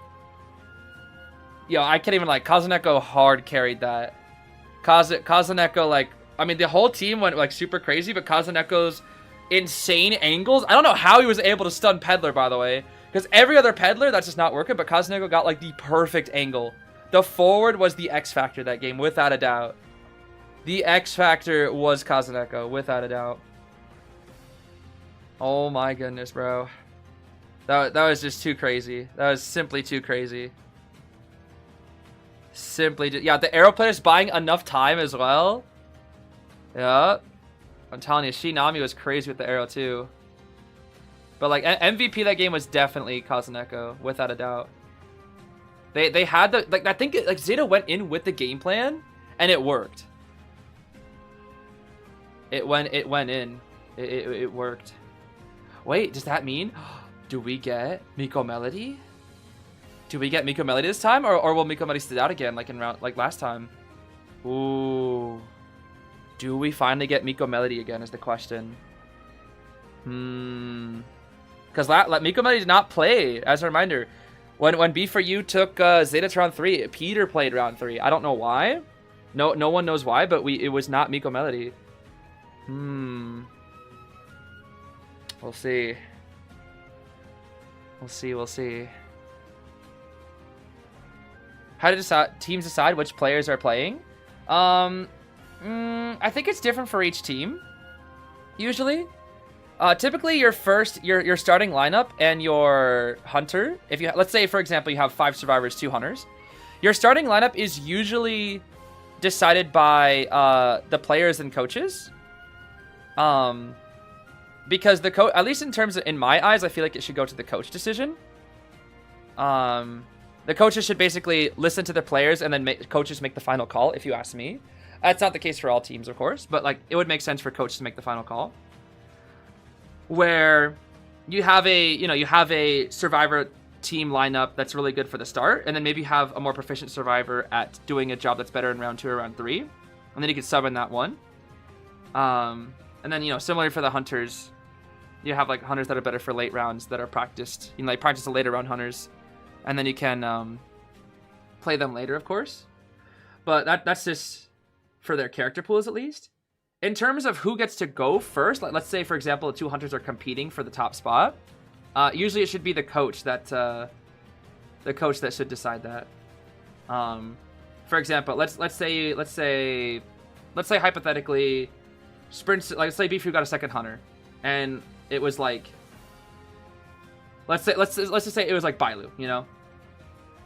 Yo, I can't even like Kazuneko hard carried that. Kazuneko, like, I mean, the whole team went like super crazy, but Kazuneko's insane angles. I don't know how he was able to stun Peddler, by the way, because every other Peddler, that's just not working, but Kazuneko got like the perfect angle. The forward was the X factor that game, without a doubt. The X factor was Kazuneko, without a doubt. Oh my goodness, bro. That was just too crazy. That was simply too crazy. Yeah, the arrow player's buying enough time as well. Yeah. I'm telling you, Shinami was crazy with the arrow too. But like MVP that game was definitely Kazuneko, without a doubt. They had the like I think like ZETA went in with the game plan and it worked. It went in. It worked. Wait, does that mean do we get Miko Melody? Do we get Miko Melody this time, or will Miko Melody sit out again like in round like last time? Ooh. Do we finally get Miko Melody again is the question. Because Miko Melody did not play, as a reminder. When B4U took ZETA to round 3, Peter played round 3. I don't know why. No one knows why, but it was not Miko Melody. We'll see. We'll see. How do teams decide which players are playing? I think it's different for each team. Usually, typically your starting lineup and your hunter. If you let's say for example you have 5 survivors, 2 hunters, your starting lineup is usually decided by the players and coaches. Because the coach, at least in terms of, in my eyes, I feel like it should go to the coach decision. The coaches should basically listen to the players and then coaches make the final call, if you ask me. That's not the case for all teams, of course, but like it would make sense for coaches to make the final call. Where you have a survivor team lineup that's really good for the start, and then maybe you have a more proficient survivor at doing a job that's better in round 2 or round 3, and then you can sub in that one. And then similarly for the hunters, you have like hunters that are better for late rounds that are practiced. Like practice the later round hunters, and then you can play them later, of course. But that's just for their character pools, at least. In terms of who gets to go first, let's say for example the 2 hunters are competing for the top spot. Usually it should be the coach that should decide that. For example, let's say hypothetically, sprints. Like let's say Beefy got a second hunter, and it was like, let's just say it was like Bailu,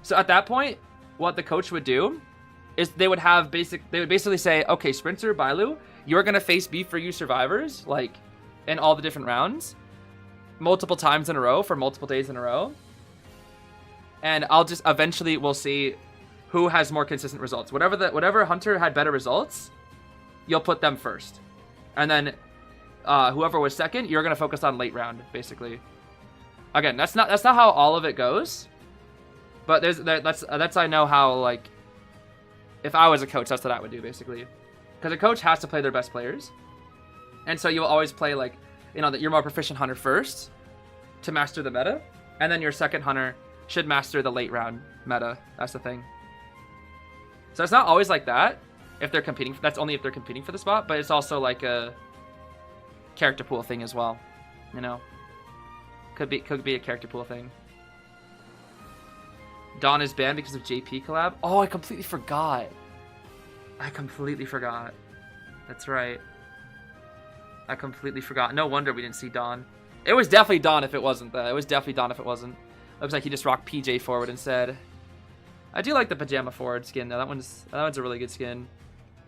So at that point, what the coach would do is they would basically say, okay, Sprinter, Bailu, you're gonna face B4U survivors like in all the different rounds, multiple times in a row for multiple days in a row, and we'll see who has more consistent results. Whatever hunter had better results, you'll put them first, and then whoever was second, you're gonna focus on late round, basically. Again, that's not how all of it goes, but that's I know how, like, if I was a coach, that's what I would do, basically, because a coach has to play their best players, and so you'll always play like your more proficient hunter first to master the meta, and then your second hunter should master the late round meta. That's the thing. So it's not always like that if they're competing. That's only if they're competing for the spot, but it's also like a character pool thing as well. Could be a character pool thing. Dawn is banned because of JP collab. Oh, I completely forgot. That's right. I completely forgot. No wonder we didn't see Dawn. It was definitely Dawn if it wasn't. Looks like he just rocked PJ forward instead. I do like the pajama forward skin though. That one's a really good skin.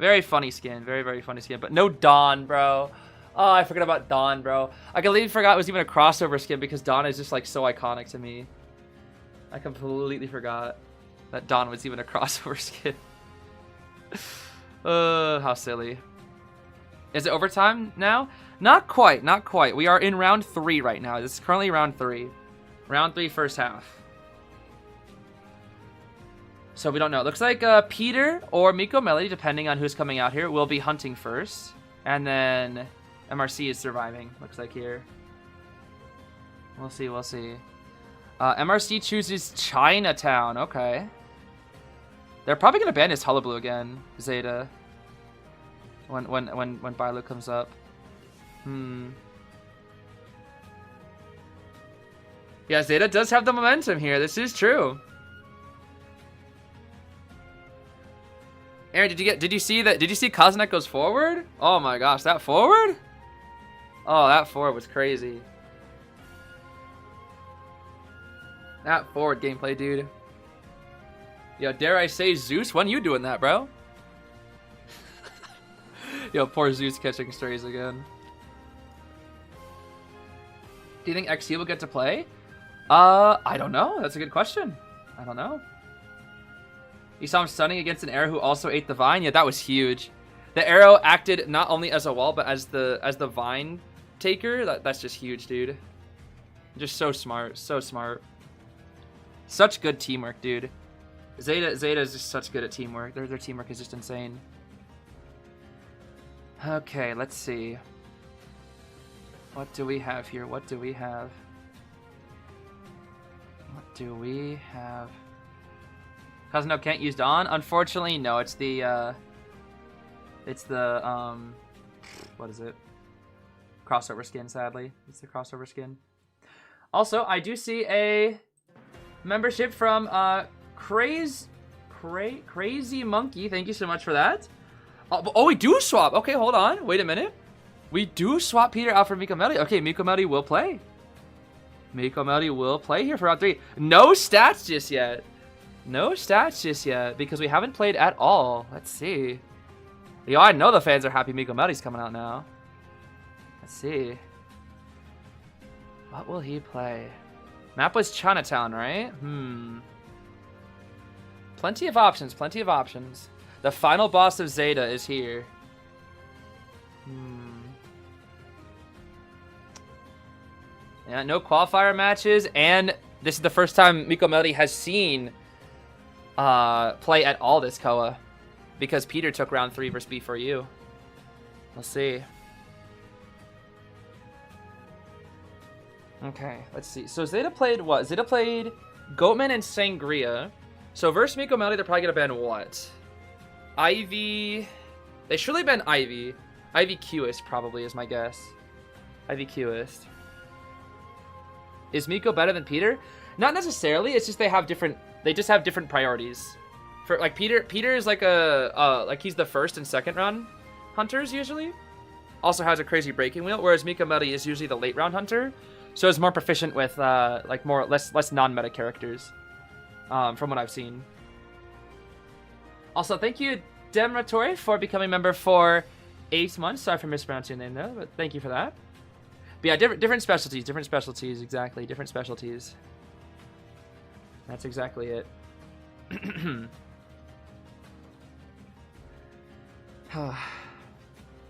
Very funny skin. Very, very funny skin. But no Dawn, bro. Oh, I forgot about Dawn, bro. I completely forgot it was even a crossover skin because Dawn is just like so iconic to me. I completely forgot that Dawn was even a crossover skin. How silly. Is it overtime now? Not quite, not quite. We are in round 3 right now. This is currently round 3. Round 3, first half. So we don't know. It looks like Peter or Miko Melody, depending on who's coming out here, will be hunting first. And then MRC is surviving, looks like here. We'll see, we'll see. MRC chooses Chinatown, okay. They're probably gonna ban his Hullabaloo again, ZETA. When Bailu comes up. Yeah, ZETA does have the momentum here. This is true. Aaron, did you see that? Did you see Kaznek goes forward? Oh my gosh, that forward? Oh, that forward was crazy. That forward gameplay, dude. Yo, dare I say Zeus? When you doing that, bro? Yo, poor Zeus catching strays again. Do you think XC will get to play? I don't know. That's a good question. I don't know. You saw him stunning against an arrow who also ate the vine. Yeah, that was huge. The arrow acted not only as a wall, but as the vine taker. That's just huge, dude. Just so smart. So smart. Such good teamwork, dude. ZETA is just such good at teamwork. Their teamwork is just insane. Okay, let's see. What do we have here? What do we have? What do we have? Kazno can't use Dawn? Unfortunately, no. It's the what is it? Crossover skin, sadly. It's the crossover skin. Also, I do see a membership from Crazy Monkey. Thank you so much for that. Oh, we do swap. Okay, hold on. Wait a minute. We do swap Peter out for Miko Melody. Okay, Miko Melody will play. Miko Melody will play here for round 3. No stats just yet. No stats just yet because we haven't played at all. Let's see. Yo, I know the fans are happy Miko Melody's coming out now. Let's see. What will he play? Map was Chinatown, right? Plenty of options, plenty of options. The final boss of ZETA is here. Yeah, no qualifier matches, and this is the first time Miko Melody has seen play at all this Koa, because Peter took round 3 versus B4U. We'll see. Okay, let's see. So ZETA played what? ZETA played Goatman and Sangria. So versus Miko Melody, they're probably gonna ban what? Ivy. They surely ban Ivy. Ivy Qist probably is my guess. Ivy Qist. Is Miko better than Peter? Not necessarily. It's just they have different. They just have different priorities. For like Peter is like like he's the first and second round hunters usually. Also has a crazy breaking wheel, whereas Miko Melody is usually the late round hunter, so is more proficient with like less non-meta characters. From what I've seen. Also, thank you, Demratori, for becoming a member for 8 months. Sorry for mispronouncing your name though, but thank you for that. But yeah, different specialties, exactly, different specialties. That's exactly it.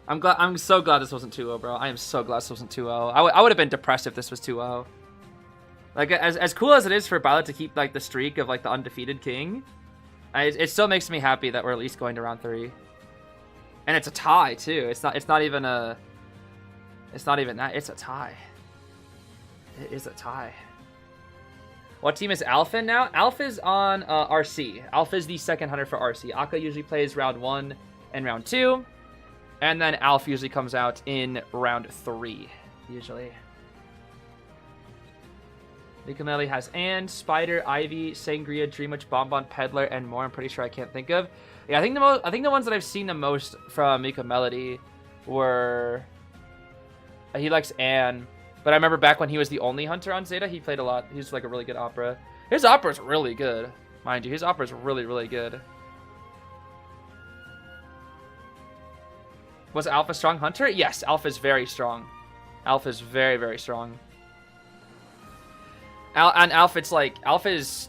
I'm so glad this wasn't 2-0, bro. I am so glad this wasn't 2-0. I would have been depressed if this was 2-0. Like, as cool as it is for Violet to keep, like, the streak of, like, the undefeated king, it still makes me happy that we're at least going to round 3. And it's a tie, too. It's not even that. It's a tie. It is a tie. What team is Alpha in now? Alpha's on RC. Alpha's the second hunter for RC. Akka usually plays round 1 and round 2. And then Alpha usually comes out in round 3, usually. Miko Melody has Anne, Spider, Ivy, Sangria, Dreamwitch, Bonbon, Peddler, and more. I'm pretty sure I can't think of. Yeah, I think the ones that I've seen the most from Miko Melody were he likes Anne, but I remember back when he was the only hunter on ZETA, he played a lot. He's like a really good opera. His opera is really good, mind you. His opera is really, really good. Was Alpha strong hunter? Yes, Alpha is very strong. Alpha is very, very strong. And Alpha, it's like, Alpha is,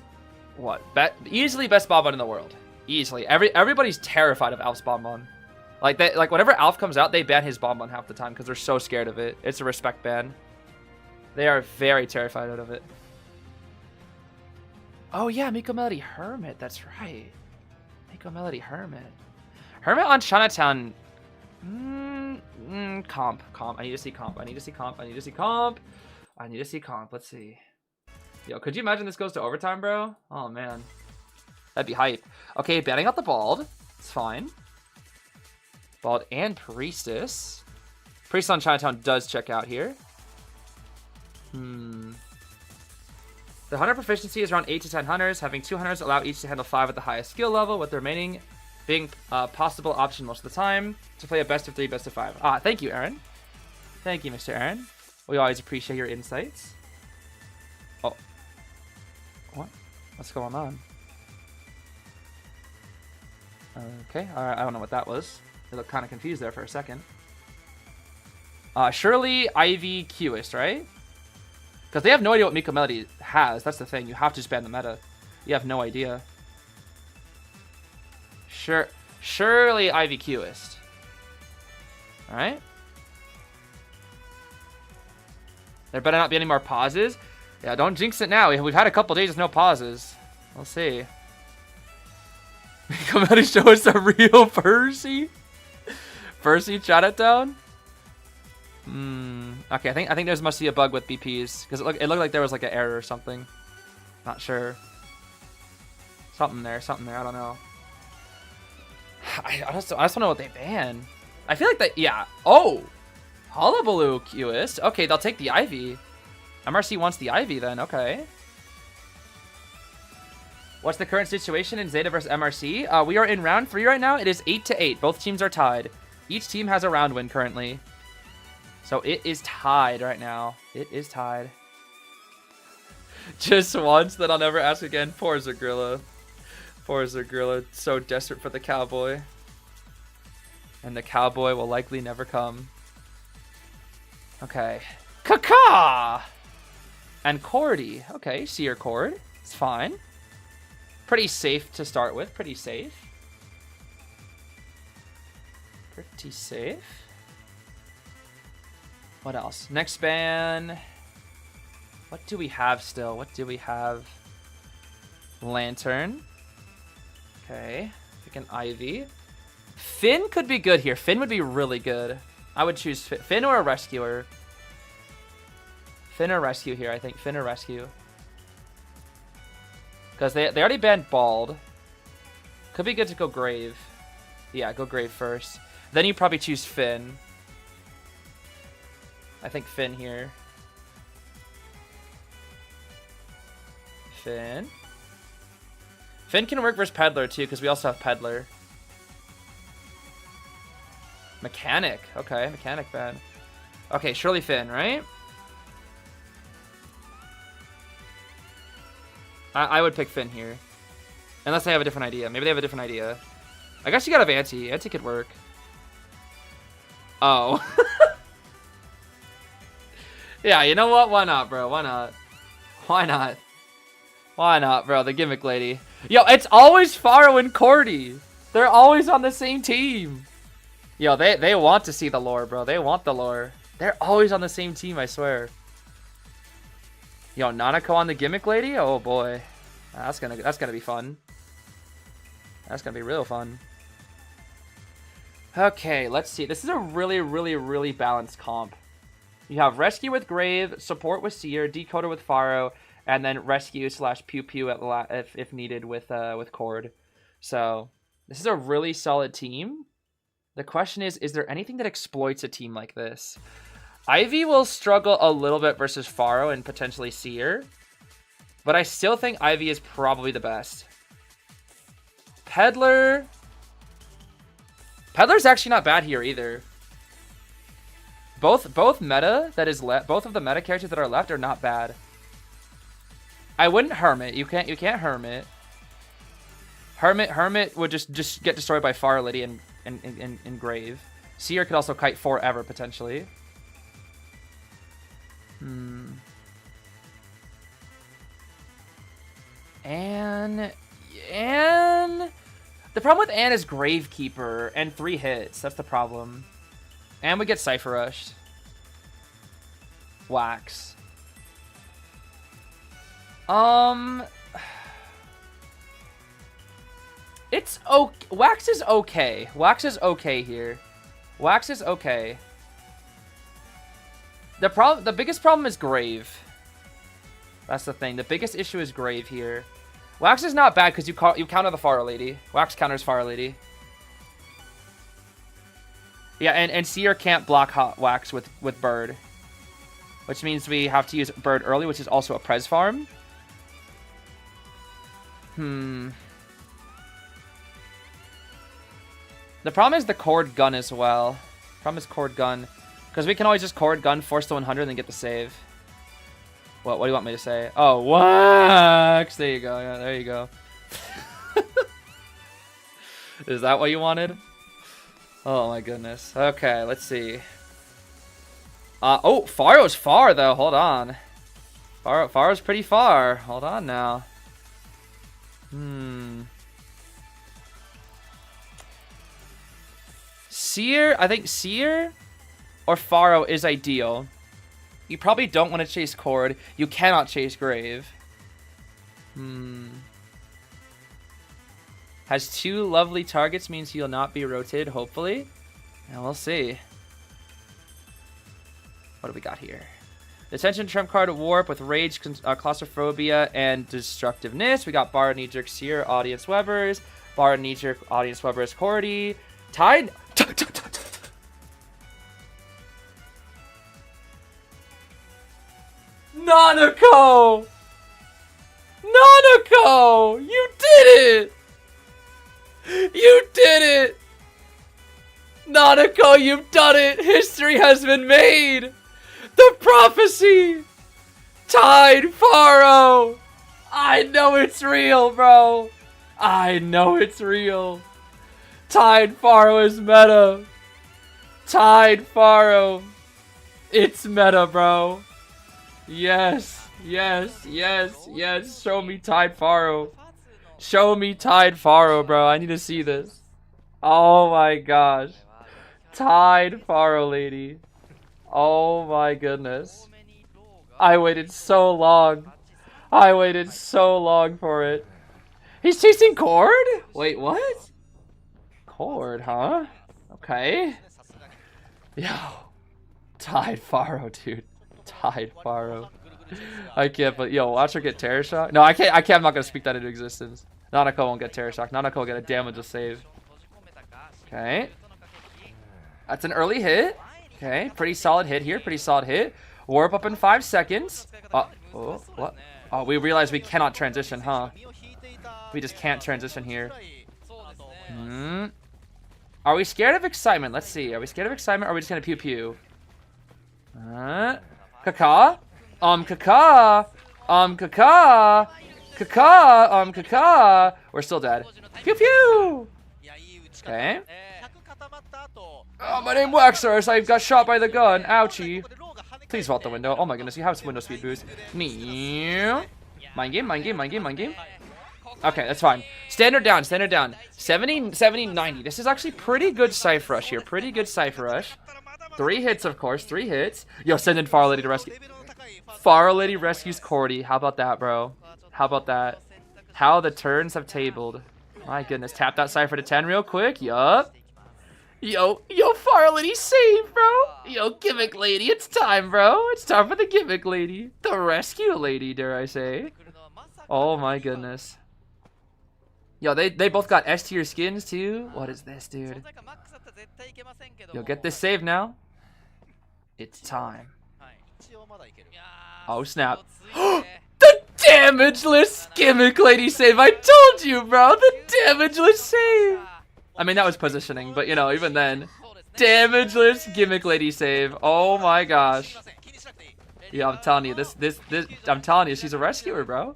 what, easily best Bonbon in the world. Easily. Everybody's terrified of Alph's Bonbon. Like, whenever Alpha comes out, they ban his Bonbon half the time because they're so scared of it. It's a respect ban. They are very terrified of it. Oh yeah, Miko Melody Hermit, that's right. Miko Melody Hermit. Hermit on Chinatown. Comp. I need to see comp. Let's see. Yo, could you imagine this goes to overtime, bro? Oh, man. That'd be hype. Okay, banning out the Bald. It's fine. Bald and Priestess. Priestess on Chinatown does check out here. The hunter proficiency is around 8 to 10 hunters. Having 2 hunters allow each to handle 5 at the highest skill level, with the remaining being a possible option most of the time to play a best of 3, best of 5. Ah, thank you, Aaron. Thank you, Mr. Aaron. We always appreciate your insights. Oh. What? What's going on? Okay, alright, I don't know what that was. I looked kind of confused there for a second. Surely Ivy Qist, right? Because they have no idea what Miko Melody has. That's the thing. You have to just ban the meta. You have no idea. Surely Ivy Qist. Alright. There better not be any more pauses. Yeah, don't jinx it now. We've had a couple days with no pauses. We'll see. Come out and show us the real Percy. Percy, shut it down. Okay, I think there must be a bug with BPs because it looked like there was like an error or something. Not sure. Something there. I don't know. I just don't know what they ban. I feel like that. Yeah. Oh, Hullabaloo Qist. Okay, they'll take the Ivy. MRC wants the Ivy then. Okay. What's the current situation in Zeta versus MRC? We are in round 3 right now. It is 8-8. Both teams are tied. Each team has a round win currently. So it is tied right now. It is tied. Just once, then I'll never ask again. Poor Zagrilla. Poor Zagrilla. So desperate for the cowboy. And the cowboy will likely never come. Okay. Kaka! And Cordy. Okay, Seer Cord. It's fine. Pretty safe to start with. Pretty safe. Pretty safe. What else? Next ban. What do we have still? What do we have? Lantern. Okay. Pick an Ivy. Finn could be good here. Finn would be really good. I would choose Finn or a Rescuer. Finn or Rescue here, I think. Finn or Rescue. Because they already banned Bald. Could be good to go Grave. Yeah, go Grave first. Then you probably choose Finn. I think Finn here. Finn. Finn can work versus Peddler too, because we also have Peddler. Mechanic. Okay, Mechanic ban. Okay, surely Finn, right? I would pick Finn here. Unless they have a different idea. Maybe they have a different idea. I guess you gotta have Anti. Anti could work. Oh. Yeah, you know what? Why not, bro? Why not? Why not? Why not, bro? The gimmick lady. Yo, it's always Faro and Cordy. They're always on the same team. Yo, they want to see the lore, bro. They want the lore. They're always on the same team, I swear. Yo, Nanako on the gimmick lady? Oh boy. That's gonna be fun. That's gonna be real fun. Okay, let's see. This is a really balanced comp. You have Rescue with Grave, Support with Seer, Decoder with Faro, and then Rescue / Pew Pew if needed with Cord. So this is a really solid team. The question is there anything that exploits a team like this? Ivy will struggle a little bit versus Faro and potentially Seer, but I still think Ivy is probably the best. Peddler's actually not bad here either. Both meta that is left, both of the meta characters that are left are not bad. I wouldn't Hermit. You can't Hermit. Hermit would just get destroyed by Far Lady and Grave. Seer could also kite forever potentially. And the problem with Anne is Gravekeeper and 3 hits. That's the problem. And we get Cypher Rushed. Wax. It's okay. Wax is okay. Wax is okay here. Wax is okay. The biggest problem is Grave. That's the thing. The biggest issue is Grave here. Wax is not bad because you counter the Faro Lady. Wax counters Faro Lady. Yeah, and Seer can't block Hot Wax with Bird. Which means we have to use Bird early, which is also a Prez farm. The problem is the cord gun as well. Problem is cord gun. Because we can always just cord gun, force to 100, and then get the save. What do you want me to say? Oh, wax! There you go. Yeah, there you go. Is that what you wanted? Oh my goodness. Okay, let's see. Oh, Faro's far though. Hold on. Faro's pretty far. Hold on now. Seer, I think Seer or Faro is ideal. You probably don't want to chase Cord. You cannot chase Grave. Has 2 lovely targets, means he'll not be rotated, hopefully. And we'll see. What do we got here? Attention trump card Warp with Rage, Claustrophobia, and Destructiveness. We got Bar, Knee-Jerk, Seer, Audience Webbers. Bar, Knee-Jerk, Audience Webbers, Cordy. Tide. Nanako! Nanako! You did it! You did it! Nanako, you've done it! History has been made! The prophecy! Tide Faro! I know it's real, bro! I know it's real! Tide Faro is meta! Tide Faro! It's meta, bro! Yes, yes, yes, yes. Show me Tide Faro. Show me Tide Faro, bro. I need to see this. Oh my gosh. Tide Faro, lady. Oh my goodness. I waited so long. I waited so long for it. He's chasing Cord? Wait, what? Cord, huh? Okay. Yo. Tide Faro, dude. Tide Faro. I can't, but yo, watch her get Terror Shock. No, I can't. I'm not gonna speak that into existence. Nanako won't get Terror Shock. Nanako will get a damage to save. Okay. That's an early hit. Okay, pretty solid hit here. Pretty solid hit. Warp up in 5 seconds. Oh, what? Oh, we realize we cannot transition, huh? We just can't transition here. Are we scared of excitement? Let's see. Are we scared of excitement, or are we just gonna pew pew? Kaka? Kaka? Kaka? Kaka? Kaka? We're still dead. Pew pew! Okay. Oh, my name Waxers. I got shot by the gun. Ouchie. Please vault the window. Oh my goodness, you have some window speed boost. Mind game, mind game, mind game, mind game. Okay, that's fine. Standard down, standard down. 70, 70, 90. This is actually pretty good Cypher Rush here. Pretty good Cypher Rush. 3 hits, of course. 3 hits. Yo, send in Faro Lady to rescue. Faro Lady rescues Cordy. How about that, bro? How about that? How the turns have tabled. My goodness. Tap that Cypher to 10 real quick. Yup. Yo, Faro Lady save, bro. Yo, Gimmick Lady. It's time, bro. It's time for the Gimmick Lady. The Rescue Lady, dare I say. Oh, my goodness. Yo, they both got S tier skins, too. What is this, dude? Yo, get this save now. It's time. Oh, snap. The damageless Gimmick Lady save. I told you, bro. The damageless save. I mean, that was positioning, but, you know, even then. Damageless Gimmick Lady save. Oh, my gosh. Yeah, I'm telling you, I'm telling you, she's a rescuer, bro.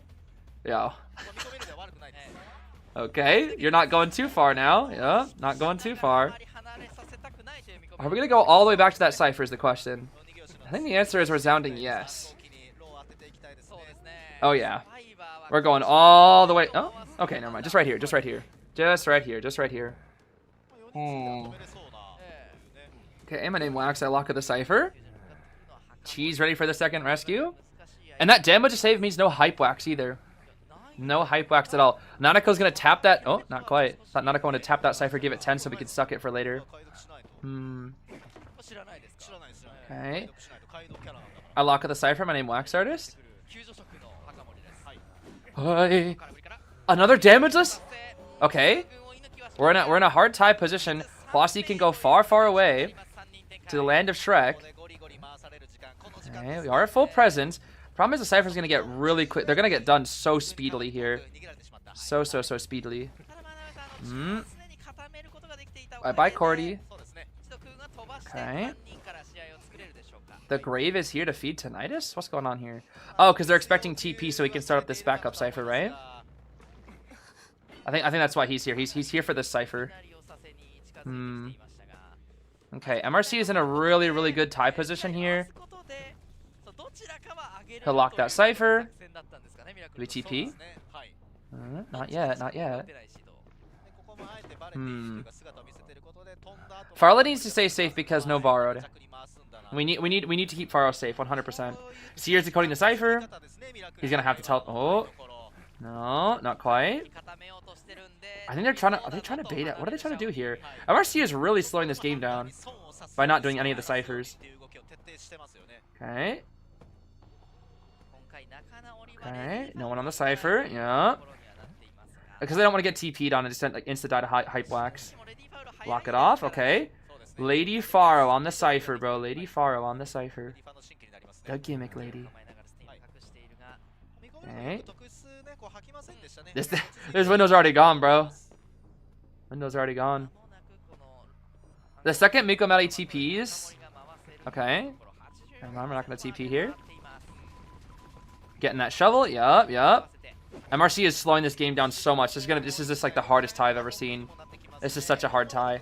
Yo. Okay, you're not going too far now. Yeah, not going too far. Are we going to go all the way back to that Cypher is the question. I think the answer is resounding yes. Oh, yeah. We're going all the way. Oh, okay, never mind. Just right here, just right here. Just right here, just right here. Okay, my name Wax. I lock of the Cypher. Cheese ready for the second rescue. And that damage to save means no hype wax either. No hype wax at all. Nanako's gonna tap that. Oh, not quite. Thought Nanako wanted to tap that Cypher, give it 10 so we could suck it for later. Okay. I lock of the Cypher. My name Wax Artist. Hi. Another damageless? Okay. We're in a hard tie position. Bossy can go far, far away to the land of Shrek. Okay, we are at full presence. Problem is the Cypher's gonna get really quick. They're gonna get done so speedily here. So speedily. Bye-bye, Cordy. そうですね。一度空が飛ばして Okay. 何人から試合を作れるでしょうか。 The Grave is here to feed Tinnitus? What's going on here? Oh, because they're expecting TP so he can start up this backup cipher, right? I think that's why he's here. He's here for this cipher. Hmm. Okay, MRC is in a really, really good tie position here. He'll lock that cipher. Do we TP? Not yet, not yet. Hmm. Farla needs to stay safe because no borrowed. We need to keep Faro safe, 100%. Seer's decoding the cipher. He's gonna have to tell. Oh, no, not quite. I think are they trying to bait it? What are they trying to do here? MRC is really slowing this game down by not doing any of the ciphers. Okay. Okay, no one on the cipher. Yeah. Because they don't want to get TP'd on and just like insta-die to hype wax. Lock it off. Okay. Lady Faro on the cipher, bro. Lady Faro on the cipher. The gimmick lady. Okay. This window's already gone, bro. Window's already gone. The second Miko Melly TPs. Okay. We're not gonna TP here. Getting that shovel. Yup, yup. MRC is slowing this game down so much. This is just like the hardest tie I've ever seen. This is such a hard tie.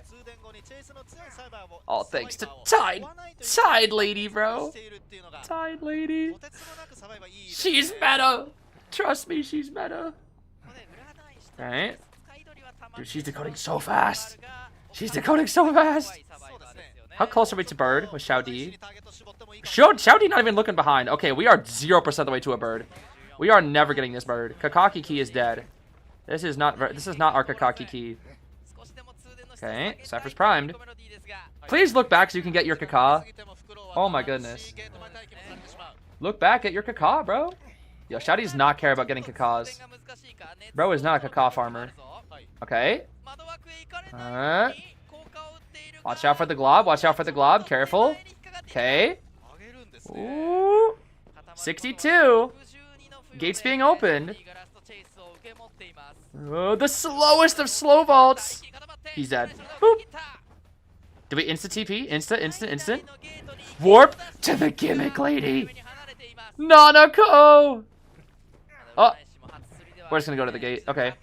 All thanks to Tide Lady, bro. Tide Lady. She's meta. Trust me, she's meta. Alright. Dude, she's decoding so fast. She's decoding so fast. How close are we to bird with Xiao Di? Xiao Di not even looking behind. Okay, we are 0% the way to a bird. We are never getting this bird. Kakaki key is dead. This is not our Kakaki key. Okay, Cypher's primed. Please look back so you can get your Kaka. Oh my goodness. Look back at your Kaka, bro. Yo, Xiao does not care about getting Kakas. Bro is not a Kaka farmer. Okay. Watch out for the glob. Watch out for the glob. Careful. Okay. Ooh. 62. Gates being opened. Oh, the slowest of slow vaults. He's dead. Boop. Do we insta TP? Instant. Warp to the gimmick lady. Nanako. Oh. We're just gonna go to the gate. Okay.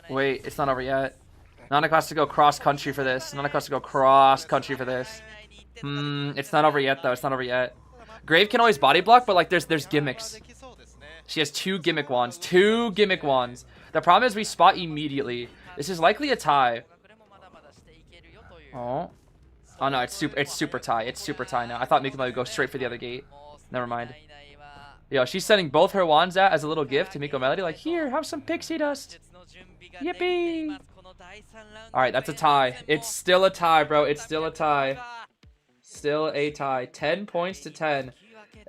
Wait, it's not over yet. Nanako has to go cross country for this. Nanako has to go cross country for this. It's not over yet though. It's not over yet. Grave can always body block, but like there's gimmicks. She has 2 gimmick wands. 2 gimmick wands. The problem is we spot immediately. This is likely a tie. Oh. Oh no, it's super tie. It's super tie now. I thought Mikama would go straight for the other gate. Never mind. Yo, she's sending both her wands out as a little gift to Miko Melody. Like, here, have some pixie dust. Yippee! Alright, that's a tie. It's still a tie, bro. It's still a tie. Still a tie. 10 points to 10.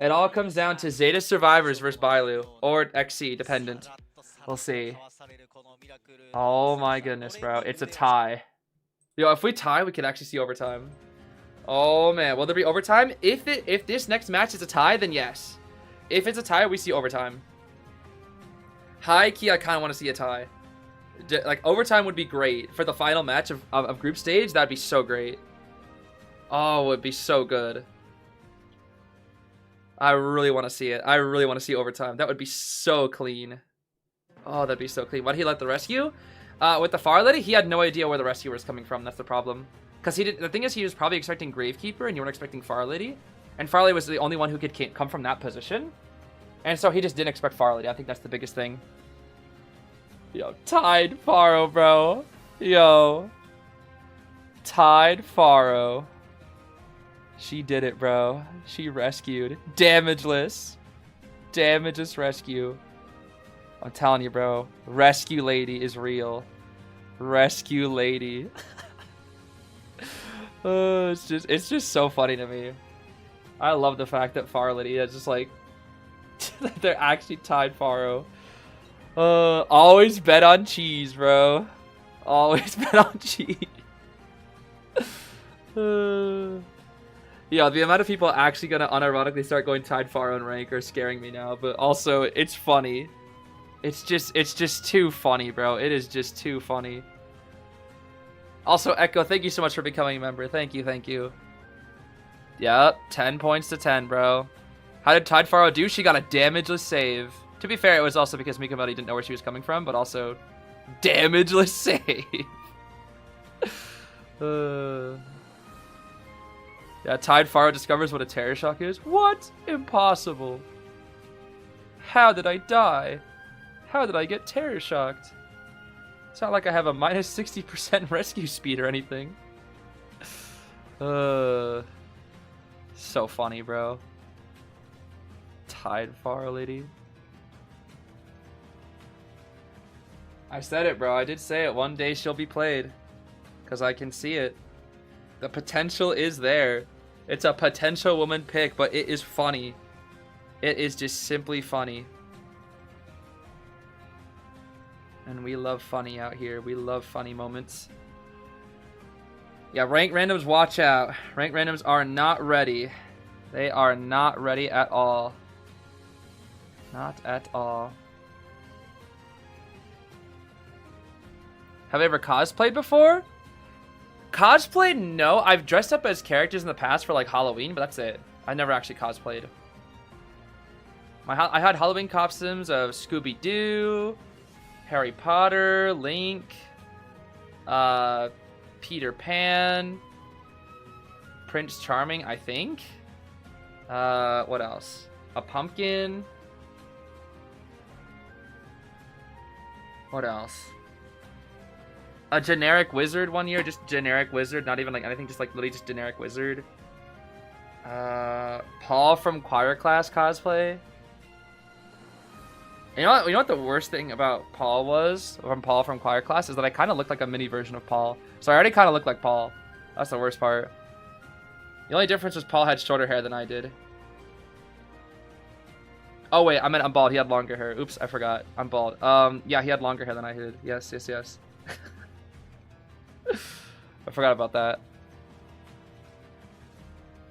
It all comes down to Zeta Survivors versus Bailu. Or XC, dependent. We'll see. Oh my goodness, bro. It's a tie. Yo, if we tie, we could actually see overtime. Oh man, will there be overtime? If this next match is a tie, then yes. If it's a tie, we see overtime. High key, I kind of want to see a tie. Like, overtime would be great. For the final match of group stage, that'd be so great. Oh, it would be so good. I really want to see it. I really want to see overtime. That would be so clean. Oh, that'd be so clean. Why'd he let the rescue? With the Far Lady, he had no idea where the rescue was coming from. That's the problem. Because the thing is, he was probably expecting Gravekeeper, and you weren't expecting Far Lady. And Far Lady was the only one who could come from that position. And so he just didn't expect Far Lady. I think that's the biggest thing. Yo, Tide Faro, bro. Yo. Tide Faro. She did it, bro. She rescued. Damageless. Damageless rescue. I'm telling you, bro. Rescue lady is real. Rescue lady. It's just so funny to me. I love the fact that Far Lady is just like they're actually tied Faro. Always bet on cheese, bro. Always bet on cheese. Yeah, the amount of people actually gonna unironically start going tied Faro in rank are scaring me now, but also it's funny. It's just too funny, bro. It is just too funny. Also, Echo, thank you so much for becoming a member. Thank you, thank you. Yep, 10 points to 10, bro. How did Tide Faro do? She got a damageless save. To be fair, it was also because Mikamoti didn't know where she was coming from, but also damageless save. Yeah, Tide Faro discovers what a terror shock is. What? Impossible. How did I die? How did I get terror shocked? It's not like I have a minus 60% rescue speed or anything. So funny, bro. Tide Faro lady. I said it, bro. I did say it. One day she'll be played. Because I can see it. The potential is there. It's a potential woman pick, but it is funny. It is just simply funny. And we love funny out here. We love funny moments. Yeah, rank randoms, watch out. Rank randoms are not ready. They are not ready at all. Not at all. Have I ever cosplayed before? Cosplayed? No. I've dressed up as characters in the past for like Halloween, but that's it. I never actually cosplayed. I had Halloween costumes of Scooby-Doo, Harry Potter, Link, Peter Pan, Prince Charming, I think. What else? A pumpkin. What else? A generic wizard one year, just generic wizard, not even like anything, just like literally just generic wizard. Paul from choir class cosplay. You know what the worst thing about Paul was, from Paul from choir class, is that I kind of looked like a mini version of Paul. So I already kind of looked like Paul. That's the worst part. The only difference was Paul had shorter hair than I did. Oh wait, I meant I'm bald. He had longer hair. Oops, I forgot. I'm bald. Yeah, he had longer hair than I did. Yes. I forgot about that.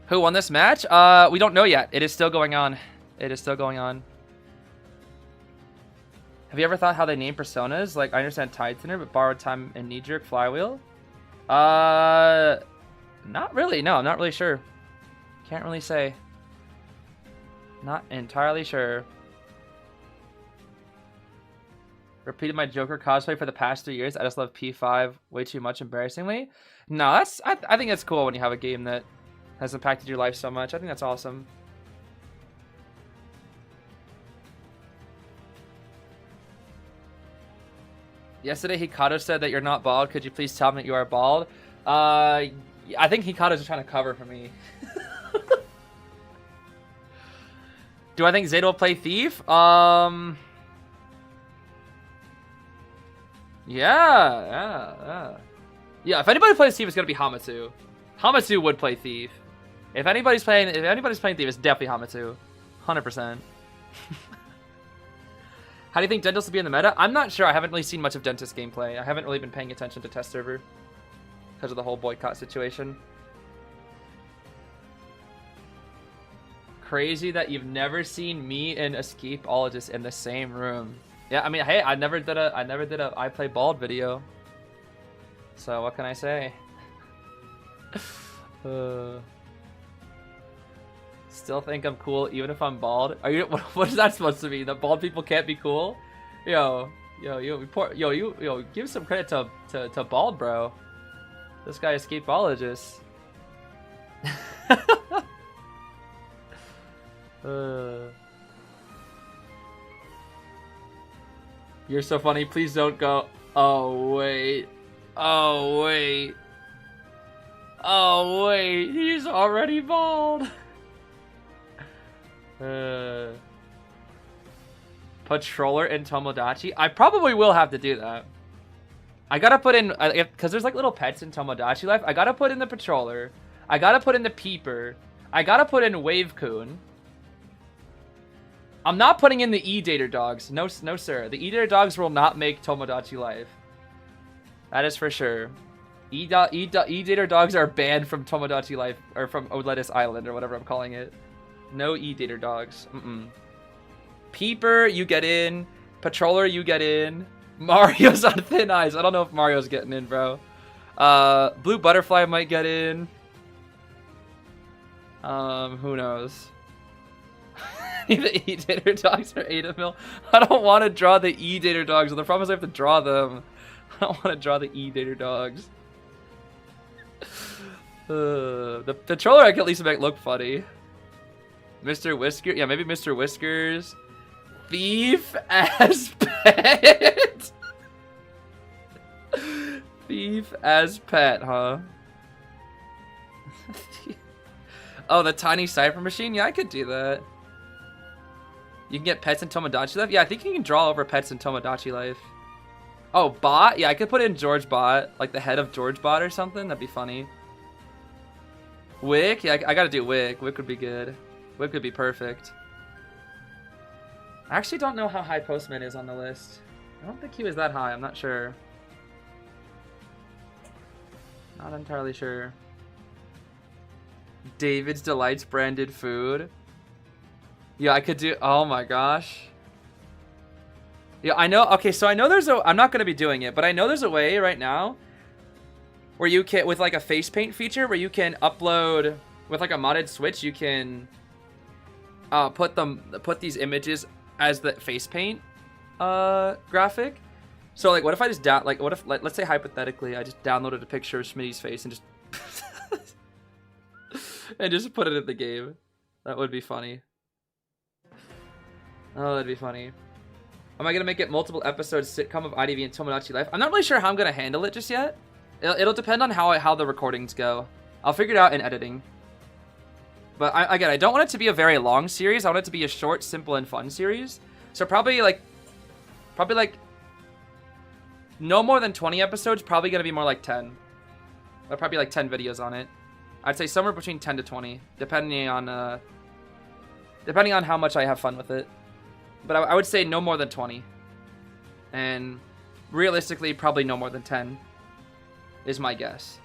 Who won this match? We don't know yet. It is still going on. It is still going on. Have you ever thought how they name personas? Like, I understand Tide Center, but Borrowed Time and Knee Jerk Flywheel? Not really. No, I'm not really sure. Can't really say. Not entirely sure. Repeated my Joker cosplay for the past 3 years. I just love P5 way too much, embarrassingly. No, that's I think it's cool when you have a game that has impacted your life so much. I think that's awesome. Yesterday, Hikato said that you're not bald. Could you please tell me that you are bald? I think Hikato's just trying to cover for me. Do I think ZETA will play Thief? Yeah. If anybody plays Thief, it's gonna be Hamatsu. Hamatsu would play Thief. If anybody's playing Thief, it's definitely Hamatsu. 100%. How do you think Dentist will be in the meta? I'm not sure. I haven't really seen much of Dentist gameplay. I haven't really been paying attention to test server because of the whole boycott situation. Crazy that you've never seen me and Escapeologist in the same room. Yeah, I mean, hey, I never did a I play bald video. So what can I say? Still think I'm cool even if I'm bald. Are you? What is that supposed to mean? That bald people can't be cool? Yo, give some credit to bald bro. This guy Escapeologist. You're so funny. Please don't go. Oh wait. He's already bald. Patroller and Tomodachi. I probably will have to do that. I gotta put in, because there's like little pets in Tomodachi Life. I gotta put in the Patroller. I gotta put in the Peeper. I gotta put in Wave-kun. I'm not putting in the E-Dater dogs. No, sir. The E-Dater dogs will not make Tomodachi Life. That is for sure. E-Dater dogs are banned from Tomodachi Life, or from Odletis Island, or whatever I'm calling it. No E-Dater dogs. Peeper, you get in. Patroller, you get in. Mario's on thin ice. I don't know if Mario's getting in, bro. Blue Butterfly might get in. Who knows? The E-Dater dogs for Ada Mill. I don't want to draw the E-Dater dogs. The problem is I have to draw them. I don't want to draw the E-Dater dogs. The troller I can at least make look funny. Mr. Whisker, yeah, maybe Mr. Whiskers. Thief as pet. Thief as pet, huh? Oh, the tiny cipher machine? Yeah, I could do that. You can get pets in Tomodachi Life? Yeah, I think you can draw over pets in Tomodachi Life. Oh, Bot? Yeah, I could put in George Bot, like the head of George Bot or something. That'd be funny. Wick? Yeah, I gotta do Wick. Wick would be good. Wick would be perfect. I actually don't know how high Postman is on the list. I don't think he was that high. I'm not sure. Not entirely sure. David's Delights branded food. Yeah, I could do... Oh my gosh. Yeah, I know... Okay, so I know there's a... I'm not going to be doing it, but I know there's a way right now where you can... With like a face paint feature where you can upload... With like a modded Switch, you can put these images as the face paint graphic. So like, what if I just what if, let's say hypothetically, I just downloaded a picture of Smitty's face and just and just put it in the game. That would be funny. Oh, that'd be funny. Am I gonna make it multiple episodes sitcom of IDV and Tomodachi Life? I'm not really sure how I'm gonna handle it just yet. It'll depend on how the recordings go. I'll figure it out in editing. But again, I don't want it to be a very long series. I want it to be a short, simple, and fun series. So probably like no more than 20 episodes. Probably gonna be more like 10. There'll probably be like 10 videos on it. I'd say somewhere between 10 to 20, depending on how much I have fun with it. But I would say no more than 20. And realistically, probably no more than 10 is my guess.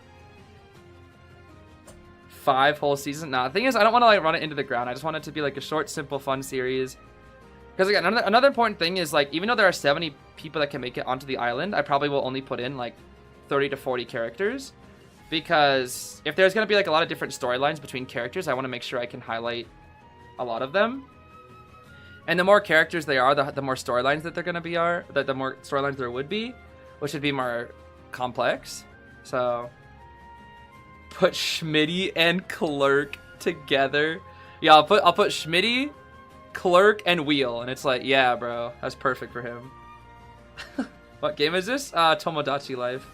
5 whole seasons? Nah, the thing is, I don't want to like run it into the ground. I just want it to be like a short, simple, fun series. Because again, another important thing is like, even though there are 70 people that can make it onto the island, I probably will only put in like 30 to 40 characters. Because if there's going to be like a lot of different storylines between characters, I want to make sure I can highlight a lot of them. And the more characters they are, the more storylines that they're going to be the more storylines there would be, which would be more complex. So put Schmitty and Clerk together. Yeah, I'll put Schmitty, Clerk, and Wheel, and it's like, yeah, bro, that's perfect for him. What game is this? Tomodachi Life.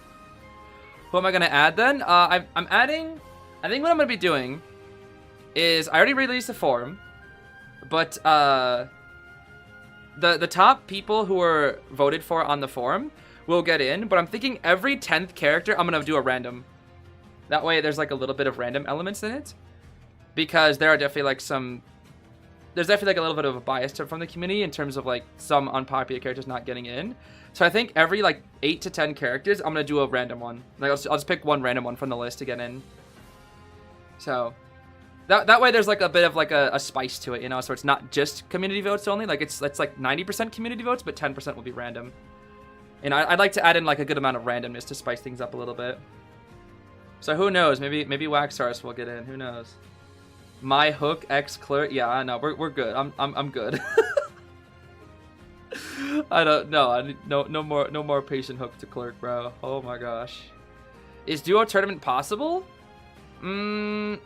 Who am I gonna add then? I'm adding. I think what I'm gonna be doing is I already released the forum, but the top people who were voted for on the forum will get in. But I'm thinking every 10th character I'm gonna do a random. That way, there's like a little bit of random elements in it, because there are definitely like there's definitely like a little bit of a bias from the community in terms of like some unpopular characters not getting in. So I think every like 8 to 10 characters, I'm gonna do a random one. Like I'll just pick one random one from the list to get in. So that way, there's like a bit of like a spice to it, you know. So it's not just community votes only. Like it's like 90% community votes, but 10% will be random. And I'd like to add in like a good amount of randomness to spice things up a little bit. So who knows? Maybe Waxars will get in. Who knows? My Hook X Clerk. Yeah, I know. We're good. I'm good. I don't know. No more patient Hook to Clerk, bro. Oh my gosh. Is duo tournament possible? For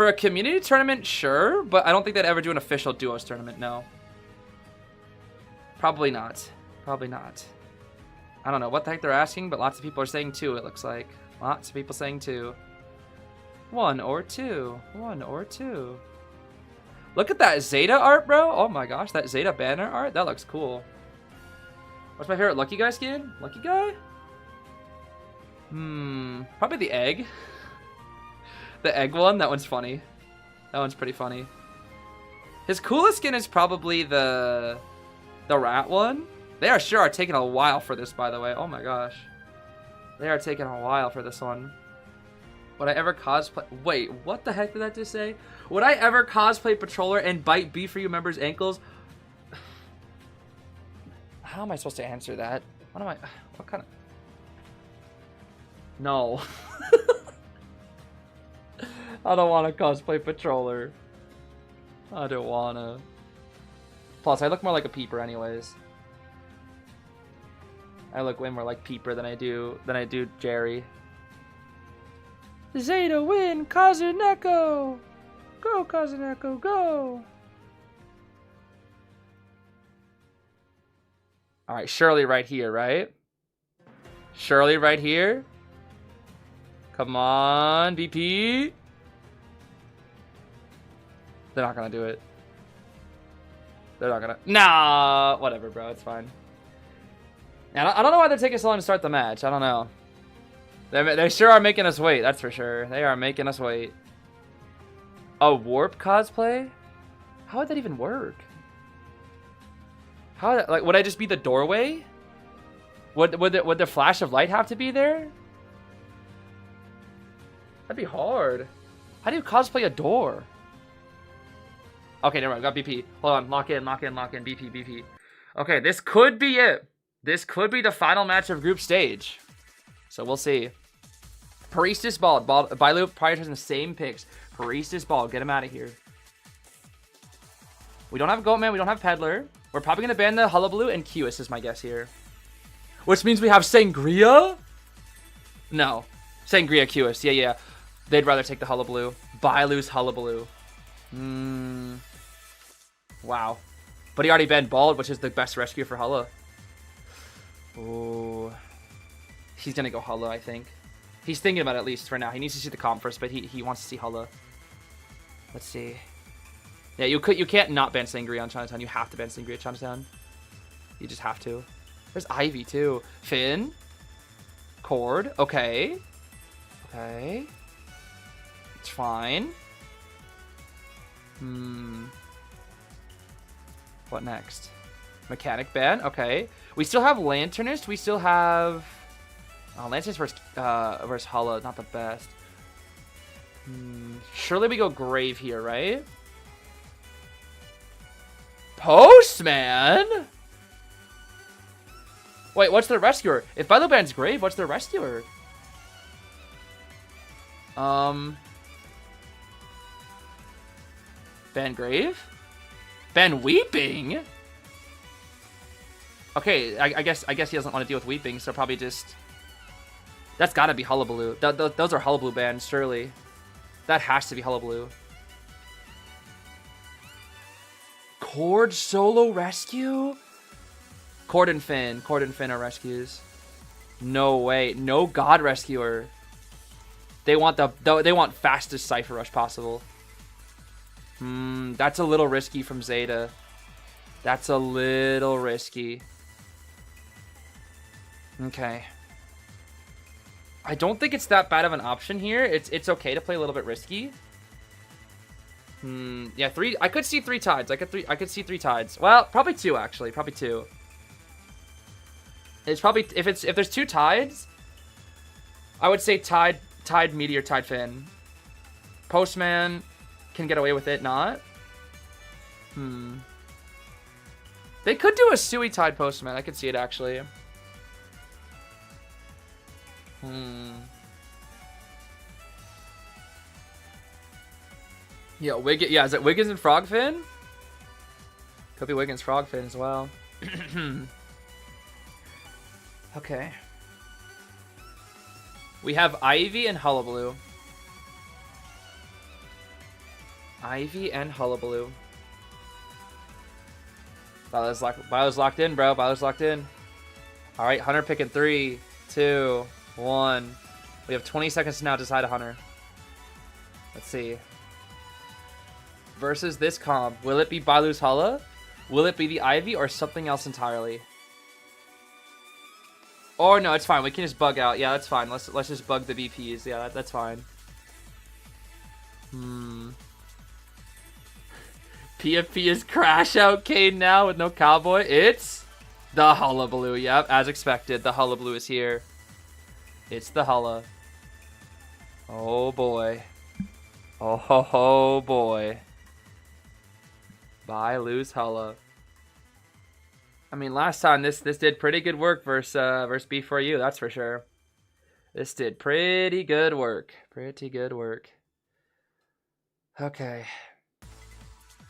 a community tournament, sure, but I don't think they'd ever do an official duos tournament. No. Probably not. Probably not. I don't know what the heck they're asking, but lots of people are saying 2. It looks like. Lots of people saying 2. 1 or 2. 1 or 2. Look at that ZETA art, bro. Oh my gosh, that ZETA banner art. That looks cool. What's my favorite Lucky Guy skin? Lucky Guy? Probably the egg. The egg one. That one's funny. That one's pretty funny. His coolest skin is probably the rat one. They are taking a while for this, by the way. Oh my gosh. They are taking a while for this one. Would I ever cosplay... Wait, what the heck did that just say? Would I ever cosplay Patroller and bite B4U members' ankles? How am I supposed to answer that? What kind of... No. I don't want to cosplay Patroller. I don't wanna. Plus, I look more like a peeper anyways. I look way more like peeper than I do Jerry. Zeta win, Kazuneko! Go, Kazuneko, go! Alright, Shirley right here, right? Shirley right here. Come on, BP. They're not gonna do it. They're not gonna. Nah, whatever, bro. It's fine. I don't know why they're taking so long to start the match. I don't know. They sure are making us wait. That's for sure. They are making us wait. A warp cosplay? How would that even work? How like would I just be the doorway? Would the flash of light have to be there? That'd be hard. How do you cosplay a door? Okay, never mind. Got BP. Hold on. Lock in. BP. Okay, this could be it. This could be the final match of group stage. So we'll see. Paristis Bald. Bailu prioritizing the same picks. Paristis Bald. Get him out of here. We don't have Goatman. We don't have Peddler. We're probably going to ban the Hullabaloo and Kiwis is my guess here. Which means we have Sangria? No. Sangria, Kiwis. Yeah. They'd rather take the Hullabaloo. Bailu's Hullabaloo. Wow. But he already banned Bald, which is the best rescue for Hulla. Oh. He's going to go Hulla, I think. He's thinking about it at least for now. He needs to see the comp first, but he wants to see Hulla. Let's see. Yeah, you can't not ban Sangria on Chinatown. You have to ban Sangria on Chinatown. You just have to. There's Ivy too. Finn. Cord. Okay. It's fine. What next? Mechanic ban. Okay. We still have Lanternist. We still have... Oh, Lanternist versus Hulla. Not the best. Surely we go Grave here, right? Postman? Wait, what's their rescuer? If Bailu bans Grave, what's their rescuer? Ban Grave? Ban Weeping? Okay, I guess he doesn't want to deal with Weeping, so probably just... That's gotta be Hullabaloo. Those are Hullabaloo bans, surely. That has to be Hullabaloo. Cord solo rescue? Cord and Finn are rescues. No way. No God Rescuer. They want fastest Cypher Rush possible. That's a little risky from Zeta. That's a little risky. Okay. I don't think it's that bad of an option here. It's okay to play a little bit risky. Yeah, three. I could see 3 tides. I could see 3 tides. Well, probably 2 actually. Probably 2. It's probably if there's 2 tides, I would say tide Meteor, tide Finn. Postman can get away with it, not. They could do a Sui tide Postman. I could see it actually. Yeah, yeah, is it Wiggins and Frogfin? Could be Wiggins Frogfin as well. Okay. We have Ivy and Hullabaloo. Ivy and Hullabaloo. Bailu's locked in, bro. Bailu's locked in. Alright, Hunter picking 3, 2, 1. We have 20 seconds to now decide a Hunter. Let's see. Versus this comp. Will it be Bailu's Hulla? Will it be the Ivy or something else entirely? Or no, it's fine. We can just bug out. Yeah, that's fine. Let's just bug the VPs. Yeah, that's fine. PFP is Crash Out Cade now with no Cowboy. It's the Hullabaloo. Yep, as expected. The Hullabaloo is here. It's the Hulla. Oh boy. Oh boy. Bailu's Hulla. I mean, last time this did pretty good work versus B4U, that's for sure. This did pretty good work. Pretty good work. Okay.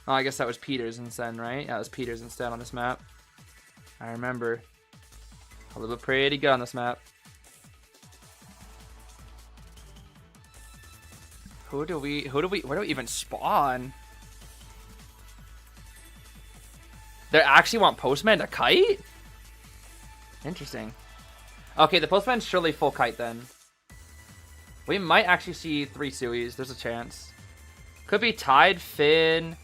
Oh, I guess that was Peters instead, right? Yeah, it was Peters instead on this map. I remember. A little pretty good on this map. Where do we even spawn? They actually want Postman to kite? Interesting. Okay, the Postman's surely full kite then. We might actually see 3 Suies. There's a chance. Could be Tide, Finn.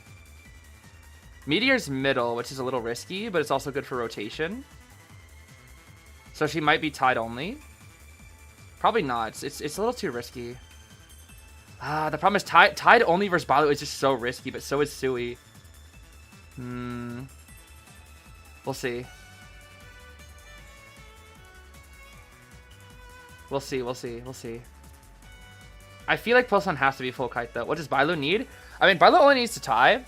Meteor's middle, which is a little risky, but it's also good for rotation. So she might be Tide only. Probably not. It's a little too risky. The problem is Tide only versus Balu is just so risky, but so is Sui. We'll see. We'll see. I feel like Postman has to be full kite though. What does Balu need? I mean, Balu only needs to tie.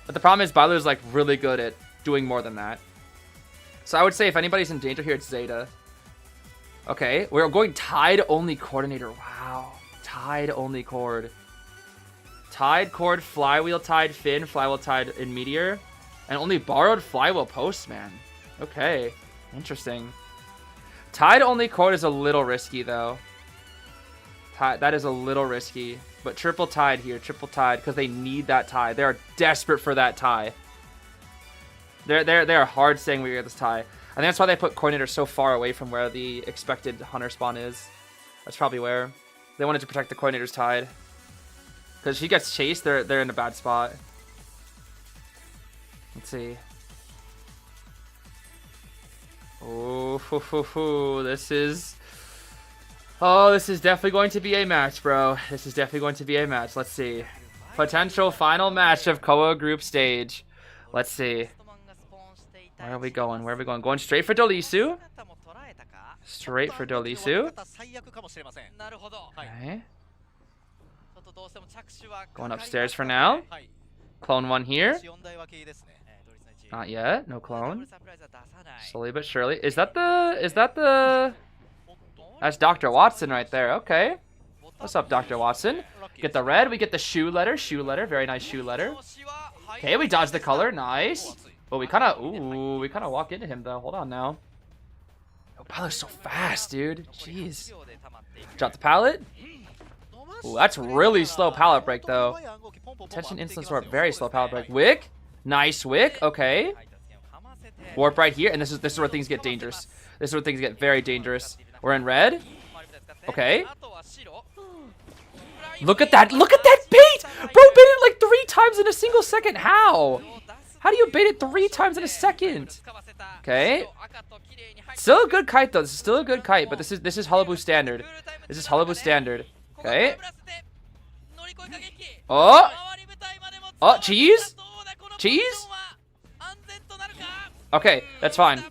But the problem is Balu is like really good at doing more than that. So I would say if anybody's in danger here, it's ZETA. Okay, we're going Tide only coordinator. Wow. Tide only cord. Tide cord, flywheel Tide, Finn, flywheel Tide in Meteor. And only borrowed flywheel Postman. Okay. Interesting. Tide only cord is a little risky though. That is a little risky. But triple Tide here, triple Tide, because they need that tie. They are desperate for that tie. They are hard saying we get this tie. I think that's why they put coordinator so far away from where the expected hunter spawn is. That's probably where they wanted to protect the coordinator's Tide. Because if he gets chased, they're in a bad spot. Let's see. Oh, this is... Oh, this is definitely going to be a match, bro. This is definitely going to be a match. Let's see. Potential final match of Koa group stage. Let's see. Where are we going? Where are we going? Going straight for Dolisu. Straight for Dolisu. Okay. Going upstairs for now. Clone 1 here. Not yet. No clone. Slowly but surely. Is that the... That's Dr. Watson right there. Okay. What's up, Dr. Watson? Get the red. We get the shoe letter. Shoe letter. Very nice shoe letter. Okay, we dodged the color. Nice. But we kind of walk into him, though. Hold on now. Oh, Paolo's so fast, dude. Jeez. Drop the pallet. Ooh, that's really slow pallet break, though. Attention instant sword. Very slow pallet break. Wick. Nice wick. Okay. Warp right here. And this is where things get dangerous. This is where things get very dangerous. We're in red. Okay. Look at that. Look at that bait. Bro bait it like 3 times in a single second. How? How do you bait it 3 times in a second? Okay. Still a good kite though. This is still a good kite, but this is Hullabu standard. This is Hullabu standard. Okay. Oh. Oh, cheese? Cheese? Okay, that's fine.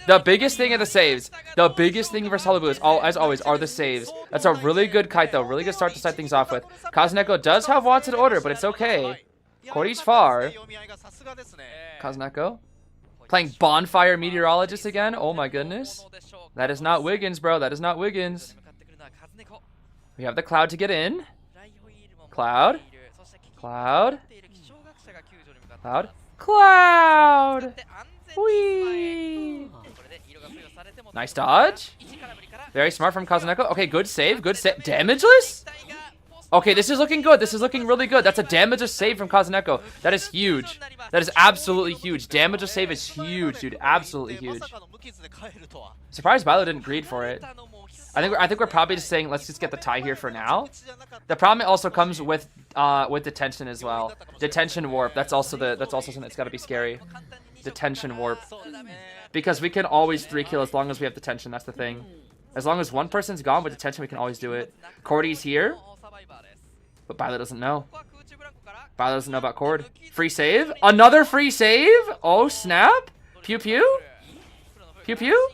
The biggest thing are the saves. The biggest thing versus Hullabu is, as always, are the saves. That's a really good kite, though. Really good start to start things off with. Kazuneko does have wanted order, but it's okay. Cordy's far. Kazuneko. Playing Bonfire Meteorologist again? Oh my goodness. That is not Wiggins, bro. That is not Wiggins. We have the Cloud to get in. Cloud. Cloud. Cloud. Cloud! Whee! Nice dodge. Very smart from Kazuneko. Okay, good save. Good save. Damageless? Okay, this is looking good. This is looking really good. That's a damageless save from Kazuneko. That is huge. That is absolutely huge. Damageless save is huge, dude. Absolutely huge. Surprised Bilo didn't greed for it. I think we're probably just saying let's just get the tie here for now. The problem also comes with detention as well. Detention warp. That's also something that's got to be scary. Detention warp. Because we can always 3-kill as long as we have detention. That's the thing. As long as one person's gone with detention, we can always do it. Cordy's here. But Bilo doesn't know. Bilo doesn't know about Cord. Free save. Another free save. Oh, snap. Pew pew. Pew pew.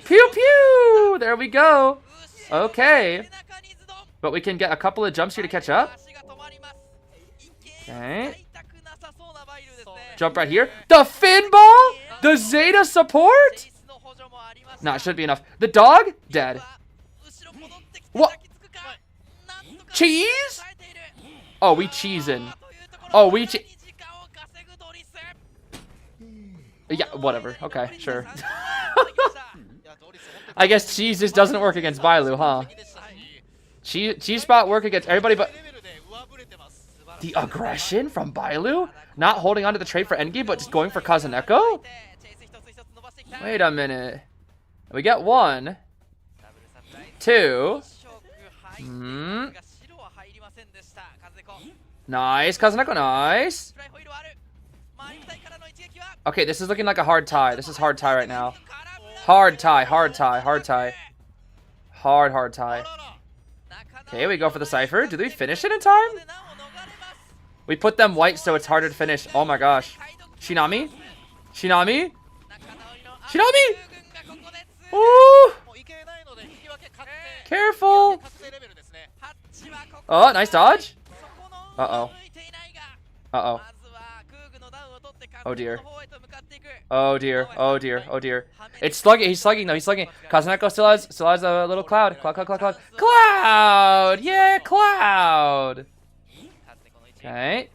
Pew pew. There we go. Okay. But we can get a couple of jumps here to catch up. Okay. Jump right here. The Finn ball? The ZETA support? Nah, it should be enough. The dog? Dead. What? Cheese? Oh, we cheesing. Oh, we yeah, whatever. Okay, sure. I guess cheese just doesn't work against Bailu, huh? Cheese spot work against everybody but... The aggression from Bailu? Not holding on to the trade for endgame, but just going for Kazuneko? Wait a minute. We get 1. 2. Nice, Kazuneko, nice. Okay, this is looking like a hard tie. This is hard tie right now. Hard tie, hard tie, hard tie. Hard tie. Okay, we go for the Cypher. Did we finish it in time? We put them white so it's harder to finish. Oh my gosh. Shinami? Shinami? Shinami! Ooh! Careful! Oh, nice dodge. Uh-oh. Uh-oh. Oh dear. Oh dear. Oh dear. Oh dear. It's slugging. He's slugging though. He's slugging. Kazuneko still has a little cloud. Cloud. Cloud! Yeah, cloud! Okay.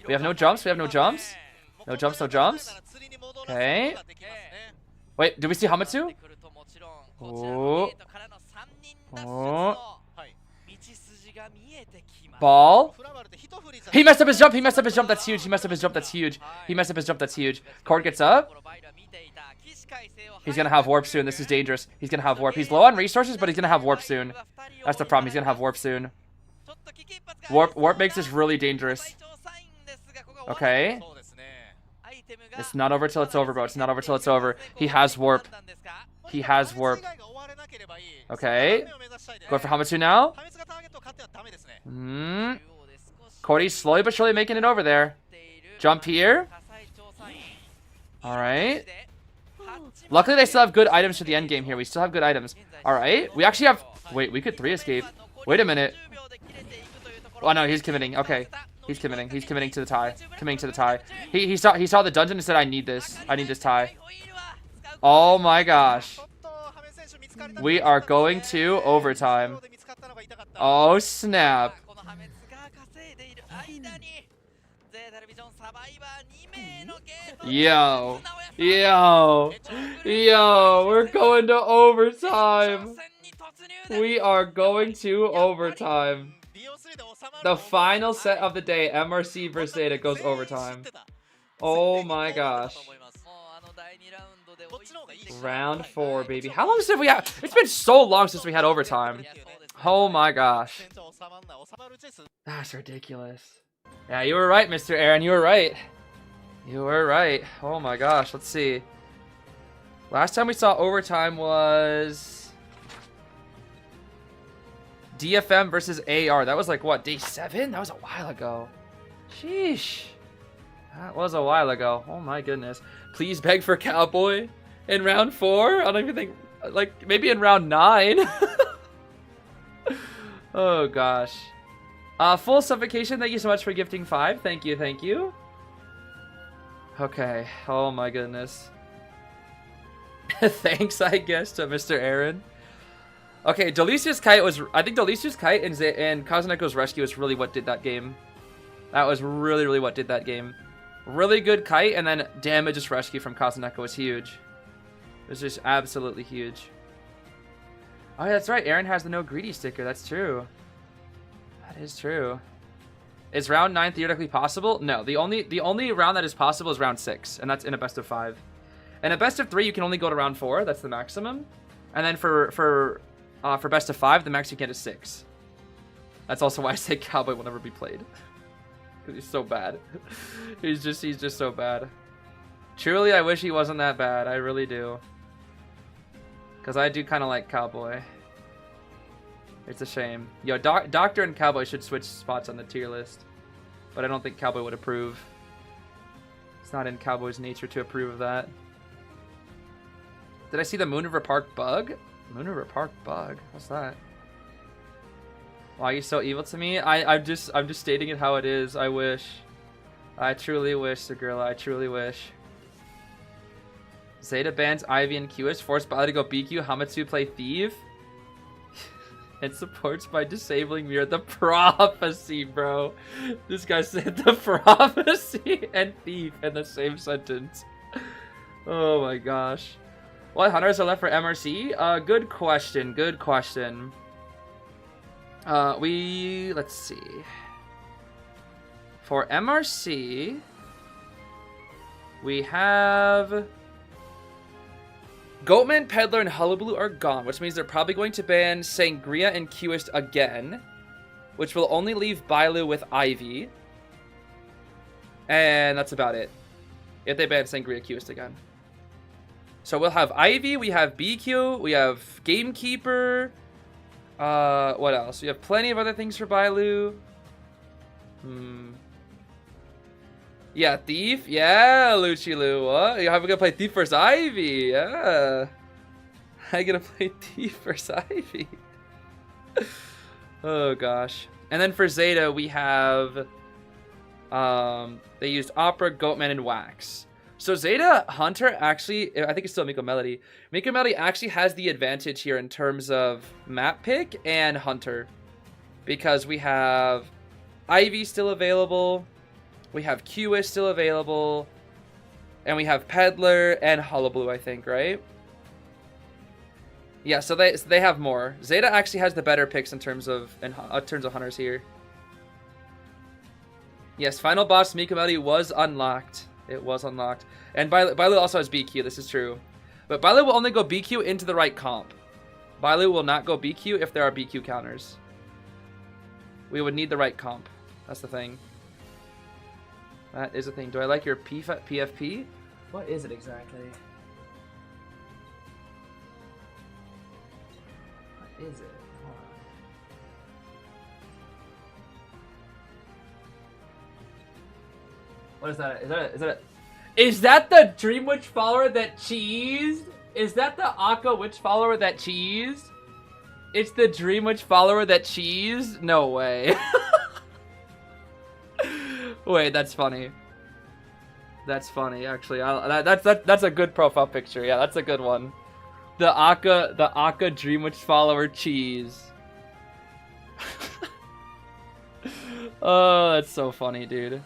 We have no jumps. We have no jumps. No jumps, no jumps. Okay. Wait, do we see Hamatsu? Oh. Oh. Ball. He messed up his jump. He messed up his jump. That's huge. He messed up his jump. That's huge. He messed up his jump. That's huge. Cord gets up. He's gonna have warp soon. This is dangerous. He's gonna have warp. He's low on resources, but he's gonna have warp soon. That's the problem. He's gonna have warp soon. Warp makes this really dangerous. Okay. It's not over till it's over, bro. It's not over till it's over. He has warp. He has warp. Okay. Going for Hamatsu now. Cody's slowly but surely making it over there. Jump here. Alright. Luckily, they still have good items for the end game here. We still have good items. Alright. We actually have... Wait, we could 3 escape. Wait a minute. Oh, no, he's committing. Okay. He's committing. He's committing to the tie. Committing to the tie. He saw the dungeon and said, I need this. I need this tie. Oh my gosh. We are going to overtime. Oh, snap. Yo. We're going to overtime. We are going to overtime. The final set of the day, MRC versus ZETA, goes overtime. Oh my gosh. Round 4, baby. How long since we had? It's been so long since we had overtime. Oh my gosh. That's ridiculous. Yeah, you were right, Mr. Aaron. You were right. You were right. Oh my gosh. Let's see. Last time we saw overtime was DFM versus AR. That was like, what, day 7? That was a while ago. Sheesh. That was a while ago. Oh my goodness. Please beg for Cowboy in round 4. I don't even think, like, maybe in round 9. Oh gosh. Full suffocation. Thank you so much for gifting 5. Thank you. Thank you. Okay. Oh my goodness. Thanks, I guess, to Mr. Aaron. Okay, Delicious Kite was... I think Delicious Kite and Kazuneko's Rescue is really what did that game. That was really what did that game. Really good kite, and then Damage's Rescue from Kazuneko was huge. It was just absolutely huge. Oh, yeah, that's right. Aaron has the no greedy sticker. That's true. That is true. Is round 9 theoretically possible? No. The only round that is possible is round 6, and that's in a best of 5. In a best of 3, you can only go to round 4. That's the maximum. And then for best of 5, the max you get is 6. That's also why I say Cowboy will never be played. Because he's so bad. he's just so bad. Truly, I wish he wasn't that bad. I really do. Because I do kind of like Cowboy. It's a shame. Yo, Doctor and Cowboy should switch spots on the tier list. But I don't think Cowboy would approve. It's not in Cowboy's nature to approve of that. Did I see the Moon River Park bug? Moon River Park bug? What's that? Why are you so evil to me? I'm just stating it how it is. I wish. I truly wish, Sagirla. I truly wish. ZETA bans Ivy and QS. Force Bala to go BQ. Hamatsu play Thief. and supports by disabling mirror the prophecy, bro. This guy said the prophecy and thief in the same sentence. Oh my gosh. What hunters are left for MRC? Good question. Good question. Let's see. For MRC, we have Goatman, Peddler, and Hullabaloo are gone, which means they're probably going to ban Sangria and Qist again, which will only leave Bailu with Ivy. And that's about it. If they ban Sangria Qist again. So we'll have Ivy, we have BQ, we have Gamekeeper. What else? We have plenty of other things for Bailu. Yeah, Thief. Yeah, Luchilu. What? How are we gonna play Thief versus Ivy? Yeah. How are you gonna play Thief versus Ivy? Oh gosh. And then for Zeta, we have they used Opera, Goatman, and Wax. So Zeta Hunter actually, I think it's still Miko Melody. Miko Melody actually has the advantage here in terms of map pick and Hunter. Because we have Ivy still available, we have Qist still available, and we have Peddler and Hullabaloo, I think, right? Yeah, so they have more. Zeta actually has the better picks in terms of hunters here. Yes, final boss Miko Melody was unlocked. It was unlocked. And Bailu also has BQ, this is true. But Bailu will only go BQ into the right comp. Bailu will not go BQ if there are BQ counters. We would need the right comp. That's the thing. That is the thing. Do I like your PFP? What is it exactly? What is it? Hold on. What is that? Is that the Dream Witch follower that cheesed? Is that the Akka Witch follower that cheesed? It's the Dream Witch follower that cheesed? No way. Wait, that's funny. That's funny, actually. That's a good profile picture. Yeah, that's a good one. The Akka Dream Witch follower cheese. Oh, that's so funny, dude.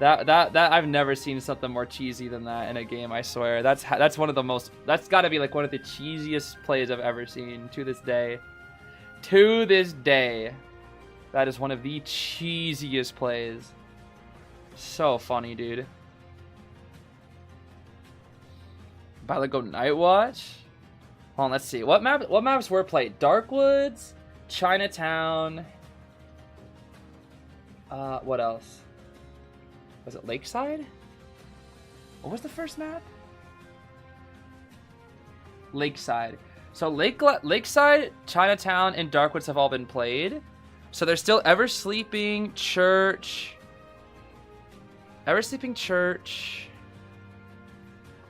That I've never seen something more cheesy than that in a game, I swear. That's one of the most, that's got to be like one of the cheesiest plays I've ever seen to this day. To this day. That is one of the cheesiest plays. So funny, dude. About to go Night Watch? Hold on, let's see. What maps were played? Darkwoods, Chinatown. What else? Was it Lakeside? What was the first map? Lakeside. So Lakeside, Chinatown, and Darkwoods have all been played. So there's still Ever Sleeping, Church. Ever Sleeping, Church.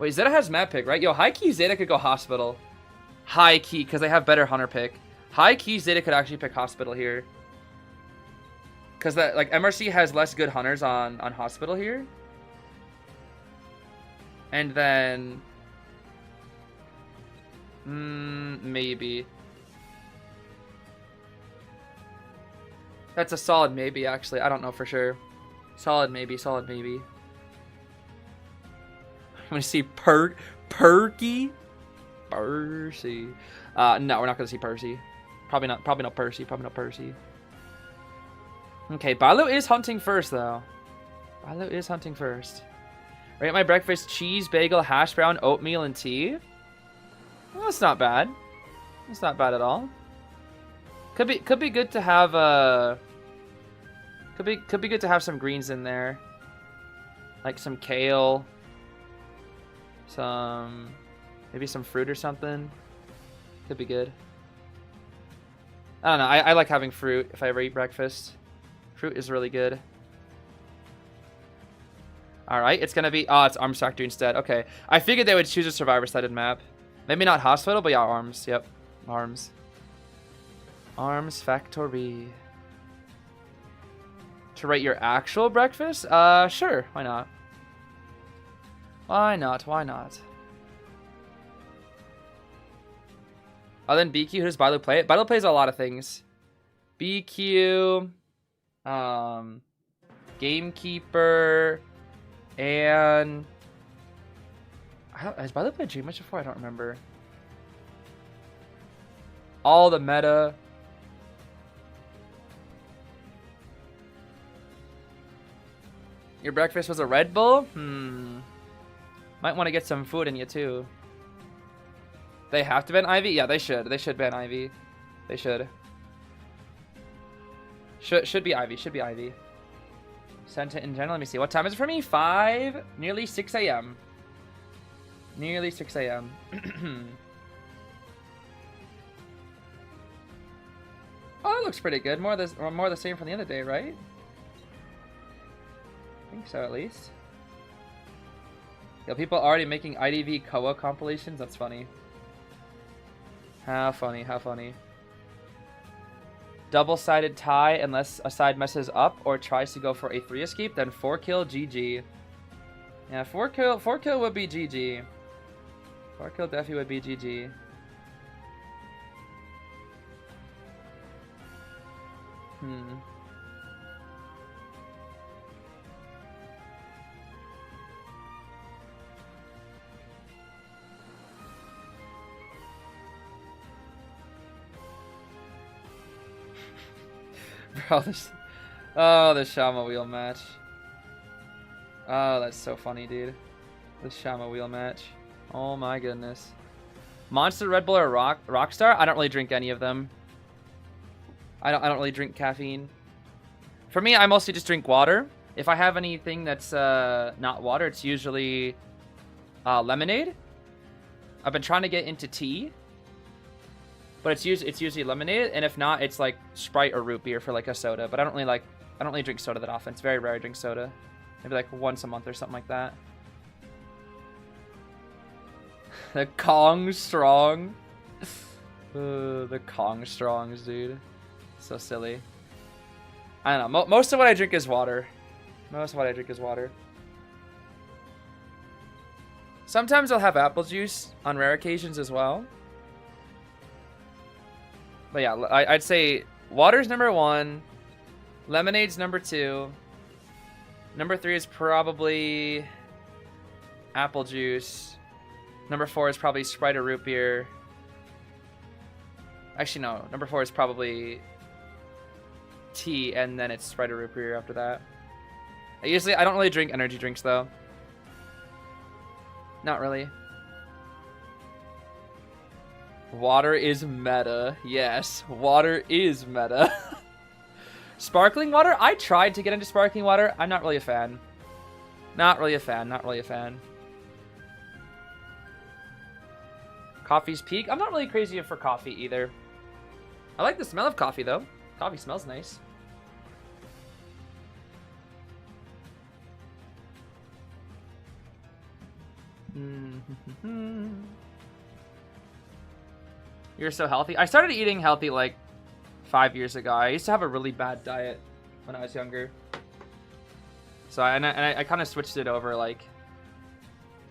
Wait, Zeta has map pick, right? Yo, high key Zeta could go Hospital. High key, because they have better hunter pick. High key Zeta could actually pick Hospital here. Because that, like, MRC has less good hunters on Hospital here. And then maybe. That's a solid maybe, actually. I don't know for sure. Solid maybe, solid maybe. I'm gonna see Perky? Percy. No, we're not gonna see Percy. Probably not Percy, probably not Percy. Okay, Bailu is hunting first, though. Bailu is hunting first. Rate my breakfast: cheese, bagel, hash brown, oatmeal, and tea. Well, that's not bad. That's not bad at all. Could be good to have could be good to have some greens in there, like some kale, maybe some fruit or something. Could be good. I don't know. I like having fruit if I ever eat breakfast. Fruit is really good. Alright, it's gonna be... Oh, it's Arms Factory instead. Okay. I figured they would choose a survivor-sided map. Maybe not Hospital, but yeah, Arms. Yep. Arms. Arms Factory. To rate your actual breakfast? Sure. Why not? Why not? Why not? Other than BQ, who does Bailu play? Bailu plays a lot of things. BQ, Gamekeeper, and has Bailu played Dream Match before? I don't remember. All the meta. Your breakfast was a Red Bull? Might want to get some food in you too. They have to ban Ivy? Yeah, they should. They should ban Ivy. They should. Should be Ivy. Should be Ivy. Sent it in general. Let me see. What time is it for me? 5, nearly 6 a.m. Nearly 6 a.m. Oh, that looks pretty good. More the same from the other day, right? I think so, at least. Yo, people already making IDV Koa compilations? That's funny. How funny, how funny. Double-sided tie unless a side messes up or tries to go for a 3 escape, then 4 kill GG. Yeah, 4 kill would be GG. 4 kill definitely would be GG. Bro, the Shama wheel match. Oh, that's so funny, dude. The Shama wheel match. Oh my goodness. Monster, Red Bull, or Rockstar? I don't really drink any of them. I don't really drink caffeine. For me, I mostly just drink water. If I have anything that's not water, it's usually lemonade. I've been trying to get into tea. But it's usually lemonade, and if not, it's like Sprite or root beer for like a soda. But I don't really drink soda that often. It's very rare I drink soda. Maybe like once a month or something like that. The Kong Strong. The Kong Strongs, dude. So silly. I don't know. Most of what I drink is water. Most of what I drink is water. Sometimes I'll have apple juice on rare occasions as well. But yeah, I'd say water's number 1, lemonade's number 2, number 3 is probably apple juice, number 4 is probably Sprite or root beer. Actually, no, number 4 is probably tea, and then it's Sprite or root beer after that. I don't really drink energy drinks though. Not really. Water is meta. Yes, water is meta. Sparkling water? I tried to get into sparkling water. I'm not really a fan. Not really a fan. Not really a fan. Coffee's peak? I'm not really crazy for coffee either. I like the smell of coffee though. Coffee smells nice. You're so healthy. I started eating healthy like 5 years ago. I used to have a really bad diet when I was younger. So I kind of switched it over like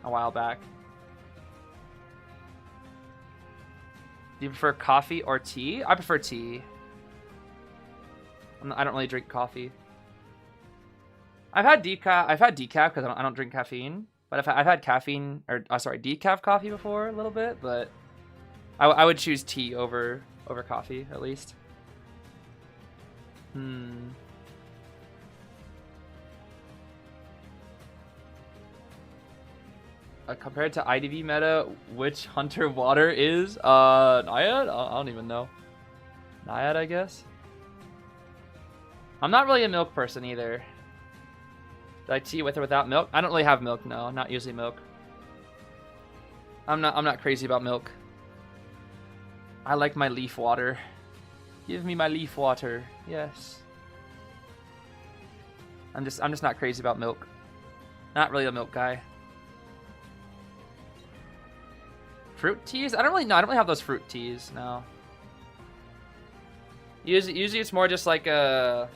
a while back. Do you prefer coffee or tea? I prefer tea. I don't really drink coffee. I've had decaf because I don't drink caffeine. But I've had caffeine or decaf coffee before a little bit, but I would choose tea over coffee at least. Compared to IDV meta, which hunter water is? Naiad? I don't even know. Naiad, I guess. I'm not really a milk person either. Do I tea with or without milk? I don't really have milk, no. Not usually milk. I'm not crazy about milk. I like my leaf water. Give me my leaf water. Yes. I'm just not crazy about milk. Not really a milk guy. Fruit teas? I don't really have those fruit teas, no. Usually it's more just like a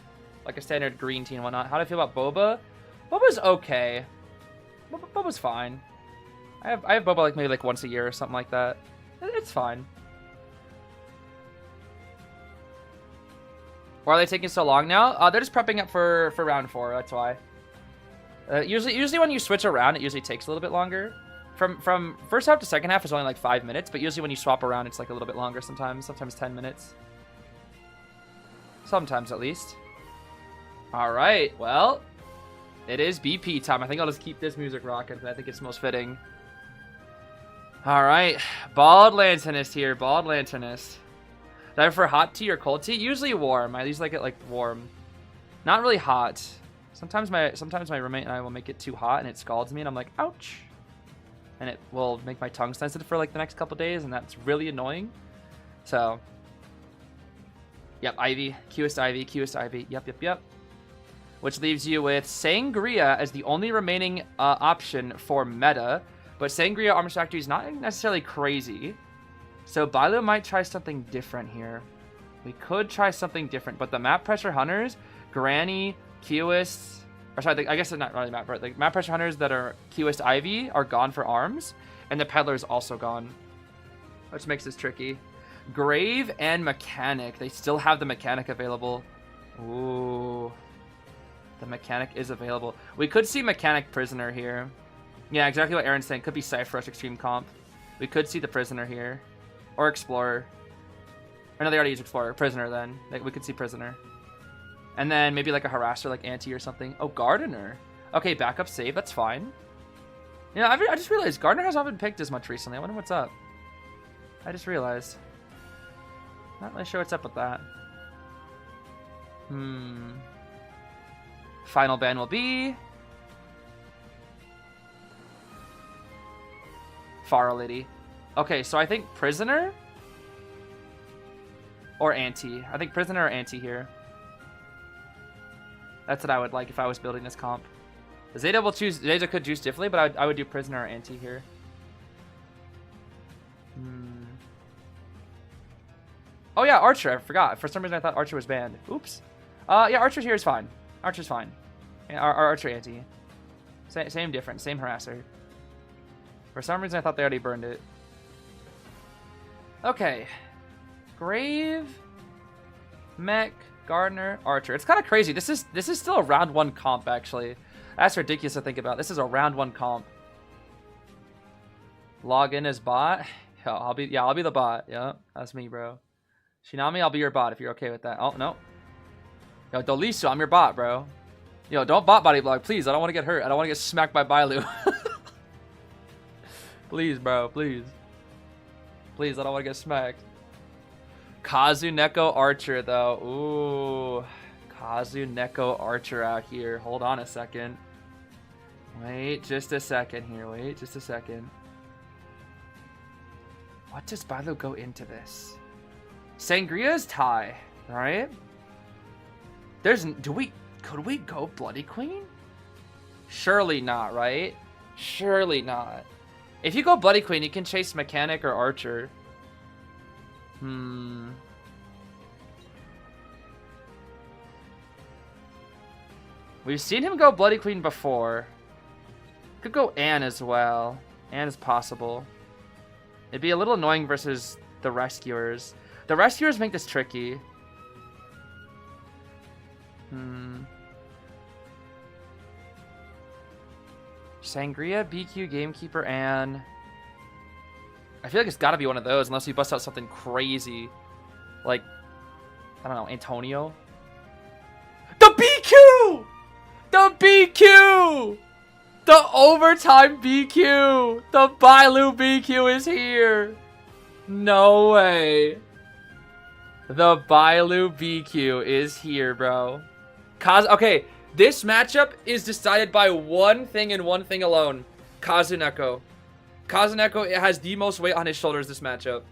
standard green tea and whatnot. How do I feel about boba? Boba's okay. Boba's fine. I have boba like maybe like once a year or something like that. It's fine. Or are they taking so long now? They're just prepping up for round 4. That's why. Usually when you switch around, it usually takes a little bit longer. From first half to second half is only like 5 minutes, but usually when you swap around, it's like a little bit longer sometimes. Sometimes 10 minutes. Sometimes at least. All right. Well, it is BP time. I think I'll just keep this music rocking. I think it's most fitting. All right. Bald Lanternist here. Bald Lanternist. Time for hot tea or cold tea? Usually warm. I usually like it like warm. Not really hot. Sometimes my roommate and I will make it too hot and it scalds me and I'm like, ouch. And it will make my tongue sensitive for like the next couple days and that's really annoying. So, yep, Ivy, Qist Ivy, Qist Ivy, yep. Which leaves you with Sangria as the only remaining option for meta. But Sangria Armor Factory is not necessarily crazy. So Bailu might try something different here. We could try something different, but the Map Pressure Hunters, Granny, Qist, or sorry, I guess they're not really Map Pressure. The Map Pressure Hunters that are Qist Ivy are gone for arms, and the Peddler is also gone, which makes this tricky. Grave and Mechanic. They still have the Mechanic available. Ooh. The Mechanic is available. We could see Mechanic Prisoner here. Yeah, exactly what Aaron's saying. Could be Cypher Rush Extreme Comp. We could see the Prisoner here. Or Explorer. Or no, they already used Explorer. Prisoner then. Like, we could see Prisoner. And then maybe like a Harasser like Anti or something. Oh, Gardener. Okay, backup save. That's fine. Yeah, I just realized Gardener has not been picked as much recently. I wonder what's up. I just realized. Not really sure what's up with that. Final ban will be... Faro Lady. Okay, so I think Prisoner or Anti. I think Prisoner or Anti here. That's what I would like if I was building this comp. Zeta will choose. Zeta could choose differently, but I would do Prisoner or Anti here. Oh yeah, Archer. I forgot. For some reason I thought Archer was banned. Oops. Yeah, Archer here is fine. Archer's fine. Yeah, our Archer Anti. Same difference. Same Harasser. For some reason I thought they already burned it. Okay. Grave, Mech, Gardener, Archer. It's kind of crazy. This is still a round 1 comp actually. That's ridiculous to think about. This is a round 1 comp. Log in as bot. I'll be the bot. Yeah, that's me, bro. Shinami, I'll be your bot if you're okay with that. Oh no. Yo, Doliso, I'm your bot, bro. Yo, don't bot body block, please. I don't want to get hurt. I don't want to get smacked by Bailu. Please, bro, please. Please, I don't want to get smacked. Kazuneko Archer, though. Ooh. Kazuneko Archer out here. Hold on a second. Wait just a second here. Wait just a second. What does Bailu go into this? Sangria's tie, right? Could we go Bloody Queen? Surely not, right? Surely not. If you go Bloody Queen, you can chase Mechanic or Archer. We've seen him go Bloody Queen before. Could go Anne as well. Anne is possible. It'd be a little annoying versus the Rescuers. The Rescuers make this tricky. Sangria, BQ, Gamekeeper, Anne. I feel like it's gotta be one of those unless we bust out something crazy. Like, I don't know, Antonio? The BQ! The BQ! The overtime BQ! The Bailu BQ is here! No way. The Bailu BQ is here, bro. Okay, this matchup is decided by one thing and one thing alone. Kazuneko. Kazuneko has the most weight on his shoulders this matchup.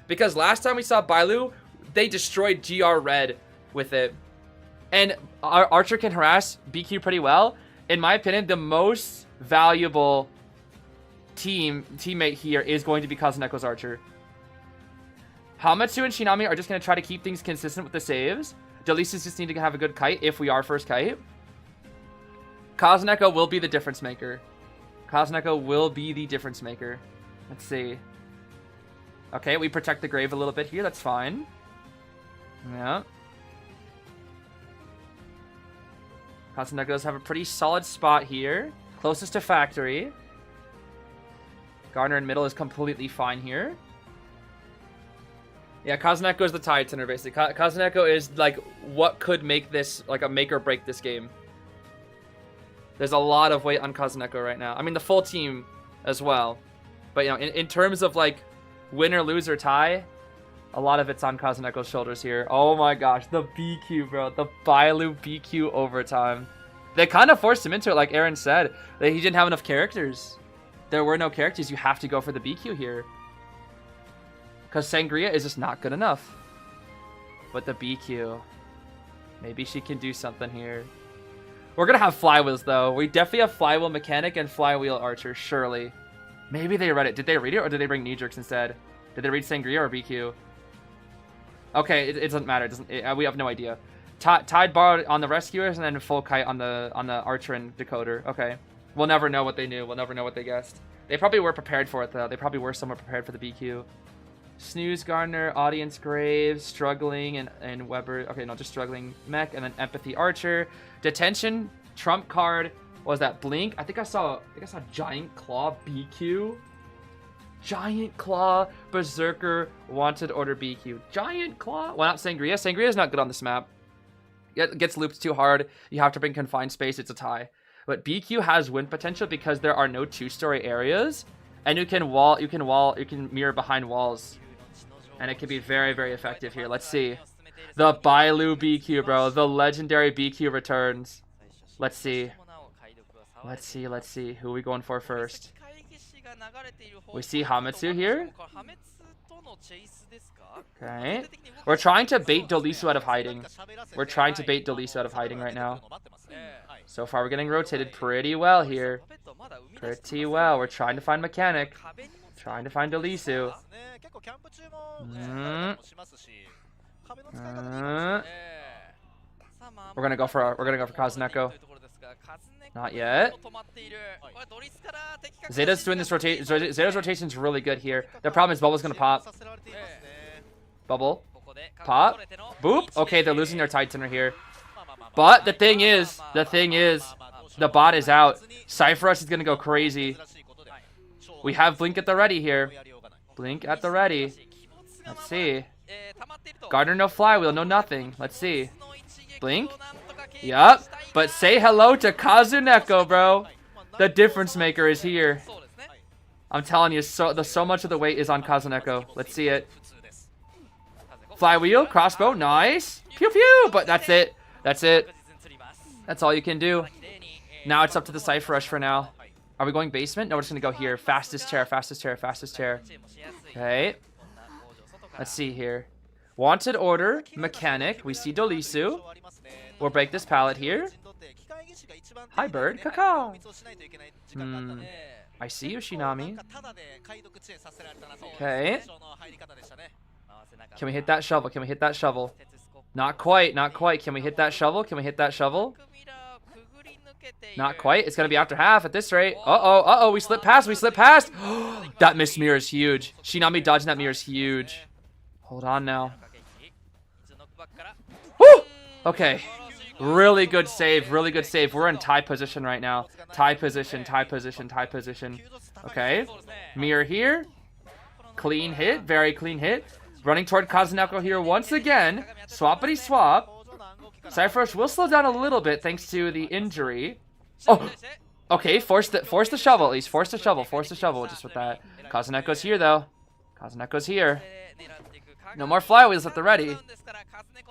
Because last time we saw Bailu, they destroyed GR Red with it. And Archer can harass BQ pretty well. In my opinion, the most valuable teammate here is going to be Kazuneko's Archer. Hamatsu and Shinami are just going to try to keep things consistent with the saves. Delices just need to have a good kite if we are first kite. Kazuneko will be the difference maker. Kazuneko will be the difference maker. Let's see. Okay, we protect the grave a little bit here. That's fine. Yeah. Kazuneko does have a pretty solid spot here. Closest to factory. Gardner in middle is completely fine here. Yeah, Kazuneko is the tide center, basically. Kazuneko is, like, what could make this, like, a make or break this game. There's a lot of weight on Kazuneko right now. I mean, the full team as well. But, you know, in terms of, like, win or lose or tie, a lot of it's on Kazuneko's shoulders here. Oh my gosh, the BQ, bro. The Bailu BQ overtime. They kind of forced him into it, like Aaron said. That he didn't have enough characters. There were no characters. You have to go for the BQ here. Because Sangria is just not good enough. But the BQ. Maybe she can do something here. We're going to have flywheels, though. We definitely have flywheel mechanic and flywheel archer, surely. Maybe they read it. Did they read it, or did they bring knee-jerks instead? Did they read Sangria or BQ? Okay, it doesn't matter. We have no idea. Tide borrowed on the rescuers, and then full kite on the archer and decoder. Okay. We'll never know what they knew. We'll never know what they guessed. They probably were prepared for it, though. They probably were somewhat prepared for the BQ. Snooze, Gardner, Audience Graves, Struggling, and Weber. Okay, no, just Struggling, Mech, and then Empathy Archer. Detention, Trump card. What was that? Blink? I think I saw Giant Claw BQ. Giant Claw, Berserker, Wanted Order BQ. Giant Claw? Why not Sangria? Sangria is not good on this map. It gets looped too hard. You have to bring confined space. It's a tie. But BQ has win potential because there are no two-story areas, and you can mirror behind walls, and it can be very, very effective here. Let's see. The Bailu BQ, bro. The legendary BQ returns. Let's see. Let's see. Who are we going for first? We see Hametsu here. Okay. We're trying to bait Dolisu out of hiding. We're trying to bait Dolisu out of hiding right now. So far, we're getting rotated pretty well here. Pretty well. We're trying to find Mechanic. Trying to find Dolisu. We're gonna go for Kazuneko. Not yet. Zeta's doing this rotation. Zeta's rotation is really good here. The problem is Bubble's gonna pop. Bubble. Pop. Boop. Okay, they're losing their Titan here. But the thing is, the bot is out. Cypher Rush is gonna go crazy. We have Blink at the ready here. Blink at the ready. Let's see. Gardner, no flywheel, no nothing. Let's see. Blink. Yup. But say hello to Kazuneko, bro. The difference maker is here. I'm telling you, so much of the weight is on Kazuneko. Let's see it. Flywheel, crossbow, nice. Pew pew. But that's it. That's it. That's all you can do. Now it's up to the Cypher Rush for now. Are we going basement? No, we're just going to go here. Fastest chair, fastest chair, fastest chair. Okay. Let's see here. Wanted Order, Mechanic. We see Dolisu. We'll break this pallet here. Hi, bird. Caca. I see you, Shinami. Okay. Can we hit that shovel? Can we hit that shovel? Not quite, not quite. Can we hit that shovel? Can we hit that shovel? Not quite. It's going to be after half at this rate. Uh-oh, we slipped past, That missed mirror is huge. Shinami dodging that mirror is huge. Hold on now. Woo! Okay. Really good save, really good save. We're in tie position right now. Tie position. Okay. Mirror here. Clean hit, very clean hit. Running toward Kazuneko here once again. Swappity swap. Cypher Rush will slow down a little bit thanks to the injury. Oh, okay. Force the shovel at least. Force the shovel just with that. Kazuneko's here though. Kazuneko's here. No more flywheels at the ready.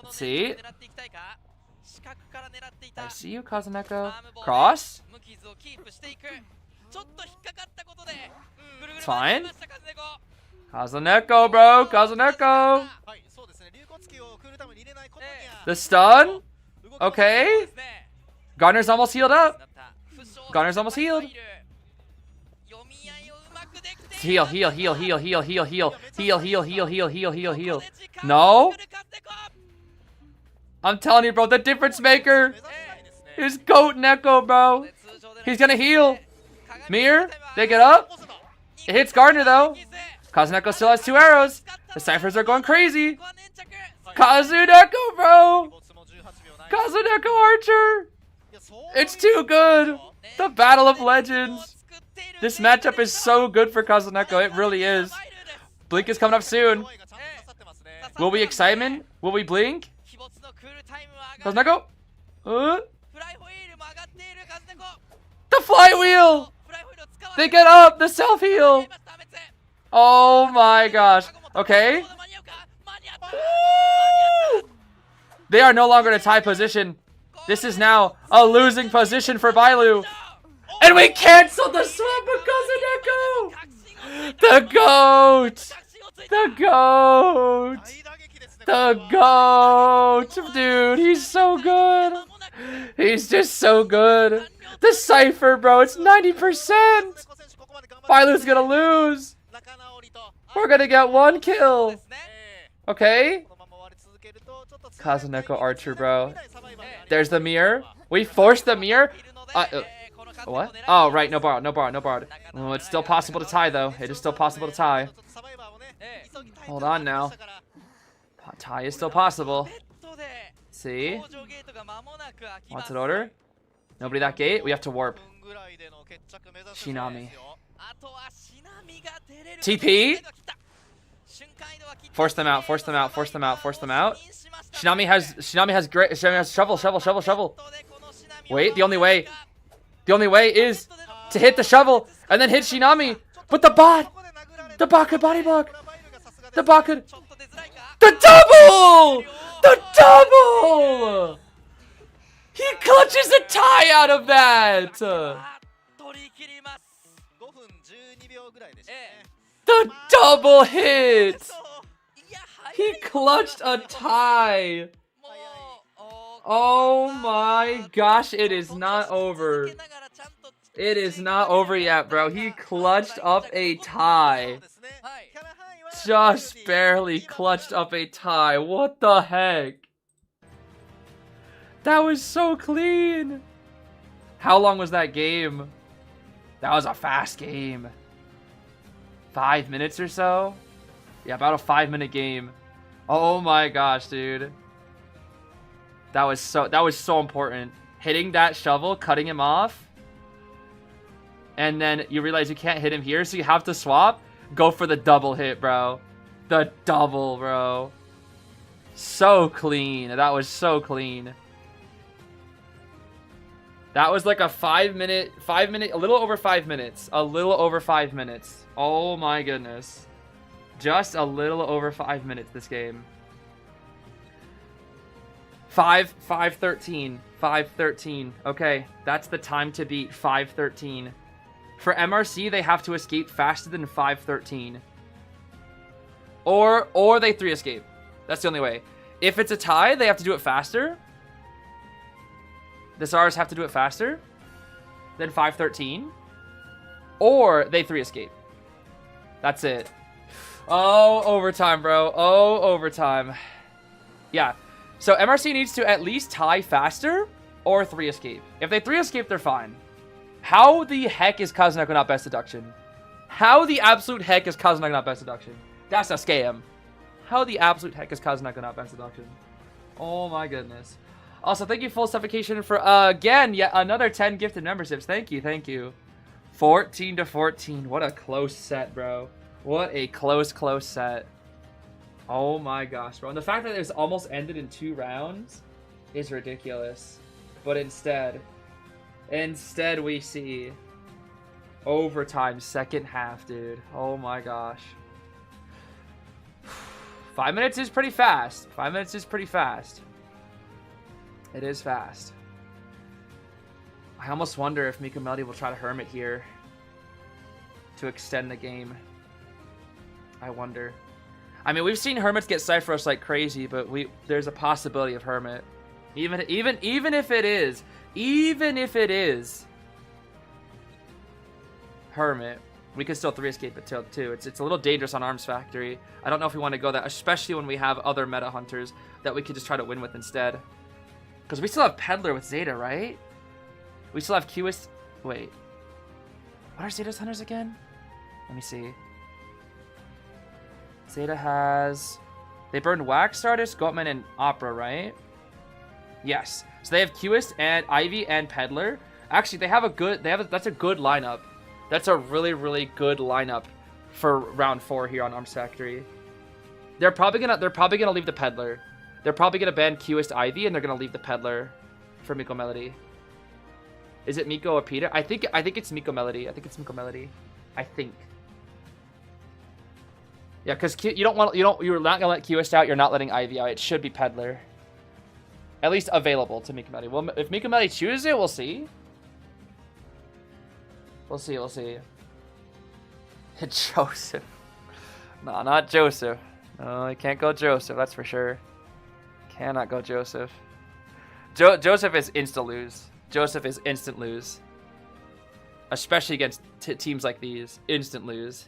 Let's see. I see you, Kazuneko. Cross. It's fine. Kazuneko, bro. Kazuneko. The stun. Okay. Gardner's almost healed up. Gardner's almost healed. Heal. No. I'm telling you, bro, the difference maker is Goat Neko, bro. He's gonna heal. Mirror, they get up. It hits Gardner, though. Kazuneko still has 2 arrows. The Cyphers are going crazy. Kazuneko, bro. Kazuneko Archer. It's too good. The Battle of Legends. This matchup is so good for Kazuneko. It really is. Blink is coming up soon. Will we excitement? Will we blink? Kazuneko? The flywheel! They get up! The self-heal! Oh my gosh. Okay. Woo! They are no longer in a tie position. This is now a losing position for Bailu. And we canceled the swap because of Neko! The GOAT! The GOAT! The GOAT! Dude, he's so good. He's just so good. The Cypher, bro, it's 90%. Bailu's gonna lose. We're gonna get 1 kill. Okay. Kazuneko Archer, bro. There's the mirror. We forced the mirror. What? Oh, right. No bar. No bar. No bar. Oh, it's still possible to tie, though. It is still possible to tie. Hold on now. Tie is still possible. See? What's in order? Nobody that gate? We have to warp. Shinami. TP? Force them out. Force them out. Force them out. Force them out. Shinami has great. Shinami has shovel. Wait, the only way is to hit the shovel and then hit Shinami. But the bot could body block. The bot could. The double! The double! He clutches a tie out of that. The double hit. He clutched a tie. Oh my gosh, it is not over. It is not over yet, bro. He clutched up a tie. Just barely clutched up a tie. What the heck? That was so clean. How long was that game? That was a fast game. 5 minutes or so? Yeah, about a 5-minute game. Oh my gosh, dude. That was so important. Hitting that shovel, cutting him off. And then you realize you can't hit him here, so you have to swap. Go for the double hit, bro. The double, bro. So clean. That was so clean. That was like a 5 minute, a little over 5 minutes. A little over 5 minutes. Oh my goodness. Just a little over 5 minutes this game. 5:13. 5:13. Okay, that's the time to beat. 5:13. For MRC, they have to escape faster than 5:13. Or they 3 escape. That's the only way. If it's a tie, they have to do it faster. The SARs have to do it faster than 5:13. Or they 3 escape. That's it. Oh, overtime, bro. Oh, overtime. Yeah. So MRC needs to at least tie faster or 3 escape. If they 3 escape, they're fine. How the heck is Kazuneko not best deduction? How the absolute heck is Kazuneko not best deduction? That's a scam. How the absolute heck is Kazuneko not best deduction? Oh my goodness. Also, thank you, Full Suffocation, for, again, yet another 10 gifted memberships. Thank you, thank you. 14-14. What a close set, bro. What a close set. Oh my gosh, bro. And the fact that it was almost ended in 2 rounds is ridiculous. But instead we see overtime second half, dude. Oh my gosh. 5 minutes is pretty fast. 5 minutes is pretty fast. It is fast. I almost wonder if Mika Melody will try to Hermit here to extend the game. I wonder. I mean, we've seen Hermits get Cypheros like crazy, but there's a possibility of Hermit. Even if it is Hermit, we could still 3 escape it too. It's a little dangerous on Arms Factory. I don't know if we want to go that, especially when we have other meta hunters that we could just try to win with instead. Because we still have Peddler with ZETA, right? We still have QS. Wait. What are ZETA's hunters again? Let me see. ZETA has... They burned Wax Artist, Goatman, and Opera, right? Yes. So they have Qist and Ivy and Peddler. Actually, that's a good lineup. That's a really, really good lineup for round 4 here on Arms Factory. They're probably gonna leave the Peddler. They're probably gonna ban Qist Ivy, and they're gonna leave the Peddler for Miko Melody. Is it Miko or Peter? I think it's Miko Melody. I think. Yeah, because you're not gonna let Qist out. You're not letting Ivy out. It should be Peddler. At least available to Miko Melody. Well, if Miko Melody chooses it, we'll see. We'll see. Joseph. No, not Joseph. No, I can't go Joseph. That's for sure. Cannot go Joseph. Joseph is instant lose. Joseph is instant lose. Especially against teams like these. Instant lose.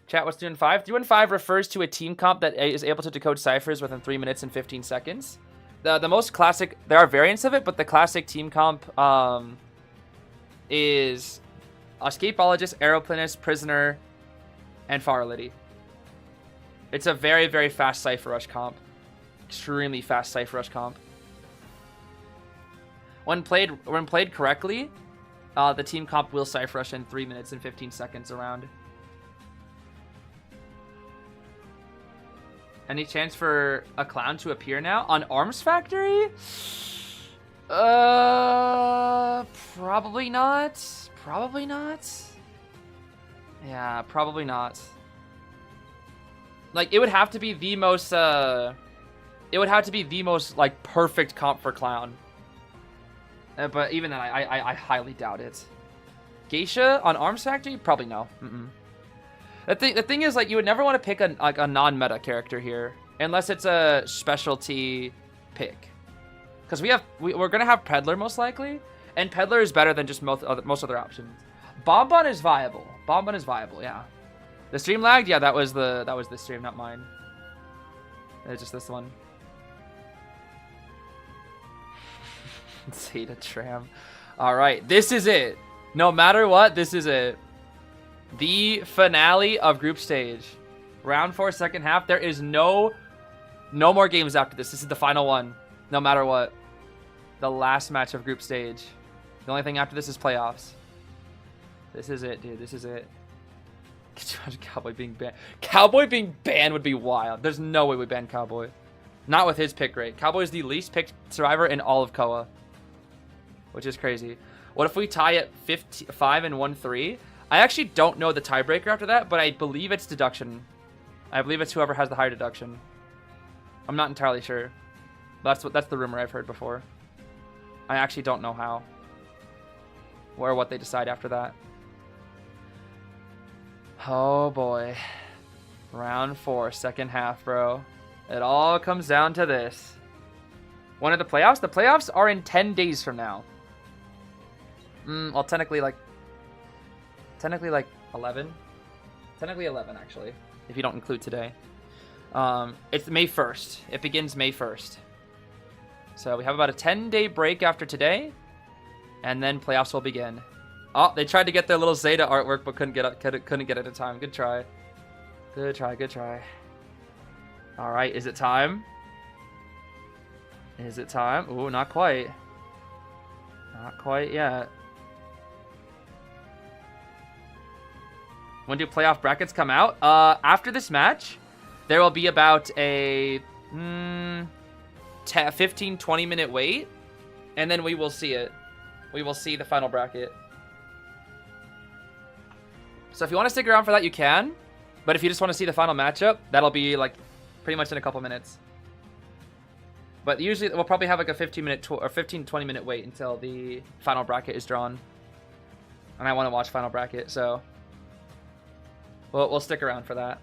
Chat, what's 2-5? 2-5 refers to a team comp that is able to decode ciphers within 3 minutes and 15 seconds. The most classic, there are variants of it, but the classic team comp is Escapologist, Aeroplanist, Prisoner, and Farlity. It's a very, very fast Cypher Rush comp. Extremely fast Cypher Rush comp. When played correctly, the team comp will Cypher Rush in 3 minutes and 15 seconds around. Any chance for a clown to appear now on Arms Factory? Probably not. Probably not. Yeah, probably not. Like, it would have to be the most, like, perfect comp for clown. But even then, I highly doubt it. Geisha on Arms Factory? Probably no. The thing is, like, you would never want to pick a non-meta character here, unless it's a specialty pick. Because we're gonna have Peddler most likely, and Peddler is better than just most other options. Bonbon is viable. Yeah. The stream lagged. Yeah, that was the stream, not mine. It's just this one. ZETA Tram. All right, this is it. No matter what, this is it. The finale of group stage. Round 4, second half. There is no more games after this. This is the final one. No matter what. The last match of group stage. The only thing after this is playoffs. This is it, dude. This is it. Could you imagine Cowboy being banned? Cowboy being banned would be wild. There's no way we ban Cowboy. Not with his pick rate. Cowboy is the least picked survivor in all of Koa. Which is crazy. What if we tie at 5 and 1-3? I actually don't know the tiebreaker after that, but I believe it's deduction. I believe it's whoever has the higher deduction. I'm not entirely sure. That's the rumor I've heard before. I actually don't know how. Or what they decide after that. Oh boy. Round 4, second half, bro. It all comes down to this. When are the playoffs? The playoffs are in 10 days from now. Well, technically like 11. Technically 11, actually, if you don't include today. It's May 1st. It begins May 1st. So we have about a 10-day break after today, and then playoffs will begin. Oh, they tried to get their little ZETA artwork, but couldn't get it in time. Good try. Good try. All right, is it time? Is it time? Ooh, not quite. Not quite yet. When do playoff brackets come out? After this match, there will be about a 15-20 minute wait, and then we will see it. We will see the final bracket. So if you want to stick around for that, you can. But if you just want to see the final matchup, that'll be like pretty much in a couple minutes. But usually we'll probably have like a 15-20 minute wait until the final bracket is drawn. And I want to watch final bracket, so we'll stick around for that.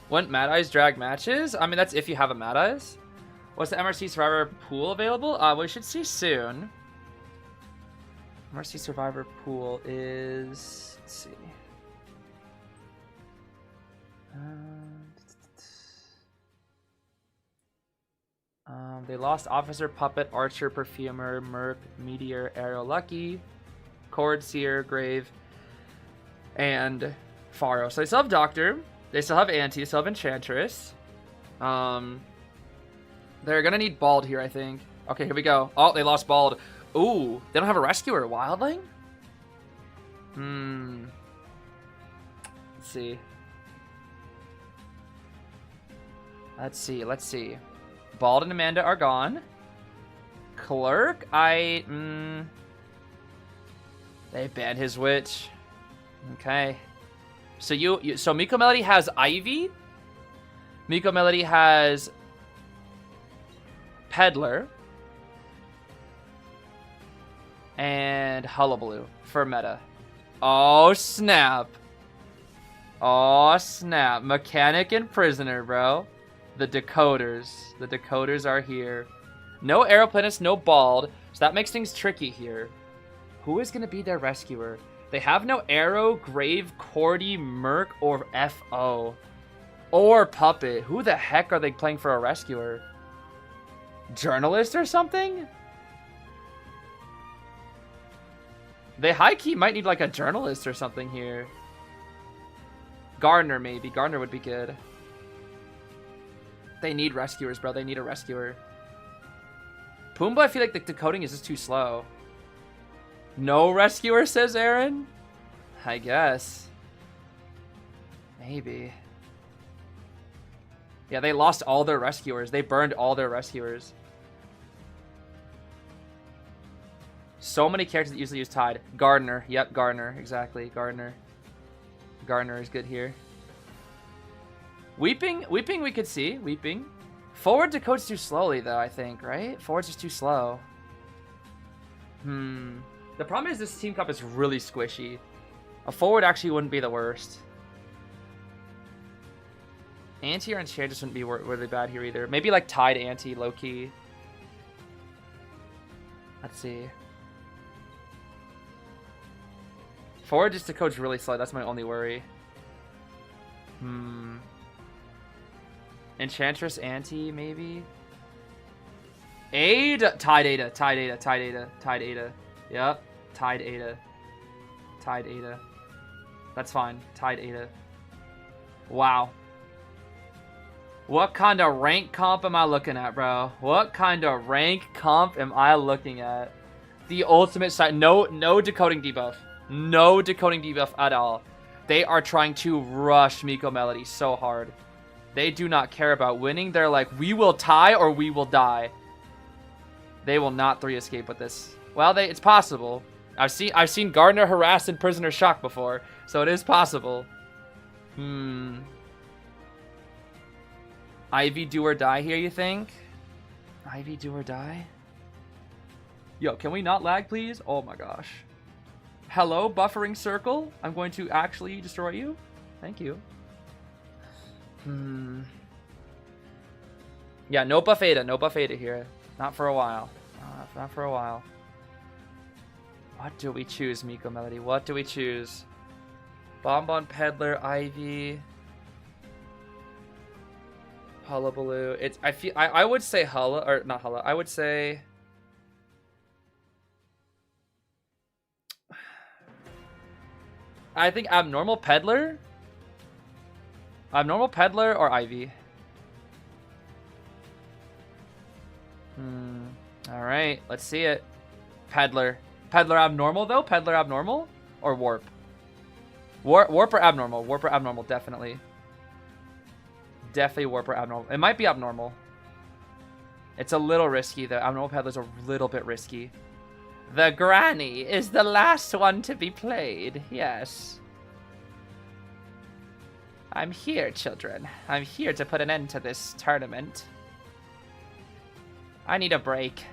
When Mad Eyes drag matches? I mean, that's if you have a Mad Eyes. What's the MRC Survivor pool available? We should see soon. MRC Survivor pool is... Let's see. They lost Officer, Puppet, Archer, Perfumer, Merc, Meteor, Arrow, Lucky, Cord, Seer, Grave, and Pharo. So they still have Doctor. They still have Auntie. They still have Enchantress. They're gonna need Bald here, I think. Okay, here we go. Oh, they lost Bald. Ooh, they don't have a rescuer. Wildling? Let's see. Let's see. Bald and Amanda are gone. Clerk, they banned his witch. Okay. So so Miko Melody has Ivy. Miko Melody has Peddler. And Hullabaloo for meta. Oh, snap. Oh, snap. Mechanic and Prisoner, bro. The Decoders. The Decoders are here. No Aeroplanist, no Bald. So that makes things tricky here. Who is going to be their rescuer? They have no Arrow, Grave, Cordy, Merc, or FO. Or Puppet. Who the heck are they playing for a rescuer? Journalist or something? They high-key might need like a journalist or something here. Gardner, maybe. Gardner would be good. They need rescuers, bro. They need a rescuer. Pumbaa, I feel like the decoding is just too slow. No rescuer, says Aaron? I guess. Maybe. Yeah, they lost all their rescuers. They burned all their rescuers. So many characters that usually use Tide. Gardner. Yep, Gardner. Exactly. Gardner. Gardner is good here. Weeping we could see. Weeping. Forward decodes too slowly, though, I think, right? Forward's just too slow. The problem is this team cup is really squishy. A forward actually wouldn't be the worst. Anti or Enchantress wouldn't be really bad here either. Maybe like Tide Anti, low-key. Let's see. Forward just decodes really slow. That's my only worry. Enchantress Anti, maybe? Ada! Tide Ada. Tide Ada. Tide Ada. Tide Ada. Yep. Tide Ada. Tide Ada. That's fine. Tide Ada. Wow. What kind of rank comp am I looking at, bro? What kind of rank comp am I looking at? The ultimate side. No decoding debuff. No decoding debuff at all. They are trying to rush Miko Melody so hard. They do not care about winning. They're like, we will tie or we will die. They will not 3 escape with this. Well, it's possible. I've seen Gardner harass and Prisoner shock before, so it is possible. Ivy do or die here, you think? Ivy do or die? Yo, can we not lag, please? Oh my gosh. Hello, buffering circle. I'm going to actually destroy you. Thank you. Yeah, no buff Ada. No buff Ada here. Not for a while. Not for a while. What do we choose, Miko Melody? What do we choose? Bonbon Peddler, Ivy, Hullabaloo. I would say Hulla, or not Hulla. I would say I think Abnormal Peddler. Abnormal Peddler or Ivy. Alright, let's see it. Peddler. Peddler Abnormal, though? Peddler Abnormal? Or Warp? Warp or Abnormal? Warp or Abnormal, definitely. Definitely Warp or Abnormal. It might be Abnormal. It's a little risky, though. Abnormal Peddler's a little bit risky. The Granny is the last one to be played. Yes. I'm here, children. I'm here to put an end to this tournament. I need a break.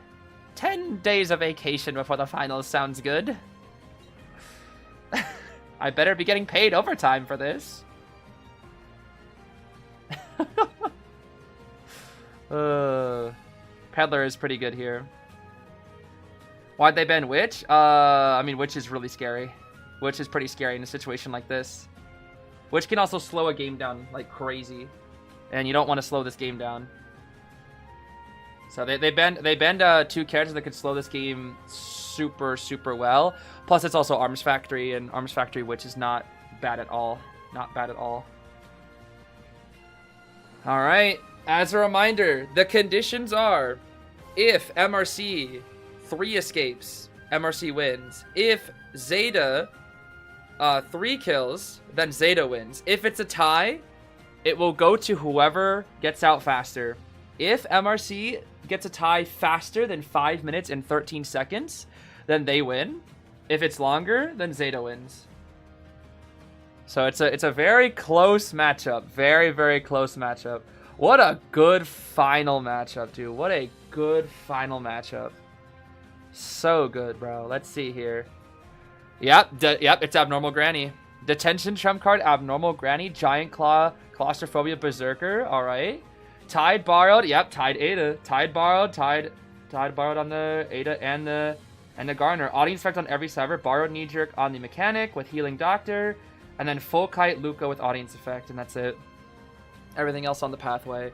10 days of vacation before the finals sounds good. I better be getting paid overtime for this. Peddler is pretty good here. Why'd they ban Witch? I mean, Witch is really scary. Witch is pretty scary in a situation like this. Witch can also slow a game down like crazy. And you don't want to slow this game down. So they banned 2 characters that could slow this game super, super well. Plus, it's also Arms Factory, and Arms Factory Witch is not bad at all. Not bad at all. All right. As a reminder, the conditions are if MRC 3 escapes, MRC wins. If ZETA 3 kills, then ZETA wins. If it's a tie, it will go to whoever gets out faster. If MRC gets a tie faster than 5 minutes and 13 seconds, then they win. If it's longer, then ZETA wins. So it's a very close matchup. Very, very close matchup. What a good final matchup, dude. What a good final matchup. So good, bro. Let's see here. Yep, it's Abnormal Granny. Detention trump card, Abnormal Granny, Giant Claw, Claustrophobia Berserker. All right. Tide borrowed. Yep, Tide Ada. Tide borrowed. Tide borrowed on the Ada and the Garner. Audience effect on every cyber. Borrowed knee jerk on the mechanic with Healing Doctor, and then full kite Luca with audience effect, and that's it. Everything else on the pathway.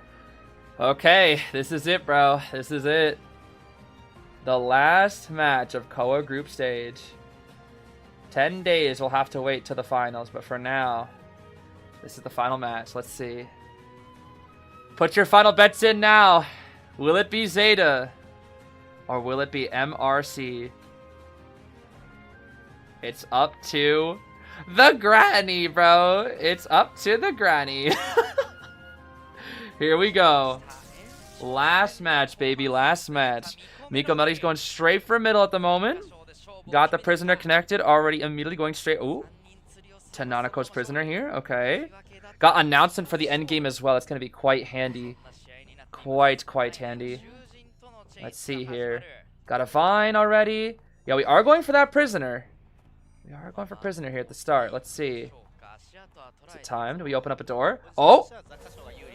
Okay, this is it, bro. This is it. The last match of Koa Group Stage. 10 days we'll have to wait to the finals, but for now, this is the final match. Let's see. Put your final bets in now. Will it be ZETA? Or will it be MRC? It's up to the granny, bro. It's up to the granny. Here we go. Last match, baby. Last match. Miko Meldy's going straight for middle at the moment. Got the prisoner connected. Already immediately going straight. Ooh. To Nanako's prisoner here. Okay. Got announcement for the end game as well. It's going to be quite handy. Quite handy. Let's see here. Got a Vine already. Yeah, we are going for that prisoner. We are going for prisoner here at the start. Let's see. Is it time? Do we open up a door? Oh!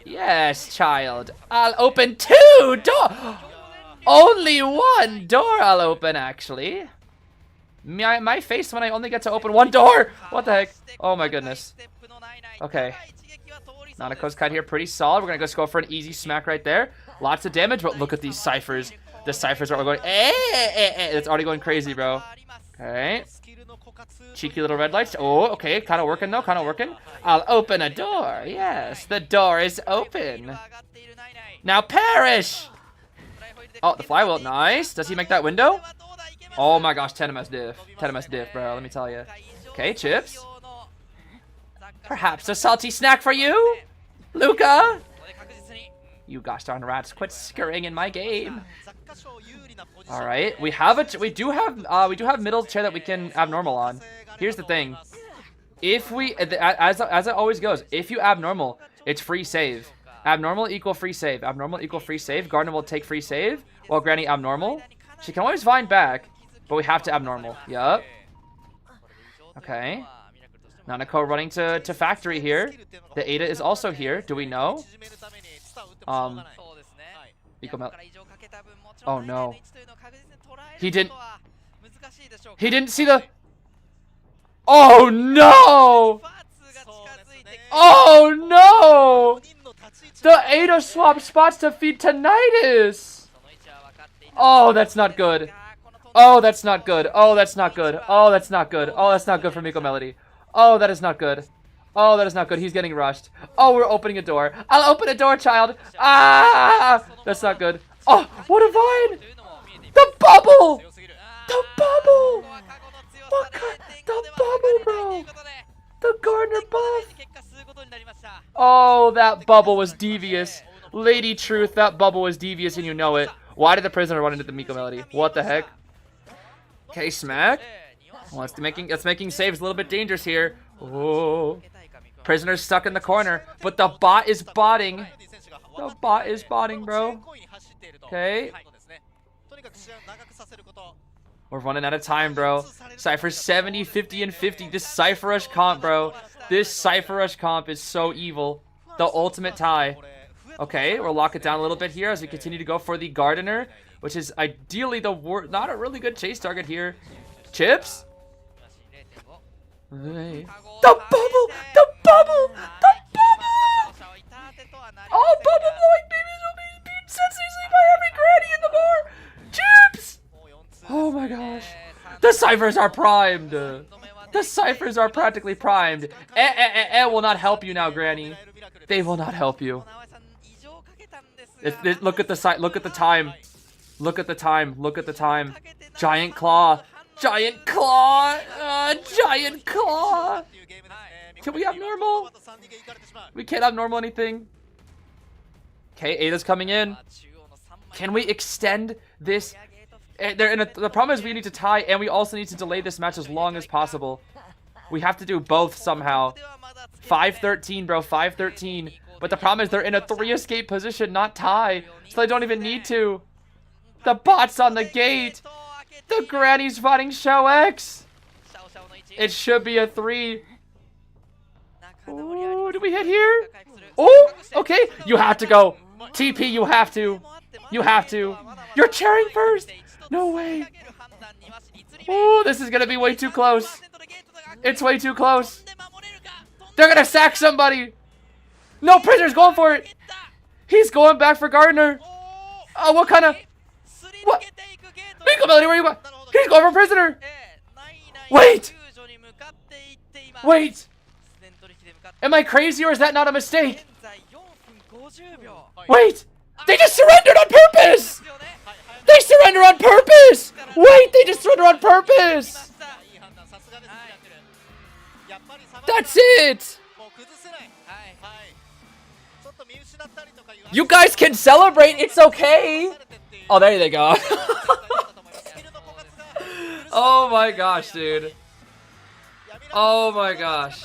Yes, child. I'll open 2 doors. Only 1 door I'll open, actually. My face when I only get to open 1 door. What the heck? Oh my goodness. Okay. Nanako's kite here, pretty solid. We're gonna just go for an easy smack right there. Lots of damage, but look at these ciphers. The ciphers are going. It's already going crazy, bro. Okay. Cheeky little red lights. Oh, okay. Kind of working though. Kind of working. I'll open a door. Yes, the door is open. Now perish. Oh, the flywheel. Nice. Does he make that window? Oh my gosh, 10 MS diff. 10 MS diff, bro. Let me tell you. Okay, chips. Perhaps a salty snack for you, Luca. You gosh darn rats, quit scurrying in my game. All right, we do have middle chair that we can abnormal on. Here's the thing: if we, as it always goes, if you abnormal, it's free save. Abnormal equal free save. Abnormal equal free save. Gardner will take free save while Granny abnormal. She can always vine back, but we have to abnormal. Yup. Okay. Nanako running to factory here. The Ada is also here. Do we know? Oh no. He didn't see the. Oh no! Oh no! The Ada swap spots to feed Tinnitus. Oh, that's not good. Oh, that's not good. Oh, that's not good. Oh, that's not good. Oh, that's not good for Miko Melody. Oh, that is not good. Oh, that is not good. He's getting rushed. Oh, we're opening a door. I'll open a door, child. Ah! That's not good. Oh, what a vine! The bubble! The bubble! What kind? The bubble, bro! The Gardner buff! Oh, that bubble was devious. Lady Truth, that bubble was devious and you know it. Why did the prisoner run into the Miko Melody? What the heck? Okay, smack. Well, it's making saves a little bit dangerous here. Oh. Prisoner's stuck in the corner, but the bot is botting. The bot is botting, bro. Okay. We're running out of time, bro. Cypher 70, 50, and 50. This Cypher Rush comp, bro. This Cypher Rush comp is so evil. The ultimate tie. Okay, we'll lock it down a little bit here as we continue to go for the Gardener, which is ideally not a really good chase target here. Chips? Hey. The bubble! The bubble! The bubble! All bubble blowing babies will be beaten senselessly by every granny in the bar! Chips! Oh my gosh. The ciphers are primed! The ciphers are practically primed. Will not help you now, Granny. They will not help you. Look at the site. Look at the time. Look at the time. Look at the time. Giant claw. Giant claw. Giant claw. Can we have normal? We can't have normal anything. Okay, Ada's coming in. Can we extend this? The problem is we need to tie, and we also need to delay this match as long as possible. We have to do both somehow. 5-13, bro. 5-13. But the problem is they're in a 3 escape position, not tie. So they don't even need to. The bot's on the gate. The granny's fighting Show X. It should be a 3. Oh, did we hit here? Oh, okay. You have to go. TP, you have to. You have to. You're cheering first. No way. Oh, this is going to be way too close. It's way too close. They're going to sack somebody. No, Prisoner's going for it. He's going back for Gardner. Oh, what kind of... What? Legal ability, where you going? He's going for Prisoner. Wait. Wait. Am I crazy or is that not a mistake? Wait. They just surrendered on purpose. They surrender on purpose. Wait, they just surrender on purpose. That's it. You guys can celebrate. It's okay. Oh, there they go. Oh my gosh, dude. Oh my gosh.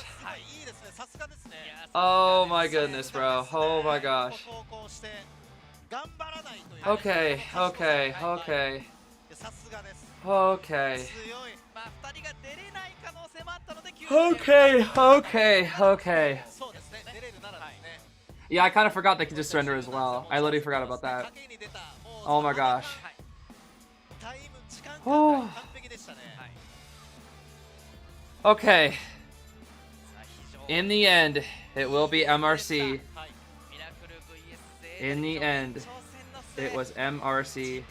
Oh my goodness, bro. Oh my gosh. Okay, okay, okay. Okay. Okay, okay, okay. Yeah, I kind of forgot they could just surrender as well. I literally forgot about that. Oh my gosh. Oh. Okay. In the end, it will be MRC. In the end, it was MRC.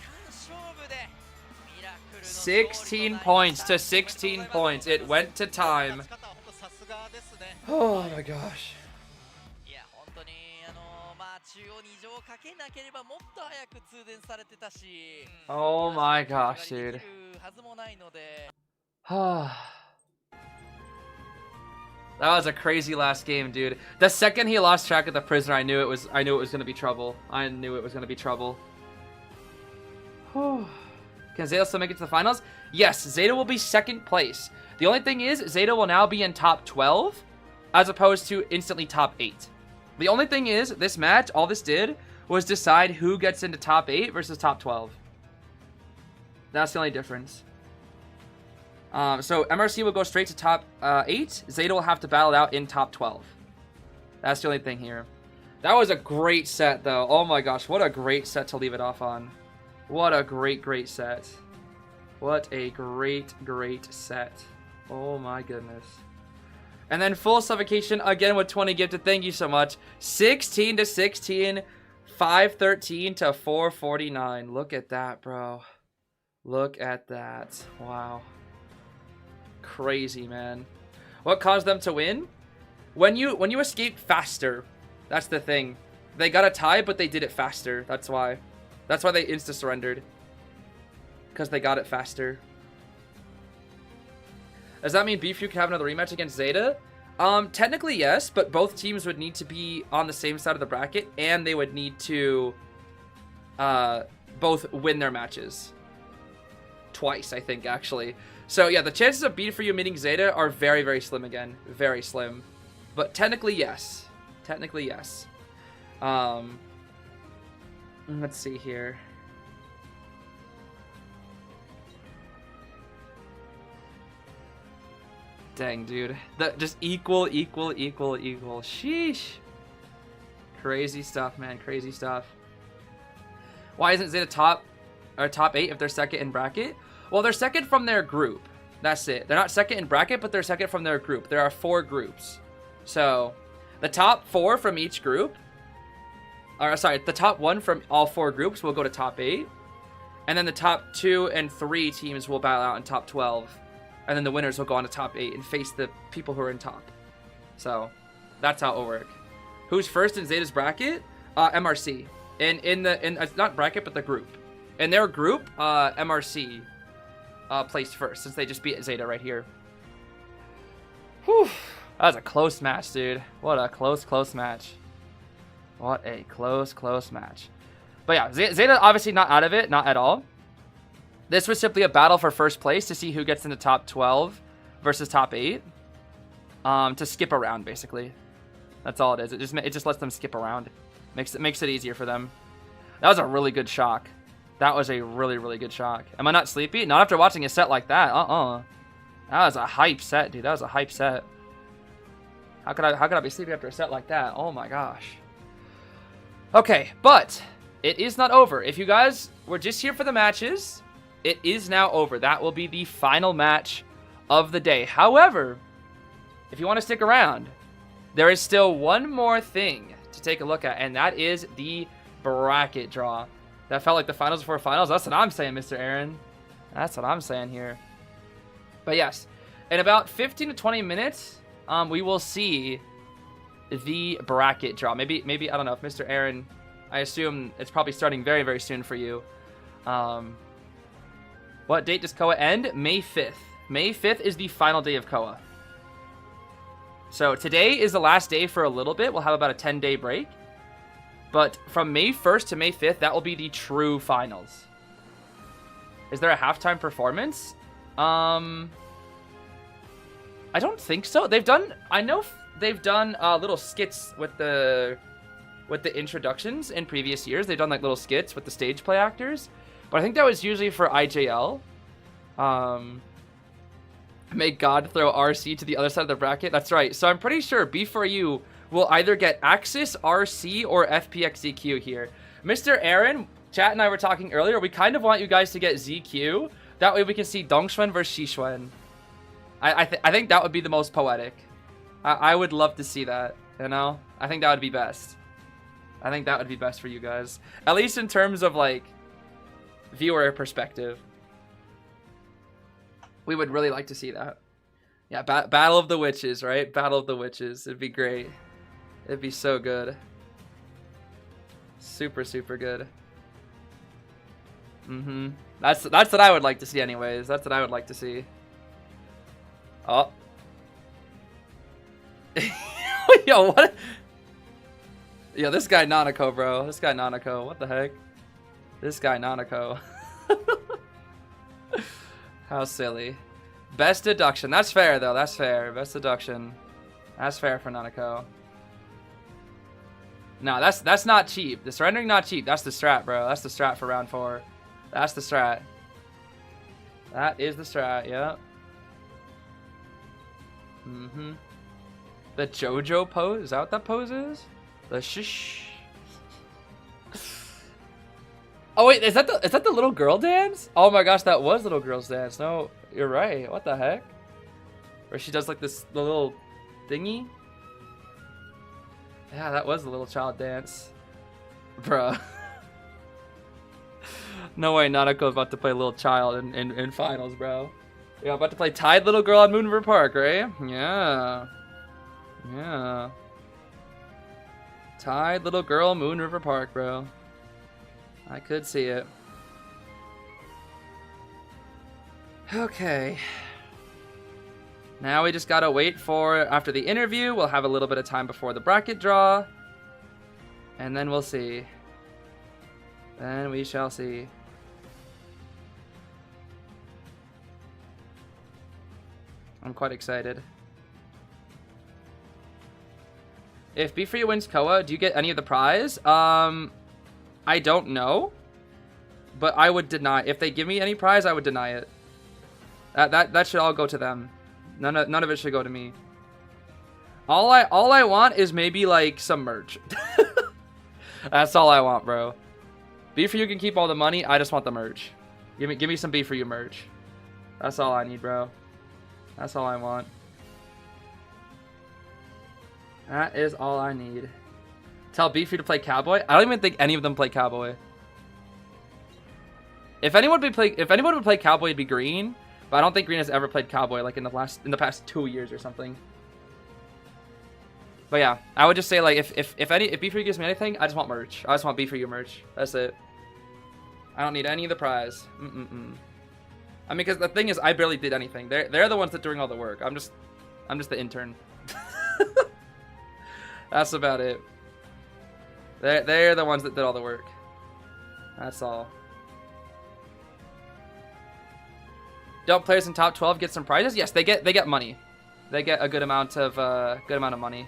16 points to 16 points. It went to time. Oh my gosh. Oh my gosh, dude. That was a crazy last game, dude. The second he lost track of the Prisoner, I knew it was gonna be trouble. I knew it was gonna be trouble. Can Zeta still make it to the finals? Yes, Zeta will be second place. The only thing is, Zeta will now be in top 12, as opposed to instantly top 8. The only thing is, this match, all this did was decide who gets into top 8 versus top 12. That's the only difference. So MRC will go straight to top 8. Zeta will have to battle it out in top 12. That's the only thing here. That was a great set, though. Oh my gosh, what a great set to leave it off on. What a great set. What a great set. Oh my goodness. And then full suffocation again with 20 gifted. Thank you so much. 16 to 16. 513 to 449. Look at that, bro. Look at that. Wow. Crazy, man. What caused them to win? When you escape faster, that's the thing. They got a tie, but they did it faster. That's why. That's why they insta-surrendered. Because they got it faster. Does that mean Beefy can have another rematch against Zeta? Technically yes, but both teams would need to be on the same side of the bracket, and they would need to both win their matches. Twice, I think, actually. So yeah, the chances of Beefy meeting Zeta are very slim again. Very slim. But technically yes. Technically yes. Let's see here. Dang, dude. Just equal. Sheesh. Crazy stuff, man. Crazy stuff. Why isn't Zeta top 8 if they're second in bracket? Well, they're second from their group. That's it. They're not second in bracket, but they're second from their group. There are 4 groups. So, the top 4 from each group, or sorry, the top 1 from all 4 groups will go to top 8. And then the top 2 and 3 teams will battle out in top 12. And then the winners will go on to top 8 and face the people who are in top. So, that's how it will work. Who's first in Zeta's bracket? MRC. not bracket, but the group. In their group, MRC placed first, since they just beat ZETA right here. Whew. That was a close match, dude. What a close match. What a close match. But yeah, ZETA obviously not out of it, not at all. This was simply a battle for first place to see who gets into top 12 versus top 8. To skip around, basically. That's all it is. It just lets them skip around. Makes it easier for them. That was a really good shock. That was a really good shock. Am I not sleepy? Not after watching a set like that. That was a hype set, dude. That was a hype set. How could I be sleepy after a set like that? Oh my gosh. Okay, but it is not over. If you guys were just here for the matches, it is now over. That will be the final match of the day. However, if you want to stick around, there is still one more thing to take a look at, and that is the bracket draw. That felt like the finals before finals. That's what I'm saying, Mr. Aaron. That's what I'm saying here. But yes, in about 15 to 20 minutes, we will see the bracket draw. Maybe I don't know if Mr. Aaron, I assume it's probably starting very soon for you. What date does KOA end? May 5th. May 5th is the final day of KOA. So today is the last day for a little bit. We'll have about a 10-day break. But from May 1st to May 5th, that will be the true finals. Is there a halftime performance? I don't think so. I know they've done little skits with the introductions in previous years. They've done like little skits with the stage play actors. But I think that was usually for IJL. May God throw RC to the other side of the bracket. That's right. So I'm pretty sure B4U will either get Axis, RC, or FPX ZQ here. Mr. Aaron, chat and I were talking earlier. We kind of want you guys to get ZQ. That way we can see Dongxuan versus Xixuan. I think that would be the most poetic. I would love to see that, you know? I think that would be best. I think that would be best for you guys. At least in terms of, like, viewer perspective. We would really like to see that. Yeah, Battle of the Witches, right? Battle of the Witches. It'd be great. It'd be so good. Super good. That's what I would like to see anyways. That's what I would like to see. Oh. Yo, what? Yo, this guy Nanako, bro. This guy Nanako. What the heck? This guy Nanako. How silly. Best deduction. That's fair, though. That's fair. Best deduction. That's fair for Nanako. No, that's not cheap. The surrendering not cheap. That's the strat, bro. That's the strat for round 4. That's the strat. That is the strat, yep. The JoJo pose? Is that what that pose is? The shish. Oh wait, is that the little girl dance? Oh my gosh, that was little girl's dance. No, you're right. What the heck? Where she does like the little thingy. Yeah, that was the little child dance. Bruh. No way Nanako's about to play little child in finals, bro. Yeah, about to play Tide Little Girl on Moon River Park, right? Yeah. Yeah. Tide Little Girl, Moon River Park, bro. I could see it. Okay. Now we just gotta wait for, after the interview, we'll have a little bit of time before the bracket draw. And then we'll see. Then we shall see. I'm quite excited. If B3 wins KOA, do you get any of the prize? I don't know. But I would deny. If they give me any prize, I would deny it. That should all go to them. None of it should go to me. All I want is maybe like some merch. That's all I want, bro. B4U can keep all the money. I just want the merch. Give me some B4U merch. That's all I need, bro. That's all I want. That is all I need. Tell B4U to play Cowboy. I don't even think any of them play Cowboy. If anyone would play Cowboy, it'd be Green. But I don't think Green has ever played Cowboy like in the past 2 years or something. But yeah, I would just say like if B4U gives me anything, I just want merch. I just want B4U merch. That's it. I don't need any of the prize. I mean, because the thing is, I barely did anything. They're the ones that doing all the work. I'm just the intern. That's about it. They're the ones that did all the work. That's all. Don't players in top 12 get some prizes? Yes, they get money. They get a good amount of money.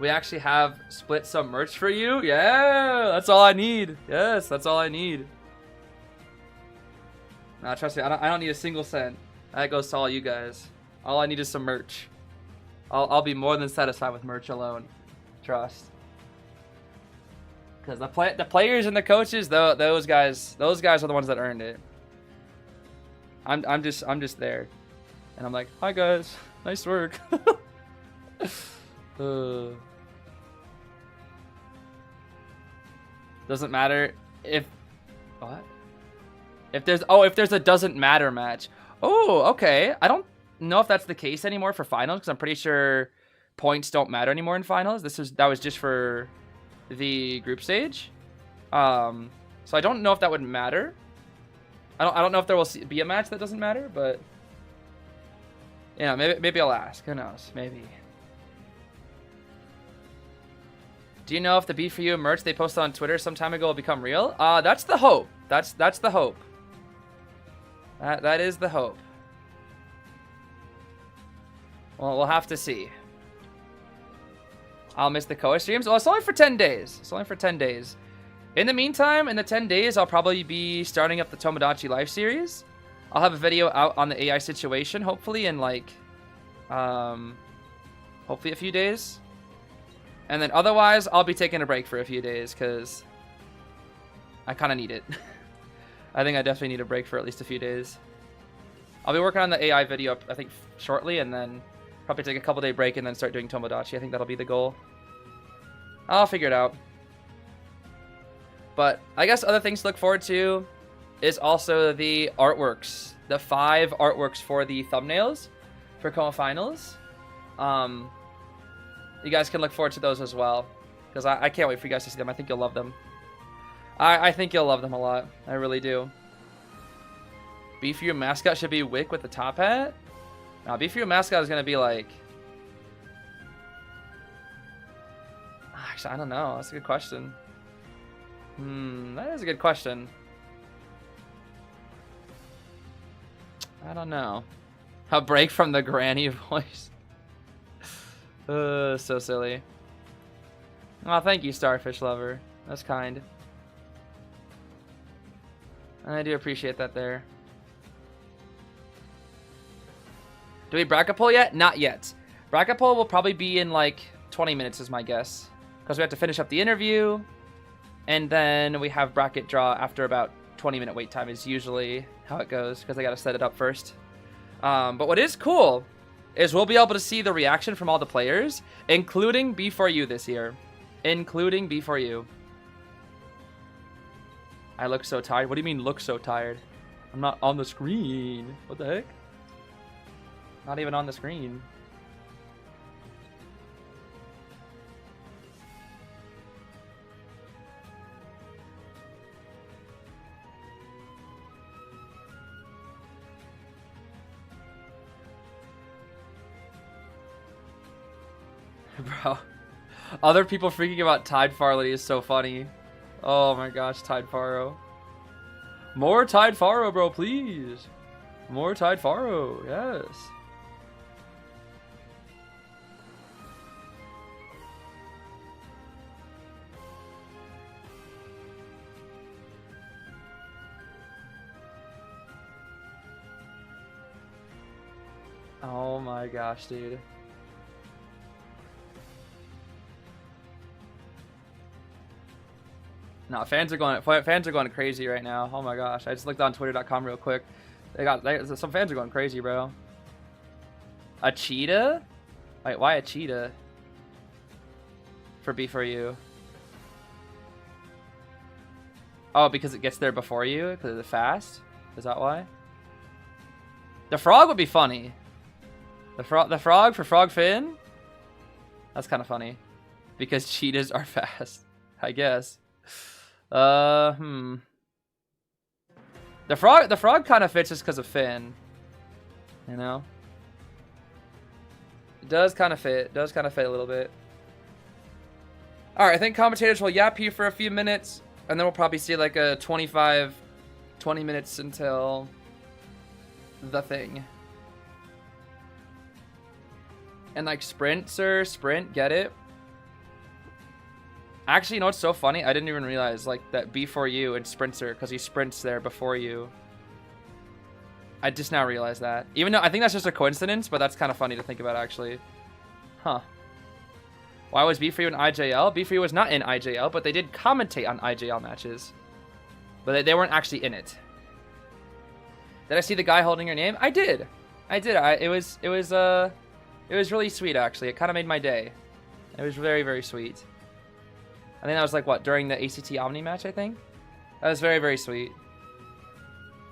We actually have split some merch for you. Yeah, that's all I need. Yes, that's all I need. Nah, trust me, I don't need a single cent. That goes to all you guys. All I need is some merch. I'll be more than satisfied with merch alone. Trust. Because the players and the coaches, those guys are the ones that earned it. I'm just there, and I'm like, hi guys, nice work. Doesn't matter if what? If there's a doesn't matter match. Oh, okay. I don't know if that's the case anymore for finals, because I'm pretty sure points don't matter anymore in finals. That was just for the group stage. So I don't know if that would matter. I don't know if there will be a match that doesn't matter, but yeah, maybe I'll ask. Who knows? Maybe. Do you know if the B4U merch they posted on Twitter some time ago will become real? That's the hope. That's the hope. That is the hope. Well, we'll have to see. I'll miss the Koa streams. Well, it's only for 10 days. It's only for 10 days. In the meantime, in the 10 days, I'll probably be starting up the Tomodachi Life series. I'll have a video out on the AI situation, hopefully in like, hopefully a few days. And then otherwise, I'll be taking a break for a few days because I kind of need it. I think I definitely need a break for at least a few days. I'll be working on the AI video, I think, shortly, and then probably take a couple-day break and then start doing Tomodachi. I think that'll be the goal. I'll figure it out. But I guess other things to look forward to is also the artworks. The 5 artworks for the thumbnails for Koa Finals. You guys can look forward to those as well, because I can't wait for you guys to see them. I think you'll love them. I think you'll love them a lot. I really do. B4U mascot should be Wick with the top hat? No, B4U mascot is going to be like... Actually, I don't know. That's a good question. That is a good question. I don't know. A break from the granny voice. So silly. Oh, thank you, Starfish Lover. That's kind. I do appreciate that there. Do we bracket poll yet? Not yet. Bracket poll will probably be in like 20 minutes is my guess. Because we have to finish up the interview. And then we have bracket draw after about 20-minute wait time is usually how it goes. Because I got to set it up first. But what is cool is we'll be able to see the reaction from all the players, including B4U this year. Including B4U. I look so tired. What do you mean look so tired? I'm not on the screen. What the heck? Not even on the screen. Bro, other people freaking about Tide Farley is so funny. Oh my gosh, Tide Faro. More Tide Faro, bro, please. More Tide Faro, yes. Oh my gosh, dude. No, fans are going crazy right now. Oh my gosh, I just looked on twitter.com real quick. Some fans are going crazy, bro. A cheetah? Wait, why a cheetah? For B4U. Oh, because it gets there before you? Because of the fast? Is that why? The frog would be funny. The frog for Frog Finn? That's kind of funny. Because cheetahs are fast, I guess. The frog kind of fits just because of Finn. You know? It does kind of fit. Does kind of fit a little bit. Alright, I think commentators will yap here for a few minutes. And then we'll probably see like a 20 minutes until the thing. And like sprint, get it? Actually, you know what's so funny? I didn't even realize like that before you and sprinter, because he sprints there before you. I just now realized that. Even though I think that's just a coincidence, but that's kind of funny to think about actually. Huh. Why was B4U in IJL? B4U was not in IJL, but they did commentate on IJL matches. But they weren't actually in it. Did I see the guy holding your name? I did. It was really sweet actually. It kind of made my day. It was very, very sweet. I think that was like what, during the ACT Omni match, I think? That was very, very sweet.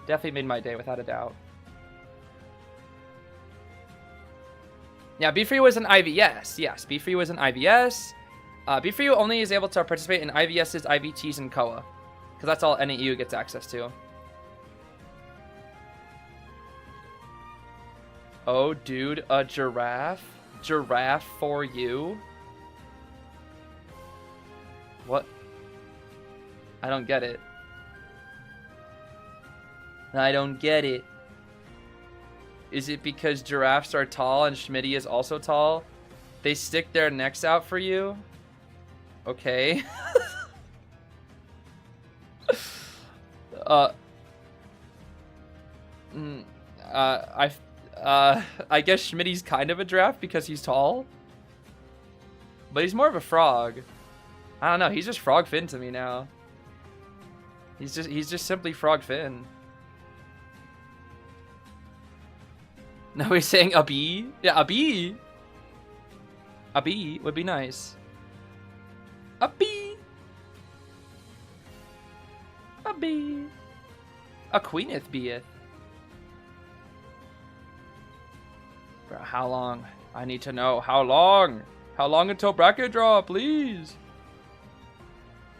Definitely made my day without a doubt. Yeah, B4U was an IVS. Yes, B4U was an IVS. B4U only is able to participate in IVS's, IVTs, and KOA. Because that's all NAU gets access to. Oh, dude, a giraffe? Giraffe for you? What? I don't get it. I don't get it. Is it because giraffes are tall and Schmitty is also tall? They stick their necks out for you? Okay. I guess Schmitty's kind of a giraffe because he's tall. But he's more of a frog. I don't know, he's just Frog Finn to me now. He's just simply Frog Finn. No, he's saying a bee? Yeah, a bee. A bee would be nice. A bee. A bee. A queeneth beeth. Bro, how long? I need to know. How long? How long until bracket draw, please?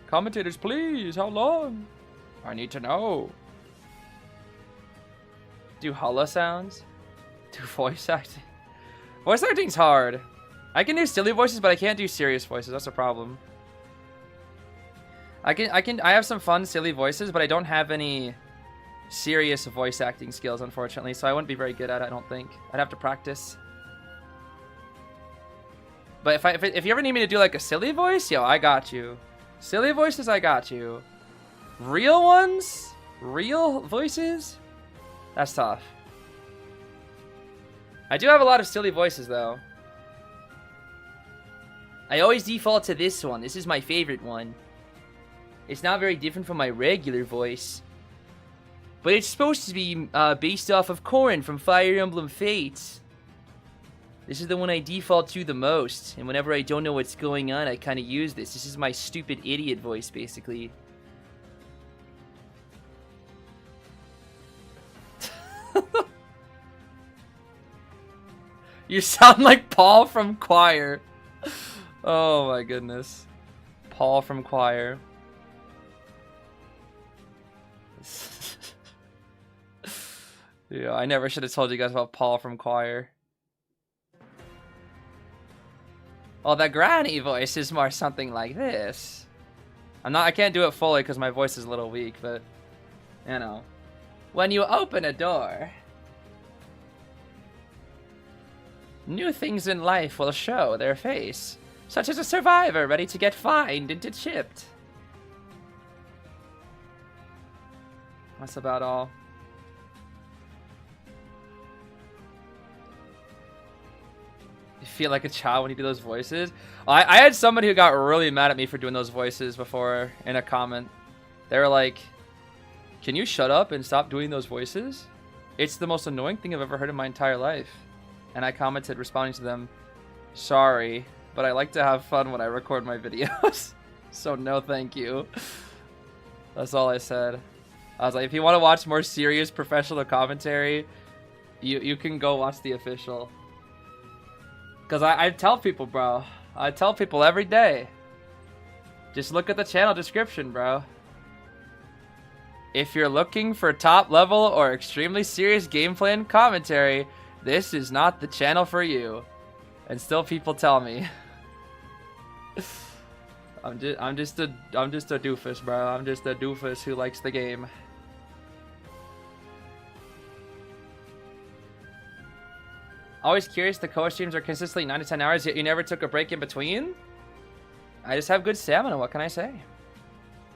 Commentators, please. How long? I need to know. Do holla sounds? Do voice acting? Voice acting's hard. I can do silly voices, but I can't do serious voices. That's a problem. I have some fun, silly voices, but I don't have any serious voice acting skills, unfortunately, so I wouldn't be very good at it, I don't think. I'd have to practice. But if you ever need me to do like a silly voice, yo, I got you. Silly voices, I got you. Real ones? Real voices? That's tough. I do have a lot of silly voices, though. I always default to this one. This is my favorite one. It's not very different from my regular voice. But it's supposed to be based off of Corrin from Fire Emblem Fates. This is the one I default to the most. And whenever I don't know what's going on, I kind of use this. This is my stupid idiot voice, basically. You sound like Paul from Choir. Oh my goodness. Paul from Choir. Yeah, I never should have told you guys about Paul from Choir. Well, the granny voice is more something like this. I can't do it fully because my voice is a little weak, but you know. When you open a door, new things in life will show their face, such as a survivor ready to get fined and chipped. That's about all. You feel like a child when you do those voices? I had somebody who got really mad at me for doing those voices before in a comment. They were like, can you shut up and stop doing those voices? It's the most annoying thing I've ever heard in my entire life. And I commented responding to them, sorry, but I like to have fun when I record my videos. So no thank you. That's all I said. I was like, if you want to watch more serious professional commentary, you can go watch the official. Cause I tell people, bro. I tell people every day. Just look at the channel description, bro. If you're looking for top level or extremely serious gameplay and commentary, this is not the channel for you. And still people tell me. I'm just a doofus, bro. I'm just a doofus who likes the game. Always curious, the Koa streams are consistently 9 to 10 hours, yet you never took a break in between? I just have good stamina, what can I say?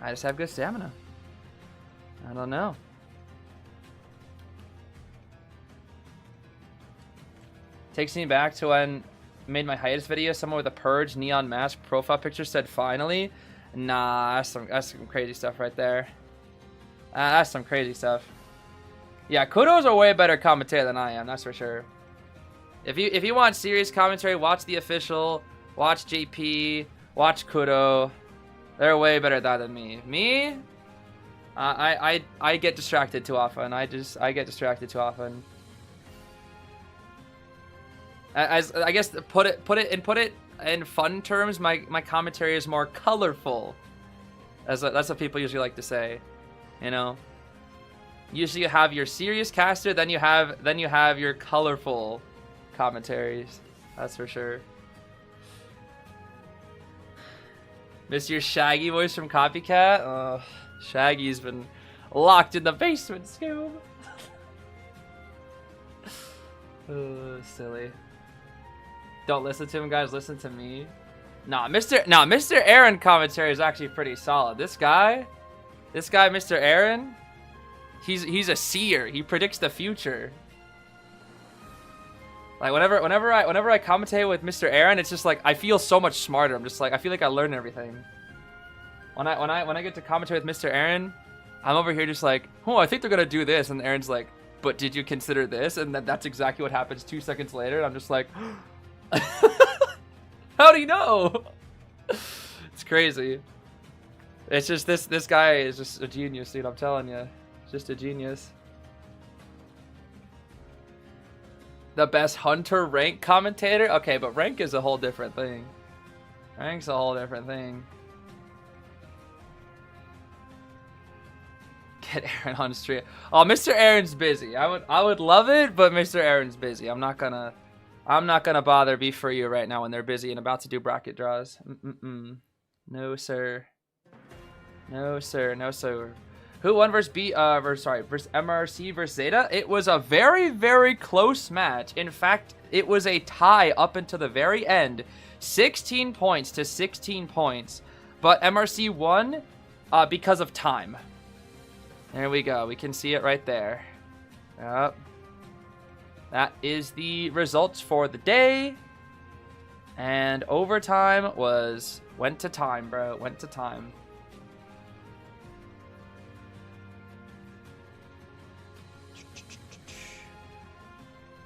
I just have good stamina. I don't know. Takes me back to when I made my hiatus video, someone with a purge neon mask profile picture said finally. Nah, that's some crazy stuff right there. That's some crazy stuff. Yeah, Kudo's a way better commentator than I am, that's for sure. If you want serious commentary, watch the official, watch JP, watch Kudo. They're way better at that than me. Me? I get distracted too often. I get distracted too often. As I guess put it in fun terms, my commentary is more colorful. That's what people usually like to say, you know. Usually you have your serious caster, then you have your colorful commentaries. That's for sure. Miss your Shaggy voice from Copycat. Oh, Shaggy's been locked in the basement, Scoob. Oh, silly. Don't listen to him, guys. Listen to me. Nah, Mr. Aaron commentary is actually pretty solid. This guy, Mr. Aaron, he's a seer. He predicts the future. Like whenever I commentate with Mr. Aaron, it's just like I feel so much smarter. I'm just like I feel like I learn everything. When I get to commentate with Mr. Aaron, I'm over here just like, oh, I think they're gonna do this, and Aaron's like, but did you consider this? And that's exactly what happens 2 seconds later. And I'm just like, how do you know? It's crazy. It's just this guy is just a genius, dude. I'm telling you, just a genius. The best hunter rank commentator? Okay, but rank is a whole different thing. Rank's a whole different thing. Get Aaron on stream. Oh, Mr. Aaron's busy. I would love it, but Mr. Aaron's busy. I'm not gonna bother beef for you right now when they're busy and about to do bracket draws. No sir. No sir. No sir. Who won versus versus MRC versus Zeta? It was a very, very close match. In fact, it was a tie up until the very end. 16 points to 16 points. But MRC won because of time. There we go. We can see it right there. Yep. That is the results for the day. And overtime went to time, bro. Went to time.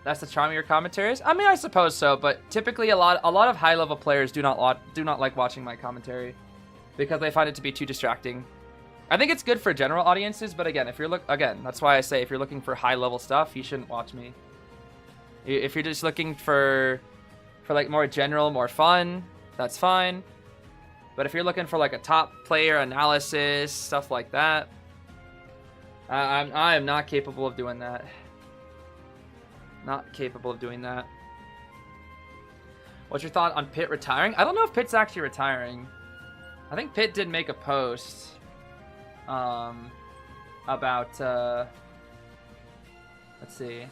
That's the charm of your commentaries? I mean, I suppose so, but typically a lot of high-level players do not like watching my commentary because they find it to be too distracting. I think it's good for general audiences, but again, that's why I say if you're looking for high-level stuff, you shouldn't watch me. If you're just looking for like more general, more fun, that's fine. But if you're looking for like a top player analysis, stuff like that, I am not capable of doing that. Not capable of doing that. What's your thought on Pitt retiring? I don't know if Pitt's actually retiring. I think Pitt did make a post about let's see.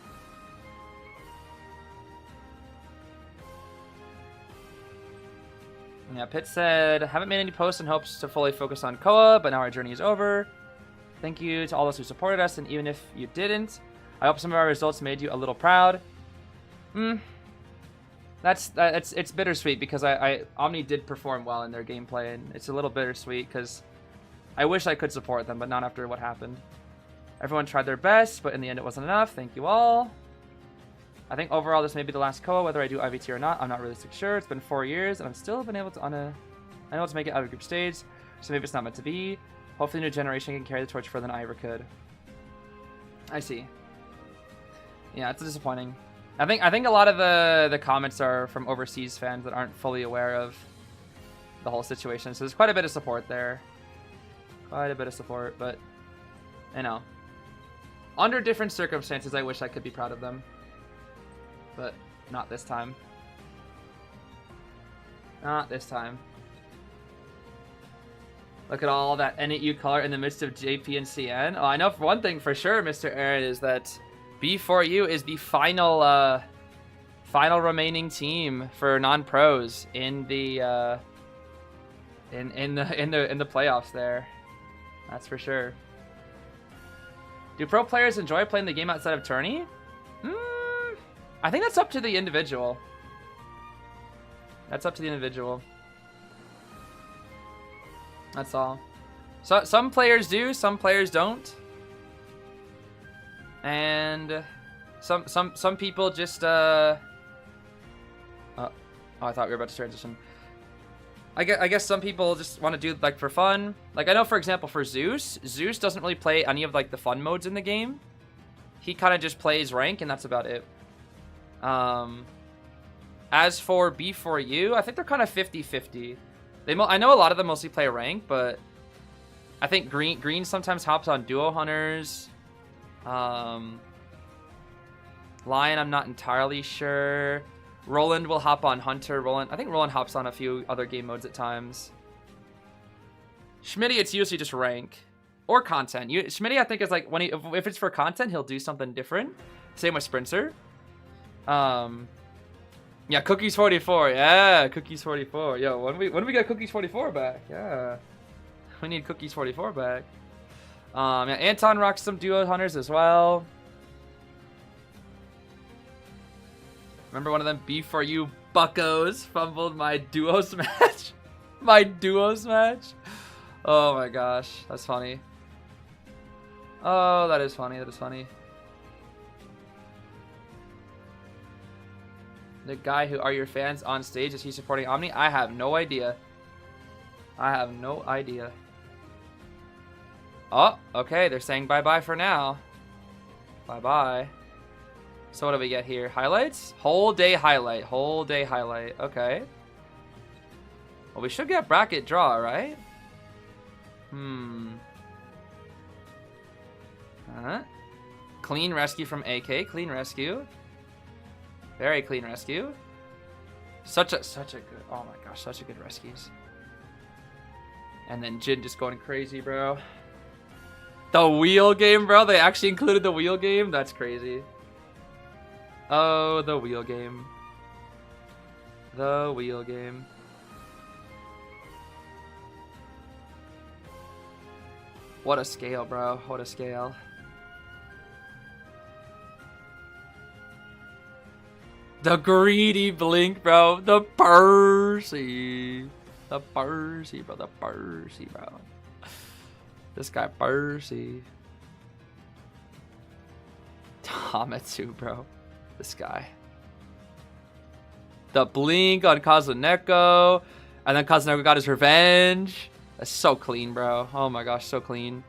Yeah, Pitt said, haven't made any posts in hopes to fully focus on Koa, but now our journey is over. Thank you to all those who supported us, and even if you didn't, I hope some of our results made you a little proud. It's bittersweet because Omni did perform well in their gameplay, and it's a little bittersweet because I wish I could support them, but not after what happened. Everyone tried their best, but in the end it wasn't enough. Thank you all. I think overall this may be the last Koa, whether I do IVT or not. I'm not really sure. It's been 4 years, and I've still been able to to make it out of group stage, so maybe it's not meant to be. Hopefully the new generation can carry the torch further than I ever could. I see. Yeah, it's disappointing. I think a lot of the comments are from overseas fans that aren't fully aware of the whole situation. So there's quite a bit of support there. Quite a bit of support, but you know, under different circumstances, I wish I could be proud of them, but not this time. Not this time. Look at all that NAU color in the midst of JP and CN. Oh, I know for one thing for sure, Mr. Aaron, is that B4U is the final final remaining team for non-pros in the in the playoffs there. That's for sure. Do pro players enjoy playing the game outside of tourney? I think that's up to the individual. That's up to the individual. That's all. So some players do, some players don't. And some people just oh, I thought we were about to transition. I guess some people just want to do like for fun. Like I know for example for Zeus doesn't really play any of like the fun modes in the game. He kind of just plays rank and that's about it. As for B4U, I think they're kind of 50-50. I know a lot of them mostly play rank, but I think Green sometimes hops on duo hunters. Lion, I'm not entirely sure. Roland will hop on hunter. I think Roland hops on a few other game modes at times. Schmitty, it's usually just rank or content. Schmitty, I think is like if it's for content, he'll do something different. Same with Sprinter. Yeah, Cookies 44. Yeah, Cookies 44. Yo, when we get Cookies 44 back? Yeah, we need Cookies 44 back. Yeah, Anton rocks some duo hunters as well. Remember one of them B4U buckos fumbled my duos match? My duos match? Oh my gosh, that's funny. Oh, that is funny. That is funny. The guy who are your fans on stage, is he supporting Omni? I have no idea. I have no idea. Oh, okay, they're saying bye-bye for now. Bye-bye. So what do we get here? Highlights? Whole day highlight. Whole day highlight. Okay. Well, we should get bracket draw, right? Clean rescue from AK. Clean rescue. Very clean rescue. Such a good. Oh my gosh, such a good rescues. And then Jin just going crazy, bro. The wheel game, bro. They actually included the wheel game. That's crazy. Oh, the wheel game. The wheel game. What a scale, bro. What a scale. The greedy blink, bro. The Percy. The Percy, bro. The Percy, bro. This guy, Percy. Tamatsu, bro. This guy. The blink on Kazuneko. And then Kazuneko got his revenge. That's so clean, bro. Oh my gosh, so clean.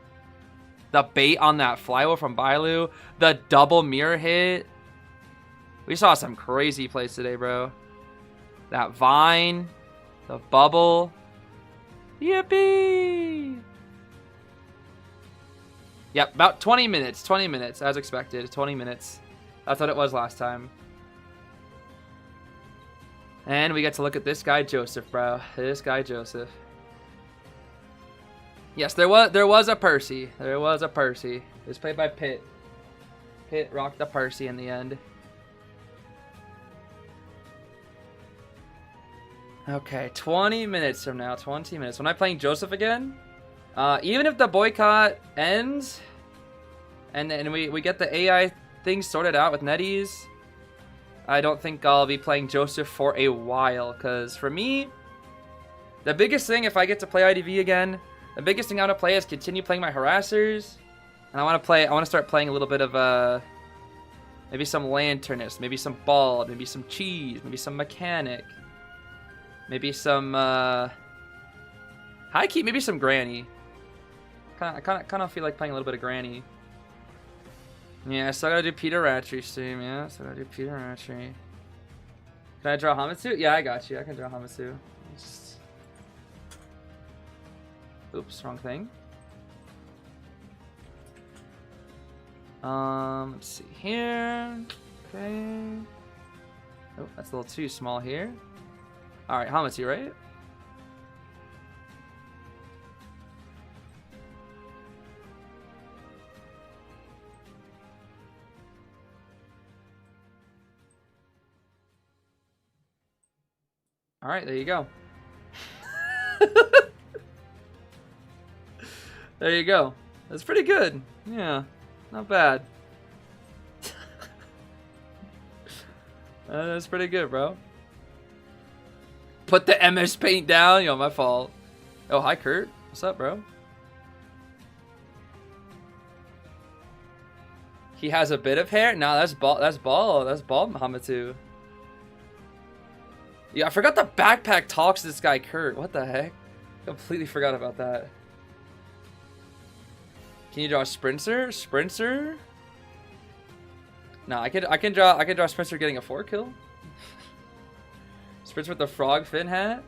The bait on that flywheel from Bailu. The double mirror hit. We saw some crazy plays today, bro. That vine. The bubble. Yippee! Yep, about 20 minutes. 20 minutes, as expected. 20 minutes. That's what it was last time. And we get to look at this guy, Joseph, bro. This guy, Joseph. Yes, there was a Percy. There was a Percy. It was played by Pitt. Pitt rocked the Percy in the end. Okay, 20 minutes from now. 20 minutes. When I'm playing Joseph again, even if the boycott ends, and we get the AI thing sorted out with NetEase, I don't think I'll be playing Joseph for a while. Because for me, the biggest thing, if I get to play IDV again, the biggest thing I want to play is continue playing my harassers, and I want to start playing a little bit of maybe some lanternist, maybe some bald, maybe some cheese, maybe some mechanic, maybe some high key, maybe some granny. I kind of feel like playing a little bit of granny. Yeah, I still gotta do Peter Ratchery stream, yeah. Still gotta do Peter Ratchery. Can I draw Hamitsu? Yeah, I got you. I can draw Hamitsu. Just... Oops, wrong thing. Let's see here. Okay. Oh, that's a little too small here. Alright, Hamitsu, right? Alright, there you go. There you go. That's pretty good. Yeah, not bad. That's pretty good, bro. Put the MS Paint down. Yo, my fault. Oh, hi, Kurt. What's up, bro? He has a bit of hair? Nah, that's bald. That's bald. That's bald, Hamitsu. Yeah, I forgot the backpack talks to this guy, Kurt. What the heck? Completely forgot about that. Can you draw Sprinter? Sprinter? No, I can draw Sprinter getting a 4-kill. Sprinter with the frog fin hat.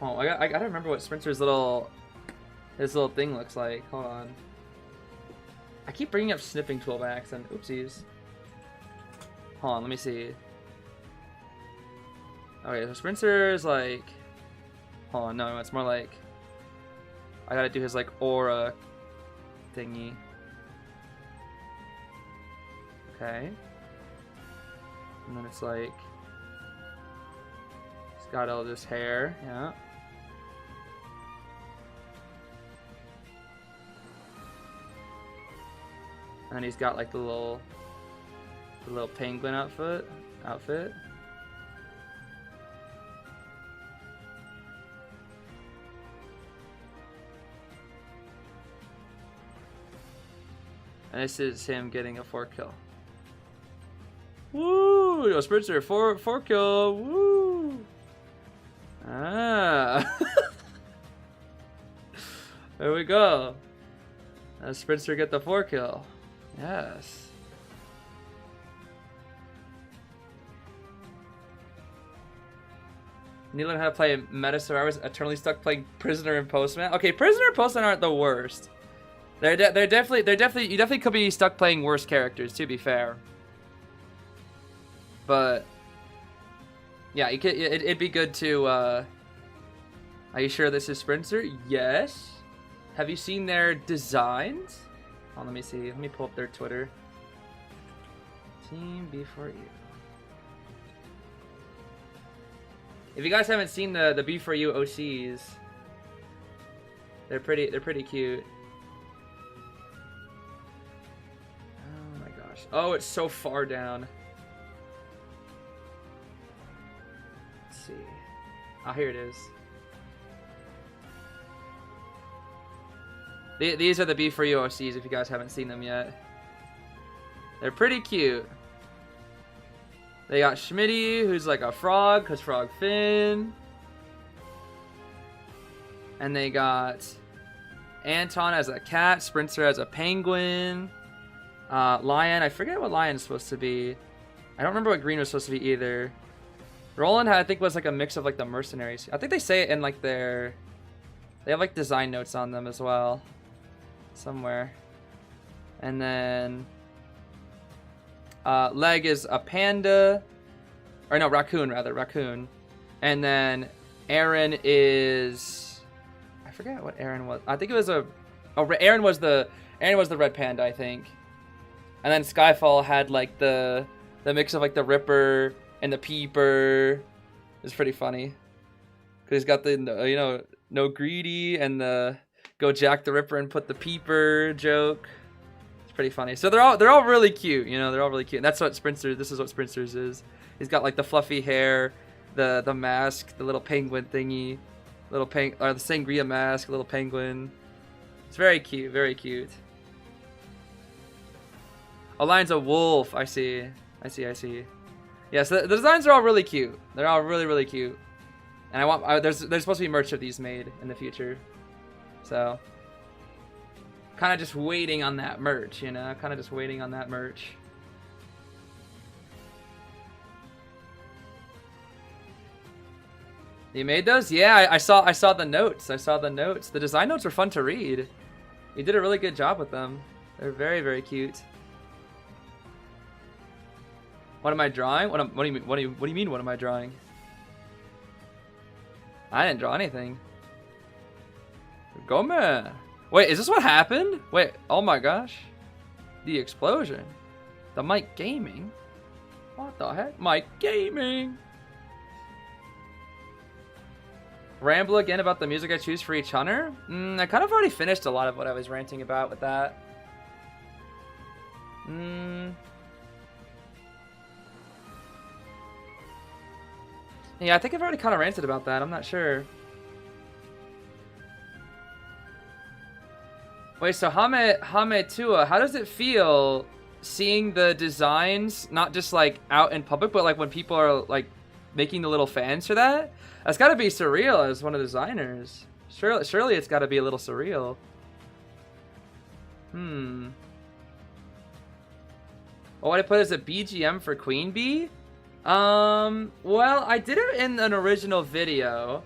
Oh, I gotta remember what Sprinter's little thing looks like. Hold on. I keep bringing up snipping tool by accident. Oopsies. Hold on, let me see. Okay, so Sprinter's like... Hold on, no, it's more like... I gotta do his like aura thingy. Okay. And then it's like... He's got all this hair, yeah. And he's got like the little penguin outfit. And this is him getting a 4-kill. Woo! Yo, Sprinter, 4-kill. Woo! Ah. There we go. Sprinter get the 4-kill. Yes. You need to learn how to play meta, so I was eternally stuck playing Prisoner and Postman. Okay, Prisoner and Postman aren't the worst. They're definitely you definitely could be stuck playing worse characters, to be fair. But yeah, you could. It'd be good to. Are you sure this is Sprinter? Yes. Have you seen their designs? Oh, let me see. Let me pull up their Twitter. Team B4U. If you guys haven't seen the B4U OCs, they're pretty cute. Oh my gosh. Oh, it's so far down. Let's see. Oh, here it is. These are the B4U OCs if you guys haven't seen them yet. They're pretty cute. They got Schmitty, who's like a frog, because frog fin. And they got Anton as a cat, Sprinter as a penguin. Lion, I forget what Lion's supposed to be. I don't remember what Green was supposed to be either. Roland, I think, was like a mix of like the mercenaries. I think they say it in like their... They have like design notes on them as well. Somewhere. And then... Leg is a panda. Or no, raccoon rather. Raccoon. And then Aaron is... I forget what Aaron was. I think it was a... Oh, Aaron was the red panda, I think. And then Skyfall had like the mix of like the Ripper and the Peeper. It's pretty funny. Because he's got the, you know, no greedy and the go Jack the Ripper and put the Peeper joke. It's pretty funny. So they're all really cute, you know, they're all really cute. And that's what this is what Sprinter's is. He's got like the fluffy hair, the mask, the little penguin thingy, or the sangria mask, little penguin. It's very cute, very cute. Oh, Lion's a wolf. I see. Yeah, so the designs are all really cute. They're all really cute. And there's supposed to be merch of these made in the future. So Kind of just waiting on that merch, you know? Kind of just waiting on that merch. You made those? Yeah, I saw the notes. I saw the notes. The design notes were fun to read. You did a really good job with them. They're very, very cute. What am I drawing? What do you mean? What am I drawing? I didn't draw anything. Gome. Wait, is this what happened? Wait, oh my gosh. The explosion. The Mike Gaming. What the heck? Mike Gaming. Ramble again about the music I choose for each hunter? I kind of already finished a lot of what I was ranting about with that. Yeah, I think I've already kind of ranted about that. I'm not sure. Wait, so Hame Tua, how does it feel seeing the designs, not just like out in public, but like when people are like making the little fans for that? That's got to be surreal as one of the designers. Surely it's got to be a little surreal. Oh, what I put as a BGM for Queen Bee? Well, I did it in an original video.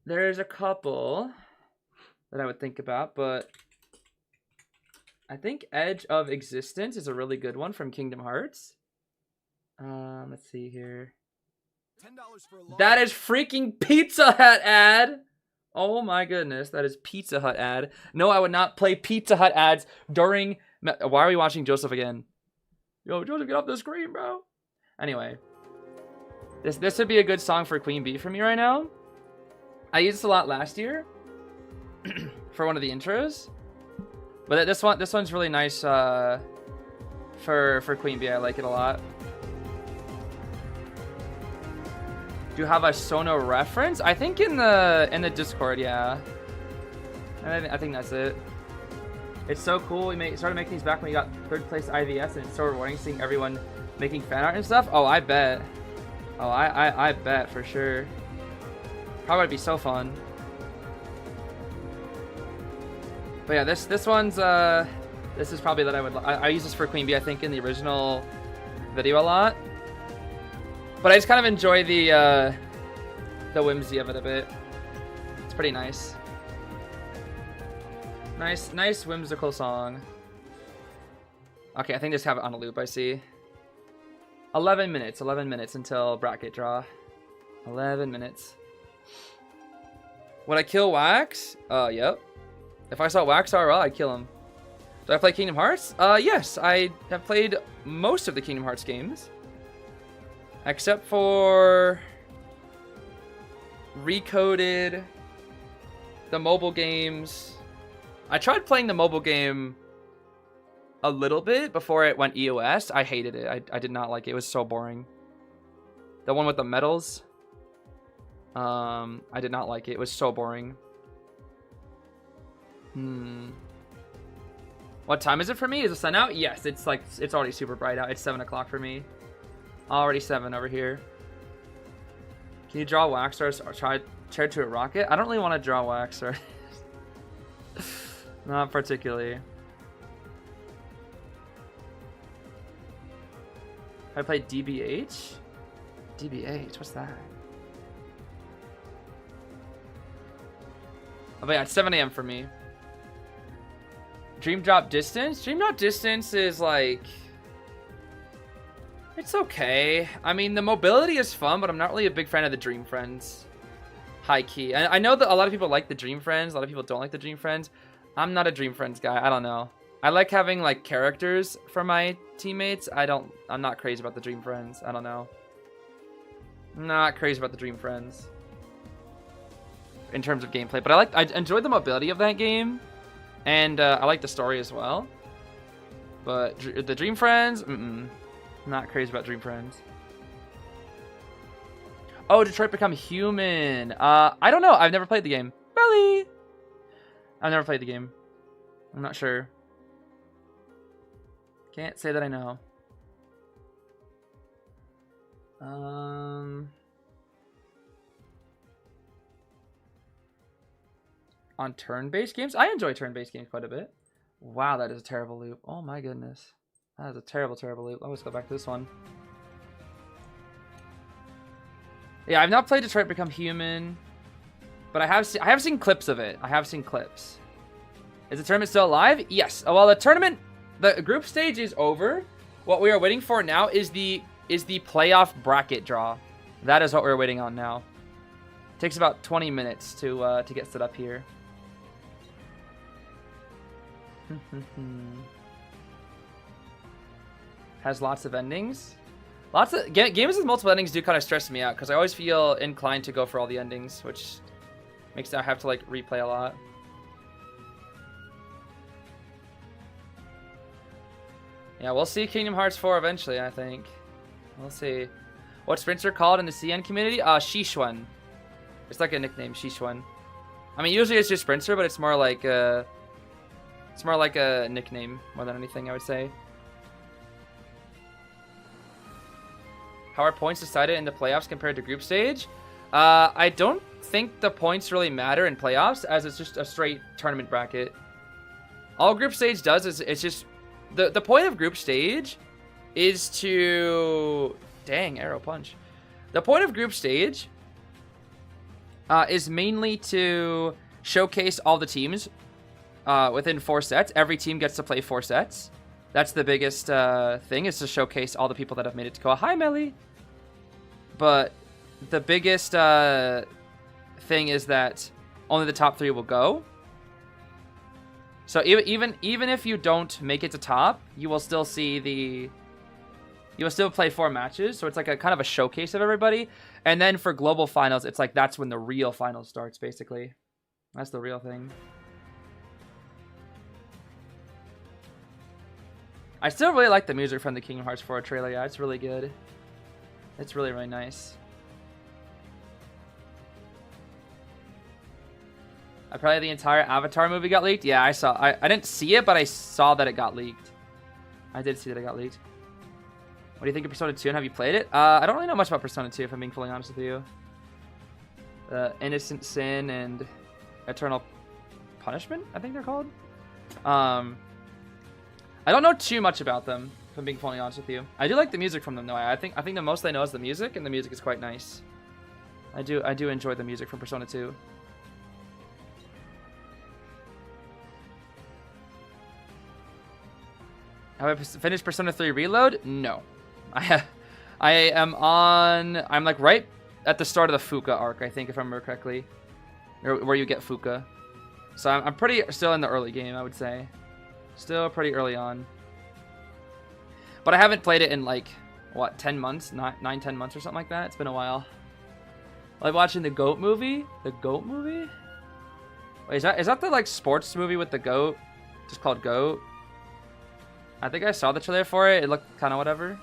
There's a couple that I would think about, but I think Edge of Existence is a really good one from Kingdom Hearts. Let's see here. That is freaking Pizza Hut ad. Oh my goodness, that is Pizza Hut ad. No, I would not play Pizza Hut ads during... Why are we watching Joseph again? Yo, Joseph, get off the screen, bro. Anyway. This would be a good song for Queen Bee for me right now. I used this a lot last year. For one of the intros. But this one's really nice for Queen Bee. I like it a lot. Do you have a Sono reference? I think in the Discord, yeah. I think that's it. It's so cool. We started making these back when we got 3rd place IVS, and it's so rewarding seeing everyone making fan art and stuff. Oh, I bet. Oh, I bet for sure. Probably would be so fun. But yeah, this one's this is probably that I use this for Queen Bee. I think in the original video a lot. But I just kind of enjoy the whimsy of it a bit. It's pretty nice. Nice whimsical song. Okay, I think just have it on a loop, I see. 11 minutes until bracket draw. 11 minutes. Would I kill Wax? Yep. If I saw Wax RL, I'd kill him. Do I play Kingdom Hearts? Yes, I have played most of the Kingdom Hearts games. Except for Recoded, the mobile games. I tried playing the mobile game a little bit before it went EOS. I hated it. I did not like it. It was so boring. The one with the medals. I did not like it. It was so boring. What time is it for me? Is the sun out? Yes, it's already super bright out. It's 7 o'clock for me. Already 7 over here. Can you draw Wax Stars or try to a rocket? I don't really want to draw Wax Stars. Not particularly. I played DBH? DBH, what's that? Oh, but yeah, it's 7 a.m. for me. Dream Drop Distance? Dream Drop Distance is like... It's okay. I mean, the mobility is fun, but I'm not really a big fan of the Dream Friends. High key. I know that a lot of people like the Dream Friends. A lot of people don't like the Dream Friends. I'm not a Dream Friends guy. I don't know. I like having like characters for my teammates. I'm not crazy about the Dream Friends. I don't know. Not crazy about the Dream Friends in terms of gameplay, but I enjoyed the mobility of that game, and I like the story as well. But the Dream Friends, not crazy about Dream Friends. Oh, Detroit Become Human. I don't know. I've never played the game. Belly. I've never played the game. I'm not sure. Can't say that I know. on turn-based games. I enjoy turn-based games quite a bit. Wow, that is a terrible loop. Oh my goodness. That is a terrible, terrible loop. Let's go back to this one. Yeah, I've not played Detroit Become Human, but I have seen clips of it. I have seen clips. Is the tournament still alive? Yes. Oh, well, the group stage is over. What we are waiting for now is the playoff bracket draw. That is what we're waiting on now. It takes about 20 minutes to get set up here. Has lots of endings. Games with multiple endings do kind of stress me out because I always feel inclined to go for all the endings, which makes I have to like replay a lot. Yeah, we'll see Kingdom Hearts 4 eventually, I think. We'll see. What's Sprinter called in the CN community? Shishwan. It's like a nickname, Shishwan. I mean, usually it's just Sprinter, but it's more like a nickname more than anything, I would say. How are points decided in the playoffs compared to group stage? I don't think the points really matter in playoffs, as it's just a straight tournament bracket. All group stage does is it's just the point of group stage is to arrow punch. The point of group stage is mainly to showcase all the teams within 4 sets. Every team gets to play 4 sets. That's the biggest thing, is to showcase all the people that have made it to Koa. Hi, Melly. But the biggest thing is that only the top 3 will go. So even if you don't make it to top, you will still see you will still play 4 matches. So it's like a kind of a showcase of everybody. And then for global finals, it's like that's when the real finals starts, basically. That's the real thing. I still really like the music from the Kingdom Hearts 4 trailer. Yeah, it's really good. It's really, really nice. Probably the entire Avatar movie got leaked. Yeah, I didn't see it, but I saw that it got leaked. I did see that it got leaked. What do you think of Persona 2, and have you played it? I don't really know much about Persona 2, if I'm being fully honest with you. Innocent Sin and Eternal Punishment, I think they're called. I don't know too much about them, if I'm being fully honest with you. I do like the music from them, though. I think the most I know is the music, and the music is quite nice. I do enjoy the music from Persona 2. Have I finished Persona 3 Reload? No. I'm like right at the start of the Fuka arc, I think, if I remember correctly. Or where you get Fuka. So I'm pretty still in the early game, I would say. Still pretty early on. But I haven't played it in like, what, 10 months? 9, 10 months or something like that? It's been a while. Like watching the Goat movie? The Goat movie? Wait, is that the like sports movie with the goat? Just called Goat? I think I saw the trailer for it. It looked kind of whatever.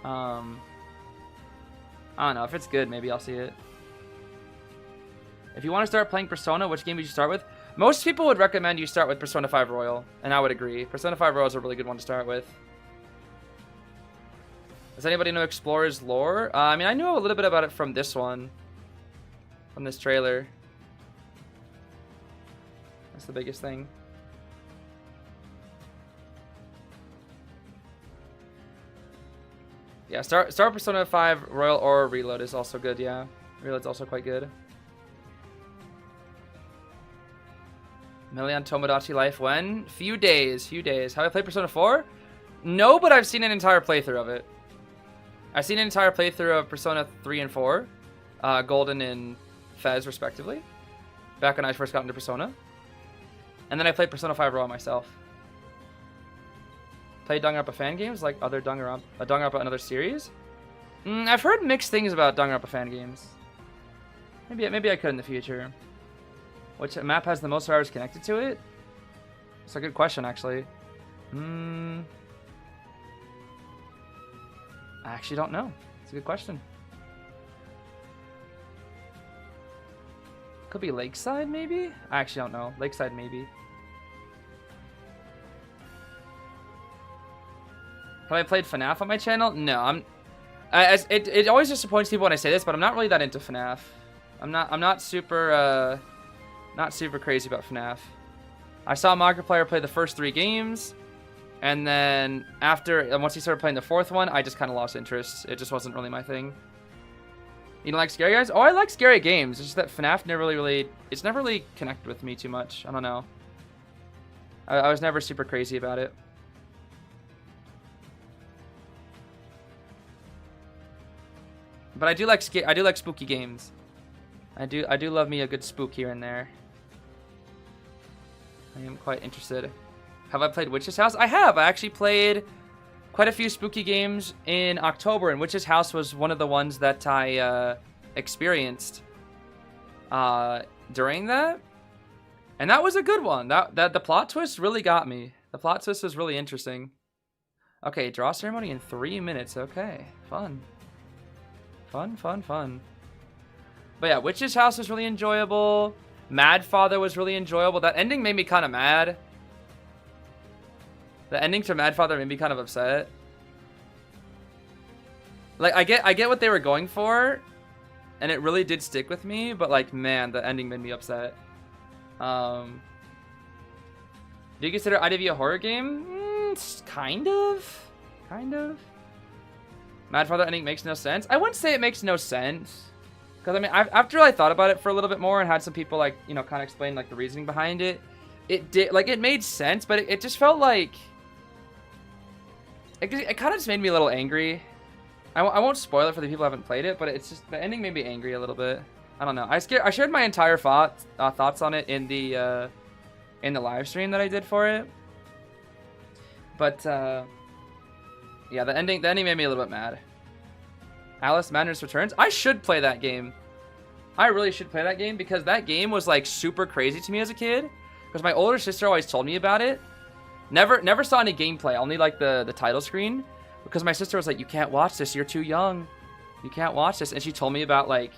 I don't know. If it's good, maybe I'll see it. If you want to start playing Persona, which game would you start with? Most people would recommend you start with Persona 5 Royal, and I would agree. Persona 5 Royal is a really good one to start with. Does anybody know Explorer's lore? I mean, I knew a little bit about it from this one. From this trailer. That's the biggest thing. Yeah, start Persona 5 Royal or Reload is also good, yeah. Reload's also quite good. Million Tomodachi Life when? Few days. Have I played Persona 4? No, but I've seen an entire playthrough of it. I've seen an entire playthrough of Persona 3 and 4. Golden and Fez, respectively. Back when I first got into Persona. And then I played Persona 5 Royal myself. Play Danganronpa fan games like other Danganronpa another series? I've heard mixed things about Danganronpa fan games. Maybe I could in the future. Which map has the most survivors connected to it? It's a good question, actually. I actually don't know. It's a good question. Could be Lakeside, maybe? I actually don't know. Lakeside, maybe. Have I played FNAF on my channel? No, it always disappoints people when I say this, but I'm not really that into FNAF. I'm not super Not super crazy about FNAF. I saw Markiplier play the first 3 games, and then once he started playing the 4th one, I just kind of lost interest. It just wasn't really my thing. You don't like scary guys? Oh, I like scary games. It's just that FNAF never really connected with me too much. I don't know. I was never super crazy about it. But I do like spooky games. I do love me a good spook here and there. I am quite interested. Have I played Witch's House? I have. I actually played quite a few spooky games in October, and Witch's House was one of the ones that I experienced during that. And that was a good one. That the plot twist really got me. The plot twist was really interesting. Okay, draw ceremony in 3 minutes. Okay, fun. Fun. But yeah, Witch's House was really enjoyable. Mad Father was really enjoyable. That ending made me kind of mad. The ending to Mad Father made me kind of upset. Like, I get what they were going for, and it really did stick with me, but like, man, the ending made me upset. Do you consider IDV a horror game? Kind of. Mad Father ending makes no sense. I wouldn't say it makes no sense. Because, I mean, after I thought about it for a little bit more and had some people, like, you know, kind of explain, like, the reasoning behind it, it made sense, but it just felt like... It kind of just made me a little angry. I won't spoil it for the people who haven't played it, but it's just... The ending made me angry a little bit. I don't know. I shared my entire thoughts on it in the live stream that I did for it. But, yeah, the ending made me a little bit mad. Alice Madness Returns. I should play that game. I really should play that game because that game was like super crazy to me as a kid. Because my older sister always told me about it. Never saw any gameplay. Only like the title screen. Because my sister was like, "You can't watch this. You're too young. You can't watch this." And she told me about like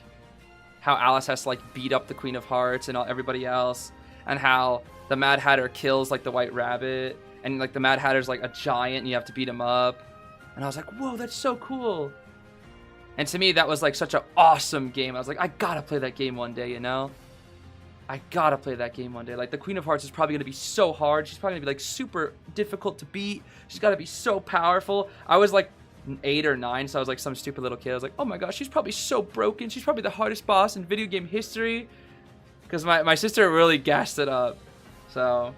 how Alice has to like beat up the Queen of Hearts and everybody else, and how the Mad Hatter kills like the White Rabbit, and like the Mad Hatter's like a giant and you have to beat him up. And I was like, "Whoa, that's so cool." And to me, that was like such an awesome game. I was like, I gotta play that game one day, you know? I gotta play that game one day. Like, the Queen of Hearts is probably gonna be so hard. She's probably gonna be like super difficult to beat. She's gotta be so powerful. I was like 8 or 9, so I was like some stupid little kid. I was like, oh my gosh, she's probably so broken. She's probably the hardest boss in video game history. Because my sister really gassed it up. So,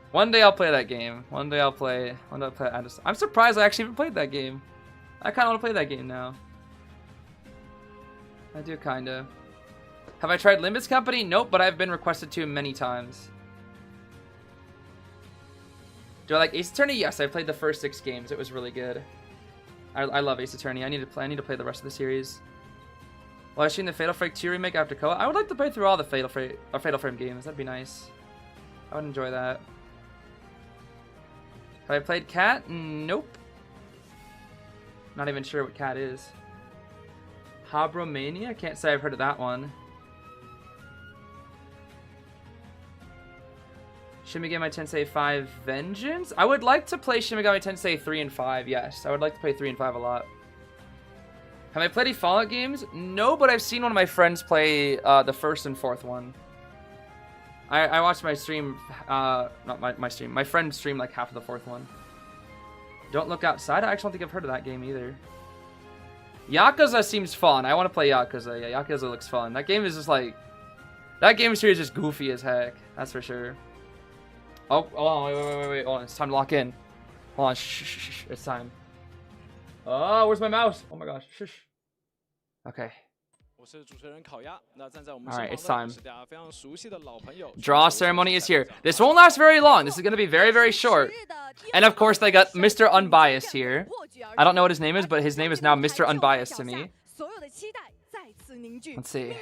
one day I'll play that game. One day I'll play. I'm surprised I actually even played that game. I kind of want to play that game now. I do kinda. Have I tried Limbus Company? Nope, but I've been requested to many times. Do I like Ace Attorney? Yes, I played the first 6 games. It was really good. I love Ace Attorney. I need to play the rest of the series. Well, I've seen the Fatal Frame 2 remake after Koa. I would like to play through all the Fatal Frame games. That'd be nice. I would enjoy that. Have I played Cat? Nope. Not even sure what Cat is. Habromania? Can't say I've heard of that one. Shin Megami Tensei 5 Vengeance? I would like to play Shin Megami Tensei 3 and 5, yes. I would like to play 3 and 5 a lot. Have I played any Fallout games? No, but I've seen one of my friends play the 1st and 4th one. I watched my stream, not my stream, my friend streamed like half of the 4th one. Don't Look Outside? I actually don't think I've heard of that game either. Yakuza seems fun. I want to play Yakuza. Yeah, Yakuza looks fun. That game is just like... That game series is just goofy as heck. That's for sure. Oh, hold on. Wait. Hold on. It's time to lock in. Hold on. Shh. It's time. Oh, where's my mouse? Oh my gosh. Shh. Okay. Alright, it's time. Draw ceremony is here. This won't last very long. This is going to be very, very short. And of course, they got Mr. Unbiased here. I don't know what his name is, but his name is now Mr. Unbiased to me. Let's see.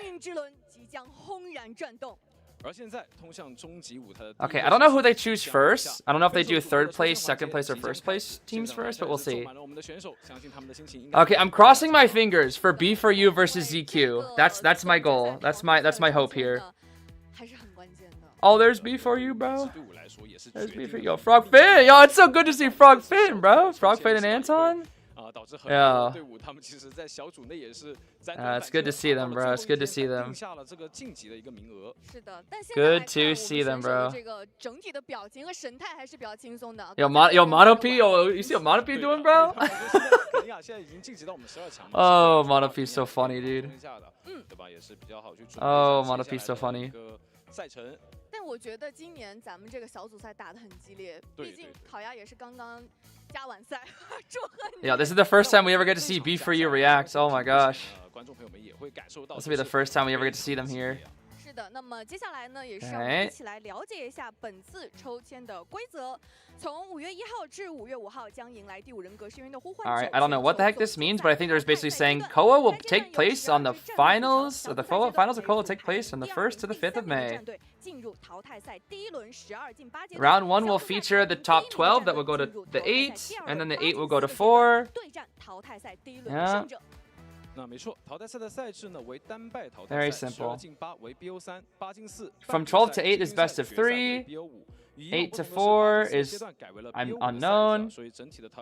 Okay, I don't know who they choose first. I don't know if they do 3rd place, 2nd place, or 1st place teams first, but we'll see. Okay, I'm crossing my fingers for B4U versus ZQ. That's my goal. That's my hope here. Oh, there's B4U, bro. There's B4U. Yo, Frog Finn. Yo, it's so good to see Frog Finn, bro. Frog Finn and Anton. 导致很多队伍他们其实在小组内也是辗转 It's good to see them, bro. It's good to see them. 定下了这个晋级的一个名额。是的，但现在来 Good 看 to 我们 see 选 them, 手的 bro. 这个整体的表情和神态还是比较轻松的。Yo, Mono P, yo, you see what Mono P doing, bro? 肯尼亚现在已经晋级到我们12强。Oh, Mono P so funny, dude. 对吧？也是比较好去准备。Oh, Mono P so funny. 赛程。但我觉得今年咱们这个小组赛打得很激烈，毕竟烤鸭也是刚刚加完赛，祝贺你。Yeah, this is the first time we ever get to see Beef for You react. Oh my gosh. This will be the first time we ever get to see them here. 是的，那么接下来呢，也是让我们一起来了解一下本次抽签的规则。从5月1号至5月5号将迎来第5人格深渊的呼唤。Alright, I don't know what the heck this means, but I think there's basically saying Koa will take place on the finals, or the finals of Koa will take place from the 1st to the 5th of May. Round 1 will feature the top 12 that will go to the 8, and then the 8 will go to 4. Yeah. Very simple. From 12 to 8 is best of 3. 8 to 4 is unknown.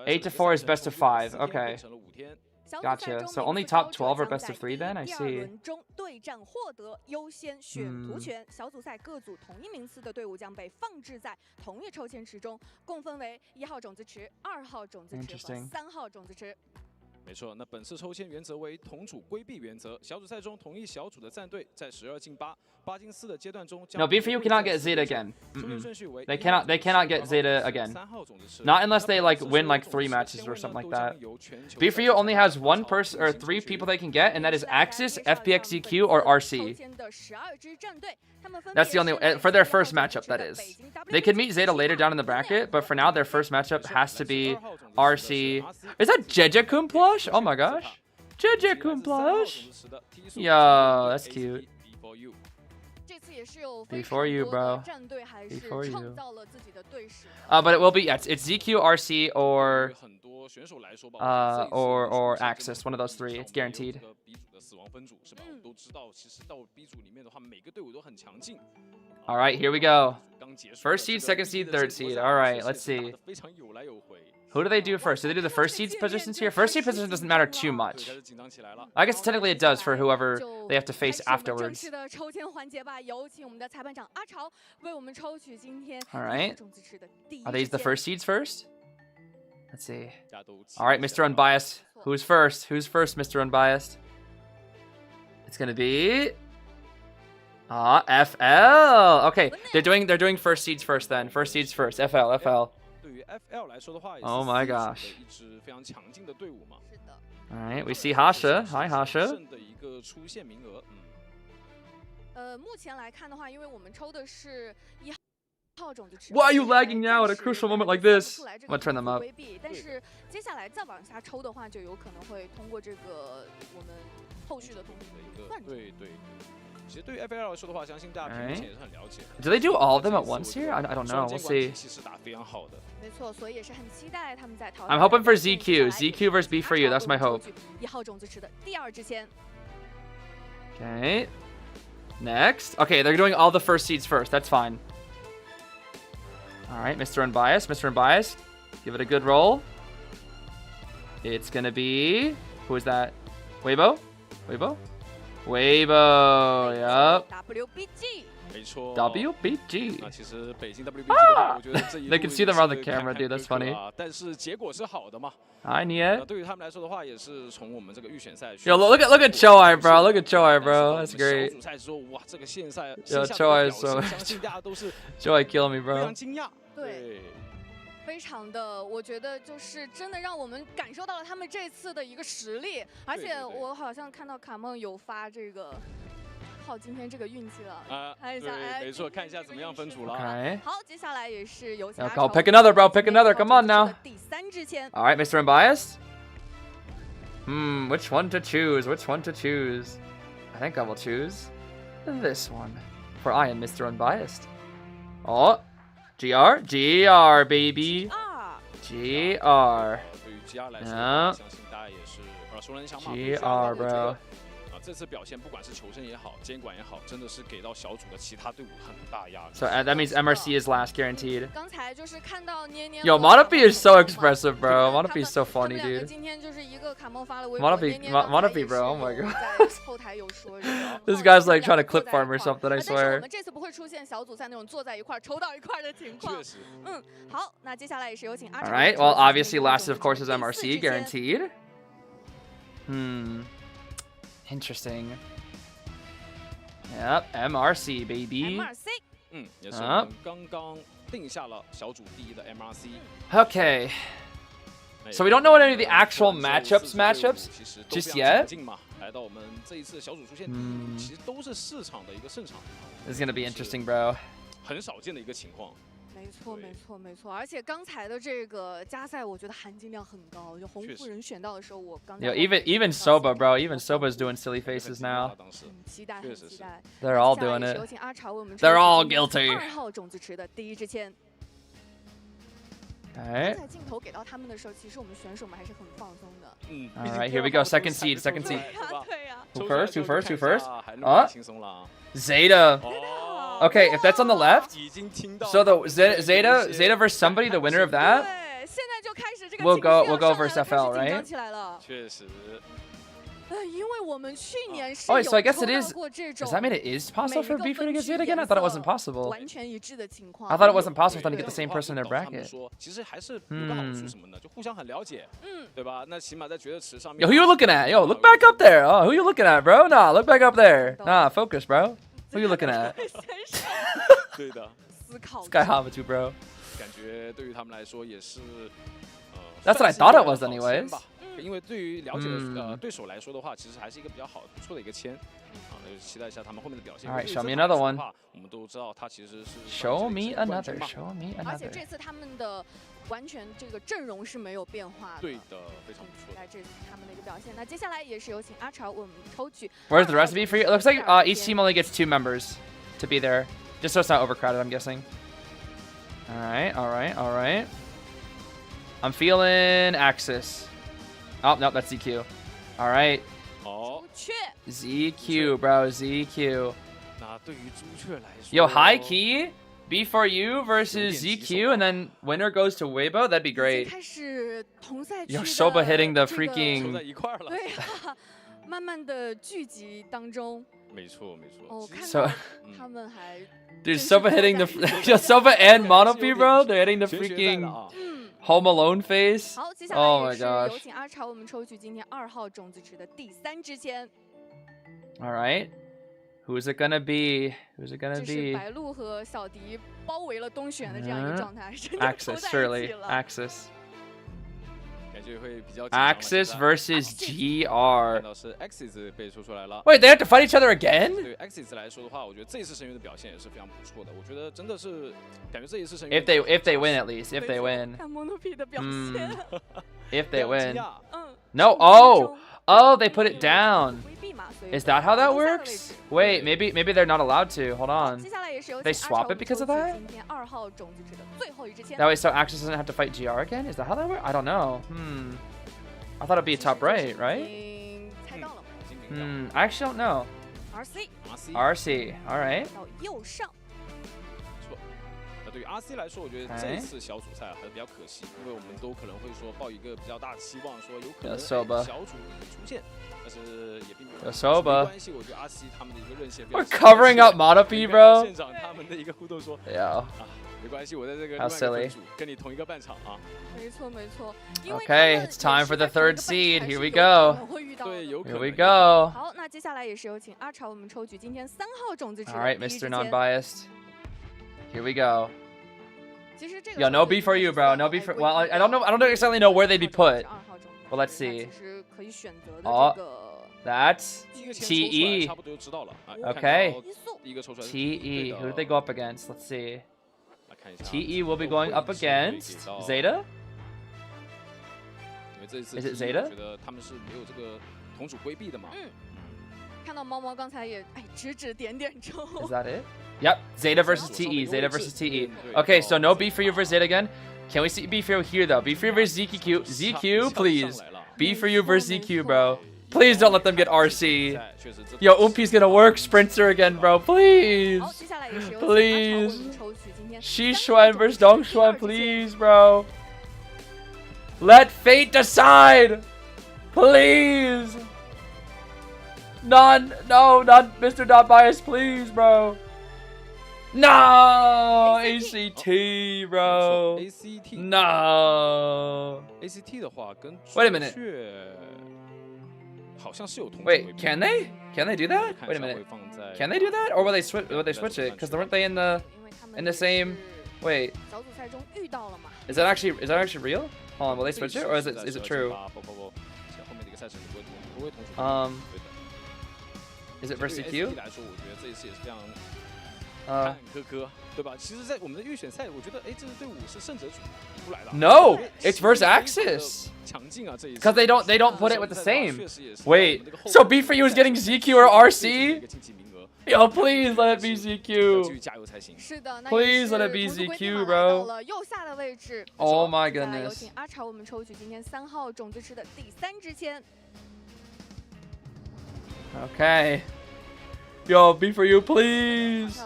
8 to 4 is best of 5. Okay. Gotcha. So only top 12 are best of 3 then? I see. 对战获得优先选图权，小组赛各组同一名次的队伍将被放置在同一抽签池中，共分为1号种子池、2号种子池和3号种子池。没错，那本次抽签原则为同组规避原则。小组赛中，同一小组的战队在12进8、8进4的阶段中， No, B for You cannot get ZETA again. They cannot get ZETA again. Not unless they like win like 3 matches or something like that. B for You only has 1 person or 3 people they can get, and that is Axis, FPXZQ, or RC. That's the only for their first matchup. That is. They could meet ZETA later down in the bracket, but for now their first matchup has to be RC. Is that Jeje-kun plush? Oh my gosh. Jeje-kun plush. Yo, that's cute. Before you, bro. Before you. But it will be, yeah, it's ZQ, RC, or Axis. One of those 3. It's guaranteed. All right, here we go. First seed, second seed, third seed. All right, let's see. Who do they do first? Do they do the first seed positions here? First seed position doesn't matter too much. I guess technically it does for whoever they have to face afterwards. All right. Are these the first seeds first? Let's see. All right, Mr. Unbiased. Who's first? Who's first, Mr. Unbiased? It's gonna be FL. Okay, they're doing first seeds first then. First seeds first. FL. Oh my gosh. All right, we see Hasha. Hi, Hasha. 目前来看的话，因为我们抽的是1号种子池。 Why are you lagging now at a crucial moment like this? I'm gonna turn them up. 但是接下来再往下抽的话，就有可能会通过这个我们后续的通过。对。其实对于 FL 来说的话，相信大家目前也是很了解。Do they do all of them at once here? I don't know. We'll see. 其实打非常好的。没错，所以也是很期待他们在淘。 I'm hoping for ZQ. ZQ versus B for You. That's my hope. 1号种子池的第2支签。 Okay. Next. Okay, they're doing all the first seeds first. That's fine. All right, Mr. Unbiased. Mr. Unbiased. Give it a good roll. It's gonna be... Who is that? Weibo? Weibo, yup. WBG. 没错 WBG. 那其实北京 WBG 的话，我觉得这一 They can see them around the camera, dude. That's funny. 但是结果是好的嘛。 Hi, Nia. 对于他们来说的话，也是从我们这个预选赛。 Yo, look at Choi, bro. Look at Choi, bro. That's great. 小组赛之后，哇，这个线赛 Yo, Choi is so. 相信大家都是 Choi kill me, 非 bro. 常惊讶。对。 非常的，我觉得就是真的让我们感受到了他们这次的一个实力，而且我好像看到卡梦有发这个靠今天这个运气了，看一下，没错，看一下怎么样分组了。好，接下来也是有请 Go pick another, bro. Pick another. Come on now. 第3支签。 All right, Mr. Unbiased. Which one to choose? Which one to choose? I think I will choose this one, for I am Mr. Unbiased. Oh. GR, baby. GR. Yeah. GR, bro. 这次表现不管是求生也好，监管也好，真的是给到小组的其他队伍很大压力。So that means MRC is last guaranteed. 刚才就是看到捏捏 Yo, Monopi is so expressive, bro. Monopi is so funny, 他们两个 dude. 今天就是一个卡梦发了微博， Monopi, 捏捏刚才 Monopi, 也 bro. 是 Oh my 有 god. 在后台有说这个 This guy's like trying to clip farm or something, I 但是我 swear. 们这次不会出现小组赛那种坐在一块儿抽到一块儿的情况确。实，好，那接下来也是有请阿 All 超 right. 来 Well, 抽取 obviously 今天 last of course is 第四 MRC 之间 guaranteed. Interesting. Yep, MRC baby. MRC 也是我们刚刚定下了小组第一的 MRC。 Okay. So we don't know what any of the actual matchups 其实都 just 非常 yet. 强劲嘛，来到我们这一次小组出现第一，其实都是市场的一个胜场， This is gonna be interesting, bro. 很少见的一个情况。没错，没错，没错。而且刚才的这个加赛，我觉得含金量很高。就红夫人选到的时候，我刚才 Yo, even Soba, bro. Even Soba's doing silly faces now. 当时很期待，很期待。 They're all 接下来 doing 也是 it. 有请阿潮为我们 They're all 抽取 guilty. 2号种子池的第一支签。 All 刚 right. 才镜头给到他们的时候，其实我们选手们还是很放松的。 All right, here we go. Second seed, second seed. 对呀，对呀。 Who first? Who first? Who first? 还那么轻松了。 Zeta. 哦 Okay, if that's on the left, 已经听到 so the Zeta versus somebody, the winner of that. 对，现在就开始这个 We'll 情绪 go- 要 we'll go 上来了 versus 开始 FL, 紧张 right? 起来了。确实，因为我们去年是 Oh, 有 so I guess it 抽到 is. 过这种 Does that mean it is possible for 每一 B 个 for to 分 get 区 Zeta again? I 颜 thought it 色 wasn't possible. 完全一致的情况。 I thought it wasn't possible for 对 them to get the same person in their 他们 bracket. 说其实还是有个好处什么呢？就互相很了解，对吧？那起码在决斗池上面。 Yo, who you looking at? Yo, look back up there. Oh, who you looking at, bro? Nah, look back up there. Nah, focus, bro. Who you looking at? 对的，思考 Sky Hamato, bro. 感觉对于他们来说也是That's what I 算 thought 是 it 一个 was 好 anyways. 签吧因为对于了解的嗯对手来说的话，其实还是一个比较好不错的一个签啊，那就期待一下他们后面的表现。 All right, 对于 show me 这场 another 来说 one. 的话我们都知道他其实是 Show me 冠 another. 军嘛 Show me 而且 another. 这次他们的完全这个阵容是没有变化的。对的，非常不错的。来这次他们的一个表现。那接下来也是有请阿潮为我们抽取。 Where's the recipe for you? It looks like each team only gets 2 members to be there, just so it's not overcrowded, I'm guessing. All right, all right, all right. I'm feeling Axis. Oh, no, that's ZQ. All right. 好，朱雀 ZQ, bro, ZQ. 那对于朱雀来说 Yo, high key, B4U versus ZQ, and then winner goes to Weibo. That'd be 已经 great. 开始同赛区 Yo, 的 Soba hitting the 这个 freaking- 凑在一块儿了。对啊，慢慢的聚集当中。没错没错。哦，其实看 So- 到他们还 Dude, Soba hitting the yo, Soba and Monopi, bro. They're hitting the 全学在 freaking 了啊。 Home Alone face. 好，接下 Oh 来 my 也是 gosh. 有请阿潮为我们抽取今天2号种子池的第3支签。 All right. Who's it gonna be? Who's it 这 gonna 是 be? 白鹿和小迪包围了东选的这样一个状态，真的抽 Axis, 在一 surely. 起了。 Axis. 感觉会比较紧张了 Axis 现在 versus 看 GR. 到是 Axis 被抽出来了。 Wait, they have to fight each other again? 对于 Axis 来说的话，我觉得这一次声源的表现也是非常不错的。我觉得真的是感觉这一次声源 If they win at least. If they win. 看 Monopi 的表现， If they 非常 win. 惊讶 No. 5 Oh. 分钟 Oh, they put it down. 规避嘛，所以 Is that how that 不在的位 works? 置 Wait, maybe they're not allowed to. Hold 好 on. 接下来也是有 They 请阿 swap 潮 it because of 抽取 that? 今天2号种子池的最后一支签。 That way, so Axis doesn't have to fight GR again? Is that how that works? I don't know. I thought it'd be a top right, right? 已经猜到了已经领 I actually don't know. ，RC RC RC. All right. 到右上，不错。那对于 RC 来说，我觉得这一次小组赛还是比较可惜，因为我们都可能会说抱一个比较大的期望，说有可能小组会出现，但是也并没有。没关系，我觉得 RC 他们的一个韧性。 We're covering up Monopi, bro. 现场他们的一个互动说 Yeah. 啊，没关系，我在这个 How 另外一 silly. 个分组跟你同一个半场啊。没错没错。因为 Okay, 他们 it's time 也 for 是 the 在同一 third 个 seed. 半 Here 场 we 是有可 go. 能会遇到的对，有可 Here 能。 we go. 好，那接下来也是有请阿潮为我们抽取今天3号种子池 All 的 right, 第一支 Mr. 签。 Non-biased. Here we go. 其实这个 Yo, no B for you, bro. No B for. Well, I don't know. I don't exactly know where they'd be put. Well, let's see. 其实可以选择的哦这个 That's 第一个签抽出来 TE 差不多就知道了。啊 Okay. 看到一速第一个抽出来是 TE. Who did they go up against? Let's see. 来看一下 TE will be going up against Zeta. 因为这一次 Is it TE Zeta? 我觉得他们是没有这个同组规避的嘛。看到猫猫刚才也指指点点抽。 Is that it? Yep. Zeta versus TE. Zeta versus TE. Okay, so no B for you versus Zeta again. Can we see B for you here though? B for you versus ZQ. ZQ, please. B for you versus ZQ, bro. Please don't let them get RC. Yo, Umpi's gonna work Sprinter again, bro. Please. Please. Xishuan versus Dongshuan, please, bro. Let fate decide. Please. No, not Mr. Not Bias, please, bro. No, ACT, bro. No. ACT 的话跟 Wait a minute. 好像是有同 Wait, can they? Can they do that? Wait a minute. Can they do that? Or will they switch? Will they switch it? Because weren't they in the same? Wait. Is that actually real? Hold on. Will they switch it, or is it true? Is it versus EQ? 看科科，对吧？其实，在我们的预选赛，我觉得，哎，这支队伍是胜者组出来的。No, it's versus Axis. 强劲啊，这一次。 Because they don't put it with the same. Wait, so B for you is getting ZQ or RC? Yo, please let it be ZQ. Please let it be ZQ, bro. Oh my goodness. Okay. Yo, B for you, please.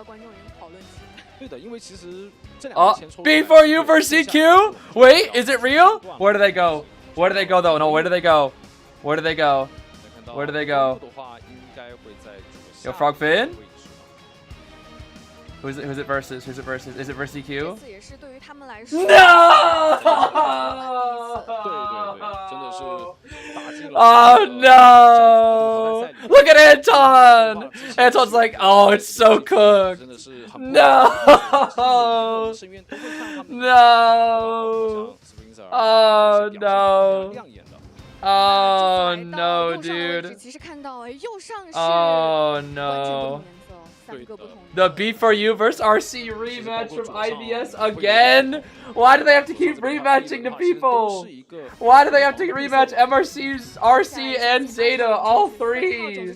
B for you versus CQ? Wait, is it real? Where do they go? Where do they go though? No, where do they go? Where do they go? Where do they go? Yo, Frogfin? Who's it versus? Who's it versus? Is it versus EQ? No! Oh no! Look at Anton! Anton's like, oh, it's so cooked. No! No! Oh no! Oh no, dude! Oh no! The B4U versus RC rematch from IBS again? Why do they have to keep rematching the people? Why do they have to rematch MRC's, RC, and ZETA, all three?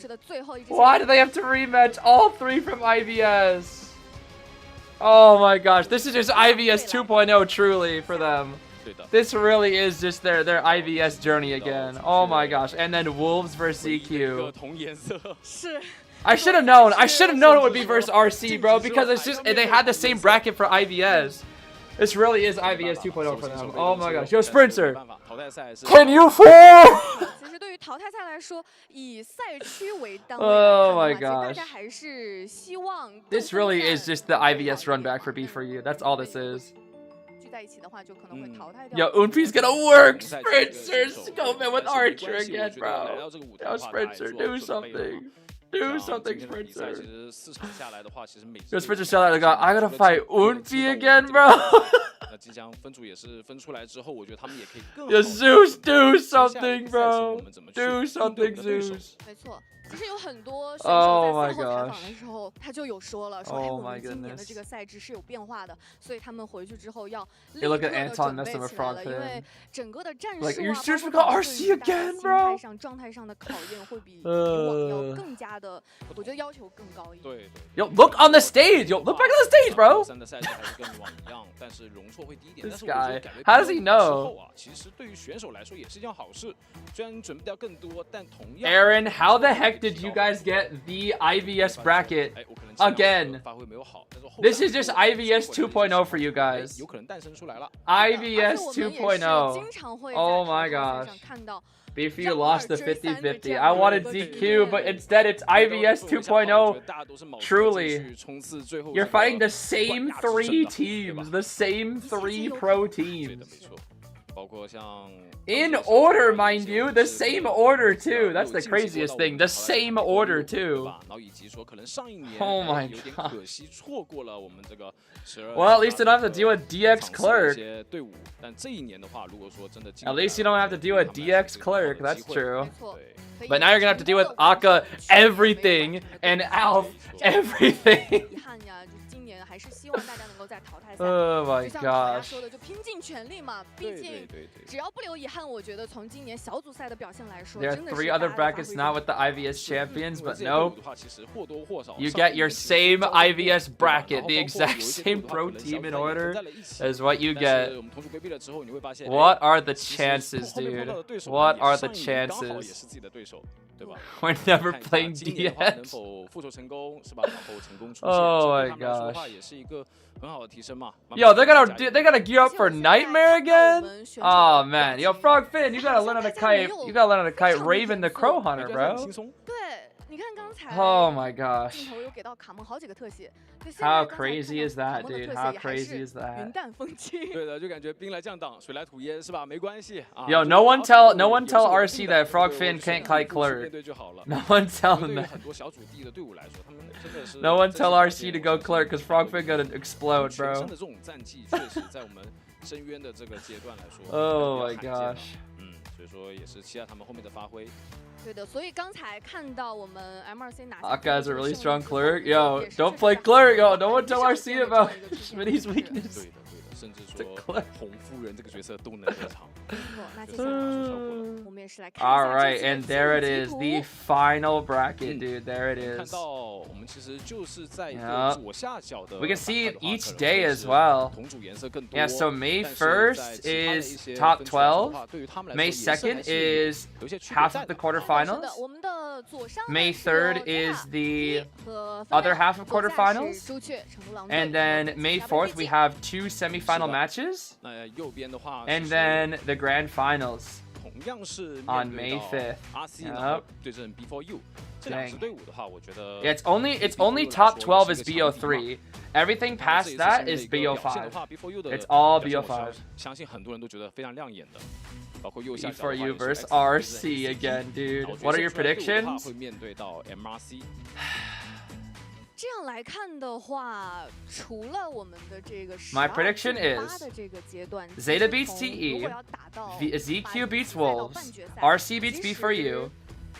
Why do they have to rematch all three from IBS? Oh my gosh, this is just IBS 2.0 truly for them. This really is just their IBS journey again. Oh my gosh, and then Wolves versus EQ. I should have known. I should have known it would be versus RC, bro, because it's just they had the same bracket for IBS. This really is IBS 2.0 for them. Oh my gosh. Yo, Sprinter. Can you fall? Oh my gosh. This really is just the IBS run back for B4U. That's all this is. Yo, Unpi's gonna work! Sprinter! Go man with Archer again, bro. Yo, Sprinter, do something. Do something, Sprinter. Yo, Sprinter shot out. I gotta fight Unpi again, bro. Yo, Zeus, do something, bro. Do something, Zeus. Oh my gosh. Oh my goodness. You look at Anton messing with Frogfin. Like, you're serious with RC again, bro? Yo, look on the stage. Yo, look back on the stage, bro. This guy. How does he know? Aaron, how the heck did you guys get the IVS bracket again? This is just IVS 2.0 for you guys. IVS 2.0. Oh my gosh. BFU lost the 50-50. I wanted ZQ, but instead it's IVS 2.0. Truly. You're fighting the same three teams. The same three pro teams. In order, mind you. The same order, too. That's the craziest thing. The same order, too. Oh my god. Well, at least you don't have to deal with DX Clerk. At least you don't have to deal with DX Clerk. That's true. But now you're gonna have to deal with Aka everything and Alf everything. 还是希望大家能够在淘汰赛， Oh my 就像大家 gosh. 说的，就拼尽全力嘛。毕竟只要不留遗憾，我觉得从今年小组赛的表现来说， There 真 are 的是 3 other brackets not with the IVS champions, but 队 no. 伍的话，其实或多或少 You get your same IVS bracket, the exact same pro team in order is what you 但 get. 是我们同组规避了之后，你会发现 What are the 其实 chances, 后面碰到 dude? 的对手 What 也 are 上 the 一年刚好也 chances? 是自己的对手，对吧？ We're never 看一下 playing 今年的话能 DX. 否复仇成功，是吧？然后成功出线， Oh 这对 my 他们来说的 gosh. 话也是一个很好的提升嘛。 Yo, they 慢慢 gotta they gotta gear up for Nightmare again? Oh man, yo, Frogfin, you gotta learn how to kite. You gotta learn how to kite Raven the Crow Hunter, 加上 bro. 轻松，对，你看刚才 Oh my gosh. 镜头有给到卡蒙好几个特写。对，现在 How 刚才看 crazy 到 is 卡 that, 蒙的 dude? 特 How 写也还 crazy 是 is that? 云淡风轻。对的，就感觉兵来将挡，水来土掩，是吧？没关系啊。 Yo, no one tell RC that Frogfin can't kite Clerk. 面对就好了。 No one tell 对 him 于 that. 很多小组地的队伍来说，他们真的是 No one tell RC to go Clerk, cause Frogfin gonna explode, 全 bro. 身的这种战绩，确实在我们深渊的这个阶段来说 Oh 比 my 较罕见 gosh. 所以说也是期待他们后面的发挥。对的，所以刚才看到我们 MRC 拿下 Hawkeye's a really 胜 strong 利之后 Clerk. 也 Yo, 是 don't 确实 play 在 Clerk. Yo, 很 no one tell 上 RC 线的这 about 样一个出现 Schmitty's 方式 weakness. 对的，甚至 The 说 Clerk. 红夫人这个角色都能登场。没错那接下来我们也是来看一 All 下 right, 这些 and there it 晋 is, 级 the 图 final bracket, dude. There it 看 is. 到我们其实就是在一 Yeah. 个左下角的 We can see 板块的话 each 可能 day 会 as 是 well. 同组颜色更多。 Yeah, so May 但是在 1st 其他的一 is 些 top 分数来说的 12. 话对于他们来 May 说也是还 2nd 是 is 有一些区别 half 在 of the 的。是的， quarterfinals. 我们的左上 May 是 3rd 有 is 加 the 和 other 分 half of 左下是 quarterfinals. 朱雀成都狼队 And 和 then 本 May 次 4th, 加 we 杯 have 2 semifinal 是的。 matches. 那右边的话 And 其实 then the grand finals. 同样是 on 面 May 对 5th. 到 RC， Yep. 然后对阵 B4U 这两支 Dang. 队伍的话，我觉得 Yeah, it's only top 12 is BO3. Everything 当然这 past 一次 that 新的 is 一个表现的 BO5. 话 B4U 的 It's all 表现我 BO5. 相信很多人都觉得非常亮眼的，包括右下角的话 B4U 也是 versus X RC 对阵 again, 然 dude. 后 What are your 决胜出来的话 predictions? 会面对到 MRC。这样来看的话，除了我们的这个 My prediction 8 is 的这个阶段 Zeta 其实 beats 从 TE, 如果要打到 ZQ beats 赛到 Wolves, 半决赛 RC beats 其实 B4U,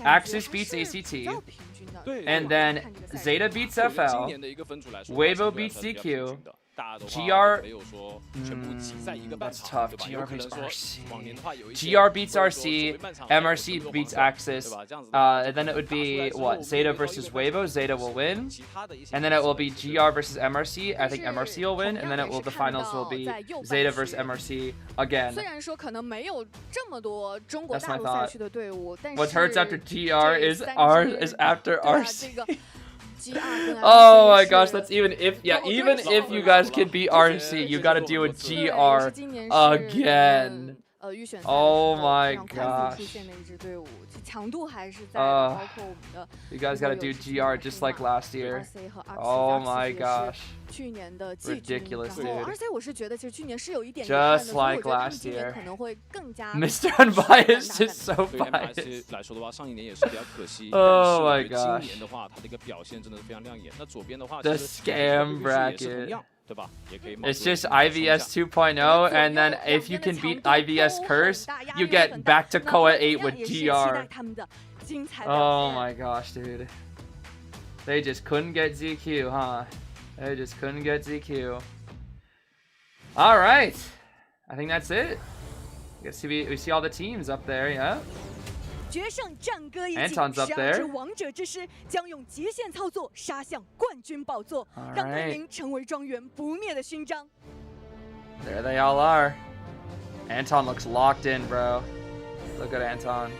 感觉 Axis 还 beats 是 ACT, 比较平均的。对 and 对 then 看这个赛事 Zeta beats 对于今 FL, 年的一个分数来说 Weibo 相对来 beats 说是比较 ZQ, 平均的大家的话 GR 没有说全部挤在一个半 that's 场， tough. 对吧？ GR 有可能 beats 说 RC. 往年的话有一些 GR beats 或者说 RC, 准备半场 MRC 我们 beats 都有防守 Axis, 对吧？这样子的话 and then it would 打出来 be 之后 what 面 Zeta 对到一 versus 个半 Weibo. 场 Zeta will win, 其他的一些 and then it will be GR versus MRC. I think MRC will win, and then it will the 同样也是 finals will be 看到在右半 Zeta 区 versus MRC again. 虽然说可能没有这么多中国 That's 大 my 陆赛 thought. 区的队伍，但是 What hurts after GR is 这 R 3 is after 对啊 RC. 这个 GR 跟 Oh my RC gosh, 是 that's even if yeah, 哦对 even 是 if you guys can beat RC, you gotta deal with 对，也 GR 是今年是 again. 预选赛 Oh 的时候 my 非常快速出 gosh. 现的一支队伍，其强度还是在的，包括我们的 You guys gotta do GR just like last year. RC 和 Oh RC my 也是 gosh. 去年的季军， Ridiculous, 然后 dude. RC 我是觉得其实去年是有一点遗憾的， Just 所以我 like 觉得他们 last 今年 year. 可能会更加 Mr. Unbiased is so 对于 biased. MRC 来说的话，上一年也是比较可惜。 Oh 但 my 是我觉得 gosh. 今年的话，他的一个表现真的是非常亮眼。那左边的话， The 其实 scam 也是同 bracket. 样，对吧？也可以冒 It's 出来 just 跟你们 IVS 说一下 2.0, and then if you can beat IVS Curse, you get back to Koa 8 with GR. 他们的精彩表 Oh 现。 my gosh, dude. They just couldn't get ZQ, huh? They just couldn't get ZQ. All right. I think that's it. We see all the teams up there, yeah. 决胜战歌一 Anton's 起 up ，12 支 there. 王者之师将用极限操作杀向冠军宝座， All 让队 right. 名成为庄园不灭的勋章。 There they all are. Anton looks locked in, bro. Look at Anton.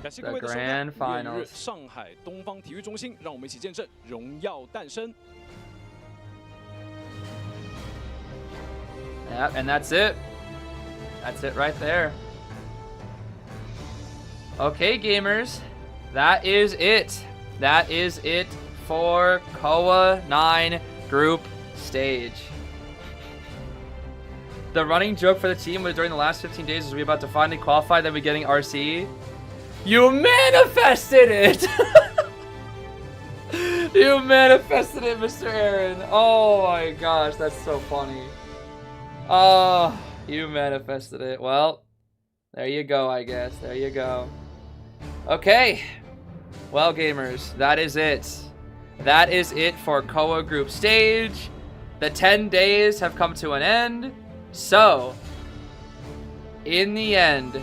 感谢各位的收 The 看。 grand 5月1日 finals. 上海东方体育中心，让我们一起见证荣耀诞生。 Yep, and that's it. That's it right there. Okay, gamers. That is it. That is it for KOA 9 group stage. The running joke for the team was during the last 15 days was we about to finally qualify, then we getting RC. You manifested it! You manifested it, Mr. Aaron. Oh my gosh, that's so funny. Oh, you manifested it. Well, there you go, I guess. There you go. Okay. Well, gamers, that is it. that is it for Koa Group Stage. The 10 days have come to an end. So, in the end,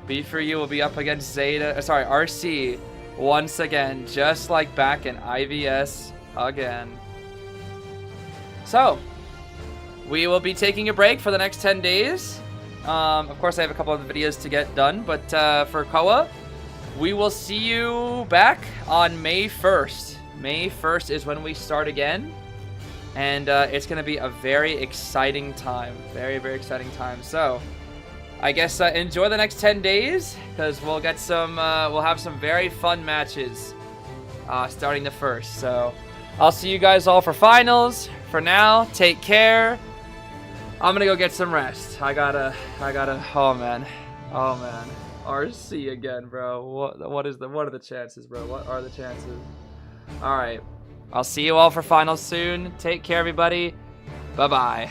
B4U will be up against RC once again, just like back in IVS again. So, we will be taking a break for the next 10 days. Of course, I have a couple of videos to get done, but for Koa, we will see you back on May 1st. May 1st is when we start again, and it's going to be a very exciting time. Very, very exciting time. So, I guess enjoy the next 10 days, because we'll get some, we'll have some very fun matches starting the 1st. So, I'll see you guys all for finals. For now, take care. I'm gonna go get some rest. I gotta, oh man. RC again, bro. What are the chances, bro? What are the chances? All right. I'll see you all for finals soon. Take care, everybody. Bye-bye.